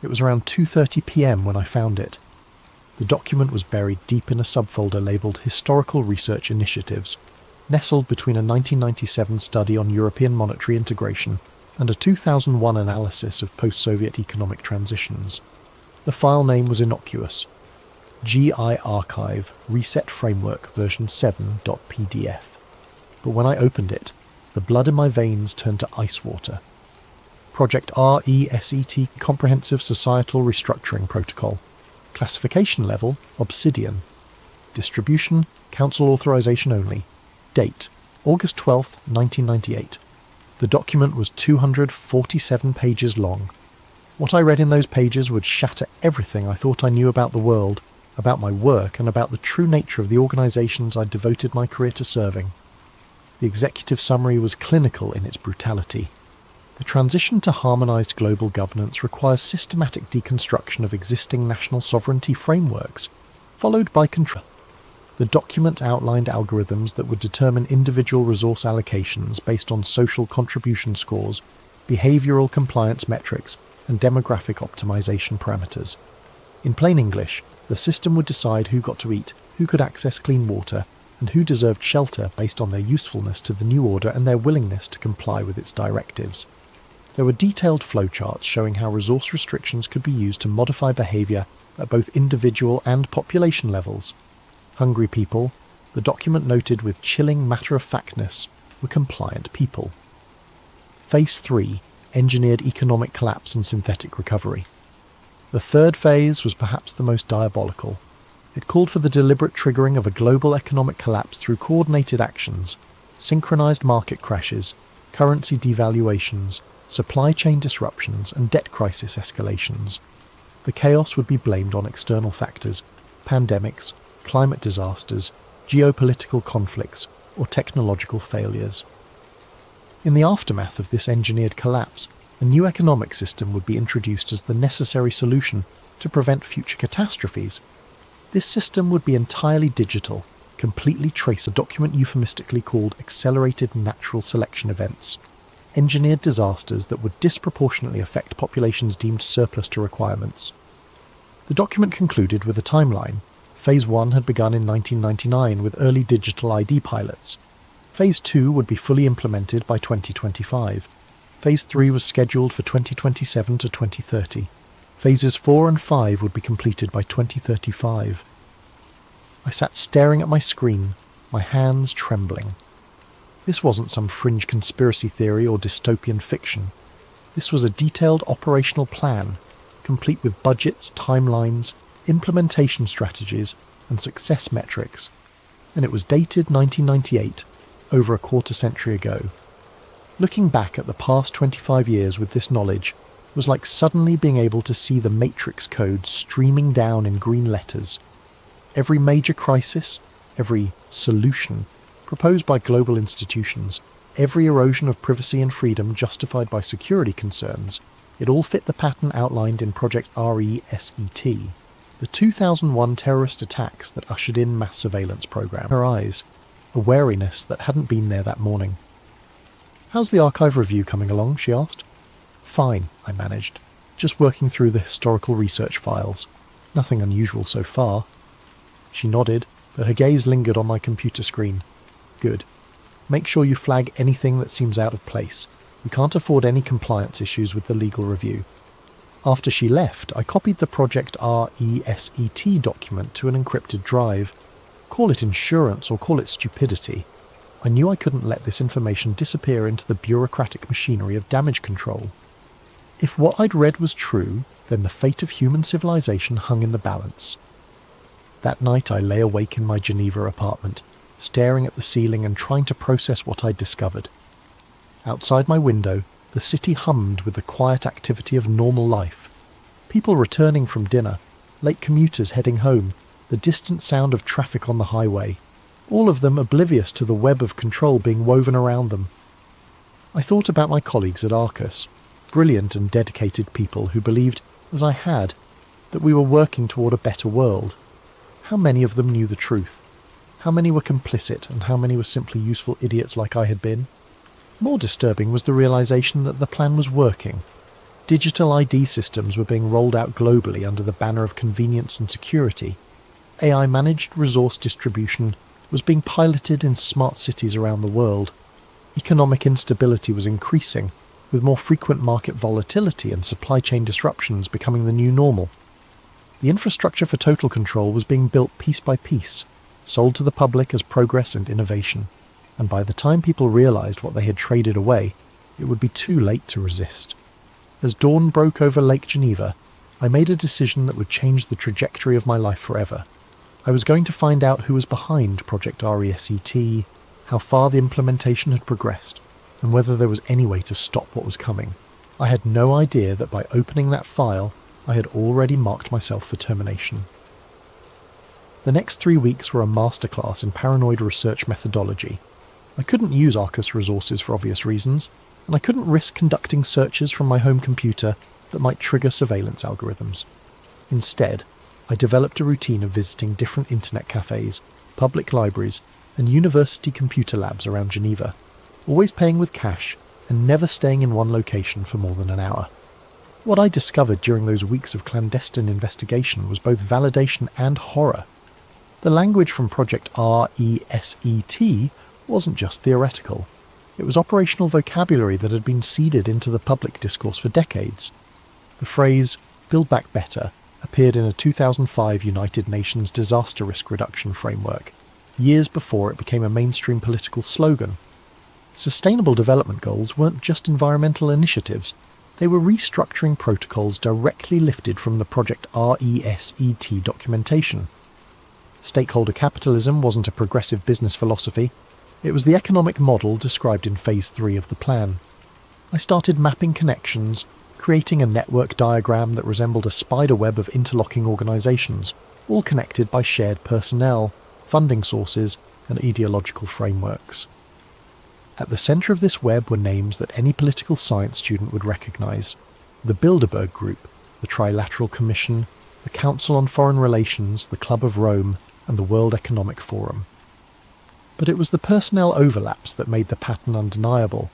It was around 2:30 p.m. when I found it. The document was buried deep in a subfolder labelled Historical Research Initiatives, nestled between a 1997 study on European monetary integration and a 2001 analysis of post-Soviet economic transitions. The file name was innocuous: GI Archive Reset Framework version 7.pdf. But when I opened it, the blood in my veins turned to ice water. Project RESET Comprehensive Societal Restructuring Protocol. Classification level, Obsidian. Distribution, Council authorization only. Date, August 12th, 1998. The document was 247 pages long. What I read in those pages would shatter everything I thought I knew about the world, about my work, and about the true nature of the organisations I'd devoted my career to serving. The executive summary was clinical in its brutality. The transition to harmonised global governance requires systematic deconstruction of existing national sovereignty frameworks, followed by control. The document outlined algorithms that would determine individual resource allocations based on social contribution scores, behavioural compliance metrics, and demographic optimisation parameters. In plain English, the system would decide who got to eat, who could access clean water, and who deserved shelter based on their usefulness to the new order and their willingness to comply with its directives. There were detailed flowcharts showing how resource restrictions could be used to modify behaviour at both individual and population levels. Hungry people, the document noted with chilling matter-of-factness, were compliant people. Phase 3, engineered economic collapse and synthetic recovery. The third phase was perhaps the most diabolical. It called for the deliberate triggering of a global economic collapse through coordinated actions, synchronized market crashes, currency devaluations, supply chain disruptions, and debt crisis escalations. The chaos would be blamed on external factors, pandemics, climate disasters, geopolitical conflicts, or technological failures. In the aftermath of this engineered collapse, a new economic system would be introduced as the necessary solution to prevent future catastrophes. This system would be entirely digital, completely traceable, a document euphemistically called accelerated natural selection events, engineered disasters that would disproportionately affect populations deemed surplus to requirements. The document concluded with a timeline. Phase 1 had begun in 1999 with early digital ID pilots. Phase 2 would be fully implemented by 2025. Phase 3 was scheduled for 2027 to 2030. Phases 4 and 5 would be completed by 2035. I sat staring at my screen, my hands trembling. This wasn't some fringe conspiracy theory or dystopian fiction. This was a detailed operational plan, complete with budgets, timelines, implementation strategies, and success metrics. And it was dated 1998, over a quarter century ago. Looking back at the past 25 years with this knowledge was like suddenly being able to see the matrix code streaming down in green letters. Every major crisis, every solution proposed by global institutions, every erosion of privacy and freedom justified by security concerns, it all fit the pattern outlined in Project RESET, the 2001 terrorist attacks that ushered in mass surveillance program. Her eyes, a wariness that hadn't been there that morning. "How's the archive review coming along?" she asked. "Fine," I managed. "Just working through the historical research files. Nothing unusual so far." She nodded, but her gaze lingered on my computer screen. "Good. Make sure you flag anything that seems out of place. We can't afford any compliance issues with the legal review." After she left, I copied the Project RESET document to an encrypted drive. Call it insurance or call it stupidity. I knew I couldn't let this information disappear into the bureaucratic machinery of damage control. If what I'd read was true, then the fate of human civilization hung in the balance. That night I lay awake in my Geneva apartment, staring at the ceiling and trying to process what I'd discovered. Outside my window, the city hummed with the quiet activity of normal life. People returning from dinner, late commuters heading home, the distant sound of traffic on the highway, all of them oblivious to the web of control being woven around them. I thought about my colleagues at Arcus, brilliant and dedicated people who believed, as I had, that we were working toward a better world. How many of them knew the truth? How many were complicit and how many were simply useful idiots like I had been? More disturbing was the realization that the plan was working. Digital ID systems were being rolled out globally under the banner of convenience and security. AI-managed resource distribution was being piloted in smart cities around the world. Economic instability was increasing, with more frequent market volatility and supply chain disruptions becoming the new normal. The infrastructure for total control was being built piece by piece, sold to the public as progress and innovation, and by the time people realized what they had traded away, it would be too late to resist. As dawn broke over Lake Geneva, I made a decision that would change the trajectory of my life forever. I was going to find out who was behind Project RESET, how far the implementation had progressed, and whether there was any way to stop what was coming. I had no idea that by opening that file, I had already marked myself for termination. The next 3 weeks were a masterclass in paranoid research methodology. I couldn't use Arcus resources for obvious reasons, and I couldn't risk conducting searches from my home computer that might trigger surveillance algorithms. Instead, I developed a routine of visiting different internet cafes, public libraries, and university computer labs around Geneva, always paying with cash and never staying in one location for more than an hour. What I discovered during those weeks of clandestine investigation was both validation and horror. The language from Project RESET wasn't just theoretical. It was operational vocabulary that had been seeded into the public discourse for decades. The phrase, "Build Back Better," appeared in a 2005 United Nations disaster risk reduction framework. years before it became a mainstream political slogan. Sustainable development goals weren't just environmental initiatives, they were restructuring protocols directly lifted from the Project RESET documentation. Stakeholder capitalism wasn't a progressive business philosophy, it was the economic model described in Phase 3 of the plan. I started mapping connections, creating a network diagram that resembled a spider web of interlocking organisations, all connected by shared personnel, funding sources, and ideological frameworks. At the centre of this web were names that any political science student would recognise: the Bilderberg Group, the Trilateral Commission, the Council on Foreign Relations, the Club of Rome, and the World Economic Forum. But it was the personnel overlaps that made the pattern undeniable.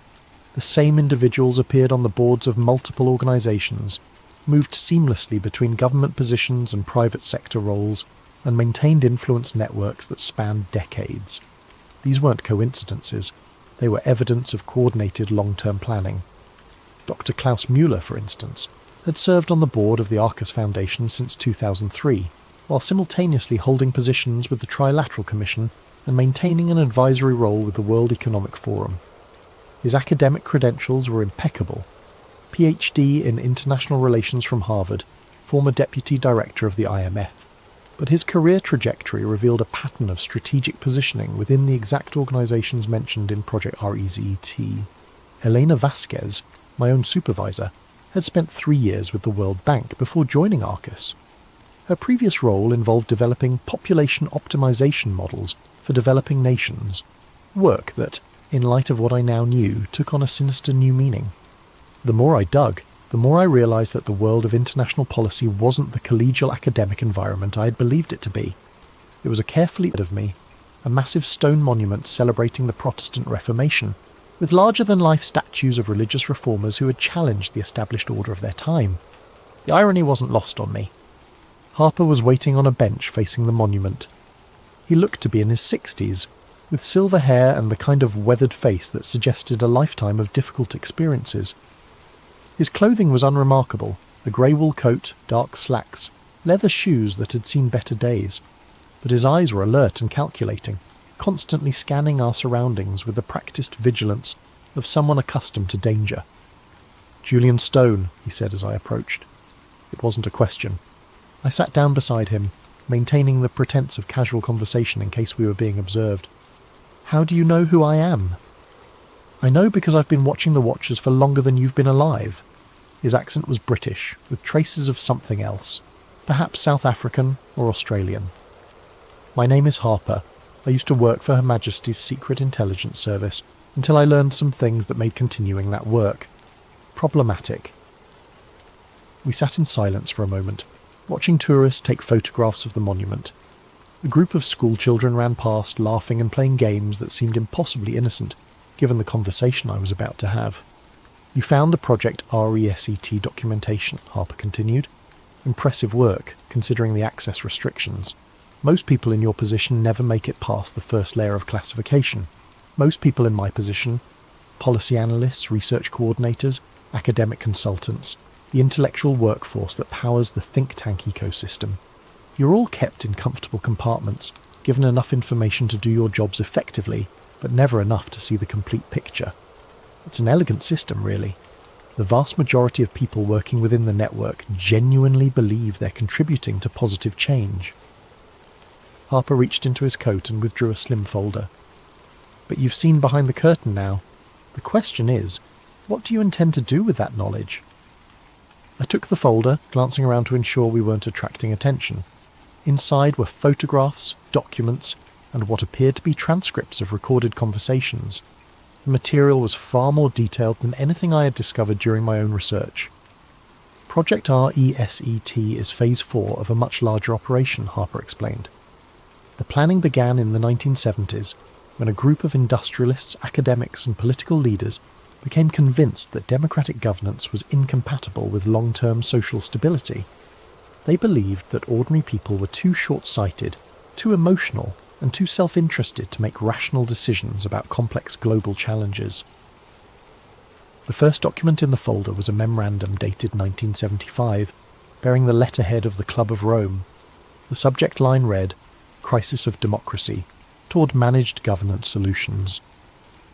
The same individuals appeared on the boards of multiple organisations, moved seamlessly between government positions and private sector roles, and maintained influence networks that spanned decades. These weren't coincidences, they were evidence of coordinated long-term planning. Dr. Klaus Müller, for instance, had served on the board of the Arcus Foundation since 2003, while simultaneously holding positions with the Trilateral Commission and maintaining an advisory role with the World Economic Forum. His academic credentials were impeccable. PhD in International Relations from Harvard, former Deputy Director of the IMF. But his career trajectory revealed a pattern of strategic positioning within the exact organisations mentioned in Project RESET. Elena Vasquez, my own supervisor, had spent 3 years with the World Bank before joining Arcus. Her previous role involved developing population optimization models for developing nations, work that, in light of what I now knew, took on a sinister new meaning. The more I dug, the more I realised that the world of international policy wasn't the collegial academic environment I had believed it to be. It was a carefully of me, a massive stone monument celebrating the Protestant Reformation, with larger-than-life statues of religious reformers who had challenged the established order of their time. The irony wasn't lost on me. Harper was waiting on a bench facing the monument. He looked to be in his 60s, with silver hair and the kind of weathered face that suggested a lifetime of difficult experiences. His clothing was unremarkable, a grey wool coat, dark slacks, leather shoes that had seen better days. But his eyes were alert and calculating, constantly scanning our surroundings with the practised vigilance of someone accustomed to danger. "Julian Stone," he said as I approached. It wasn't a question. I sat down beside him, maintaining the pretense of casual conversation in case we were being observed. "How do you know who I am?" "I know because I've been watching the Watchers for longer than you've been alive." His accent was British, with traces of something else, perhaps South African or Australian. "My name is Harper. I used to work for Her Majesty's Secret Intelligence Service until I learned some things that made continuing that work problematic." We sat in silence for a moment, watching tourists take photographs of the monument. A group of school children ran past, laughing and playing games that seemed impossibly innocent, given the conversation I was about to have. "You found the Project RESET documentation," Harper continued. "Impressive work, considering the access restrictions. Most people in your position never make it past the first layer of classification. Most people in my position, policy analysts, research coordinators, academic consultants, the intellectual workforce that powers the think tank ecosystem. You're all kept in comfortable compartments, given enough information to do your jobs effectively, but never enough to see the complete picture. It's an elegant system, really. The vast majority of people working within the network genuinely believe they're contributing to positive change." Harper reached into his coat and withdrew a slim folder. "But you've seen behind the curtain now. The question is, what do you intend to do with that knowledge?" I took the folder, glancing around to ensure we weren't attracting attention. Inside were photographs, documents, and what appeared to be transcripts of recorded conversations. The material was far more detailed than anything I had discovered during my own research. Project RESET is Phase 4 of a much larger operation, Harper explained. The planning began in the 1970s, when a group of industrialists, academics, and political leaders became convinced that democratic governance was incompatible with long-term social stability. They believed that ordinary people were too short-sighted, too emotional, and too self-interested to make rational decisions about complex global challenges. The first document in the folder was a memorandum dated 1975, bearing the letterhead of the Club of Rome. The subject line read, "Crisis of Democracy, toward managed governance solutions.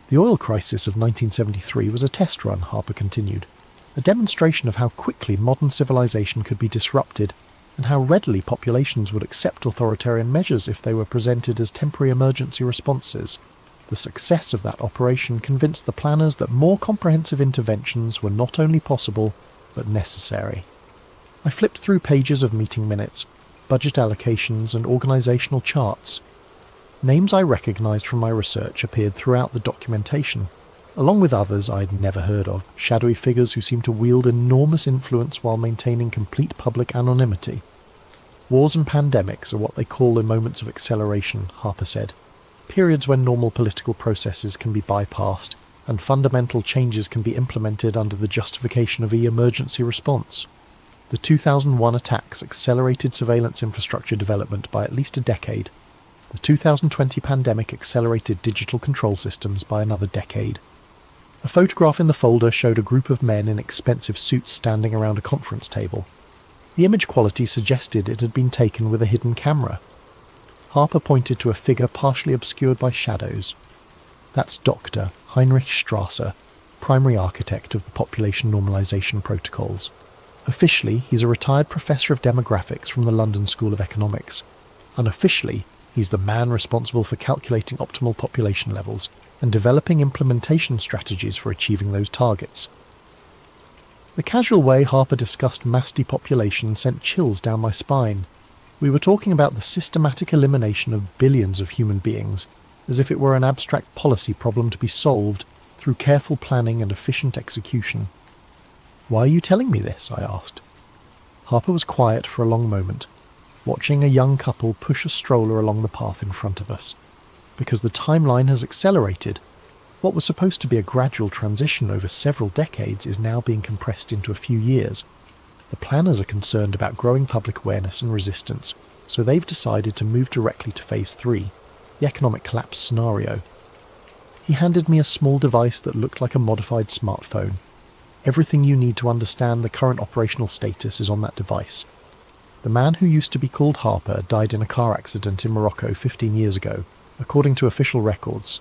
The oil crisis of 1973 was a test run, Harper continued, a demonstration of how quickly modern civilization could be disrupted and how readily populations would accept authoritarian measures if they were presented as temporary emergency responses. The success of that operation convinced the planners that more comprehensive interventions were not only possible, but necessary. I flipped through pages of meeting minutes, budget allocations and organisational charts. Names I recognised from my research appeared throughout the documentation, along with others I'd never heard of, shadowy figures who seemed to wield enormous influence while maintaining complete public anonymity. Wars and pandemics are what they call the moments of acceleration, Harper said, periods when normal political processes can be bypassed and fundamental changes can be implemented under the justification of emergency response. The 2001 attacks accelerated surveillance infrastructure development by at least a decade. The 2020 pandemic accelerated digital control systems by another decade. A photograph in the folder showed a group of men in expensive suits standing around a conference table. The image quality suggested it had been taken with a hidden camera. Harper pointed to a figure partially obscured by shadows. That's Dr. Heinrich Strasser, primary architect of the population normalization protocols. Officially, he's a retired professor of demographics from the London School of Economics. Unofficially, he's the man responsible for calculating optimal population levels and developing implementation strategies for achieving those targets. The casual way Harper discussed mass depopulation sent chills down my spine. We were talking about the systematic elimination of billions of human beings, as if it were an abstract policy problem to be solved through careful planning and efficient execution. "Why are you telling me this?" I asked. Harper was quiet for a long moment, watching a young couple push a stroller along the path in front of us. Because the timeline has accelerated. What was supposed to be a gradual transition over several decades is now being compressed into a few years. The planners are concerned about growing public awareness and resistance, so they've decided to move directly to Phase 3, the economic collapse scenario. He handed me a small device that looked like a modified smartphone. Everything you need to understand the current operational status is on that device. The man who used to be called Harper died in a car accident in Morocco 15 years ago, according to official records.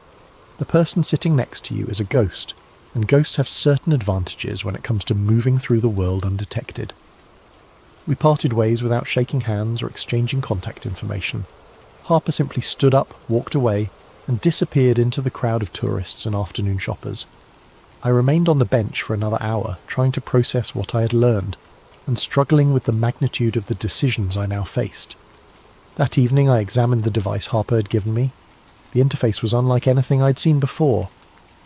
The person sitting next to you is a ghost, and ghosts have certain advantages when it comes to moving through the world undetected. We parted ways without shaking hands or exchanging contact information. Harper simply stood up, walked away, and disappeared into the crowd of tourists and afternoon shoppers. I remained on the bench for another hour, trying to process what I had learned, and struggling with the magnitude of the decisions I now faced. That evening I examined the device Harper had given me. The interface was unlike anything I'd seen before,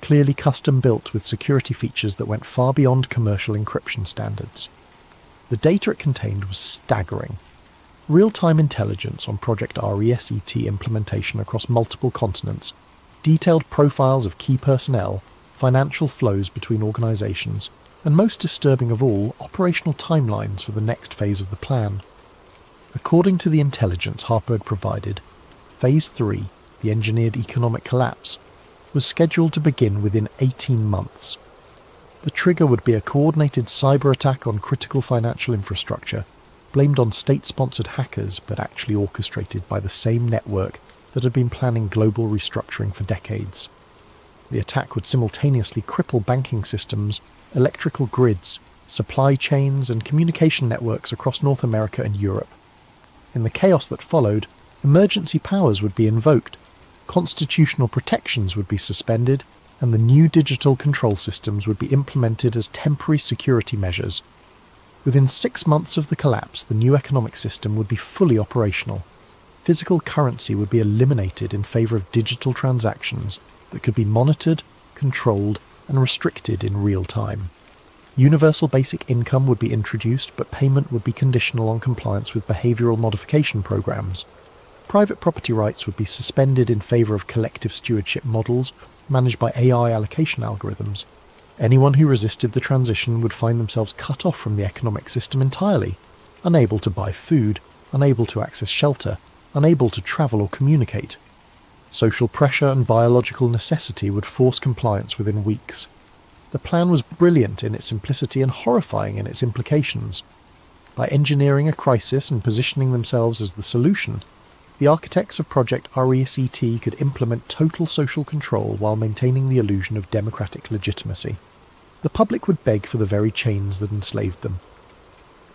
clearly custom-built with security features that went far beyond commercial encryption standards. The data it contained was staggering. Real-time intelligence on Project RESET implementation across multiple continents, detailed profiles of key personnel, financial flows between organisations, and most disturbing of all, operational timelines for the next phase of the plan. According to the intelligence Harper had provided, Phase 3, the engineered economic collapse, was scheduled to begin within 18 months. The trigger would be a coordinated cyber attack on critical financial infrastructure, blamed on state-sponsored hackers but actually orchestrated by the same network that had been planning global restructuring for decades. The attack would simultaneously cripple banking systems, electrical grids, supply chains and communication networks across North America and Europe. In the chaos that followed, emergency powers would be invoked, constitutional protections would be suspended, and the new digital control systems would be implemented as temporary security measures. Within 6 months of the collapse, the new economic system would be fully operational. Physical currency would be eliminated in favour of digital transactions that could be monitored, controlled, and restricted in real time. Universal basic income would be introduced, but payment would be conditional on compliance with behavioural modification programs. Private property rights would be suspended in favour of collective stewardship models managed by AI allocation algorithms. Anyone who resisted the transition would find themselves cut off from the economic system entirely, unable to buy food, unable to access shelter, unable to travel or communicate. Social pressure and biological necessity would force compliance within weeks. The plan was brilliant in its simplicity and horrifying in its implications. By engineering a crisis and positioning themselves as the solution, The architects of Project RESET could implement total social control while maintaining the illusion of democratic legitimacy. The public would beg for the very chains that enslaved them.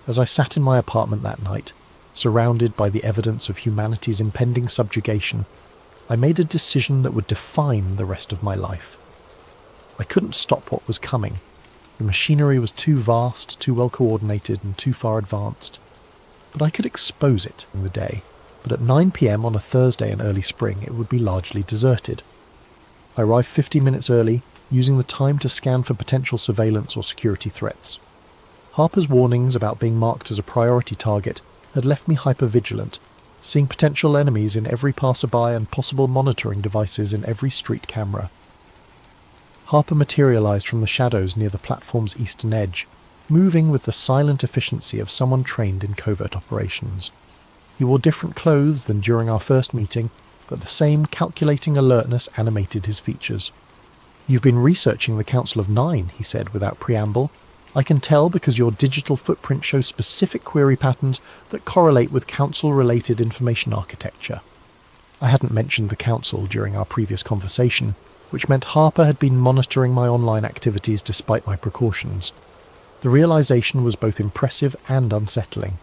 As I sat in my apartment that night, surrounded by the evidence of humanity's impending subjugation, I made a decision that would define the rest of my life. I couldn't stop what was coming. The machinery was too vast, too well coordinated, and too far advanced. But I could expose it in the day. But at 9 p.m. on a Thursday in early spring, it would be largely deserted. I arrived 15 minutes early, using the time to scan for potential surveillance or security threats. Harper's warnings about being marked as a priority target had left me hyper-vigilant, seeing potential enemies in every passerby and possible monitoring devices in every street camera. Harper materialized from the shadows near the platform's eastern edge, moving with the silent efficiency of someone trained in covert operations. He wore different clothes than during our first meeting, but the same calculating alertness animated his features. "You've been researching the Council of Nine," he said without preamble. "I can tell because your digital footprint shows specific query patterns that correlate with Council-related information architecture." I hadn't mentioned the Council during our previous conversation, which meant Harper had been monitoring my online activities despite my precautions. The realization was both impressive and unsettling.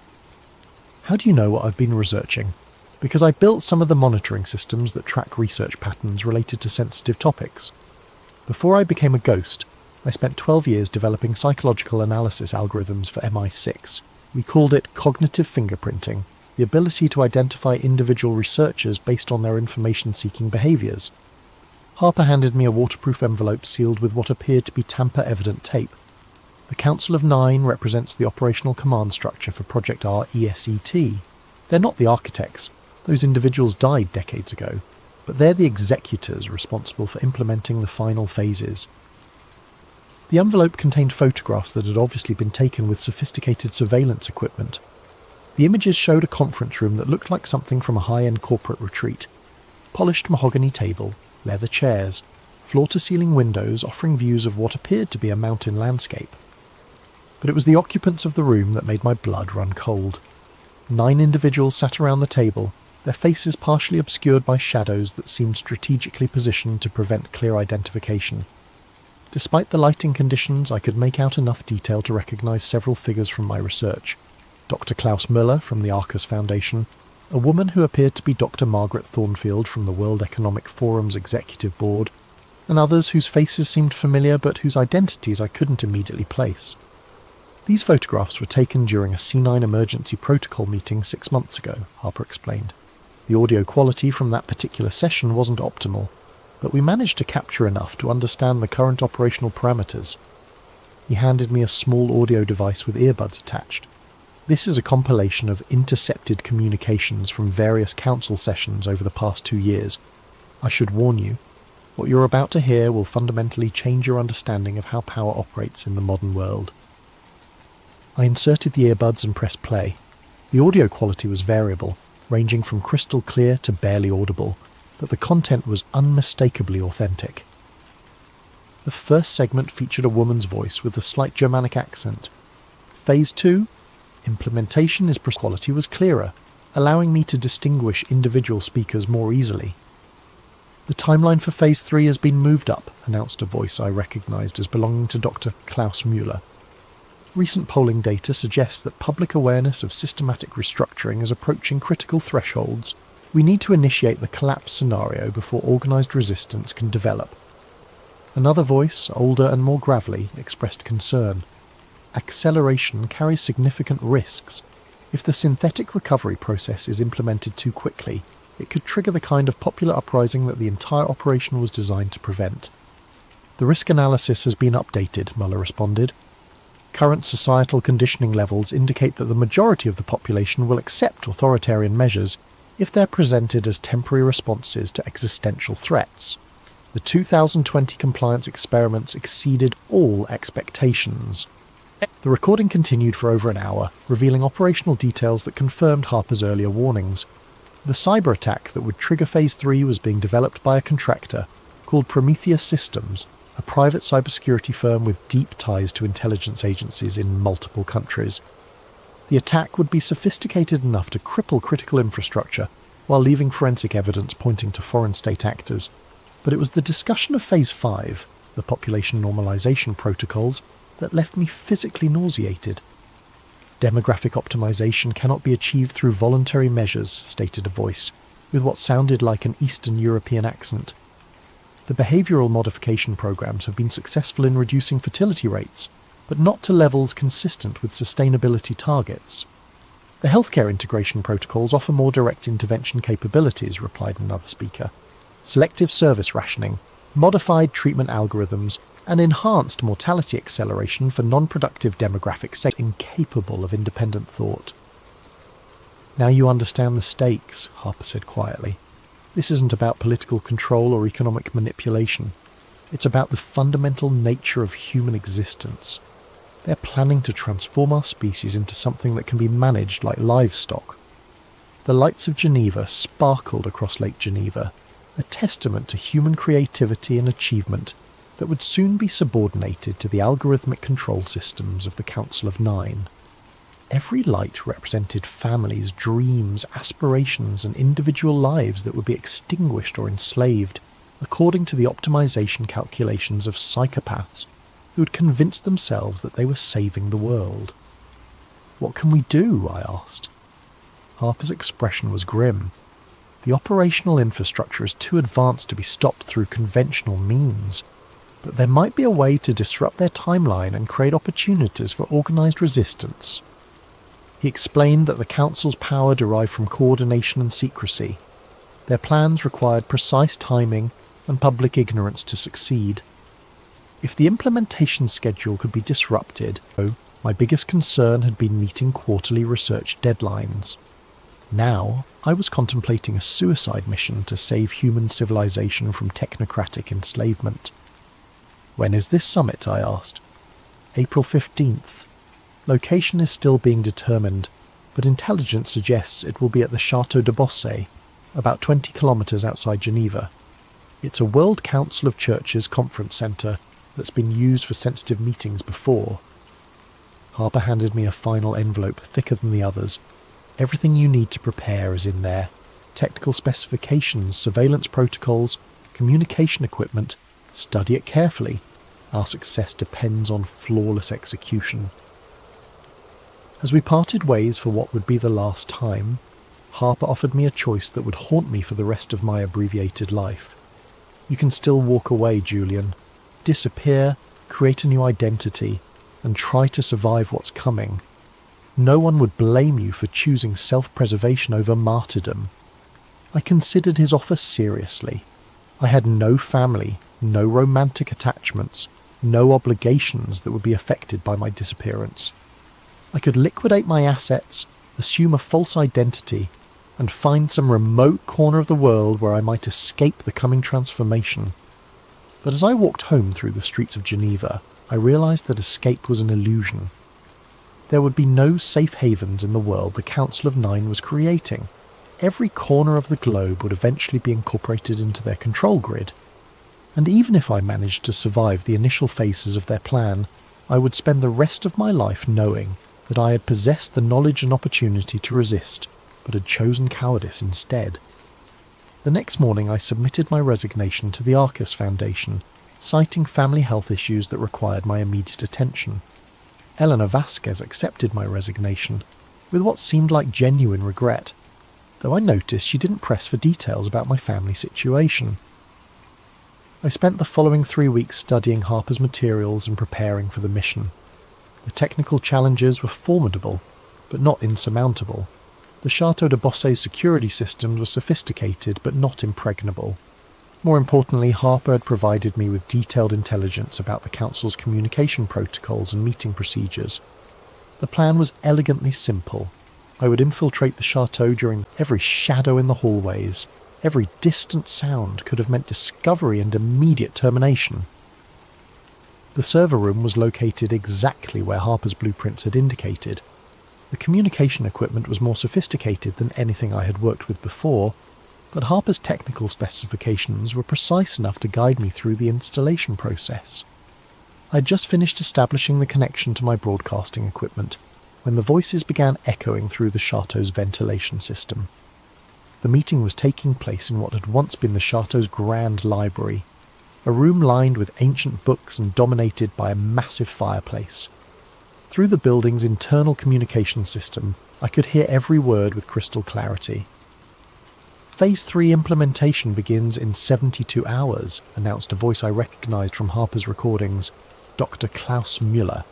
"How do you know what I've been researching?" "Because I built some of the monitoring systems that track research patterns related to sensitive topics. Before I became a ghost, I spent 12 years developing psychological analysis algorithms for MI6. We called it cognitive fingerprinting, the ability to identify individual researchers based on their information-seeking behaviours." Harper handed me a waterproof envelope sealed with what appeared to be tamper-evident tape. "The Council of Nine represents the operational command structure for Project RESET. They're not the architects. Those individuals died decades ago. But they're the executors responsible for implementing the final phases." The envelope contained photographs that had obviously been taken with sophisticated surveillance equipment. The images showed a conference room that looked like something from a high-end corporate retreat. Polished mahogany table, leather chairs, floor-to-ceiling windows offering views of what appeared to be a mountain landscape. But it was the occupants of the room that made my blood run cold. 9 individuals sat around the table, their faces partially obscured by shadows that seemed strategically positioned to prevent clear identification. Despite the lighting conditions, I could make out enough detail to recognize several figures from my research. Dr. Klaus Müller from the Arcus Foundation, a woman who appeared to be Dr. Margaret Thornfield from the World Economic Forum's Executive Board, and others whose faces seemed familiar but whose identities I couldn't immediately place. These photographs were taken during a C9 emergency protocol meeting 6 months ago, Harper explained. The audio quality from that particular session wasn't optimal, but we managed to capture enough to understand the current operational parameters. He handed me a small audio device with earbuds attached. "This is a compilation of intercepted communications from various council sessions over the past 2 years. I should warn you, what you're about to hear will fundamentally change your understanding of how power operates in the modern world." I inserted the earbuds and pressed play. The audio quality was variable, ranging from crystal clear to barely audible, but the content was unmistakably authentic. The first segment featured a woman's voice with a slight Germanic accent. Phase 2, implementation is quality was clearer, allowing me to distinguish individual speakers more easily. "The timeline for Phase 3 has been moved up," announced a voice I recognized as belonging to Dr. Klaus Müller. "Recent polling data suggests that public awareness of systematic restructuring is approaching critical thresholds. We need to initiate the collapse scenario before organised resistance can develop." Another voice, older and more gravelly, expressed concern. "Acceleration carries significant risks. If the synthetic recovery process is implemented too quickly, it could trigger the kind of popular uprising that the entire operation was designed to prevent." "The risk analysis has been updated," Müller responded. "Current societal conditioning levels indicate that the majority of the population will accept authoritarian measures if they're presented as temporary responses to existential threats. The 2020 compliance experiments exceeded all expectations." The recording continued for over an hour, revealing operational details that confirmed Harper's earlier warnings. The cyber attack that would trigger Phase 3 was being developed by a contractor called Prometheus Systems, a private cybersecurity firm with deep ties to intelligence agencies in multiple countries. The attack would be sophisticated enough to cripple critical infrastructure, while leaving forensic evidence pointing to foreign state actors, but it was the discussion of Phase 5, the population normalization protocols, that left me physically nauseated. Demographic optimization cannot be achieved through voluntary measures, stated a voice, with what sounded like an Eastern European accent. The behavioural modification programs have been successful in reducing fertility rates, but not to levels consistent with sustainability targets. The healthcare integration protocols offer more direct intervention capabilities, replied another speaker. Selective service rationing, modified treatment algorithms, and enhanced mortality acceleration for non-productive demographic sectors incapable of independent thought. Now you understand the stakes, Harper said quietly. This isn't about political control or economic manipulation. It's about the fundamental nature of human existence. They're planning to transform our species into something that can be managed like livestock. The lights of Geneva sparkled across Lake Geneva, a testament to human creativity and achievement that would soon be subordinated to the algorithmic control systems of the Council of Nine. Every light represented families, dreams, aspirations, and individual lives that would be extinguished or enslaved, according to the optimization calculations of psychopaths who had convinced themselves that they were saving the world. "What can we do?" I asked. Harper's expression was grim. "The operational infrastructure is too advanced to be stopped through conventional means, but there might be a way to disrupt their timeline and create opportunities for organized resistance." He explained that the Council's power derived from coordination and secrecy. Their plans required precise timing and public ignorance to succeed. If the implementation schedule could be disrupted, my biggest concern had been meeting quarterly research deadlines. Now, I was contemplating a suicide mission to save human civilization from technocratic enslavement. "When is this summit?" I asked. "April 15th. Location is still being determined, but intelligence suggests it will be at the Château de Bossé, about 20 kilometres outside Geneva. It's a World Council of Churches conference centre that's been used for sensitive meetings before." Harper handed me a final envelope thicker than the others. "Everything you need to prepare is in there. Technical specifications, surveillance protocols, communication equipment. Study it carefully. Our success depends on flawless execution." As we parted ways for what would be the last time, Harper offered me a choice that would haunt me for the rest of my abbreviated life. "You can still walk away, Julian. Disappear, create a new identity, and try to survive what's coming. No one would blame you for choosing self-preservation over martyrdom." I considered his offer seriously. I had no family, no romantic attachments, no obligations that would be affected by my disappearance. I could liquidate my assets, assume a false identity, and find some remote corner of the world where I might escape the coming transformation. But as I walked home through the streets of Geneva, I realized that escape was an illusion. There would be no safe havens in the world the Council of Nine was creating. Every corner of the globe would eventually be incorporated into their control grid. And even if I managed to survive the initial phases of their plan, I would spend the rest of my life knowing that I had possessed the knowledge and opportunity to resist, but had chosen cowardice instead. The next morning I submitted my resignation to the Arcus Foundation, citing family health issues that required my immediate attention. Eleanor Vasquez accepted my resignation, with what seemed like genuine regret, though I noticed she didn't press for details about my family situation. I spent the following 3 weeks studying Harper's materials and preparing for the mission. The technical challenges were formidable, but not insurmountable. The Château de Bossé's security systems were sophisticated, but not impregnable. More importantly, Harper had provided me with detailed intelligence about the Council's communication protocols and meeting procedures. The plan was elegantly simple. I would infiltrate the chateau during every shadow in the hallways. Every distant sound could have meant discovery and immediate termination. The server room was located exactly where Harper's blueprints had indicated. The communication equipment was more sophisticated than anything I had worked with before, but Harper's technical specifications were precise enough to guide me through the installation process. I had just finished establishing the connection to my broadcasting equipment when the voices began echoing through the chateau's ventilation system. The meeting was taking place in what had once been the Chateau's grand library, a room lined with ancient books and dominated by a massive fireplace. Through the building's internal communication system, I could hear every word with crystal clarity. Phase 3 implementation begins in 72 hours, announced a voice I recognised from Harper's recordings, Dr. Klaus Müller.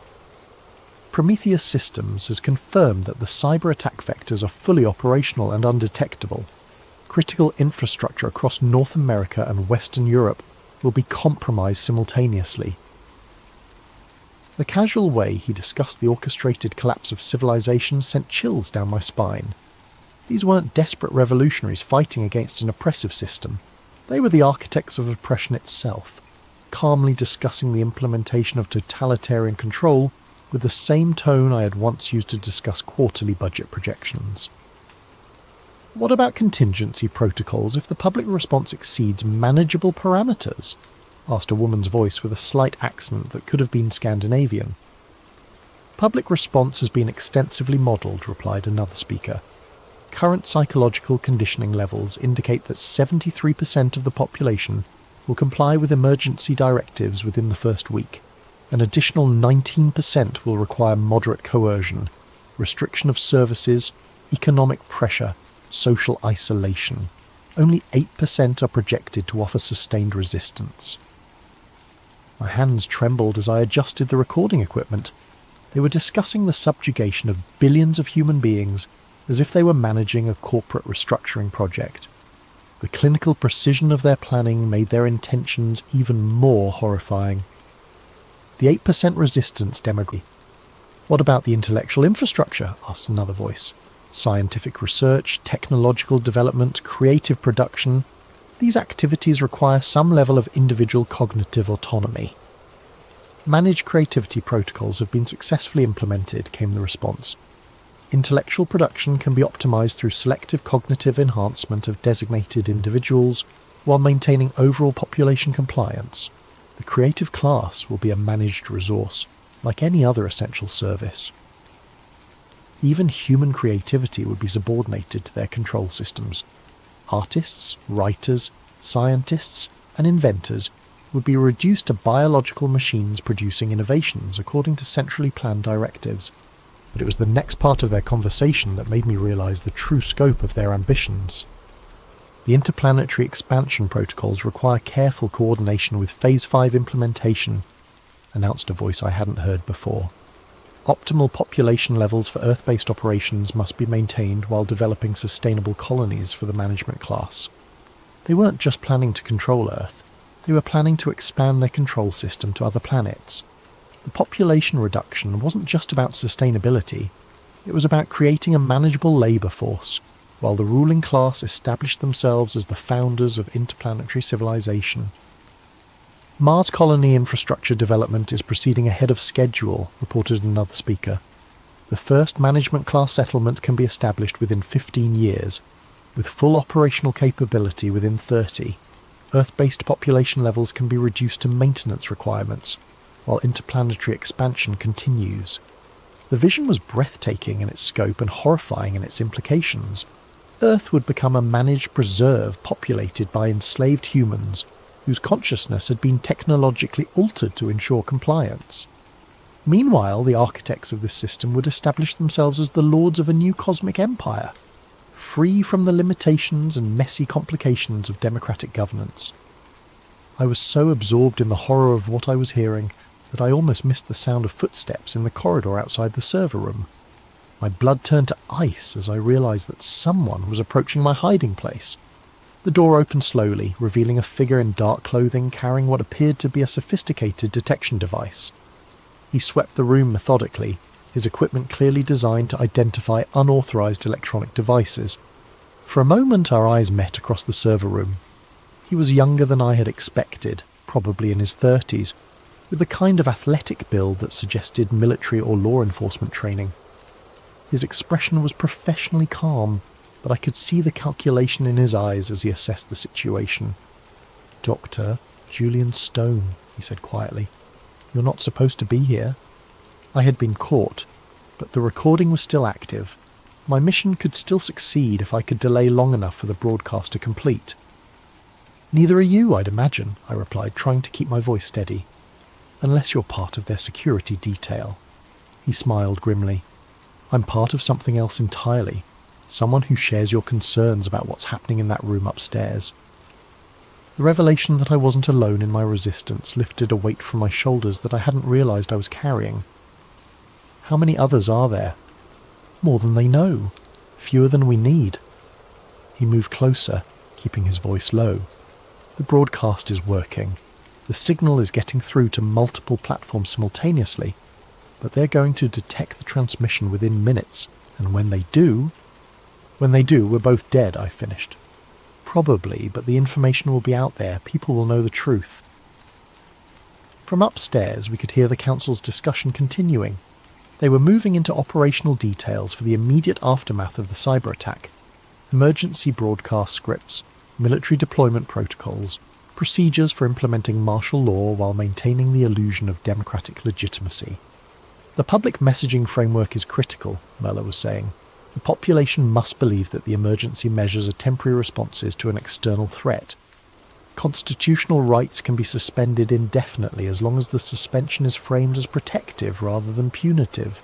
Prometheus Systems has confirmed that the cyber attack vectors are fully operational and undetectable. Critical infrastructure across North America and Western Europe will be compromised simultaneously. The casual way he discussed the orchestrated collapse of civilization sent chills down my spine. These weren't desperate revolutionaries fighting against an oppressive system. They were the architects of oppression itself, calmly discussing the implementation of totalitarian control with the same tone I had once used to discuss quarterly budget projections. What about contingency protocols if the public response exceeds manageable parameters? Asked a woman's voice with a slight accent that could have been Scandinavian. Public response has been extensively modelled, replied another speaker. Current psychological conditioning levels indicate that 73% of the population will comply with emergency directives within the first week. An additional 19% will require moderate coercion, restriction of services, economic pressure, social isolation. Only 8% are projected to offer sustained resistance. My hands trembled as I adjusted the recording equipment. They were discussing the subjugation of billions of human beings as if they were managing a corporate restructuring project. The clinical precision of their planning made their intentions even more horrifying. The 8% resistance demography. What about the intellectual infrastructure? Asked another voice. Scientific research, technological development, creative production. These activities require some level of individual cognitive autonomy. Managed creativity protocols have been successfully implemented, came the response. Intellectual production can be optimized through selective cognitive enhancement of designated individuals while maintaining overall population compliance. The creative class will be a managed resource, like any other essential service. Even human creativity would be subordinated to their control systems. Artists, writers, scientists, and inventors would be reduced to biological machines producing innovations according to centrally planned directives. But it was the next part of their conversation that made me realise the true scope of their ambitions. The interplanetary expansion protocols require careful coordination with Phase 5 implementation, announced a voice I hadn't heard before. Optimal population levels for Earth-based operations must be maintained while developing sustainable colonies for the management class. They weren't just planning to control Earth, they were planning to expand their control system to other planets. The population reduction wasn't just about sustainability, it was about creating a manageable labour force, while the ruling class established themselves as the founders of interplanetary civilization. Mars colony infrastructure development is proceeding ahead of schedule, reported another speaker. The first management class settlement can be established within 15 years, with full operational capability within 30. Earth-based population levels can be reduced to maintenance requirements, while interplanetary expansion continues. The vision was breathtaking in its scope and horrifying in its implications. Earth would become a managed preserve populated by enslaved humans whose consciousness had been technologically altered to ensure compliance. Meanwhile, the architects of this system would establish themselves as the lords of a new cosmic empire, free from the limitations and messy complications of democratic governance. I was so absorbed in the horror of what I was hearing that I almost missed the sound of footsteps in the corridor outside the server room. My blood turned to ice as I realised that someone was approaching my hiding place. The door opened slowly, revealing a figure in dark clothing carrying what appeared to be a sophisticated detection device. He swept the room methodically, his equipment clearly designed to identify unauthorised electronic devices. For a moment our eyes met across the server room. He was younger than I had expected, probably in his 30s, with the kind of athletic build that suggested military or law enforcement training. His expression was professionally calm, but I could see the calculation in his eyes as he assessed the situation. "Dr. Julian Stone," he said quietly. "You're not supposed to be here." I had been caught, but the recording was still active. My mission could still succeed if I could delay long enough for the broadcast to complete. "Neither are you, I'd imagine," I replied, trying to keep my voice steady. "Unless you're part of their security detail." He smiled grimly. "I'm part of something else entirely. Someone who shares your concerns about what's happening in that room upstairs." The revelation that I wasn't alone in my resistance lifted a weight from my shoulders that I hadn't realised I was carrying. How many others are there? More than they know. Fewer than we need. He moved closer, keeping his voice low. "The broadcast is working. The signal is getting through to multiple platforms simultaneously, but they're going to detect the transmission within minutes, and when they do, we're both dead," I finished. "Probably, but the information will be out there. People will know the truth." From upstairs, we could hear the council's discussion continuing. They were moving into operational details for the immediate aftermath of the cyber attack. Emergency broadcast scripts, military deployment protocols, procedures for implementing martial law while maintaining the illusion of democratic legitimacy. "The public messaging framework is critical," Muller was saying. "The population must believe that the emergency measures are temporary responses to an external threat. Constitutional rights can be suspended indefinitely as long as the suspension is framed as protective rather than punitive."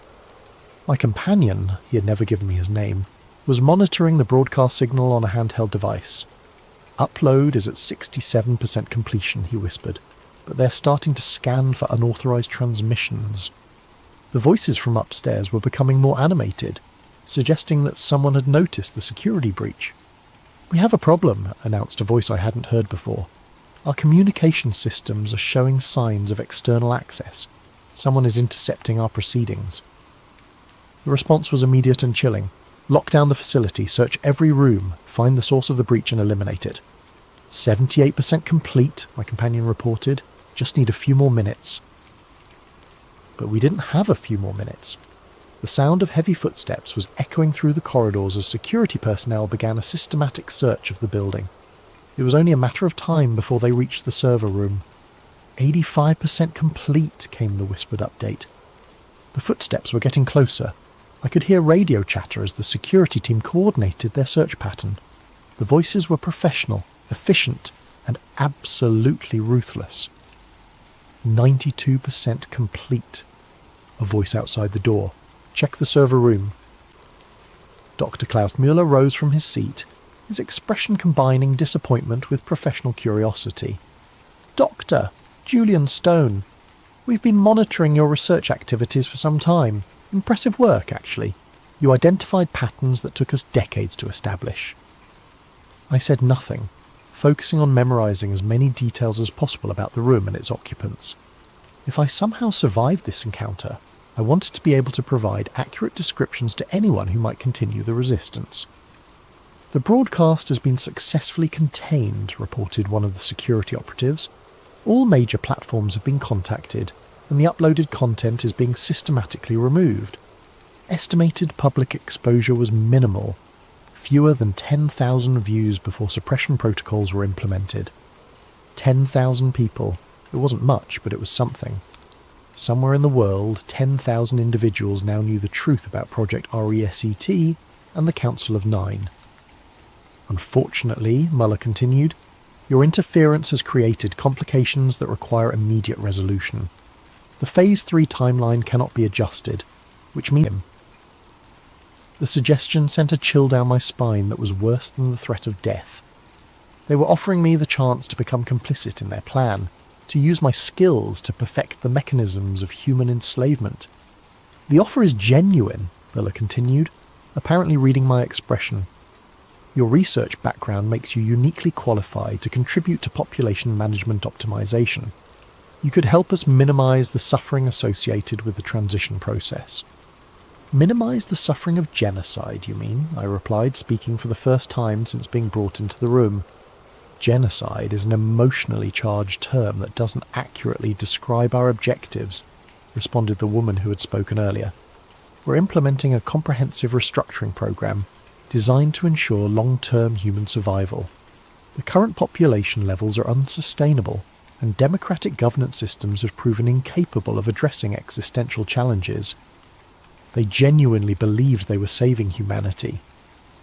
My companion, he had never given me his name, was monitoring the broadcast signal on a handheld device. "Upload is at 67% completion," he whispered, "but they're starting to scan for unauthorized transmissions." The voices from upstairs were becoming more animated, suggesting that someone had noticed the security breach. "We have a problem," announced a voice I hadn't heard before. "Our communication systems are showing signs of external access. Someone is intercepting our proceedings." The response was immediate and chilling. "Lock down the facility, search every room, find the source of the breach and eliminate it." 78% complete, my companion reported. "Just need a few more minutes." But we didn't have a few more minutes. The sound of heavy footsteps was echoing through the corridors as security personnel began a systematic search of the building. It was only a matter of time before they reached the server room. 85% complete, came the whispered update. The footsteps were getting closer. I could hear radio chatter as the security team coordinated their search pattern. The voices were professional, efficient, and absolutely ruthless. 92% complete. A voice outside the door. "Check the server room." Dr. Klaus Müller rose from his seat, his expression combining disappointment with professional curiosity. "Doctor, Julian Stone, we've been monitoring your research activities for some time. Impressive work, actually. You identified patterns that took us decades to establish." I said nothing, focusing on memorizing as many details as possible about the room and its occupants. If I somehow survived this encounter, I wanted to be able to provide accurate descriptions to anyone who might continue the resistance. "The broadcast has been successfully contained," reported one of the security operatives. "All major platforms have been contacted, and the uploaded content is being systematically removed. Estimated public exposure was minimal, fewer than 10,000 views before suppression protocols were implemented. 10,000 people. It wasn't much, but it was something. Somewhere in the world, 10,000 individuals now knew the truth about Project RESET and the Council of Nine. "Unfortunately," Muller continued, "your interference has created complications that require immediate resolution. The Phase 3 timeline cannot be adjusted, which means..." The suggestion sent a chill down my spine that was worse than the threat of death. They were offering me the chance to become complicit in their plan, to use my skills to perfect the mechanisms of human enslavement. "The offer is genuine," Muller continued, apparently reading my expression. "Your research background makes you uniquely qualified to contribute to population management optimization. You could help us minimize the suffering associated with the transition process." "Minimize the suffering of genocide, you mean?" I replied, speaking for the first time since being brought into the room. "Genocide is an emotionally charged term that doesn't accurately describe our objectives," responded the woman who had spoken earlier. "We're implementing a comprehensive restructuring program designed to ensure long-term human survival. The current population levels are unsustainable, and democratic governance systems have proven incapable of addressing existential challenges. They genuinely believed they were saving humanity.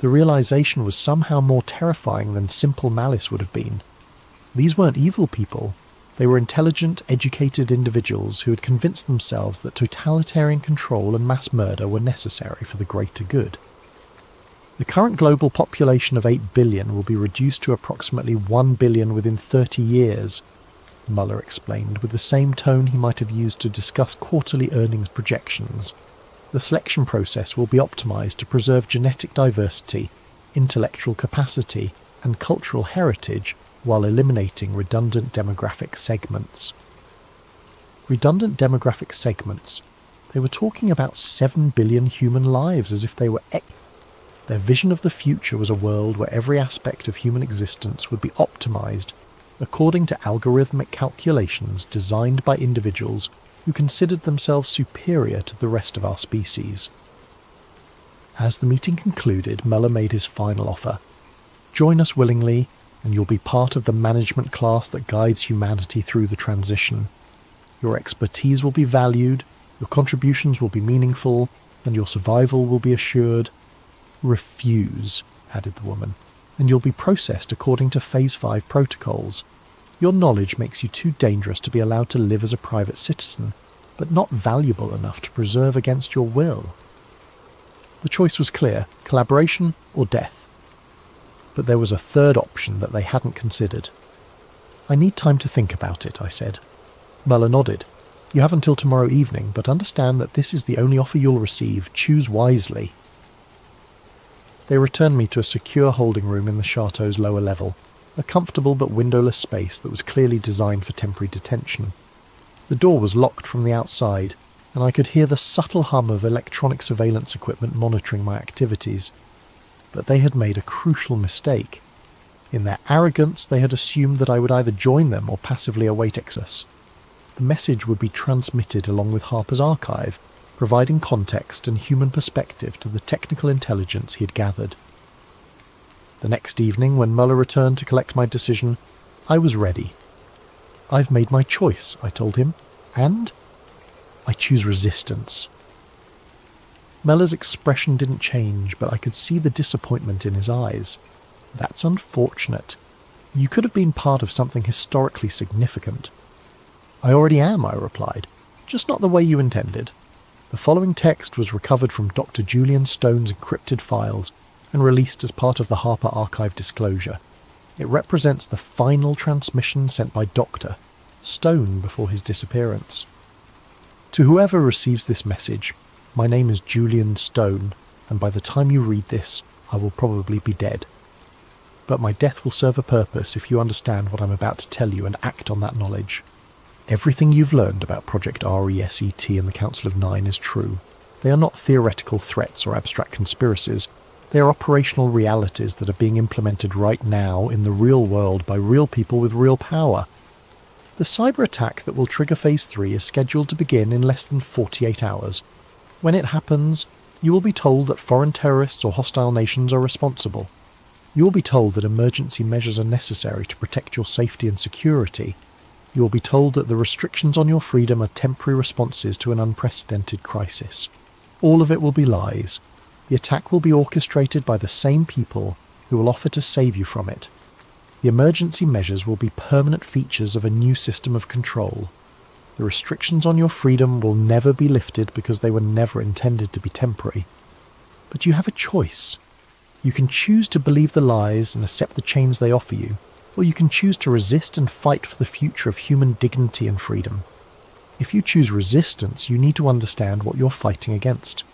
The realization was somehow more terrifying than simple malice would have been. These weren't evil people. They were intelligent, educated individuals who had convinced themselves that totalitarian control and mass murder were necessary for the greater good. The current global population of 8 billion will be reduced to approximately 1 billion within 30 years, Muller explained with the same tone he might have used to discuss quarterly earnings projections. The selection process will be optimized to preserve genetic diversity, intellectual capacity, and cultural heritage while eliminating redundant demographic segments. Redundant demographic segments? They were talking about 7 billion human lives as if they were Their vision of the future was a world where every aspect of human existence would be optimized according to algorithmic calculations designed by individuals who considered themselves superior to the rest of our species. As the meeting concluded, Muller made his final offer. Join us willingly, and you'll be part of the management class that guides humanity through the transition. Your expertise will be valued, your contributions will be meaningful, and your survival will be assured. Refuse, added the woman, and you'll be processed according to Phase 5 protocols. Your knowledge makes you too dangerous to be allowed to live as a private citizen, but not valuable enough to preserve against your will. The choice was clear, collaboration or death. But there was a third option that they hadn't considered. I need time to think about it, I said. Muller nodded. You have until tomorrow evening, but understand that this is the only offer you'll receive. Choose wisely. They returned me to a secure holding room in the chateau's lower level, a comfortable but windowless space that was clearly designed for temporary detention. The door was locked from the outside, and I could hear the subtle hum of electronic surveillance equipment monitoring my activities. But they had made a crucial mistake. In their arrogance, they had assumed that I would either join them or passively await access. The message would be transmitted along with Harper's archive, providing context and human perspective to the technical intelligence he had gathered. The next evening, when Muller returned to collect my decision, I was ready. I've made my choice, I told him, and I choose resistance. Muller's expression didn't change, but I could see the disappointment in his eyes. That's unfortunate. You could have been part of something historically significant. I already am, I replied, just not the way you intended. The following text was recovered from Dr. Julian Stone's encrypted files and released as part of the Harper Archive disclosure. It represents the final transmission sent by Dr. Stone before his disappearance. To whoever receives this message, my name is Julian Stone, and by the time you read this, I will probably be dead. But my death will serve a purpose if you understand what I'm about to tell you and act on that knowledge. Everything you've learned about Project RESET and the Council of Nine is true. They are not theoretical threats or abstract conspiracies. They are operational realities that are being implemented right now in the real world by real people with real power. The cyber attack that will trigger Phase 3 is scheduled to begin in less than 48 hours. When it happens, you will be told that foreign terrorists or hostile nations are responsible. You will be told that emergency measures are necessary to protect your safety and security. You will be told that the restrictions on your freedom are temporary responses to an unprecedented crisis. All of it will be lies. The attack will be orchestrated by the same people who will offer to save you from it. The emergency measures will be permanent features of a new system of control. The restrictions on your freedom will never be lifted because they were never intended to be temporary. But you have a choice. You can choose to believe the lies and accept the chains they offer you, or you can choose to resist and fight for the future of human dignity and freedom. If you choose resistance, you need to understand what you're fighting against.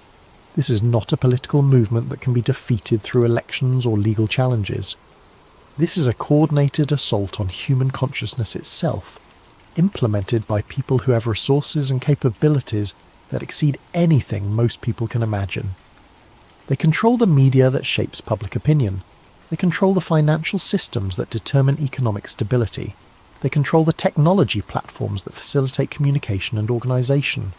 This is not a political movement that can be defeated through elections or legal challenges. This is a coordinated assault on human consciousness itself, implemented by people who have resources and capabilities that exceed anything most people can imagine. They control the media that shapes public opinion. They control the financial systems that determine economic stability. They control the technology platforms that facilitate communication and organisation.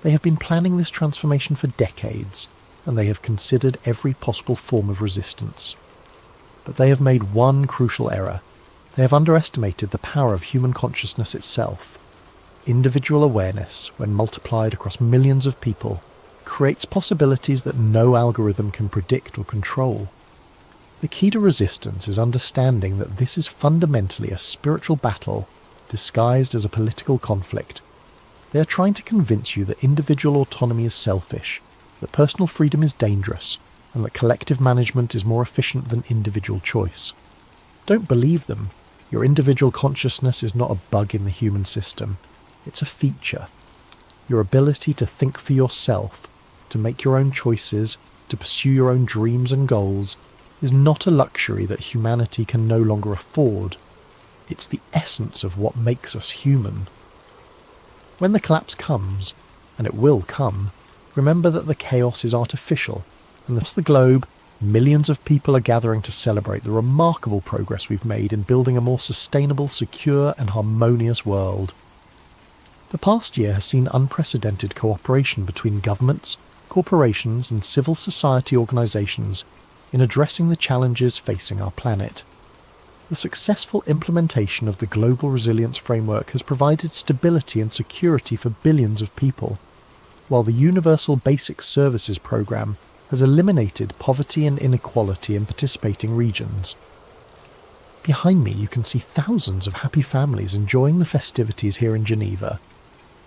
They have been planning this transformation for decades, and they have considered every possible form of resistance. But they have made one crucial error. They have underestimated the power of human consciousness itself. Individual awareness, when multiplied across millions of people, creates possibilities that no algorithm can predict or control. The key to resistance is understanding that this is fundamentally a spiritual battle disguised as a political conflict. They are trying to convince you that individual autonomy is selfish, that personal freedom is dangerous, and that collective management is more efficient than individual choice. Don't believe them. Your individual consciousness is not a bug in the human system. It's a feature. Your ability to think for yourself, to make your own choices, to pursue your own dreams and goals, is not a luxury that humanity can no longer afford. It's the essence of what makes us human. When the collapse comes, and it will come, remember that the chaos is artificial, and across the globe, millions of people are gathering to celebrate the remarkable progress we've made in building a more sustainable, secure and harmonious world. The past year has seen unprecedented cooperation between governments, corporations and civil society organisations in addressing the challenges facing our planet. The successful implementation of the Global Resilience Framework has provided stability and security for billions of people, while the Universal Basic Services Programme has eliminated poverty and inequality in participating regions. Behind me you can see thousands of happy families enjoying the festivities here in Geneva,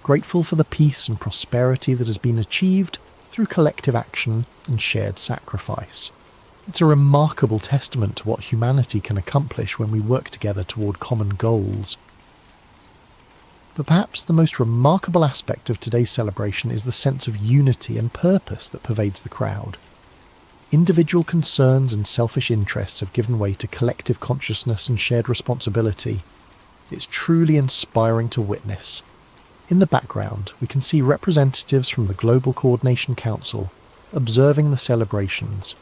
grateful for the peace and prosperity that has been achieved through collective action and shared sacrifice. It's a remarkable testament to what humanity can accomplish when we work together toward common goals. But perhaps the most remarkable aspect of today's celebration is the sense of unity and purpose that pervades the crowd. Individual concerns and selfish interests have given way to collective consciousness and shared responsibility. It's truly inspiring to witness. In the background, we can see representatives from the Global Coordination Council observing the celebrations.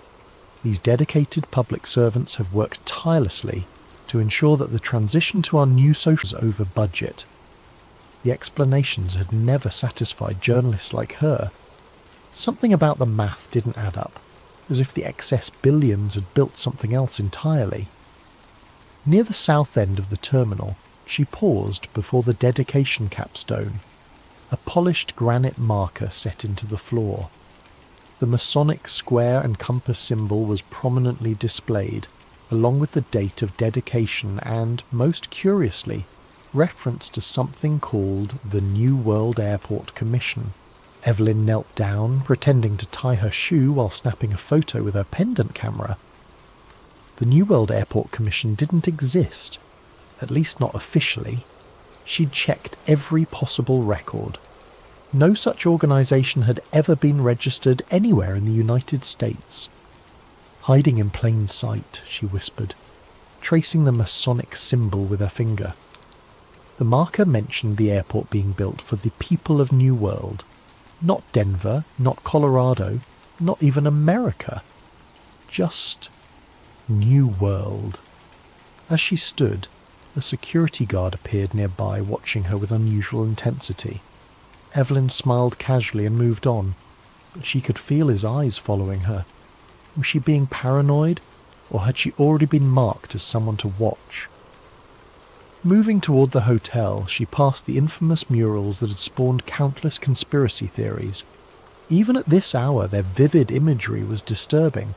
These dedicated public servants have worked tirelessly to ensure that the transition to our new social is over budget. The explanations had never satisfied journalists like her. Something about the math didn't add up, as if the excess billions had built something else entirely. Near the south end of the terminal, she paused before the dedication capstone, a polished granite marker set into the floor. The Masonic square and compass symbol was prominently displayed, along with the date of dedication and, most curiously, reference to something called the New World Airport Commission. Evelyn knelt down, pretending to tie her shoe while snapping a photo with her pendant camera. The New World Airport Commission didn't exist, at least not officially. She'd checked every possible record. No such organisation had ever been registered anywhere in the United States. Hiding in plain sight, she whispered, tracing the Masonic symbol with her finger. The marker mentioned the airport being built for the people of New World. Not Denver, not Colorado, not even America. Just New World. As she stood, a security guard appeared nearby, watching her with unusual intensity. Evelyn smiled casually and moved on, but she could feel his eyes following her. Was she being paranoid, or had she already been marked as someone to watch? Moving toward the hotel, she passed the infamous murals that had spawned countless conspiracy theories. Even at this hour, their vivid imagery was disturbing.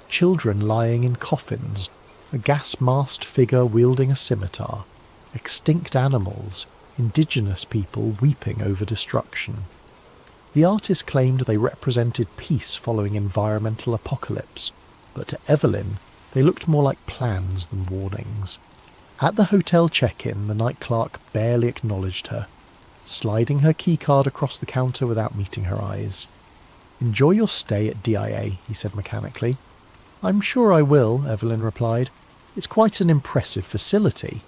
Children lying in coffins, a gas-masked figure wielding a scimitar, extinct animals, indigenous people weeping over destruction. The artist claimed they represented peace following environmental apocalypse, but to Evelyn, they looked more like plans than warnings. At the hotel check-in, the night clerk barely acknowledged her, sliding her keycard across the counter without meeting her eyes. "Enjoy your stay at DIA," he said mechanically. "I'm sure I will," Evelyn replied. "It's quite an impressive facility."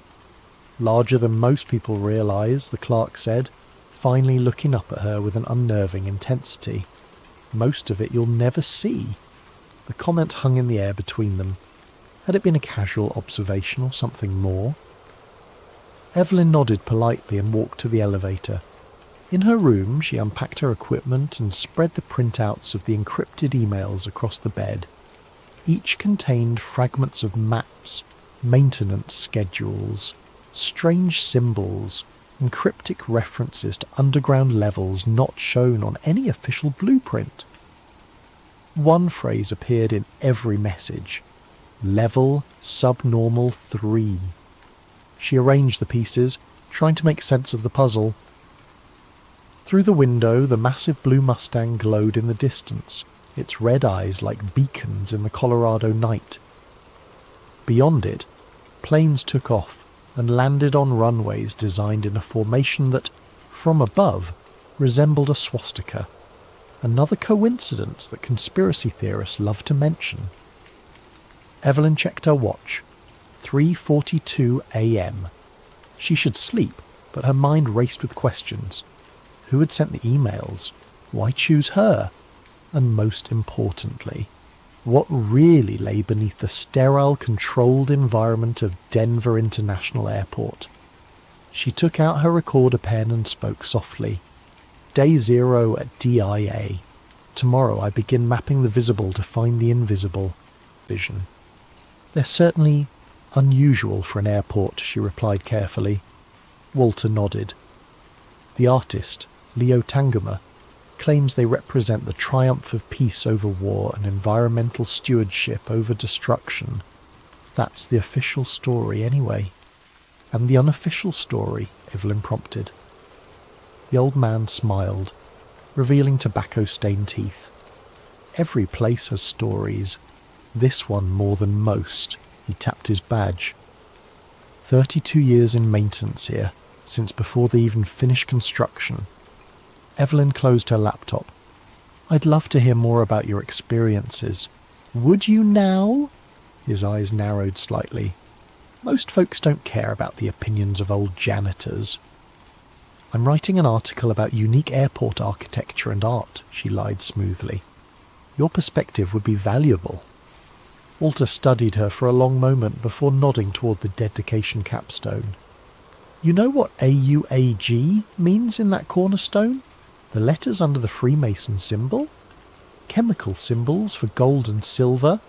"Larger than most people realise," the clerk said, finally looking up at her with an unnerving intensity. "Most of it you'll never see." The comment hung in the air between them. Had it been a casual observation or something more? Evelyn nodded politely and walked to the elevator. In her room, she unpacked her equipment and spread the printouts of the encrypted emails across the bed. Each contained fragments of maps, maintenance schedules, strange symbols, and cryptic references to underground levels not shown on any official blueprint. One phrase appeared in every message: Level Subnormal 3. She arranged the pieces, trying to make sense of the puzzle. Through the window, the massive blue Mustang glowed in the distance, its red eyes like beacons in the Colorado night. Beyond it, planes took off and landed on runways designed in a formation that, from above, resembled a swastika. Another coincidence that conspiracy theorists love to mention. Evelyn checked her watch. 3:42 a.m. She should sleep, but her mind raced with questions. Who had sent the emails? Why choose her? And most importantly, what really lay beneath the sterile, controlled environment of Denver International Airport? She took out her recorder pen and spoke softly. Day 0 at DIA. Tomorrow I begin mapping the visible to find the invisible. Vision. They're certainly unusual for an airport, she replied carefully. Walter nodded. The artist, Leo Tanguma, claims they represent the triumph of peace over war and environmental stewardship over destruction. That's the official story anyway. And the unofficial story, Evelyn prompted. The old man smiled, revealing tobacco-stained teeth. Every place has stories. This one more than most. He tapped his badge. 32 years in maintenance here, since before they even finished construction. Evelyn closed her laptop. I'd love to hear more about your experiences. Would you now? His eyes narrowed slightly. Most folks don't care about the opinions of old janitors. I'm writing an article about unique airport architecture and art, she lied smoothly. Your perspective would be valuable. Walter studied her for a long moment before nodding toward the dedication capstone. You know what AUAG means in that cornerstone? The letters under the Freemason symbol? Chemical symbols for gold and silver?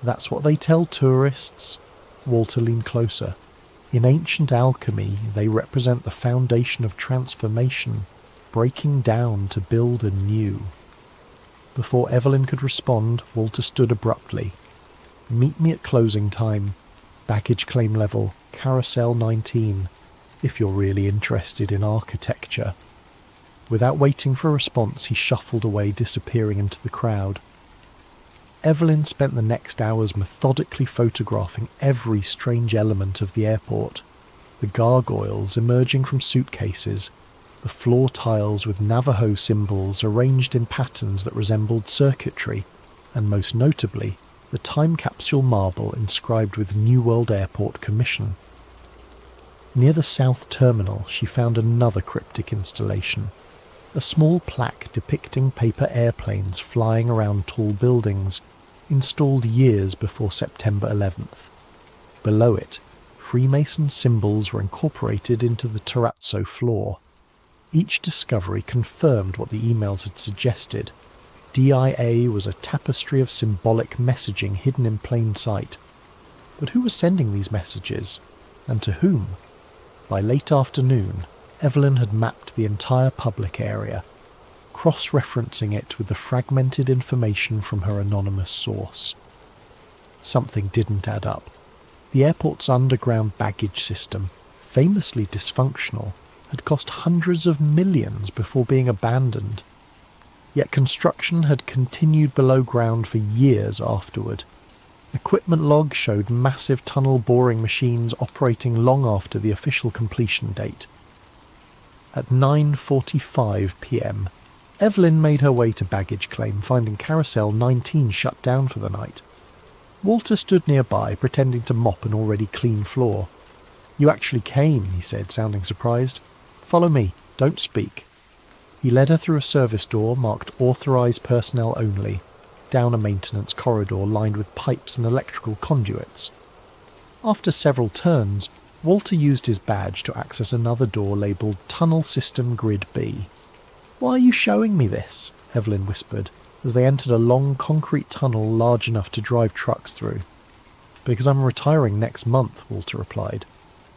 That's what they tell tourists. Walter leaned closer. In ancient alchemy, they represent the foundation of transformation, breaking down to build anew. Before Evelyn could respond, Walter stood abruptly. Meet me at closing time. Baggage claim level, Carousel 19, if you're really interested in architecture. Without waiting for a response, he shuffled away, disappearing into the crowd. Evelyn spent the next hours methodically photographing every strange element of the airport. The gargoyles emerging from suitcases, the floor tiles with Navajo symbols arranged in patterns that resembled circuitry, and most notably, the time capsule marble inscribed with New World Airport Commission. Near the south terminal, she found another cryptic installation. A small plaque depicting paper airplanes flying around tall buildings, installed years before September 11th. Below it, Freemason symbols were incorporated into the terrazzo floor. Each discovery confirmed what the emails had suggested. DIA was a tapestry of symbolic messaging hidden in plain sight. But who was sending these messages? And to whom? By late afternoon, Evelyn had mapped the entire public area, cross-referencing it with the fragmented information from her anonymous source. Something didn't add up. The airport's underground baggage system, famously dysfunctional, had cost hundreds of millions before being abandoned. Yet construction had continued below ground for years afterward. Equipment logs showed massive tunnel boring machines operating long after the official completion date. At 9:45 p.m, Evelyn made her way to baggage claim, finding Carousel 19 shut down for the night. Walter stood nearby, pretending to mop an already clean floor. "You actually came," he said, sounding surprised. "Follow me. Don't speak." He led her through a service door marked Authorized Personnel Only, down a maintenance corridor lined with pipes and electrical conduits. After several turns, Walter used his badge to access another door labelled Tunnel System Grid B. "Why are you showing me this?" Evelyn whispered, as they entered a long concrete tunnel large enough to drive trucks through. "Because I'm retiring next month," Walter replied.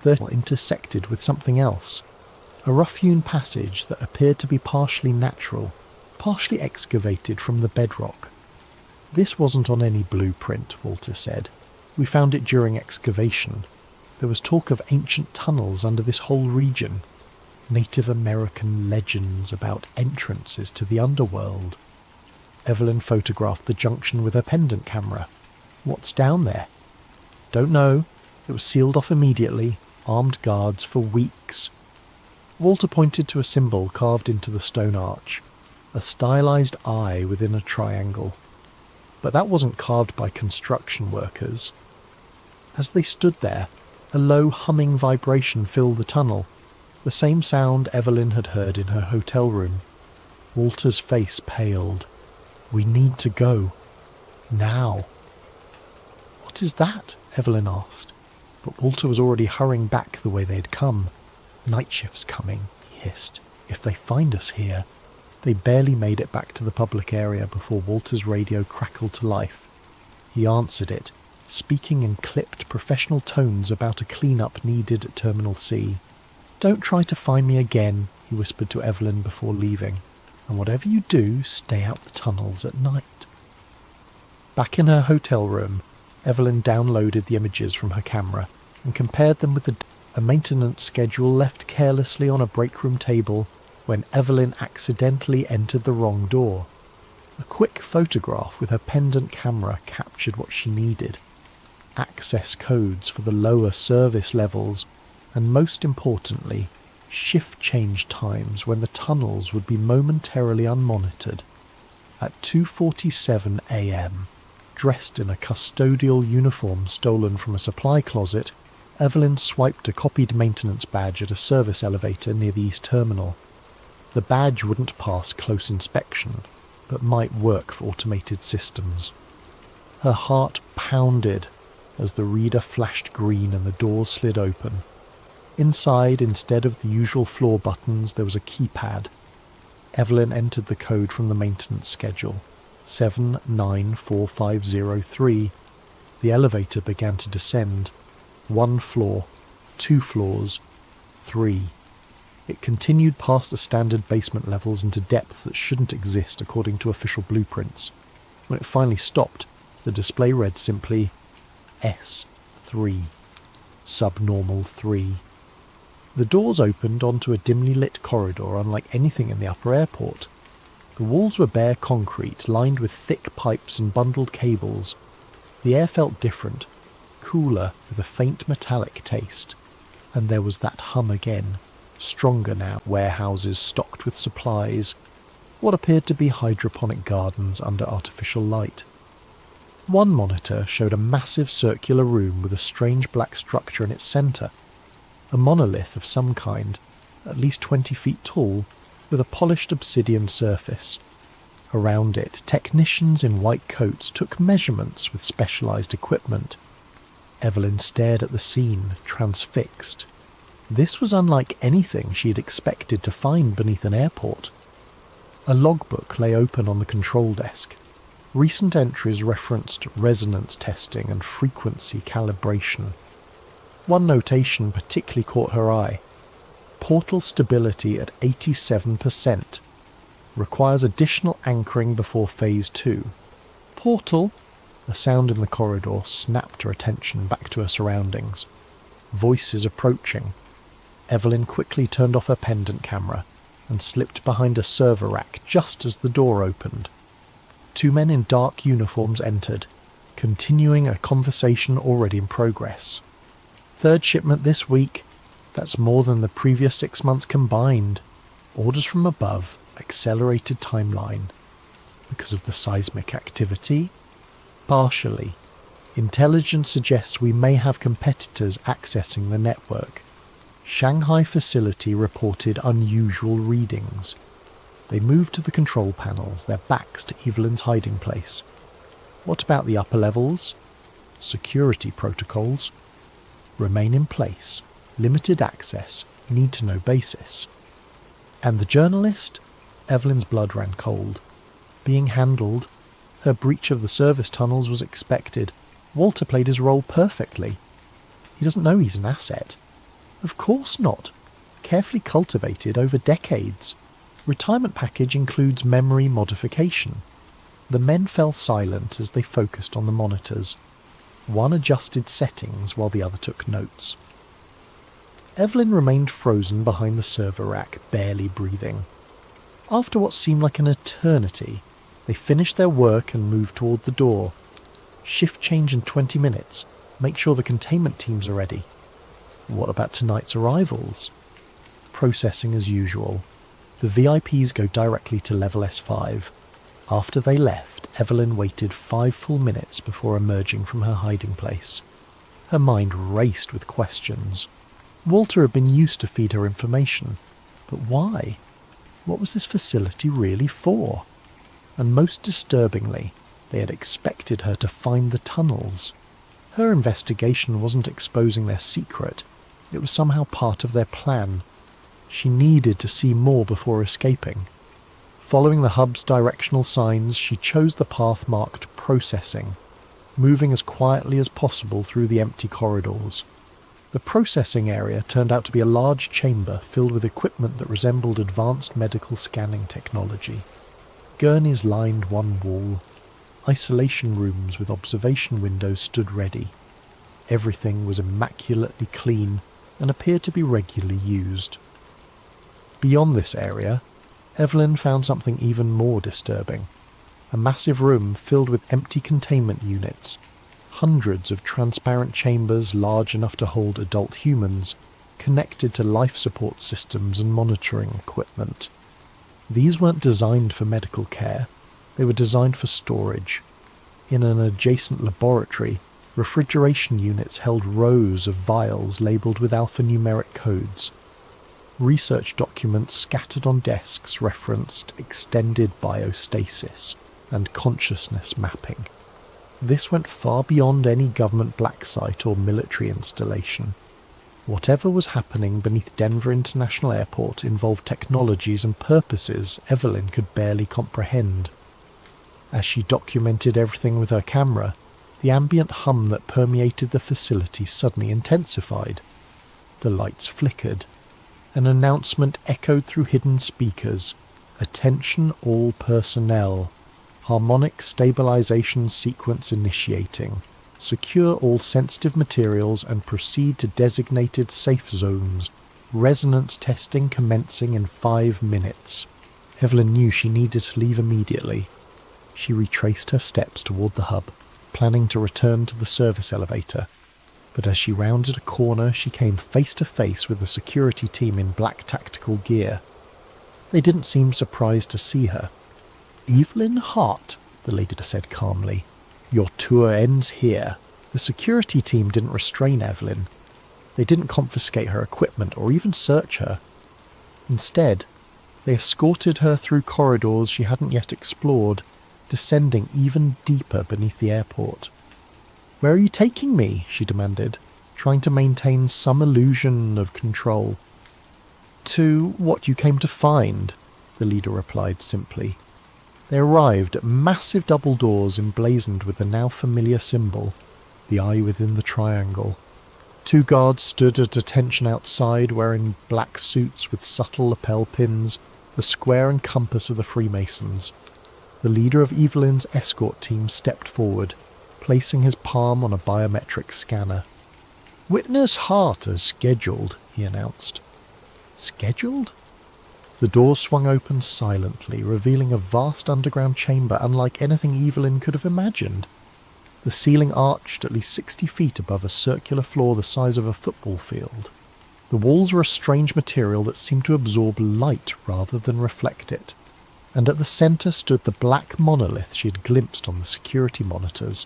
The tunnel intersected with something else. A rough-hewn passage that appeared to be partially natural, partially excavated from the bedrock. This wasn't on any blueprint, Walter said. We found it during excavation. There was talk of ancient tunnels under this whole region. Native American legends about entrances to the underworld. Evelyn photographed the junction with her pendant camera. What's down there? Don't know. It was sealed off immediately. Armed guards for weeks. Walter pointed to a symbol carved into the stone arch. A stylized eye within a triangle. But that wasn't carved by construction workers. As they stood there, a low humming vibration filled the tunnel, the same sound Evelyn had heard in her hotel room. Walter's face paled. We need to go. Now. What is that? Evelyn asked. But Walter was already hurrying back the way they had come. Night shift's coming, he hissed. If they find us here. They barely made it back to the public area before Walter's radio crackled to life. He answered it, speaking in clipped professional tones about a clean-up needed at Terminal C. Don't try to find me again, he whispered to Evelyn before leaving. And whatever you do, stay out the tunnels at night. Back in her hotel room, Evelyn downloaded the images from her camera and compared them with a maintenance schedule left carelessly on a break room table when Evelyn accidentally entered the wrong door. A quick photograph with her pendant camera captured what she needed. Access codes for the lower service levels, and most importantly, shift change times when the tunnels would be momentarily unmonitored. At 2:47 a.m., dressed in a custodial uniform stolen from a supply closet, Evelyn swiped a copied maintenance badge at a service elevator near the East Terminal. The badge wouldn't pass close inspection, but might work for automated systems. Her heart pounded as the reader flashed green and the doors slid open. Inside, instead of the usual floor buttons, there was a keypad. Evelyn entered the code from the maintenance schedule, 794503. The elevator began to descend. 1 floor, 2 floors, 3. It continued past the standard basement levels into depths that shouldn't exist according to official blueprints. When it finally stopped, the display read simply S3, subnormal 3. The doors opened onto a dimly lit corridor unlike anything in the upper airport. The walls were bare concrete, lined with thick pipes and bundled cables. The air felt different, cooler with a faint metallic taste. And there was that hum again, stronger now, warehouses stocked with supplies, what appeared to be hydroponic gardens under artificial light. One monitor showed a massive circular room with a strange black structure in its centre, a monolith of some kind, at least 20 feet tall, with a polished obsidian surface. Around it, technicians in white coats took measurements with specialised equipment. Evelyn stared at the scene, transfixed. This was unlike anything she had expected to find beneath an airport. A logbook lay open on the control desk. Recent entries referenced resonance testing and frequency calibration. One notation particularly caught her eye. Portal stability at 87%. Requires additional anchoring before Phase 2. Portal? A sound in the corridor snapped her attention back to her surroundings. Voices approaching. Evelyn quickly turned off her pendant camera and slipped behind a server rack just as the door opened. 2 men in dark uniforms entered, continuing a conversation already in progress. 3rd shipment this week. That's more than the previous 6 months combined. Orders from above. Accelerated timeline. Because of the seismic activity? Partially. Intelligence suggests we may have competitors accessing the network. Shanghai facility reported unusual readings. They moved to the control panels, their backs to Evelyn's hiding place. What about the upper levels? Security protocols. Remain in place. Limited access. Need-to-know basis. And the journalist? Evelyn's blood ran cold. Being handled. Her breach of the service tunnels was expected. Walter played his role perfectly. He doesn't know he's an asset. Of course not. carefully cultivated over decades. Retirement package includes memory modification. The men fell silent as they focused on the monitors. One adjusted settings while the other took notes. Evelyn remained frozen behind the server rack, barely breathing. After what seemed like an eternity, they finished their work and moved toward the door. Shift change in 20 minutes. Make sure the containment teams are ready. What about tonight's arrivals? Processing as usual. The VIPs go directly to level S5. After they left, Evelyn waited 5 full minutes before emerging from her hiding place. Her mind raced with questions. Walter had been used to feed her information. But why? What was this facility really for? And most disturbingly, they had expected her to find the tunnels. Her investigation wasn't exposing their secret. It was somehow part of their plan. She needed to see more before escaping. Following the hub's directional signs, she chose the path marked Processing, moving as quietly as possible through the empty corridors. The processing area turned out to be a large chamber filled with equipment that resembled advanced medical scanning technology. Gurneys lined one wall. Isolation rooms with observation windows stood ready. Everything was immaculately clean and appeared to be regularly used. Beyond this area, Evelyn found something even more disturbing. A massive room filled with empty containment units. Hundreds of transparent chambers large enough to hold adult humans, connected to life support systems and monitoring equipment. These weren't designed for medical care. They were designed for storage. In an adjacent laboratory, refrigeration units held rows of vials labelled with alphanumeric codes. Research documents scattered on desks referenced extended biostasis and consciousness mapping. This went far beyond any government black site or military installation. Whatever was happening beneath Denver International Airport involved technologies and purposes Evelyn could barely comprehend. As she documented everything with her camera, the ambient hum that permeated the facility suddenly intensified. The lights flickered. An announcement echoed through hidden speakers. "Attention all personnel. Harmonic stabilization sequence initiating. Secure all sensitive materials and proceed to designated safe zones. Resonance testing commencing in 5 minutes." Evelyn knew she needed to leave immediately. She retraced her steps toward the hub, planning to return to the service elevator. But as she rounded a corner, she came face to face with a security team in black tactical gear. They didn't seem surprised to see her. "Evelyn Hart," the leader said calmly. "Your tour ends here." The security team didn't restrain Evelyn. They didn't confiscate her equipment or even search her. Instead, they escorted her through corridors she hadn't yet explored, descending even deeper beneath the airport. "Where are you taking me?" she demanded, trying to maintain some illusion of control. "To what you came to find," the leader replied simply. They arrived at massive double doors emblazoned with the now familiar symbol, the eye within the triangle. 2 guards stood at attention outside, wearing black suits with subtle lapel pins, the square and compass of the Freemasons. The leader of Evelyn's escort team stepped forward, placing his palm on a biometric scanner. "Witness Hart as scheduled," he announced. Scheduled? The door swung open silently, revealing a vast underground chamber unlike anything Evelyn could have imagined. The ceiling arched at least 60 feet above a circular floor the size of a football field. The walls were a strange material that seemed to absorb light rather than reflect it, and at the centre stood the black monolith she had glimpsed on the security monitors.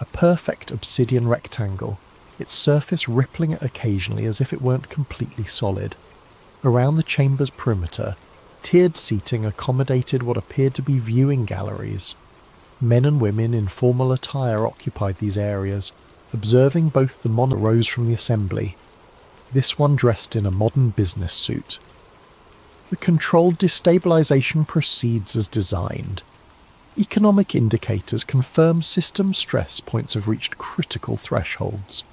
A perfect obsidian rectangle, its surface rippling occasionally as if it weren't completely solid. Around the chamber's perimeter, tiered seating accommodated what appeared to be viewing galleries. Men and women in formal attire occupied these areas, observing both the monarch rose from the assembly, this one dressed in a modern business suit. The controlled destabilization proceeds as designed. Economic indicators confirm system stress points have reached critical thresholds.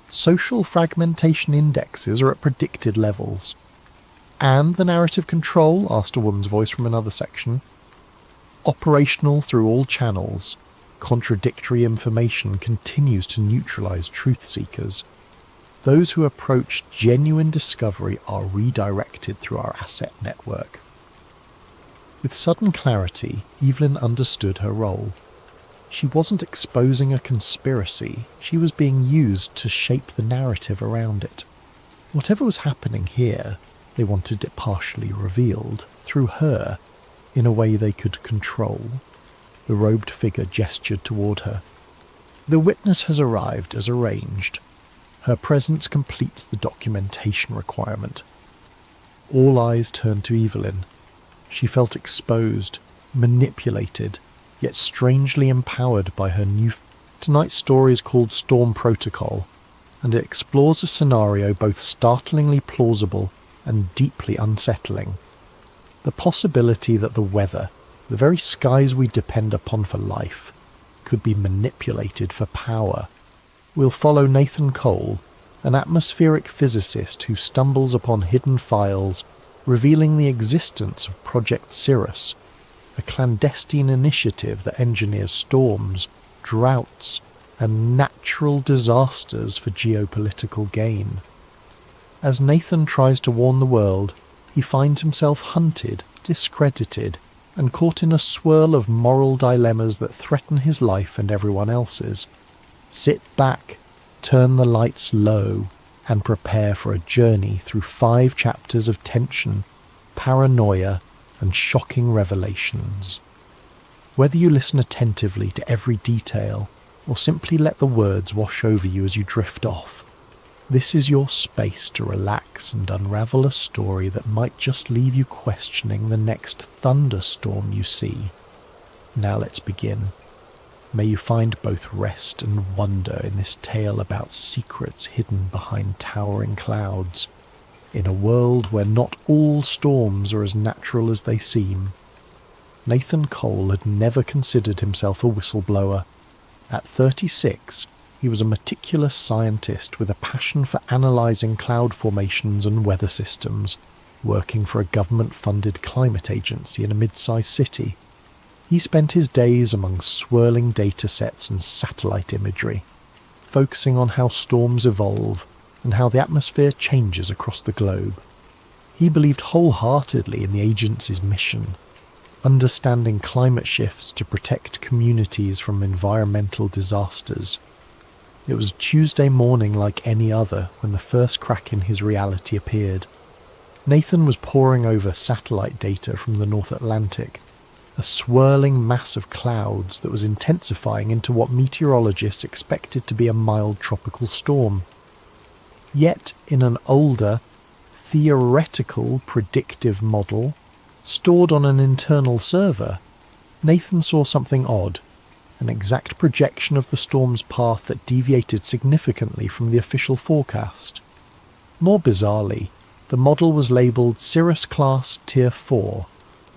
Social fragmentation indexes are at predicted levels. And the narrative control? Asked a woman's voice from another section. Operational through all channels, contradictory information continues to neutralize truth seekers. Those who approach genuine discovery are redirected through our asset network. With sudden clarity, Evelyn understood her role. She wasn't exposing a conspiracy, she was being used to shape the narrative around it. Whatever was happening here, they wanted it partially revealed, through her, in a way they could control. The robed figure gestured toward her. The witness has arrived as arranged. Her presence completes the documentation requirement. All eyes turned to Evelyn. She felt exposed, manipulated, yet strangely empowered by her new... Tonight's story is called Storm Protocol, and it explores a scenario both startlingly plausible and deeply unsettling. The possibility that the weather, the very skies we depend upon for life, could be manipulated for power. We'll follow Nathan Cole, an atmospheric physicist who stumbles upon hidden files revealing the existence of Project Chyros, a clandestine initiative that engineers storms, droughts, and natural disasters for geopolitical gain. As Nathan tries to warn the world, he finds himself hunted, discredited, and caught in a swirl of moral dilemmas that threaten his life and everyone else's. Sit back, turn the lights low, and prepare for a journey through 5 chapters of tension, paranoia, and shocking revelations. Whether you listen attentively to every detail, or simply let the words wash over you as you drift off, this is your space to relax and unravel a story that might just leave you questioning the next thunderstorm you see. Now let's begin. May you find both rest and wonder in this tale about secrets hidden behind towering clouds, in a world where not all storms are as natural as they seem. Nathan Cole had never considered himself a whistleblower. At 36, he was a meticulous scientist with a passion for analysing cloud formations and weather systems, working for a government-funded climate agency in a mid-sized city. He spent his days among swirling datasets and satellite imagery, focusing on how storms evolve and how the atmosphere changes across the globe. He believed wholeheartedly in the agency's mission, understanding climate shifts to protect communities from environmental disasters. It was Tuesday morning like any other when the first crack in his reality appeared. Nathan was poring over satellite data from the North Atlantic, a swirling mass of clouds that was intensifying into what meteorologists expected to be a mild tropical storm. Yet, in an older, theoretical predictive model, stored on an internal server, Nathan saw something odd, an exact projection of the storm's path that deviated significantly from the official forecast. More bizarrely, the model was labelled Cirrus Class Tier 4,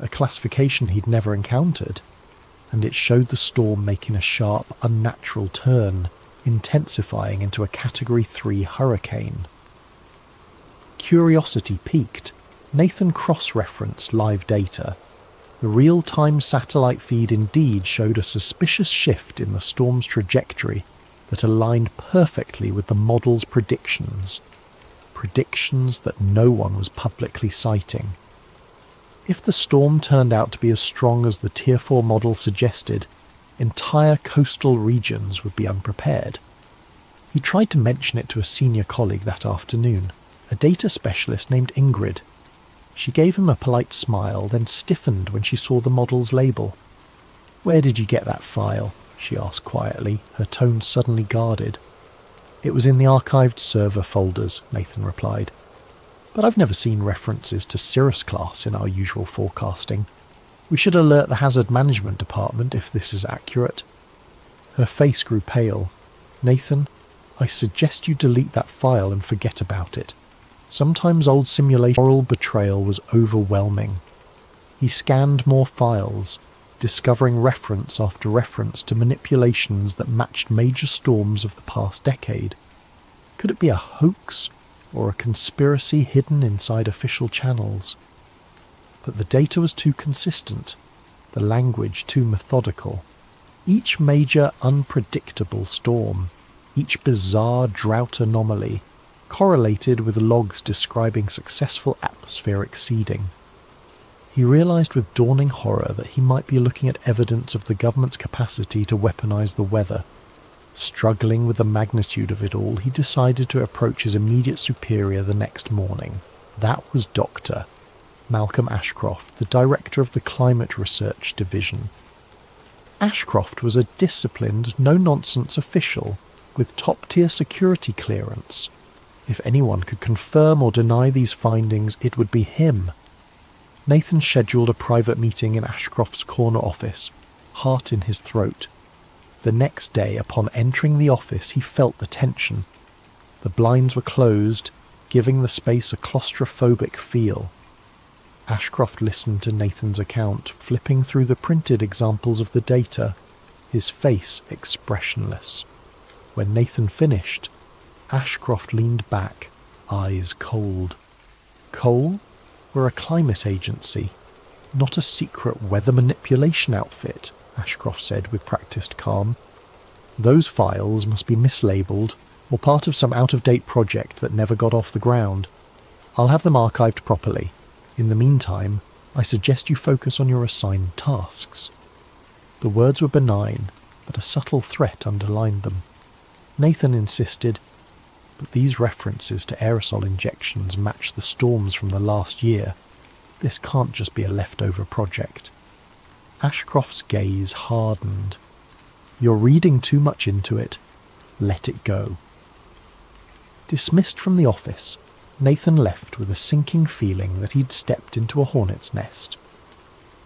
a classification he'd never encountered, and it showed the storm making a sharp, unnatural turn, intensifying into a Category 3 hurricane. Curiosity piqued. Nathan cross-referenced live data. The real-time satellite feed indeed showed a suspicious shift in the storm's trajectory that aligned perfectly with the model's predictions that no one was publicly citing. If the storm turned out to be as strong as the Tier 4 model suggested, entire coastal regions would be unprepared. He tried to mention it to a senior colleague that afternoon, a data specialist named Ingrid. She gave him a polite smile, then stiffened when she saw the model's label. "Where did you get that file?" she asked quietly, her tone suddenly guarded. "It was in the archived server folders," Nathan replied. "But I've never seen references to Cirrus Class in our usual forecasting. We should alert the hazard management department if this is accurate." Her face grew pale. "Nathan, I suggest you delete that file and forget about it. Sometimes old simulation moral betrayal was overwhelming." He scanned more files, discovering reference after reference to manipulations that matched major storms of the past decade. Could it be a hoax, or a conspiracy hidden inside official channels. But the data was too consistent, the language too methodical. Each major unpredictable storm, each bizarre drought anomaly, correlated with logs describing successful atmospheric seeding. He realised with dawning horror that he might be looking at evidence of the government's capacity to weaponise the weather. Struggling with the magnitude of it all, he decided to approach his immediate superior the next morning. That was Dr. Malcolm Ashcroft, the director of the Climate Research Division. Ashcroft was a disciplined, no-nonsense official with top-tier security clearance. If anyone could confirm or deny these findings, it would be him. Nathan scheduled a private meeting in Ashcroft's corner office, heart in his throat. The next day, upon entering the office, he felt the tension. The blinds were closed, giving the space a claustrophobic feel. Ashcroft listened to Nathan's account, flipping through the printed examples of the data, his face expressionless. When Nathan finished, Ashcroft leaned back, eyes cold. Coal? We're a climate agency, not a secret weather manipulation outfit, Ashcroft said with practised calm. Those files must be mislabeled or part of some out-of-date project that never got off the ground. I'll have them archived properly. In the meantime, I suggest you focus on your assigned tasks. The words were benign, but a subtle threat underlined them. Nathan insisted, but these references to aerosol injections match the storms from the last year. This can't just be a leftover project. Ashcroft's gaze hardened. You're reading too much into it. Let it go. Dismissed from the office, Nathan left with a sinking feeling that he'd stepped into a hornet's nest.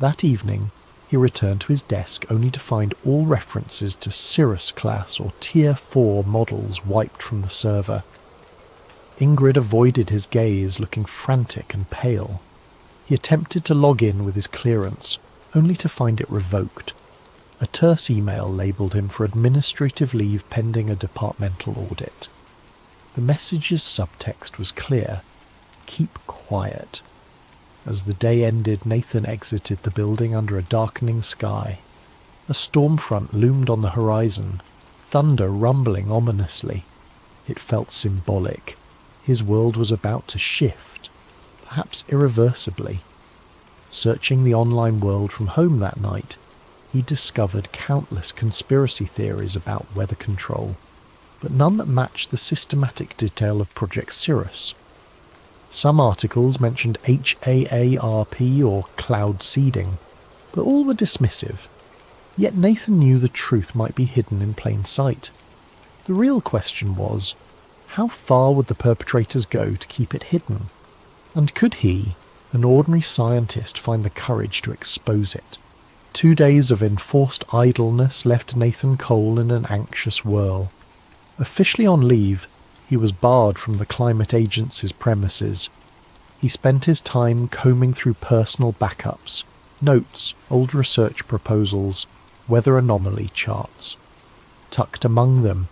That evening, he returned to his desk only to find all references to Cyros class or Tier 4 models wiped from the server. Ingrid avoided his gaze, looking frantic and pale. He attempted to log in with his clearance, only to find it revoked. A terse email labelled him for administrative leave pending a departmental audit. The message's subtext was clear. Keep quiet. As the day ended, Nathan exited the building under a darkening sky. A storm front loomed on the horizon, thunder rumbling ominously. It felt symbolic. His world was about to shift, perhaps irreversibly. Searching the online world from home that night, he discovered countless conspiracy theories about weather control, but none that matched the systematic detail of Project Cyros. Some articles mentioned HAARP or cloud seeding, but all were dismissive. Yet Nathan knew the truth might be hidden in plain sight. The real question was, how far would the perpetrators go to keep it hidden? And could he, an ordinary scientist, find the courage to expose it? 2 days of enforced idleness left Nathan Cole in an anxious whirl. Officially on leave, he was barred from the climate agency's premises. He spent his time combing through personal backups, notes, old research proposals, weather anomaly charts. Tucked among them,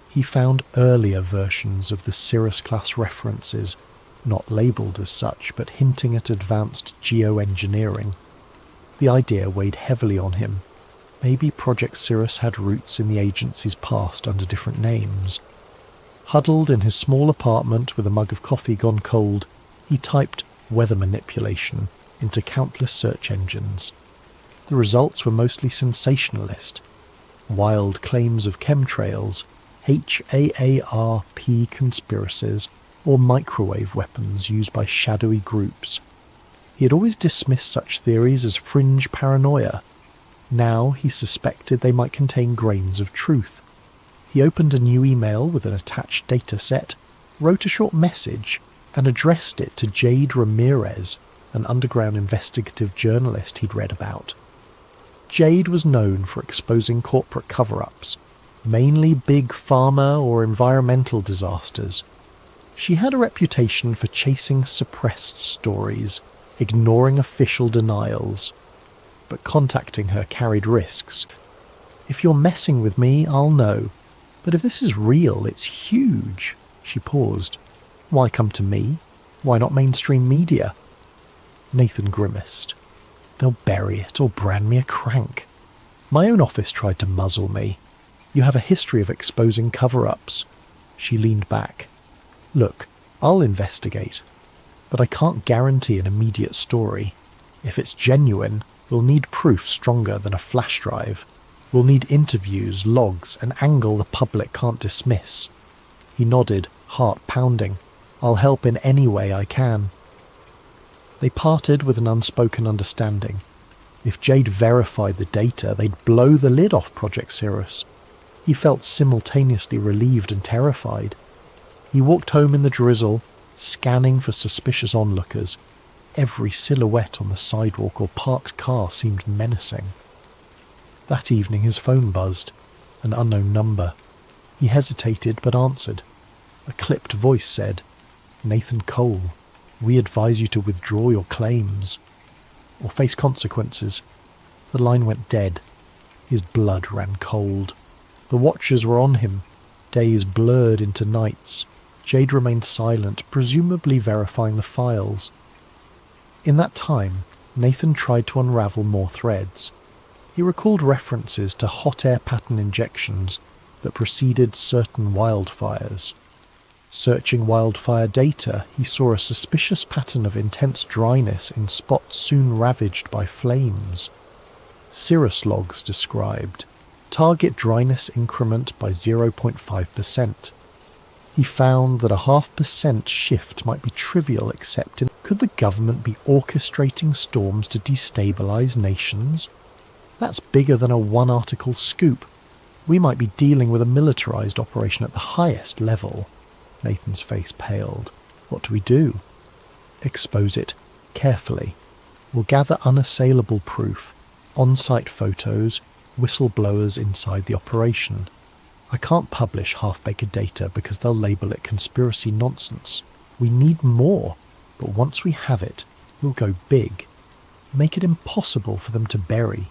he found earlier versions of the Cyros-class references, not labelled as such, but hinting at advanced geoengineering. The idea weighed heavily on him. Maybe Project Cyros had roots in the agency's past under different names. Huddled in his small apartment with a mug of coffee gone cold, he typed weather manipulation into countless search engines. The results were mostly sensationalist. Wild claims of chemtrails, HAARP conspiracies, or microwave weapons used by shadowy groups. He had always dismissed such theories as fringe paranoia. Now he suspected they might contain grains of truth. He opened a new email with an attached data set, wrote a short message, and addressed it to Jade Ramirez, an underground investigative journalist he'd read about. Jade was known for exposing corporate cover-ups, mainly big pharma or environmental disasters. She had a reputation for chasing suppressed stories, ignoring official denials, but contacting her carried risks. If you're messing with me, I'll know, but if this is real, it's huge. She paused. Why come to me? Why not mainstream media? Nathan grimaced. They'll bury it or brand me a crank. My own office tried to muzzle me. You have a history of exposing cover-ups. She leaned back. Look, I'll investigate, but I can't guarantee an immediate story. If it's genuine, we'll need proof stronger than a flash drive. We'll need interviews, logs, an angle the public can't dismiss. He nodded, heart pounding. I'll help in any way I can. They parted with an unspoken understanding. If Jade verified the data, they'd blow the lid off Project Chyros. He felt simultaneously relieved and terrified. He walked home in the drizzle, scanning for suspicious onlookers. Every silhouette on the sidewalk or parked car seemed menacing. That evening his phone buzzed, an unknown number. He hesitated but answered. A clipped voice said, "Nathan Cole, we advise you to withdraw your claims or face consequences." The line went dead. His blood ran cold. The watchers were on him. Days blurred into nights. Jade remained silent, presumably verifying the files. In that time, Nathan tried to unravel more threads. He recalled references to hot air pattern injections that preceded certain wildfires. Searching wildfire data, he saw a suspicious pattern of intense dryness in spots soon ravaged by flames. Cirrus logs described target dryness increment by 0.5%. He found that a 0.5% shift might be trivial, except could the government be orchestrating storms to destabilize nations? That's bigger than a one-article scoop. We might be dealing with a militarized operation at the highest level. Nathan's face paled. What do we do? Expose it carefully. We'll gather unassailable proof, on-site photos, whistleblowers inside the operation. I can't publish half-baked data because they'll label it conspiracy nonsense. We need more, but once we have it, we'll go big. Make it impossible for them to bury.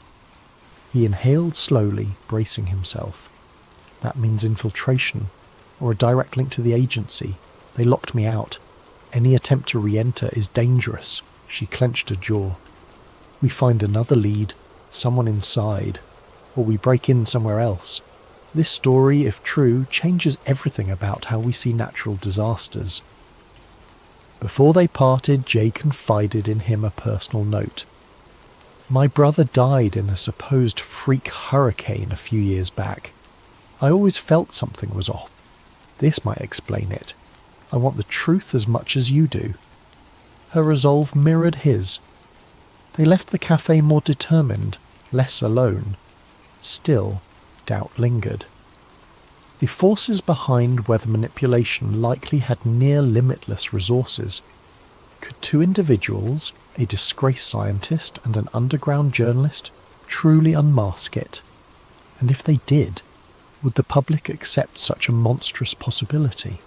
He inhaled slowly, bracing himself. That means infiltration, or a direct link to the agency. They locked me out. Any attempt to re-enter is dangerous. She clenched her jaw. We find another lead, someone inside, or we break in somewhere else. This story, if true, changes everything about how we see natural disasters. Before they parted, Jay confided in him a personal note. My brother died in a supposed freak hurricane a few years back. I always felt something was off. This might explain it. I want the truth as much as you do. Her resolve mirrored his. They left the cafe more determined, less alone. Still, doubt lingered. The forces behind weather manipulation likely had near limitless resources. Could two individuals, a disgraced scientist and an underground journalist, truly unmask it? And if they did, would the public accept such a monstrous possibility?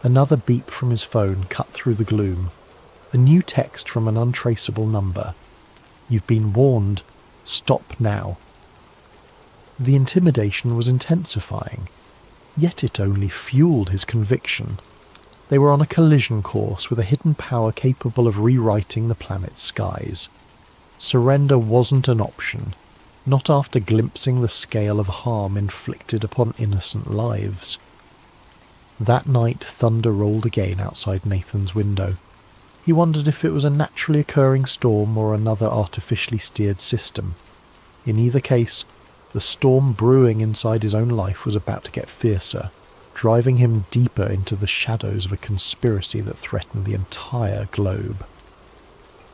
Another beep from his phone cut through the gloom. A new text from an untraceable number. You've been warned. Stop now. The intimidation was intensifying, yet it only fueled his conviction. They were on a collision course with a hidden power capable of rewriting the planet's skies. Surrender wasn't an option, not after glimpsing the scale of harm inflicted upon innocent lives. That night thunder rolled again outside Nathan's window. He wondered if it was a naturally occurring storm or another artificially steered system. In either case, the storm brewing inside his own life was about to get fiercer, driving him deeper into the shadows of a conspiracy that threatened the entire globe.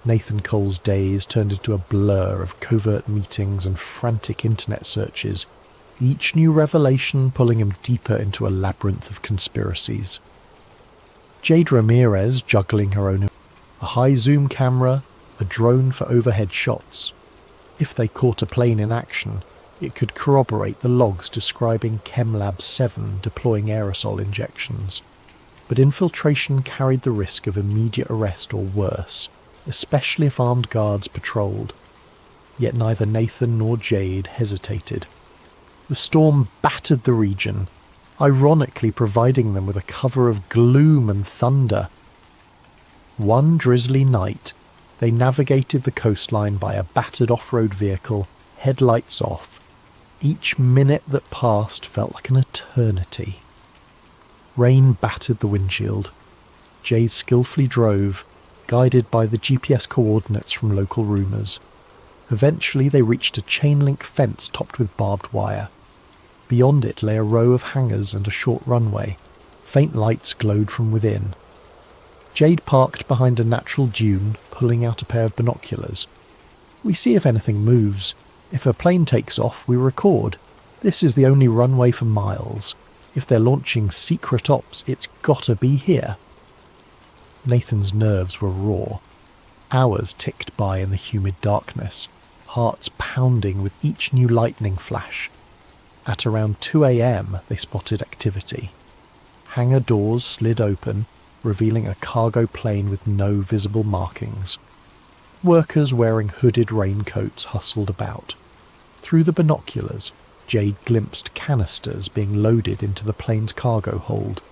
Nathan Cole's days turned into a blur of covert meetings and frantic internet searches, each new revelation pulling him deeper into a labyrinth of conspiracies. Jade Ramirez juggling her own, a high-zoom camera, a drone for overhead shots. If they caught a plane in action, it could corroborate the logs describing ChemLab 7 deploying aerosol injections. But infiltration carried the risk of immediate arrest or worse, especially if armed guards patrolled. Yet neither Nathan nor Jade hesitated. The storm battered the region, ironically providing them with a cover of gloom and thunder. One drizzly night, they navigated the coastline by a battered off-road vehicle, headlights off. Each minute that passed felt like an eternity. Rain battered the windshield. Jade skillfully drove, guided by the GPS coordinates from local rumours. Eventually they reached a chain-link fence topped with barbed wire. Beyond it lay a row of hangars and a short runway. Faint lights glowed from within. Jade parked behind a natural dune, pulling out a pair of binoculars. "We see if anything moves. If a plane takes off, we record. This is the only runway for miles. If they're launching secret ops, it's gotta be here." Nathan's nerves were raw. Hours ticked by in the humid darkness, hearts pounding with each new lightning flash. At around 2 a.m, they spotted activity. Hangar doors slid open, revealing a cargo plane with no visible markings. Workers wearing hooded raincoats hustled about. Through the binoculars, Jade glimpsed canisters being loaded into the plane's cargo hold.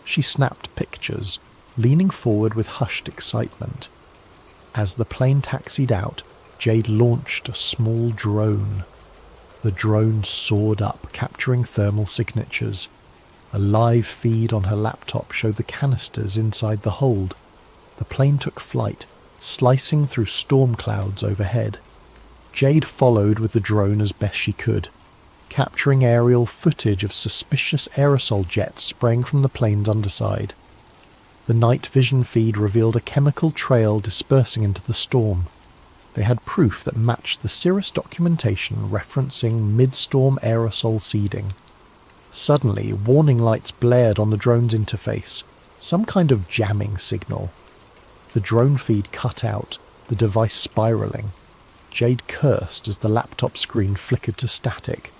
She snapped pictures, leaning forward with hushed excitement. As the plane taxied out, Jade launched a small drone. The drone soared up, capturing thermal signatures. A live feed on her laptop showed the canisters inside the hold. The plane took flight, slicing through storm clouds overhead. Jade followed with the drone as best she could, capturing aerial footage of suspicious aerosol jets spraying from the plane's underside. The night vision feed revealed a chemical trail dispersing into the storm. They had proof that matched the Chyros documentation referencing mid-storm aerosol seeding. Suddenly, warning lights blared on the drone's interface, some kind of jamming signal. The drone feed cut out, the device spiralling. Jade cursed as the laptop screen flickered to static,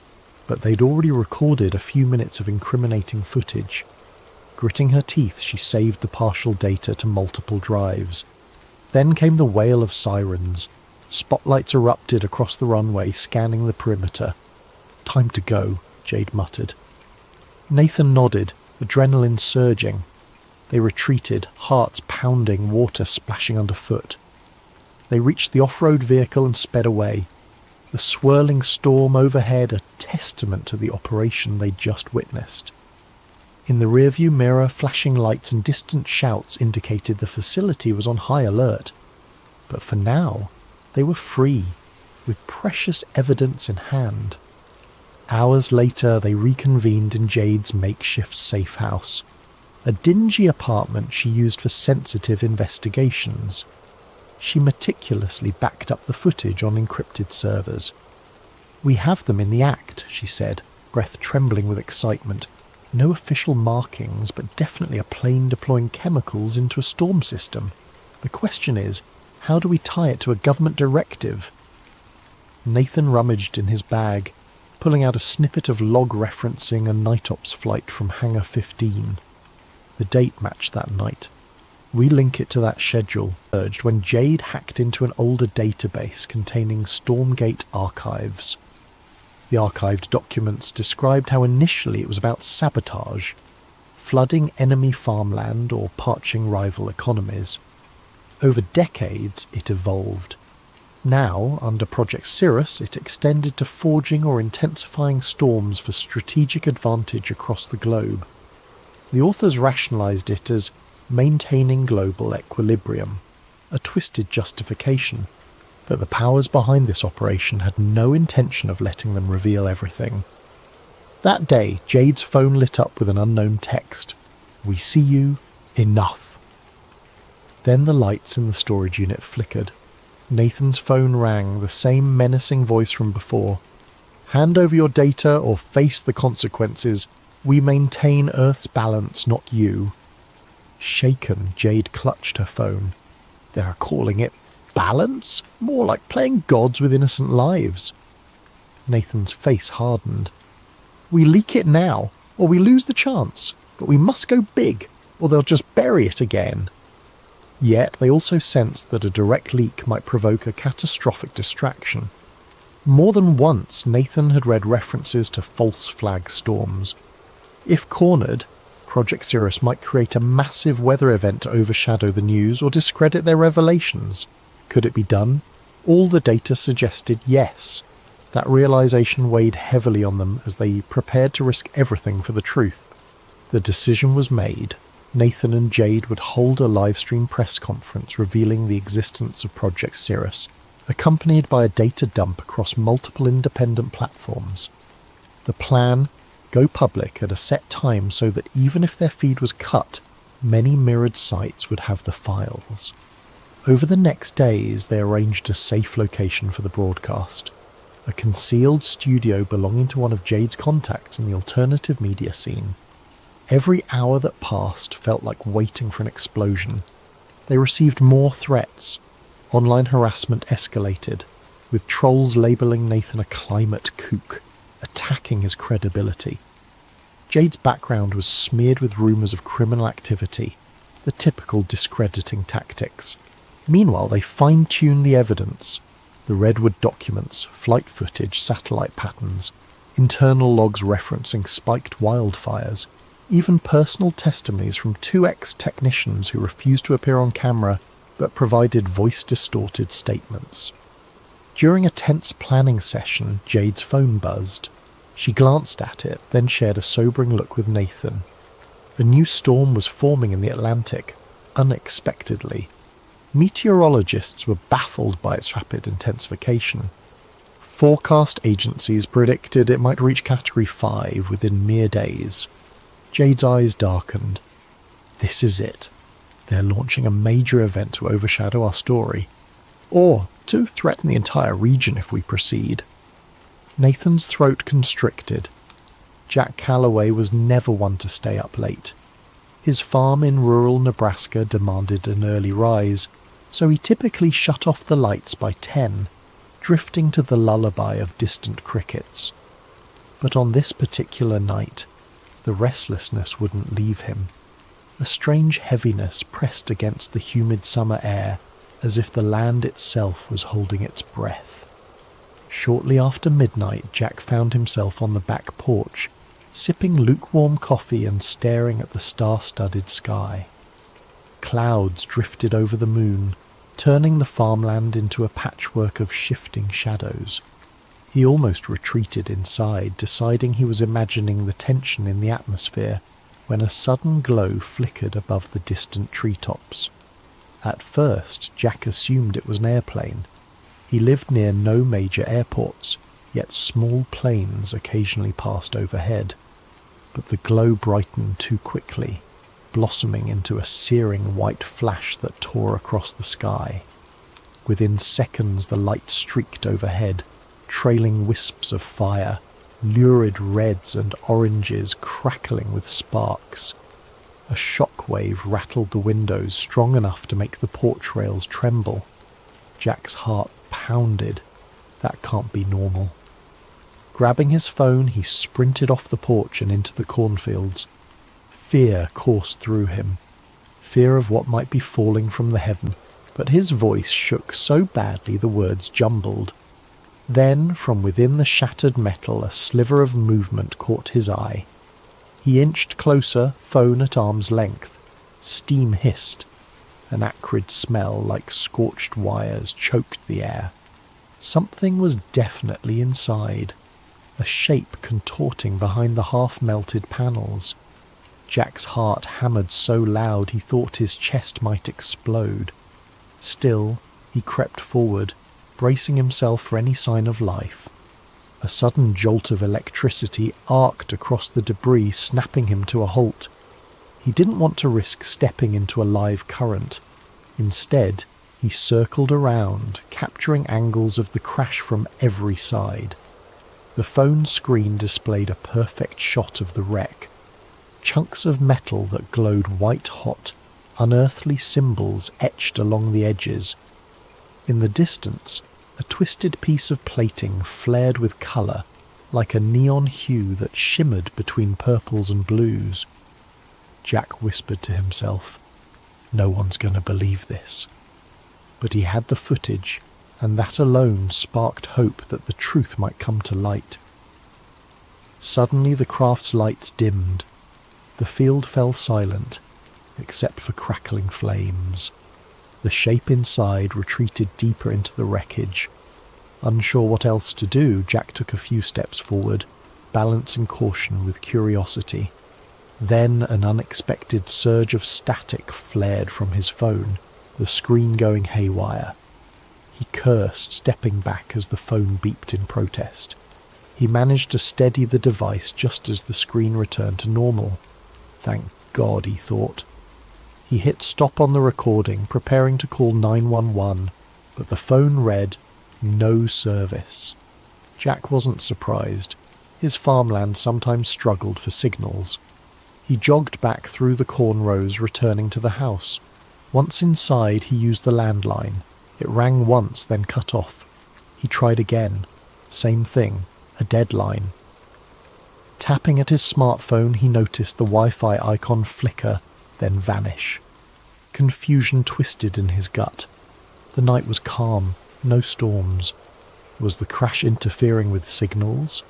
but they'd already recorded a few minutes of incriminating footage. Gritting her teeth, she saved the partial data to multiple drives. Then came the wail of sirens. Spotlights erupted across the runway, scanning the perimeter. "Time to go," Jade muttered. Nathan nodded, adrenaline surging. They retreated, hearts pounding, water splashing underfoot. They reached the off-road vehicle and sped away. The swirling storm overhead a testament to the operation they'd just witnessed. In the rearview mirror, flashing lights and distant shouts indicated the facility was on high alert. But for now, they were free, with precious evidence in hand. Hours later, they reconvened in Jade's makeshift safe house, a dingy apartment she used for sensitive investigations. She meticulously backed up the footage on encrypted servers. "We have them in the act," she said, breath trembling with excitement. "No official markings, but definitely a plane deploying chemicals into a storm system. The question is, how do we tie it to a government directive?" Nathan rummaged in his bag, pulling out a snippet of log referencing a night ops flight from Hangar 15. The date matched that night. "We link it to that schedule," urged when Jade hacked into an older database containing Stormgate archives. The archived documents described how initially it was about sabotage, flooding enemy farmland or parching rival economies. Over decades, it evolved. Now, under Project Chyros, it extended to forging or intensifying storms for strategic advantage across the globe. The authors rationalized it as maintaining global equilibrium, a twisted justification, but the powers behind this operation had no intention of letting them reveal everything. That day, Jade's phone lit up with an unknown text. "We see you. Enough." Then the lights in the storage unit flickered. Nathan's phone rang, the same menacing voice from before. "Hand over your data or face the consequences. We maintain Earth's balance, not you." Shaken, Jade clutched her phone. "They're calling it balance? More like playing gods with innocent lives." Nathan's face hardened. "We leak it now, or we lose the chance. But we must go big, or they'll just bury it again." Yet they also sensed that a direct leak might provoke a catastrophic distraction. More than once, Nathan had read references to false flag storms. If cornered, Project Cyros might create a massive weather event to overshadow the news or discredit their revelations. Could it be done? All the data suggested yes. That realization weighed heavily on them as they prepared to risk everything for the truth. The decision was made. Nathan and Jade would hold a livestream press conference revealing the existence of Project Cyros, accompanied by a data dump across multiple independent platforms. The plan: go public at a set time so that even if their feed was cut, many mirrored sites would have the files. Over the next days, they arranged a safe location for the broadcast, a concealed studio belonging to one of Jade's contacts in the alternative media scene. Every hour that passed felt like waiting for an explosion. They received more threats. Online harassment escalated, with trolls labelling Nathan a climate kook, attacking his credibility. Jade's background was smeared with rumours of criminal activity, the typical discrediting tactics. Meanwhile, they fine-tuned the evidence. The Redwood documents, flight footage, satellite patterns, internal logs referencing spiked wildfires, even personal testimonies from 2 ex-technicians who refused to appear on camera but provided voice-distorted statements. During a tense planning session, Jade's phone buzzed. She glanced at it, then shared a sobering look with Nathan. A new storm was forming in the Atlantic, unexpectedly. Meteorologists were baffled by its rapid intensification. Forecast agencies predicted it might reach Category 5 within mere days. Jade's eyes darkened. This is it. They're launching a major event to overshadow our story, or to threaten the entire region if we proceed. Nathan's throat constricted. Jack Calloway was never one to stay up late. His farm in rural Nebraska demanded an early rise, so he typically shut off the lights by 10, drifting to the lullaby of distant crickets. But on this particular night, the restlessness wouldn't leave him. A strange heaviness pressed against the humid summer air, as if the land itself was holding its breath. Shortly after midnight, Jack found himself on the back porch, sipping lukewarm coffee and staring at the star-studded sky. Clouds drifted over the moon, turning the farmland into a patchwork of shifting shadows. He almost retreated inside, deciding he was imagining the tension in the atmosphere, when a sudden glow flickered above the distant treetops. At first, Jack assumed it was an airplane. He lived near no major airports, yet small planes occasionally passed overhead. But the glow brightened too quickly, blossoming into a searing white flash that tore across the sky. Within seconds the light streaked overhead, trailing wisps of fire, lurid reds and oranges crackling with sparks. A shockwave rattled the windows strong enough to make the porch rails tremble. Jack's heart pounded. That can't be normal. Grabbing his phone, he sprinted off the porch and into the cornfields. Fear coursed through him. Fear of what might be falling from the heaven, but his voice shook so badly the words jumbled. Then, from within the shattered metal, a sliver of movement caught his eye. He inched closer, phone at arm's length. Steam hissed. An acrid smell like scorched wires choked the air. Something was definitely inside. A shape contorting behind the half-melted panels. Jack's heart hammered so loud he thought his chest might explode. Still, he crept forward, bracing himself for any sign of life. A sudden jolt of electricity arced across the debris, snapping him to a halt. He didn't want to risk stepping into a live current. Instead, he circled around, capturing angles of the crash from every side. The phone screen displayed a perfect shot of the wreck. Chunks of metal that glowed white-hot, unearthly symbols etched along the edges. In the distance, a twisted piece of plating flared with colour, like a neon hue that shimmered between purples and blues. Jack whispered to himself, "No one's going to believe this." But he had the footage, and that alone sparked hope that the truth might come to light. Suddenly the craft's lights dimmed, The field fell silent, except for crackling flames. The shape inside retreated deeper into the wreckage. Unsure what else to do, Jack took a few steps forward, balancing caution with curiosity. Then an unexpected surge of static flared from his phone, the screen going haywire. He cursed, stepping back as the phone beeped in protest. He managed to steady the device just as the screen returned to normal. Thank God, he thought. He hit stop on the recording, preparing to call 911, but the phone read, "No service." Jack wasn't surprised. His farmland sometimes struggled for signals. He jogged back through the corn rows, returning to the house. Once inside, he used the landline. It rang once, then cut off. He tried again. Same thing, a dead line. Tapping at his smartphone, he noticed the Wi-Fi icon flicker, then vanish. Confusion twisted in his gut. The night was calm, no storms. Was the crash interfering with signals?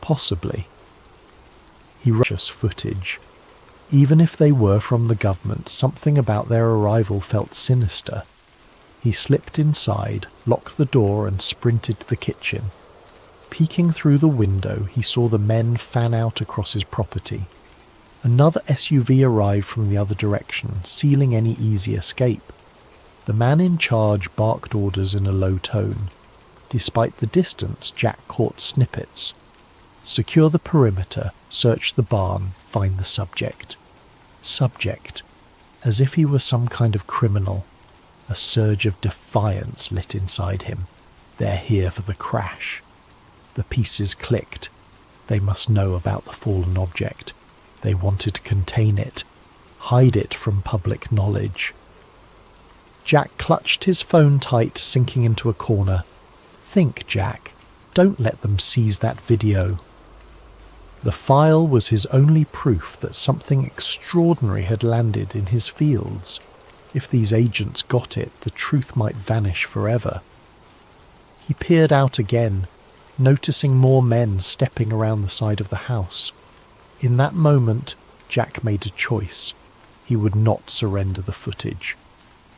Possibly. He rushed footage. Even if they were from the government, something about their arrival felt sinister. He slipped inside, locked the door and sprinted to the kitchen. Peeking through the window, he saw the men fan out across his property. Another SUV arrived from the other direction, sealing any easy escape. The man in charge barked orders in a low tone. Despite the distance, Jack caught snippets. Secure the perimeter, search the barn, find the subject. Subject. As if he were some kind of criminal. A surge of defiance lit inside him. They're here for the crash. The pieces clicked. They must know about the fallen object. They wanted to contain it, hide it from public knowledge. Jack clutched his phone tight, sinking into a corner. Think, Jack. Don't let them seize that video. The file was his only proof that something extraordinary had landed in his fields. If these agents got it, the truth might vanish forever. He peered out again, noticing more men stepping around the side of the house. In that moment, Jack made a choice. He would not surrender the footage.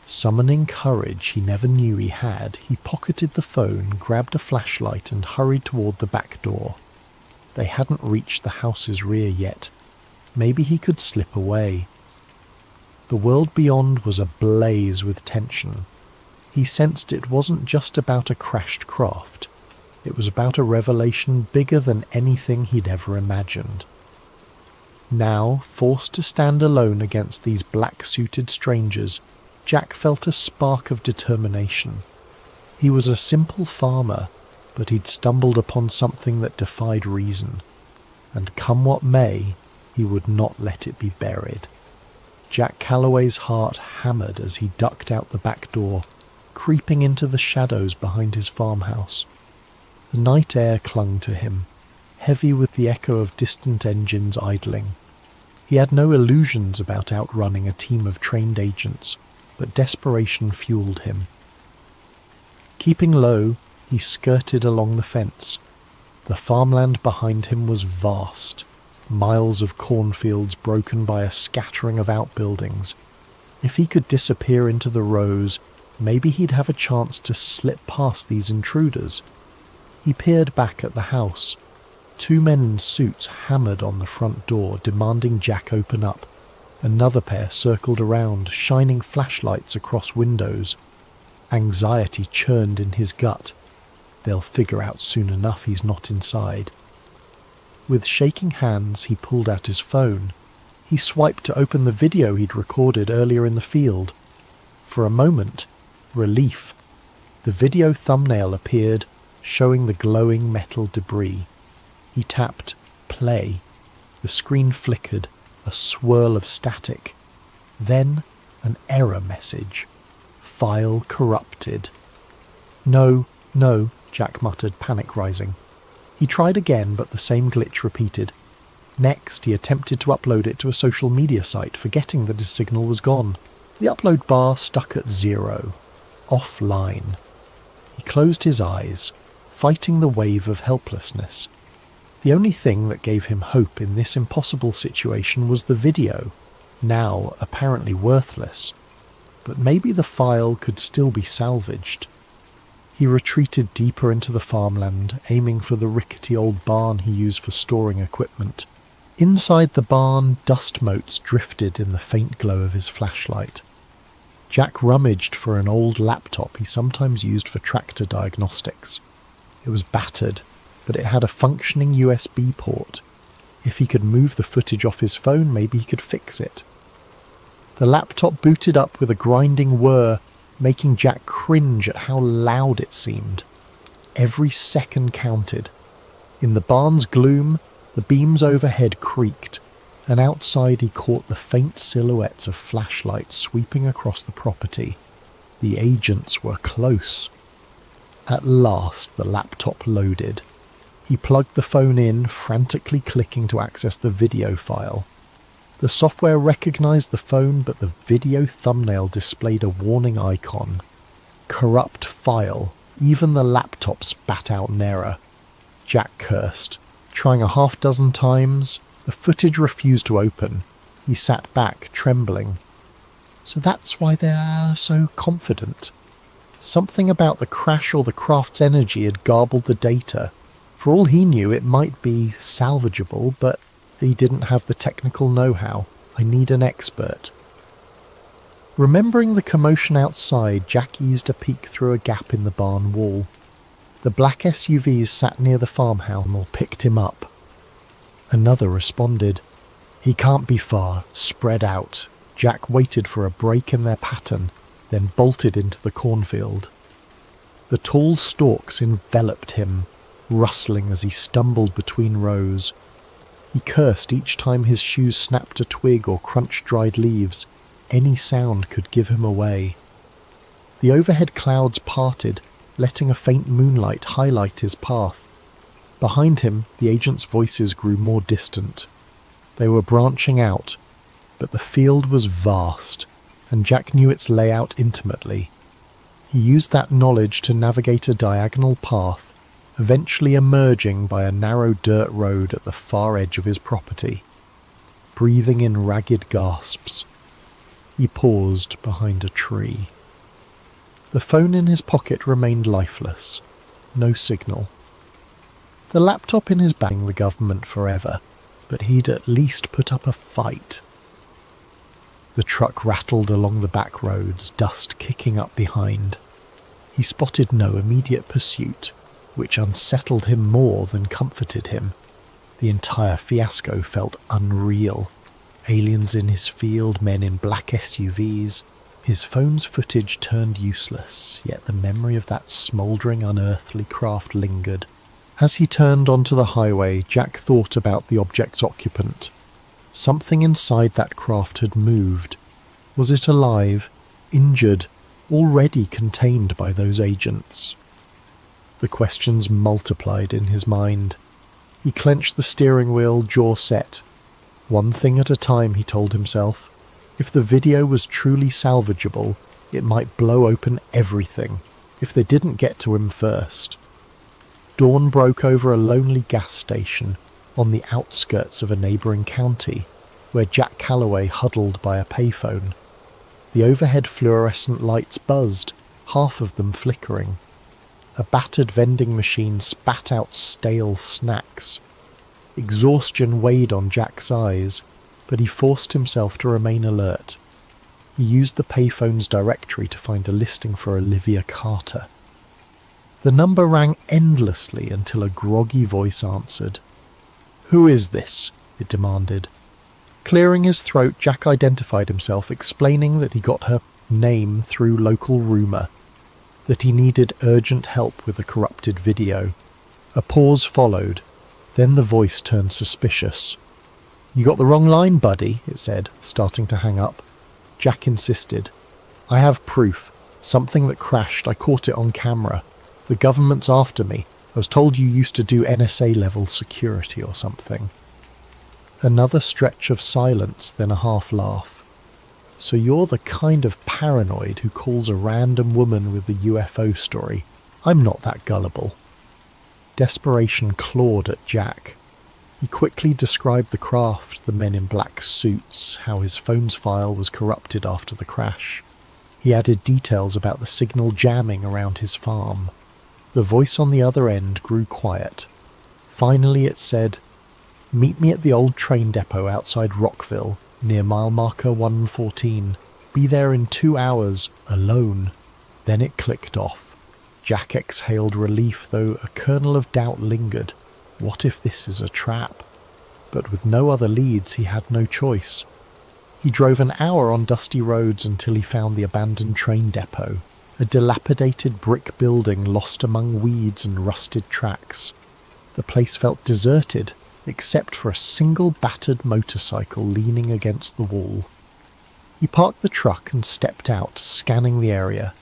Summoning courage he never knew he had, he pocketed the phone, grabbed a flashlight and hurried toward the back door. They hadn't reached the house's rear yet. Maybe he could slip away. The world beyond was ablaze with tension. He sensed it wasn't just about a crashed craft. It was about a revelation bigger than anything he'd ever imagined. Now, forced to stand alone against these black-suited strangers, Jack felt a spark of determination. He was a simple farmer, but he'd stumbled upon something that defied reason, and come what may, he would not let it be buried. Jack Calloway's heart hammered as he ducked out the back door, creeping into the shadows behind his farmhouse. The night air clung to him, heavy with the echo of distant engines idling. He had no illusions about outrunning a team of trained agents, but desperation fueled him. Keeping low, he skirted along the fence. The farmland behind him was vast, miles of cornfields broken by a scattering of outbuildings. If he could disappear into the rows, maybe he'd have a chance to slip past these intruders. He peered back at the house. 2 men in suits hammered on the front door, demanding Jack open up. Another pair circled around, shining flashlights across windows. Anxiety churned in his gut. They'll figure out soon enough he's not inside. With shaking hands, he pulled out his phone. He swiped to open the video he'd recorded earlier in the field. For a moment, relief. The video thumbnail appeared, showing the glowing metal debris. He tapped play. The screen flickered, a swirl of static. Then an error message. File corrupted. No, Jack muttered, panic rising. He tried again, but the same glitch repeated. Next, he attempted to upload it to a social media site, forgetting that his signal was gone. The upload bar stuck at 0. Offline. He closed his eyes, fighting the wave of helplessness. The only thing that gave him hope in this impossible situation was the video, now apparently worthless, but maybe the file could still be salvaged. He retreated deeper into the farmland, aiming for the rickety old barn he used for storing equipment. Inside the barn, dust motes drifted in the faint glow of his flashlight. Jack rummaged for an old laptop he sometimes used for tractor diagnostics. It was battered, but it had a functioning USB port. If he could move the footage off his phone, maybe he could fix it. The laptop booted up with a grinding whir, making Jack cringe at how loud it seemed. Every second counted. In the barn's gloom, the beams overhead creaked, and outside he caught the faint silhouettes of flashlights sweeping across the property. The agents were close. At last the laptop loaded. He plugged the phone in, frantically clicking to access the video file. The software recognized the phone, but the video thumbnail displayed a warning icon. Corrupt file. Even the laptop spat out an error. Jack cursed. Trying a half-dozen times, the footage refused to open. He sat back, trembling. So that's why they're so confident. Something about the crash or the craft's energy had garbled the data. For all he knew, it might be salvageable, but he didn't have the technical know-how. I need an expert. Remembering the commotion outside, Jack eased a peek through a gap in the barn wall. The black SUVs sat near the farmhouse and picked him up. Another responded. He can't be far. Spread out. Jack waited for a break in their pattern, then bolted into the cornfield. The tall stalks enveloped him, rustling as he stumbled between rows. He cursed each time his shoes snapped a twig or crunched dried leaves. Any sound could give him away. The overhead clouds parted, letting a faint moonlight highlight his path. Behind him, the agents' voices grew more distant. They were branching out, but the field was vast, and Jack knew its layout intimately. He used that knowledge to navigate a diagonal path, eventually emerging by a narrow dirt road at the far edge of his property. Breathing in ragged gasps, he paused behind a tree. The phone in his pocket remained lifeless. No signal. The laptop in his bag, the government forever, but he'd at least put up a fight. The truck rattled along the back roads, dust kicking up behind. He spotted no immediate pursuit, which unsettled him more than comforted him. The entire fiasco felt unreal. Aliens in his field, men in black SUVs. His phone's footage turned useless, yet the memory of that smouldering, unearthly craft lingered. As he turned onto the highway, Jack thought about the object's occupant. Something inside that craft had moved. Was it alive, injured, already contained by those agents? The questions multiplied in his mind. He clenched the steering wheel, jaw set. One thing at a time, he told himself. If the video was truly salvageable, it might blow open everything, if they didn't get to him first. Dawn broke over a lonely gas station on the outskirts of a neighbouring county, where Jack Calloway huddled by a payphone. The overhead fluorescent lights buzzed, half of them flickering. A battered vending machine spat out stale snacks. Exhaustion weighed on Jack's eyes, but he forced himself to remain alert. He used the payphone's directory to find a listing for Olivia Carter. The number rang endlessly until a groggy voice answered. "Who is this?" it demanded. Clearing his throat, Jack identified himself, explaining that he got her name through local rumour, that he needed urgent help with a corrupted video. A pause followed, then the voice turned suspicious. "You got the wrong line, buddy," it said, starting to hang up. Jack insisted. "I have proof. Something that crashed. I caught it on camera. The government's after me. I was told you used to do NSA-level security or something." Another stretch of silence, then a half-laugh. "So you're the kind of paranoid who calls a random woman with a UFO story. I'm not that gullible." Desperation clawed at Jack. He quickly described the craft, the men in black suits, how his phone's file was corrupted after the crash. He added details about the signal jamming around his farm. The voice on the other end grew quiet. Finally it said, "Meet me at the old train depot outside Rockville, near mile marker 114. Be there in 2 hours, alone." Then it clicked off. Jack exhaled relief, though a kernel of doubt lingered. What if this is a trap? But with no other leads, he had no choice. He drove an hour on dusty roads until he found the abandoned train depot, a dilapidated brick building lost among weeds and rusted tracks. The place felt deserted, except for a single battered motorcycle leaning against the wall. He parked the truck and stepped out, scanning the area.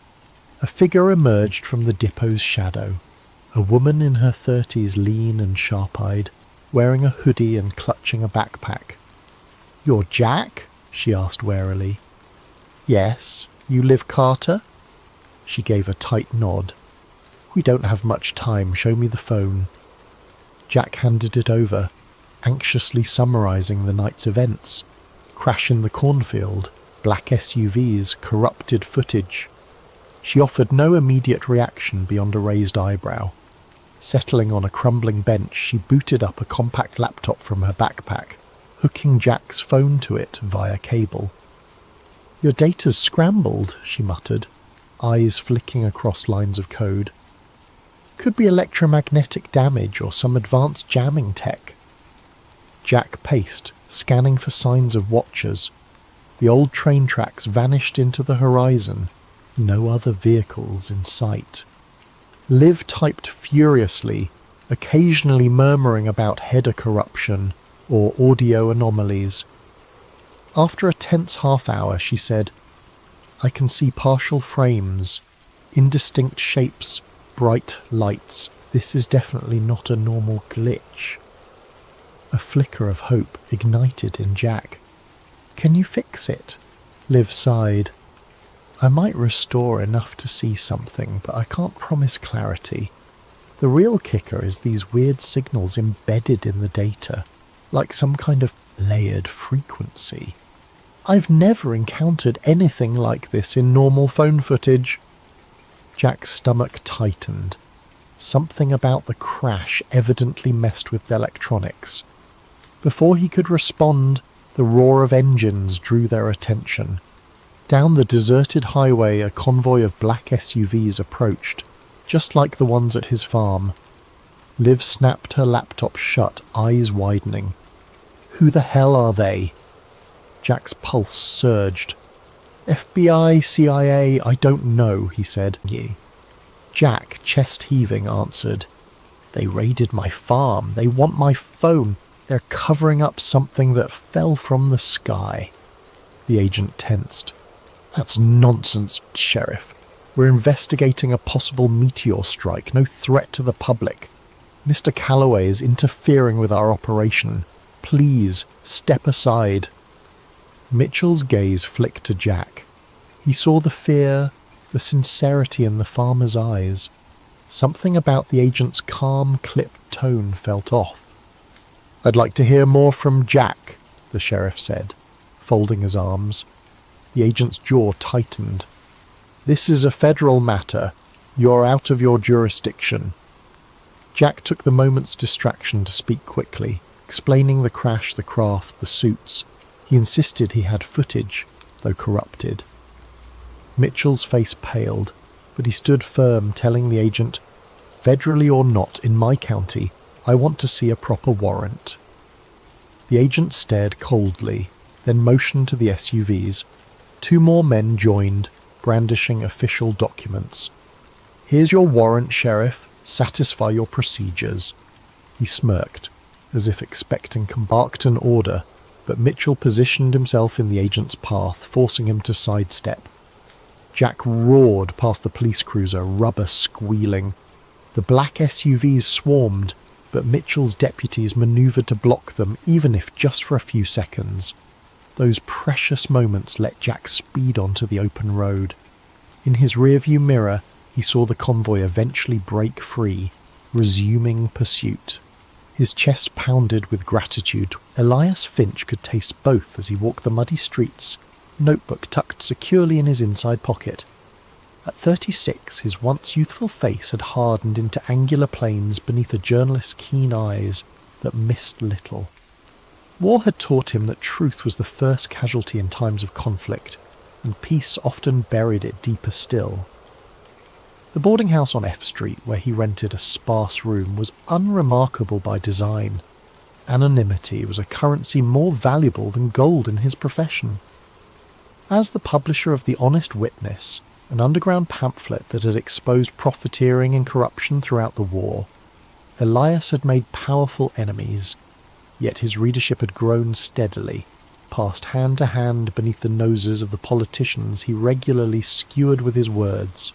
A figure emerged from the depot's shadow. A woman in her 30s, lean and sharp-eyed, wearing a hoodie and clutching a backpack. "You're Jack?" she asked warily. "Yes. You live Carter?" She gave a tight nod. "We don't have much time. Show me the phone." Jack handed it over, anxiously summarising the night's events. Crash in the cornfield, black SUVs, corrupted footage. She offered no immediate reaction beyond a raised eyebrow. Settling on a crumbling bench, she booted up a compact laptop from her backpack, hooking Jack's phone to it via cable. "Your data's scrambled," she muttered, eyes flicking across lines of code. "Could be electromagnetic damage or some advanced jamming tech." Jack paced, scanning for signs of watchers. The old train tracks vanished into the horizon, no other vehicles in sight. Liv typed furiously, occasionally murmuring about header corruption or audio anomalies. After a tense half-hour, she said, "I can see partial frames, indistinct shapes, bright lights. This is definitely not a normal glitch." A flicker of hope ignited in Jack. "Can you fix it?" Liv sighed. "I might restore enough to see something, but I can't promise clarity. The real kicker is these weird signals embedded in the data, like some kind of layered frequency. I've never encountered anything like this in normal phone footage." Jack's stomach tightened. Something about the crash evidently messed with the electronics. Before he could respond, the roar of engines drew their attention. Down the deserted highway, a convoy of black SUVs approached, just like the ones at his farm. Liv snapped her laptop shut, eyes widening. "Who the hell are they?" Jack's pulse surged. "FBI, CIA, I don't know," he said. Jack, chest heaving, answered, "They raided my farm. They want my phone. They're covering up something that fell from the sky." The agent tensed. "That's nonsense, Sheriff. We're investigating a possible meteor strike, no threat to the public. Mr. Calloway is interfering with our operation. Please, step aside." Mitchell's gaze flicked to Jack. He saw the fear, the sincerity in the farmer's eyes. Something about the agent's calm, clipped tone felt off. "I'd like to hear more from Jack," the sheriff said, folding his arms. The agent's jaw tightened. "This is a federal matter. You're out of your jurisdiction." Jack took the moment's distraction to speak quickly, explaining the crash, the craft, the suits. He insisted he had footage, though corrupted. Mitchell's face paled, but he stood firm, telling the agent, "Federally or not, in my county, I want to see a proper warrant." The agent stared coldly, then motioned to the SUVs. 2 more men joined, brandishing official documents. "Here's your warrant, Sheriff. Satisfy your procedures." He smirked, as if expecting to bark an order, but Mitchell positioned himself in the agent's path, forcing him to sidestep. Jack roared past the police cruiser, rubber squealing. The black SUVs swarmed, but Mitchell's deputies manoeuvred to block them, even if just for a few seconds. Those precious moments let Jack speed onto the open road. In his rearview mirror, he saw the convoy eventually break free, resuming pursuit. His chest pounded with gratitude. Elias Finch could taste both as he walked the muddy streets, notebook tucked securely in his inside pocket. At 36, his once youthful face had hardened into angular planes beneath a journalist's keen eyes that missed little. War had taught him that truth was the first casualty in times of conflict, and peace often buried it deeper still. The boarding house on F Street, where he rented a sparse room, was unremarkable by design. Anonymity was a currency more valuable than gold in his profession. As the publisher of The Honest Witness, an underground pamphlet that had exposed profiteering and corruption throughout the war, Elias had made powerful enemies, yet his readership had grown steadily, passed hand to hand beneath the noses of the politicians he regularly skewered with his words.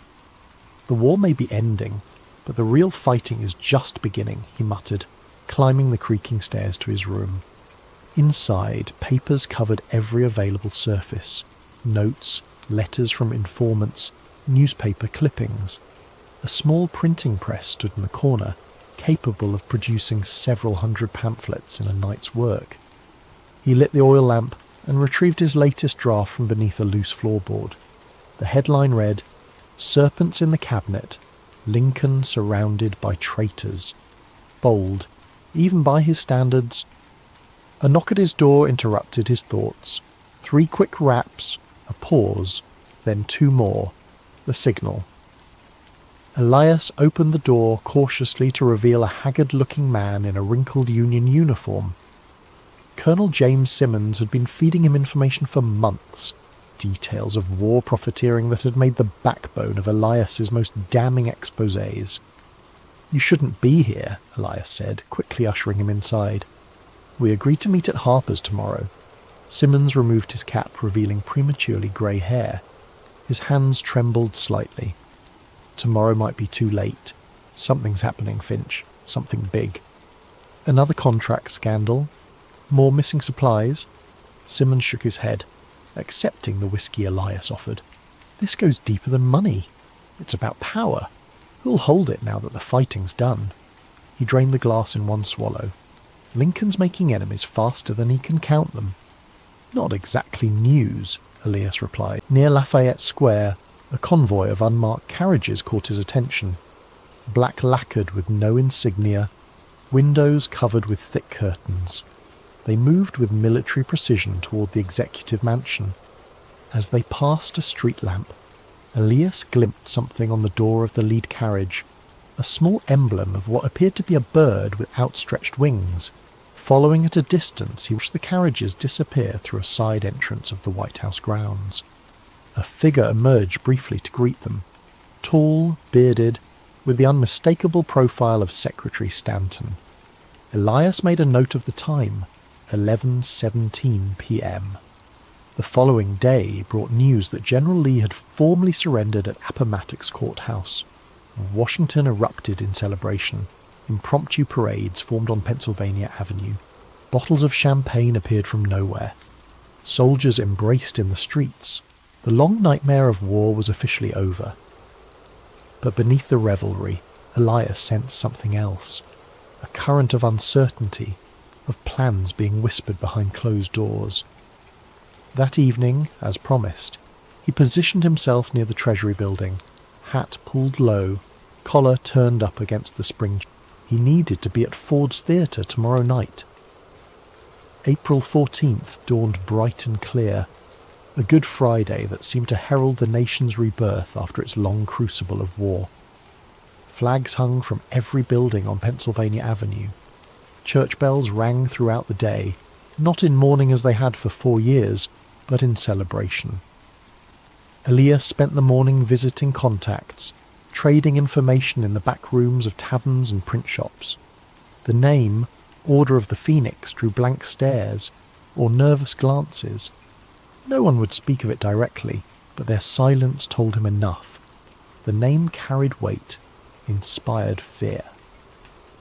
The war may be ending, but the real fighting is just beginning, he muttered, climbing the creaking stairs to his room. Inside, papers covered every available surface. Notes, letters from informants, newspaper clippings. A small printing press stood in the corner, capable of producing several hundred pamphlets in a night's work. He lit the oil lamp and retrieved his latest draft from beneath a loose floorboard. The headline read, "Serpents in the Cabinet, Lincoln surrounded by traitors." Bold, even by his standards. A knock at his door interrupted his thoughts. 3 quick raps, a pause, then 2 more. The signal. Elias opened the door cautiously to reveal a haggard-looking man in a wrinkled Union uniform. Colonel James Simmons had been feeding him information for months, details of war profiteering that had made the backbone of Elias's most damning exposés. "You shouldn't be here," Elias said, quickly ushering him inside. "We agreed to meet at Harper's tomorrow." Simmons removed his cap, revealing prematurely grey hair. His hands trembled slightly. "Tomorrow might be too late. Something's happening, Finch. Something big." "Another contract scandal? More missing supplies?" Simmons shook his head, accepting the whiskey Elias offered. "This goes deeper than money. It's about power. Who'll hold it now that the fighting's done?" He drained the glass in one swallow. "Lincoln's making enemies faster than he can count them." "Not exactly news," Elias replied. Near Lafayette Square, a convoy of unmarked carriages caught his attention. Black lacquered with no insignia, windows covered with thick curtains. They moved with military precision toward the executive mansion. As they passed a street lamp, Elias glimpsed something on the door of the lead carriage, a small emblem of what appeared to be a bird with outstretched wings. Following at a distance, he watched the carriages disappear through a side entrance of the White House grounds. A figure emerged briefly to greet them, tall, bearded, with the unmistakable profile of Secretary Stanton. Elias made a note of the time, 11:17 p.m. The following day brought news that General Lee had formally surrendered at Appomattox Courthouse. Washington erupted in celebration. Impromptu parades formed on Pennsylvania Avenue. Bottles of champagne appeared from nowhere. Soldiers embraced in the streets. The long nightmare of war was officially over. But beneath the revelry, Elias sensed something else. A current of uncertainty, of plans being whispered behind closed doors. That evening, as promised, he positioned himself near the Treasury building, hat pulled low, collar turned up against the spring. He needed to be at Ford's Theatre tomorrow night. April 14th dawned bright and clear, a Good Friday that seemed to herald the nation's rebirth after its long crucible of war. Flags hung from every building on Pennsylvania Avenue. Church bells rang throughout the day, not in mourning as they had for 4 years, but in celebration. Elias spent the morning visiting contacts, trading information in the back rooms of taverns and print shops. The name, Order of the Phoenix, drew blank stares, or nervous glances. No one would speak of it directly, but their silence told him enough. The name carried weight, inspired fear.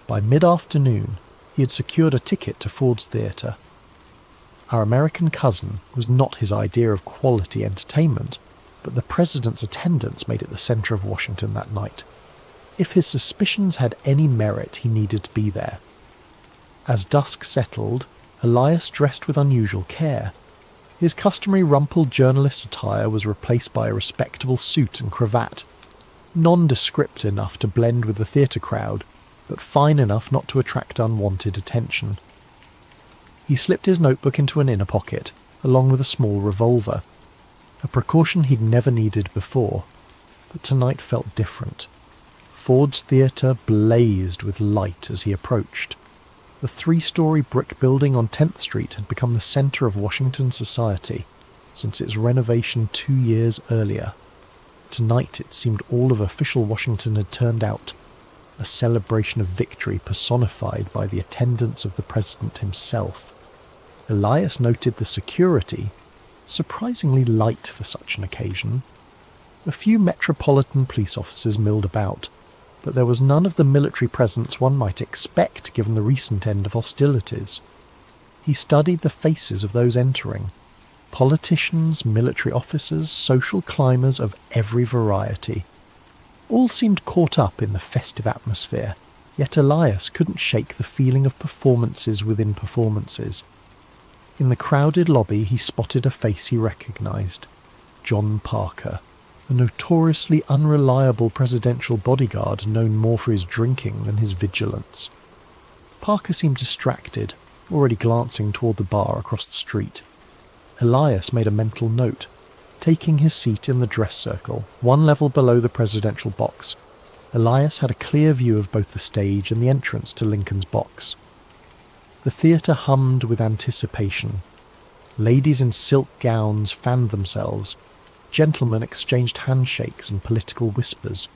By mid-afternoon, he had secured a ticket to Ford's Theatre. Our American cousin was not his idea of quality entertainment, but the president's attendance made it the centre of Washington that night. If his suspicions had any merit, he needed to be there. As dusk settled, Elias dressed with unusual care. His customary rumpled journalist attire was replaced by a respectable suit and cravat, nondescript enough to blend with the theatre crowd, but fine enough not to attract unwanted attention. He slipped his notebook into an inner pocket, along with a small revolver, a precaution he'd never needed before, but tonight felt different. Ford's Theatre blazed with light as he approached. The 3-story brick building on 10th Street had become the centre of Washington society since its renovation 2 years earlier. Tonight it seemed all of official Washington had turned out, a celebration of victory personified by the attendance of the president himself. Elias noted the security, surprisingly light for such an occasion. A few metropolitan police officers milled about, but there was none of the military presence one might expect given the recent end of hostilities. He studied the faces of those entering. Politicians, military officers, social climbers of every variety. All seemed caught up in the festive atmosphere, yet Elias couldn't shake the feeling of performances within performances. In the crowded lobby he spotted a face he recognised. John Parker, a notoriously unreliable presidential bodyguard known more for his drinking than his vigilance. Parker seemed distracted, already glancing toward the bar across the street. Elias made a mental note, taking his seat in the dress circle, one level below the presidential box. Elias had a clear view of both the stage and the entrance to Lincoln's box. The theatre hummed with anticipation. Ladies in silk gowns fanned themselves. Gentlemen exchanged handshakes and political whispers.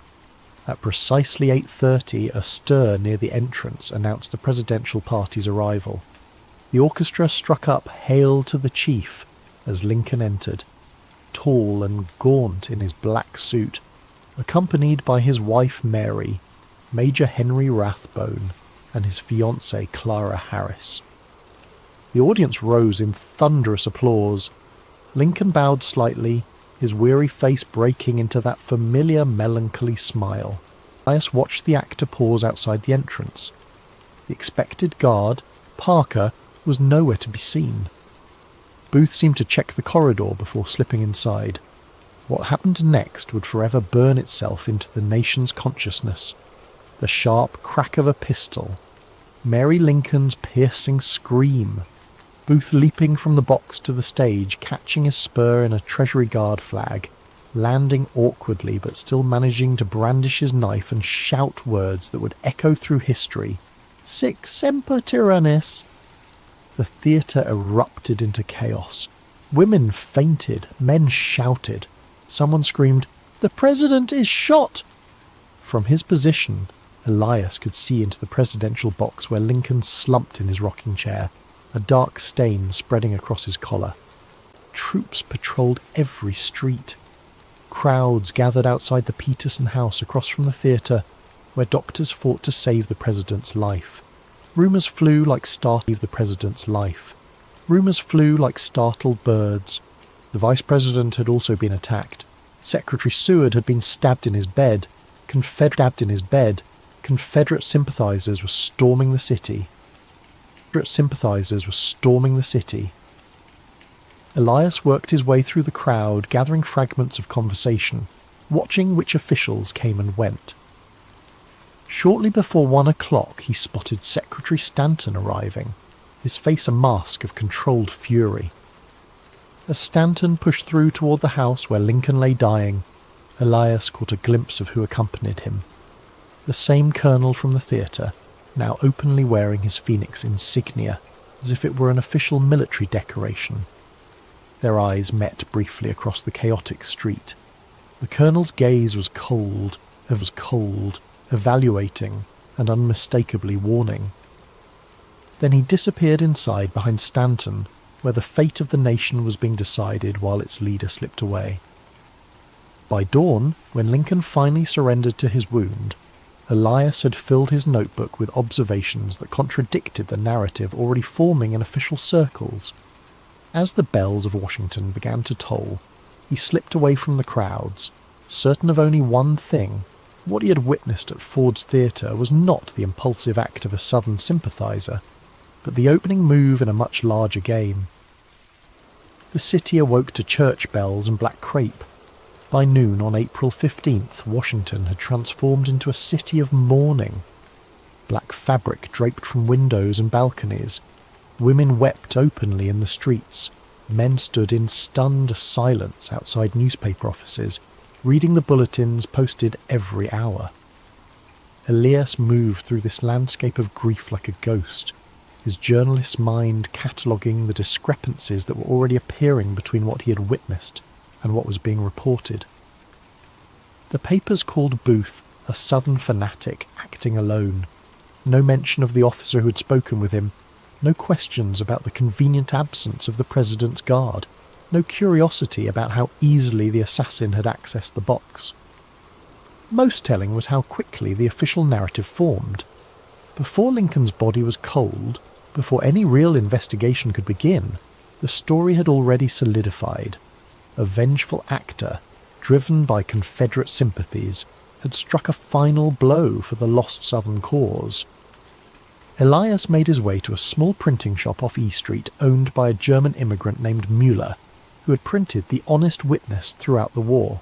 At precisely 8:30, a stir near the entrance announced the presidential party's arrival. The orchestra struck up "Hail to the Chief" as Lincoln entered, tall and gaunt in his black suit, accompanied by his wife Mary, Major Henry Rathbone, and his fiancée Clara Harris. The audience rose in thunderous applause. Lincoln bowed slightly, his weary face breaking into that familiar melancholy smile. Elias watched the actor pause outside the entrance. The expected guard, Parker, was nowhere to be seen. Booth seemed to check the corridor before slipping inside. What happened next would forever burn itself into the nation's consciousness. The sharp crack of a pistol, Mary Lincoln's piercing scream, Booth leaping from the box to the stage, catching his spur in a Treasury Guard flag, landing awkwardly but still managing to brandish his knife and shout words that would echo through history. Sic semper tyrannis! The theatre erupted into chaos. Women fainted, men shouted. Someone screamed, "The president is shot!" From his position, Elias could see into the presidential box where Lincoln slumped in his rocking chair, a dark stain spreading across his collar. Troops patrolled every street. Crowds gathered outside the Peterson house across from the theatre, where doctors fought to save the president's life. Rumours flew like startled birds. The vice president had also been attacked. Secretary Seward had been stabbed in his bed. Confederate sympathizers were storming the city. Elias worked his way through the crowd, gathering fragments of conversation, watching which officials came and went. Shortly before 1 o'clock, he spotted Secretary Stanton arriving, his face a mask of controlled fury. As Stanton pushed through toward the house where Lincoln lay dying, Elias caught a glimpse of who accompanied him. The same colonel from the theatre, now openly wearing his Phoenix insignia, as if it were an official military decoration. Their eyes met briefly across the chaotic street. The colonel's gaze was cold, evaluating, and unmistakably warning. Then he disappeared inside behind Stanton, where the fate of the nation was being decided while its leader slipped away. By dawn, when Lincoln finally surrendered to his wound, Elias had filled his notebook with observations that contradicted the narrative already forming in official circles. As the bells of Washington began to toll, he slipped away from the crowds, certain of only one thing: what he had witnessed at Ford's Theatre was not the impulsive act of a Southern sympathizer. but the opening move in a much larger game. The city awoke to church bells and black crepe. By noon on April 15th, Washington had transformed into a city of mourning. Black fabric draped from windows and balconies. Women wept openly in the streets. Men stood in stunned silence outside newspaper offices, reading the bulletins posted every hour. Elias moved through this landscape of grief like a ghost, his journalist's mind cataloguing the discrepancies that were already appearing between what he had witnessed and what was being reported. The papers called Booth a southern fanatic acting alone. No mention of the officer who had spoken with him, no questions about the convenient absence of the president's guard, no curiosity about how easily the assassin had accessed the box. Most telling was how quickly the official narrative formed. Before Lincoln's body was cold, before any real investigation could begin, the story had already solidified. A vengeful actor, driven by Confederate sympathies, had struck a final blow for the lost Southern cause. Elias made his way to a small printing shop off E Street owned by a German immigrant named Müller, who had printed The Honest Witness throughout the war.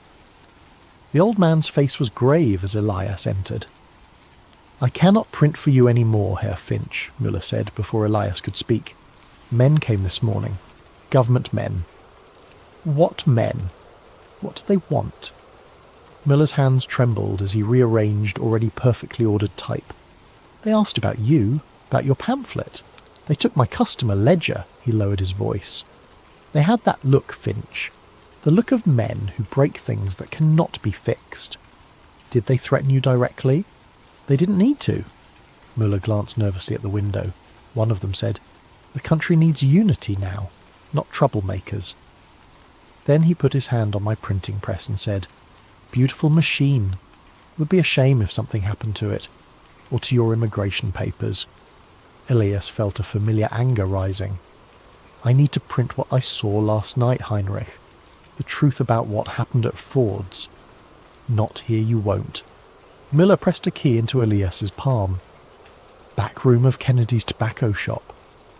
The old man's face was grave as Elias entered. "I cannot print for you any more, Herr Finch," Müller said before Elias could speak. "Men came this morning. Government men." "What men? What do they want?" Müller's hands trembled as he rearranged already perfectly ordered type. "They asked about you, about your pamphlet. They took my customer ledger," he lowered his voice. "They had that look, Finch. The look of men who break things that cannot be fixed. Did they threaten you directly? They didn't need to." Müller glanced nervously at the window. One of them said, "The country needs unity now, not troublemakers." Then he put his hand on my printing press and said, "Beautiful machine. It would be a shame if something happened to it, or to your immigration papers." Elias felt a familiar anger rising. "I need to print what I saw last night, Heinrich. The truth about what happened at Ford's." "Not here you won't." Müller pressed a key into Elias's palm. "Back room of Kennedy's tobacco shop.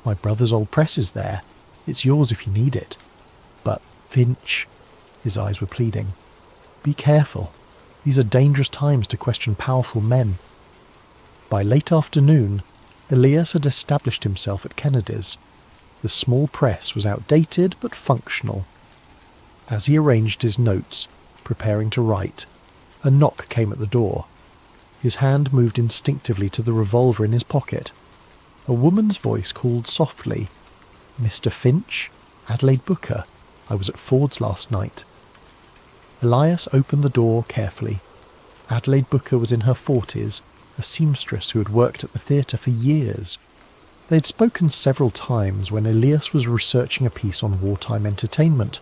My brother's old press is there. It's yours if you need it. But, Finch," his eyes were pleading, "be careful. These are dangerous times to question powerful men." By late afternoon, Elias had established himself at Kennedy's. The small press was outdated but functional. As he arranged his notes, preparing to write, a knock came at the door. His hand moved instinctively to the revolver in his pocket. A woman's voice called softly, "Mr. Finch? Adelaide Booker. I was at Ford's last night." Elias opened the door carefully. Adelaide Booker was in her 40s, a seamstress who had worked at the theatre for years. They had spoken several times when Elias was researching a piece on wartime entertainment.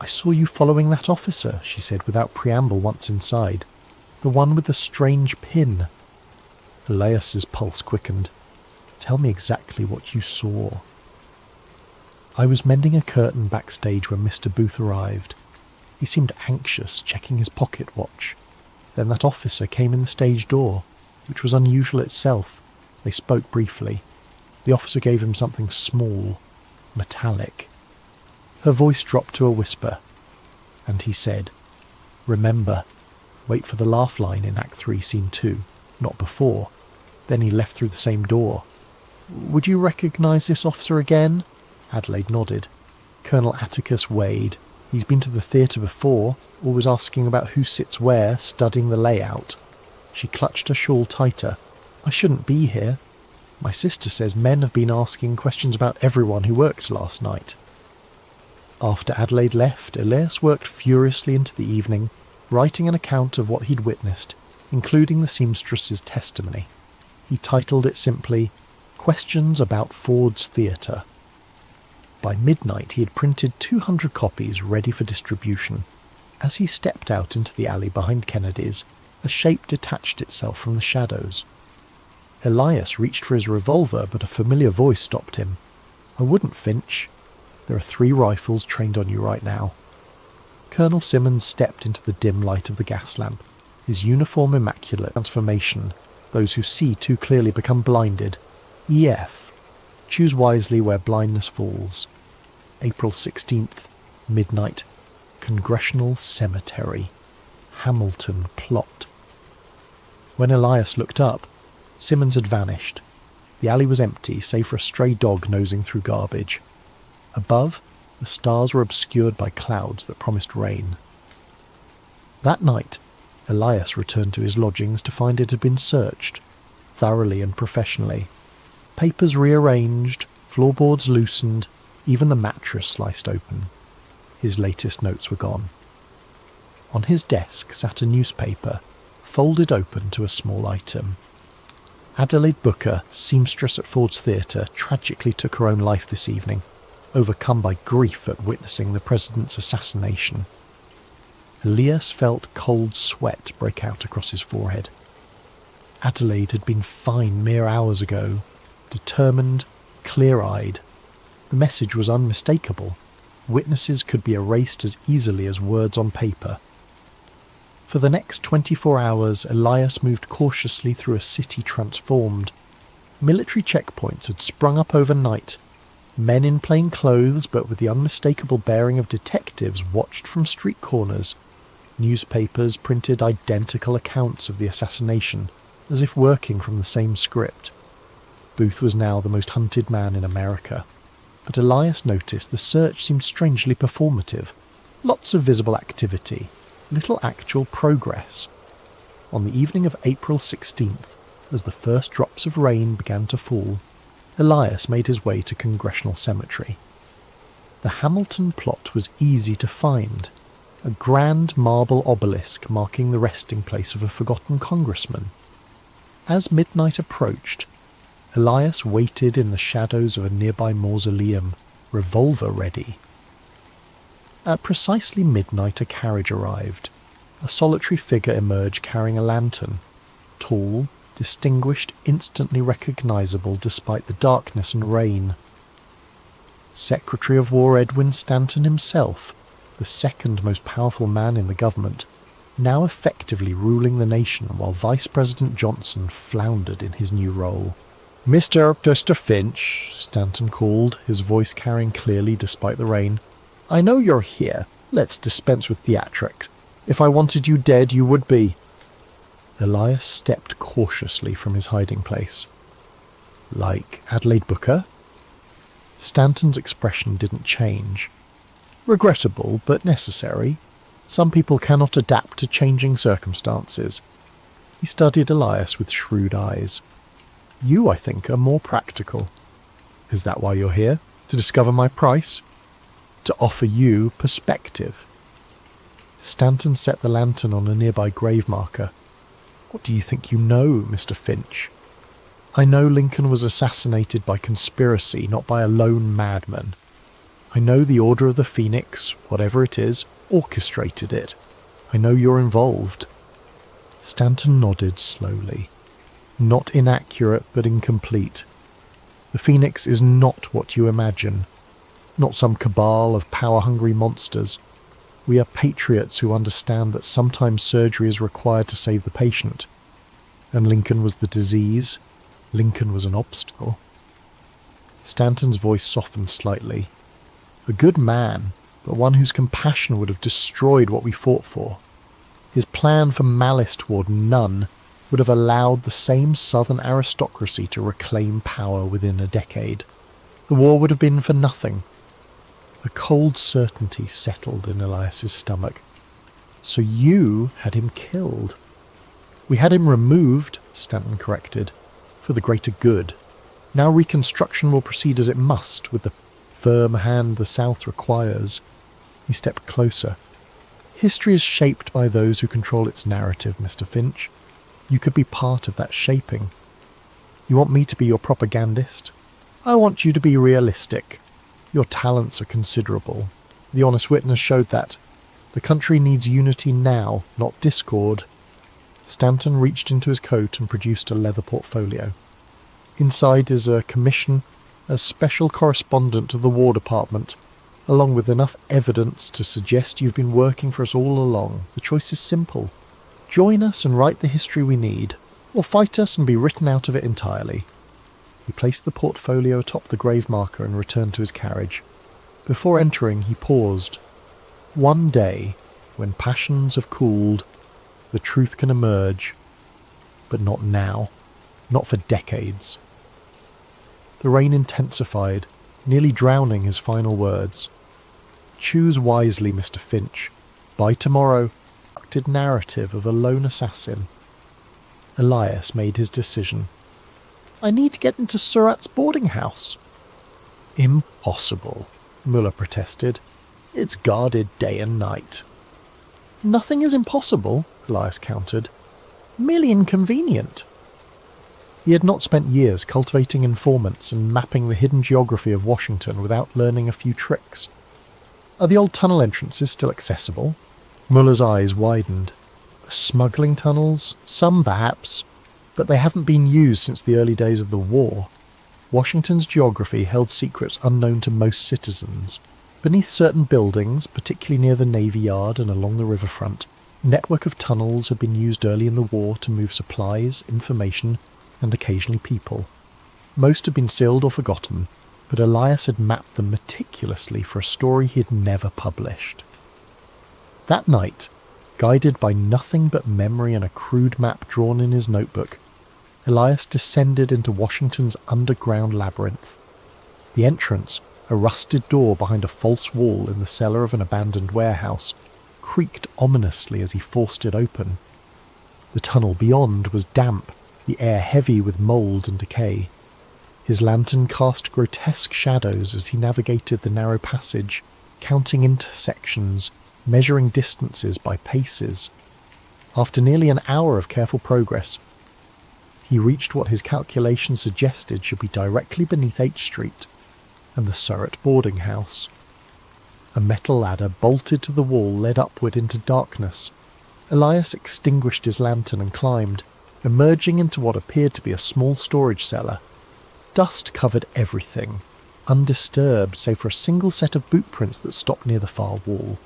"I saw you following that officer," she said without preamble once inside. "The one with the strange pin." Elias's pulse quickened. "Tell me exactly what you saw." "I was mending a curtain backstage when Mr. Booth arrived. He seemed anxious, checking his pocket watch. Then that officer came in the stage door, which was unusual itself. They spoke briefly. The officer gave him something small, metallic. Her voice dropped to a whisper, and he said, 'Remember, wait for the laugh line in Act 3, Scene 2, not before.' Then he left through the same door." "Would you recognise this officer again?" Adelaide nodded. "Colonel Atticus Wade. He's been to the theatre before, always asking about who sits where, studying the layout." She clutched her shawl tighter. "I shouldn't be here. My sister says men have been asking questions about everyone who worked last night." After Adelaide left, Elias worked furiously into the evening, writing an account of what he'd witnessed, including the seamstress's testimony. He titled it simply, "Questions about Ford's Theatre." By midnight he had printed 200 copies ready for distribution. As he stepped out into the alley behind Kennedy's, a shape detached itself from the shadows. Elias reached for his revolver, but a familiar voice stopped him. "I wouldn't, Finch. There are 3 rifles trained on you right now." Colonel Simmons stepped into the dim light of the gas lamp, his uniform immaculate. Transformation. Those who see too clearly become blinded. EF. Choose wisely where blindness falls. April 16th, midnight. Congressional Cemetery. Hamilton plot. When Elias looked up, Simmons had vanished. The alley was empty, save for a stray dog nosing through garbage. Above, the stars were obscured by clouds that promised rain. That night, Elias returned to his lodgings to find it had been searched, thoroughly and professionally. Papers rearranged, floorboards loosened, even the mattress sliced open. His latest notes were gone. On his desk sat a newspaper, folded open to a small item. Adelaide Booker, seamstress at Ford's Theatre, tragically took her own life this evening, overcome by grief at witnessing the president's assassination. Elias felt cold sweat break out across his forehead. Adelaide had been fine mere hours ago, determined, clear-eyed. The message was unmistakable. Witnesses could be erased as easily as words on paper. For the next 24 hours, Elias moved cautiously through a city transformed. Military checkpoints had sprung up overnight. Men in plain clothes, but with the unmistakable bearing of detectives, watched from street corners. Newspapers printed identical accounts of the assassination, as if working from the same script. Booth was now the most hunted man in America. But Elias noticed the search seemed strangely performative. Lots of visible activity, little actual progress. On the evening of April 16th, as the first drops of rain began to fall, Elias made his way to Congressional Cemetery. The Hamilton plot was easy to find, a grand marble obelisk marking the resting place of a forgotten congressman. As midnight approached, Elias waited in the shadows of a nearby mausoleum, revolver ready. At precisely midnight a carriage arrived. A solitary figure emerged carrying a lantern. Tall, distinguished, instantly recognisable despite the darkness and rain. Secretary of War Edwin Stanton himself, the second most powerful man in the government, now effectively ruling the nation while Vice President Johnson floundered in his new role. Mr. Finch, Stanton called, his voice carrying clearly despite the rain. I know you're here. Let's dispense with theatrics. If I wanted you dead, you would be. Elias stepped cautiously from his hiding place. Like Adelaide Booker? Stanton's expression didn't change. Regrettable, but necessary. Some people cannot adapt to changing circumstances. He studied Elias with shrewd eyes. You, I think, are more practical. Is that why you're here? To discover my price? To offer you perspective. Stanton set the lantern on a nearby grave marker. What do you think you know, Mr. Finch? I know Lincoln was assassinated by conspiracy, not by a lone madman. I know the Order of the Phoenix, whatever it is, orchestrated it. I know you're involved. Stanton nodded slowly. Not inaccurate, but incomplete. The Phoenix is not what you imagine. Not some cabal of power-hungry monsters. We are patriots who understand that sometimes surgery is required to save the patient. And Lincoln was the disease. Lincoln was an obstacle. Stanton's voice softened slightly. A good man, but one whose compassion would have destroyed what we fought for. His plan for malice toward none would have allowed the same southern aristocracy to reclaim power within a decade. The war would have been for nothing. A cold certainty settled in Elias's stomach. So you had him killed. We had him removed, Stanton corrected, for the greater good. Now reconstruction will proceed as it must, with the firm hand the South requires. He stepped closer. History is shaped by those who control its narrative, Mr. Finch. You could be part of that shaping. You want me to be your propagandist? I want you to be realistic. Your talents are considerable. The Honest Witness showed that. The country needs unity now, not discord. Stanton reached into his coat and produced a leather portfolio. Inside is a commission as special correspondent to the War Department, along with enough evidence to suggest you've been working for us all along. The choice is simple. Join us and write the history we need, or fight us and be written out of it entirely. He placed the portfolio atop the grave marker and returned to his carriage. Before entering, he paused. One day, when passions have cooled, the truth can emerge, but not now, not for decades. The rain intensified, nearly drowning his final words. Choose wisely, Mr. Finch. By tomorrow, narrative of a lone assassin. Elias made his decision. I need to get into Surratt's boarding house. Impossible, Muller protested. It's guarded day and night. Nothing is impossible, Elias countered. Merely inconvenient. He had not spent years cultivating informants and mapping the hidden geography of Washington without learning a few tricks. Are the old tunnel entrances still accessible? Muller's eyes widened. The smuggling tunnels? Some perhaps, but they haven't been used since the early days of the war. Washington's geography held secrets unknown to most citizens. Beneath certain buildings, particularly near the Navy Yard and along the riverfront, a network of tunnels had been used early in the war to move supplies, information, and occasionally people. Most had been sealed or forgotten, but Elias had mapped them meticulously for a story he had never published. That night, guided by nothing but memory and a crude map drawn in his notebook, Elias descended into Washington's underground labyrinth. The entrance, a rusted door behind a false wall in the cellar of an abandoned warehouse, creaked ominously as he forced it open. The tunnel beyond was damp, the air heavy with mould and decay. His lantern cast grotesque shadows as he navigated the narrow passage, counting intersections, measuring distances by paces. After nearly an hour of careful progress, he reached what his calculations suggested should be directly beneath H Street and the Surratt boarding house. A metal ladder bolted to the wall led upward into darkness. Elias extinguished his lantern and climbed, emerging into what appeared to be a small storage cellar. Dust covered everything, undisturbed save for a single set of boot prints that stopped near the far wall.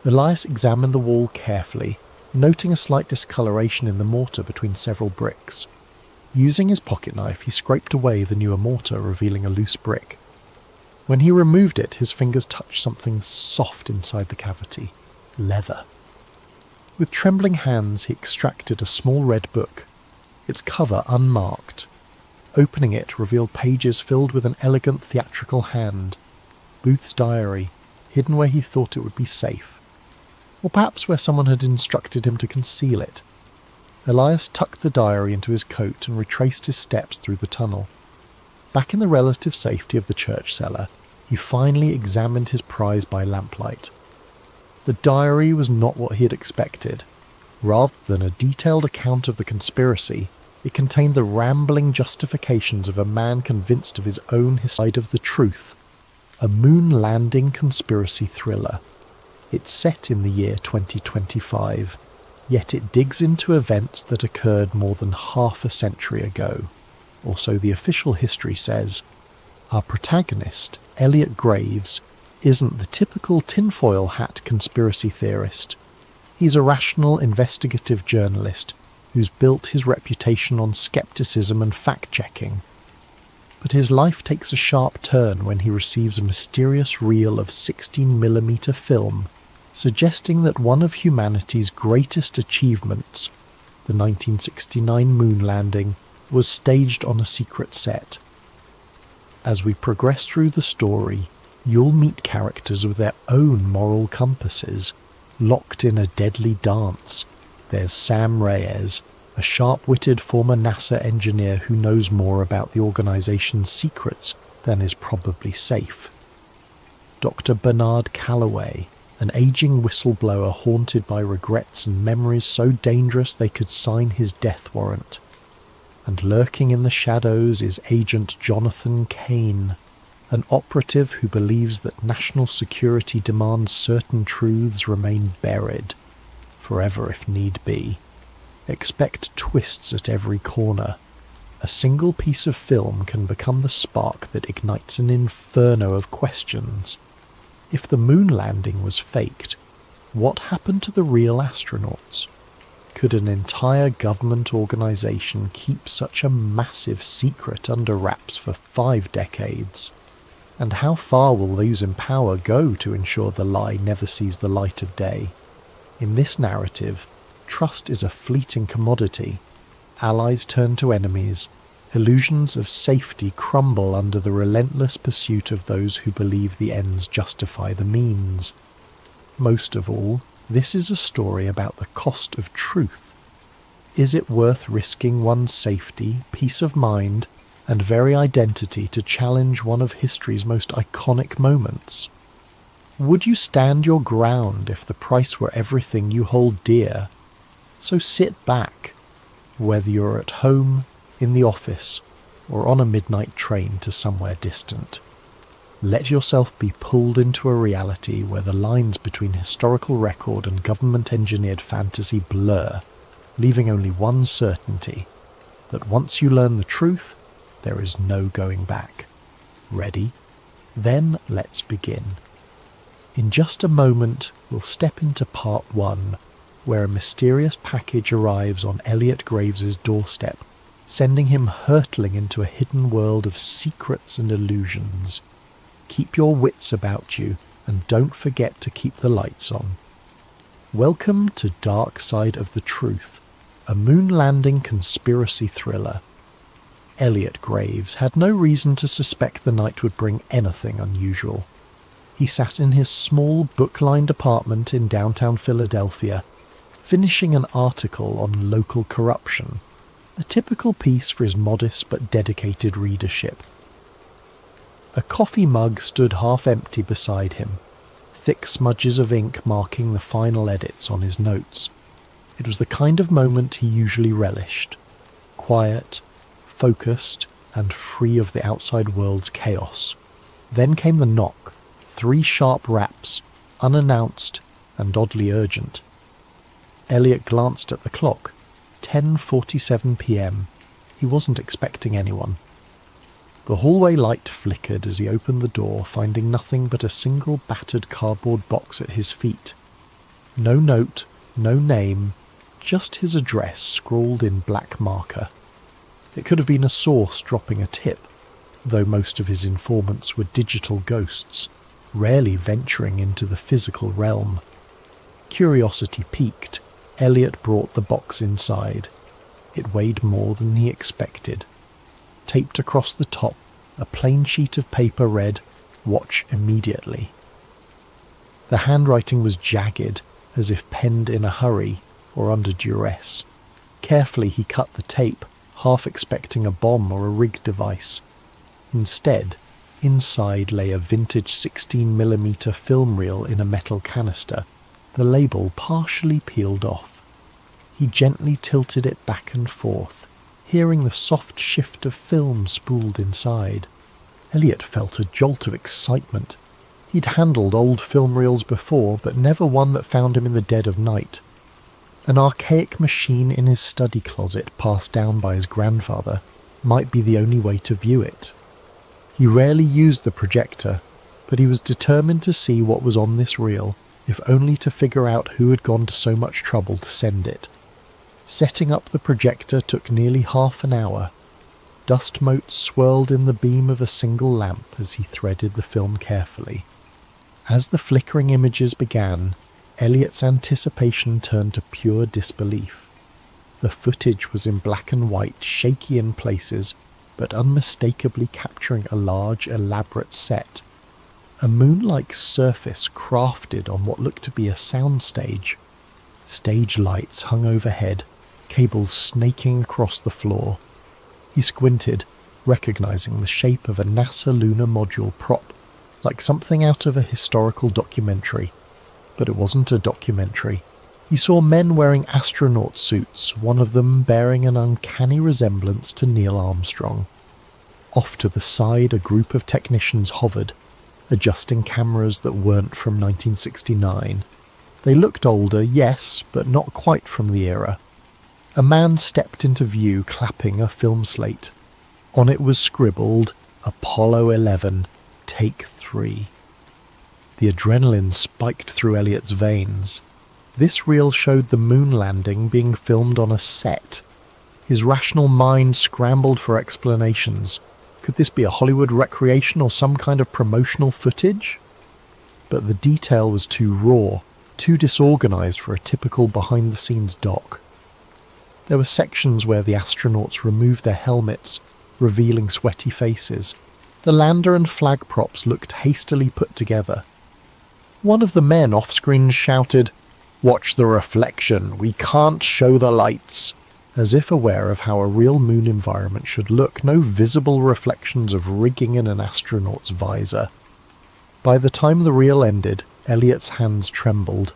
Elias examined the wall carefully, noting a slight discoloration in the mortar between several bricks. Using his pocket knife, he scraped away the newer mortar, revealing a loose brick. When he removed it, his fingers touched something soft inside the cavity. Leather. With trembling hands, he extracted a small red book, its cover unmarked. Opening it revealed pages filled with an elegant theatrical hand. Booth's diary, hidden where he thought it would be safe. Or perhaps where someone had instructed him to conceal it. Elias tucked the diary into his coat and retraced his steps through the tunnel. Back in the relative safety of the church cellar, he finally examined his prize by lamplight. The diary was not what he had expected. Rather than a detailed account of the conspiracy, it contained the rambling justifications of a man convinced of his own side of the truth. A moon landing conspiracy thriller. It's set in the year 2025, yet it digs into events that occurred more than half a century ago, or so the official history says. Our protagonist, Elliot Graves, isn't the typical tinfoil hat conspiracy theorist. He's a rational investigative journalist who's built his reputation on skepticism and fact-checking. But his life takes a sharp turn when he receives a mysterious reel of 16mm film, suggesting that one of humanity's greatest achievements, the 1969 moon landing, was staged on a secret set. As we progress through the story, you'll meet characters with their own moral compasses, locked in a deadly dance. There's Sam Reyes, a sharp-witted former NASA engineer who knows more about the organization's secrets than is probably safe. Dr. Bernard Calloway, an aging whistleblower haunted by regrets and memories so dangerous they could sign his death warrant. And lurking in the shadows is Agent Jonathan Kane, an operative who believes that national security demands certain truths remain buried, forever if need be. Expect twists at every corner. A single piece of film can become the spark that ignites an inferno of questions. If the moon landing was faked, what happened to the real astronauts? Could an entire government organisation keep such a massive secret under wraps for 5 decades? And how far will those in power go to ensure the lie never sees the light of day? In this narrative, trust is a fleeting commodity. Allies turn to enemies. Illusions of safety crumble under the relentless pursuit of those who believe the ends justify the means. Most of all, this is a story about the cost of truth. Is it worth risking one's safety, peace of mind, and very identity to challenge one of history's most iconic moments? Would you stand your ground if the price were everything you hold dear? So sit back, whether you're at home, in the office, or on a midnight train to somewhere distant. Let yourself be pulled into a reality where the lines between historical record and government-engineered fantasy blur, leaving only one certainty, that once you learn the truth, there is no going back. Ready? Then let's begin. In just a moment, we'll step into part 1, where a mysterious package arrives on Elliot Graves's doorstep, sending him hurtling into a hidden world of secrets and illusions. Keep your wits about you, and don't forget to keep the lights on. Welcome to Dark Side of the Truth, a moon landing conspiracy thriller. Elliot Graves had no reason to suspect the night would bring anything unusual. He sat in his small book-lined apartment in downtown Philadelphia, finishing an article on local corruption, a typical piece for his modest but dedicated readership. A coffee mug stood half empty beside him, thick smudges of ink marking the final edits on his notes. It was the kind of moment he usually relished, quiet, focused, and free of the outside world's chaos. Then came the knock, 3 sharp raps, unannounced and oddly urgent. Elliot glanced at the clock. 10:47 p.m. He wasn't expecting anyone. The hallway light flickered as he opened the door, finding nothing but a single battered cardboard box at his feet. No note, no name, just his address scrawled in black marker. It could have been a source dropping a tip, though most of his informants were digital ghosts, rarely venturing into the physical realm. Curiosity piqued, Elliot brought the box inside. It weighed more than he expected. Taped across the top, a plain sheet of paper read, "Watch immediately." The handwriting was jagged, as if penned in a hurry or under duress. Carefully he cut the tape, half expecting a bomb or a rig device. Instead, inside lay a vintage 16mm film reel in a metal canister, the label partially peeled off. He gently tilted it back and forth, hearing the soft shift of film spooled inside. Elliot felt a jolt of excitement. He'd handled old film reels before, but never one that found him in the dead of night. An archaic machine in his study closet passed down by his grandfather might be the only way to view it. He rarely used the projector, but he was determined to see what was on this reel, if only to figure out who had gone to so much trouble to send it. Setting up the projector took nearly half an hour. Dust motes swirled in the beam of a single lamp as he threaded the film carefully. As the flickering images began, Elliot's anticipation turned to pure disbelief. The footage was in black and white, shaky in places, but unmistakably capturing a large, elaborate set. A moon-like surface crafted on what looked to be a soundstage. Stage lights hung overhead, cables snaking across the floor. He squinted, recognizing the shape of a NASA lunar module prop, like something out of a historical documentary. But it wasn't a documentary. He saw men wearing astronaut suits, one of them bearing an uncanny resemblance to Neil Armstrong. Off to the side, a group of technicians hovered, adjusting cameras that weren't from 1969. They looked older, yes, but not quite from the era. A man stepped into view, clapping a film slate. On it was scribbled, "Apollo 11, Take 3. The adrenaline spiked through Elliot's veins. This reel showed the moon landing being filmed on a set. His rational mind scrambled for explanations. Could this be a Hollywood recreation or some kind of promotional footage? But the detail was too raw, too disorganized for a typical behind-the-scenes doc. There were sections where the astronauts removed their helmets, revealing sweaty faces. The lander and flag props looked hastily put together. One of the men off-screen shouted, "Watch the reflection, we can't show the lights," as if aware of how a real moon environment should look, no visible reflections of rigging in an astronaut's visor. By the time the reel ended, Elliot's hands trembled.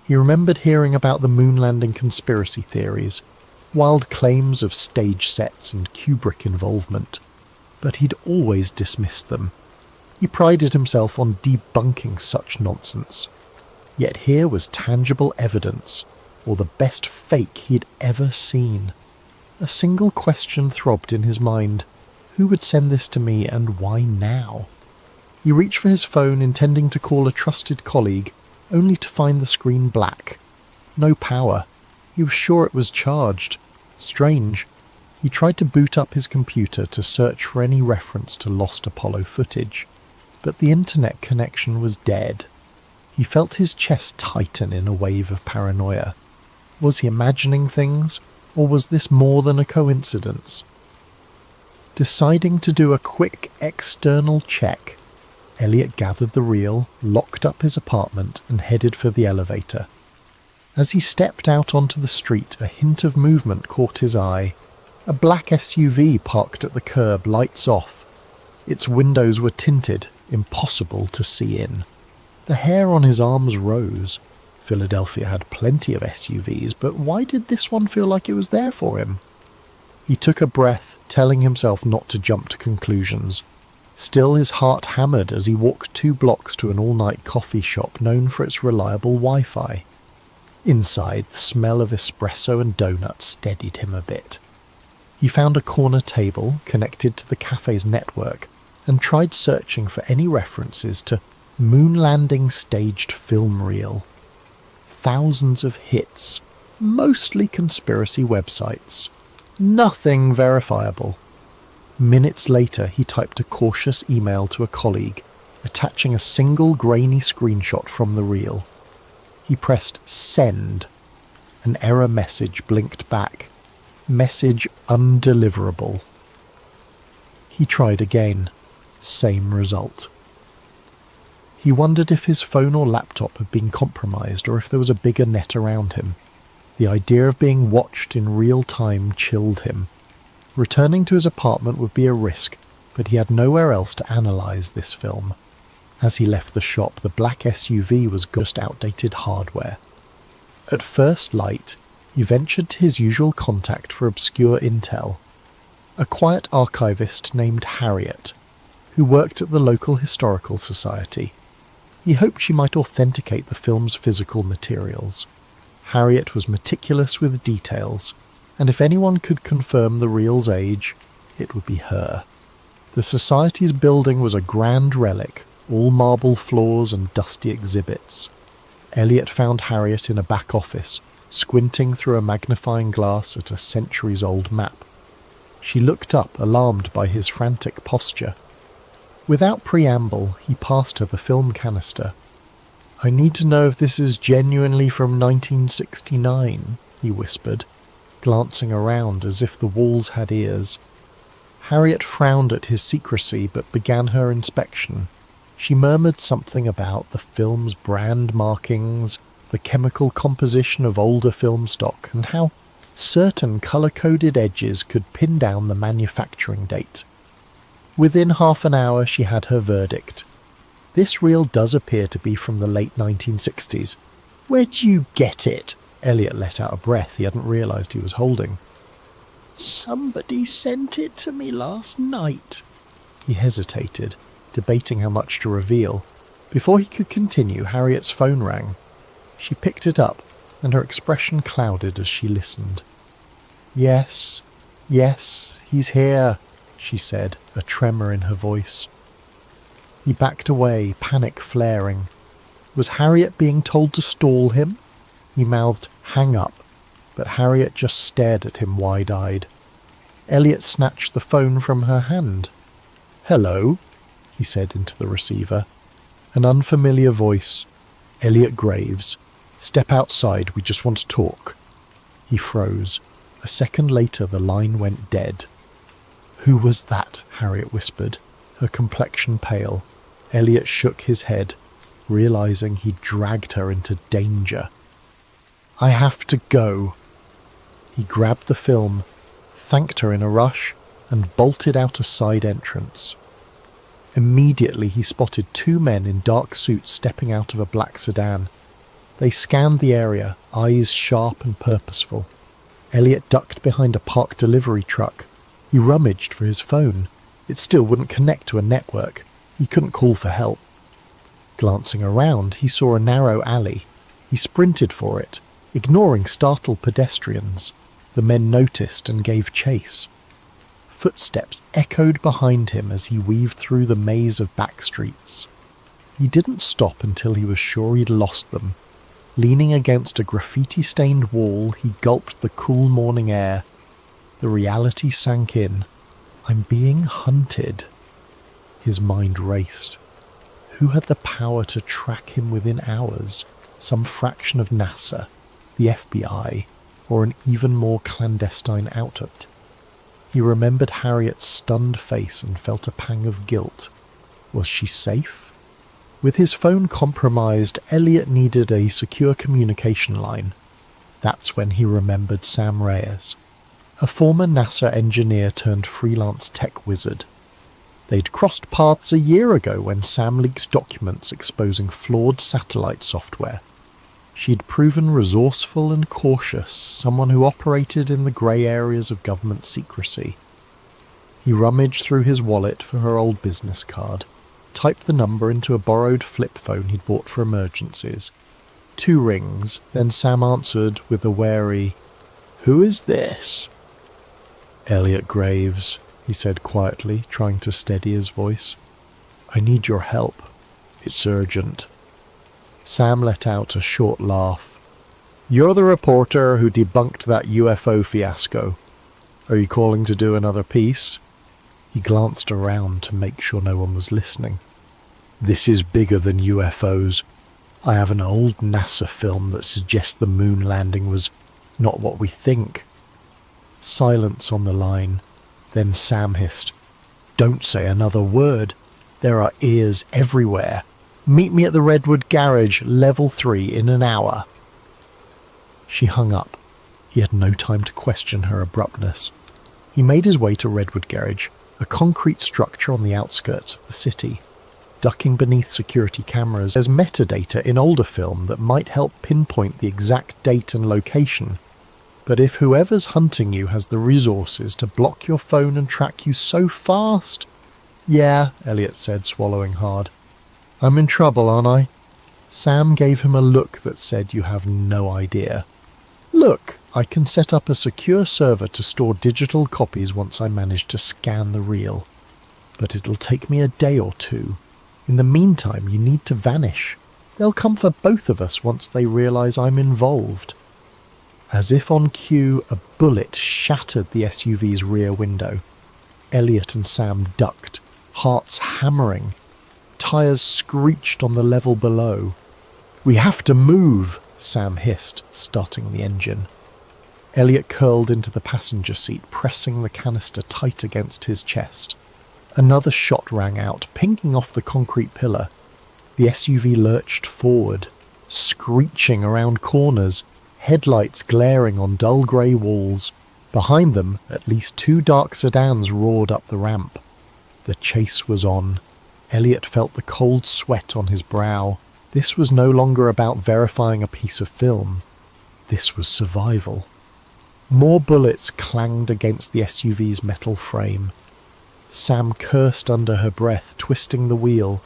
He remembered hearing about the moon landing conspiracy theories, wild claims of stage sets and Kubrick involvement, but he'd always dismissed them. He prided himself on debunking such nonsense. Yet here was tangible evidence, or the best fake he'd ever seen. A single question throbbed in his mind. Who would send this to me, and why now? He reached for his phone, intending to call a trusted colleague, only to find the screen black. No power. He was sure it was charged. Strange. He tried to boot up his computer to search for any reference to lost Apollo footage, but the internet connection was dead. He felt his chest tighten in a wave of paranoia. Was he imagining things, or was this more than a coincidence? Deciding to do a quick external check, Elliot gathered the reel, locked up his apartment, and headed for the elevator. As he stepped out onto the street, a hint of movement caught his eye. A black SUV parked at the curb, lights off. Its windows were tinted, impossible to see in. The hair on his arms rose. Philadelphia had plenty of SUVs, but why did this one feel like it was there for him? He took a breath, telling himself not to jump to conclusions. Still, his heart hammered as he walked 2 blocks to an all-night coffee shop known for its reliable Wi-Fi. Inside, the smell of espresso and donuts steadied him a bit. He found a corner table connected to the cafe's network and tried searching for any references to moon landing staged film reel. Thousands of hits, mostly conspiracy websites. Nothing verifiable. Minutes later, he typed a cautious email to a colleague, attaching a single grainy screenshot from the reel. He pressed send. An error message blinked back. Message undeliverable. He tried again. Same result. He wondered if his phone or laptop had been compromised or if there was a bigger net around him. The idea of being watched in real time chilled him. Returning to his apartment would be a risk, but he had nowhere else to analyse this film. As he left the shop, the black SUV was just outdated hardware. At first light, he ventured to his usual contact for obscure intel. A quiet archivist named Harriet, who worked at the local historical society. He hoped she might authenticate the film's physical materials. Harriet was meticulous with details, and if anyone could confirm the reel's age, it would be her. The society's building was a grand relic, all marble floors and dusty exhibits. Elliot found Harriet in a back office, squinting through a magnifying glass at a centuries-old map. She looked up, alarmed by his frantic posture. Without preamble, he passed her the film canister. "I need to know if this is genuinely from 1969, he whispered, glancing around as if the walls had ears. Harriet frowned at his secrecy but began her inspection. She murmured something about the film's brand markings, the chemical composition of older film stock, and how certain colour-coded edges could pin down the manufacturing date. Within half an hour she had her verdict. "This reel does appear to be from the late 1960s. "Where'd you get it?" Elliot let out a breath he hadn't realised he was holding. "Somebody sent it to me last night." He hesitated, debating how much to reveal. Before he could continue, Harriet's phone rang. She picked it up, and her expression clouded as she listened. Yes, he's here," she said, a tremor in her voice. He backed away, panic flaring. Was Harriet being told to stall him? He mouthed, "Hang up," but Harriet just stared at him wide-eyed. Elliot snatched the phone from her hand. "Hello," he said into the receiver. An unfamiliar voice. "Elliot Graves. Step outside, we just want to talk." He froze. A second later the line went dead. "Who was that?" Harriet whispered, her complexion pale. Elliot shook his head, realizing he'd dragged her into danger. "I have to go." He grabbed the film, thanked her in a rush, and bolted out a side entrance. Immediately he spotted two men in dark suits stepping out of a black sedan. They scanned the area, eyes sharp and purposeful. Elliot ducked behind a parked delivery truck. He rummaged for his phone. It still wouldn't connect to a network. He couldn't call for help. Glancing around, he saw a narrow alley. He sprinted for it, ignoring startled pedestrians. The men noticed and gave chase. Footsteps echoed behind him as he weaved through the maze of back streets. He didn't stop until he was sure he'd lost them. Leaning against a graffiti-stained wall, he gulped the cool morning air. The reality sank in. I'm being hunted. His mind raced. Who had the power to track him within hours? Some fraction of NASA, the FBI, or an even more clandestine outfit? He remembered Harriet's stunned face and felt a pang of guilt. Was she safe? With his phone compromised, Elliot needed a secure communication line. That's when he remembered Sam Reyes, a former NASA engineer turned freelance tech wizard. They'd crossed paths a year ago when Sam leaked documents exposing flawed satellite software. She'd proven resourceful and cautious, someone who operated in the grey areas of government secrecy. He rummaged through his wallet for her old business card, typed the number into a borrowed flip phone he'd bought for emergencies. 2 rings, then Sam answered with a wary, "Who is this?" "Elliot Graves," he said quietly, trying to steady his voice. "I need your help. It's urgent." Sam let out a short laugh. "You're the reporter who debunked that UFO fiasco. Are you calling to do another piece?" He glanced around to make sure no one was listening. "This is bigger than UFOs. I have an old NASA film that suggests the moon landing was not what we think." Silence on the line. Then Sam hissed, "Don't say another word. There are ears everywhere. Meet me at the Redwood Garage, level 3, in an hour." She hung up. He had no time to question her abruptness. He made his way to Redwood Garage, a concrete structure on the outskirts of the city. Ducking beneath security cameras as metadata in older film that might help pinpoint the exact date and location. But if whoever's hunting you has the resources to block your phone and track you so fast... "Yeah," Elliot said, swallowing hard. "I'm in trouble, aren't I?" Sam gave him a look that said, "You have no idea." "Look, I can set up a secure server to store digital copies once I manage to scan the reel. But it'll take me a day or 2. In the meantime, you need to vanish. They'll come for both of us once they realize I'm involved." As if on cue, a bullet shattered the SUV's rear window. Elliot and Sam ducked, hearts hammering. Tires screeched on the level below. "We have to move," Sam hissed, starting the engine. Elliot curled into the passenger seat, pressing the canister tight against his chest. Another shot rang out, pinging off the concrete pillar. The SUV lurched forward, screeching around corners, headlights glaring on dull grey walls. Behind them, at least 2 dark sedans roared up the ramp. The chase was on. Elliot felt the cold sweat on his brow. This was no longer about verifying a piece of film. This was survival. More bullets clanged against the SUV's metal frame. Sam cursed under her breath, twisting the wheel.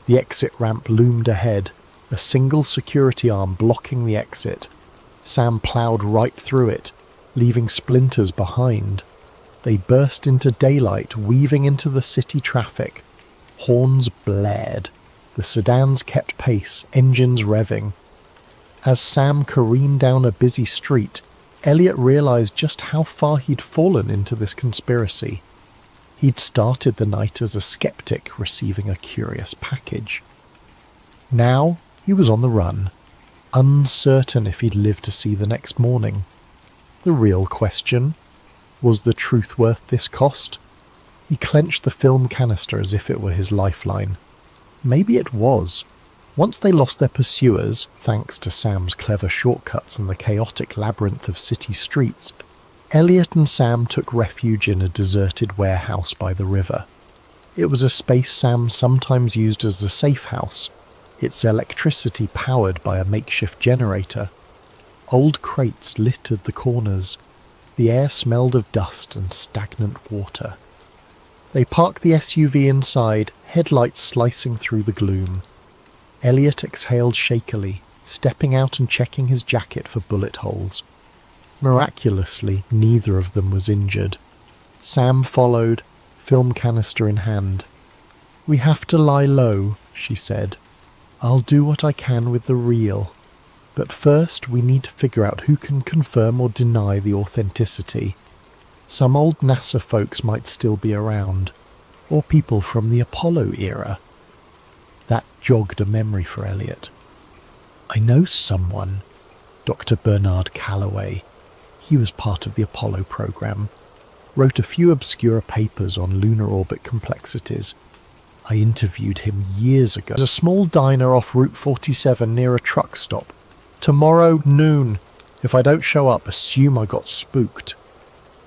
The exit ramp loomed ahead, a single security arm blocking the exit. Sam ploughed right through it, leaving splinters behind. They burst into daylight, weaving into the city traffic. Horns blared. The sedans kept pace, engines revving. As Sam careened down a busy street, Elliot realised just how far he'd fallen into this conspiracy. He'd started the night as a skeptic receiving a curious package. Now he was on the run, uncertain if he'd live to see the next morning. The real question: was the truth worth this cost? He clenched the film canister as if it were his lifeline. Maybe it was. Once they lost their pursuers, thanks to Sam's clever shortcuts and the chaotic labyrinth of city streets, Elliot and Sam took refuge in a deserted warehouse by the river. It was a space Sam sometimes used as a safe house, its electricity powered by a makeshift generator. Old crates littered the corners. The air smelled of dust and stagnant water. They parked the SUV inside, headlights slicing through the gloom. Elliot exhaled shakily, stepping out and checking his jacket for bullet holes. Miraculously, neither of them was injured. Sam followed, film canister in hand. "We have to lie low," she said. "I'll do what I can with the real. But first we need to figure out who can confirm or deny the authenticity. Some old NASA folks might still be around, or people from the Apollo era." That jogged a memory for Elliot. "I know someone, Dr. Bernard Calloway. He was part of the Apollo program. Wrote a few obscure papers on lunar orbit complexities. I interviewed him years ago. There's a small diner off Route 47 near a truck stop. Tomorrow noon. If I don't show up, assume I got spooked."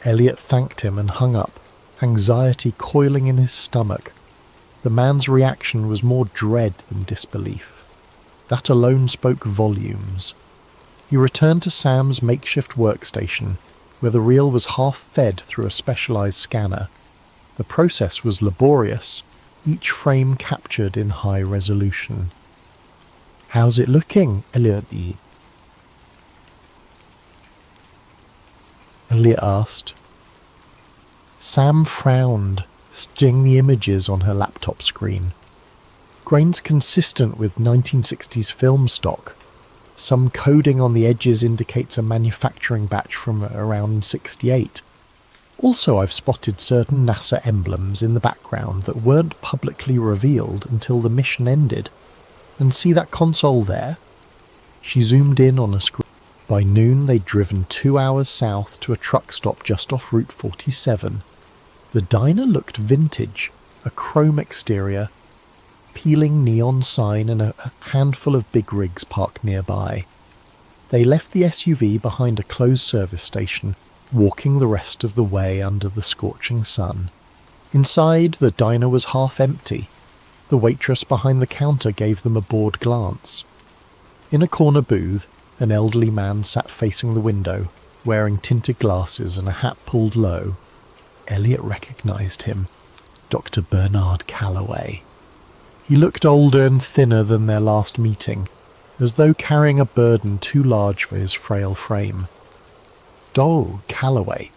Elliot thanked him and hung up, anxiety coiling in his stomach. The man's reaction was more dread than disbelief. That alone spoke volumes. He returned to Sam's makeshift workstation, where the reel was half-fed through a specialized scanner. The process was laborious, each frame captured in high resolution. "How's it looking, Elliot?" Elliot asked. Sam frowned, studying the images on her laptop screen. Grains consistent with 1960s film stock. Some coding on the edges indicates a manufacturing batch from around 68. Also, I've spotted certain NASA emblems in the background that weren't publicly revealed until the mission ended. And see that console there? She zoomed in on a screen. By noon, they'd driven 2 hours south to a truck stop just off Route 47. The diner looked vintage, a chrome exterior, peeling neon sign and a handful of big rigs parked nearby. They left the SUV behind a closed service station, walking the rest of the way under the scorching sun. Inside, the diner was half empty. The waitress behind the counter gave them a bored glance. In a corner booth, an elderly man sat facing the window, wearing tinted glasses and a hat pulled low. Elliot recognised him. Dr. Bernard Calloway. He looked older and thinner than their last meeting, as though carrying a burden too large for his frail frame. "Oh, Calloway,"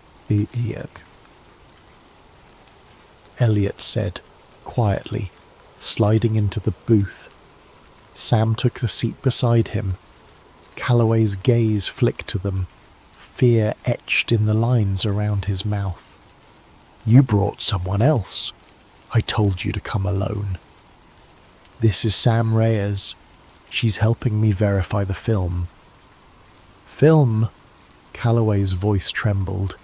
Elliot said, quietly, sliding into the booth. Sam took a seat beside him. Calloway's gaze flicked to them, fear etched in the lines around his mouth. "You brought someone else. I told you to come alone." "This is Sam Reyes. She's helping me verify the film." "Film?" Calloway's voice trembled.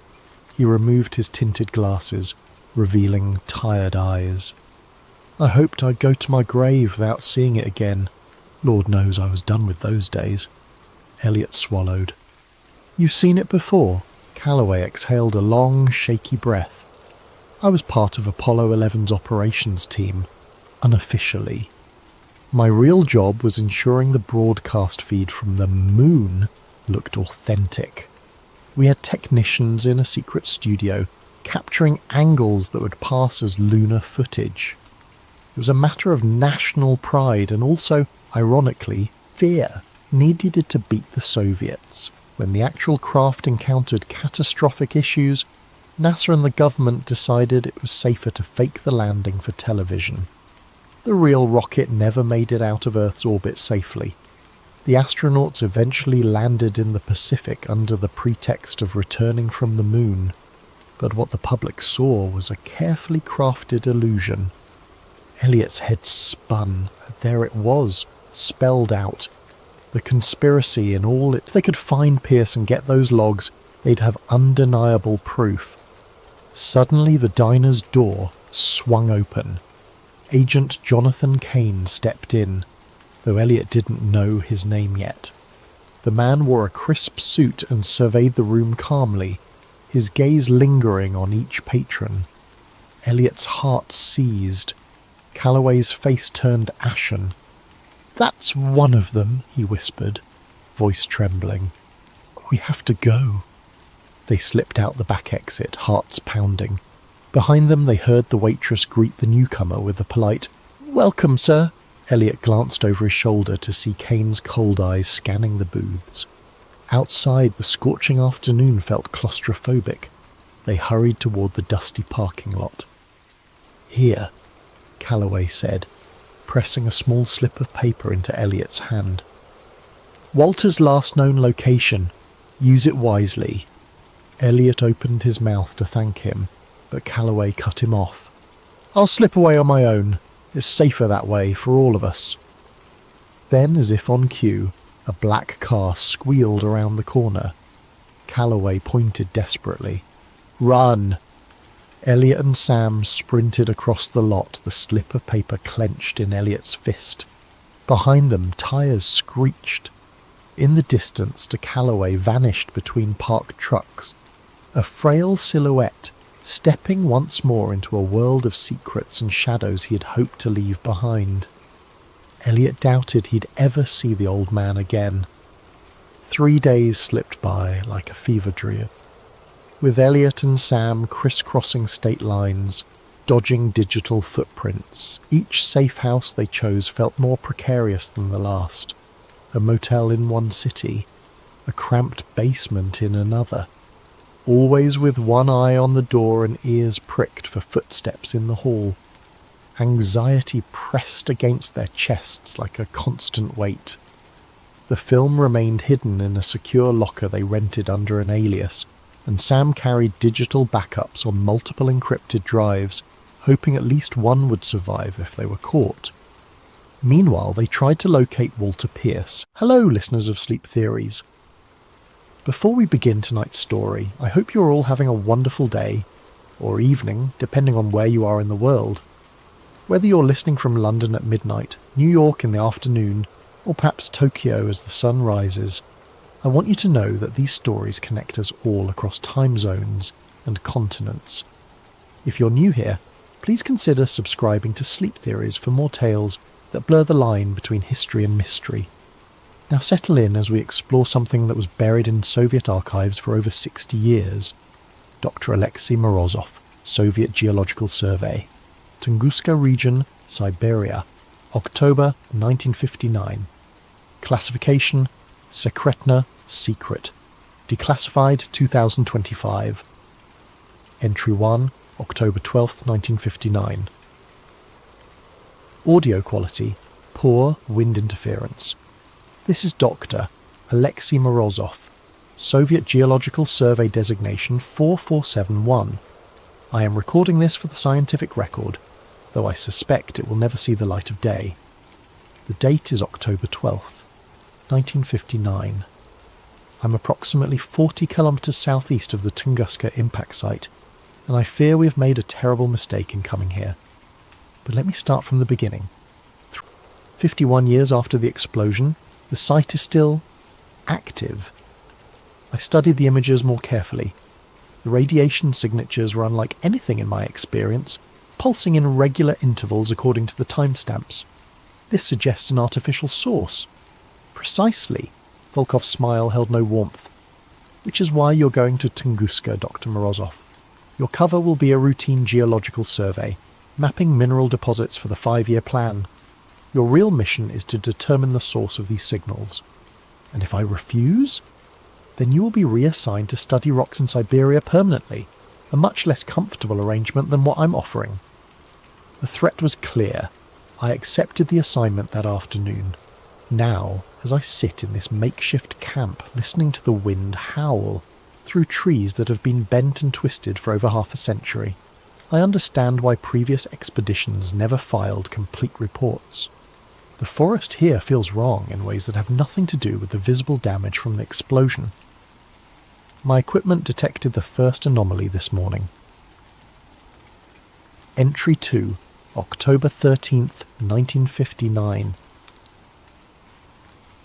He removed his tinted glasses, revealing tired eyes. "I hoped I'd go to my grave without seeing it again. Lord knows I was done with those days." Elliot swallowed. "You've seen it before?" Calloway exhaled a long, shaky breath. "I was part of Apollo 11's operations team, unofficially. My real job was ensuring the broadcast feed from the moon looked authentic. We had technicians in a secret studio, capturing angles that would pass as lunar footage. It was a matter of national pride and also, ironically, fear. Needed to beat the Soviets. When the actual craft encountered catastrophic issues, NASA and the government decided it was safer to fake the landing for television. The real rocket never made it out of Earth's orbit safely. The astronauts eventually landed in the Pacific under the pretext of returning from the moon, but what the public saw was a carefully crafted illusion. Elliot's head spun. There it was, spelled out. The conspiracy in all it. If they could find Pierce and get those logs, they'd have undeniable proof. Suddenly the diner's door swung open. Agent Jonathan Kane stepped in, though Elliot didn't know his name yet. The man wore a crisp suit and surveyed the room calmly, his gaze lingering on each patron. Elliot's heart seized. Calloway's face turned ashen. "That's one of them," he whispered, voice trembling. "We have to go." They slipped out the back exit, hearts pounding. Behind them they heard the waitress greet the newcomer with a polite, "Welcome, sir." Elliot glanced over his shoulder to see Kane's cold eyes scanning the booths. Outside, the scorching afternoon felt claustrophobic. They hurried toward the dusty parking lot. "Here," Calloway said, pressing a small slip of paper into Elliot's hand. "Walter's last known location. Use it wisely." Elliot opened his mouth to thank him, but Calloway cut him off. "I'll slip away on my own. It's safer that way for all of us." Then, as if on cue, a black car squealed around the corner. Calloway pointed desperately. "Run!" Elliot and Sam sprinted across the lot, the slip of paper clenched in Elliot's fist. Behind them, tyres screeched. In the distance, Calloway vanished between parked trucks, a frail silhouette, stepping once more into a world of secrets and shadows he had hoped to leave behind. Elliot doubted he'd ever see the old man again. 3 days slipped by like a fever dream, with Elliot and Sam crisscrossing state lines, dodging digital footprints. Each safe house they chose felt more precarious than the last. A motel in one city, a cramped basement in another, always with one eye on the door and ears pricked for footsteps in the hall. Anxiety pressed against their chests like a constant weight. The film remained hidden in a secure locker they rented under an alias, and Sam carried digital backups on multiple encrypted drives, hoping at least one would survive if they were caught. Meanwhile, they tried to locate Walter Pierce. Hello, listeners of Sleep Theories. Before we begin tonight's story, I hope you're all having a wonderful day, or evening, depending on where you are in the world. Whether you're listening from London at midnight, New York in the afternoon, or perhaps Tokyo as the sun rises, I want you to know that these stories connect us all across time zones and continents. If you're new here, please consider subscribing to Sleep Theories for more tales that blur the line between history and mystery. Now settle in as we explore something that was buried in Soviet archives for over 60 years. Dr. Alexei Morozov, Soviet Geological Survey. Tunguska Region, Siberia, October 1959. Classification, Sekretna, Secret. Declassified 2025. Entry 1, October 12, 1959. Audio quality, poor wind interference. This is Dr. Alexei Morozov, Soviet Geological Survey designation 4471. I am recording this for the scientific record, though I suspect it will never see the light of day. The date is October 12th, 1959. I'm approximately 40 kilometers southeast of the Tunguska impact site, and I fear we have made a terrible mistake in coming here. But let me start from the beginning. 51 years after the explosion, the site is still active. I studied the images more carefully. The radiation signatures were unlike anything in my experience, pulsing in regular intervals according to the timestamps. This suggests an artificial source. Precisely. Volkov's smile held no warmth. Which is why you're going to Tunguska, Dr. Morozov. Your cover will be a routine geological survey, mapping mineral deposits for the 5-year plan. Your real mission is to determine the source of these signals. And if I refuse, then you will be reassigned to study rocks in Siberia permanently, a much less comfortable arrangement than what I'm offering. The threat was clear. I accepted the assignment that afternoon. Now, as I sit in this makeshift camp listening to the wind howl through trees that have been bent and twisted for over half a century, I understand why previous expeditions never filed complete reports. The forest here feels wrong in ways that have nothing to do with the visible damage from the explosion. My equipment detected the first anomaly this morning. Entry 2, October 13th, 1959.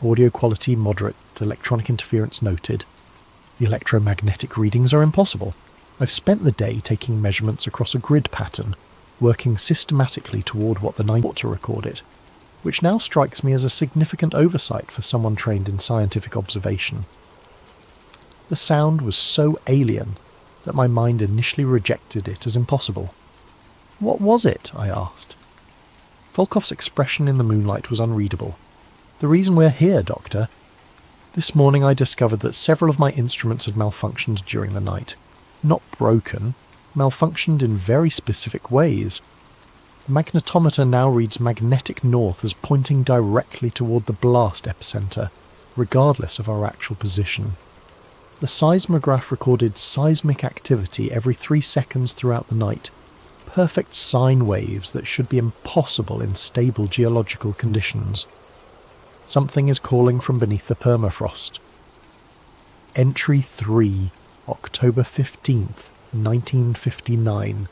Audio quality moderate, electronic interference noted. The electromagnetic readings are impossible. I've spent the day taking measurements across a grid pattern, working systematically toward what the night ought to record it, which now strikes me as a significant oversight for someone trained in scientific observation. The sound was so alien that my mind initially rejected it as impossible. What was it? I asked. Volkov's expression in the moonlight was unreadable. The reason we're here, Doctor. This morning I discovered that several of my instruments had malfunctioned during the night. Not broken, malfunctioned in very specific ways. The magnetometer now reads magnetic north as pointing directly toward the blast epicenter, regardless of our actual position. The seismograph recorded seismic activity every 3 seconds throughout the night, perfect sine waves that should be impossible in stable geological conditions. Something is calling from beneath the permafrost. Entry 3, October 15th, 1959.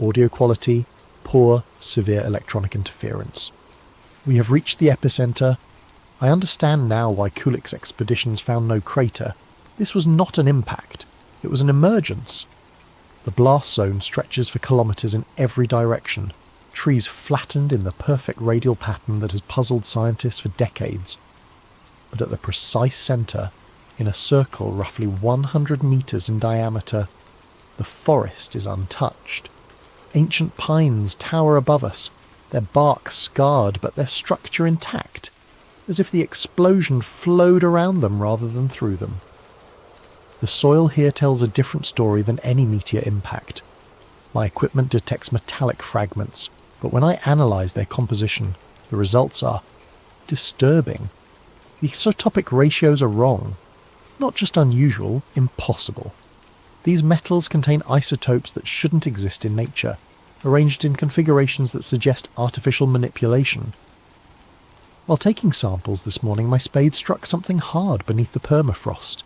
Audio quality, poor, severe electronic interference. We have reached the epicenter. I understand now why Kulik's expeditions found no crater. This was not an impact. It was an emergence. The blast zone stretches for kilometers in every direction, trees flattened in the perfect radial pattern that has puzzled scientists for decades. But at the precise center, in a circle roughly 100 meters in diameter, the forest is untouched. Ancient pines tower above us, their bark scarred but their structure intact, as if the explosion flowed around them rather than through them. The soil here tells a different story than any meteor impact. My equipment detects metallic fragments, but when I analyse their composition, the results are disturbing. The isotopic ratios are wrong. Not just unusual, impossible. These metals contain isotopes that shouldn't exist in nature, arranged in configurations that suggest artificial manipulation. While taking samples this morning, my spade struck something hard beneath the permafrost.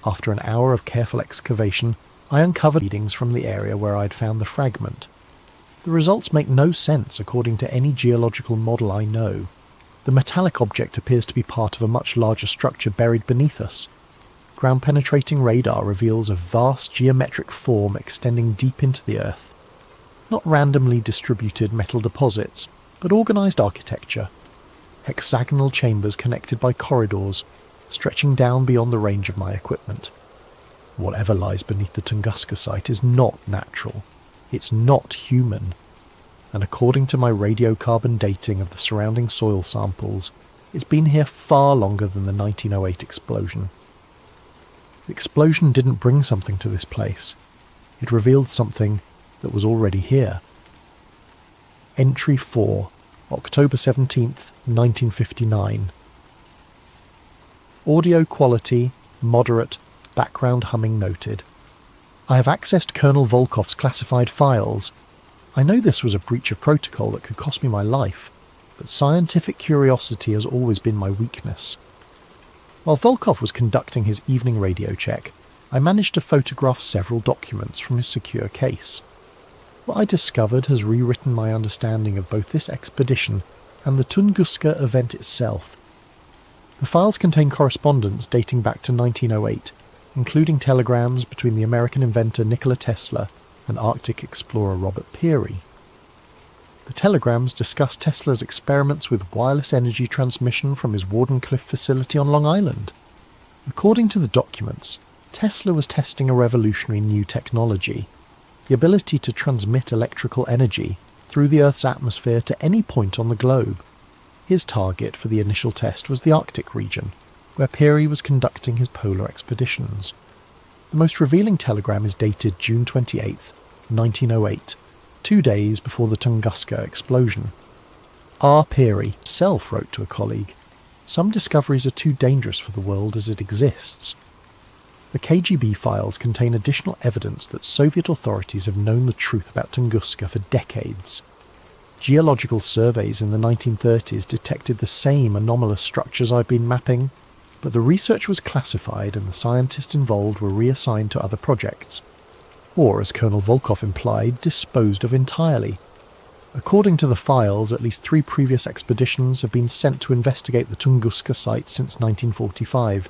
After an hour of careful excavation, I uncovered readings from the area where I'd found the fragment. The results make no sense according to any geological model I know. The metallic object appears to be part of a much larger structure buried beneath us. Ground-penetrating radar reveals a vast geometric form extending deep into the earth. Not randomly distributed metal deposits, but organised architecture. Hexagonal chambers connected by corridors, stretching down beyond the range of my equipment. Whatever lies beneath the Tunguska site is not natural. It's not human. And according to my radiocarbon dating of the surrounding soil samples, it's been here far longer than the 1908 explosion. The explosion didn't bring something to this place. It revealed something that was already here. Entry 4, October 17th, 1959. Audio quality, moderate, background humming noted. I have accessed Colonel Volkov's classified files. I know this was a breach of protocol that could cost me my life, but scientific curiosity has always been my weakness. While Volkov was conducting his evening radio check, I managed to photograph several documents from his secure case. What I discovered has rewritten my understanding of both this expedition and the Tunguska event itself. The files contain correspondence dating back to 1908, including telegrams between the American inventor Nikola Tesla and Arctic explorer Robert Peary. The telegrams discuss Tesla's experiments with wireless energy transmission from his Wardenclyffe facility on Long Island. According to the documents, Tesla was testing a revolutionary new technology, the ability to transmit electrical energy through the Earth's atmosphere to any point on the globe. His target for the initial test was the Arctic region, where Peary was conducting his polar expeditions. The most revealing telegram is dated June 28, 1908, 2 days before the Tunguska explosion. R. Peary himself wrote to a colleague, "Some discoveries are too dangerous for the world as it exists." The KGB files contain additional evidence that Soviet authorities have known the truth about Tunguska for decades. Geological surveys in the 1930s detected the same anomalous structures I've been mapping, but the research was classified and the scientists involved were reassigned to other projects, or, as Colonel Volkov implied, disposed of entirely. According to the files, at least 3 previous expeditions have been sent to investigate the Tunguska site since 1945.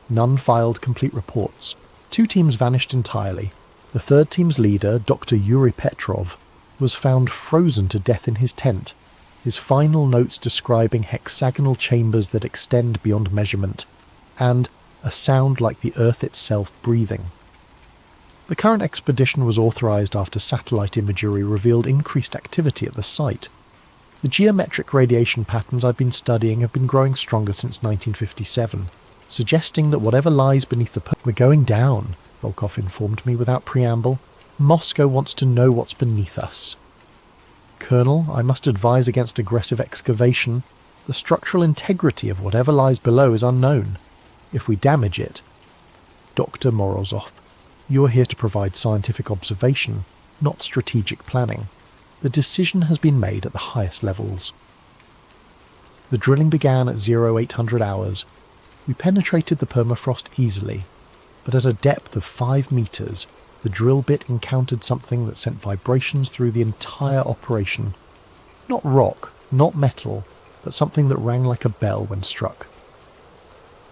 None filed complete reports. 2 teams vanished entirely. The 3rd team's leader, Dr. Yuri Petrov, was found frozen to death in his tent, his final notes describing hexagonal chambers that extend beyond measurement, and a sound like the Earth itself breathing. The current expedition was authorized after satellite imagery revealed increased activity at the site. The geometric radiation patterns I've been studying have been growing stronger since 1957, suggesting that whatever lies beneath the we're going down, Volkov informed me without preamble. Moscow wants to know what's beneath us. Colonel, I must advise against aggressive excavation. The structural integrity of whatever lies below is unknown. If we damage it... Dr. Morozov, you are here to provide scientific observation, not strategic planning. The decision has been made at the highest levels. The drilling began at 0800 hours. We penetrated the permafrost easily, but at a depth of 5 meters, the drill bit encountered something that sent vibrations through the entire operation. Not rock, not metal, but something that rang like a bell when struck.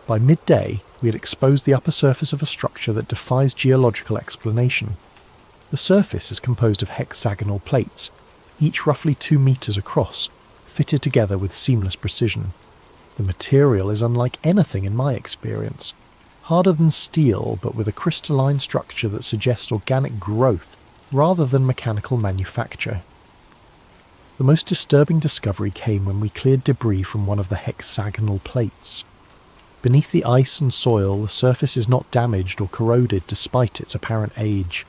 By midday, we had exposed the upper surface of a structure that defies geological explanation. The surface is composed of hexagonal plates, each roughly 2 meters across, fitted together with seamless precision. The material is unlike anything in my experience. Harder than steel, but with a crystalline structure that suggests organic growth rather than mechanical manufacture. The most disturbing discovery came when we cleared debris from one of the hexagonal plates. Beneath the ice and soil, the surface is not damaged or corroded despite its apparent age.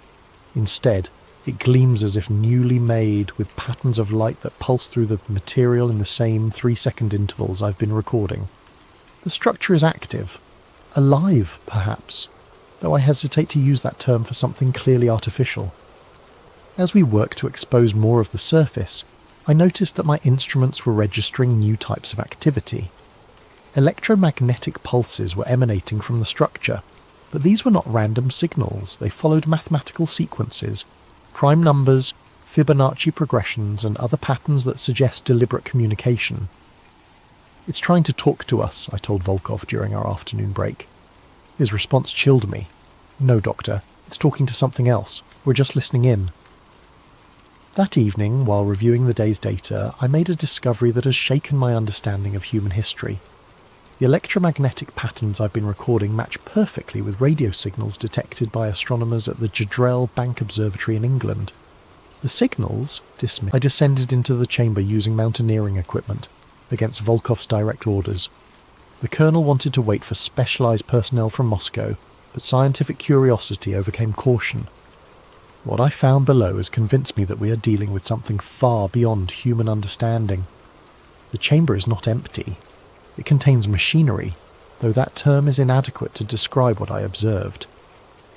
Instead, it gleams as if newly made, with patterns of light that pulse through the material in the same 3-second intervals I've been recording. The structure is active. Alive, perhaps, though I hesitate to use that term for something clearly artificial. As we work to expose more of the surface, I noticed that my instruments were registering new types of activity. Electromagnetic pulses were emanating from the structure, but these were not random signals. They followed mathematical sequences, prime numbers, Fibonacci progressions, and other patterns that suggest deliberate communication. "It's trying to talk to us," I told Volkov during our afternoon break. His response chilled me. "No, Doctor, it's talking to something else. We're just listening in." That evening, while reviewing the day's data, I made a discovery that has shaken my understanding of human history. The electromagnetic patterns I've been recording match perfectly with radio signals detected by astronomers at the Jadrell Bank Observatory in England. The signals dismissed. I descended into the chamber using mountaineering equipment, against Volkov's direct orders. The colonel wanted to wait for specialized personnel from Moscow, but scientific curiosity overcame caution. What I found below has convinced me that we are dealing with something far beyond human understanding. The chamber is not empty. It contains machinery, though that term is inadequate to describe what I observed.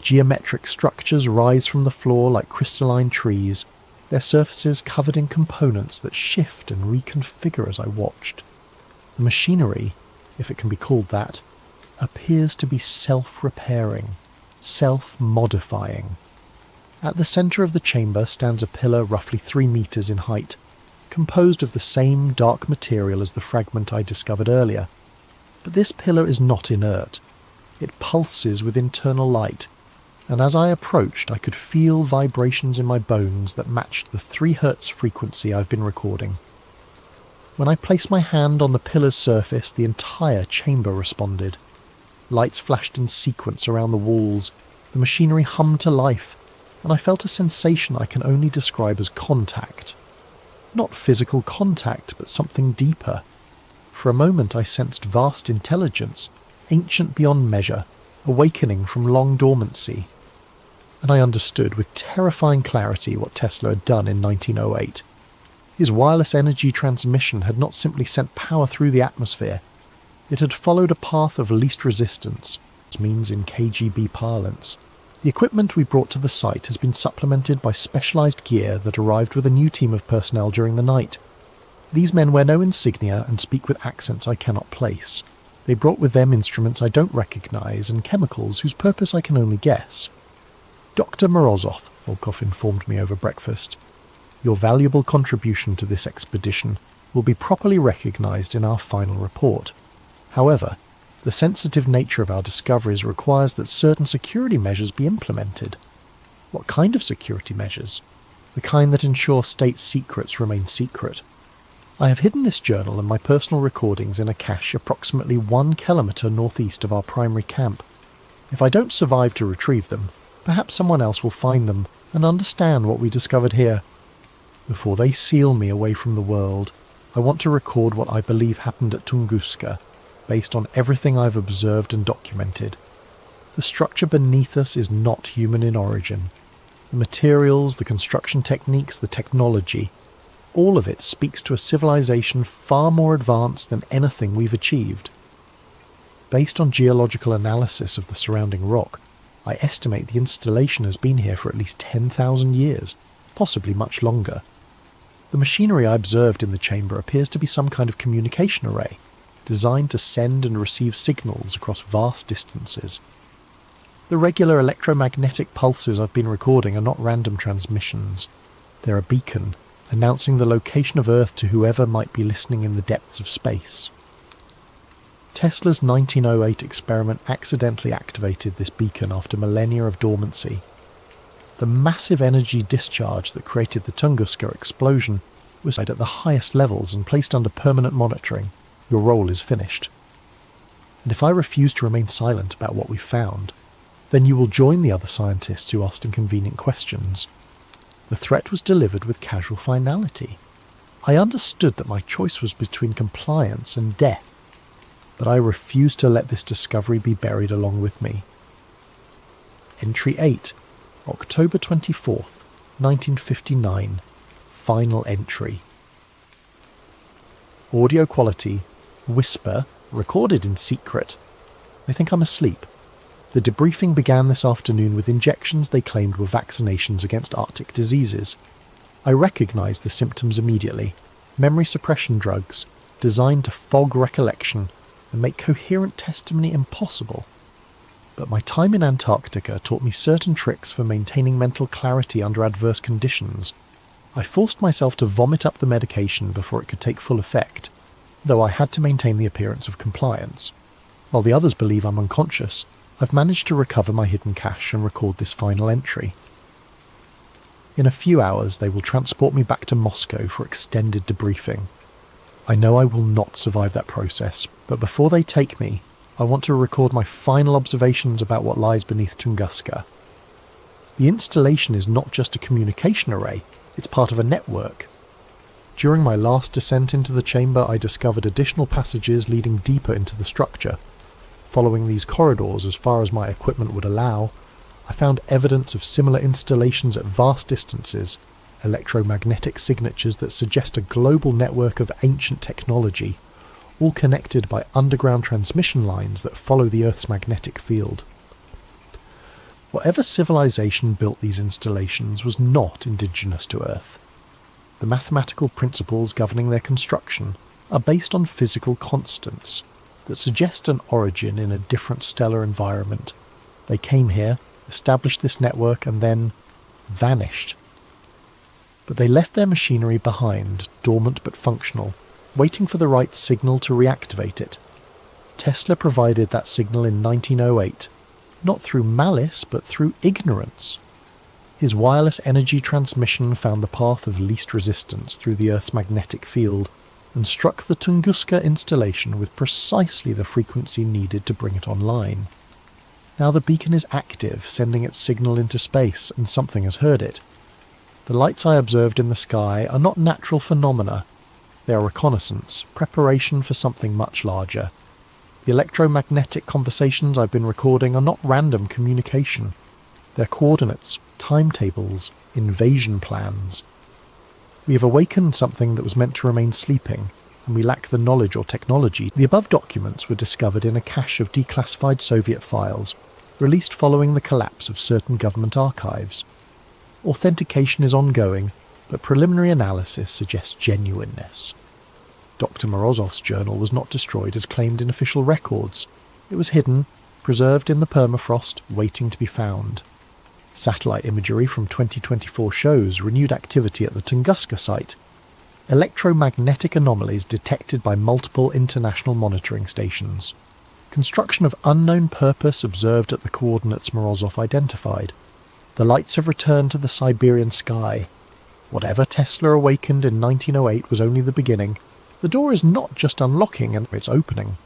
Geometric structures rise from the floor like crystalline trees, their surfaces covered in components that shift and reconfigure as I watched. The machinery, if it can be called that, appears to be self-repairing, self-modifying. At the centre of the chamber stands a pillar roughly 3 meters in height, composed of the same dark material as the fragment I discovered earlier. But this pillar is not inert. It pulses with internal light, and as I approached I could feel vibrations in my bones that matched the 3 Hz frequency I've been recording. When I placed my hand on the pillar's surface, the entire chamber responded. Lights flashed in sequence around the walls, the machinery hummed to life, and I felt a sensation I can only describe as contact. Not physical contact, but something deeper. For a moment I sensed vast intelligence, ancient beyond measure, awakening from long dormancy. And I understood with terrifying clarity what Tesla had done in 1908. His wireless energy transmission had not simply sent power through the atmosphere. It had followed a path of least resistance, which means in KGB parlance. The equipment we brought to the site has been supplemented by specialised gear that arrived with a new team of personnel during the night. These men wear no insignia and speak with accents I cannot place. They brought with them instruments I don't recognise and chemicals whose purpose I can only guess. Dr. Morozov, Volkov informed me over breakfast. Your valuable contribution to this expedition will be properly recognised in our final report. However, the sensitive nature of our discoveries requires that certain security measures be implemented. What kind of security measures? The kind that ensure state secrets remain secret. I have hidden this journal and my personal recordings in a cache approximately 1 kilometre northeast of our primary camp. If I don't survive to retrieve them, perhaps someone else will find them and understand what we discovered here. Before they seal me away from the world, I want to record what I believe happened at Tunguska, based on everything I've observed and documented. The structure beneath us is not human in origin. The materials, the construction techniques, the technology, all of it speaks to a civilization far more advanced than anything we've achieved. Based on geological analysis of the surrounding rock, I estimate the installation has been here for at least 10,000 years, possibly much longer. The machinery I observed in the chamber appears to be some kind of communication array, designed to send and receive signals across vast distances. The regular electromagnetic pulses I've been recording are not random transmissions. They're a beacon, announcing the location of Earth to whoever might be listening in the depths of space. Tesla's 1908 experiment accidentally activated this beacon after millennia of dormancy. The massive energy discharge that created the Tunguska explosion was at the highest levels and placed under permanent monitoring. Your role is finished. And if I refuse to remain silent about what we found, then you will join the other scientists who asked inconvenient questions. The threat was delivered with casual finality. I understood that my choice was between compliance and death, but I refused to let this discovery be buried along with me. Entry 8, October 24th, 1959. Final entry. Audio quality, whisper, recorded in secret. They think I'm asleep. The debriefing began this afternoon with injections they claimed were vaccinations against Arctic diseases. I recognised the symptoms immediately. Memory suppression drugs, designed to fog recollection and make coherent testimony impossible. But my time in Antarctica taught me certain tricks for maintaining mental clarity under adverse conditions. I forced myself to vomit up the medication before it could take full effect, though I had to maintain the appearance of compliance. While the others believe I'm unconscious, I've managed to recover my hidden cache and record this final entry. In a few hours they will transport me back to Moscow for extended debriefing. I know I will not survive that process, but before they take me, I want to record my final observations about what lies beneath Tunguska. The installation is not just a communication array, it's part of a network. During my last descent into the chamber, I discovered additional passages leading deeper into the structure. Following these corridors as far as my equipment would allow, I found evidence of similar installations at vast distances, electromagnetic signatures that suggest a global network of ancient technology, all connected by underground transmission lines that follow the Earth's magnetic field. Whatever civilization built these installations was not indigenous to Earth. The mathematical principles governing their construction are based on physical constants that suggest an origin in a different stellar environment. They came here, established this network, and then vanished. But they left their machinery behind, dormant but functional, waiting for the right signal to reactivate it. Tesla provided that signal in 1908, not through malice but through ignorance. His wireless energy transmission found the path of least resistance through the Earth's magnetic field and struck the Tunguska installation with precisely the frequency needed to bring it online. Now the beacon is active, sending its signal into space, and something has heard it. The lights I observed in the sky are not natural phenomena. They are reconnaissance, preparation for something much larger. The electromagnetic conversations I've been recording are not random communication. They're coordinates, timetables, invasion plans. We have awakened something that was meant to remain sleeping, and we lack the knowledge or technology. The above documents were discovered in a cache of declassified Soviet files, released following the collapse of certain government archives. Authentication is ongoing, but preliminary analysis suggests genuineness. Dr. Morozov's journal was not destroyed as claimed in official records. It was hidden, preserved in the permafrost, waiting to be found. Satellite imagery from 2024 shows renewed activity at the Tunguska site. Electromagnetic anomalies detected by multiple international monitoring stations. Construction of unknown purpose observed at the coordinates Morozov identified. The lights have returned to the Siberian sky. Whatever Tesla awakened in 1908 was only the beginning. The door is not just unlocking, and it's opening.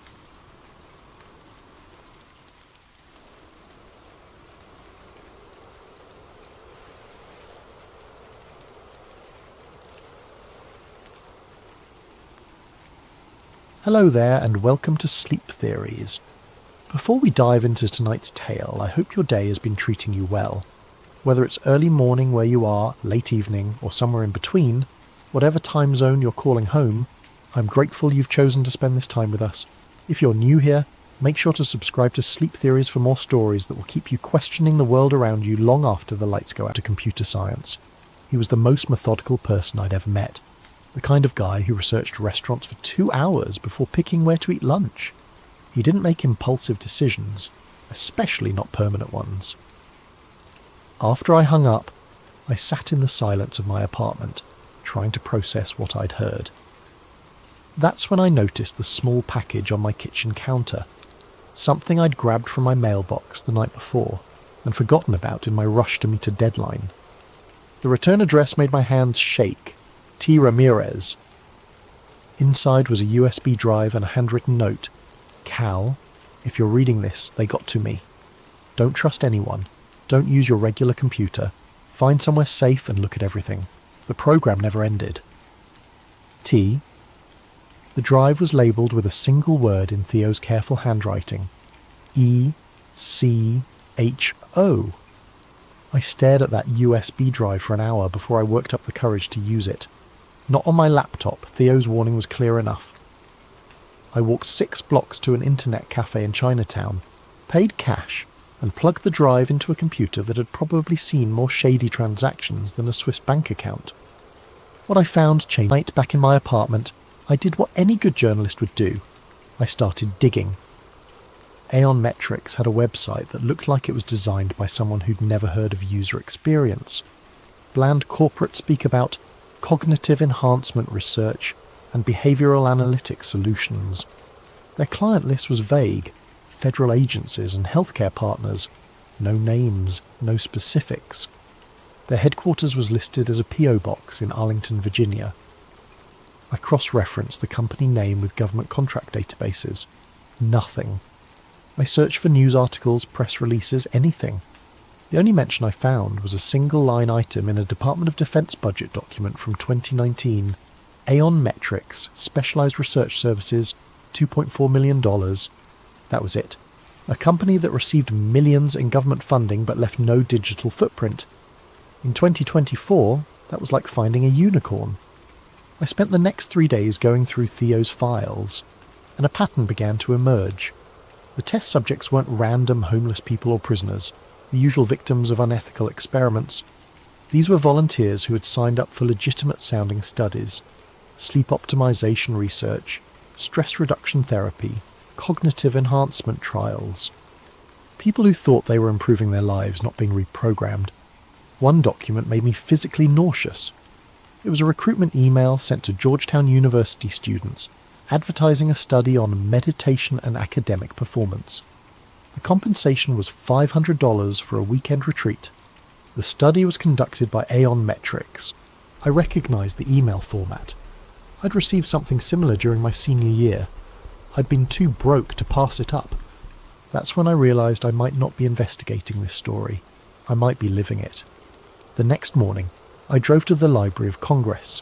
Hello there, and welcome to Sleep Theories. Before we dive into tonight's tale, I hope your day has been treating you well. Whether it's early morning where you are, late evening, or somewhere in between, whatever time zone you're calling home, I'm grateful you've chosen to spend this time with us. If you're new here, make sure to subscribe to Sleep Theories for more stories that will keep you questioning the world around you long after the lights go out to computer science. He was the most methodical person I'd ever met. The kind of guy who researched restaurants for 2 hours before picking where to eat lunch. He didn't make impulsive decisions, especially not permanent ones. After I hung up, I sat in the silence of my apartment, trying to process what I'd heard. That's when I noticed the small package on my kitchen counter, something I'd grabbed from my mailbox the night before and forgotten about in my rush to meet a deadline. The return address made my hands shake. T. Ramirez. Inside was a USB drive and a handwritten note. Cal, if you're reading this, they got to me. Don't trust anyone. Don't use your regular computer. Find somewhere safe and look at everything. The program never ended. T. The drive was labelled with a single word in Theo's careful handwriting. E-C-H-O. I stared at that USB drive for an hour before I worked up the courage to use it. Not on my laptop, Theo's warning was clear enough. I walked 6 blocks to an internet cafe in Chinatown, paid cash, and plugged the drive into a computer that had probably seen more shady transactions than a Swiss bank account. What I found changed. Right back in my apartment, I did what any good journalist would do. I started digging. Aeon Metrics had a website that looked like it was designed by someone who'd never heard of user experience. Bland corporate speak about cognitive enhancement research and behavioural analytics solutions. Their client list was vague. Federal agencies and healthcare partners. No names, no specifics. Their headquarters was listed as a P.O. box in Arlington, Virginia. I cross-referenced the company name with government contract databases. Nothing. I searched for news articles, press releases, anything. The only mention I found was a single-line item in a Department of Defense budget document from 2019. Aeon Metrics, Specialized Research Services, $2.4 million. That was it. A company that received millions in government funding but left no digital footprint. In 2024, that was like finding a unicorn. I spent the next 3 days going through Theo's files, and a pattern began to emerge. The test subjects weren't random homeless people or prisoners, the usual victims of unethical experiments. These were volunteers who had signed up for legitimate-sounding studies, sleep optimization research, stress reduction therapy, cognitive enhancement trials. People who thought they were improving their lives, not being reprogrammed. One document made me physically nauseous. It was a recruitment email sent to Georgetown University students, advertising a study on meditation and academic performance. The compensation was $500 for a weekend retreat. The study was conducted by Aeon Metrics. I recognised the email format. I'd received something similar during my senior year. I'd been too broke to pass it up. That's when I realised I might not be investigating this story. I might be living it. The next morning, I drove to the Library of Congress.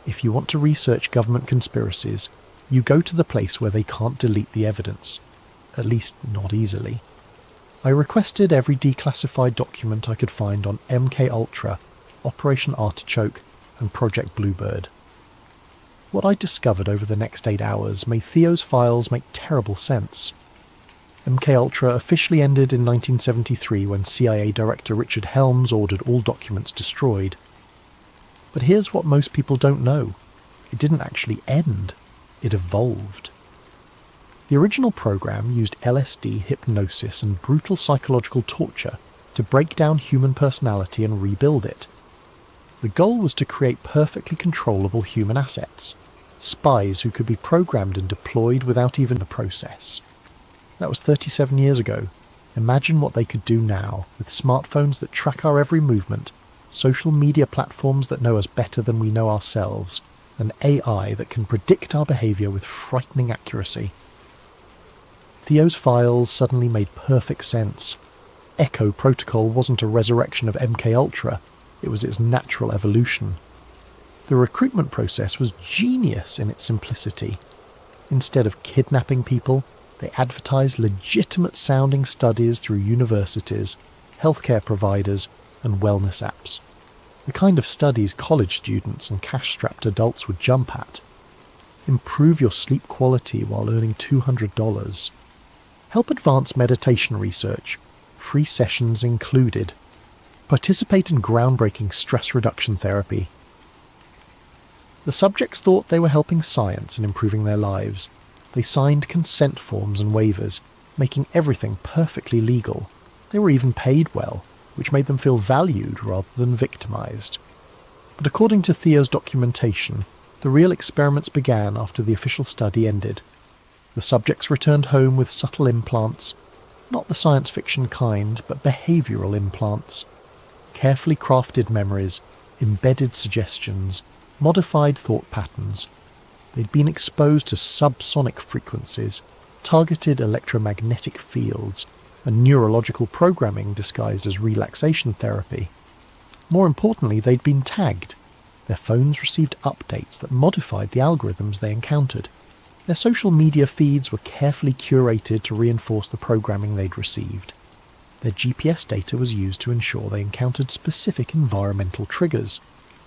If you want to research government conspiracies, you go to the place where they can't delete the evidence. At least, not easily. I requested every declassified document I could find on MKUltra, Operation Artichoke, and Project Bluebird. What I discovered over the next 8 hours made Theo's files make terrible sense. MKUltra officially ended in 1973 when CIA Director Richard Helms ordered all documents destroyed. But here's what most people don't know. It didn't actually end. It evolved. The original program used LSD, hypnosis, and brutal psychological torture to break down human personality and rebuild it. The goal was to create perfectly controllable human assets, spies who could be programmed and deployed without even the process. That was 37 years ago. Imagine what they could do now, with smartphones that track our every movement, social media platforms that know us better than we know ourselves, and AI that can predict our behaviour with frightening accuracy. Theo's files suddenly made perfect sense. Echo Protocol wasn't a resurrection of MKUltra, it was its natural evolution. The recruitment process was genius in its simplicity. Instead of kidnapping people, they advertised legitimate-sounding studies through universities, healthcare providers, and wellness apps. The kind of studies college students and cash-strapped adults would jump at. Improve your sleep quality while earning $200. Help advance meditation research, free sessions included. Participate in groundbreaking stress reduction therapy. The subjects thought they were helping science and improving their lives. They signed consent forms and waivers, making everything perfectly legal. They were even paid well, which made them feel valued rather than victimized. But according to Theo's documentation, the real experiments began after the official study ended. The subjects returned home with subtle implants, not the science fiction kind, but behavioural implants. Carefully crafted memories, embedded suggestions, modified thought patterns. They'd been exposed to subsonic frequencies, targeted electromagnetic fields, and neurological programming disguised as relaxation therapy. More importantly, they'd been tagged. Their phones received updates that modified the algorithms they encountered. Their social media feeds were carefully curated to reinforce the programming they'd received. Their GPS data was used to ensure they encountered specific environmental triggers,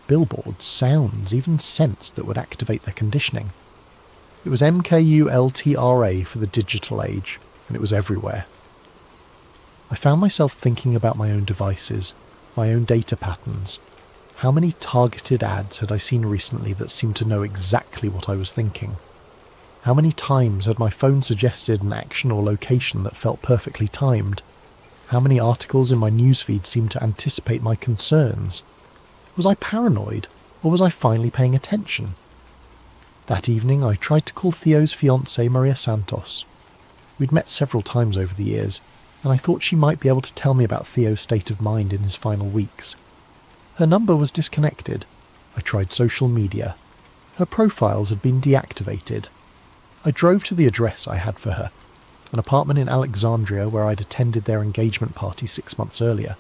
billboards, sounds, even scents that would activate their conditioning. It was MKUltra for the digital age, and it was everywhere. I found myself thinking about my own devices, my own data patterns. How many targeted ads had I seen recently that seemed to know exactly what I was thinking? How many times had my phone suggested an action or location that felt perfectly timed? How many articles in my newsfeed seemed to anticipate my concerns? Was I paranoid, or was I finally paying attention? That evening I tried to call Theo's fiancée Maria Santos. We'd met several times over the years, and I thought she might be able to tell me about Theo's state of mind in his final weeks. Her number was disconnected. I tried social media. Her profiles had been deactivated. I drove to the address I had for her, an apartment in Alexandria where I'd attended their engagement party 6 months earlier.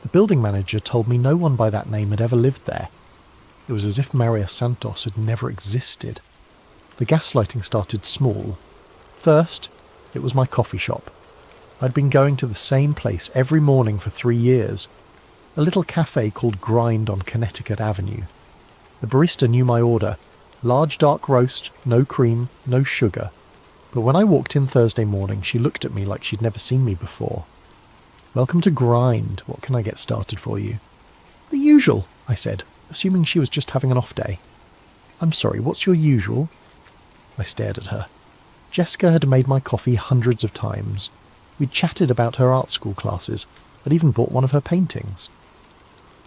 The building manager told me no one by that name had ever lived there. It was as if Maria Santos had never existed. The gaslighting started small. First, it was my coffee shop. I'd been going to the same place every morning for 3 years, a little cafe called Grind on Connecticut Avenue. The barista knew my order: large dark roast, no cream, no sugar. But when I walked in Thursday morning, she looked at me like she'd never seen me before. "Welcome to Grind. What can I get started for you?" "The usual," I said, assuming she was just having an off day. "I'm sorry, what's your usual?" I stared at her. Jessica had made my coffee hundreds of times. We'd chatted about her art school classes. I'd even bought one of her paintings.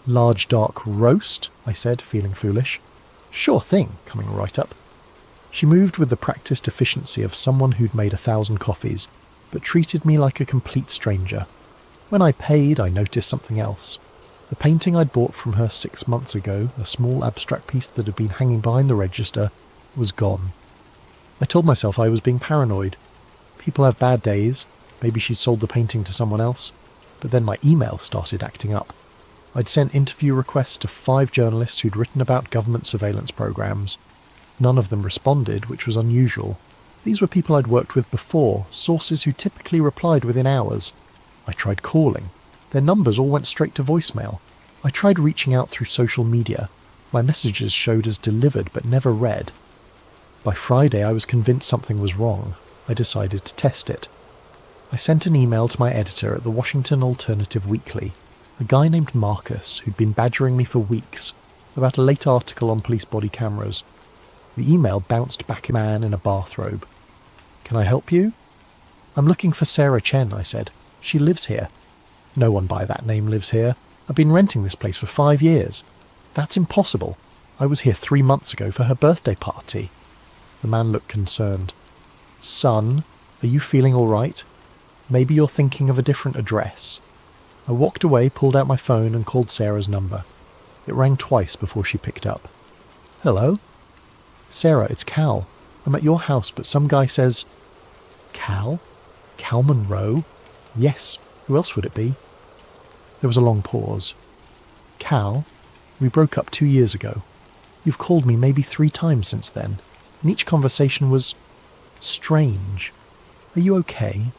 "Large dark roast," I said, feeling foolish. "Sure thing," coming right up. She moved with the practiced efficiency of someone who'd made 1,000 coffees, but treated me like a complete stranger. When I paid, I noticed something else. The painting I'd bought from her 6 months ago, a small abstract piece that had been hanging behind the register, was gone. I told myself I was being paranoid. People have bad days. Maybe she'd sold the painting to someone else. But then my email started acting up. I'd sent interview requests to 5 journalists who'd written about government surveillance programs. None of them responded, which was unusual. These were people I'd worked with before, sources who typically replied within hours. I tried calling. Their numbers all went straight to voicemail. I tried reaching out through social media. My messages showed as delivered but never read. By Friday, I was convinced something was wrong. I decided to test it. I sent an email to my editor at the Washington Alternative Weekly, a guy named Marcus who'd been badgering me for weeks about a late article on police body cameras. The email bounced back a man in a bathrobe. "Can I help you?" "I'm looking for Sarah Chen," I said. "She lives here." "No one by that name lives here. I've been renting this place for 5 years." "That's impossible. I was here 3 months ago for her birthday party." The man looked concerned. "Son, are you feeling all right? Maybe you're thinking of a different address." I walked away, pulled out my phone and called Sarah's number. It rang twice before she picked up. "Hello?" "Sarah, it's Cal. I'm at your house, but some guy says..." "Cal? Cal Monroe?" "Yes. Who else would it be?" There was a long pause. "Cal, we broke up 2 years ago. You've called me maybe 3 times since then, and each conversation was strange. Are you okay?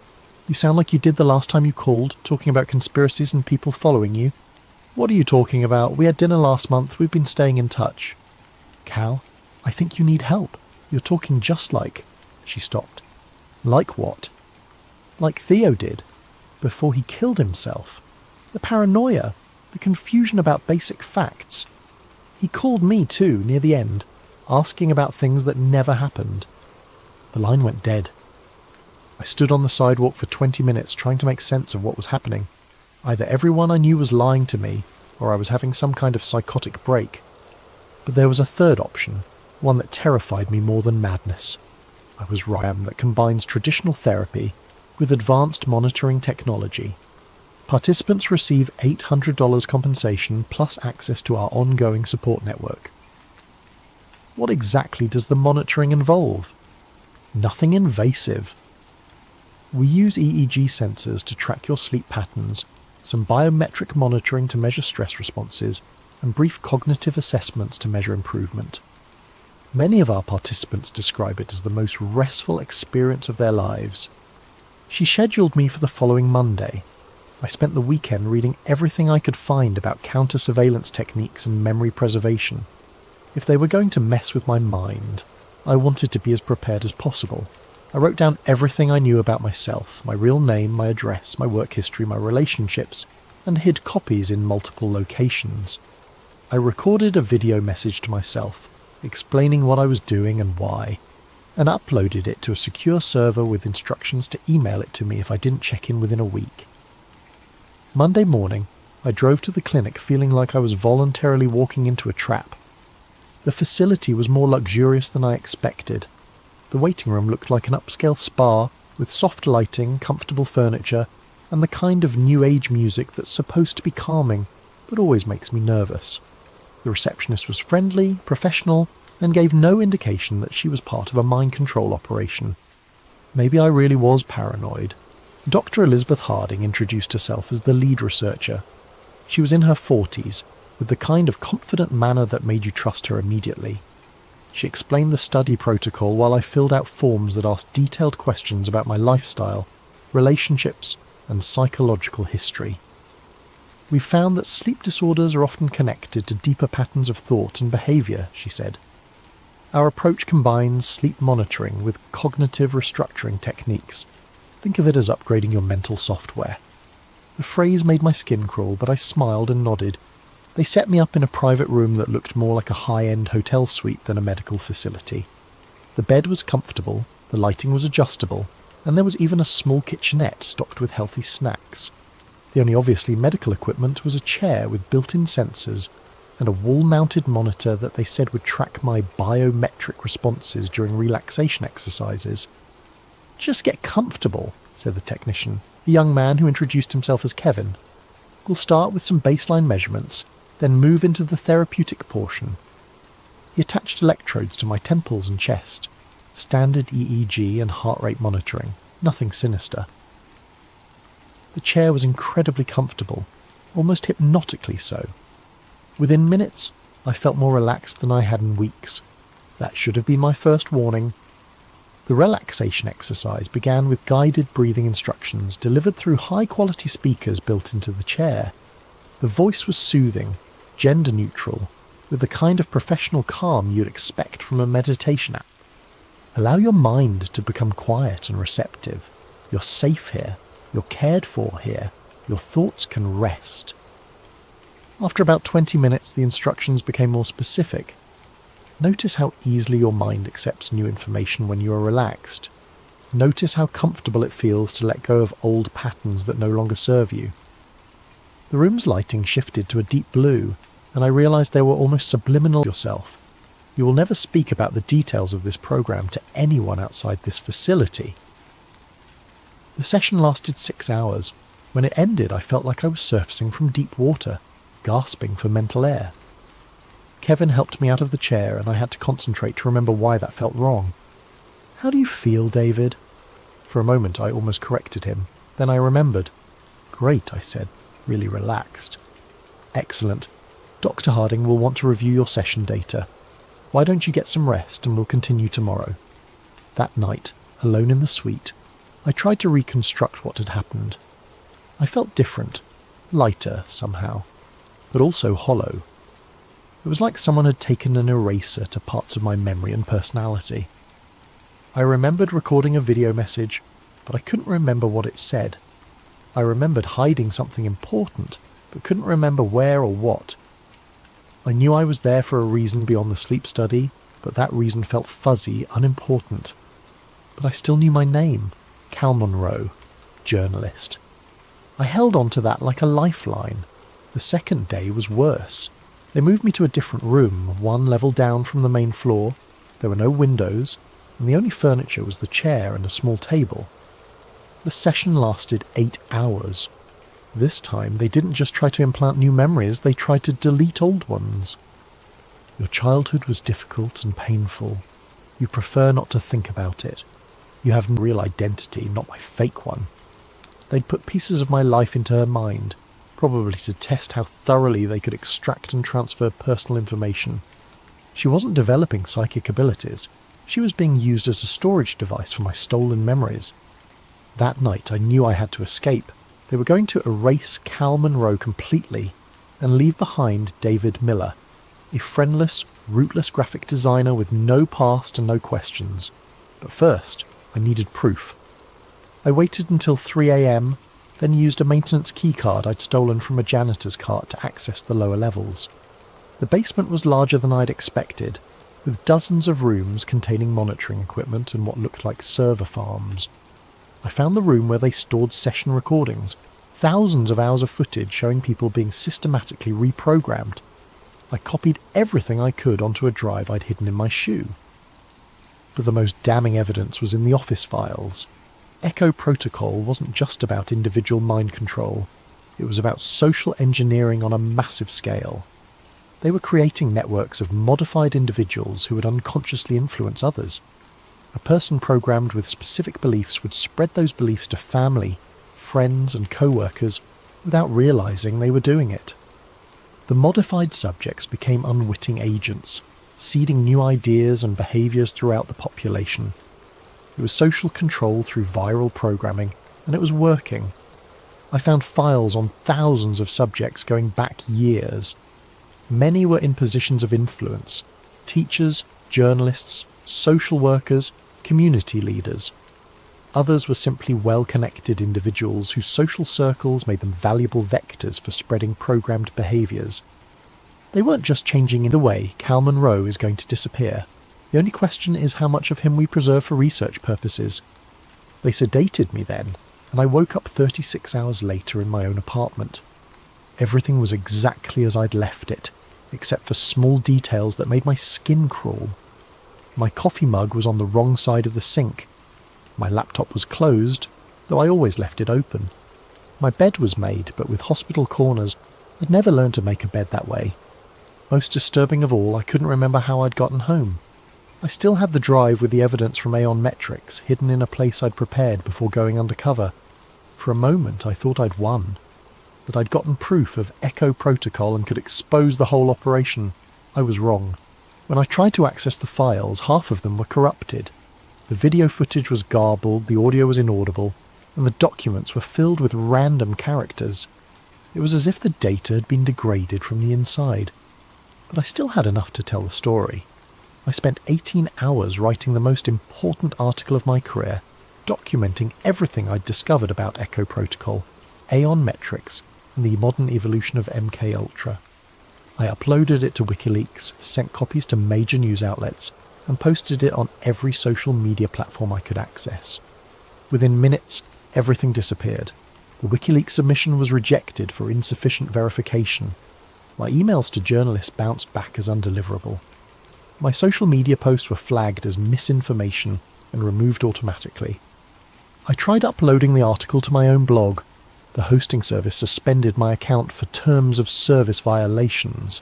You sound like you did the last time you called, talking about conspiracies and people following you." "What are you talking about? We had dinner last month. We've been staying in touch." "Cal, I think you need help. You're talking just like..." She stopped. "Like what?" "Like Theo did, before he killed himself. The paranoia, the confusion about basic facts. He called me too, near the end, asking about things that never happened." The line went dead. I stood on the sidewalk for 20 minutes trying to make sense of what was happening. Either everyone I knew was lying to me, or I was having some kind of psychotic break. But there was a third option, one that terrified me more than madness. I was right, that combines traditional therapy with advanced monitoring technology. Participants receive $800 compensation plus access to our ongoing support network. What exactly does the monitoring involve? Nothing invasive. We use EEG sensors to track your sleep patterns, some biometric monitoring to measure stress responses, and brief cognitive assessments to measure improvement. Many of our participants describe it as the most restful experience of their lives. She scheduled me for the following Monday. I spent the weekend reading everything I could find about counter-surveillance techniques and memory preservation. If they were going to mess with my mind, I wanted to be as prepared as possible. I wrote down everything I knew about myself, my real name, my address, my work history, my relationships, and hid copies in multiple locations. I recorded a video message to myself, explaining what I was doing and why, and uploaded it to a secure server with instructions to email it to me if I didn't check in within a week. Monday morning, I drove to the clinic feeling like I was voluntarily walking into a trap. The facility was more luxurious than I expected. The waiting room looked like an upscale spa with soft lighting, comfortable furniture, and the kind of new age music that's supposed to be calming, but always makes me nervous. The receptionist was friendly, professional, and gave no indication that she was part of a mind control operation. Maybe I really was paranoid. Dr. Elizabeth Harding introduced herself as the lead researcher. She was in her 40s, with the kind of confident manner that made you trust her immediately. She explained the study protocol while I filled out forms that asked detailed questions about my lifestyle, relationships, and psychological history. "We found that sleep disorders are often connected to deeper patterns of thought and behaviour," she said. "Our approach combines sleep monitoring with cognitive restructuring techniques. Think of it as upgrading your mental software." The phrase made my skin crawl, but I smiled and nodded. They set me up in a private room that looked more like a high-end hotel suite than a medical facility. The bed was comfortable, the lighting was adjustable, and there was even a small kitchenette stocked with healthy snacks. The only obviously medical equipment was a chair with built-in sensors and a wall-mounted monitor that they said would track my biometric responses during relaxation exercises. "Just get comfortable," said the technician, a young man who introduced himself as Kevin. "We'll start with some baseline measurements, then move into the therapeutic portion." He attached electrodes to my temples and chest. Standard EEG and heart rate monitoring, nothing sinister. The chair was incredibly comfortable, almost hypnotically so. Within minutes, I felt more relaxed than I had in weeks. That should have been my first warning. The relaxation exercise began with guided breathing instructions delivered through high-quality speakers built into the chair. The voice was soothing, gender-neutral, with the kind of professional calm you'd expect from a meditation app. Allow your mind to become quiet and receptive. You're safe here. You're cared for here. Your thoughts can rest. After about 20 minutes, the instructions became more specific. Notice how easily your mind accepts new information when you are relaxed. Notice how comfortable it feels to let go of old patterns that no longer serve you. The room's lighting shifted to a deep blue, and I realised they were almost subliminal yourself. You will never speak about the details of this program to anyone outside this facility. The session lasted 6 hours. When it ended, I felt like I was surfacing from deep water, gasping for mental air. Kevin helped me out of the chair, and I had to concentrate to remember why that felt wrong. "How do you feel, David?" For a moment I almost corrected him. Then I remembered. "Great," I said, really relaxed. "Excellent. Dr. Harding will want to review your session data. Why don't you get some rest and we'll continue tomorrow?" That night, alone in the suite, I tried to reconstruct what had happened. I felt different, lighter somehow, but also hollow. It was like someone had taken an eraser to parts of my memory and personality. I remembered recording a video message, but I couldn't remember what it said. I remembered hiding something important, but couldn't remember where or what. I knew I was there for a reason beyond the sleep study, but that reason felt fuzzy, unimportant. But I still knew my name, Cal Monroe, journalist. I held on to that like a lifeline. The second day was worse. They moved me to a different room, one level down from the main floor. There were no windows, and the only furniture was the chair and a small table. The session lasted 8 hours. This time they didn't just try to implant new memories, they tried to delete old ones. "Your childhood was difficult and painful. You prefer not to think about it. You have no real identity, not my fake one." They'd put pieces of my life into her mind, probably to test how thoroughly they could extract and transfer personal information. She wasn't developing psychic abilities. She was being used as a storage device for my stolen memories. That night I knew I had to escape. They were going to erase Cal Monroe completely and leave behind David Miller, a friendless, rootless graphic designer with no past and no questions. But first, I needed proof. I waited until 3 a.m, then used a maintenance keycard I'd stolen from a janitor's cart to access the lower levels. The basement was larger than I'd expected, with dozens of rooms containing monitoring equipment and what looked like server farms. I found the room where they stored session recordings, thousands of hours of footage showing people being systematically reprogrammed. I copied everything I could onto a drive I'd hidden in my shoe. But the most damning evidence was in the office files. Echo Protocol wasn't just about individual mind control. It was about social engineering on a massive scale. They were creating networks of modified individuals who would unconsciously influence others. A person programmed with specific beliefs would spread those beliefs to family, friends and co-workers without realizing they were doing it. The modified subjects became unwitting agents, seeding new ideas and behaviours throughout the population. It was social control through viral programming, and it was working. I found files on thousands of subjects going back years. Many were in positions of influence: teachers, journalists, social workers, community leaders. Others were simply well-connected individuals whose social circles made them valuable vectors for spreading programmed behaviours. They weren't just changing in the way Cal Monroe is going to disappear. The only question is how much of him we preserve for research purposes. They sedated me then, and I woke up 36 hours later in my own apartment. Everything was exactly as I'd left it, except for small details that made my skin crawl. My coffee mug was on the wrong side of the sink. My laptop was closed, though I always left it open. My bed was made, but with hospital corners. I'd never learned to make a bed that way. Most disturbing of all, I couldn't remember how I'd gotten home. I still had the drive with the evidence from Aeon Metrics hidden in a place I'd prepared before going undercover. For a moment I thought I'd won, that I'd gotten proof of Echo Protocol and could expose the whole operation. I was wrong. When I tried to access the files, half of them were corrupted. The video footage was garbled, the audio was inaudible, and the documents were filled with random characters. It was as if the data had been degraded from the inside. But I still had enough to tell the story. I spent 18 hours writing the most important article of my career, documenting everything I'd discovered about Echo Protocol, Aeon metrics, and the modern evolution of MKUltra. I uploaded it to WikiLeaks, sent copies to major news outlets, and posted it on every social media platform I could access. Within minutes, everything disappeared. The WikiLeaks submission was rejected for insufficient verification. My emails to journalists bounced back as undeliverable. My social media posts were flagged as misinformation and removed automatically. I tried uploading the article to my own blog. The hosting service suspended my account for terms of service violations.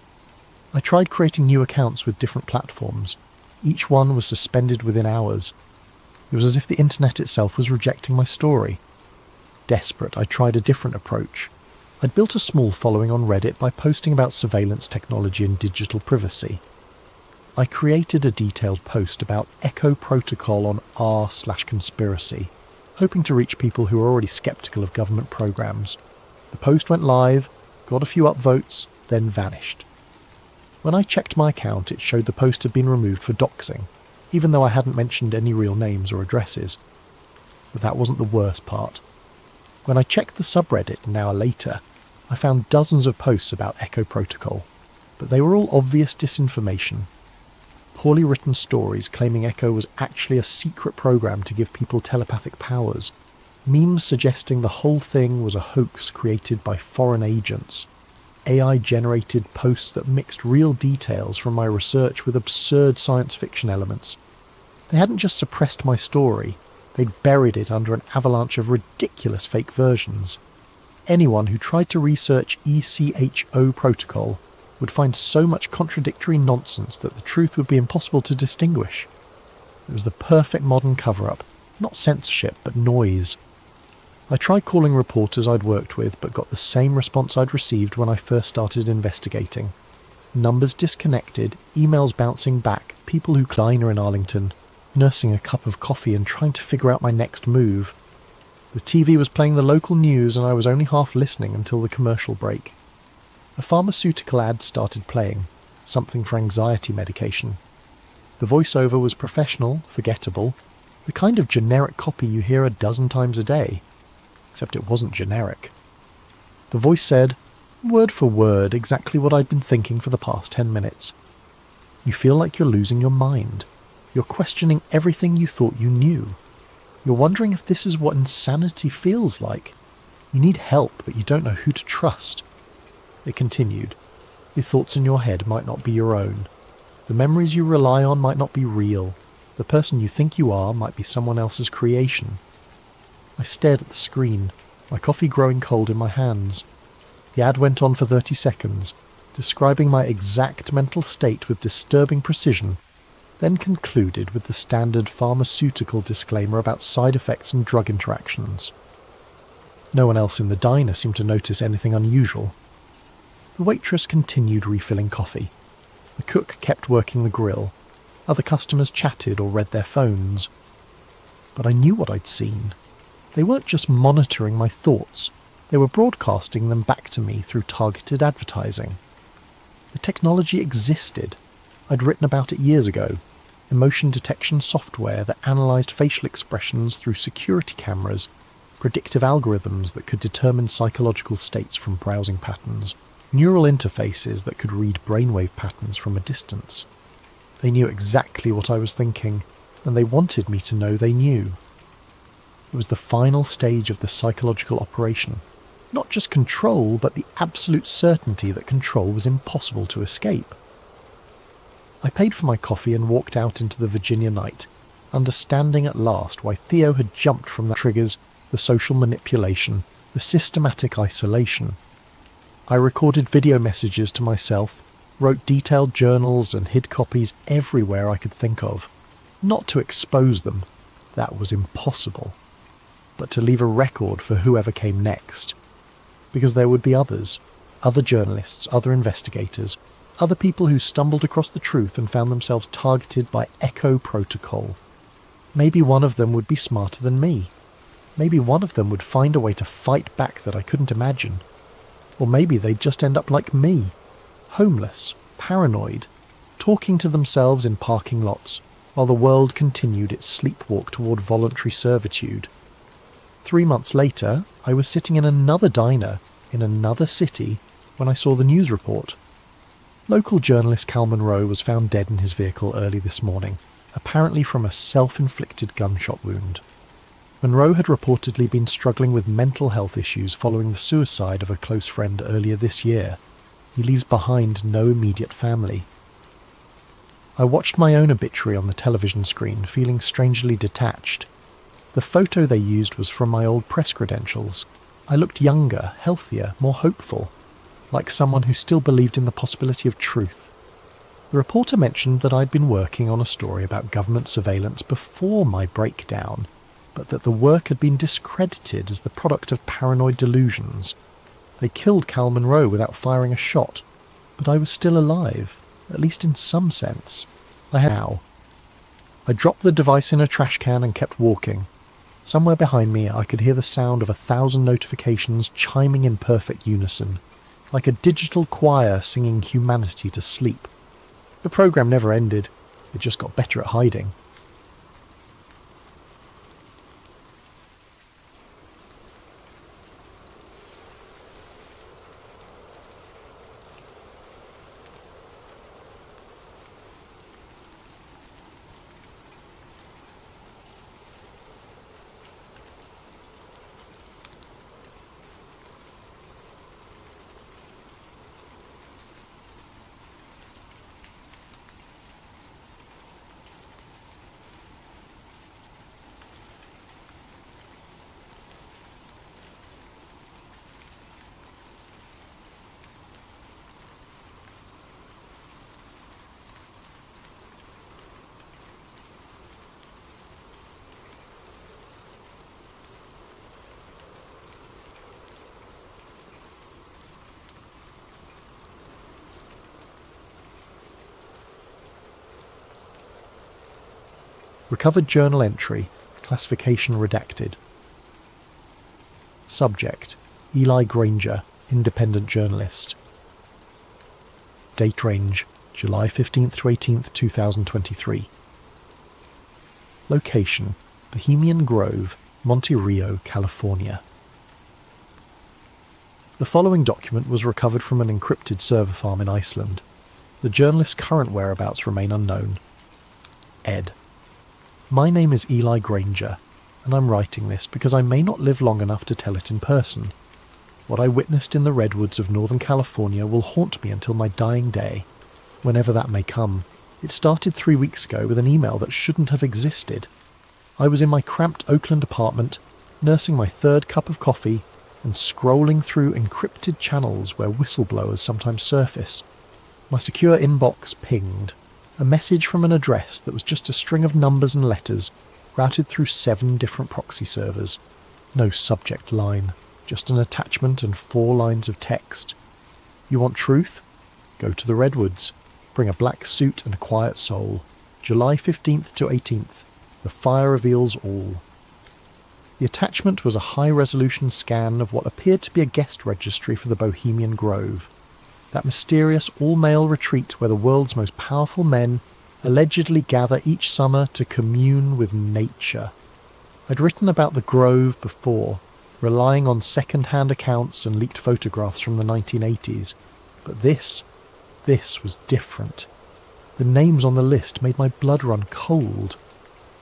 I tried creating new accounts with different platforms. Each one was suspended within hours. It was as if the internet itself was rejecting my story. Desperate, I tried a different approach. I'd built a small following on Reddit by posting about surveillance technology and digital privacy. I created a detailed post about Echo Protocol on r/conspiracy, hoping to reach people who were already sceptical of government programs. The post went live, got a few upvotes, then vanished. When I checked my account, it showed the post had been removed for doxing, even though I hadn't mentioned any real names or addresses. But that wasn't the worst part. When I checked the subreddit an hour later, I found dozens of posts about Echo Protocol, but they were all obvious disinformation. Poorly written stories claiming Echo was actually a secret program to give people telepathic powers. Memes suggesting the whole thing was a hoax created by foreign agents. AI-generated posts that mixed real details from my research with absurd science fiction elements. They hadn't just suppressed my story, they'd buried it under an avalanche of ridiculous fake versions. Anyone who tried to research ECHO protocol would find so much contradictory nonsense that the truth would be impossible to distinguish. It was the perfect modern cover-up, not censorship, but noise. I tried calling reporters I'd worked with, but got the same response I'd received when I first started investigating. Numbers disconnected, emails bouncing back, people who Kleiner in Arlington, nursing a cup of coffee and trying to figure out my next move. The TV was playing the local news and I was only half listening until the commercial break. A pharmaceutical ad started playing, something for anxiety medication. The voiceover was professional, forgettable, the kind of generic copy you hear a dozen times a day, except it wasn't generic. The voice said, word for word, exactly what I'd been thinking for the past 10 minutes. You feel like you're losing your mind. You're questioning everything you thought you knew. You're wondering if this is what insanity feels like. You need help, but you don't know who to trust. It continued. The thoughts in your head might not be your own. The memories you rely on might not be real. The person you think you are might be someone else's creation. I stared at the screen, my coffee growing cold in my hands. The ad went on for 30 seconds, describing my exact mental state with disturbing precision, then concluded with the standard pharmaceutical disclaimer about side effects and drug interactions. No one else in the diner seemed to notice anything unusual. The waitress continued refilling coffee. The cook kept working the grill. Other customers chatted or read their phones. But I knew what I'd seen. They weren't just monitoring my thoughts, they were broadcasting them back to me through targeted advertising. The technology existed. I'd written about it years ago. Emotion detection software that analysed facial expressions through security cameras, predictive algorithms that could determine psychological states from browsing patterns, neural interfaces that could read brainwave patterns from a distance. They knew exactly what I was thinking, and they wanted me to know they knew. It was the final stage of the psychological operation. Not just control, but the absolute certainty that control was impossible to escape. I paid for my coffee and walked out into the Virginia night, understanding at last why Theo had jumped from the triggers, the social manipulation, the systematic isolation. I recorded video messages to myself, wrote detailed journals and hid copies everywhere I could think of. Not to expose them, that was impossible, but to leave a record for whoever came next. Because there would be others, other journalists, other investigators, other people who stumbled across the truth and found themselves targeted by Echo Protocol. Maybe one of them would be smarter than me. Maybe one of them would find a way to fight back that I couldn't imagine. Or maybe they'd just end up like me, homeless, paranoid, talking to themselves in parking lots, while the world continued its sleepwalk toward voluntary servitude. 3 months later, I was sitting in another diner in another city when I saw the news report. Local journalist Cal Monroe was found dead in his vehicle early this morning, apparently from a self-inflicted gunshot wound. Monroe had reportedly been struggling with mental health issues following the suicide of a close friend earlier this year. He leaves behind no immediate family. I watched my own obituary on the television screen, feeling strangely detached. The photo they used was from my old press credentials. I looked younger, healthier, more hopeful, like someone who still believed in the possibility of truth. The reporter mentioned that I'd been working on a story about government surveillance before my breakdown, but that the work had been discredited as the product of paranoid delusions. They killed Cal Monroe without firing a shot, but I was still alive, at least in some sense. I dropped the device in a trash can and kept walking. Somewhere behind me I could hear the sound of 1,000 notifications chiming in perfect unison, like a digital choir singing humanity to sleep. The program never ended, it just got better at hiding. Recovered journal entry, classification redacted. Subject, Eli Granger, independent journalist. Date range, July 15th to 18th, 2023. Location, Bohemian Grove, Monte Rio, California. The following document was recovered from an encrypted server farm in Iceland. The journalist's current whereabouts remain unknown. Ed. My name is Eli Granger, and I'm writing this because I may not live long enough to tell it in person. What I witnessed in the redwoods of Northern California will haunt me until my dying day, whenever that may come. It started 3 weeks ago with an email that shouldn't have existed. I was in my cramped Oakland apartment, nursing my third cup of coffee, and scrolling through encrypted channels where whistleblowers sometimes surface. My secure inbox pinged. A message from an address that was just a string of numbers and letters, routed through 7 different proxy servers. No subject line, just an attachment and 4 lines of text. You want truth? Go to the redwoods. Bring a black suit and a quiet soul. July 15th to 18th. The fire reveals all. The attachment was a high-resolution scan of what appeared to be a guest registry for the Bohemian Grove. That mysterious all-male retreat where the world's most powerful men allegedly gather each summer to commune with nature. I'd written about the Grove before, relying on second-hand accounts and leaked photographs from the 1980s. But this was different. The names on the list made my blood run cold.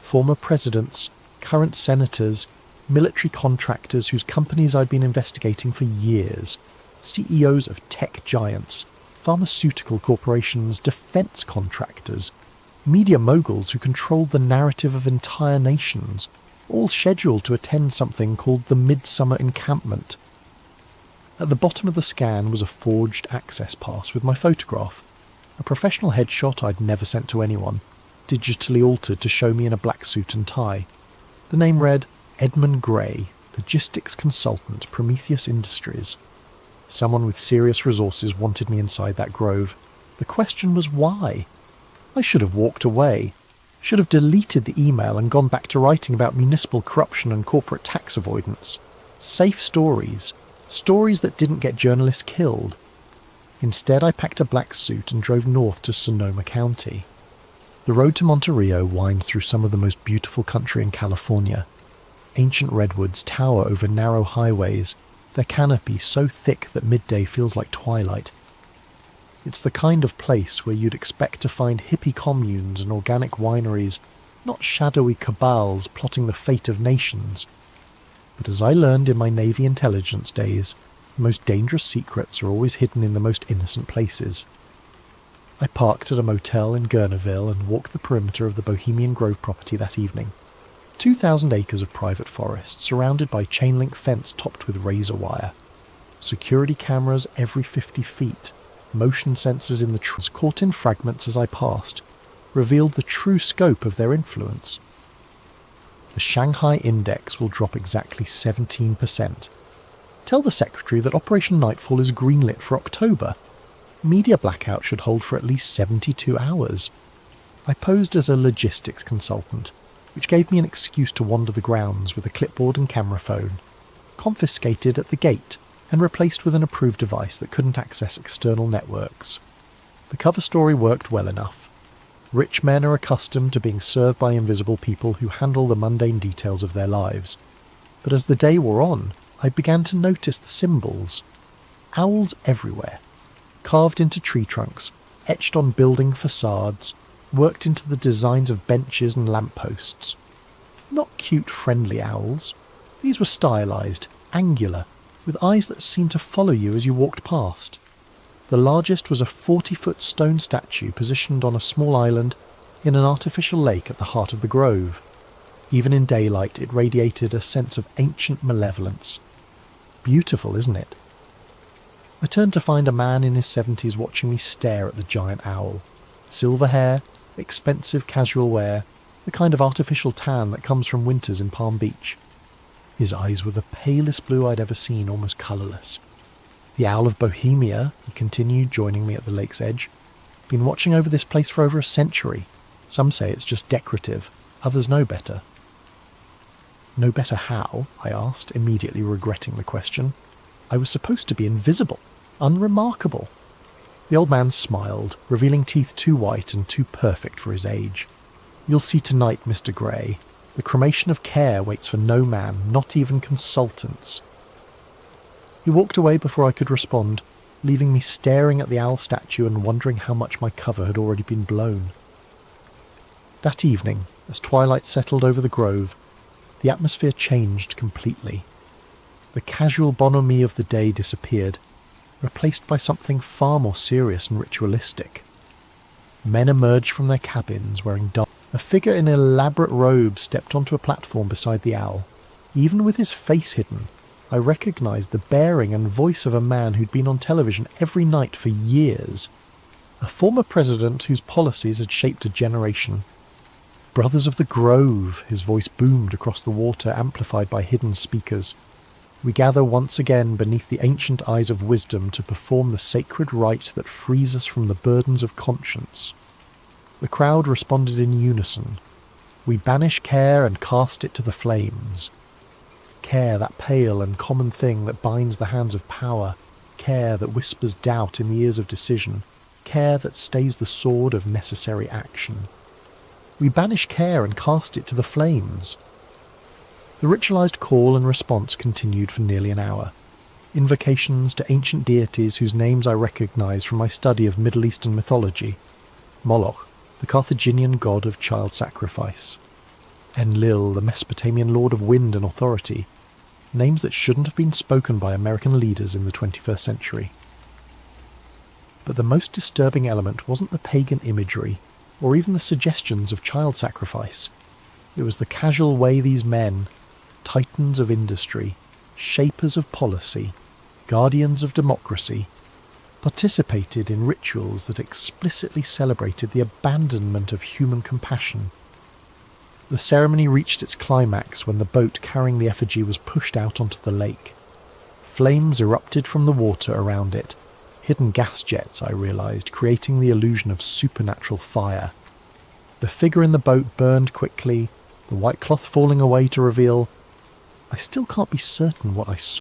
Former presidents, current senators, military contractors whose companies I'd been investigating for years. CEOs of tech giants, pharmaceutical corporations, defense contractors, media moguls who controlled the narrative of entire nations, all scheduled to attend something called the Midsummer Encampment. At the bottom of the scan was a forged access pass with my photograph, a professional headshot I'd never sent to anyone, digitally altered to show me in a black suit and tie. The name read Edmund Gray, Logistics Consultant, Prometheus Industries. Someone with serious resources wanted me inside that grove. The question was why? I should have walked away. Should have deleted the email and gone back to writing about municipal corruption and corporate tax avoidance. Safe stories. Stories that didn't get journalists killed. Instead, I packed a black suit and drove north to Sonoma County. The road to Monterey winds through some of the most beautiful country in California. Ancient redwoods tower over narrow highways, their canopy so thick that midday feels like twilight. It's the kind of place where you'd expect to find hippie communes and organic wineries, not shadowy cabals plotting the fate of nations. But as I learned in my Navy intelligence days, the most dangerous secrets are always hidden in the most innocent places. I parked at a motel in Gurneyville and walked the perimeter of the Bohemian Grove property that evening. 2,000 acres of private forest, surrounded by chain-link fence topped with razor wire. Security cameras every 50 feet, motion sensors in the trees caught in fragments as I passed, revealed the true scope of their influence. The Shanghai Index will drop exactly 17%. Tell the secretary that Operation Nightfall is greenlit for October. Media blackout should hold for at least 72 hours. I posed as a logistics consultant, which gave me an excuse to wander the grounds with a clipboard and camera phone, confiscated at the gate and replaced with an approved device that couldn't access external networks. The cover story worked well enough. Rich men are accustomed to being served by invisible people who handle the mundane details of their lives. But as the day wore on, I began to notice the symbols. Owls everywhere, carved into tree trunks, etched on building facades, worked into the designs of benches and lampposts. Not cute, friendly owls. These were stylized, angular, with eyes that seemed to follow you as you walked past. The largest was a 40-foot stone statue positioned on a small island in an artificial lake at the heart of the grove. Even in daylight, it radiated a sense of ancient malevolence. Beautiful, isn't it? I turned to find a man in his 70s watching me stare at the giant owl. Silver hair, expensive casual wear, the kind of artificial tan that comes from winters in Palm Beach. His eyes were the palest blue I'd ever seen, almost colourless. The Owl of Bohemia, he continued, joining me at the lake's edge. Been watching over this place for over a century. Some say it's just decorative, others know better. Know better how? I asked, immediately regretting the question. I was supposed to be invisible, unremarkable. The old man smiled, revealing teeth too white and too perfect for his age. You'll see tonight, Mr. Grey. The cremation of care waits for no man, not even consultants. He walked away before I could respond, leaving me staring at the owl statue and wondering how much my cover had already been blown. That evening, as twilight settled over the grove, the atmosphere changed completely. The casual bonhomie of the day disappeared, replaced by something far more serious and ritualistic. Men emerged from their cabins wearing dark. A figure in an elaborate robe stepped onto a platform beside the owl. Even with his face hidden, I recognised the bearing and voice of a man who'd been on television every night for years. A former president whose policies had shaped a generation. Brothers of the Grove, his voice boomed across the water, amplified by hidden speakers. We gather once again beneath the ancient eyes of wisdom to perform the sacred rite that frees us from the burdens of conscience. The crowd responded in unison. We banish care and cast it to the flames. Care, that pale and common thing that binds the hands of power. Care that whispers doubt in the ears of decision. Care that stays the sword of necessary action. We banish care and cast it to the flames. The ritualized call and response continued for nearly an hour. Invocations to ancient deities whose names I recognized from my study of Middle Eastern mythology. Moloch, the Carthaginian god of child sacrifice. Enlil, the Mesopotamian lord of wind and authority. Names that shouldn't have been spoken by American leaders in the 21st century. But the most disturbing element wasn't the pagan imagery, or even the suggestions of child sacrifice. It was the casual way these men, titans of industry, shapers of policy, guardians of democracy, participated in rituals that explicitly celebrated the abandonment of human compassion. The ceremony reached its climax when the boat carrying the effigy was pushed out onto the lake. Flames erupted from the water around it, hidden gas jets, I realised, creating the illusion of supernatural fire. The figure in the boat burned quickly, the white cloth falling away to reveal... I still can't be certain what I saw.